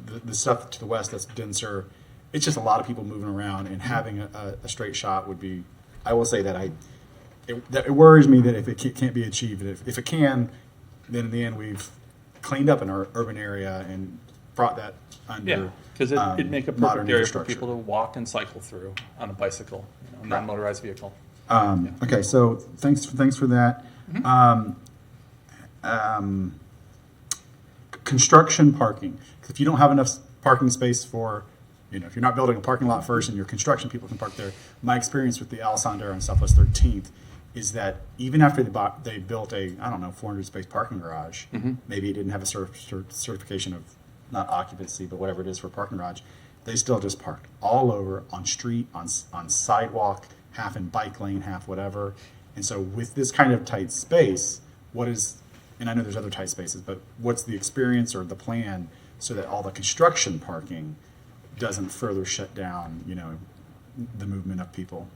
the stuff to the west that's denser, it's just a lot of people moving around, and having a straight shot would be, I will say that it worries me that if it can't be achieved, if it can, then in the end we've cleaned up an urban area and brought that under. Yeah, because it'd make a modern perfect area for infrastructure. people to walk and cycle through on a bicycle, non-motorized vehicle. Okay, so thanks for that. Construction parking. If you don't have enough parking space for, if you're not building a parking lot first and your construction people can park there, my experience with the Alessandro on Southwest 13th is that even after they built a, 400 space parking garage, maybe it didn't have a certification of not occupancy, but whatever it is for a parking garage, they still just parked all over on street, on sidewalk, half in bike lane, half whatever. And so with this kind of tight space, and I know there's other tight spaces, but what's the experience or the plan so that all the construction parking doesn't further shut down, the movement of people?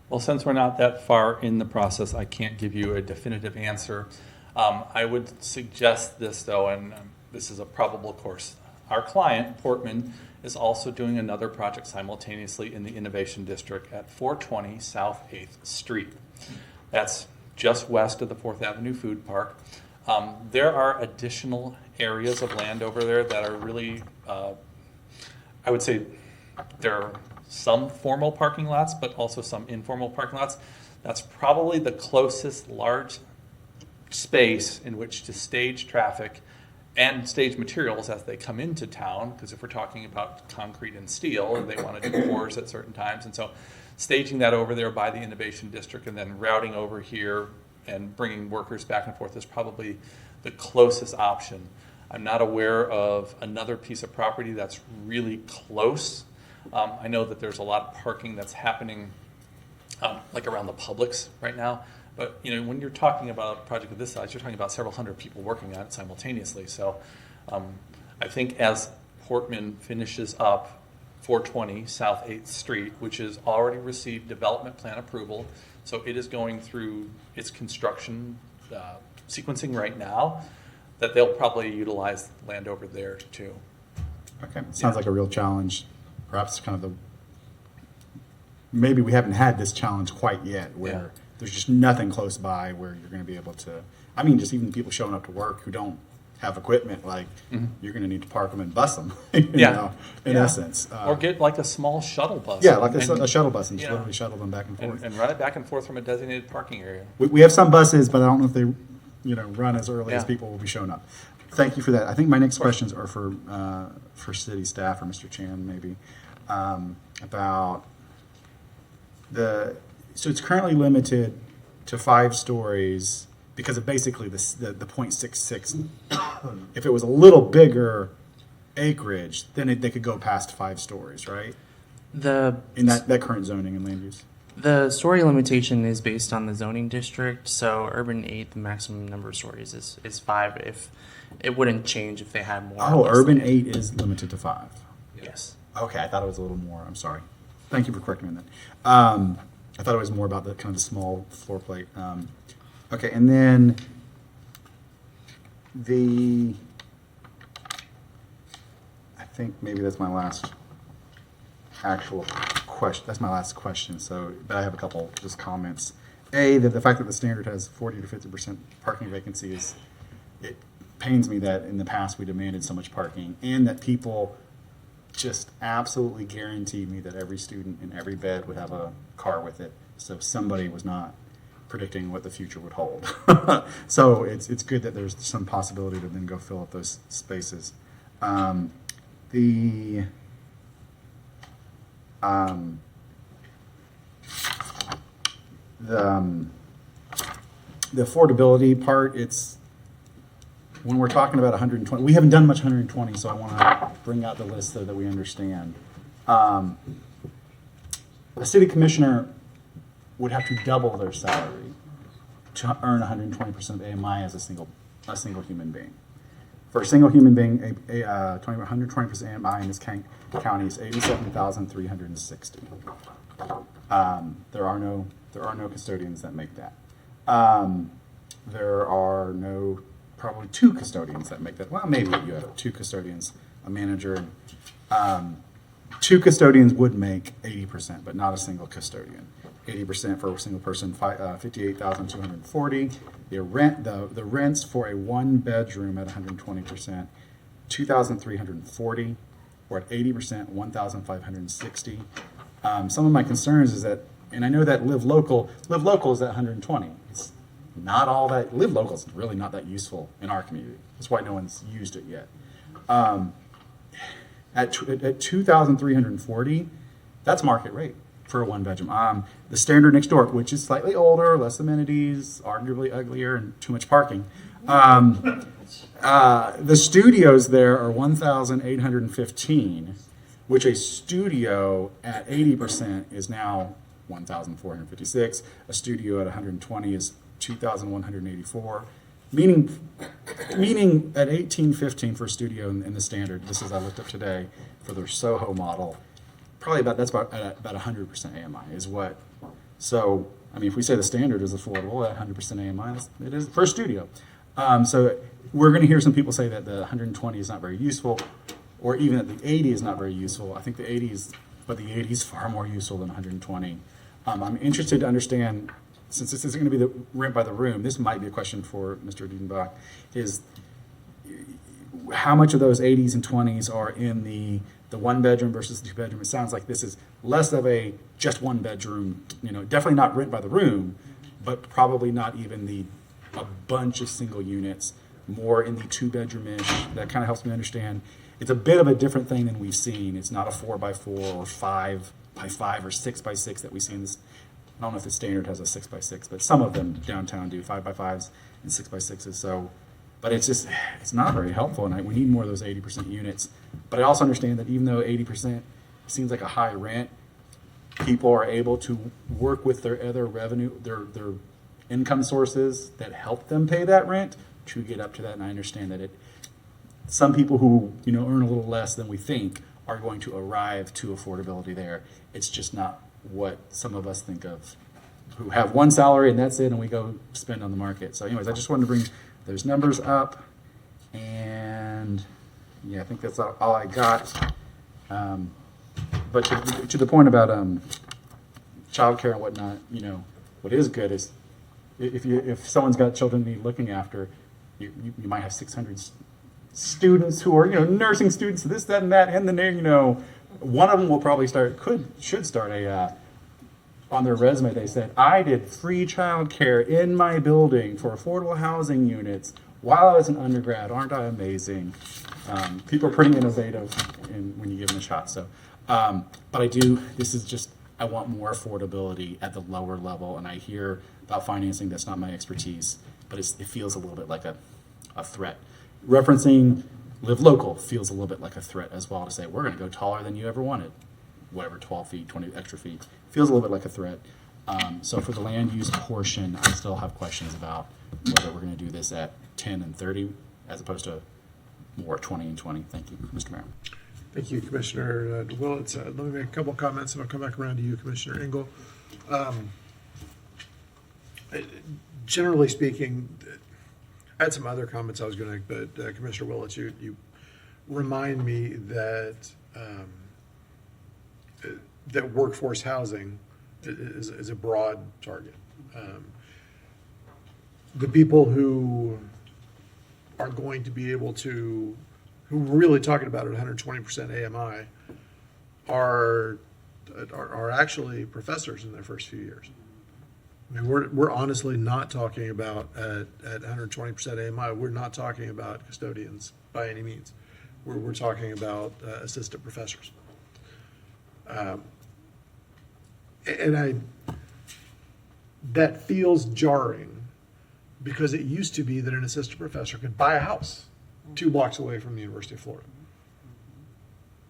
Well, since we're not that far in the process, I can't give you a definitive answer. I would suggest this, though, and this is a probable course. Our client, Portman, is also doing another project simultaneously in the Innovation District at 420 South 8th Street. That's just west of the 4th Avenue Food Park. There are additional areas of land over there that are really, I would say, there are some formal parking lots, but also some informal parking lots. That's probably the closest large space in which to stage traffic and stage materials as they come into town, because if we're talking about concrete and steel, they want to do pours at certain times. And so staging that over there by the Innovation District and then routing over here and bringing workers back and forth is probably the closest option. I'm not aware of another piece of property that's really close. I know that there's a lot of parking that's happening like around the Publix right now. But when you're talking about a project of this size, you're talking about several hundred people working on it simultaneously. So I think as Portman finishes up 420 South 8th Street, which has already received development plan approval, so it is going through its construction sequencing right now, that they'll probably utilize land over there too. Okay, sounds like a real challenge. Perhaps kind of maybe we haven't had this challenge quite yet, where there's just nothing close by where you're going to be able to, just even people showing up to work who don't have equipment, like you're going to need to park them and bus them, in essence. Or get like a small shuttle bus. Yeah, like a shuttle bus and just literally shuttle them back and forth. And run it back and forth from a designated parking area. We have some buses, but I don't know if they, run as early as people will be showing up. Thank you for that. I think my next questions are for city staff or Mr. Chan maybe, about so it's currently limited to 5 stories because of basically the 0.66. If it was a little bigger acreage, then they could go past 5 stories, right? In that current zoning and land use. The story limitation is based on the zoning district. So urban 8, the maximum number of stories is 5. If it wouldn't change if they had more. Oh, urban 8 is limited to 5. Yes. Okay, I thought it was a little more. I'm sorry. Thank you for correcting me then. I thought it was more about the kind of the small floor plate. Okay, and then I think maybe that's my last actual question. That's my last question. So, but I have a couple just comments. The fact that the standard has 40 to 50% parking vacancies, it pains me that in the past we demanded so much parking, and that people just absolutely guaranteed me that every student in every bed would have a car with it. So somebody was not predicting what the future would hold. So it's good that there's some possibility to then go fill up those spaces. The affordability part, it's when we're talking about 120, we haven't done much 120, so I want to bring out the list so that we understand. A city commissioner would have to double their salary to earn 120% of AMI as a single human being. For a single human being, 120% AMI in this county is $87,360. There are no custodians that make that. There are probably 2 custodians that make that. Well, maybe you have 2 custodians, a manager. 2 custodians would make 80%, but not a single custodian. 80% for a single person, $58,240. The rents for a 1-bedroom at 120% 2,340. We're at 80%, 1,560. Some of my concerns is that, and I know that live local is at 120. It's not all that, live local is really not that useful in our community. That's why no one's used it yet. At 2,340, that's market rate for a one bedroom. The standard next door, which is slightly older, less amenities, arguably uglier, and too much parking. The studios there are 1,815, which a studio at 80% is now 1,456. A studio at 120 is 2,184. Meaning at 1815 for a studio in the standard, this is I looked up today for the Soho model, probably about 100% AMI is what. So I mean, if we say the standard is affordable at 100% AMI, it is for a studio. So we're going to hear some people say that the 120 is not very useful, or even that the 80 is not very useful. I think the 80 is far more useful than 120. I'm interested to understand, since this isn't going to be the rent by the room, this might be a question for Mr. Diedenbach, is how much of those 80s and 20s are in the one bedroom versus the two bedroom? It sounds like this is less of a just one bedroom, definitely not rent by the room, but probably not even a bunch of single units, more in the two bedroom-ish. That kind of helps me understand. It's a bit of a different thing than we've seen. It's not a 4x4 or 5x5 or 6x6 that we see in this. I don't know if the standard has a 6x6, but some of them downtown do 5x5s and 6x6s. So, but it's not very helpful, and we need more of those 80% units. But I also understand that even though 80% seems like a high rent, people are able to work with their other revenue, their income sources that help them pay that rent to get up to that. And I understand that some people who earn a little less than we think are going to arrive to affordability there. It's just not what some of us think of, who have one salary and that's it, and we go spend on the market. So anyways, I just wanted to bring those numbers up, and yeah, I think that's all I got. But to the point about childcare and whatnot, what is good is if someone's got children need looking after, you might have 600 students who are nursing students, this, that, and that, and then one of them will probably should start on their resume. They said, I did free childcare in my building for affordable housing units while I was an undergrad. Aren't I amazing? People are pretty innovative when you give them a shot. So, but I want more affordability at the lower level, and I hear about financing. That's not my expertise, but it feels a little bit like a threat. Referencing live local feels a little bit like a threat as well, to say we're going to go taller than you ever wanted, whatever, 12 feet, 20 extra feet. Feels a little bit like a threat. So for the land use portion, I still have questions about whether we're going to do this at 10 and 30 as opposed to more 20 and 20. Thank you, Mr. Mayor. Thank you, Commissioner Willits. Let me make a couple of comments, and I'll come back around to you, Commissioner Engel. Generally speaking, I had some other comments I was going to make, but Commissioner Willits, you remind me that that workforce housing is a broad target. The people who are going to be able to, who we're really talking about at 120% AMI, are actually professors in their first few years. I mean, we're honestly not talking about at 120% AMI. We're not talking about custodians by any means. We're talking about assistant professors. That feels jarring because it used to be that an assistant professor could buy a house 2 blocks away from the University of Florida.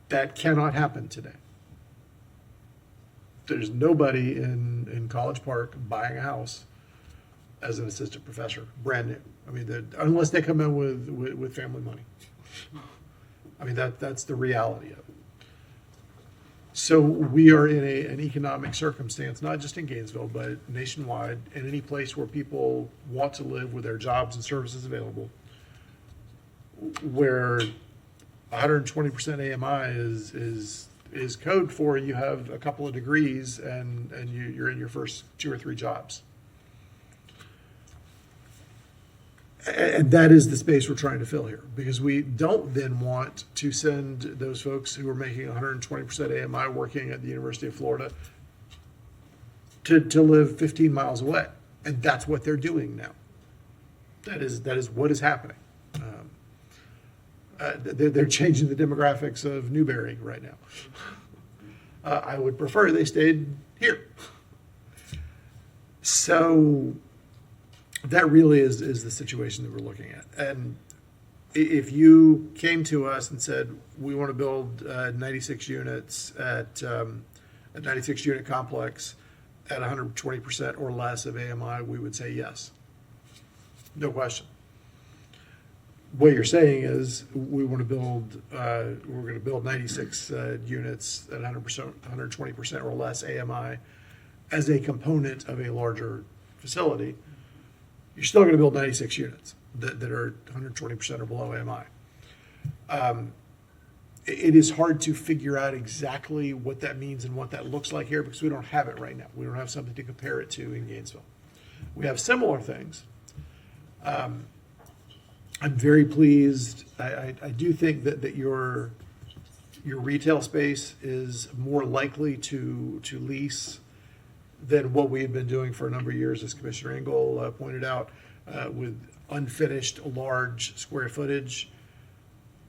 That cannot happen today. There's nobody in College Park buying a house as an assistant professor, brand new. I mean, unless they come in with family money. I mean, that's the reality of it. So we are in an economic circumstance, not just in Gainesville, but nationwide, and any place where people want to live with their jobs and services available, where 120% AMI is code for you have a couple of degrees and you're in your first 2 or 3 jobs. And that is the space we're trying to fill here, because we don't then want to send those folks who are making 120% AMI working at the University of Florida to live 15 miles away. And that's what they're doing now. That is what is happening. They're changing the demographics of Newberry right now. I would prefer they stayed here. So that really is the situation that we're looking at. And if you came to us and said, we want to build 96 units at a 96 unit complex at 120% or less of AMI, we would say yes. No question. What you're saying is we want to build, we're going to build 96 units at 100%, 120% or less AMI as a component of a larger facility. You're still going to build 96 units that are 120% or below AMI. It is hard to figure out exactly what that means and what that looks like here because we don't have it right now. We don't have something to compare it to in Gainesville. We have similar things. I'm very pleased. I do think that your retail space is more likely to lease than what we have been doing for a number of years, as Commissioner Engel pointed out, with unfinished large square footage.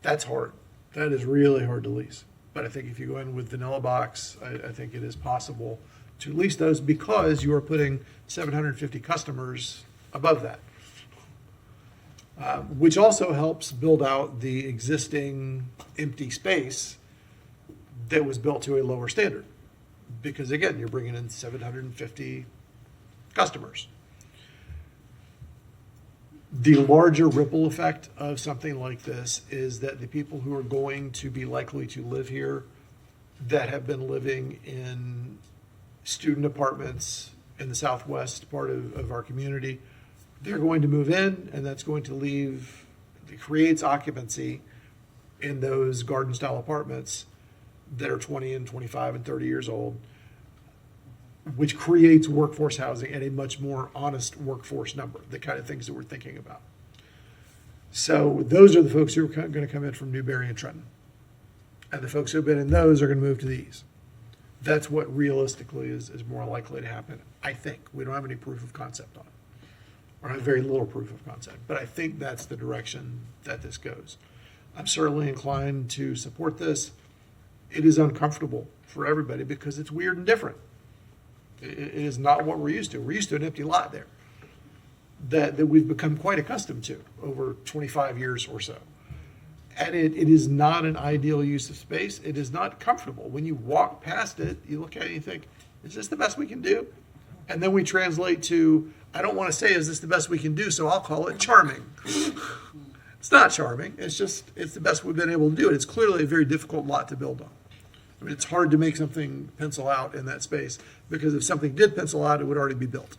That's hard. That is really hard to lease. But I think if you go in with vanilla box, I think it is possible to lease those because you are putting 750 customers above that. Which also helps build out the existing empty space that was built to a lower standard. Because again, you're bringing in 750 customers. The larger ripple effect of something like this is that the people who are going to be likely to live here that have been living in student apartments in the southwest part of our community, they're going to move in, and that's going to leave, it creates occupancy in those garden-style apartments that are 20 and 25 and 30 years old, which creates workforce housing at a much more honest workforce number, the kind of things that we're thinking about. So those are the folks who are going to come in from Newberry and Trenton. And the folks who have been in those are going to move to these. That's what realistically is more likely to happen, I think. We don't have any proof of concept on it. Or have very little proof of concept. But I think that's the direction that this goes. I'm certainly inclined to support this. It is uncomfortable for everybody because it's weird and different. It is not what we're used to. We're used to an empty lot there that we've become quite accustomed to over 25 years or so. And it is not an ideal use of space. It is not comfortable. When you walk past it, you look at it and you think, is this the best we can do? And then we translate to, I don't want to say, is this the best we can do, so I'll call it charming. It's not charming. It's the best we've been able to do. And it's clearly a very difficult lot to build on. I mean, it's hard to make something pencil out in that space because if something did pencil out, it would already be built.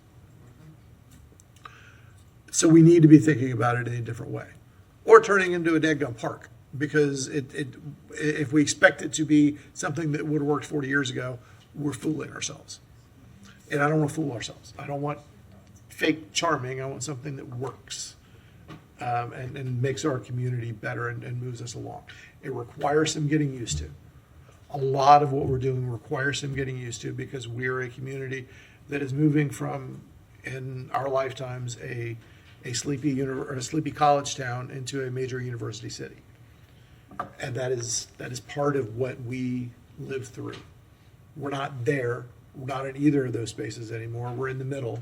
So we need to be thinking about it in a different way. Or turning into a dadgum park, because if we expect it to be something that would have worked 40 years ago, we're fooling ourselves. And I don't want to fool ourselves. I don't want fake charming. I want something that works and makes our community better and moves us along. It requires some getting used to. A lot of what we're doing requires some getting used to because we're a community that is moving from, in our lifetimes, a sleepy college town into a major university city. And that is part of what we live through. We're not there. We're not in either of those spaces anymore. We're in the middle,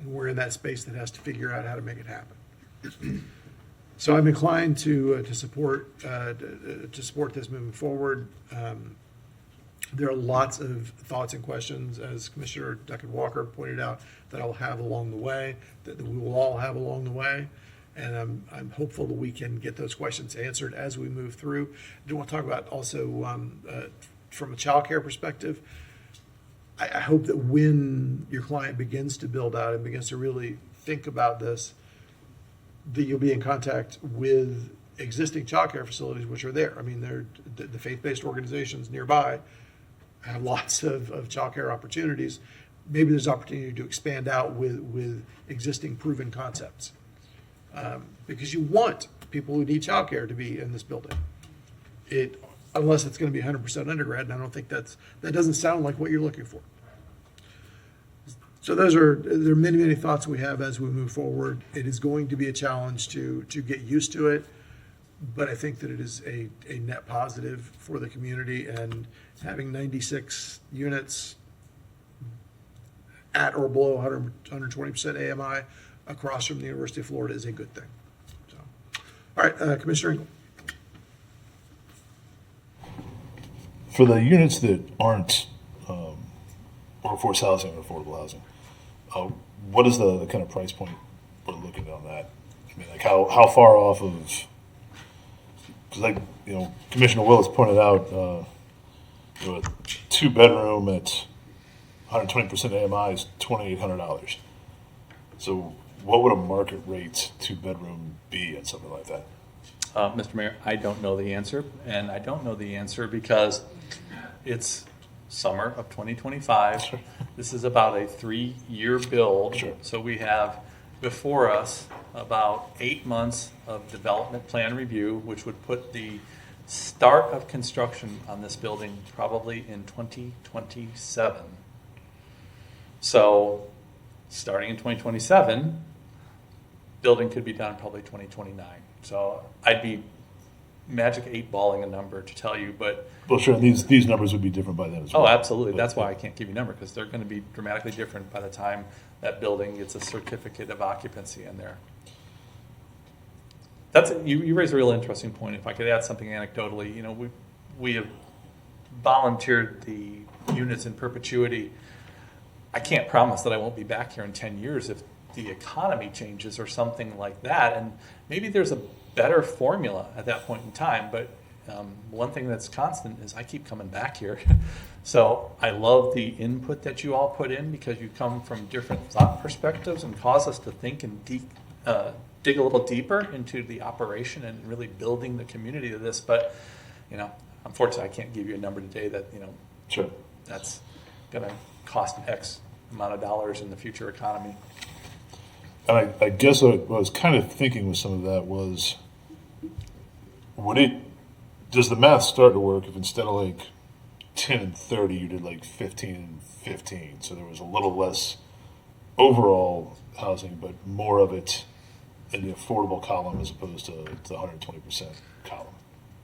and we're in that space that has to figure out how to make it happen. So I'm inclined to support this moving forward. There are lots of thoughts and questions, as Commissioner Duncan Walker pointed out, that I'll have along the way, that we will all have along the way. And I'm hopeful that we can get those questions answered as we move through. I do want to talk about also from a child care perspective. I hope that when your client begins to build out and begins to really think about this, that you'll be in contact with existing child care facilities which are there. I mean, the faith-based organizations nearby have lots of child care opportunities. Maybe there's opportunity to expand out with existing proven concepts. because you want people who need childcare to be in this building. Unless it's going to be 100% undergrad, and I don't think that doesn't sound like what you're looking for. So there are many, many thoughts we have as we move forward. It is going to be a challenge to get used to it, but I think that it is a net positive for the community, and having 96 units at or below 120% AMI across from the University of Florida is a good thing. So, all right, Commissioner Engel. For the units that aren't workforce housing or affordable housing, what is the kind of price point we're looking at on that? I mean, like how far off of, because like, Commissioner Willis pointed out, a 2-bedroom at 120% AMI is $2,800. So what would a market rate 2-bedroom be and something like that? Mr. Mayor, I don't know the answer, and I don't know the answer because it's summer of 2025. Sure. This is about a 3-year build. Sure. So we have before us about 8 months of development plan review, which would put the start of construction on this building probably in 2027. So starting in 2027, building could be done probably 2029. So I'd be magic 8-balling a number to tell you, but. Well, sure, these numbers would be different by then as well. Oh, absolutely. That's why I can't give you a number, because they're going to be dramatically different by the time that building gets a certificate of occupancy in there. You raise a real interesting point. If I could add something anecdotally, we have volunteered the units in perpetuity. I can't promise that I won't be back here in 10 years if the economy changes or something like that, and maybe there's a better formula at that point in time, but one thing that's constant is I keep coming back here. So I love the input that you all put in, because you come from different thought perspectives and cause us to think and dig a little deeper into the operation and really building the community of this. But unfortunately I can't give you a number today that sure, that's going to cost X amount of dollars in the future economy. And I guess what I was kind of thinking with some of that was, does the math start to work if instead of like 10 and 30, you did like 15 and 15? So there was a little less overall housing, but more of it in the affordable column as opposed to the 120% column.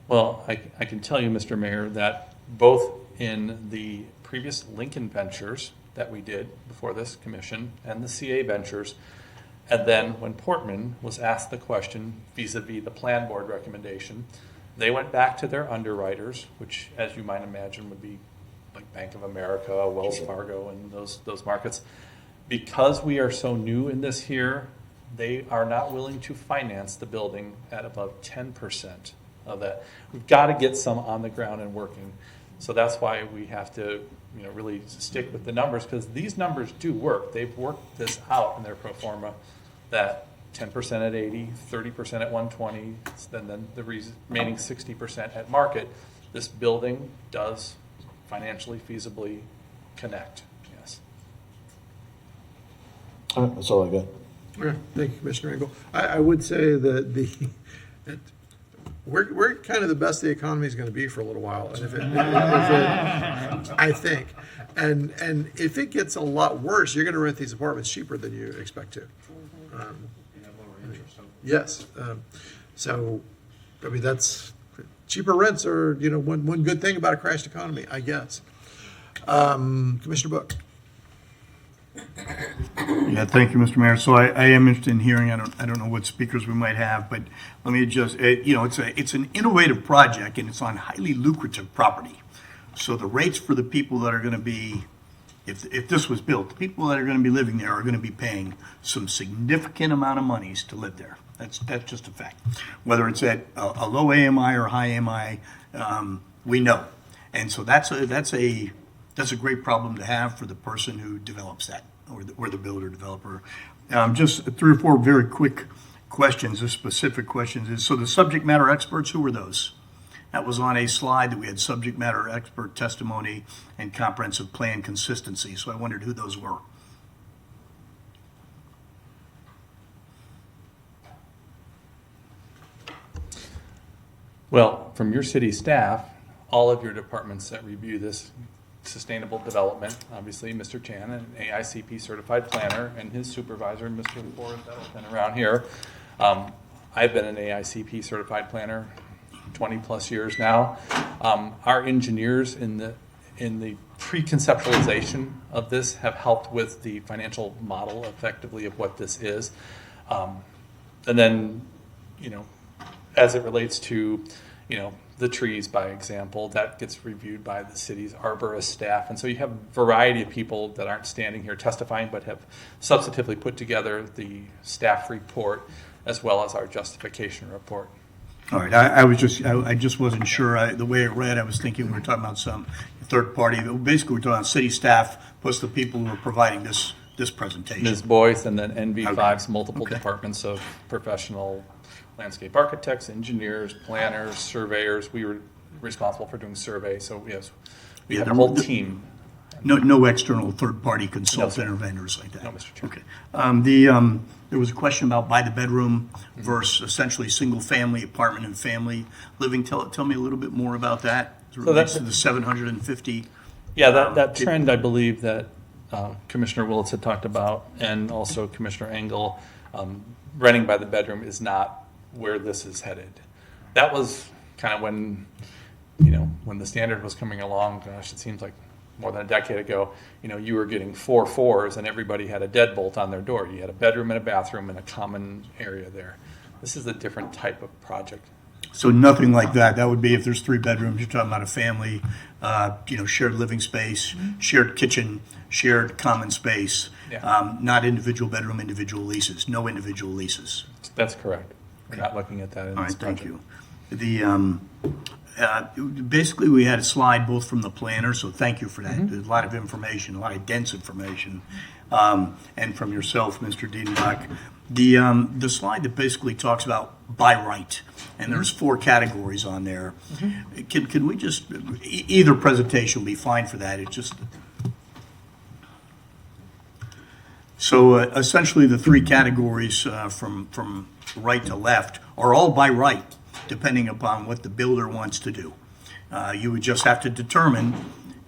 Well, I can tell you, Mr. Mayor, that both in the previous Lincoln ventures that we did before this commission and the CA ventures, and then when Portman was asked the question vis-a-vis the plan board recommendation, they went back to their underwriters, which, as you might imagine, would be like Bank of America, Wells Fargo, and those markets. Because we are so new in this here, they are not willing to finance the building at above 10% of that. We've got to get some on the ground and working. So that's why we have to really stick with the numbers, because these numbers do work. They've worked this out in their pro forma, that 10% at 80, 30% at 120, then the remaining 60% at market. This building does financially feasibly connect, yes. All right, that's all I got. Okay, thank you, Commissioner Engel. I would say that we're kind of the best the economy is going to be for a little while, and I think, and if it gets a lot worse, you're going to rent these apartments cheaper than you expect to. Yes, so I mean that's cheaper rents are one good thing about a crashed economy, I guess. Commissioner Book. Yeah, thank you, Mr. Mayor. So I am interested in hearing, I don't know what speakers we might have, but let me just, it's an innovative project, and it's on highly lucrative property. So the rates for the people that are going to be, if this was built, the people that are going to be living there are going to be paying some significant amount of monies to live there. That's just a fact. Whether it's at a low AMI or high AMI, we know. And so that's a great problem to have for the person who develops that, or the builder developer. Just 3 or 4 very quick questions, or specific questions. So the subject matter experts, who were those? That was on a slide that we had subject matter expert testimony and comprehensive plan consistency. So I wondered who those were. Well, from your city staff, all of your departments that review this sustainable development, obviously, Mr. Chan, an AICP certified planner, and his supervisor, Mr. Forrest Edelson, around here. I've been an AICP certified planner 20 plus years now. Our engineers in the pre-conceptualization of this have helped with the financial model effectively of what this is. And then, as it relates to, the trees, by example, that gets reviewed by the city's arborist staff. And so you have a variety of people that aren't standing here testifying, but have substantively put together the staff report as well as our justification report. All right, I just wasn't sure. The way it read, I was thinking we were talking about some third party. Basically, we're talking about city staff plus the people who are providing this presentation. Ms. Boyce, and then NV5's multiple departments of professional landscape architects, engineers, planners, surveyors. We were responsible for doing surveys, so yes, we have a whole team. No external third-party consultant or vendors like that? No, Mr. Chair. Okay. There was a question about by the bedroom versus essentially single-family apartment and family living. Tell me a little bit more about that. As it relates to the 750. Yeah, that trend, I believe, that Commissioner Willetts had talked about, and also Commissioner Engel, renting by the bedroom is not where this is headed. That was kind of when the standard was coming along. Gosh, it seems like more than a decade ago. You were getting 4 4s, and everybody had a deadbolt on their door. You had a bedroom and a bathroom and a common area there. This is a different type of project. So nothing like that. That would be if there's 3 bedrooms, you're talking about a family, shared living space, shared kitchen, shared common space, not individual bedroom, individual leases, no individual leases. That's correct. We're not looking at that in this project. Thank you. Basically, we had a slide both from the planner, so thank you for that. There's a lot of information, a lot of dense information, and from yourself, Mr. Dienbach. The slide that basically talks about by right, and there's 4 categories on there. Can we just, either presentation will be fine for that. It's just, so essentially the 3 categories from right to left are all by right, depending upon what the builder wants to do. You would just have to determine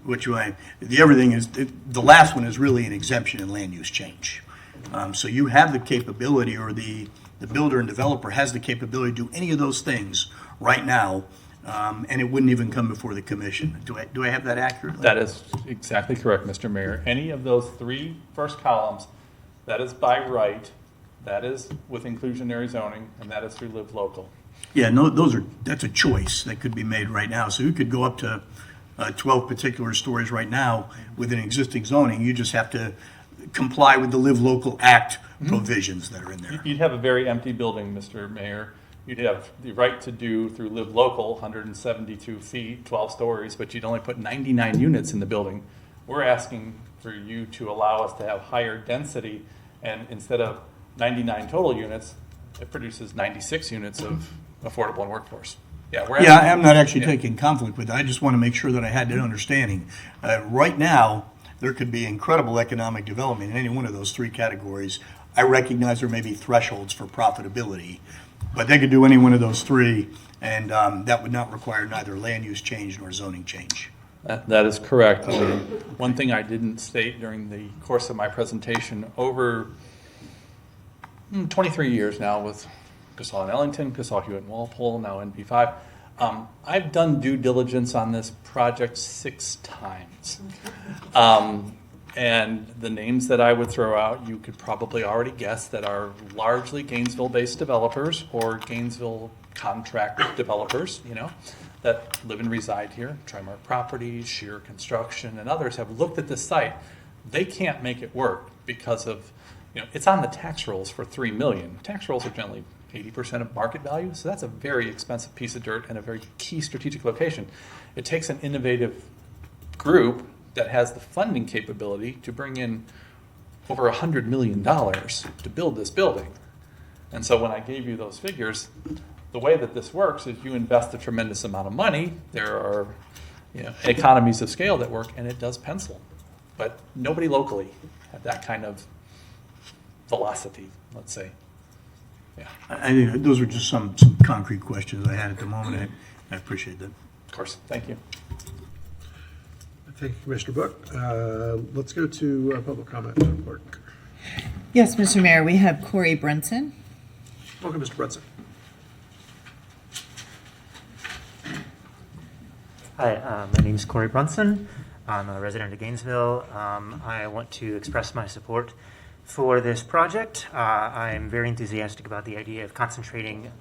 which way. The last one is really an exemption in land use change. So you have the capability, or the builder and developer has the capability to do any of those things right now, and it wouldn't even come before the commission. Do I have that accurately? That is exactly correct, Mr. Mayor. Any of those 3 first columns, that is by right, that is with inclusionary zoning, and that is through live local. Yeah, no, that's a choice that could be made right now. So you could go up to 12 particular stories right now with an existing zoning. You just have to comply with the Live Local Act provisions that are in there. You'd have a very empty building, Mr. Mayor. You'd have the right to do through Live Local, 172 feet, 12 stories, but you'd only put 99 units in the building. We're asking for you to allow us to have higher density, and instead of 99 total units, it produces 96 units of affordable and workforce. I'm not actually taking conflict with it. I just want to make sure that I had that understanding. Right now, there could be incredible economic development in any one of those 3 categories. I recognize there may be thresholds for profitability, but they could do any one of those 3, and that would not require neither land use change nor zoning change. That is correct. One thing I didn't state during the course of my presentation, over 23 years now with Casal and Ellington, Casal Hewitt and Walpole, now NV5. I've done due diligence on this project 6 times. And the names that I would throw out, you could probably already guess that are largely Gainesville-based developers or Gainesville contract developers, that live and reside here. Trimark Properties, Shear Construction, and others have looked at this site. They can't make it work because of, it's on the tax rolls for $3 million. Tax rolls are generally 80% of market value, so that's a very expensive piece of dirt and a very key strategic location. It takes an innovative group that has the funding capability to bring in over $100 million to build this building. And so when I gave you those figures, the way that this works is you invest a tremendous amount of money. There are economies of scale that work, and it does pencil. But nobody locally had that kind of velocity, let's say. Yeah. I think those were just some concrete questions I had at the moment. I appreciate that. Of course, thank you. Thank you, Commissioner Book. Let's go to public comment. Clerk. Yes, Mr. Mayor, we have Corey Brunson. Welcome, Mr. Brunson. Hi, my name is Corey Brunson. I'm a resident of Gainesville. I want to express my support for this project. I'm very enthusiastic about the idea of concentrating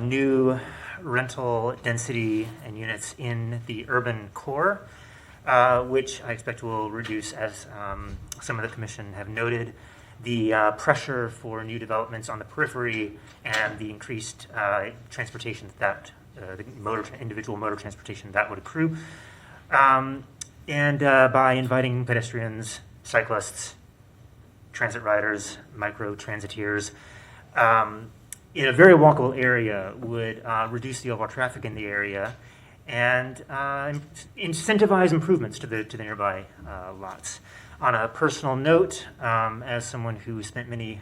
new rental density and units in the urban core, which I expect will reduce, as some of the commission have noted, the pressure for new developments on the periphery and the increased transportation that the individual motor transportation that would accrue, and by inviting pedestrians, cyclists, transit riders, micro transiteers in a very walkable area would reduce the overall traffic in the area and incentivize improvements to the nearby lots. On a personal note, as someone who spent many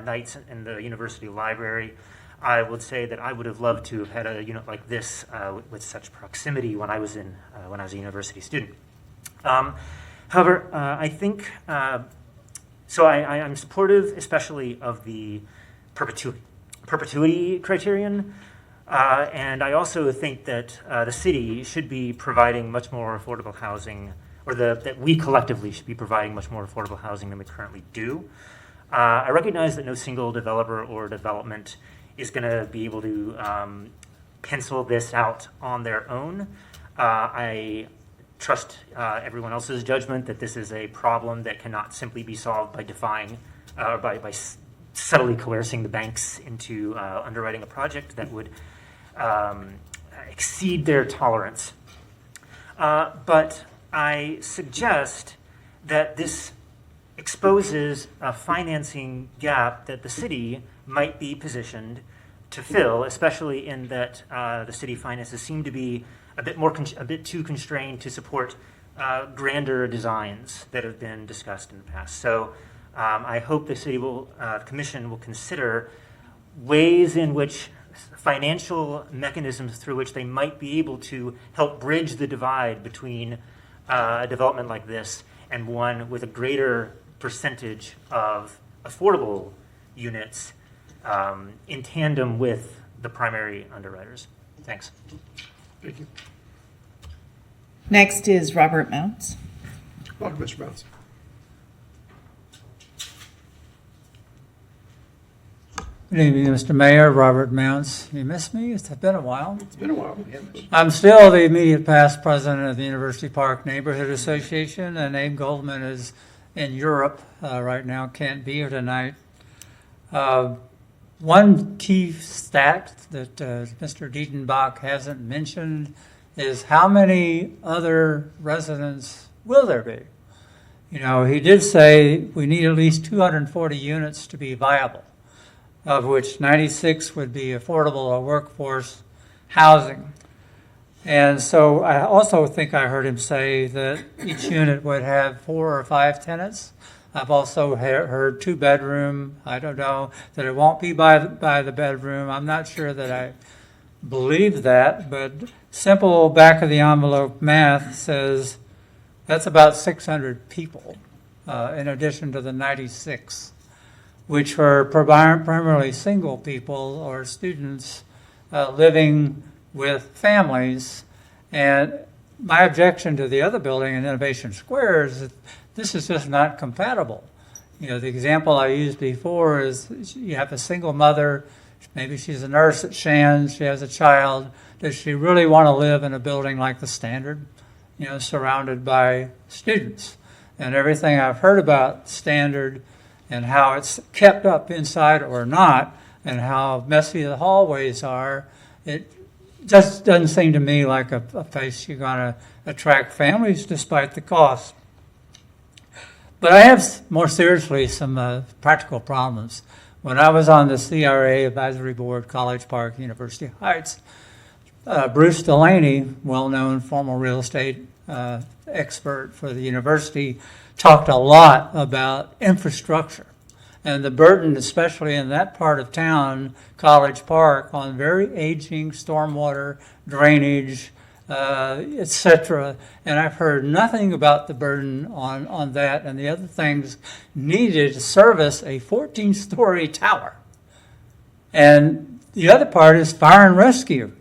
nights in the university library, I would say that I would have loved to have had a unit like this with such proximity when I was a university student. However, I think so. I'm supportive, especially of the perpetuity criterion, and I also think that the city should be providing much more affordable housing, or that we collectively should be providing much more affordable housing than we currently do. I recognize that no single developer or development is going to be able to pencil this out on their own. I trust everyone else's judgment that this is a problem that cannot simply be solved by defying, by subtly coercing the banks into underwriting a project that would exceed their tolerance. But I suggest that this exposes a financing gap that the city might be positioned to fill, especially in that the city finances seem to be a bit too constrained to support grander designs that have been discussed in the past. So I hope the commission will consider ways in which financial mechanisms through which they might be able to help bridge the divide between a development like this and one with a greater percentage of affordable units in tandem with the primary underwriters. Thanks. Thank you. Next is Robert Mounts. Welcome, Mr. Mounts. Good evening, Mr. Mayor, Robert Mounts. You missed me? It's been a while. It's been a while. I'm still the immediate past president of the University Park Neighborhood Association, and Abe Goldman is in Europe right now, can't be here tonight. One key stat that Mr. Dietenbach hasn't mentioned is how many other residents will there be? You know, he did say we need at least 240 units to be viable, of which 96 would be affordable or workforce housing. And so I also think I heard him say that each unit would have 4 or 5 tenants. I've also heard 2-bedroom. I don't know that it won't be by the bedroom. I'm not sure that I believe that, but simple back of the envelope math says that's about 600 people in addition to the 96, which are primarily single people or students living with families. And my objection to the other building in Innovation Square is that this is just not compatible. You know, the example I used before is you have a single mother, maybe she's a nurse at Shands, she has a child. Does she really want to live in a building like the Standard, you know, surrounded by students? And everything I've heard about Standard and how it's kept up inside or not, and how messy the hallways are, it just doesn't seem to me like a place you're going to attract families despite the cost. But I have, more seriously, some practical problems. When I was on the CRA Advisory Board, College Park, University Heights, Bruce Delaney, well-known former real estate expert for the university, talked a lot about infrastructure And the burden, especially in that part of town, College Park, on very aging stormwater, drainage, et cetera. And I've heard nothing about the burden on that and the other things needed to service a 14-story tower. And the other part is fire and rescue.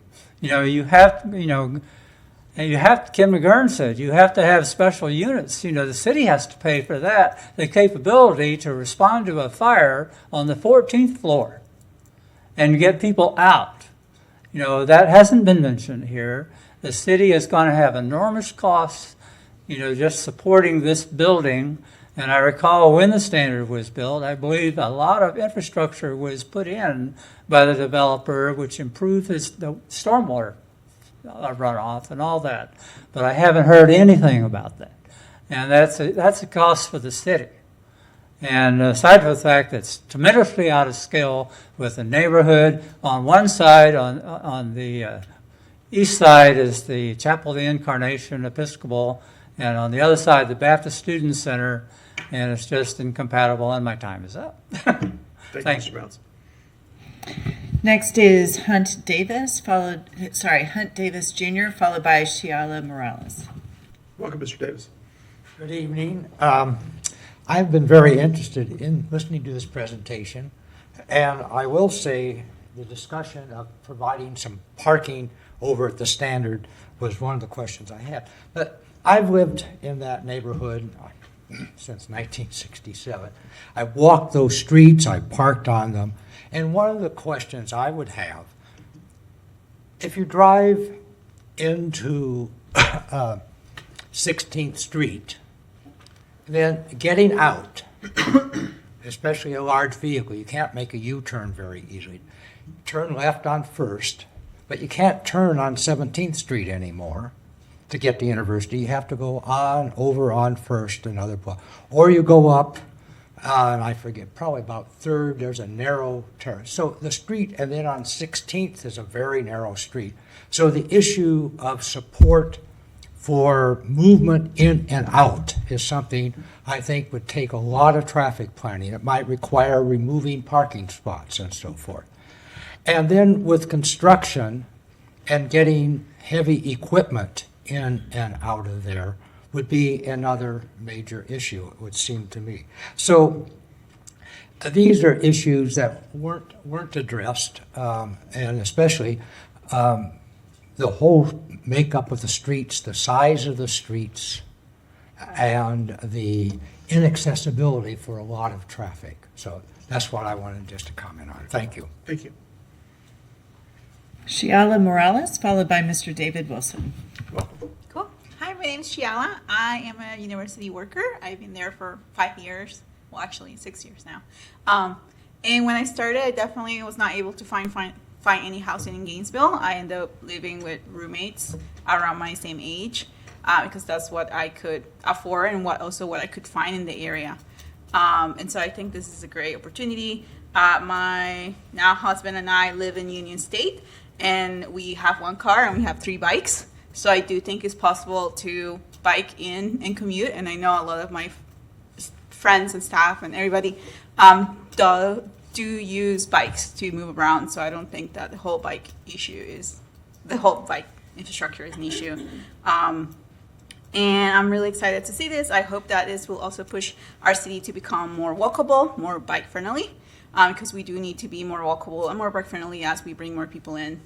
You have, and you have, Kim McGurn said, you have to have special units. The city has to pay for that, the capability to respond to a fire on the 14th floor and get people out. That hasn't been mentioned here. The city is going to have enormous costs, just supporting this building. And I recall when the standard was built, I believe a lot of infrastructure was put in by the developer, which improved the stormwater runoff and all that. But I haven't heard anything about that. And that's a cost for the city. And aside from the fact that it's tremendously out of scale with the neighborhood, on one side, on the east side is the Chapel of the Incarnation Episcopal, and on the other side, the Baptist Student Center, and it's just incompatible, and my time is up. Thank you, Mr. Bounce. Next is Hunt Davis, Hunt Davis Jr., followed by Shiala Morales. Welcome, Mr. Davis. Good evening. I've been very interested in listening to this presentation, and I will say the discussion of providing some parking over at the Standard was one of the questions I had. But I've lived in that neighborhood since 1967. I've walked those streets, I've parked on them, and one of the questions I would have, if you drive into 16th Street, then getting out, especially a large vehicle, you can't make a U-turn very easily. Turn left on First, but you can't turn on 17th Street anymore to get to University. You have to go on, over on First, another place. Or you go up, and I forget, probably about Third, there's a narrow turn. So the street, and then on 16th is a very narrow street. So the issue of support for movement in and out is something I think would take a lot of traffic planning. It might require removing parking spots and so forth. And then with construction and getting heavy equipment in and out of there would be another major issue, it would seem to me. So these are issues that weren't addressed, and especially the whole makeup of the streets, the size of the streets, and the inaccessibility for a lot of traffic. So that's what I wanted just to comment on. Thank you. Thank you. Shiala Morales, followed by Mr. David Wilson. Cool. Hi, my name's Shiala. I am a university worker. I've been there for 5 years. Well, actually 6 years now. And when I started, I definitely was not able to find any housing in Gainesville. I ended up living with roommates around my same age because that's what I could afford and what I could find in the area. And so I think this is a great opportunity. My now husband and I live in Union State, and we have one car and we have 3 bikes. So I do think it's possible to bike in and commute. And I know a lot of my friends and staff and everybody do use bikes to move around. So I don't think that the whole bike infrastructure is an issue. And I'm really excited to see this. I hope that this will also push our city to become more walkable, more bike friendly, because we do need to be more walkable and more bike friendly as we bring more people in.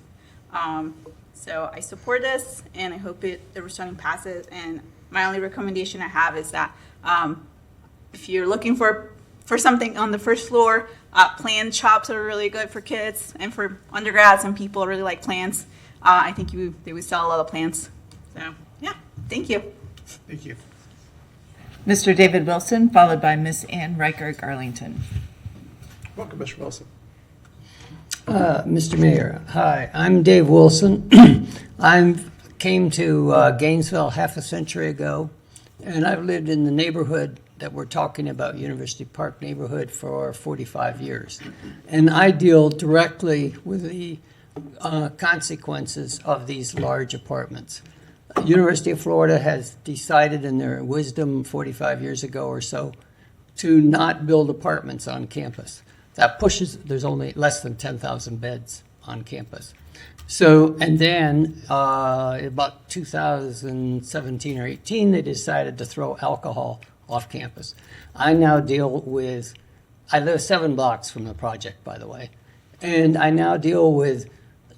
So I support this, and I hope the rezoning passes. And my only recommendation I have is that if you're looking for something on the first floor, plant shops are really good for kids and for undergrads, and people really like plants. I think they would sell a lot of plants. So yeah, thank you. Thank you. Mr. David Wilson, followed by Ms. Ann Riker Garlington. Welcome, Mr. Wilson. Mr. Mayor, hi, I'm Dave Wilson. I came to Gainesville half a century ago, and I've lived in the neighborhood that we're talking about, University Park neighborhood, for 45 years. And I deal directly with the consequences of these large apartments. University of Florida has decided in their wisdom 45 years ago or so to not build apartments on campus. That pushes, there's only less than 10,000 beds on campus. So, and then about 2017 or 18, they decided to throw alcohol off campus. I now deal with, I live 7 blocks from the project, by the way, and I now deal with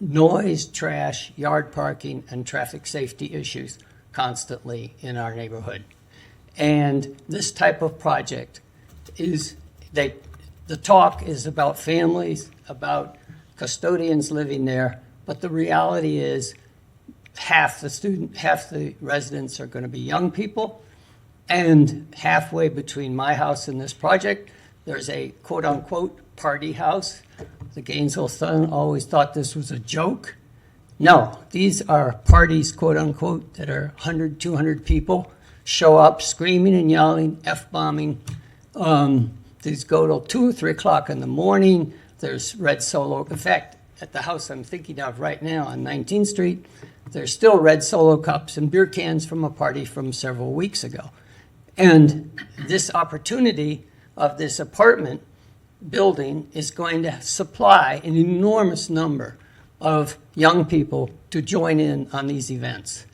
noise, trash, yard parking, and traffic safety issues constantly in our neighborhood. And this type of project is, the talk is about families, about custodians living there, but the reality is half the residents are going to be young people, and halfway between my house and this project, there's a quote-unquote party house. The Gainesville Sun always thought this was a joke. No, these are parties, quote-unquote, that are 100, 200 people, show up screaming and yelling, F-bombing. These go till 2 or 3 o'clock in the morning. There's red Solo. In fact, at the house I'm thinking of right now on 19th Street, there's still red Solo cups and beer cans from a party from several weeks ago. And this opportunity of this apartment building is going to supply an enormous number of young people to join in on these events.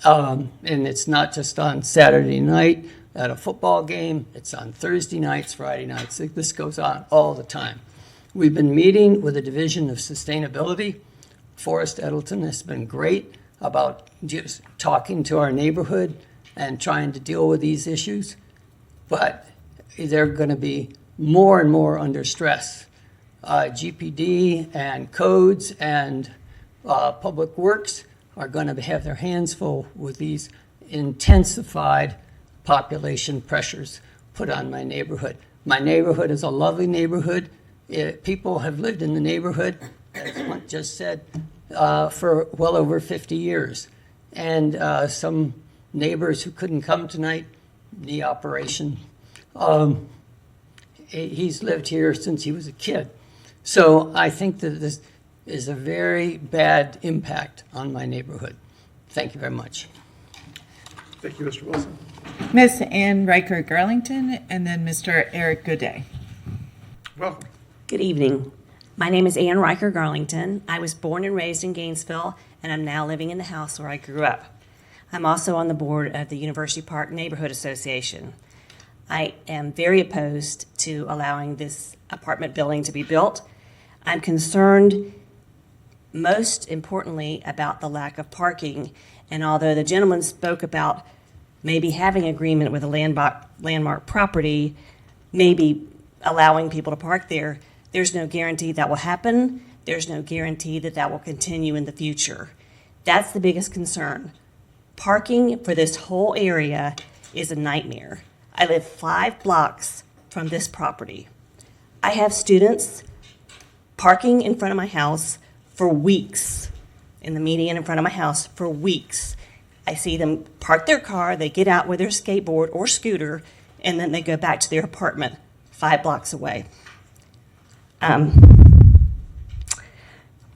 And it's not just on Saturday night at a football game, it's on Thursday nights, Friday nights. This goes on all the time. We've been meeting with the Division of Sustainability. Forrest Edelton has been great about just talking to our neighborhood and trying to deal with these issues, but they're going to be more and more under stress. GPD and codes and Public Works are going to have their hands full with these intensified population pressures put on my neighborhood. My neighborhood is a lovely neighborhood. People have lived in the neighborhood, as Hunt just said, for well over 50 years. And some neighbors who couldn't come tonight, knee operation, he's lived here since he was a kid. So I think that this is a very bad impact on my neighborhood. Thank you very much. Thank you, Mr. Wilson. Ms. Ann Riker Garlington, and then Mr. Eric Godet. Welcome. Good evening. My name is Ann Riker Garlington. I was born and raised in Gainesville, and I'm now living in the house where I grew up. I'm also on the board of the University Park Neighborhood Association. I am very opposed to allowing this apartment building to be built. I'm concerned, most importantly, about the lack of parking. And although the gentleman spoke about maybe having agreement with a landmark property, maybe allowing people to park there, there's no guarantee that will happen. There's no guarantee that that will continue in the future. That's the biggest concern. Parking for this whole area is a nightmare. I live 5 blocks from this property. I have students parking in front of my house for weeks, in the median in front of my house for weeks. I see them park their car, they get out with their skateboard or scooter, and then they go back to their apartment 5 blocks away.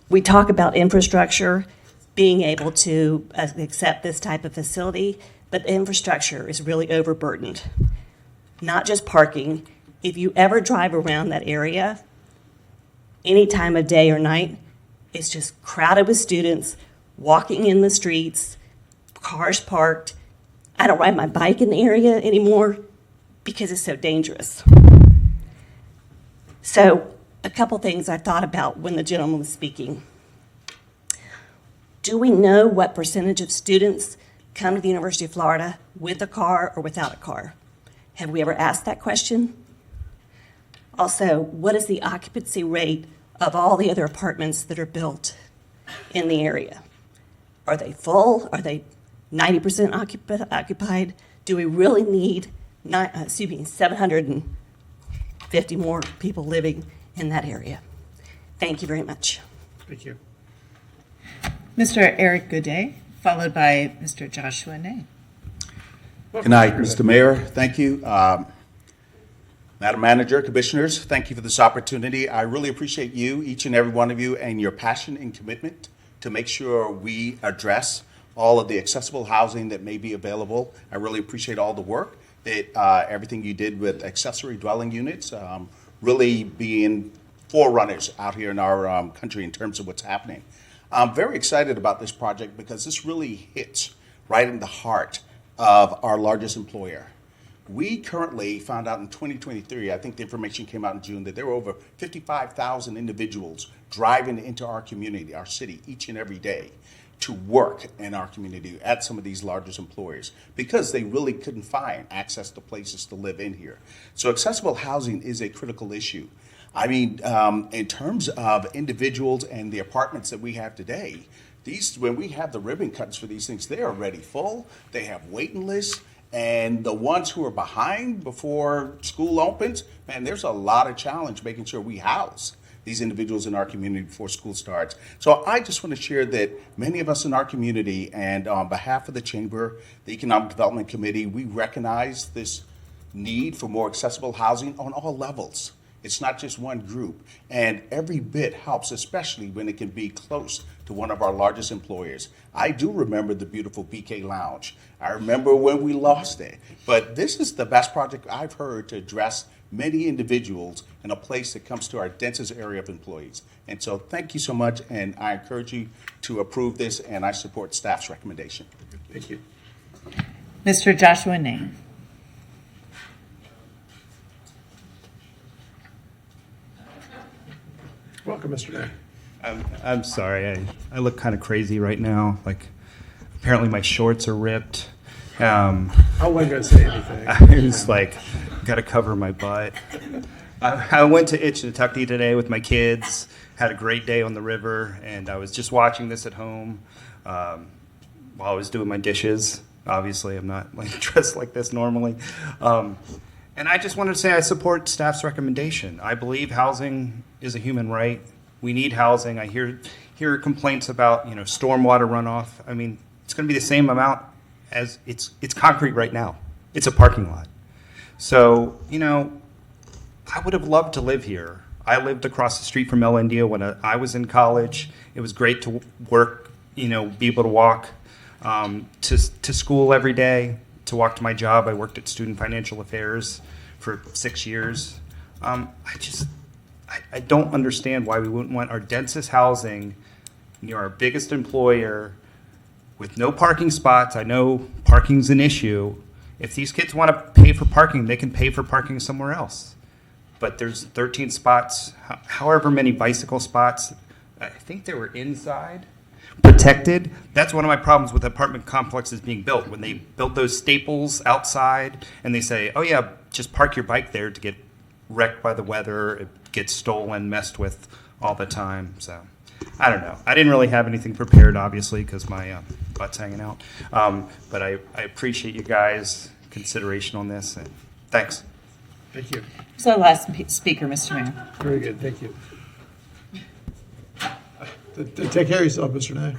We talk about infrastructure, being able to accept this type of facility, but the infrastructure is really overburdened. Not just parking. If you ever drive around that area, any time of day or night, it's just crowded with students walking in the streets, cars parked. I don't ride my bike in the area anymore because it's so dangerous. So, a couple things I thought about when the gentleman was speaking. Do we know what percentage of students come to the University of Florida with a car or without a car? Have we ever asked that question? Also, what is the occupancy rate of all the other apartments that are built in the area? Are they full? Are they 90% occupied? Do we really need 750 more people living in that area? Thank you very much. Thank you. Mr. Eric Godet, followed by Mr. Joshua Ney. Good night, Mr. Mayor. Thank you. Madam Manager, Commissioners, thank you for this opportunity. I really appreciate you, each and every one of you, and your passion and commitment to make sure we address all of the accessible housing that may be available. I really appreciate all the work that everything you did with accessory dwelling units really being forerunners out here in our country in terms of what's happening. I'm very excited about this project because this really hits right in the heart of our largest employer. We currently found out in 2023, I think the information came out in June, that there were over 55,000 individuals driving into our community, our city, each and every day to work in our community at some of these largest employers because they really couldn't find access to places to live in here. So accessible housing is a critical issue. I mean, in terms of individuals and the apartments that we have today, when we have the ribbon cuts for these things, they are already full. They have waiting lists. And the ones who are behind before school opens, man, there's a lot of challenge making sure we house these individuals in our community before school starts. So I just want to share that many of us in our community, and on behalf of the Chamber, the Economic Development Committee, we recognize this need for more accessible housing on all levels. It's not just one group, and every bit helps, especially when it can be close to one of our largest employers. I do remember the beautiful BK Lounge. I remember when we lost it, but this is the best project I've heard to address many individuals in a place that comes to our densest area of employees. And so thank you so much, and I encourage you to approve this, and I support staff's recommendation. Thank you. Mr. Joshua Name. Welcome, Mr. Day. I'm sorry, I look kind of crazy right now. Like, apparently my shorts are ripped. I wasn't going to say anything. I was like, got to cover my butt. I went to Itchinatucky today with my kids, had a great day on the river, and I was just watching this at home while I was doing my dishes. Obviously, I'm not like dressed like this normally. And I just wanted to say I support staff's recommendation. I believe housing is a human right. We need housing. I hear complaints about, stormwater runoff. I mean, it's going to be the same amount as it's concrete right now. It's a parking lot. So, I would have loved to live here. I lived across the street from El Indio when I was in college. It was great to work, be able to walk to school every day, to walk to my job. I worked at Student Financial Affairs for 6 years. I don't understand why we wouldn't want our densest housing near our biggest employer with no parking spots. I know parking's an issue. If these kids want to pay for parking, they can pay for parking somewhere else. But there's 13 spots, however many bicycle spots. I think they were inside, protected. That's one of my problems with apartment complexes being built. When they build those staples outside and they say, oh yeah, just park your bike there to get wrecked by the weather, it gets stolen, messed with all the time. So I don't know. I didn't really have anything prepared, obviously, because my butt's hanging out. But I appreciate you guys' consideration on this, and thanks. Thank you. So last speaker, Mr. Mayor. Very good, thank you. Take care of yourself, Mr. Nay.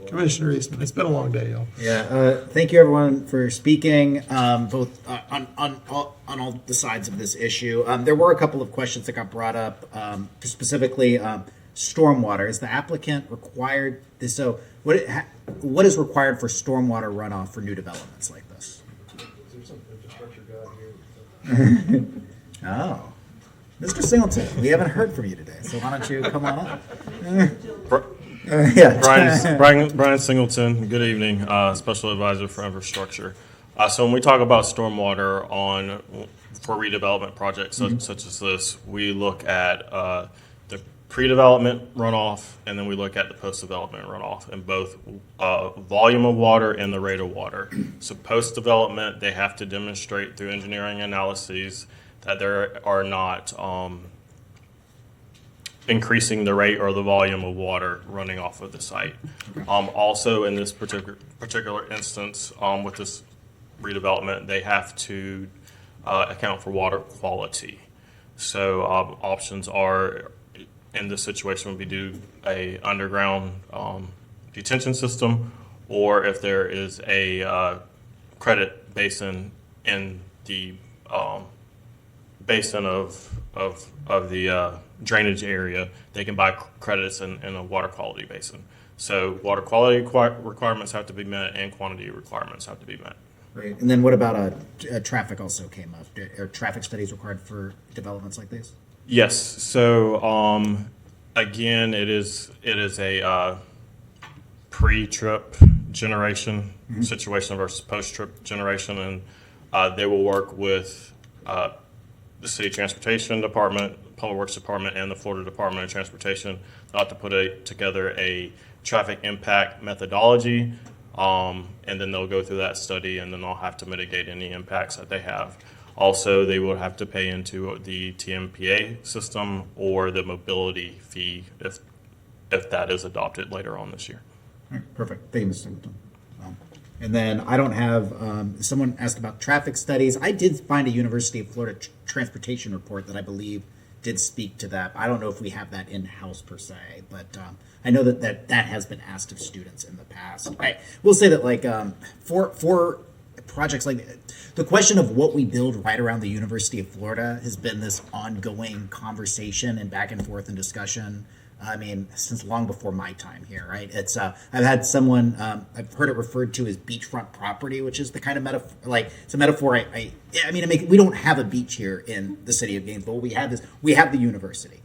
Commissioner Eastman, it's been a long day, y'all. Yeah, thank you everyone for speaking, both on all the sides of this issue. There were a couple of questions that got brought up, specifically stormwater. Is the applicant required? So what is required for stormwater runoff for new developments like this? Is there some infrastructure guy here? Oh, Mr. Singleton, we haven't heard from you today, so why don't you come on up? Brian Singleton, good evening, Special Advisor for Infrastructure. So when we talk about stormwater for redevelopment projects such as this, we look at the pre-development runoff, and then we look at the post-development runoff, and both volume of water and the rate of water. So post-development, they have to demonstrate through engineering analyses that there are not increasing the rate or the volume of water running off of the site. Also, in this particular instance, with this redevelopment, they have to account for water quality. So options are, in this situation, would be do a underground detention system, or if there is a credit basin in the basin of the drainage area, they can buy credits in a water quality basin. So water quality requirements have to be met and quantity requirements have to be met. Great. And then what about traffic also came up? Are traffic studies required for developments like these? Yes. So again, it is a pre-trip generation situation versus post-trip generation, and they will work with the City Transportation Department, Public Works Department, and the Florida Department of Transportation. They'll have to put together a traffic impact methodology, and then they'll go through that study, and then they'll have to mitigate any impacts that they have. Also, they will have to pay into the TMPA system or the mobility fee if that is adopted later on this year. All right, perfect. Thank you, Mr. Singleton. And then I don't have, someone asked about traffic studies. I did find a University of Florida transportation report that I believe did speak to that. I don't know if we have that in-house per se, but I know that has been asked of students in the past. I will say that like for projects like the question of what we build right around the University of Florida has been this ongoing conversation and back and forth and discussion. I mean, since long before my time here, right? It's I've had someone I've heard it referred to as beachfront property, which is the kind of metaphor. Like it's a metaphor. I mean, we don't have a beach here in the city of Gainesville. What we have is we have the university.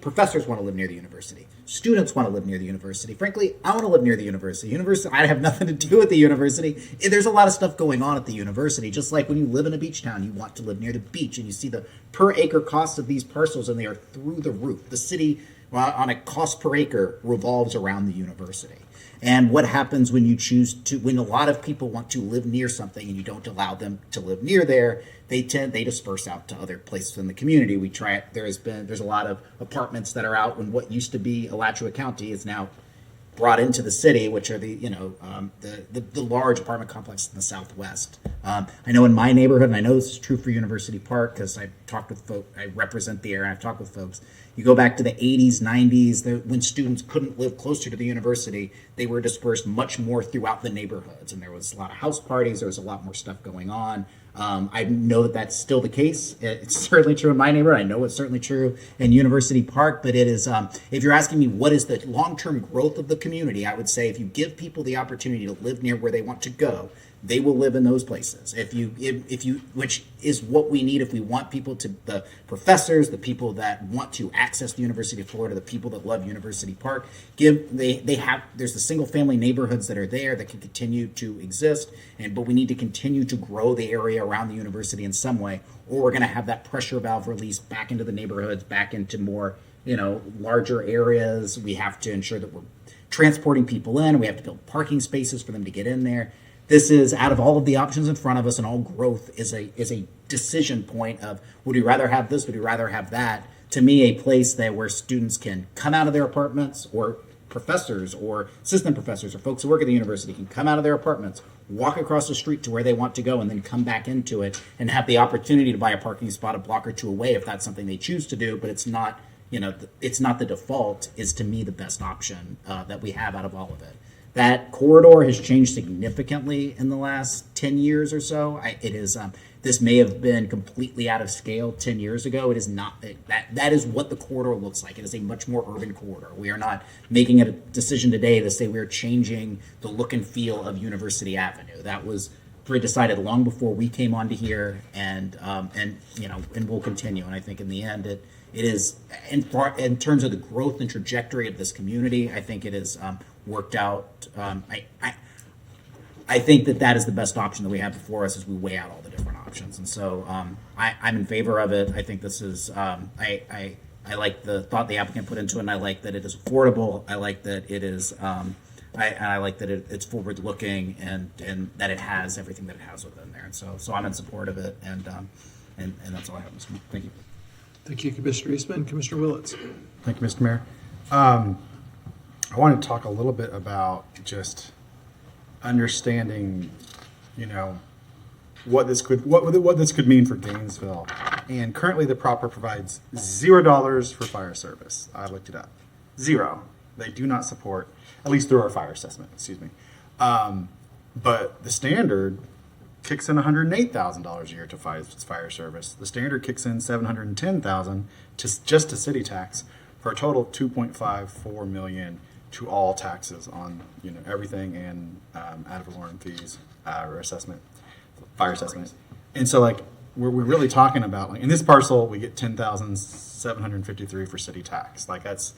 Professors want to live near the university. Students want to live near the university. Frankly, I want to live near the university. I have nothing to do with the university. There's a lot of stuff going on at the university. Just like when you live in a beach town, you want to live near the beach, and you see the per acre cost of these parcels, and they are through the roof. The city, on a cost per acre, revolves around the university. And what happens when you choose to, when a lot of people want to live near something and you don't allow them to live near there, they disperse out to other places in the community. There's a lot of apartments that are out when what used to be Alachua County is now brought into the city, which are the large apartment complexes in the Southwest. I know in my neighborhood, and I know this is true for University Park because I've talked with folks, I represent the area, and I've talked with folks. You go back to the 80s, 90s, when students couldn't live closer to the university, they were dispersed much more throughout the neighborhoods, and there was a lot of house parties, there was a lot more stuff going on. I know that that's still the case. It's certainly true in my neighborhood. I know it's certainly true in University Park, but it is, if you're asking me what is the long-term growth of the community, I would say if you give people the opportunity to live near where they want to go, they will live in those places. If you, which is what we need if we want people to, the professors, the people that want to access the University of Florida, the people that love University Park, there's the single family neighborhoods that are there that can continue to exist, but we need to continue to grow the area around the university in some way, or we're going to have that pressure valve release back into the neighborhoods, back into more, larger areas. We have to ensure that we're transporting people in. We have to build parking spaces for them to get in there. This is, out of all of the options in front of us, and all growth is a decision point of, would we rather have this, would we rather have that? To me, a place where students can come out of their apartments, or professors or assistant professors or folks who work at the university can come out of their apartments, walk across the street to where they want to go, and then come back into it and have the opportunity to buy a parking spot a block or two away if that's something they choose to do, but it's not, it's not the default, is to me the best option that we have out of all of it. That corridor has changed significantly in the last 10 years or so. This may have been completely out of scale 10 years ago. It is not. That is what the corridor looks like. It is a much more urban corridor. We are not making a decision today to say we're changing the look and feel of University Avenue. That was decided long before we came onto here, and we'll continue. And I think in the end, it is, in terms of the growth and trajectory of this community, I think it is worked out. I think that is the best option that we have before us as we weigh out all the different options. And so I'm in favor of it. I think this is, I like the thought the applicant put into it, and I like that it is affordable. I like that it is, I like that it's forward looking, and that it has everything that it has within there. And so I'm in support of it, and that's all I have, Mr. Mayor. Thank you. Thank you, Commissioner Eastman. Commissioner Willits. Thank you, Mr. Mayor. I want to talk a little bit about just understanding, what this could mean for Gainesville. And currently, the proper provides $0 for fire service. I looked it up. 0. They do not support, at least through our fire assessment. Excuse me. But the standard kicks in $108,000 a year to fire service. The standard kicks in $710,000 just to city tax, for a total of $2.54 million to all taxes on, everything and ad valorem fees or assessment, fire assessment. And so like we're really talking about, like in this parcel we get 10,753 for city tax. Like it's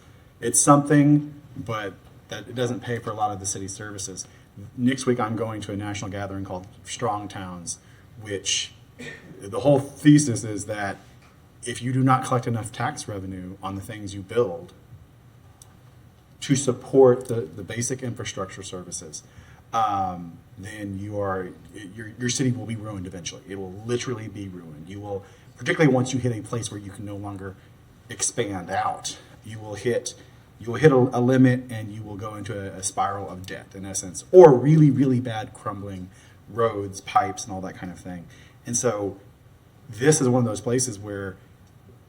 something, but that it doesn't pay for a lot of the city services. Next week I'm going to a national gathering called Strong Towns, which the whole thesis is that if you do not collect enough tax revenue on the things you build to support the basic infrastructure services, then your city will be ruined eventually. It will literally be ruined. You will, particularly once you hit a place where you can no longer expand out, you will hit a limit and you will go into a spiral of debt in essence, or really, really bad crumbling roads, pipes, and all that kind of thing. And so this is one of those places where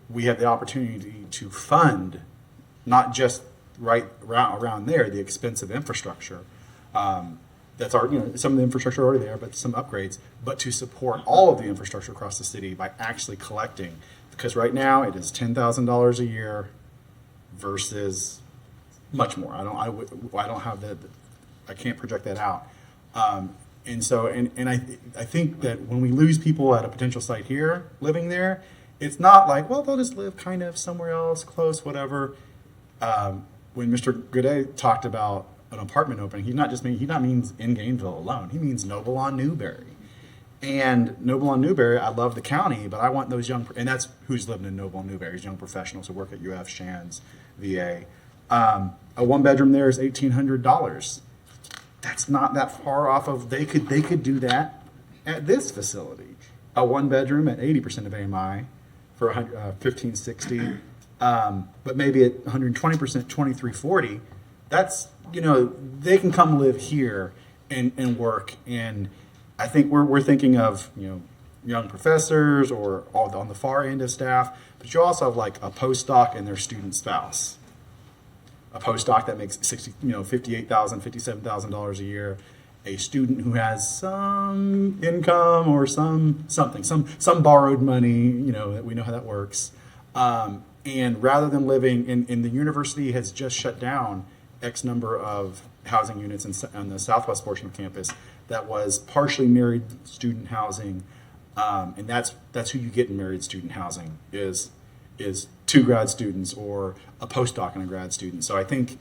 we have the opportunity to fund not just right around there the expensive infrastructure that's already, some of the infrastructure already there, but some upgrades, but to support all of the infrastructure across the city by actually collecting, because right now it is $10,000 a year versus much more. I don't have that. I can't project that out. And so, and I think that when we lose people at a potential site here living there, it's not like, well, they'll just live kind of somewhere else, close, whatever. When Mr. Gooday talked about an apartment opening, he not means in Gainesville alone. He means Noble on Newberry. And Noble on Newberry, I love the county, but I want those young, and that's who's living in Noble on Newberry, young professionals who work at UF, Shands, VA. A one bedroom there is $1,800. That's not that far off of, they could do that at this facility. A one bedroom at 80% of AMI for $1,560, but maybe at 120%, $2,340. That's, they can come live here and work. And I think we're thinking of, young professors or on the far end of staff, but you also have like a postdoc and their student spouse. A postdoc that makes $58,000, $57,000 a year, a student who has some income or some borrowed money, that we know how that works. And rather than living in the university has just shut down X number of housing units on the southwest portion of campus that was partially married student housing, and that's who you get in married student housing is two grad students or a postdoc and a grad student. So I think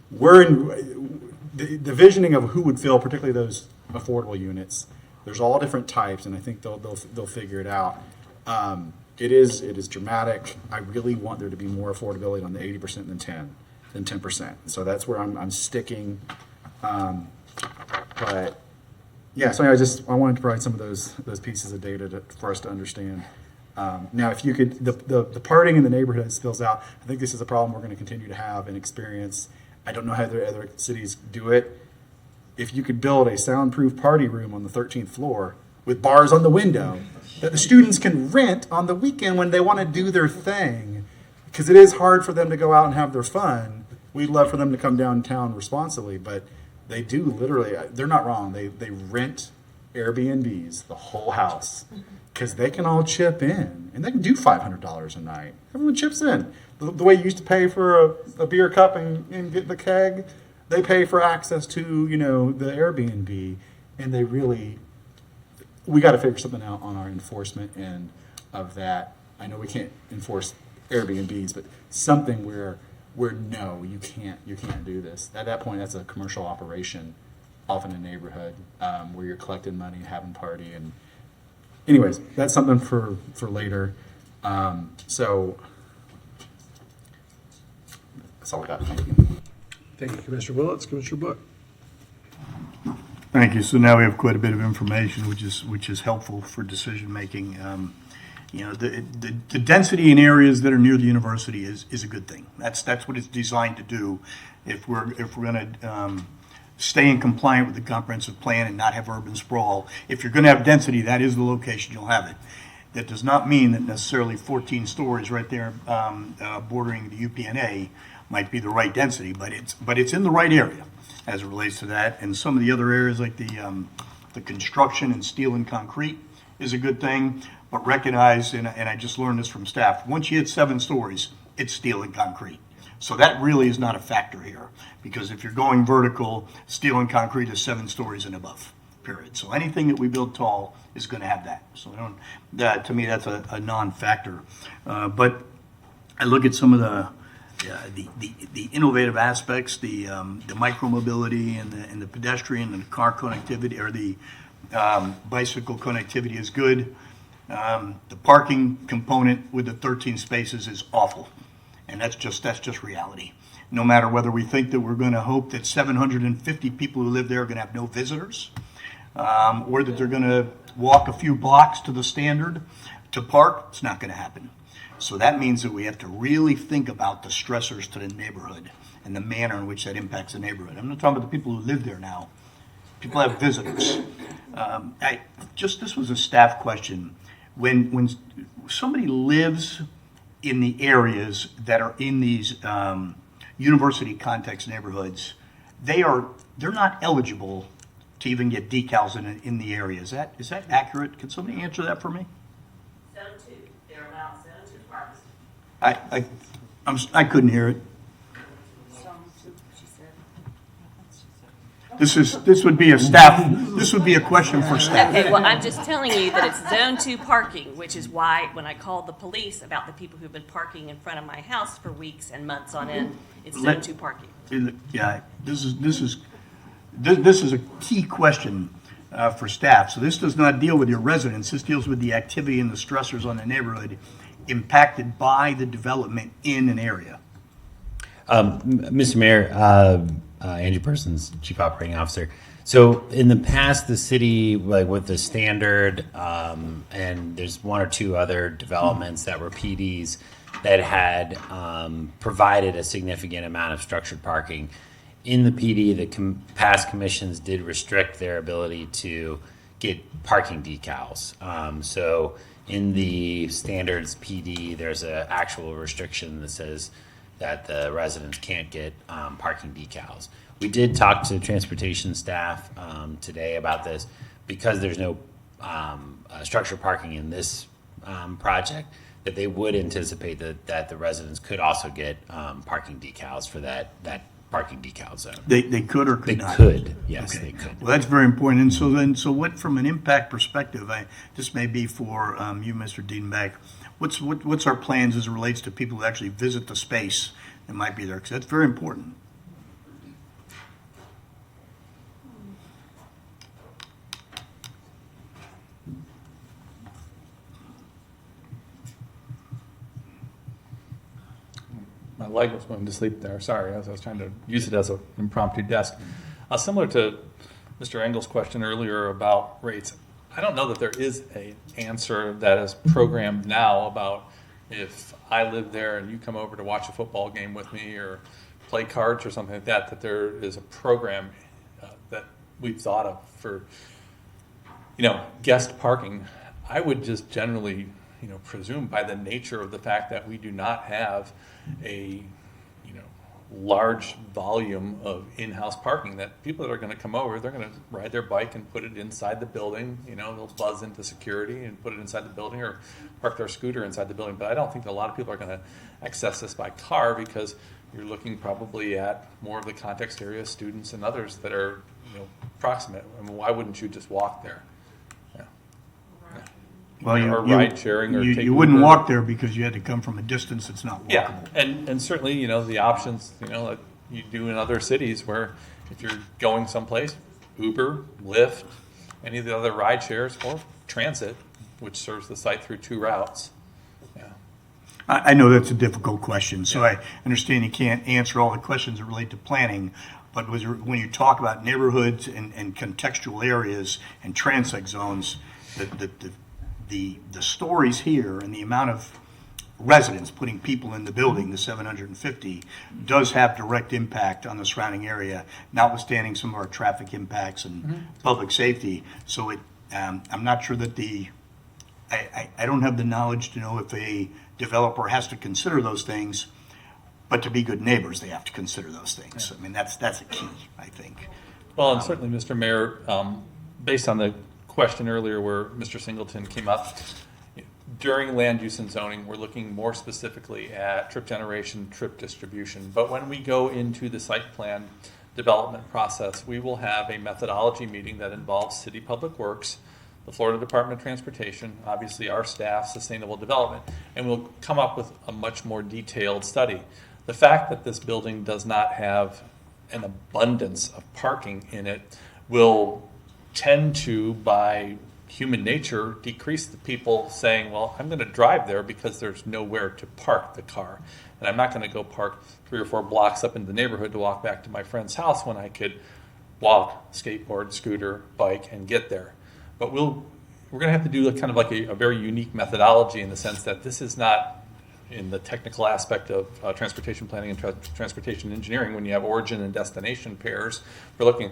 we're in the visioning of who would fill particularly those affordable units. There's all different types, and I think they'll figure it out. It is dramatic. I really want there to be more affordability on the 80% than 10%. So that's where I'm sticking. But yeah, so I wanted to provide some of those pieces of data for us to understand. Now, if you could, the parting in the neighborhood spills out. I think this is a problem we're going to continue to have and experience. I don't know how other cities do it. If you could build a soundproof party room on the 13th floor with bars on the window that the students can rent on the weekend when they want to do their thing, because it is hard for them to go out and have their fun. We'd love for them to come downtown responsibly, but they do literally, they're not wrong. They rent Airbnbs, the whole house, because they can all chip in, and they can do $500 a night. Everyone chips in. The way you used to pay for a beer cup and get the keg, they pay for access to, the Airbnb, and they really, we got to figure something out on our enforcement end of that. I know we can't enforce Airbnbs, but something where no, you can't do this. At that point, that's a commercial operation, off in a neighborhood where you're collecting money, having party, and anyways, that's something for later. So that's all I got. Thank you. Thank you, Commissioner Willets. Commissioner Book. Thank you. So now we have quite a bit of information, which is helpful for decision making. The density in areas that are near the university is a good thing. That's what it's designed to do. If we're going to stay in compliant with the comprehensive plan and not have urban sprawl, if you're going to have density, that is the location you'll have it. That does not mean that necessarily 14 stories right there bordering the UPNA might be the right density, but it's in the right area as it relates to that. And some of the other areas like the construction and steel and concrete is a good thing, but recognize, and I just learned this from staff, once you hit 7 stories, it's steel and concrete. So that really is not a factor here, because if you're going vertical, steel and concrete is 7 stories and above, period. So anything that we build tall is going to have that. So to me, that's a non-factor. But I look at some of the innovative aspects, the micromobility and the pedestrian and the car connectivity, or the bicycle connectivity is good. The parking component with the 13 spaces is awful, and that's just reality. No matter whether we think that we're going to hope that 750 people who live there are going to have no visitors, or that they're going to walk a few blocks to the standard to park, it's not going to happen. So that means that we have to really think about the stressors to the neighborhood and the manner in which that impacts the neighborhood. I'm not talking about the people who live there now. People have visitors. This was a staff question. When somebody lives in the areas that are in these university context neighborhoods, they're not eligible to even get decals in the area. Is that accurate? Can somebody answer that for me? Zone 2. They're allowed Zone 2 parks. I couldn't hear it. This would be a question for staff. Okay, well, I'm just telling you that it's Zone 2 parking, which is why when I called the police about the people who've been parking in front of my house for weeks and months on end, it's Zone 2 parking. Yeah, this is a key question for staff. So this does not deal with your residents. This deals with the activity and the stressors on the neighborhood impacted by the development in an area. Mr. Mayor, Andrew Persons, Chief Operating Officer. So in the past, the city, like with the standard, and there's 1 or 2 other developments that were PDs that had provided a significant amount of structured parking. In the PD, the past commissions did restrict their ability to get parking decals. So in the standards PD, there's an actual restriction that says that the residents can't get parking decals. We did talk to transportation staff today about this because there's no structured parking in this project, that they would anticipate that the residents could also get parking decals for that parking decal zone. They could or could not? They could, yes, Okay. they could. Well, that's very important. And so what, from an impact perspective, this may be for you, Mr. Diedenbach, what's our plans as it relates to people who actually visit the space that might be there? Because that's very important. My leg was going to sleep there. Sorry, as I was trying to use it as an impromptu desk. Similar to Mr. Engel's question earlier about rates, I don't know that there is an answer that is programmed now about if I live there and you come over to watch a football game with me or play cards or something like that, that there is a program that we've thought of for, guest parking. I would just generally, presume by the nature of the fact that we do not have a large volume of in-house parking, that people that are going to come over, they're going to ride their bike and put it inside the building. They'll buzz into security and put it inside the building, or park their scooter inside the building. But I don't think that a lot of people are going to access this by car, because you're looking probably at more of the context area, students and others that are proximate. I mean, why wouldn't you just walk there? Well, or ride sharing, or you wouldn't walk there because you had to come from a distance that's not walkable. Yeah, and certainly, the options, that you do in other cities, where if you're going someplace, Uber, Lyft, any of the other ride shares, or transit, which serves the site through 2 routes. Yeah. I know that's a difficult question, so I understand you can't answer all the questions that relate to planning, but when you talk about neighborhoods and contextual areas and transect zones, the stories here and the amount of residents putting people in the building, the 750, does have direct impact on the surrounding area, notwithstanding some of our traffic impacts and public safety. So I'm not sure that I don't have the knowledge to know if a developer has to consider those things, but to be good neighbors, they have to consider those things. I mean, that's a key, I think. Well, and certainly, Mr. Mayor, based on the question earlier where Mr. Singleton came up, during land use and zoning, we're looking more specifically at trip generation, trip distribution. But when we go into the site plan development process, we will have a methodology meeting that involves City Public Works, the Florida Department of Transportation, obviously our staff, Sustainable Development, and we'll come up with a much more detailed study. The fact that this building does not have an abundance of parking in it will tend to, by human nature, decrease the people saying, well, I'm going to drive there because there's nowhere to park the car. And I'm not going to go park 3 or 4 blocks up in the neighborhood to walk back to my friend's house when I could walk, skateboard, scooter, bike, and get there. But we're going to have to do kind of like a very unique methodology in the sense that this is not in the technical aspect of transportation planning and transportation engineering. When you have origin and destination pairs, we're looking,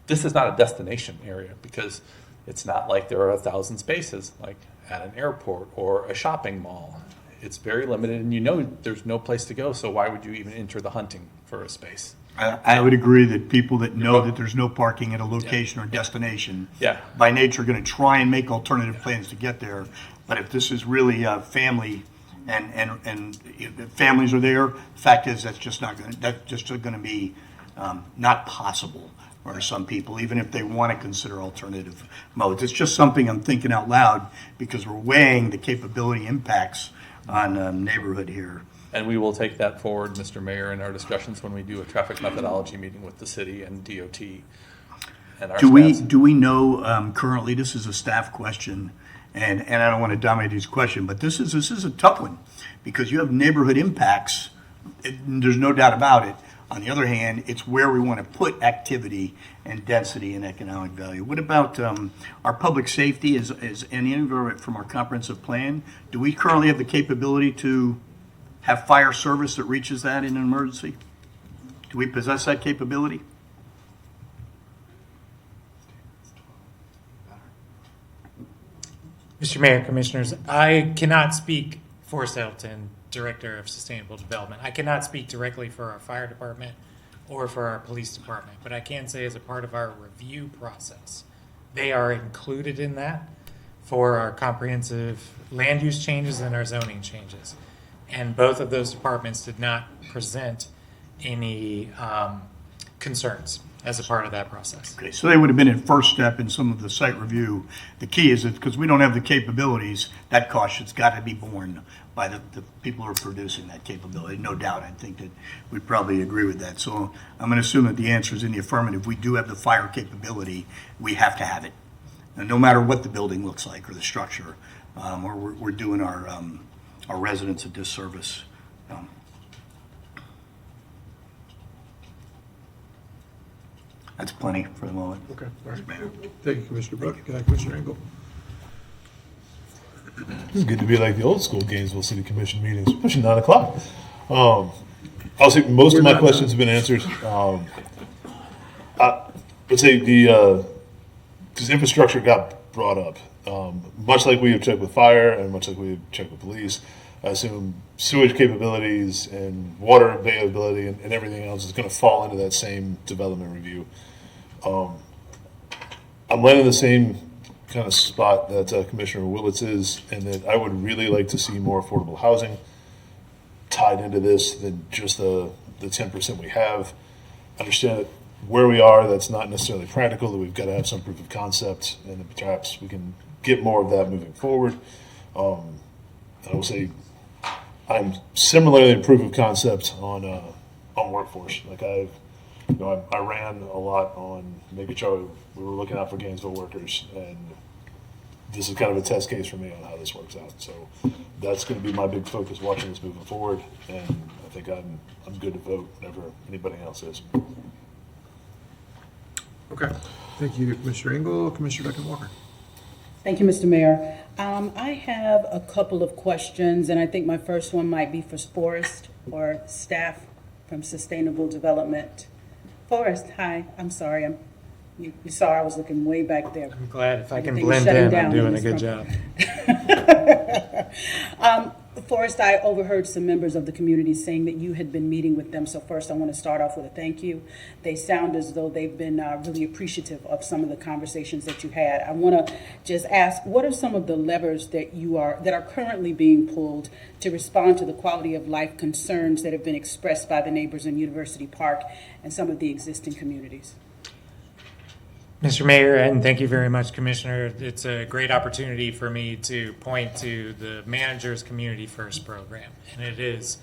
this is not a destination area because it's not like there are 1,000 spaces like at an airport or a shopping mall. It's very limited, and you know there's no place to go, so why would you even enter the hunting for a space? I would agree that people that know that there's no parking at a location or destination, by nature, are going to try and make alternative plans to get there. But if this is really a family, and if families are there, the fact is that's just going to be not possible for some people, even if they want to consider alternative modes. It's just something I'm thinking out loud because we're weighing the capability impacts on neighborhood here. And we will take that forward, Mr. Mayor, in our discussions when we do a traffic methodology meeting with the city and DOT. And our Do we know currently, this is a staff question, and I don't want to dominate this question, but this is a tough one because you have neighborhood impacts. There's no doubt about it. On the other hand, it's where we want to put activity and density and economic value. What about our public safety? Is any of it from our comprehensive plan? Do we currently have the capability to have fire service that reaches that in an emergency? Do we possess that capability? Mr. Mayor, Commissioners, I cannot speak for Settleton, Director of Sustainable Development. I cannot speak directly for our fire department or for our police department, but I can say as a part of our review process, they are included in that for our comprehensive land use changes and our zoning changes. And both of those departments did not present any concerns as a part of that process. Okay, so they would have been in first step in some of the site review. The key is that because we don't have the capabilities, that cost has got to be borne by the people who are producing that capability. No doubt, I think that we'd probably agree with that. So I'm going to assume that the answer is in the affirmative. We do have the fire capability. We have to have it. And no matter what the building looks like or the structure, or we're doing our residents a disservice. That's plenty for the moment. Okay, all right. Thank you, Commissioner Brook. Commissioner Engel. It's good to be like the old school Gainesville City Commission meetings, pushing 9 o'clock. I'll say most of my questions have been answered. I would say because infrastructure got brought up, much like we have checked with fire and much like we have checked with police. I assume sewage capabilities and water availability and everything else is going to fall into that same development review. I'm landing the same kind of spot that Commissioner Willits is, and that I would really like to see more affordable housing tied into this than just the 10% we have. Understand that where we are, that's not necessarily practical, that we've got to have some proof of concept, and that perhaps we can get more of that moving forward. I will say I'm similarly in proof of concept on workforce. Like I ran a lot on making sure we were looking out for Gainesville workers, and this is kind of a test case for me on how this works out. So that's going to be my big focus watching this moving forward, and I think I'm good to vote whenever anybody else is. Okay, thank you, Commissioner Engel. Commissioner Duncan Walker. Thank you, Mr. Mayor. I have a couple of questions, and I think my first one might be for Forrest or staff from Sustainable Development. Forrest, hi. I'm sorry. You saw I was looking way back there. I'm glad if I can Everything's blend shutting in, down I'm doing a this good front. job. Forrest, I overheard some members of the community saying that you had been meeting with them. So first, I want to start off with a thank you. They sound as though they've been really appreciative of some of the conversations that you had. I want to just ask, what are some of the levers that are currently being pulled to respond to the quality of life concerns that have been expressed by the neighbors in University Park and some of the existing communities? Mr. Mayor, and thank you very much, Commissioner. It's a great opportunity for me to point to the Manager's Community First program. And it is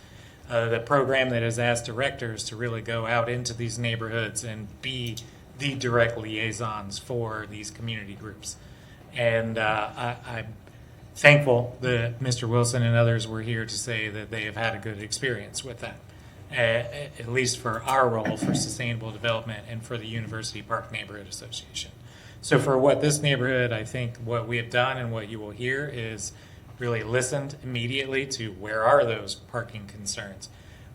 the program that has asked directors to really go out into these neighborhoods and be the direct liaisons for these community groups. And I'm thankful that Mr. Wilson and others were here to say that they have had a good experience with that. At least for our role for sustainable development and for the University Park Neighborhood Association. So for what this neighborhood, I think what we have done and what you will hear is really listened immediately to where are those parking concerns?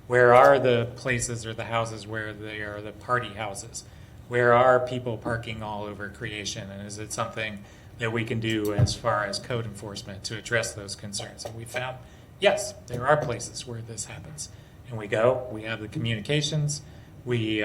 Where are the places or the houses where they are the party houses? Where are people parking all over Creation? And is it something that we can do as far as code enforcement to address those concerns? And we found, yes, there are places where this happens. And we go, we have the communications, we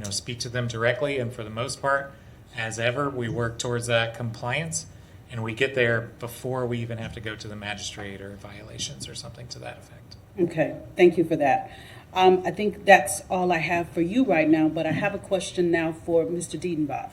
speak to them directly, and for the most part, as ever, we work towards that compliance, and we get there before we even have to go to the magistrate or violations or something to that effect. Okay, thank you for that. I think that's all I have for you right now, but I have a question now for Mr. Diedenbach.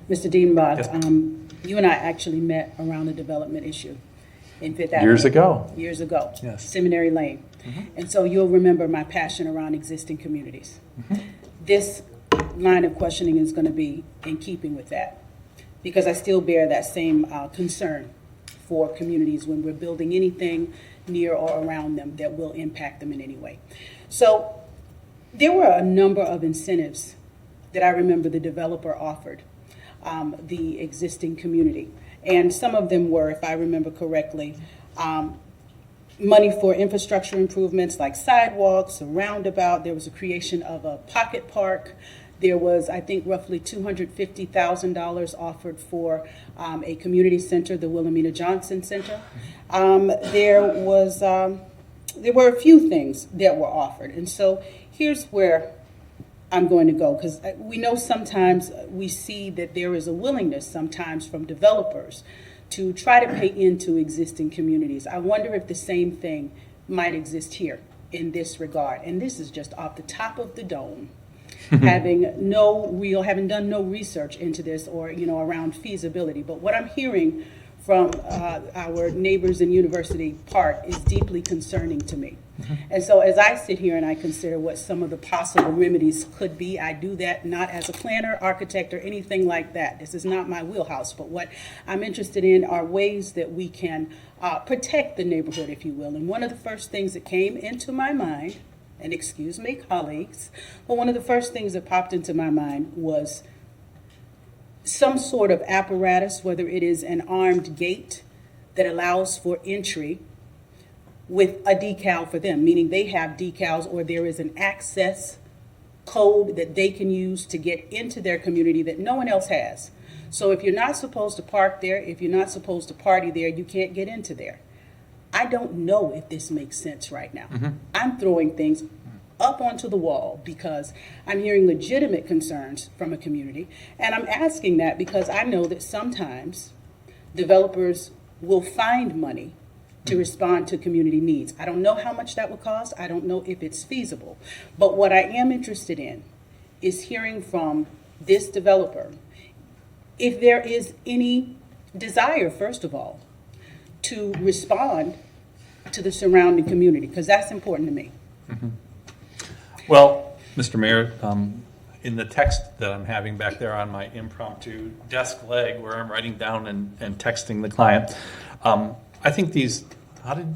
Mr. Diedenbach, Yes. You and I actually met around a development issue in Fifth Avenue. Years ago. Years ago. Yes. Seminary Lane. And so you'll remember my passion around existing communities. This line of questioning is going to be in keeping with that, because I still bear that same concern for communities when we're building anything near or around them that will impact them in any way. So there were a number of incentives that I remember the developer offered the existing community. And some of them were, if I remember correctly, money for infrastructure improvements like sidewalks, a roundabout. There was a creation of a pocket park. There was, I think, roughly $250,000 offered for a community center, the Wilhelmina Johnson Center. There were a few things that were offered. And so here's where I'm going to go, because we know sometimes we see that there is a willingness sometimes from developers to try to pay into existing communities. I wonder if the same thing might exist here in this regard. And this is just off the top of the dome, having done no research into this or, around feasibility. But what I'm hearing from our neighbors in University Park is deeply concerning to me. And so as I sit here and I consider what some of the possible remedies could be, I do that not as a planner, architect, or anything like that. This is not my wheelhouse, but what I'm interested in are ways that we can protect the neighborhood, if you will. And one of the first things that came into my mind, and excuse me, colleagues, but one of the first things that popped into my mind was some sort of apparatus, whether it is an armed gate that allows for entry with a decal for them, meaning they have decals or there is an access code that they can use to get into their community that no one else has. So if you're not supposed to park there, if you're not supposed to party there, you can't get into there. I don't know if this makes sense right now. I'm throwing things up onto the wall because I'm hearing legitimate concerns from a community. And I'm asking that because I know that sometimes developers will find money to respond to community needs. I don't know how much that will cost. I don't know if it's feasible. But what I am interested in is hearing from this developer if there is any desire, first of all, to respond to the surrounding community, because that's important to me. Well, Mr. Mayor, in the text that I'm having back there on my impromptu desk leg where I'm writing down and texting the client, I think these, how did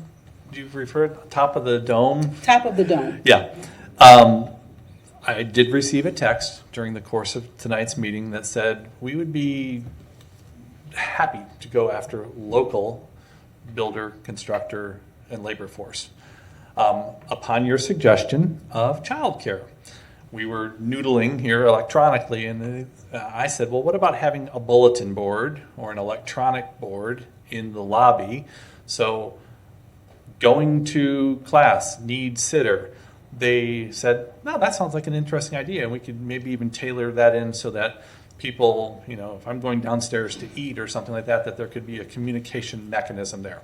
you refer it? Top of the dome? Top of the dome. Yeah. I did receive a text during the course of tonight's meeting that said we would be happy to go after local builder, constructor, and labor force upon your suggestion of childcare. we were noodling here electronically, and I said, well, what about having a bulletin board or an electronic board in the lobby? So going to class, need sitter. They said, no, that sounds like an interesting idea, and we could maybe even tailor that in so that people, you know, if I'm going downstairs to eat or something like that, that there could be a communication mechanism there.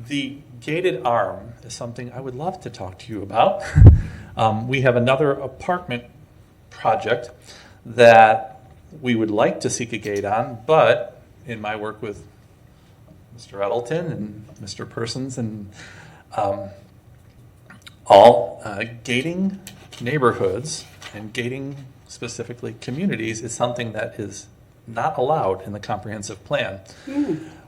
The gated arm is something I would love to talk to you about. We have another apartment project that we would like to seek a gate on, but in my work with Mr. Edelton and Mr. Persons and gating neighborhoods and gating specifically communities is something that is not allowed in the comprehensive plan.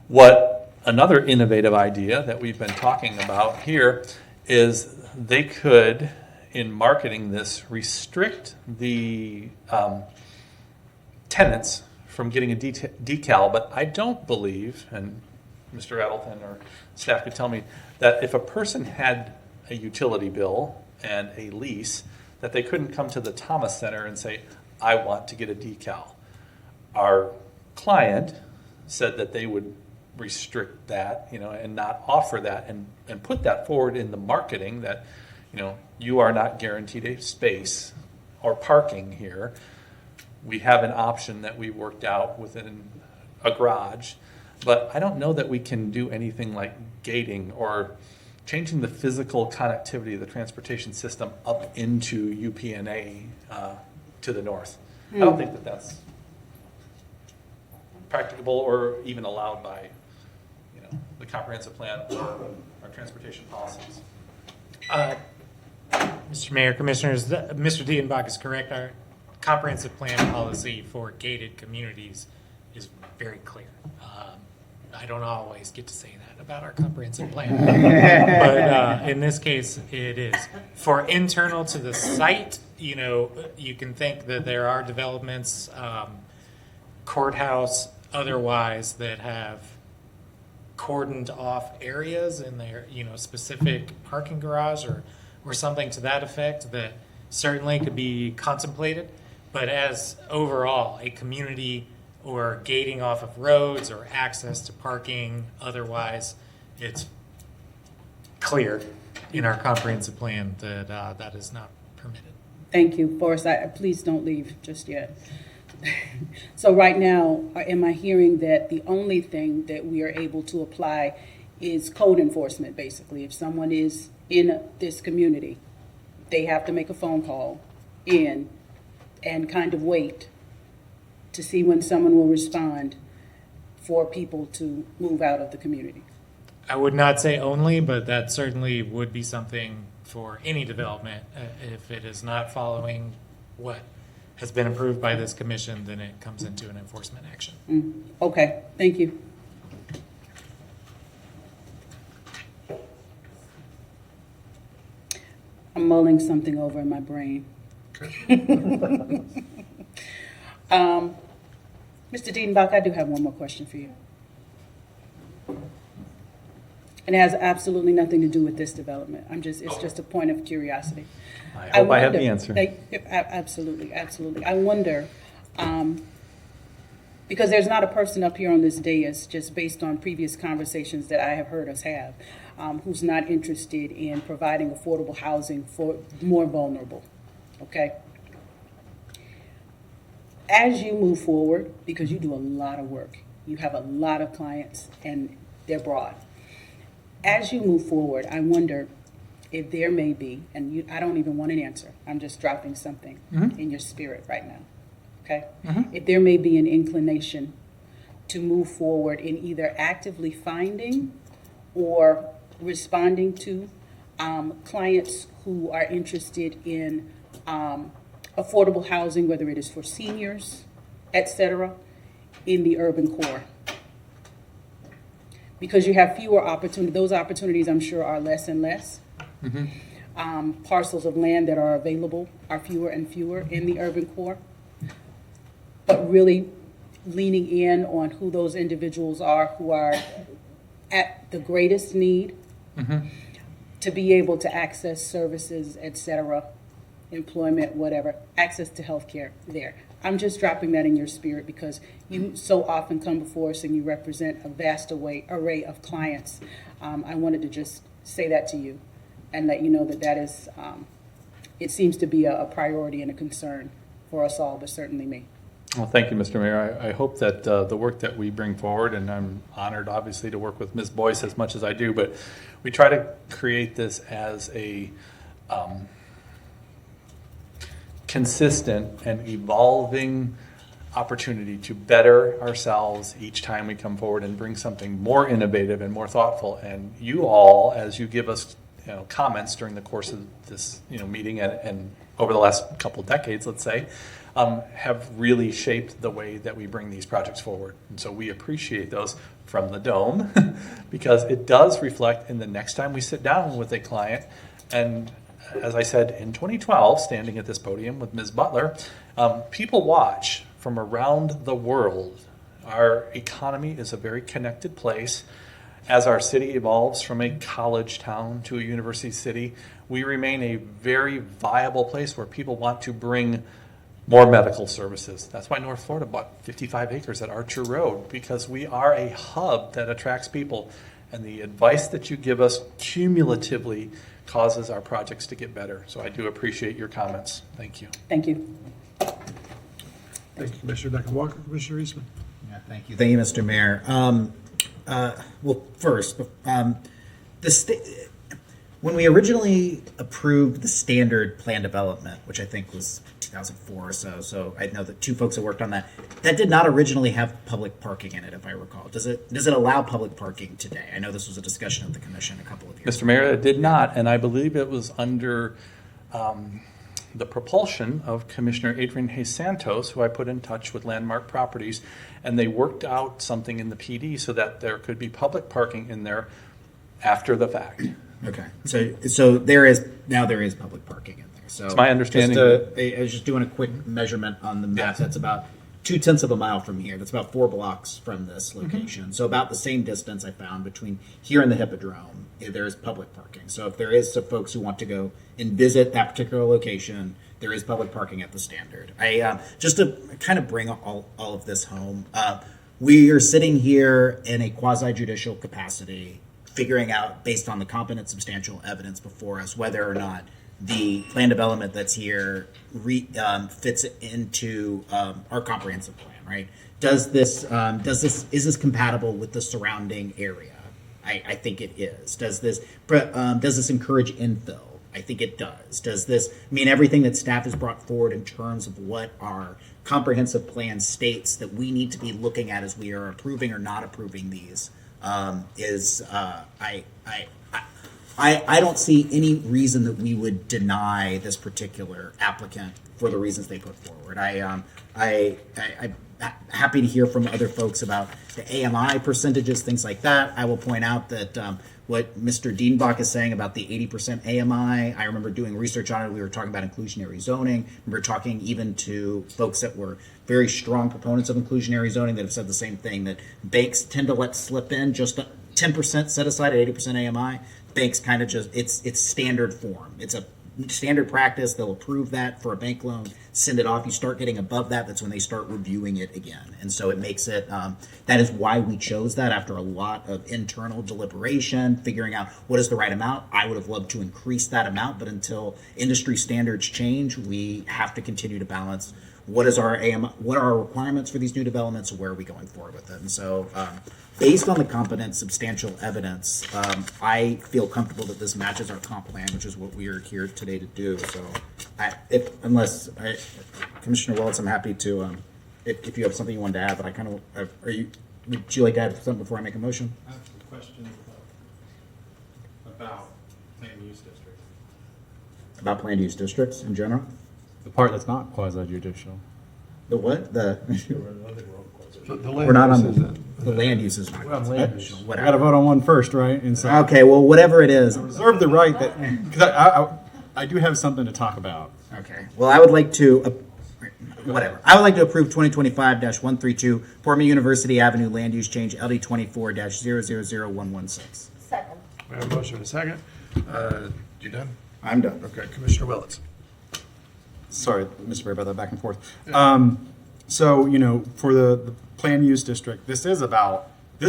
What another innovative idea that we've been talking about here is they could, in marketing this, restrict the tenants from getting a decal, but I don't believe, and Mr. Edelton or staff could tell me, that if a person had a utility bill and a lease, that they couldn't come to the Thomas Center and say, I want to get a decal. Our client said that they would restrict that, you know, and not offer that, and put that forward in the marketing that, you know, you are not guaranteed a space or parking here. We have an option that we worked out within a garage, but I don't know that we can do anything like gating or changing the physical connectivity of the transportation system up into UPNA to the north. I don't think that that's practicable or even allowed by, you know, the comprehensive plan or our transportation policies. Mr. Mayor, Commissioners, Mr. Dietenbach is correct. Our comprehensive plan policy for gated communities is very clear. I don't always get to say that about our comprehensive plan, but in this case, it is. For internal to the site, you know, you can think that there are developments, courthouse, otherwise, that have cordoned off areas in their, you know, specific parking garage or something to that effect that certainly could be contemplated. But as overall, a community or gating off of roads or access to parking, otherwise, it's clear in our comprehensive plan that that is not permitted. Thank you, Forrest. Please don't leave just yet. So right now, am I hearing that the only thing that we are able to apply is code enforcement, basically? If someone is in this community, they have to make a phone call in and kind of wait to see when someone will respond for people to move out of the community. I would not say only, but that certainly would be something for any development. If it is not following what has been approved by this commission, then it comes into an enforcement action. Okay, thank you. I'm mulling something over in my brain. Mr. Dietenbach, I do have one more question for you. And it has absolutely nothing to do with this development. It's just a point of curiosity. I hope I have the answer. Absolutely. I wonder, because there's not a person up here on this dais, just based on previous conversations that I have heard us have, who's not interested in providing affordable housing for more vulnerable, okay? As you move forward, because you do a lot of work, you have a lot of clients, and they're broad. As you move forward, I wonder if there may be, and I don't even want an answer, I'm just dropping something in your spirit right now, okay? If there may be an inclination to move forward in either actively finding or responding to clients who are interested in affordable housing, whether it is for seniors, et cetera, in the urban core. Because you have fewer opportunities, those opportunities I'm sure are less and less. Parcels of land that are available are fewer and fewer in the urban core. But really leaning in on who those individuals are who are at the greatest need to be able to access services, et cetera, employment, whatever, access to health care there. I'm just dropping that in your spirit because you so often come before us and you represent a vast array of clients. I wanted to just say that to you and let you know that that is, it seems to be a priority and a concern for us all, but certainly me. Well, thank you, Mr. Mayor. I hope that the work that we bring forward, and I'm honored, obviously, to work with Ms. Boyce as much as I do, but we try to create this as a consistent and evolving opportunity to better ourselves each time we come forward and bring something more innovative and more thoughtful. And you all, as you give us comments during the course of this meeting and over the last couple of decades, let's say, have really shaped the way that we bring these projects forward. And so we appreciate those from the Dome because it does reflect in the next time we sit down with a client. And as I said, in 2012, standing at this podium with Ms. Butler, people watch from around the world. Our economy is a very connected place. As our city evolves from a college town to a university city, we remain a very viable place where people want to bring more medical services. That's why North Florida bought 55 acres at Archer Road, because we are a hub that attracts people. And the advice that you give us cumulatively causes our projects to get better. So I do appreciate your comments. Thank you. Thank you. Thank you, Commissioner Duncan Walker. Commissioner Eastman. Yeah, thank you. Thank you, Mr. Mayor. Well, first, when we originally approved the standard plan development, which I think was 2004 or so I know that two folks that worked on that did not originally have public parking in it, if I recall. Does it allow public parking today? I know this was a discussion at the commission a couple of years Mr. ago. Mayor, it did not, and I believe it was under the propulsion of Commissioner Adrian Hayes Santos, who I put in touch with Landmark Properties, and they worked out something in the PD so that there could be public parking in there after the fact. Okay, so there is public parking in there. So it's my understanding. I was just doing a quick measurement on the map. That's about 0.2 of a mile from here. That's about 4 blocks from this location. Mm-hmm. So about the same distance I found between here and the Hippodrome. There is public parking. So if there is some folks who want to go and visit that particular location, there is public parking at the standard. Just to kind of bring all of this home, we are sitting here in a quasi-judicial capacity, figuring out, based on the competent substantial evidence before us, whether or not the plan development that's here fits into our comprehensive plan, right? Is this compatible with the surrounding area? I think it is. Does this encourage infill? I think it does. Does this mean everything that staff has brought forward in terms of what our comprehensive plan states that we need to be looking at as we are approving or not approving these? I don't see any reason that we would deny this particular applicant for the reasons they put forward. I'm happy to hear from other folks about the AMI percentages, things like that. I will point out that what Mr. Dienbach is saying about the 80% AMI, I remember doing research on it. We were talking about inclusionary zoning. We were talking even to folks that were very strong proponents of inclusionary zoning that have said the same thing, that banks tend to let slip in just 10% set aside at 80% AMI. Banks kind of just, it's standard form. It's a standard practice. They'll approve that for a bank loan, send it off. You start getting above that, that's when they start reviewing it again. And so it makes it, that is why we chose that after a lot of internal deliberation, figuring out what is the right amount. I would have loved to increase that amount, but until industry standards change, we have to continue to balance what is our what are our requirements for these new developments, and where are we going forward with it. And so based on the competent substantial evidence, I feel comfortable that this matches our comp plan, which is what we are here today to do. So Commissioner Willis, I'm happy to, if you have something you wanted to add, but I kind of, would you like to add something before I make a motion? I have a question about planned use districts. About planned use districts in general? The part that's not quasi-judicial. The what? We're not on the land uses. I got to vote on one first, right? And so okay, well, whatever it is. I reserve the right that, because I do have something to talk about. Okay. Well, I would like to, whatever. I would like to approve 2025-132 Portman University Avenue land use change LD 24-000116. Second. We have a motion and a second. You done? I'm done. Okay, Commissioner Willis. Sorry, Mr. Mayor, about that back and forth. So, for the planned use district, this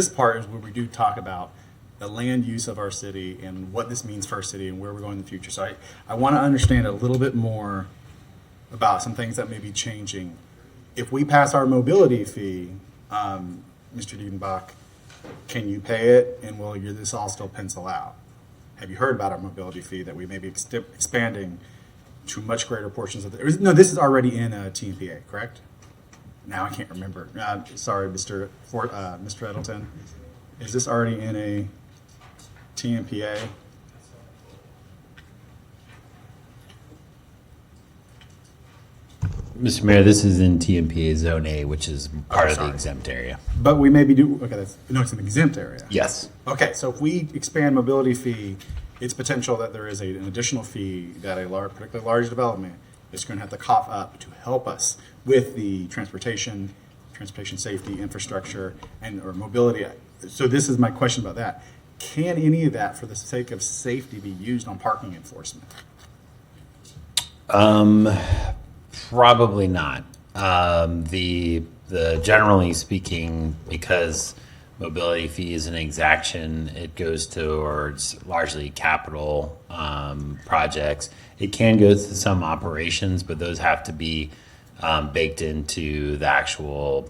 part is where we do talk about the land use of our city and what this means for our city and where we're going in the future. So I want to understand a little bit more about some things that may be changing. If we pass our mobility fee, Mr. Diedenbach, can you pay it, and will this all still pencil out? Have you heard about our mobility fee that we may be expanding to much greater portions of no, this is already in TMPA, correct? Now I can't remember. Sorry, Mr. Edelton. Is this already in a TMPA? Mr. Mayor, this is in TMPA Zone A, which is part of the exempt area. But we maybe do, it's an exempt area. Yes. Okay, so if we expand mobility fee, it's potential that there is an additional fee that a particularly large development is going to have to cough up to help us with the transportation safety, infrastructure, or mobility. So this is my question about that. Can any of that, for the sake of safety, be used on parking enforcement? Probably not. The generally speaking, because mobility fee is an exaction, it goes towards largely capital projects. It can go to some operations, but those have to be baked into the actual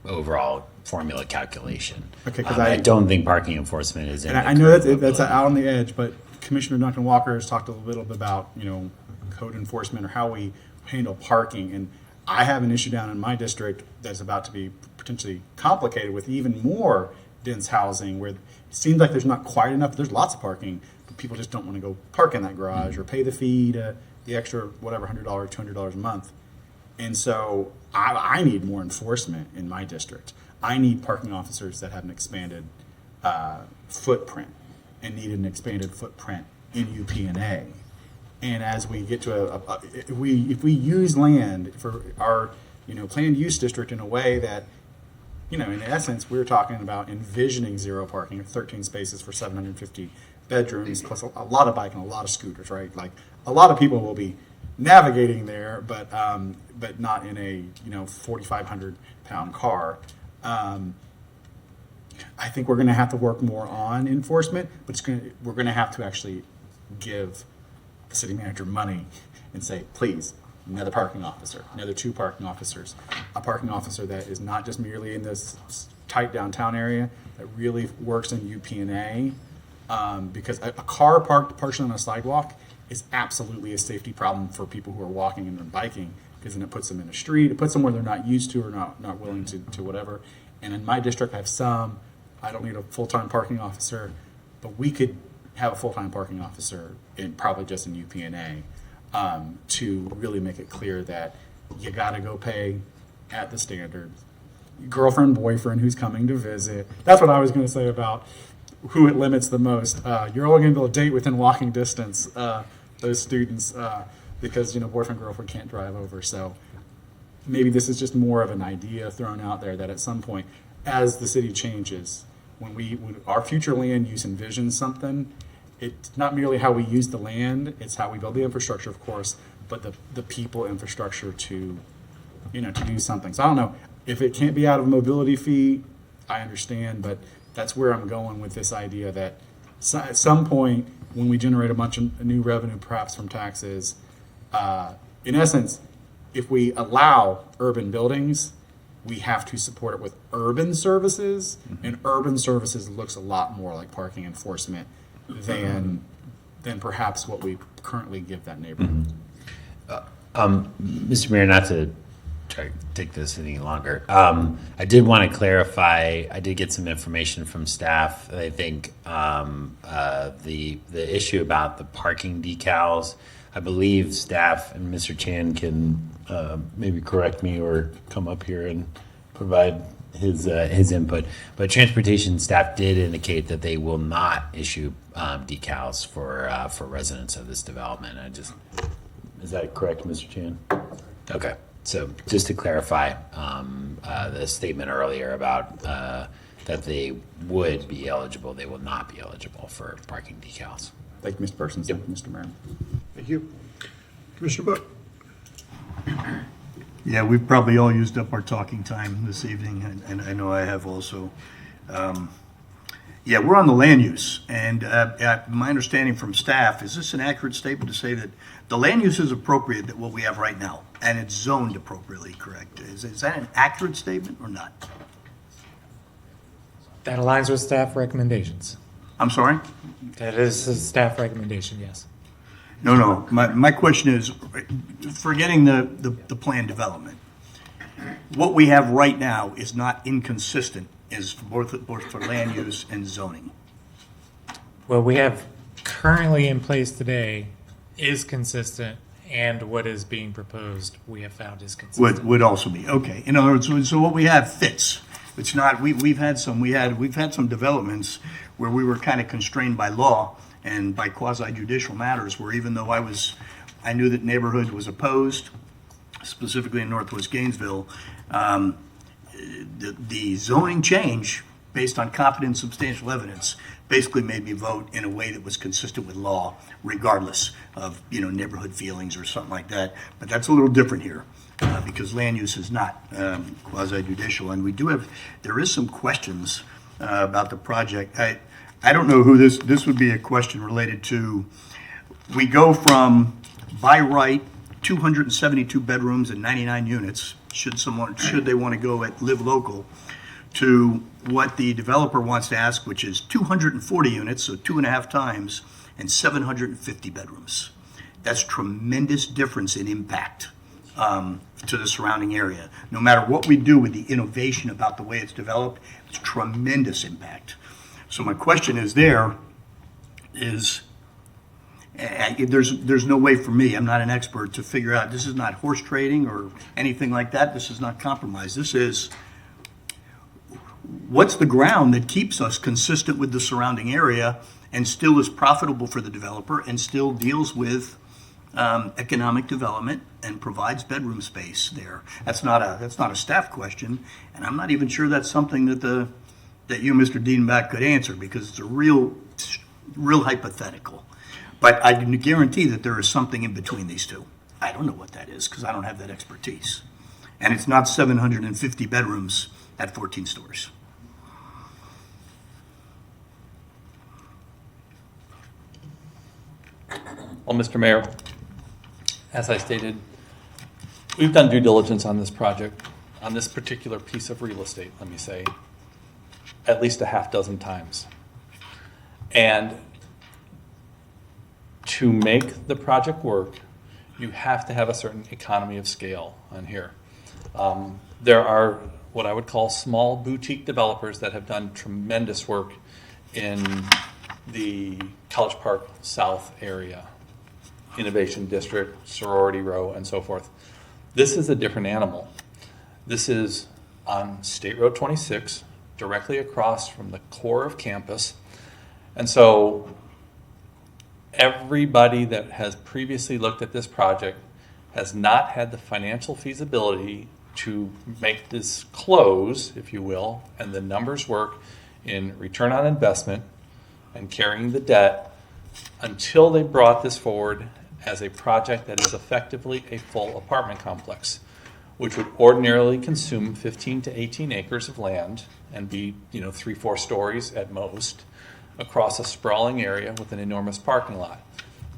overall formula calculation. Okay, because I don't think parking enforcement is in. And I know that's out on the edge, but Commissioner Duncan Walker has talked a little bit about code enforcement or how we handle parking, and I have an issue down in my district that's about to be potentially complicated with even more dense housing, where it seems like there's not quite enough. There's lots of parking, but people just don't want to go park in that garage or pay the fee to the extra whatever $100, $200 a month. And so I need more enforcement in my district. I need parking officers that have an expanded footprint and need an expanded footprint in UP&A. And as we get to if we use land for our planned use district in a way that in essence we're talking about envisioning zero parking of 13 spaces for 750 bedrooms plus a lot of bike and a lot of scooters, right? Like a lot of people will be navigating there, but not in a 4,500 pound car. I think we're going to have to work more on enforcement, but we're going to have to actually give the city manager money and say, please, another parking officer, another 2 parking officers, a parking officer that is not just merely in this tight downtown area, that really works in UP&A, because a car parked partially on a sidewalk is absolutely a safety problem for people who are walking and biking, because then it puts them in a street, it puts them where they're not used to or not willing to whatever. And in my district, I don't need a full-time parking officer, but we could have a full-time parking officer probably just in UP&A to really make it clear that you got to go pay at the standard. Girlfriend, boyfriend who's coming to visit. That's what I was going to say about who it limits the most. You're only going to be able to date within walking distance, those students, because boyfriend, girlfriend can't drive over. So maybe this is just more of an idea thrown out there that at some point, as the city changes, when our future land use envisions something, it's not merely how we use the land, it's how we build the infrastructure, of course, but the people infrastructure to do something. So I don't know if it can't be out of mobility fee. I understand, but that's where I'm going with this idea that at some point when we generate a bunch of new revenue, perhaps from taxes, in essence, if we allow urban buildings, we have to support it with urban services, and urban services looks a lot more like parking enforcement than perhaps what we currently give that neighborhood. Mr. Mayor, not to try to take this any longer, I did want to clarify. I did get some information from staff. I think the issue about the parking decals, I believe staff and Mr. Chan can maybe correct me or come up here and provide his input. But transportation staff did indicate that they will not issue decals for residents of this development. Is that correct, Mr. Chan? Okay. So just to clarify the statement earlier about that they would be eligible, they will not be eligible for parking decals. Thank you, Mr. Persons. Yep. Mr. Mayor. Thank you. Commissioner Book. Yeah, we've probably all used up our talking time this evening, and I know I have also. Yeah, we're on the land use, and my understanding from staff, is this an accurate statement to say that the land use is appropriate, that what we have right now, and it's zoned appropriately, correct? Is that an accurate statement or not? That aligns with staff recommendations. I'm sorry? That is a staff recommendation, yes. No. My question is, forgetting the plan development, what we have right now is not inconsistent is both for land use and zoning. What we have currently in place today is consistent, and what is being proposed, we have found is consistent. Would also be, okay. In other words, so what we have fits. It's not, we've had some developments where we were kind of constrained by law and by quasi-judicial matters, where even though I knew that neighborhood was opposed, specifically in Northwest Gainesville, the zoning change based on competent substantial evidence basically made me vote in a way that was consistent with law, regardless of, neighborhood feelings or something like that. But that's a little different here, because land use is not quasi-judicial. And there is some questions about the project. I don't know who this would be a question related to. We go from, by right, 272 bedrooms and 99 units, should they want to go at live local, to what the developer wants to ask, which is 240 units, so 2.5 times, and 750 bedrooms. That's tremendous difference in impact to the surrounding area. No matter what we do with the innovation about the way it's developed, it's tremendous impact. So my question is there's no way for me, I'm not an expert, to figure out, this is not horse trading or anything like that. This is not compromise. This is, what's the ground that keeps us consistent with the surrounding area and still is profitable for the developer and still deals with economic development and provides bedroom space there? That's not a staff question, and I'm not even sure that's something that you, Mr. Dienbach, could answer, because it's a real hypothetical. But I can guarantee that there is something in between these two. I don't know what that is, because I don't have that expertise. And it's not 750 bedrooms at 14 stories. Well, Mr. Mayor, as I stated, we've done due diligence on this project, on this particular piece of real estate, let me say, at least a half dozen times. And to make the project work, you have to have a certain economy of scale on here. There are what I would call small boutique developers that have done tremendous work in the College Park South area, Innovation District, Sorority Row, and so forth. This is a different animal. This is on State Road 26, directly across from the core of campus. And so everybody that has previously looked at this project has not had the financial feasibility to make this close, if you will, and the numbers work in return on investment and carrying the debt until they brought this forward as a project that is effectively a full apartment complex, which would ordinarily consume 15 to 18 acres of land and be, 3-4 stories at most, across a sprawling area with an enormous parking lot.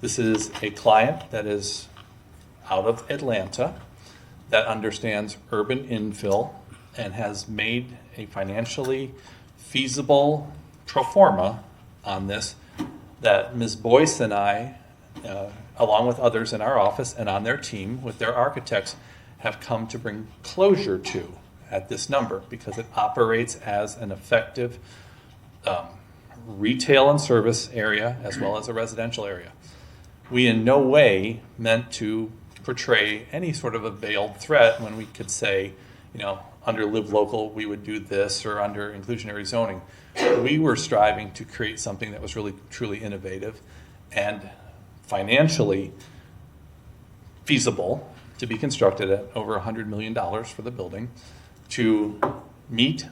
This is a client that is out of Atlanta, that understands urban infill, and has made a financially feasible pro forma on this that Ms. Boyce and I, along with others in our office and on their team with their architects, have come to bring closure to at this number, because it operates as an effective retail and service area as well as a residential area. We in no way meant to portray any sort of a veiled threat when we could say, under Live Local we would do this, or under inclusionary zoning. We were striving to create something that was really truly innovative and financially feasible to be constructed at over $100 million for the building, to meet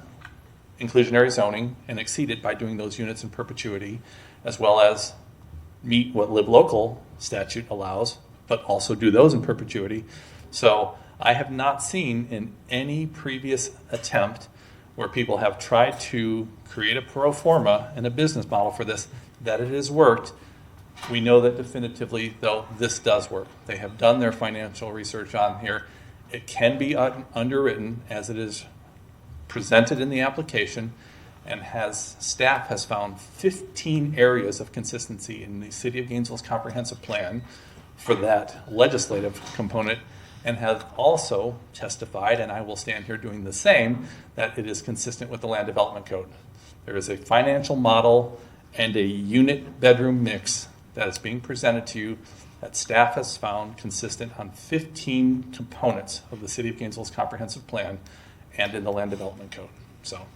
inclusionary zoning and exceed it by doing those units in perpetuity, as well as meet what Live Local statute allows, but also do those in perpetuity. So I have not seen in any previous attempt where people have tried to create a pro forma and a business model for this, that it has worked. We know that definitively, though, this does work. They have done their financial research on here. It can be underwritten as it is presented in the application, and staff has found 15 areas of consistency in the City of Gainesville's comprehensive plan for that legislative component, and have also testified, and I will stand here doing the same, that it is consistent with the Land Development Code. There is a financial model and a unit bedroom mix that is being presented to you that staff has found consistent on 15 components of the City of Gainesville's comprehensive plan and in the Land Development Code. So,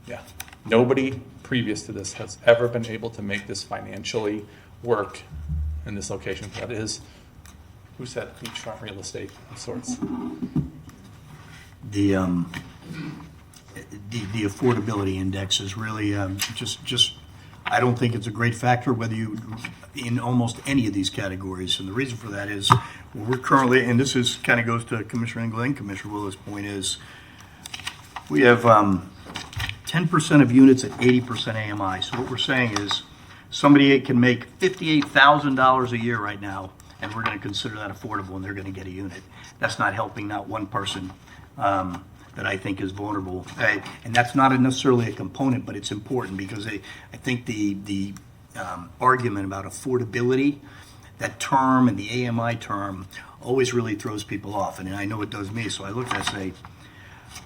yeah, nobody previous to this has ever been able to make this financially work in this location. That is, who said beachfront real estate of sorts? The affordability index is really just I don't think it's a great factor whether you in almost any of these categories, and the reason for that is we're currently, and this is kind of goes to Commissioner Engel and Commissioner Willis' point, is we have 10% of units at 80% AMI. So what we're saying is somebody can make $58,000 a year right now, and we're going to consider that affordable, and they're going to get a unit. That's not helping not one person that I think is vulnerable. And that's not necessarily a component, but it's important because I think the argument about affordability, that term and the AMI term, always really throws people off. And I know it does me. So I look and I say,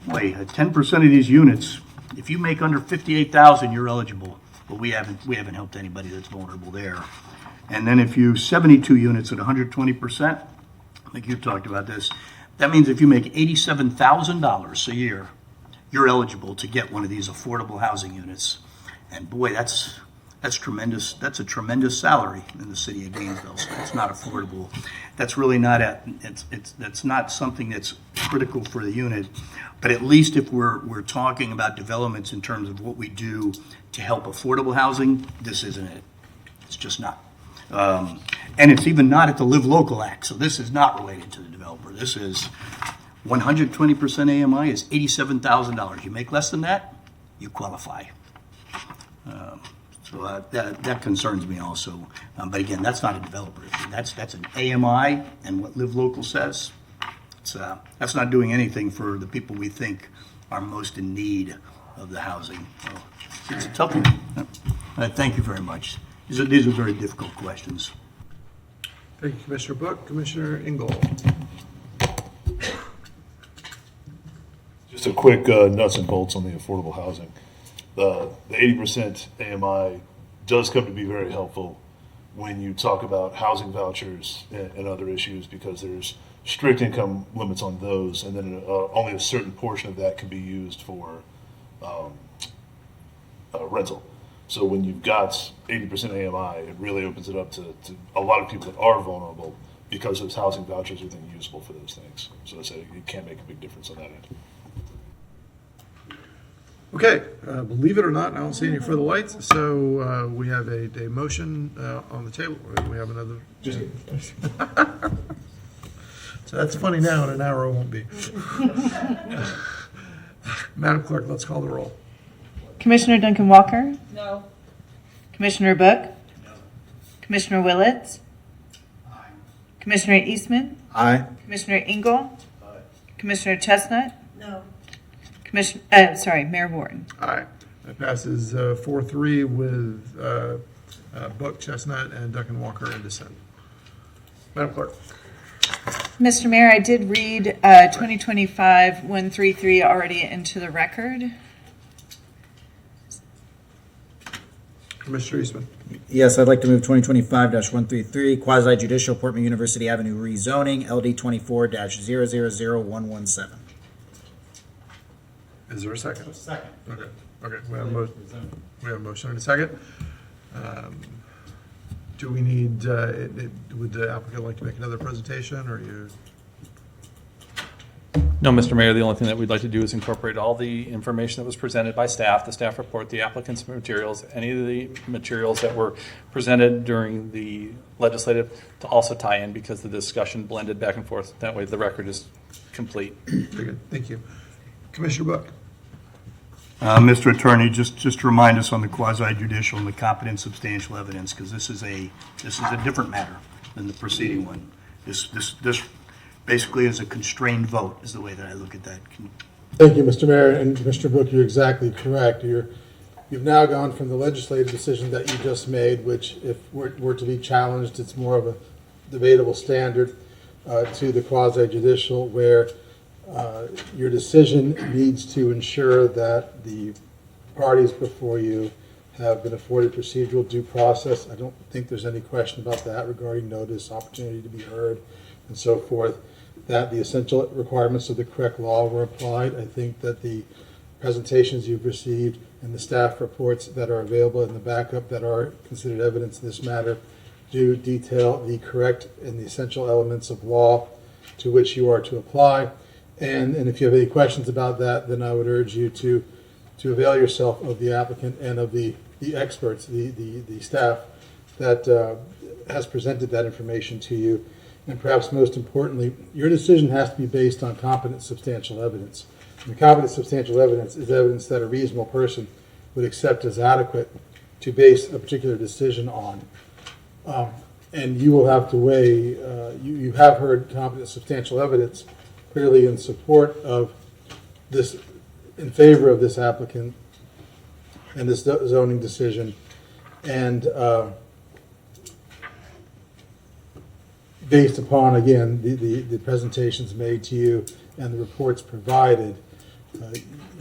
wait, 10% of these units, if you make under 58,000, you're eligible. But we haven't helped anybody that's vulnerable there. And then if you 72 units at 120%, like you talked about this, that means if you make $87,000 a year, you're eligible to get one of these affordable housing units. And boy, that's tremendous. That's a tremendous salary in the city of Gainesville. So it's not affordable. That's really not that's not something that's critical for the unit. But at least if we're talking about developments in terms of what we do to help affordable housing, this isn't it. It's just not. And it's even not at the Live Local Act, so this is not related to the developer. This is 120% AMI is $87,000. You make less than that, you qualify. So that concerns me also. But again, that's not a developer issue. That's an AMI, and what Live Local says, that's not doing anything for the people we think are most in need of the housing. So it's a tough one. Thank you very much. These are very difficult questions. Thank you, Commissioner Book. Commissioner Engel. Just a quick nuts and bolts on the affordable housing. The 80% AMI does come to be very helpful when you talk about housing vouchers and other issues, because there's strict income limits on those, and then only a certain portion of that can be used for rental. So when you've got 80% AMI, it really opens it up to a lot of people that are vulnerable, because those housing vouchers are then usable for those things. So it can make a big difference on that end. Okay, believe it or not, I don't see any further lights, so we have a motion on the table. We have another. So that's funny now, in an hour it won't be. Madam Clerk, let's call the roll. Commissioner Duncan Walker? No. Commissioner Book? No. Commissioner Willits? Aye. Commissioner Eastman? Aye. Commissioner Engel? Aye. Commissioner Chestnut? No. Mayor Wharton. Aye. That passes 4-3 with Book, Chestnut, and Duncan Walker in dissent. Madam Clerk. Mr. Mayor, I did read 2025-133 already into the record. Commissioner Eastman. Yes, I'd like to move 2025-133, quasi-judicial Portman University Avenue rezoning, LD 24-000117. Is there a second? Second. Okay. We have a motion and a second. Do we need, would the applicant like to make another presentation, or you? No, Mr. Mayor, the only thing that we'd like to do is incorporate all the information that was presented by staff, the staff report, the applicant's materials, any of the materials that were presented during the legislative to also tie in, because the discussion blended back and forth. That way the record is complete. Very good, thank you. Commissioner Book. Mr. Attorney, just remind us on the quasi-judicial and the competent substantial evidence, because this is a different matter than the preceding one. This basically is a constrained vote, is the way that I look at that. Thank you, Mr. Mayor, and Mr. Book, you're exactly correct. You've now gone from the legislative decision that you just made, which if were to be challenged, it's more of a debatable standard, to the quasi-judicial, where your decision needs to ensure that the parties before you have been afforded procedural due process. I don't think there's any question about that regarding notice, opportunity to be heard, and so forth, that the essential requirements of the correct law were applied. I think that the presentations you've received and the staff reports that are available in the backup that are considered evidence in this matter do detail the correct and the essential elements of law to which you are to apply. And if you have any questions about that, then I would urge you to avail yourself of the applicant and of the experts, the staff that has presented that information to you. And perhaps most importantly, your decision has to be based on competent substantial evidence. And the competent substantial evidence is evidence that a reasonable person would accept as adequate to base a particular decision on. And you will have to weigh, you have heard competent substantial evidence clearly in support of this, in favor of this applicant and this zoning decision. And based upon, again, the presentations made to you and the reports provided,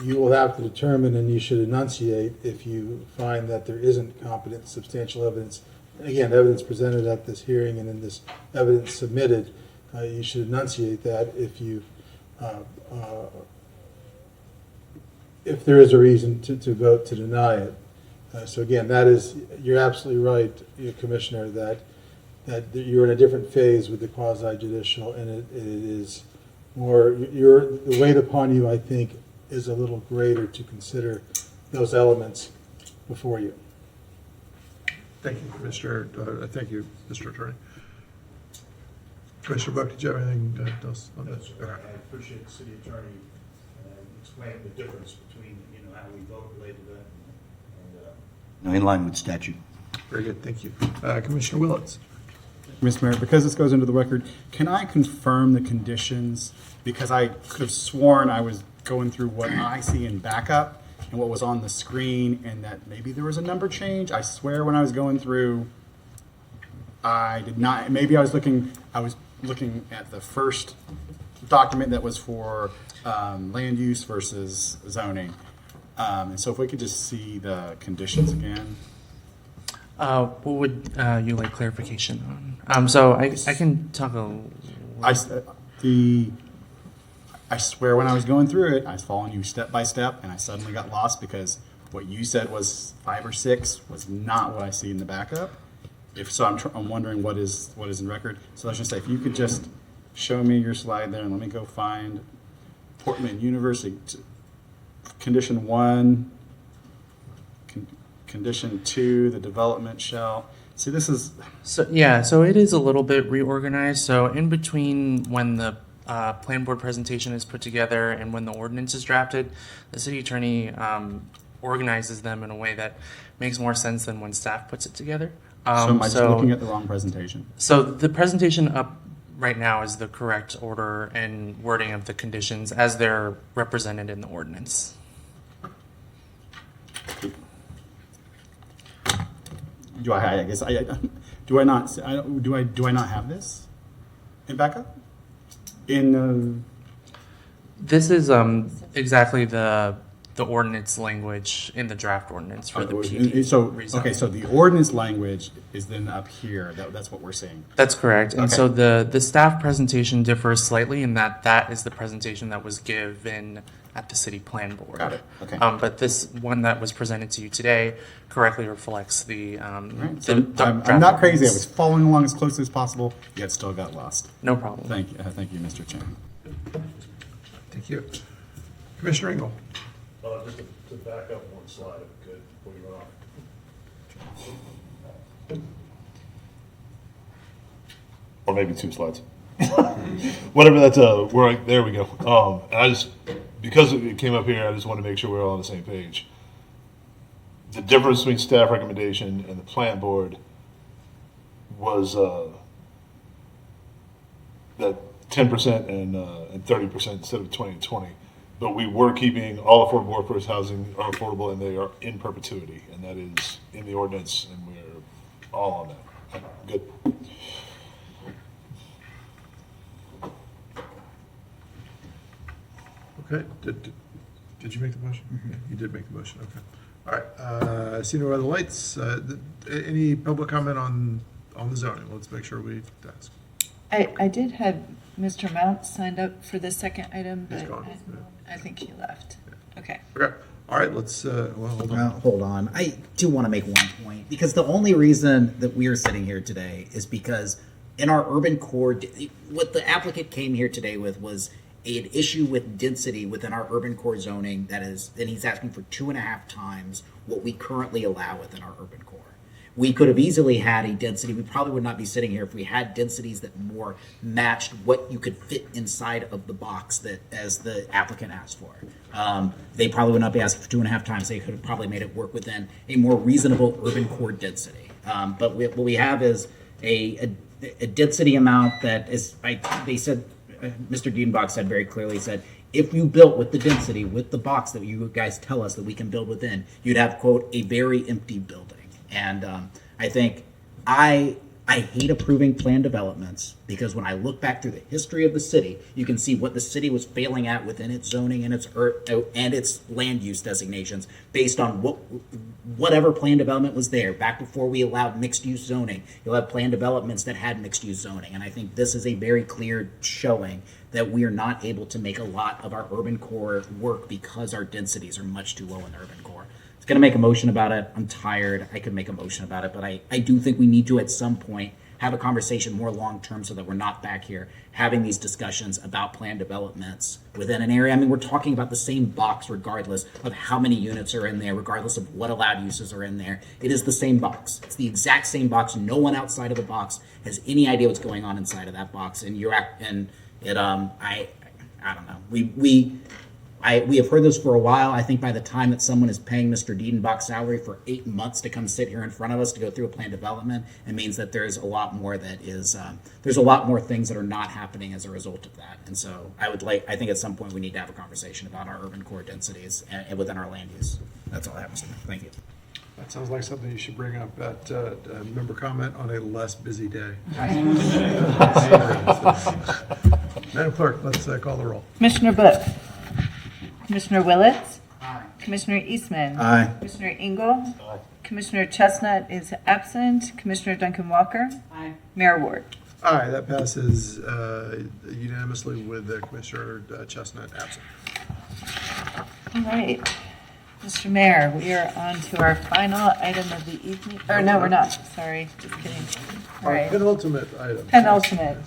you will have to determine, and you should enunciate if you find that there isn't competent substantial evidence. Again, evidence presented at this hearing and in this evidence submitted, you should enunciate that if there is a reason to vote to deny it. So again, that is, you're absolutely right, Commissioner, that you're in a different phase with the quasi-judicial, and it is more, the weight upon you, I think, is a little greater to consider those elements before you. Thank you, Commissioner. Thank you, Mr. Attorney. Commissioner Buck, did you have anything else on this? I appreciate the city attorney explaining the difference between how we vote related to that and in line with statute. Very good, thank you. Commissioner Willets. Mr. Mayor, because this goes into the record, can I confirm the conditions? Because I could have sworn I was going through what I see in backup and what was on the screen, and that maybe there was a number change. I swear when I was going through, I did not. Maybe I was looking at the first document that was for land use versus zoning. And so if we could just see the conditions again. What would you like clarification on? So I can talk a I swear when I was going through it, I was following you step by step, and I suddenly got lost because what you said was 5 or 6 was not what I see in the backup. If so, I'm wondering what is in record. So let's just say if you could just show me your slide there, and let me go find Portland University. Condition 1, condition 2, the development shall. See, this is. So it is a little bit reorganized. So in between when the plan board presentation is put together and when the ordinance is drafted, the city attorney organizes them in a way that makes more sense than when staff puts it together. So am I just looking at the wrong presentation? So the presentation up right now is the correct order and wording of the conditions as they're represented in the ordinance. Do I guess do I not have this in backup? This is exactly the ordinance language in the draft ordinance for the PD. So the ordinance language is then up here. That's what we're seeing. That's correct. And okay. so the staff presentation differs slightly in that is the presentation that was given at the city plan board. Got it. Okay. But this one that was presented to you today correctly reflects the. Right. So I'm not crazy. I was following along as closely as possible, yet still got lost. No problem. Thank you, Mr. Chairman. Thank you. Commissioner Engel. Just to back up one slide, if we could, before you run off. Or maybe 2 slides. Whatever that's, there we go. And I just, because it came up here, I just want to make sure we're all on the same page. The difference between staff recommendation and the plant board was that 10% and 30% instead of 20 and 20. But we were keeping all affordable workforce housing are affordable, and they are in perpetuity, and that is in the ordinance, and we're all on that. Good. Okay, did you make the motion? Yeah, you did make the motion, okay. All right, I see no other lights. Any public comment on the zoning? Let's make sure we ask. I did have Mr. Mount signed up for the second item, He's but gone. I think he left. Okay. Okay, all right, let's, hold on. Hold on. I do want to make one point, because the only reason that we are sitting here today is because in our urban core, what the applicant came here today with was an issue with density within our urban core zoning that is, and he's asking for 2.5 times what we currently allow within our urban core. We could have easily had a density, we probably would not be sitting here if we had densities that more matched what you could fit inside of the box that, as the applicant asked for. They probably would not be asking for 2.5 times, they could have probably made it work within a more reasonable urban core density. But what we have is a density amount that is, they said, Mr. Diedenbach said very clearly, said, if you built with the density, with the box that you guys tell us that we can build within, you'd have, quote, a very empty building. And I think I hate approving planned developments, because when I look back through the history of the city, you can see what the city was failing at within its zoning and its land use designations based on whatever planned development was there. Back before we allowed mixed use zoning, you'll have planned developments that had mixed use zoning. And I think this is a very clear showing that we are not able to make a lot of our urban core work because our densities are much too low in the urban core. I was going to make a motion about it. I'm tired. I could make a motion about it, but I do think we need to at some point have a conversation more long-term so that we're not back here having these discussions about planned developments within an area. I mean, we're talking about the same box regardless of how many units are in there, regardless of what allowed uses are in there. It is the same box. It's the exact same box. No one outside of the box has any idea what's going on inside of that box. And I don't know. We have heard this for a while. I think by the time that someone is paying Mr. Diedenbach's salary for 8 months to come sit here in front of us to go through a planned development, it means that there's a lot more that is, there's a lot more things that are not happening as a result of that. And so I think at some point we need to have a conversation about our urban core densities and within our land use. That's all I have, Mr. Mayor. Thank you. That sounds like something you should bring up at member comment on a less busy day. Madam Clerk, let's call the roll. Commissioner Book. Commissioner Willits. Aye. Commissioner Eastman. Aye. Commissioner Engel. Aye. Commissioner Chestnut is absent. Commissioner Duncan Walker. Aye. Mayor Ward. Aye, that passes unanimously with Commissioner Chestnut absent. All right. Mr. Mayor, we are on to our final item of the evening. Or no, we're not. Sorry, just kidding. All Our right. penultimate item. Penultimate.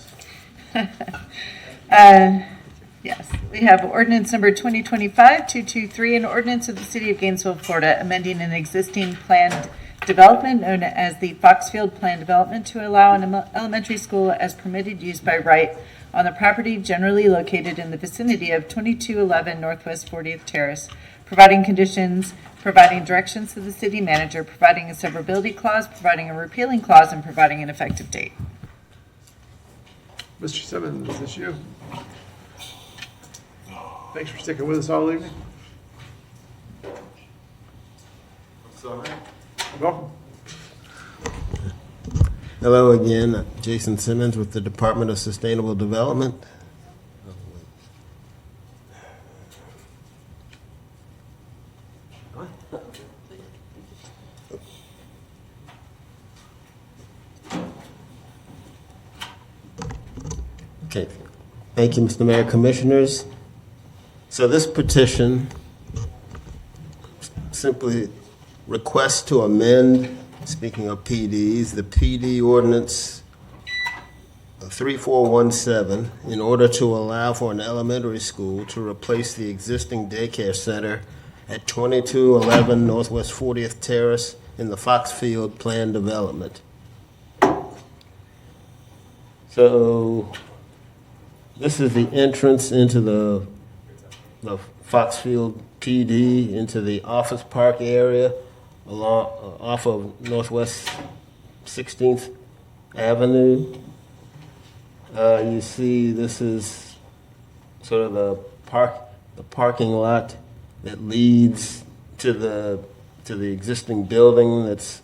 Yes, we have ordinance number 2025-223, an ordinance of the City of Gainesville, Florida, amending an existing planned development known as the Foxfield Planned Development to allow an elementary school as permitted use by right on the property generally located in the vicinity of 2211 Northwest 40th Terrace, providing conditions, providing directions to the city manager, providing a severability clause, providing a repealing clause, and providing an effective date. Mr. Simmons, is this you? Thanks for sticking with us all evening. Welcome. Hello again, Jason Simmons with the Department of Sustainable Development. Okay, thank you, Mr. Mayor, Commissioners. So this petition simply requests to amend, speaking of PDs, the PD ordinance 3417 in order to allow for an elementary school to replace the existing daycare center at 2211 Northwest 40th Terrace in the Foxfield Plan Development. So this is the entrance into the Foxfield PD, into the office park area along off of Northwest 16th Avenue. You see, this is sort of the parking lot that leads to the existing building that's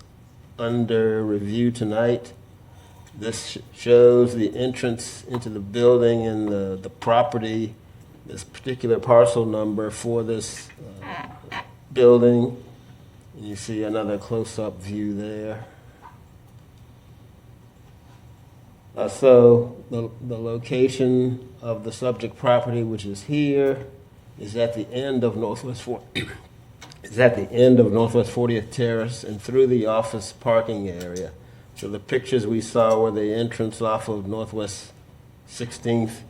under review tonight. This shows the entrance into the building and the property, this particular parcel number for this building. And you see another close-up view there. So the location of the subject property, which is here, is at the end of Northwest 40th Terrace and through the office parking area. So the pictures we saw were the entrance off of Northwest 16th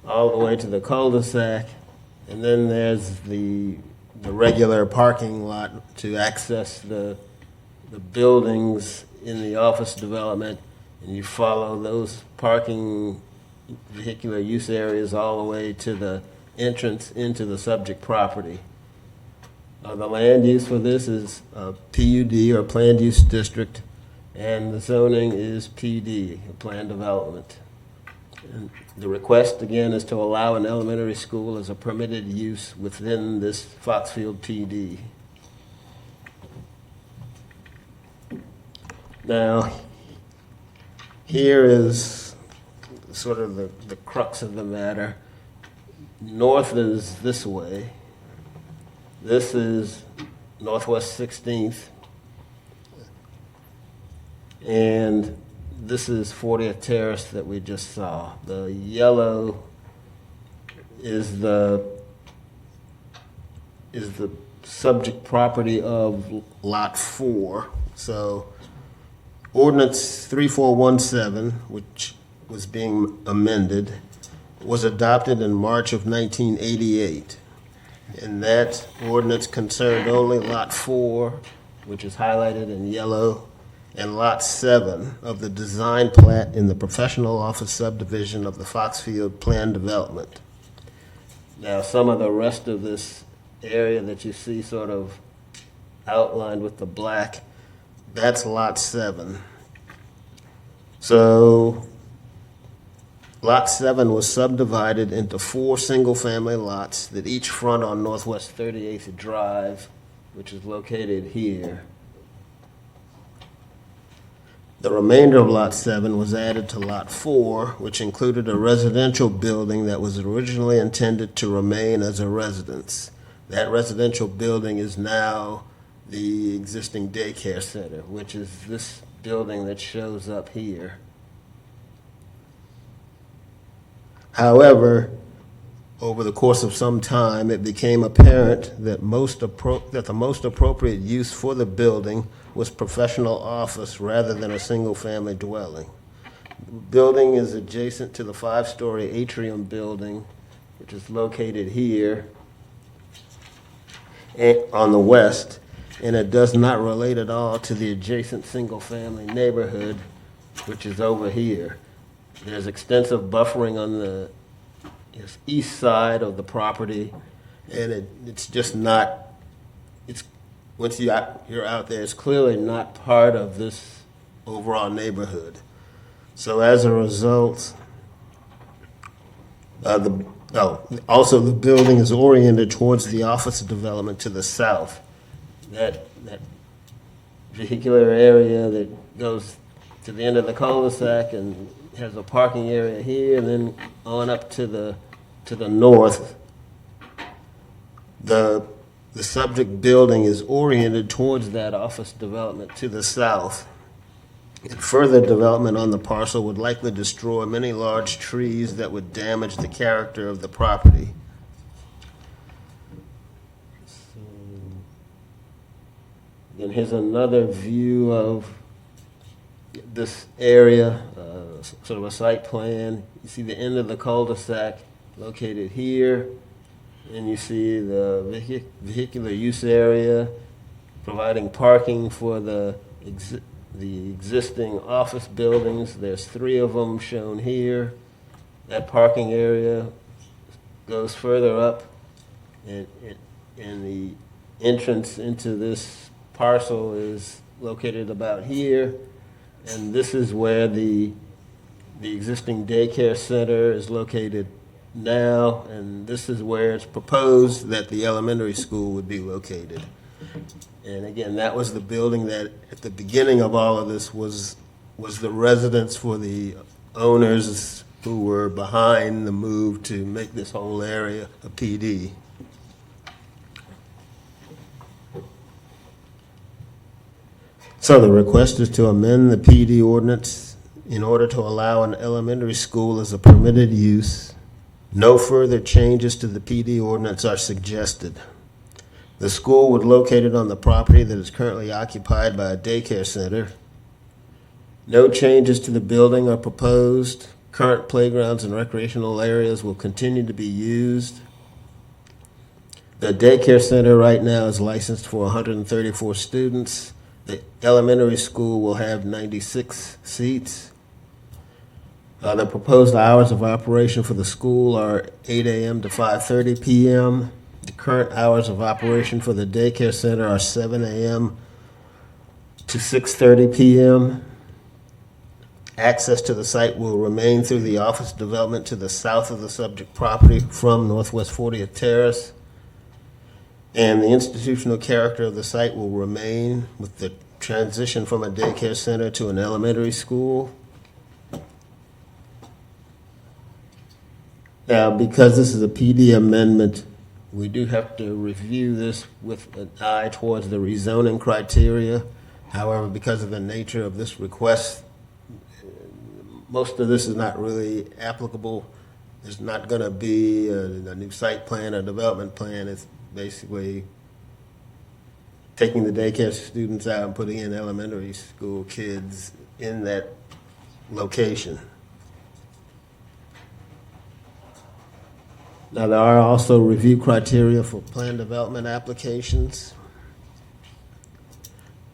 all the way to the cul-de-sac, and then there's the regular parking lot to access the buildings in the office development, and you follow those parking vehicular use areas all the way to the entrance into the subject property. The land use for this is PUD, or Planned Use District, and the zoning is PD, Planned Development. And the request, again, is to allow an elementary school as a permitted use within this Foxfield PD. Now, here is sort of the crux of the matter. North is this way. This is Northwest 16th. And this is 40th Terrace that we just saw. The yellow is the subject property of Lot 4. So Ordinance 3417, which was being amended, was adopted in March of 1988. And that ordinance concerned only Lot 4, which is highlighted in yellow, and Lot 7 of the design plat in the professional office subdivision of the Foxfield Plan Development. Now, some of the rest of this area that you see sort of outlined with the black, that's Lot 7. So Lot 7 was subdivided into 4 single-family lots that each front on Northwest 38th Drive, which is located here. The remainder of Lot 7 was added to Lot 4, which included a residential building that was originally intended to remain as a residence. That residential building is now the existing daycare center, which is this building that shows up here. However, over the course of some time, it became apparent that the most appropriate use for the building was professional office rather than a single-family dwelling. The building is adjacent to the 5-story atrium building, which is located here on the west, and it does not relate at all to the adjacent single-family neighborhood, which is over here. There's extensive buffering on the east side of the property, and it's just not, once you're out there, it's clearly not part of this overall neighborhood. So as a result, also the building is oriented towards the office development to the south. That vehicular area that goes to the end of the cul-de-sac and has a parking area here, and then on up to the north. The subject building is oriented towards that office development to the south. And further development on the parcel would likely destroy many large trees that would damage the character of the property. And here's another view of this area, sort of a site plan. You see the end of the cul-de-sac located here, and you see the vehicular use area, providing parking for the existing office buildings. There's 3 of them shown here. That parking area goes further up, and the entrance into this parcel is located about here. And this is where the existing daycare center is located now, and this is where it's proposed that the elementary school would be located. And again, that was the building that at the beginning of all of this was the residence for the owners who were behind the move to make this whole area a PD. So the request is to amend the PD ordinance in order to allow an elementary school as a permitted use. No further changes to the PD ordinance are suggested. The school would located on the property that is currently occupied by a daycare center. No changes to the building are proposed. Current playgrounds and recreational areas will continue to be used. The daycare center right now is licensed for 134 students. The elementary school will have 96 seats. The proposed hours of operation for the school are 8 a.m. to 5:30 p.m. The current hours of operation for the daycare center are 7 a.m. to 6:30 p.m. Access to the site will remain through the office development to the south of the subject property from Northwest 40th Terrace. And the institutional character of the site will remain with the transition from a daycare center to an elementary school. Now, because this is a PD amendment, we do have to review this with an eye towards the rezoning criteria. However, because of the nature of this request, most of this is not really applicable. There's not going to be a new site plan or development plan. It's basically taking the daycare students out and putting in elementary school kids in that location. Now, there are also review criteria for plan development applications.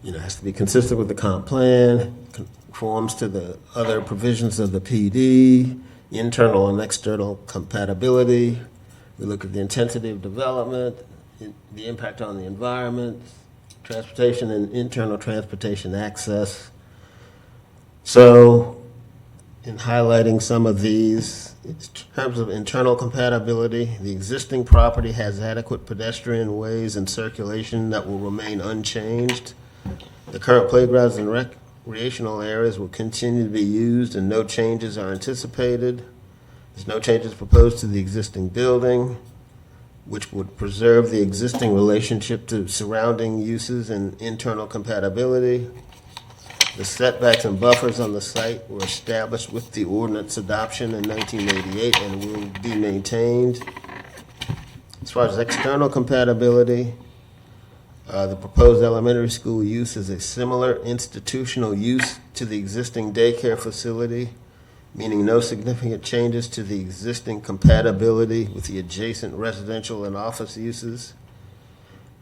It has to be consistent with the comp plan, conforms to the other provisions of the PD, internal and external compatibility. We look at the intensity of development, the impact on the environment, transportation and internal transportation access. So, in highlighting some of these, in terms of internal compatibility, the existing property has adequate pedestrian ways and circulation that will remain unchanged. The current playgrounds and recreational areas will continue to be used and no changes are anticipated. There's no changes proposed to the existing building, which would preserve the existing relationship to surrounding uses and internal compatibility. The setbacks and buffers on the site were established with the ordinance adoption in 1988 and will be maintained. As far as external compatibility, the proposed elementary school use is a similar institutional use to the existing daycare facility, meaning no significant changes to the existing compatibility with the adjacent residential and office uses.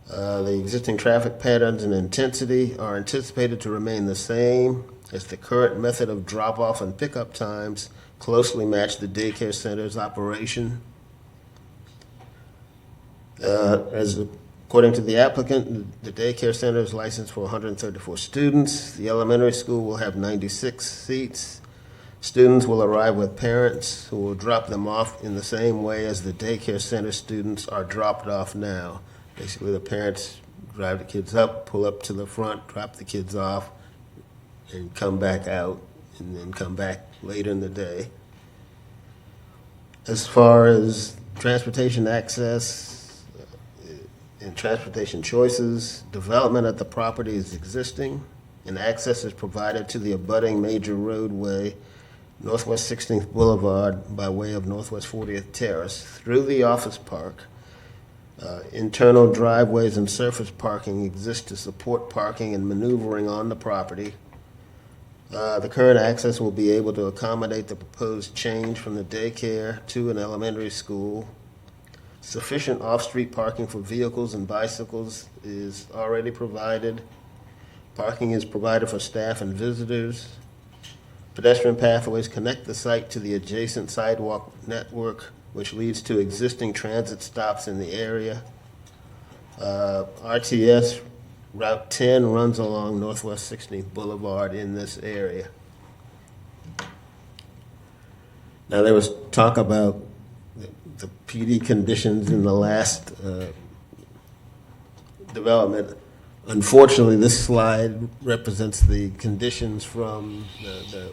The existing traffic patterns and intensity are anticipated to remain the same as the current method of drop-off and pickup times closely match the daycare center's operation. According to the applicant, the daycare center is licensed for 134 students. The elementary school will have 96 seats. Students will arrive with parents who will drop them off in the same way as the daycare center students are dropped off now. Basically, the parents drive the kids up, pull up to the front, drop the kids off, and come back out, and then come back later in the day. As far as transportation access and transportation choices, development at the property is existing, and access is provided to the abutting major roadway, Northwest 16th Boulevard, by way of Northwest 40th Terrace, through the office park. Internal driveways and surface parking exist to support parking and maneuvering on the property. The current access will be able to accommodate the proposed change from the daycare to an elementary school. Sufficient off-street parking for vehicles and bicycles is already provided. Parking is provided for staff and visitors. Pedestrian pathways connect the site to the adjacent sidewalk network, which leads to existing transit stops in the area. RTS Route 10 runs along Northwest 16th Boulevard in this area. Now, there was talk about the PD conditions in the last development. Unfortunately, this slide represents the conditions from the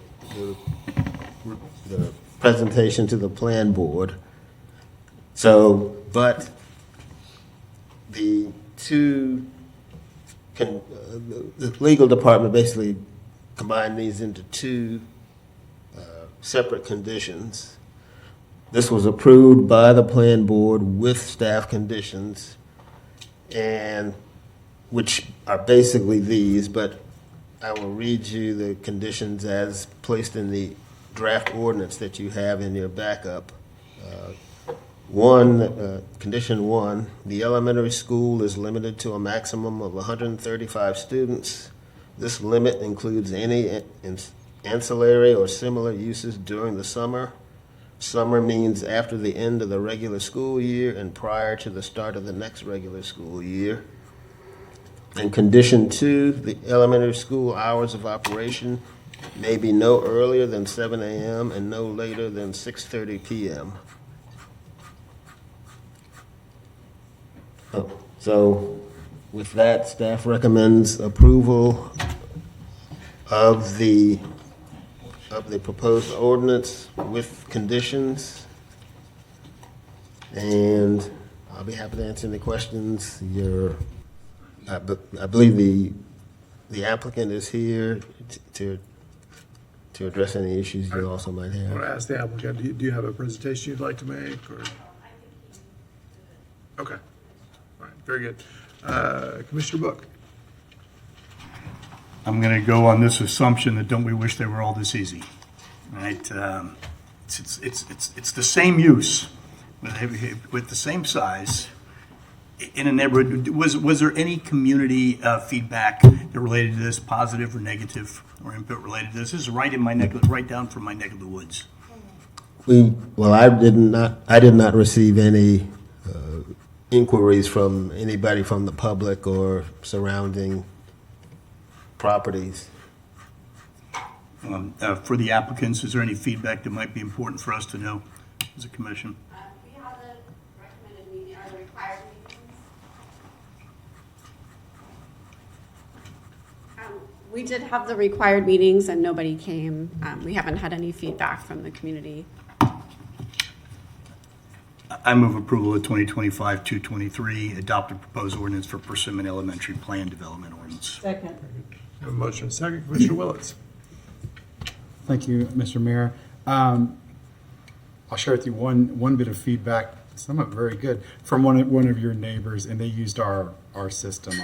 presentation to the plan board. So, but the legal department basically combined these into two separate conditions. This was approved by the plan board with staff conditions, and which are basically these, but I will read you the conditions as placed in the draft ordinance that you have in your backup. Condition 1, the elementary school is limited to a maximum of 135 students. This limit includes any ancillary or similar uses during the summer. Summer means after the end of the regular school year and prior to the start of the next regular school year. And condition 2, the elementary school hours of operation may be no earlier than 7 a.m. and no later than 6:30 p.m. So with that, staff recommends approval of the proposed ordinance with conditions. And I'll be happy to answer any questions. I believe the applicant is here to address any issues you also might have. I want to ask the applicant, do you have a presentation you'd like to make, or? Okay. All right, very good. Commissioner Book. I'm going to go on this assumption that don't we wish they were all this easy, right? It's the same use, with the same size, in a neighborhood. Was there any community feedback that related to this, positive or negative, or input related to this? This is right down from my neck of the woods. I did not receive any inquiries from anybody from the public or surrounding properties. For the applicants, is there any feedback that might be important for us to know as a commission? We have the recommended meeting, or the required meetings. We did have the required meetings and nobody came. We haven't had any feedback from the community. I move approval of 2025-223, adopted proposed ordinance for Persimmon Elementary Plan Development Ordinance. Second. Have a motion and a second. Commissioner Willetts. Thank you, Mr. Mayor. I'll share with you one bit of feedback, some of it very good, from one of your neighbors, and they used our system,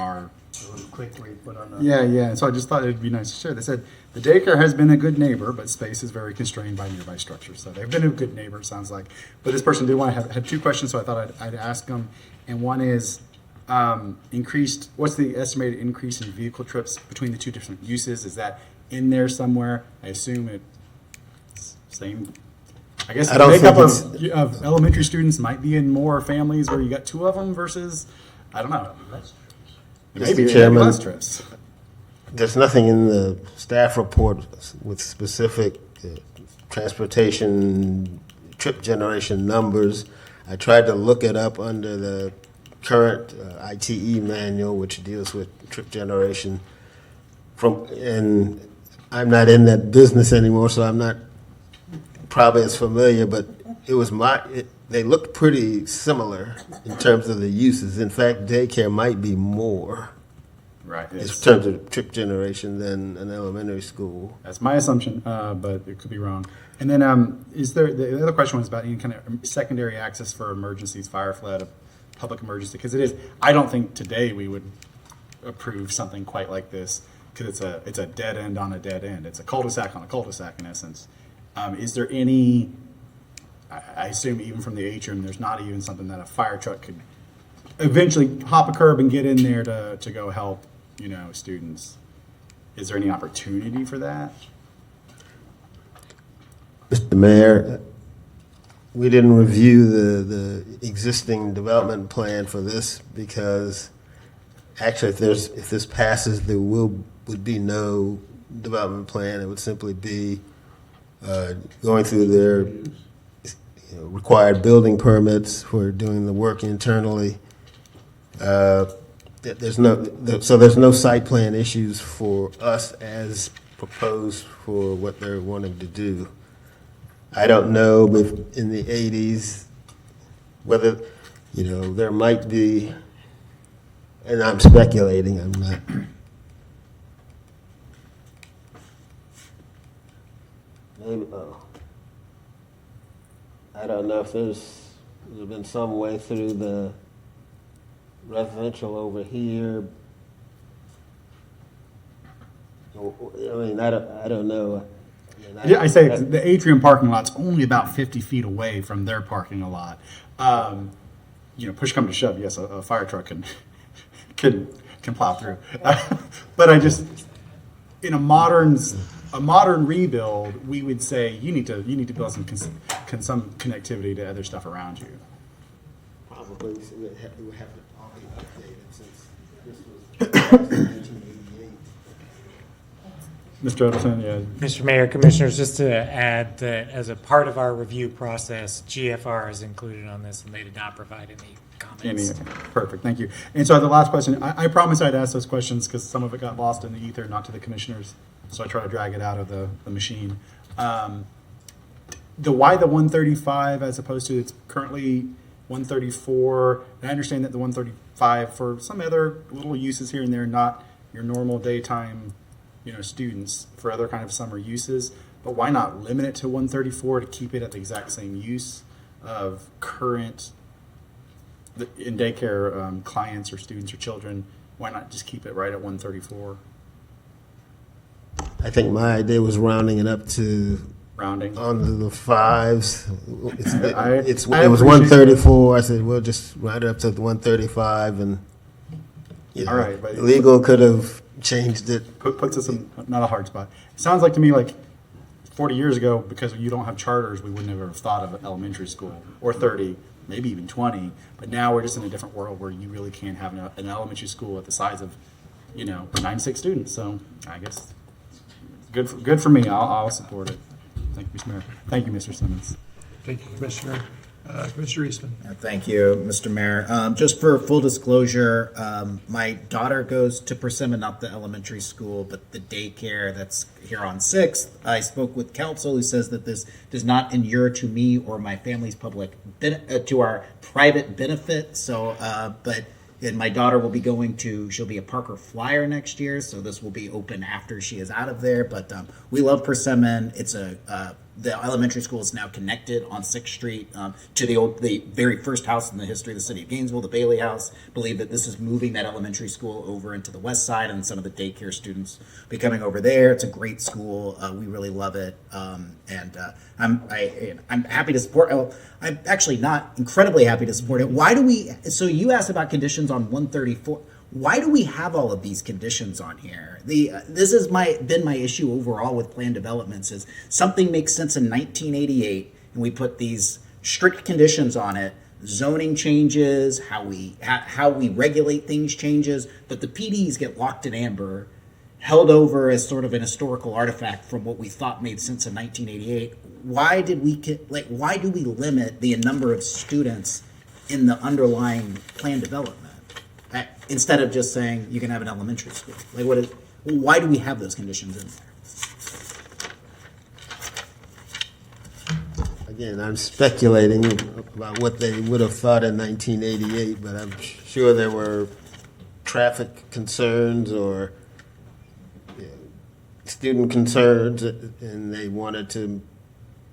Quickly put on the... Yeah. So I just thought it'd be nice to share. They said the daycare has been a good neighbor, but space is very constrained by nearby structures. So they've been a good neighbor, it sounds like. But this person did want to have two questions, so I thought I'd ask them. And one is what's the estimated increase in vehicle trips between the two different uses? Is that in there somewhere? I assume it's same. I guess the makeup of elementary students might be in more families where you got two of them versus, I don't know. Maybe less trips. There's nothing in the staff report with specific transportation trip generation numbers. I tried to look it up under the current ITE manual, which deals with trip generation. And I'm not in that business anymore, so I'm not probably as familiar, but they looked pretty similar in terms of the uses. In fact, daycare might be more, right, in terms of trip generation than an elementary school. That's my assumption, but it could be wrong. And then the other question was about any kind of secondary access for emergencies, fire, flood, public emergency, because it is, I don't think today we would approve something quite like this, because it's a dead end on a dead end. It's a cul-de-sac on a cul-de-sac in essence. Is there any, I assume even from the atrium, there's not even something that a fire truck could eventually hop a curb and get in there to go help, students? Is there any opportunity for that? Mr. Mayor, we didn't review the existing development plan for this because actually if this passes, there would be no development plan. It would simply be going through their required building permits for doing the work internally. There's no site plan issues for us as proposed for what they're wanting to do. I don't know if in the 80s whether there might be, and I'm speculating, I'm not. Maybe, I don't know if there's been some way through the residential over here. I mean, I don't know. I say the atrium parking lot's only about 50 feet away from their parking lot. Push come to shove, yes, a fire truck can plow through. But I just, in a modern rebuild, we would say you need to build some connectivity to other stuff around you. Probably it would have to all be updated since this was 1988. Mr. Edelson, yeah. Mr. Mayor, Commissioners, just to add that as a part of our review process, GFR is included on this, and they did not provide any comments. Perfect, thank you. And so the last question, I promise I'd ask those questions because some of it got lost in the ether, not to the commissioners, so I try to drag it out of the machine. Why the 135 as opposed to it's currently 134? And I understand that the 135 for some other little uses here and there, not your normal daytime students, for other kind of summer uses, but why not limit it to 134 to keep it at the exact same use of current in daycare clients or students or children? Why not just keep it right at 134? I think my idea was rounding it up to on the fives. It was 134. I said we'll just round it up to 135, and all right, but legal could have changed it. Puts us in not a hard spot. It sounds like to me like 40 years ago, because you don't have charters, we would never have thought of an elementary school, or 30, maybe even 20. But now we're just in a different world where you really can't have an elementary school at the size of 96 students. So I guess good for me. I'll support it. Thank you, Mr. Mayor. Thank you, Mr. Simmons. Thank you, Commissioner. Commissioner Eastman. Thank you, Mr. Mayor. Just for full disclosure, my daughter goes to Persimmon, not the elementary school, but the daycare that's here on 6th. I spoke with counsel who says that this does not inure to me or my family's to our private benefit. So, and my daughter will be she'll be a Parker Flyer next year, so this will be open after she is out of there. But we love Persimmon. It's the elementary school is now connected on 6th Street to the very first house in the history of the city of Gainesville, the Bailey House. Believe that this is moving that elementary school over into the west side, and some of the daycare students will be coming over there. It's a great school. We really love it, and I'm happy to support. I'm actually not incredibly happy to support it. Why do we? So you asked about conditions on 134. Why do we have all of these conditions on here? This has been my issue overall with plan developments is something makes sense in 1988 and we put these strict conditions on it. Zoning changes, how we regulate things changes, but the PDs get locked in amber, held over as sort of an historical artifact from what we thought made sense in 1988. Why do we limit the number of students in the underlying plan development? Instead of just saying you can have an elementary school. Why do we have those conditions in there? Again, I'm speculating about what they would have thought in 1988, but I'm sure there were traffic concerns or student concerns, and they wanted to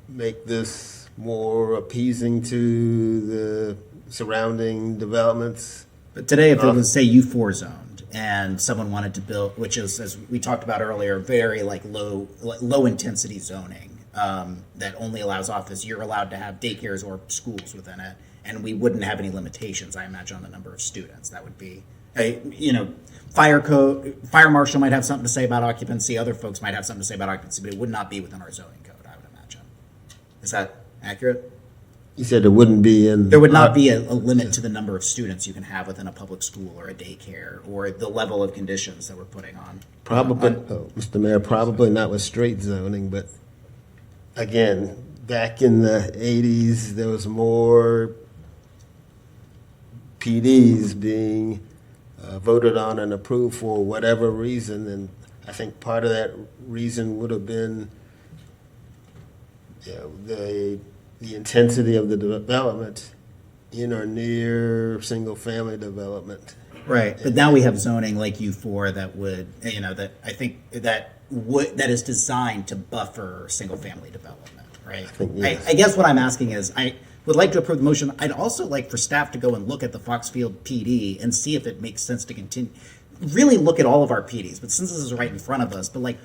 make this more appeasing to the surrounding developments. But today, if it was, say, U4 zoned, and someone wanted to build, which is, as we talked about earlier, very like low intensity zoning that only allows office. You're allowed to have daycares or schools within it, and we wouldn't have any limitations, I imagine, on the number of students. That would be, fire marshal might have something to say about occupancy. Other folks might have something to say about occupancy, but it would not be within our zoning code, I would imagine. Is that accurate? You said it wouldn't be in. There would not be a limit to the number of students you can have within a public school or a daycare, or the level of conditions that we're putting on. Probably, Mr. Mayor, probably not with straight zoning, but again, back in the 80s, there was more PDs being voted on and approved for whatever reason, and I think part of that reason would have been the intensity of the development in or near single-family development. Right, but now we have zoning like U4 that would, that I think that is designed to buffer single-family development, right? Yes. I guess what I'm asking is, I would like to approve the motion. I'd also like for staff to go and look at the Foxfield PD and see if it makes sense to continue, really look at all of our PDs, but since this is right in front of us, but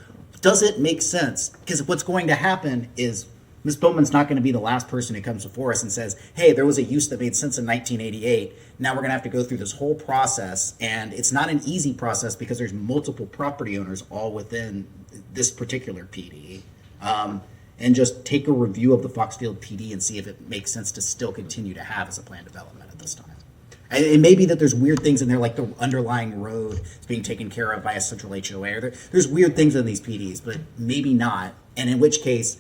does it make sense? Because what's going to happen is Ms. Bowman's not going to be the last person who comes before us and says, hey, there was a use that made sense in 1988. Now we're going to have to go through this whole process. And it's not an easy process because there's multiple property owners all within this particular PD. And just take a review of the Foxfield PD and see if it makes sense to still continue to have as a planned development at this time. And it may be that there's weird things in there, like the underlying road is being taken care of by a central HOA. Or there's weird things in these PDs, but maybe not. And in which case,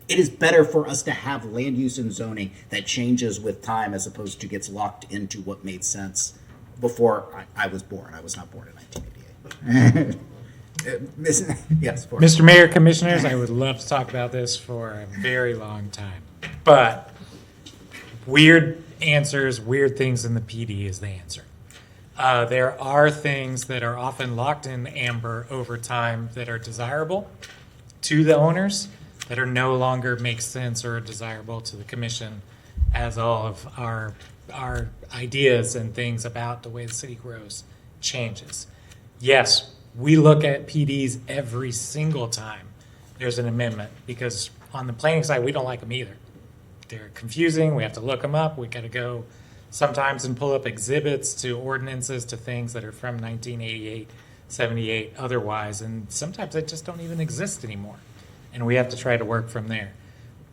it is better for us to have land use and zoning that changes with time as opposed to gets locked into what made sense before I was born. I was not born in 1988. Yes, Mr. Mayor, Commissioners, I would love to talk about this for a very long time. But weird answers, weird things in the PD is the answer. There are things that are often locked in amber over time that are desirable to the owners that are no longer make sense or desirable to the commission as all of our ideas and things about the way the city grows changes. Yes, we look at PDs every single time there's an amendment because on the planning side, we don't like them either. They're confusing. We have to look them up. We got to go sometimes and pull up exhibits to ordinances to things that are from 1988, 78 otherwise, and sometimes they just don't even exist anymore. And we have to try to work from there.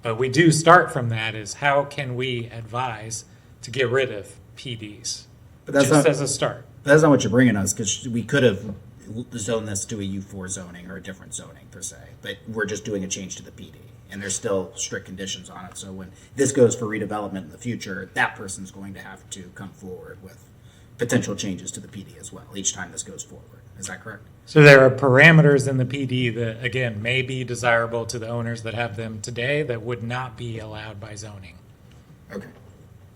But we do start from that is how can we advise to get rid of PDs? But that's just not, as a start. That's not what you're bringing us, because we could have zoned this to a U4 zoning or a different zoning per se, but we're just doing a change to the PD. And there's still strict conditions on it. So when this goes for redevelopment in the future, that person's going to have to come forward with potential changes to the PD as well each time this goes forward. Is that correct? So there are parameters in the PD that, again, may be desirable to the owners that have them today that would not be allowed by zoning. Okay.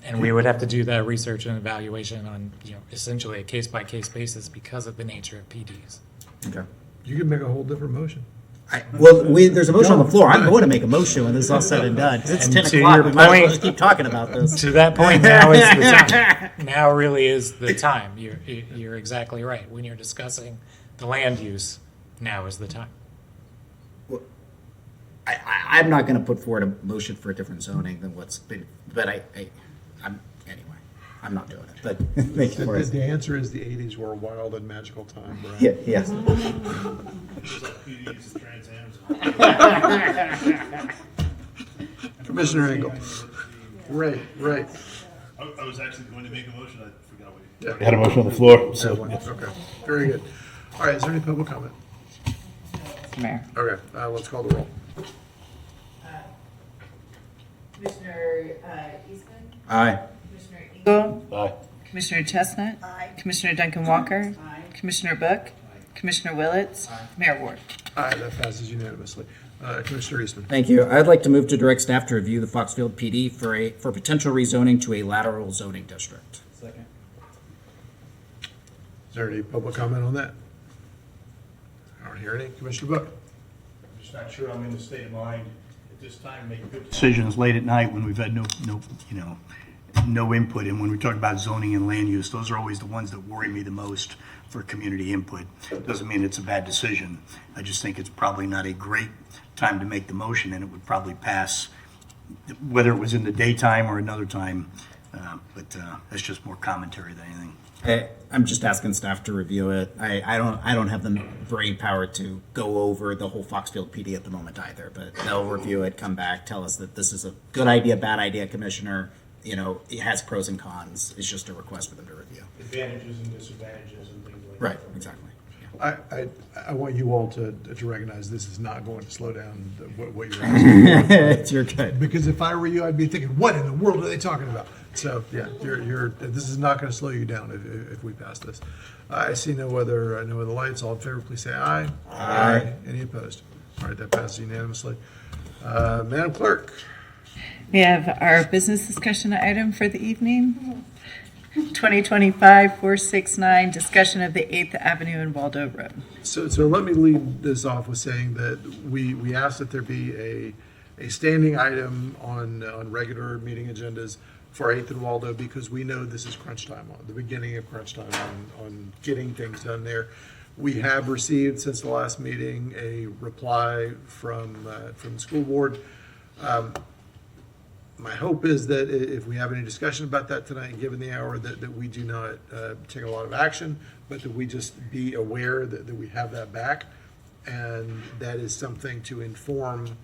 And we would have to do that research and evaluation on, essentially a case-by-case basis because of the nature of PDs. Okay. You can make a whole different motion. There's a motion on the floor. I'm going to make a motion when this is all said and done. 'Cause it's 10 o'clock. We might as well just keep talking about this. To that point, now is the time. Now really is the time. You're exactly right. When you're discussing the land use, now is the time. I'm not going to put forward a motion for a different zoning than what's been, but I'm not doing it. But thank you for it. The answer is the 80s were a wild and magical time, Brad. Yeah, yes. Commissioner Engel. Right. I was actually going to make a motion. I forgot what you Yeah. had a motion on the floor. So Okay, very good. All right, is there any public comment? Mayor. Okay, let's call the roll. Commissioner Eastman? Aye. Commissioner Engel? Aye. Commissioner Chestnut? Aye. Commissioner Duncan Walker? Aye. Commissioner Book? Commissioner Willets? Aye. Mayor Ward? Aye, that passes unanimously. Commissioner Eastman. Thank you. I'd like to move to direct staff to review the Foxfield PD for potential rezoning to a lateral zoning district. Second. Is there any public comment on that? I don't hear any. Commissioner Book. I'm just not sure I'm in the state of mind at this time to make good decisions late at night when we've had no no input. And when we talk about zoning and land use, those are always the ones that worry me the most for community input. Doesn't mean it's a bad decision. I just think it's probably not a great time to make the motion, and it would probably pass whether it was in the daytime or another time. But that's just more commentary than anything. I'm just asking staff to review it. I don't have the brain power to go over the whole Foxfield PD at the moment either, but they'll review it, come back, tell us that this is a good idea, bad idea, Commissioner. You know, it has pros and cons. It's just a request for them to review. Advantages and disadvantages and things like Right, exactly. I want you all to recognize this is not going to slow down what you're asking. It's your good. Because if I were you, I'd be thinking, what in the world are they talking about? So, yeah, this is not going to slow you down if we pass this. I see no other lights. All in favor, please say aye. Aye. Any opposed? All right, that passes unanimously. Madam Clerk. We have our business discussion item for the evening. 2025-469, discussion of the 8th Avenue and Waldo Road. So let me lead this off with saying that we asked that there be a standing item on regular meeting agendas for 8th and Waldo, because we know this is crunch time, the beginning of crunch time on getting things done there. We have received, since the last meeting, a reply from the school board. My hope is that if we have any discussion about that tonight, given the hour, that we do not take a lot of action, but that we just be aware that we have that back. And that is something to inform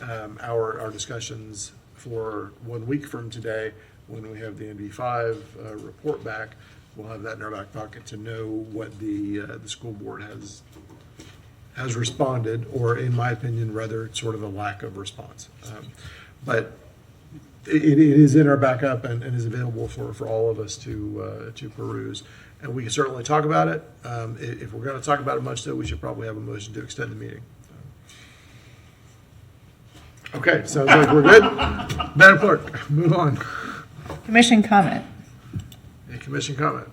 our discussions for 1 week from today, when we have the NV5 report back. We'll have that in our back pocket to know what the school board has responded, or in my opinion, rather sort of a lack of response. But it is in our backup and is available for all of us to peruse. And we can certainly talk about it. If we're going to talk about it much, though, we should probably have a motion to extend the meeting. Okay, sounds like we're good. Madam Clerk, move on. Commission comment. A commission comment.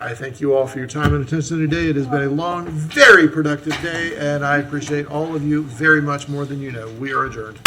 I thank you all for your time and attention today. It has been a long, very productive day, and I appreciate all of you very much, more than you know. We are adjourned.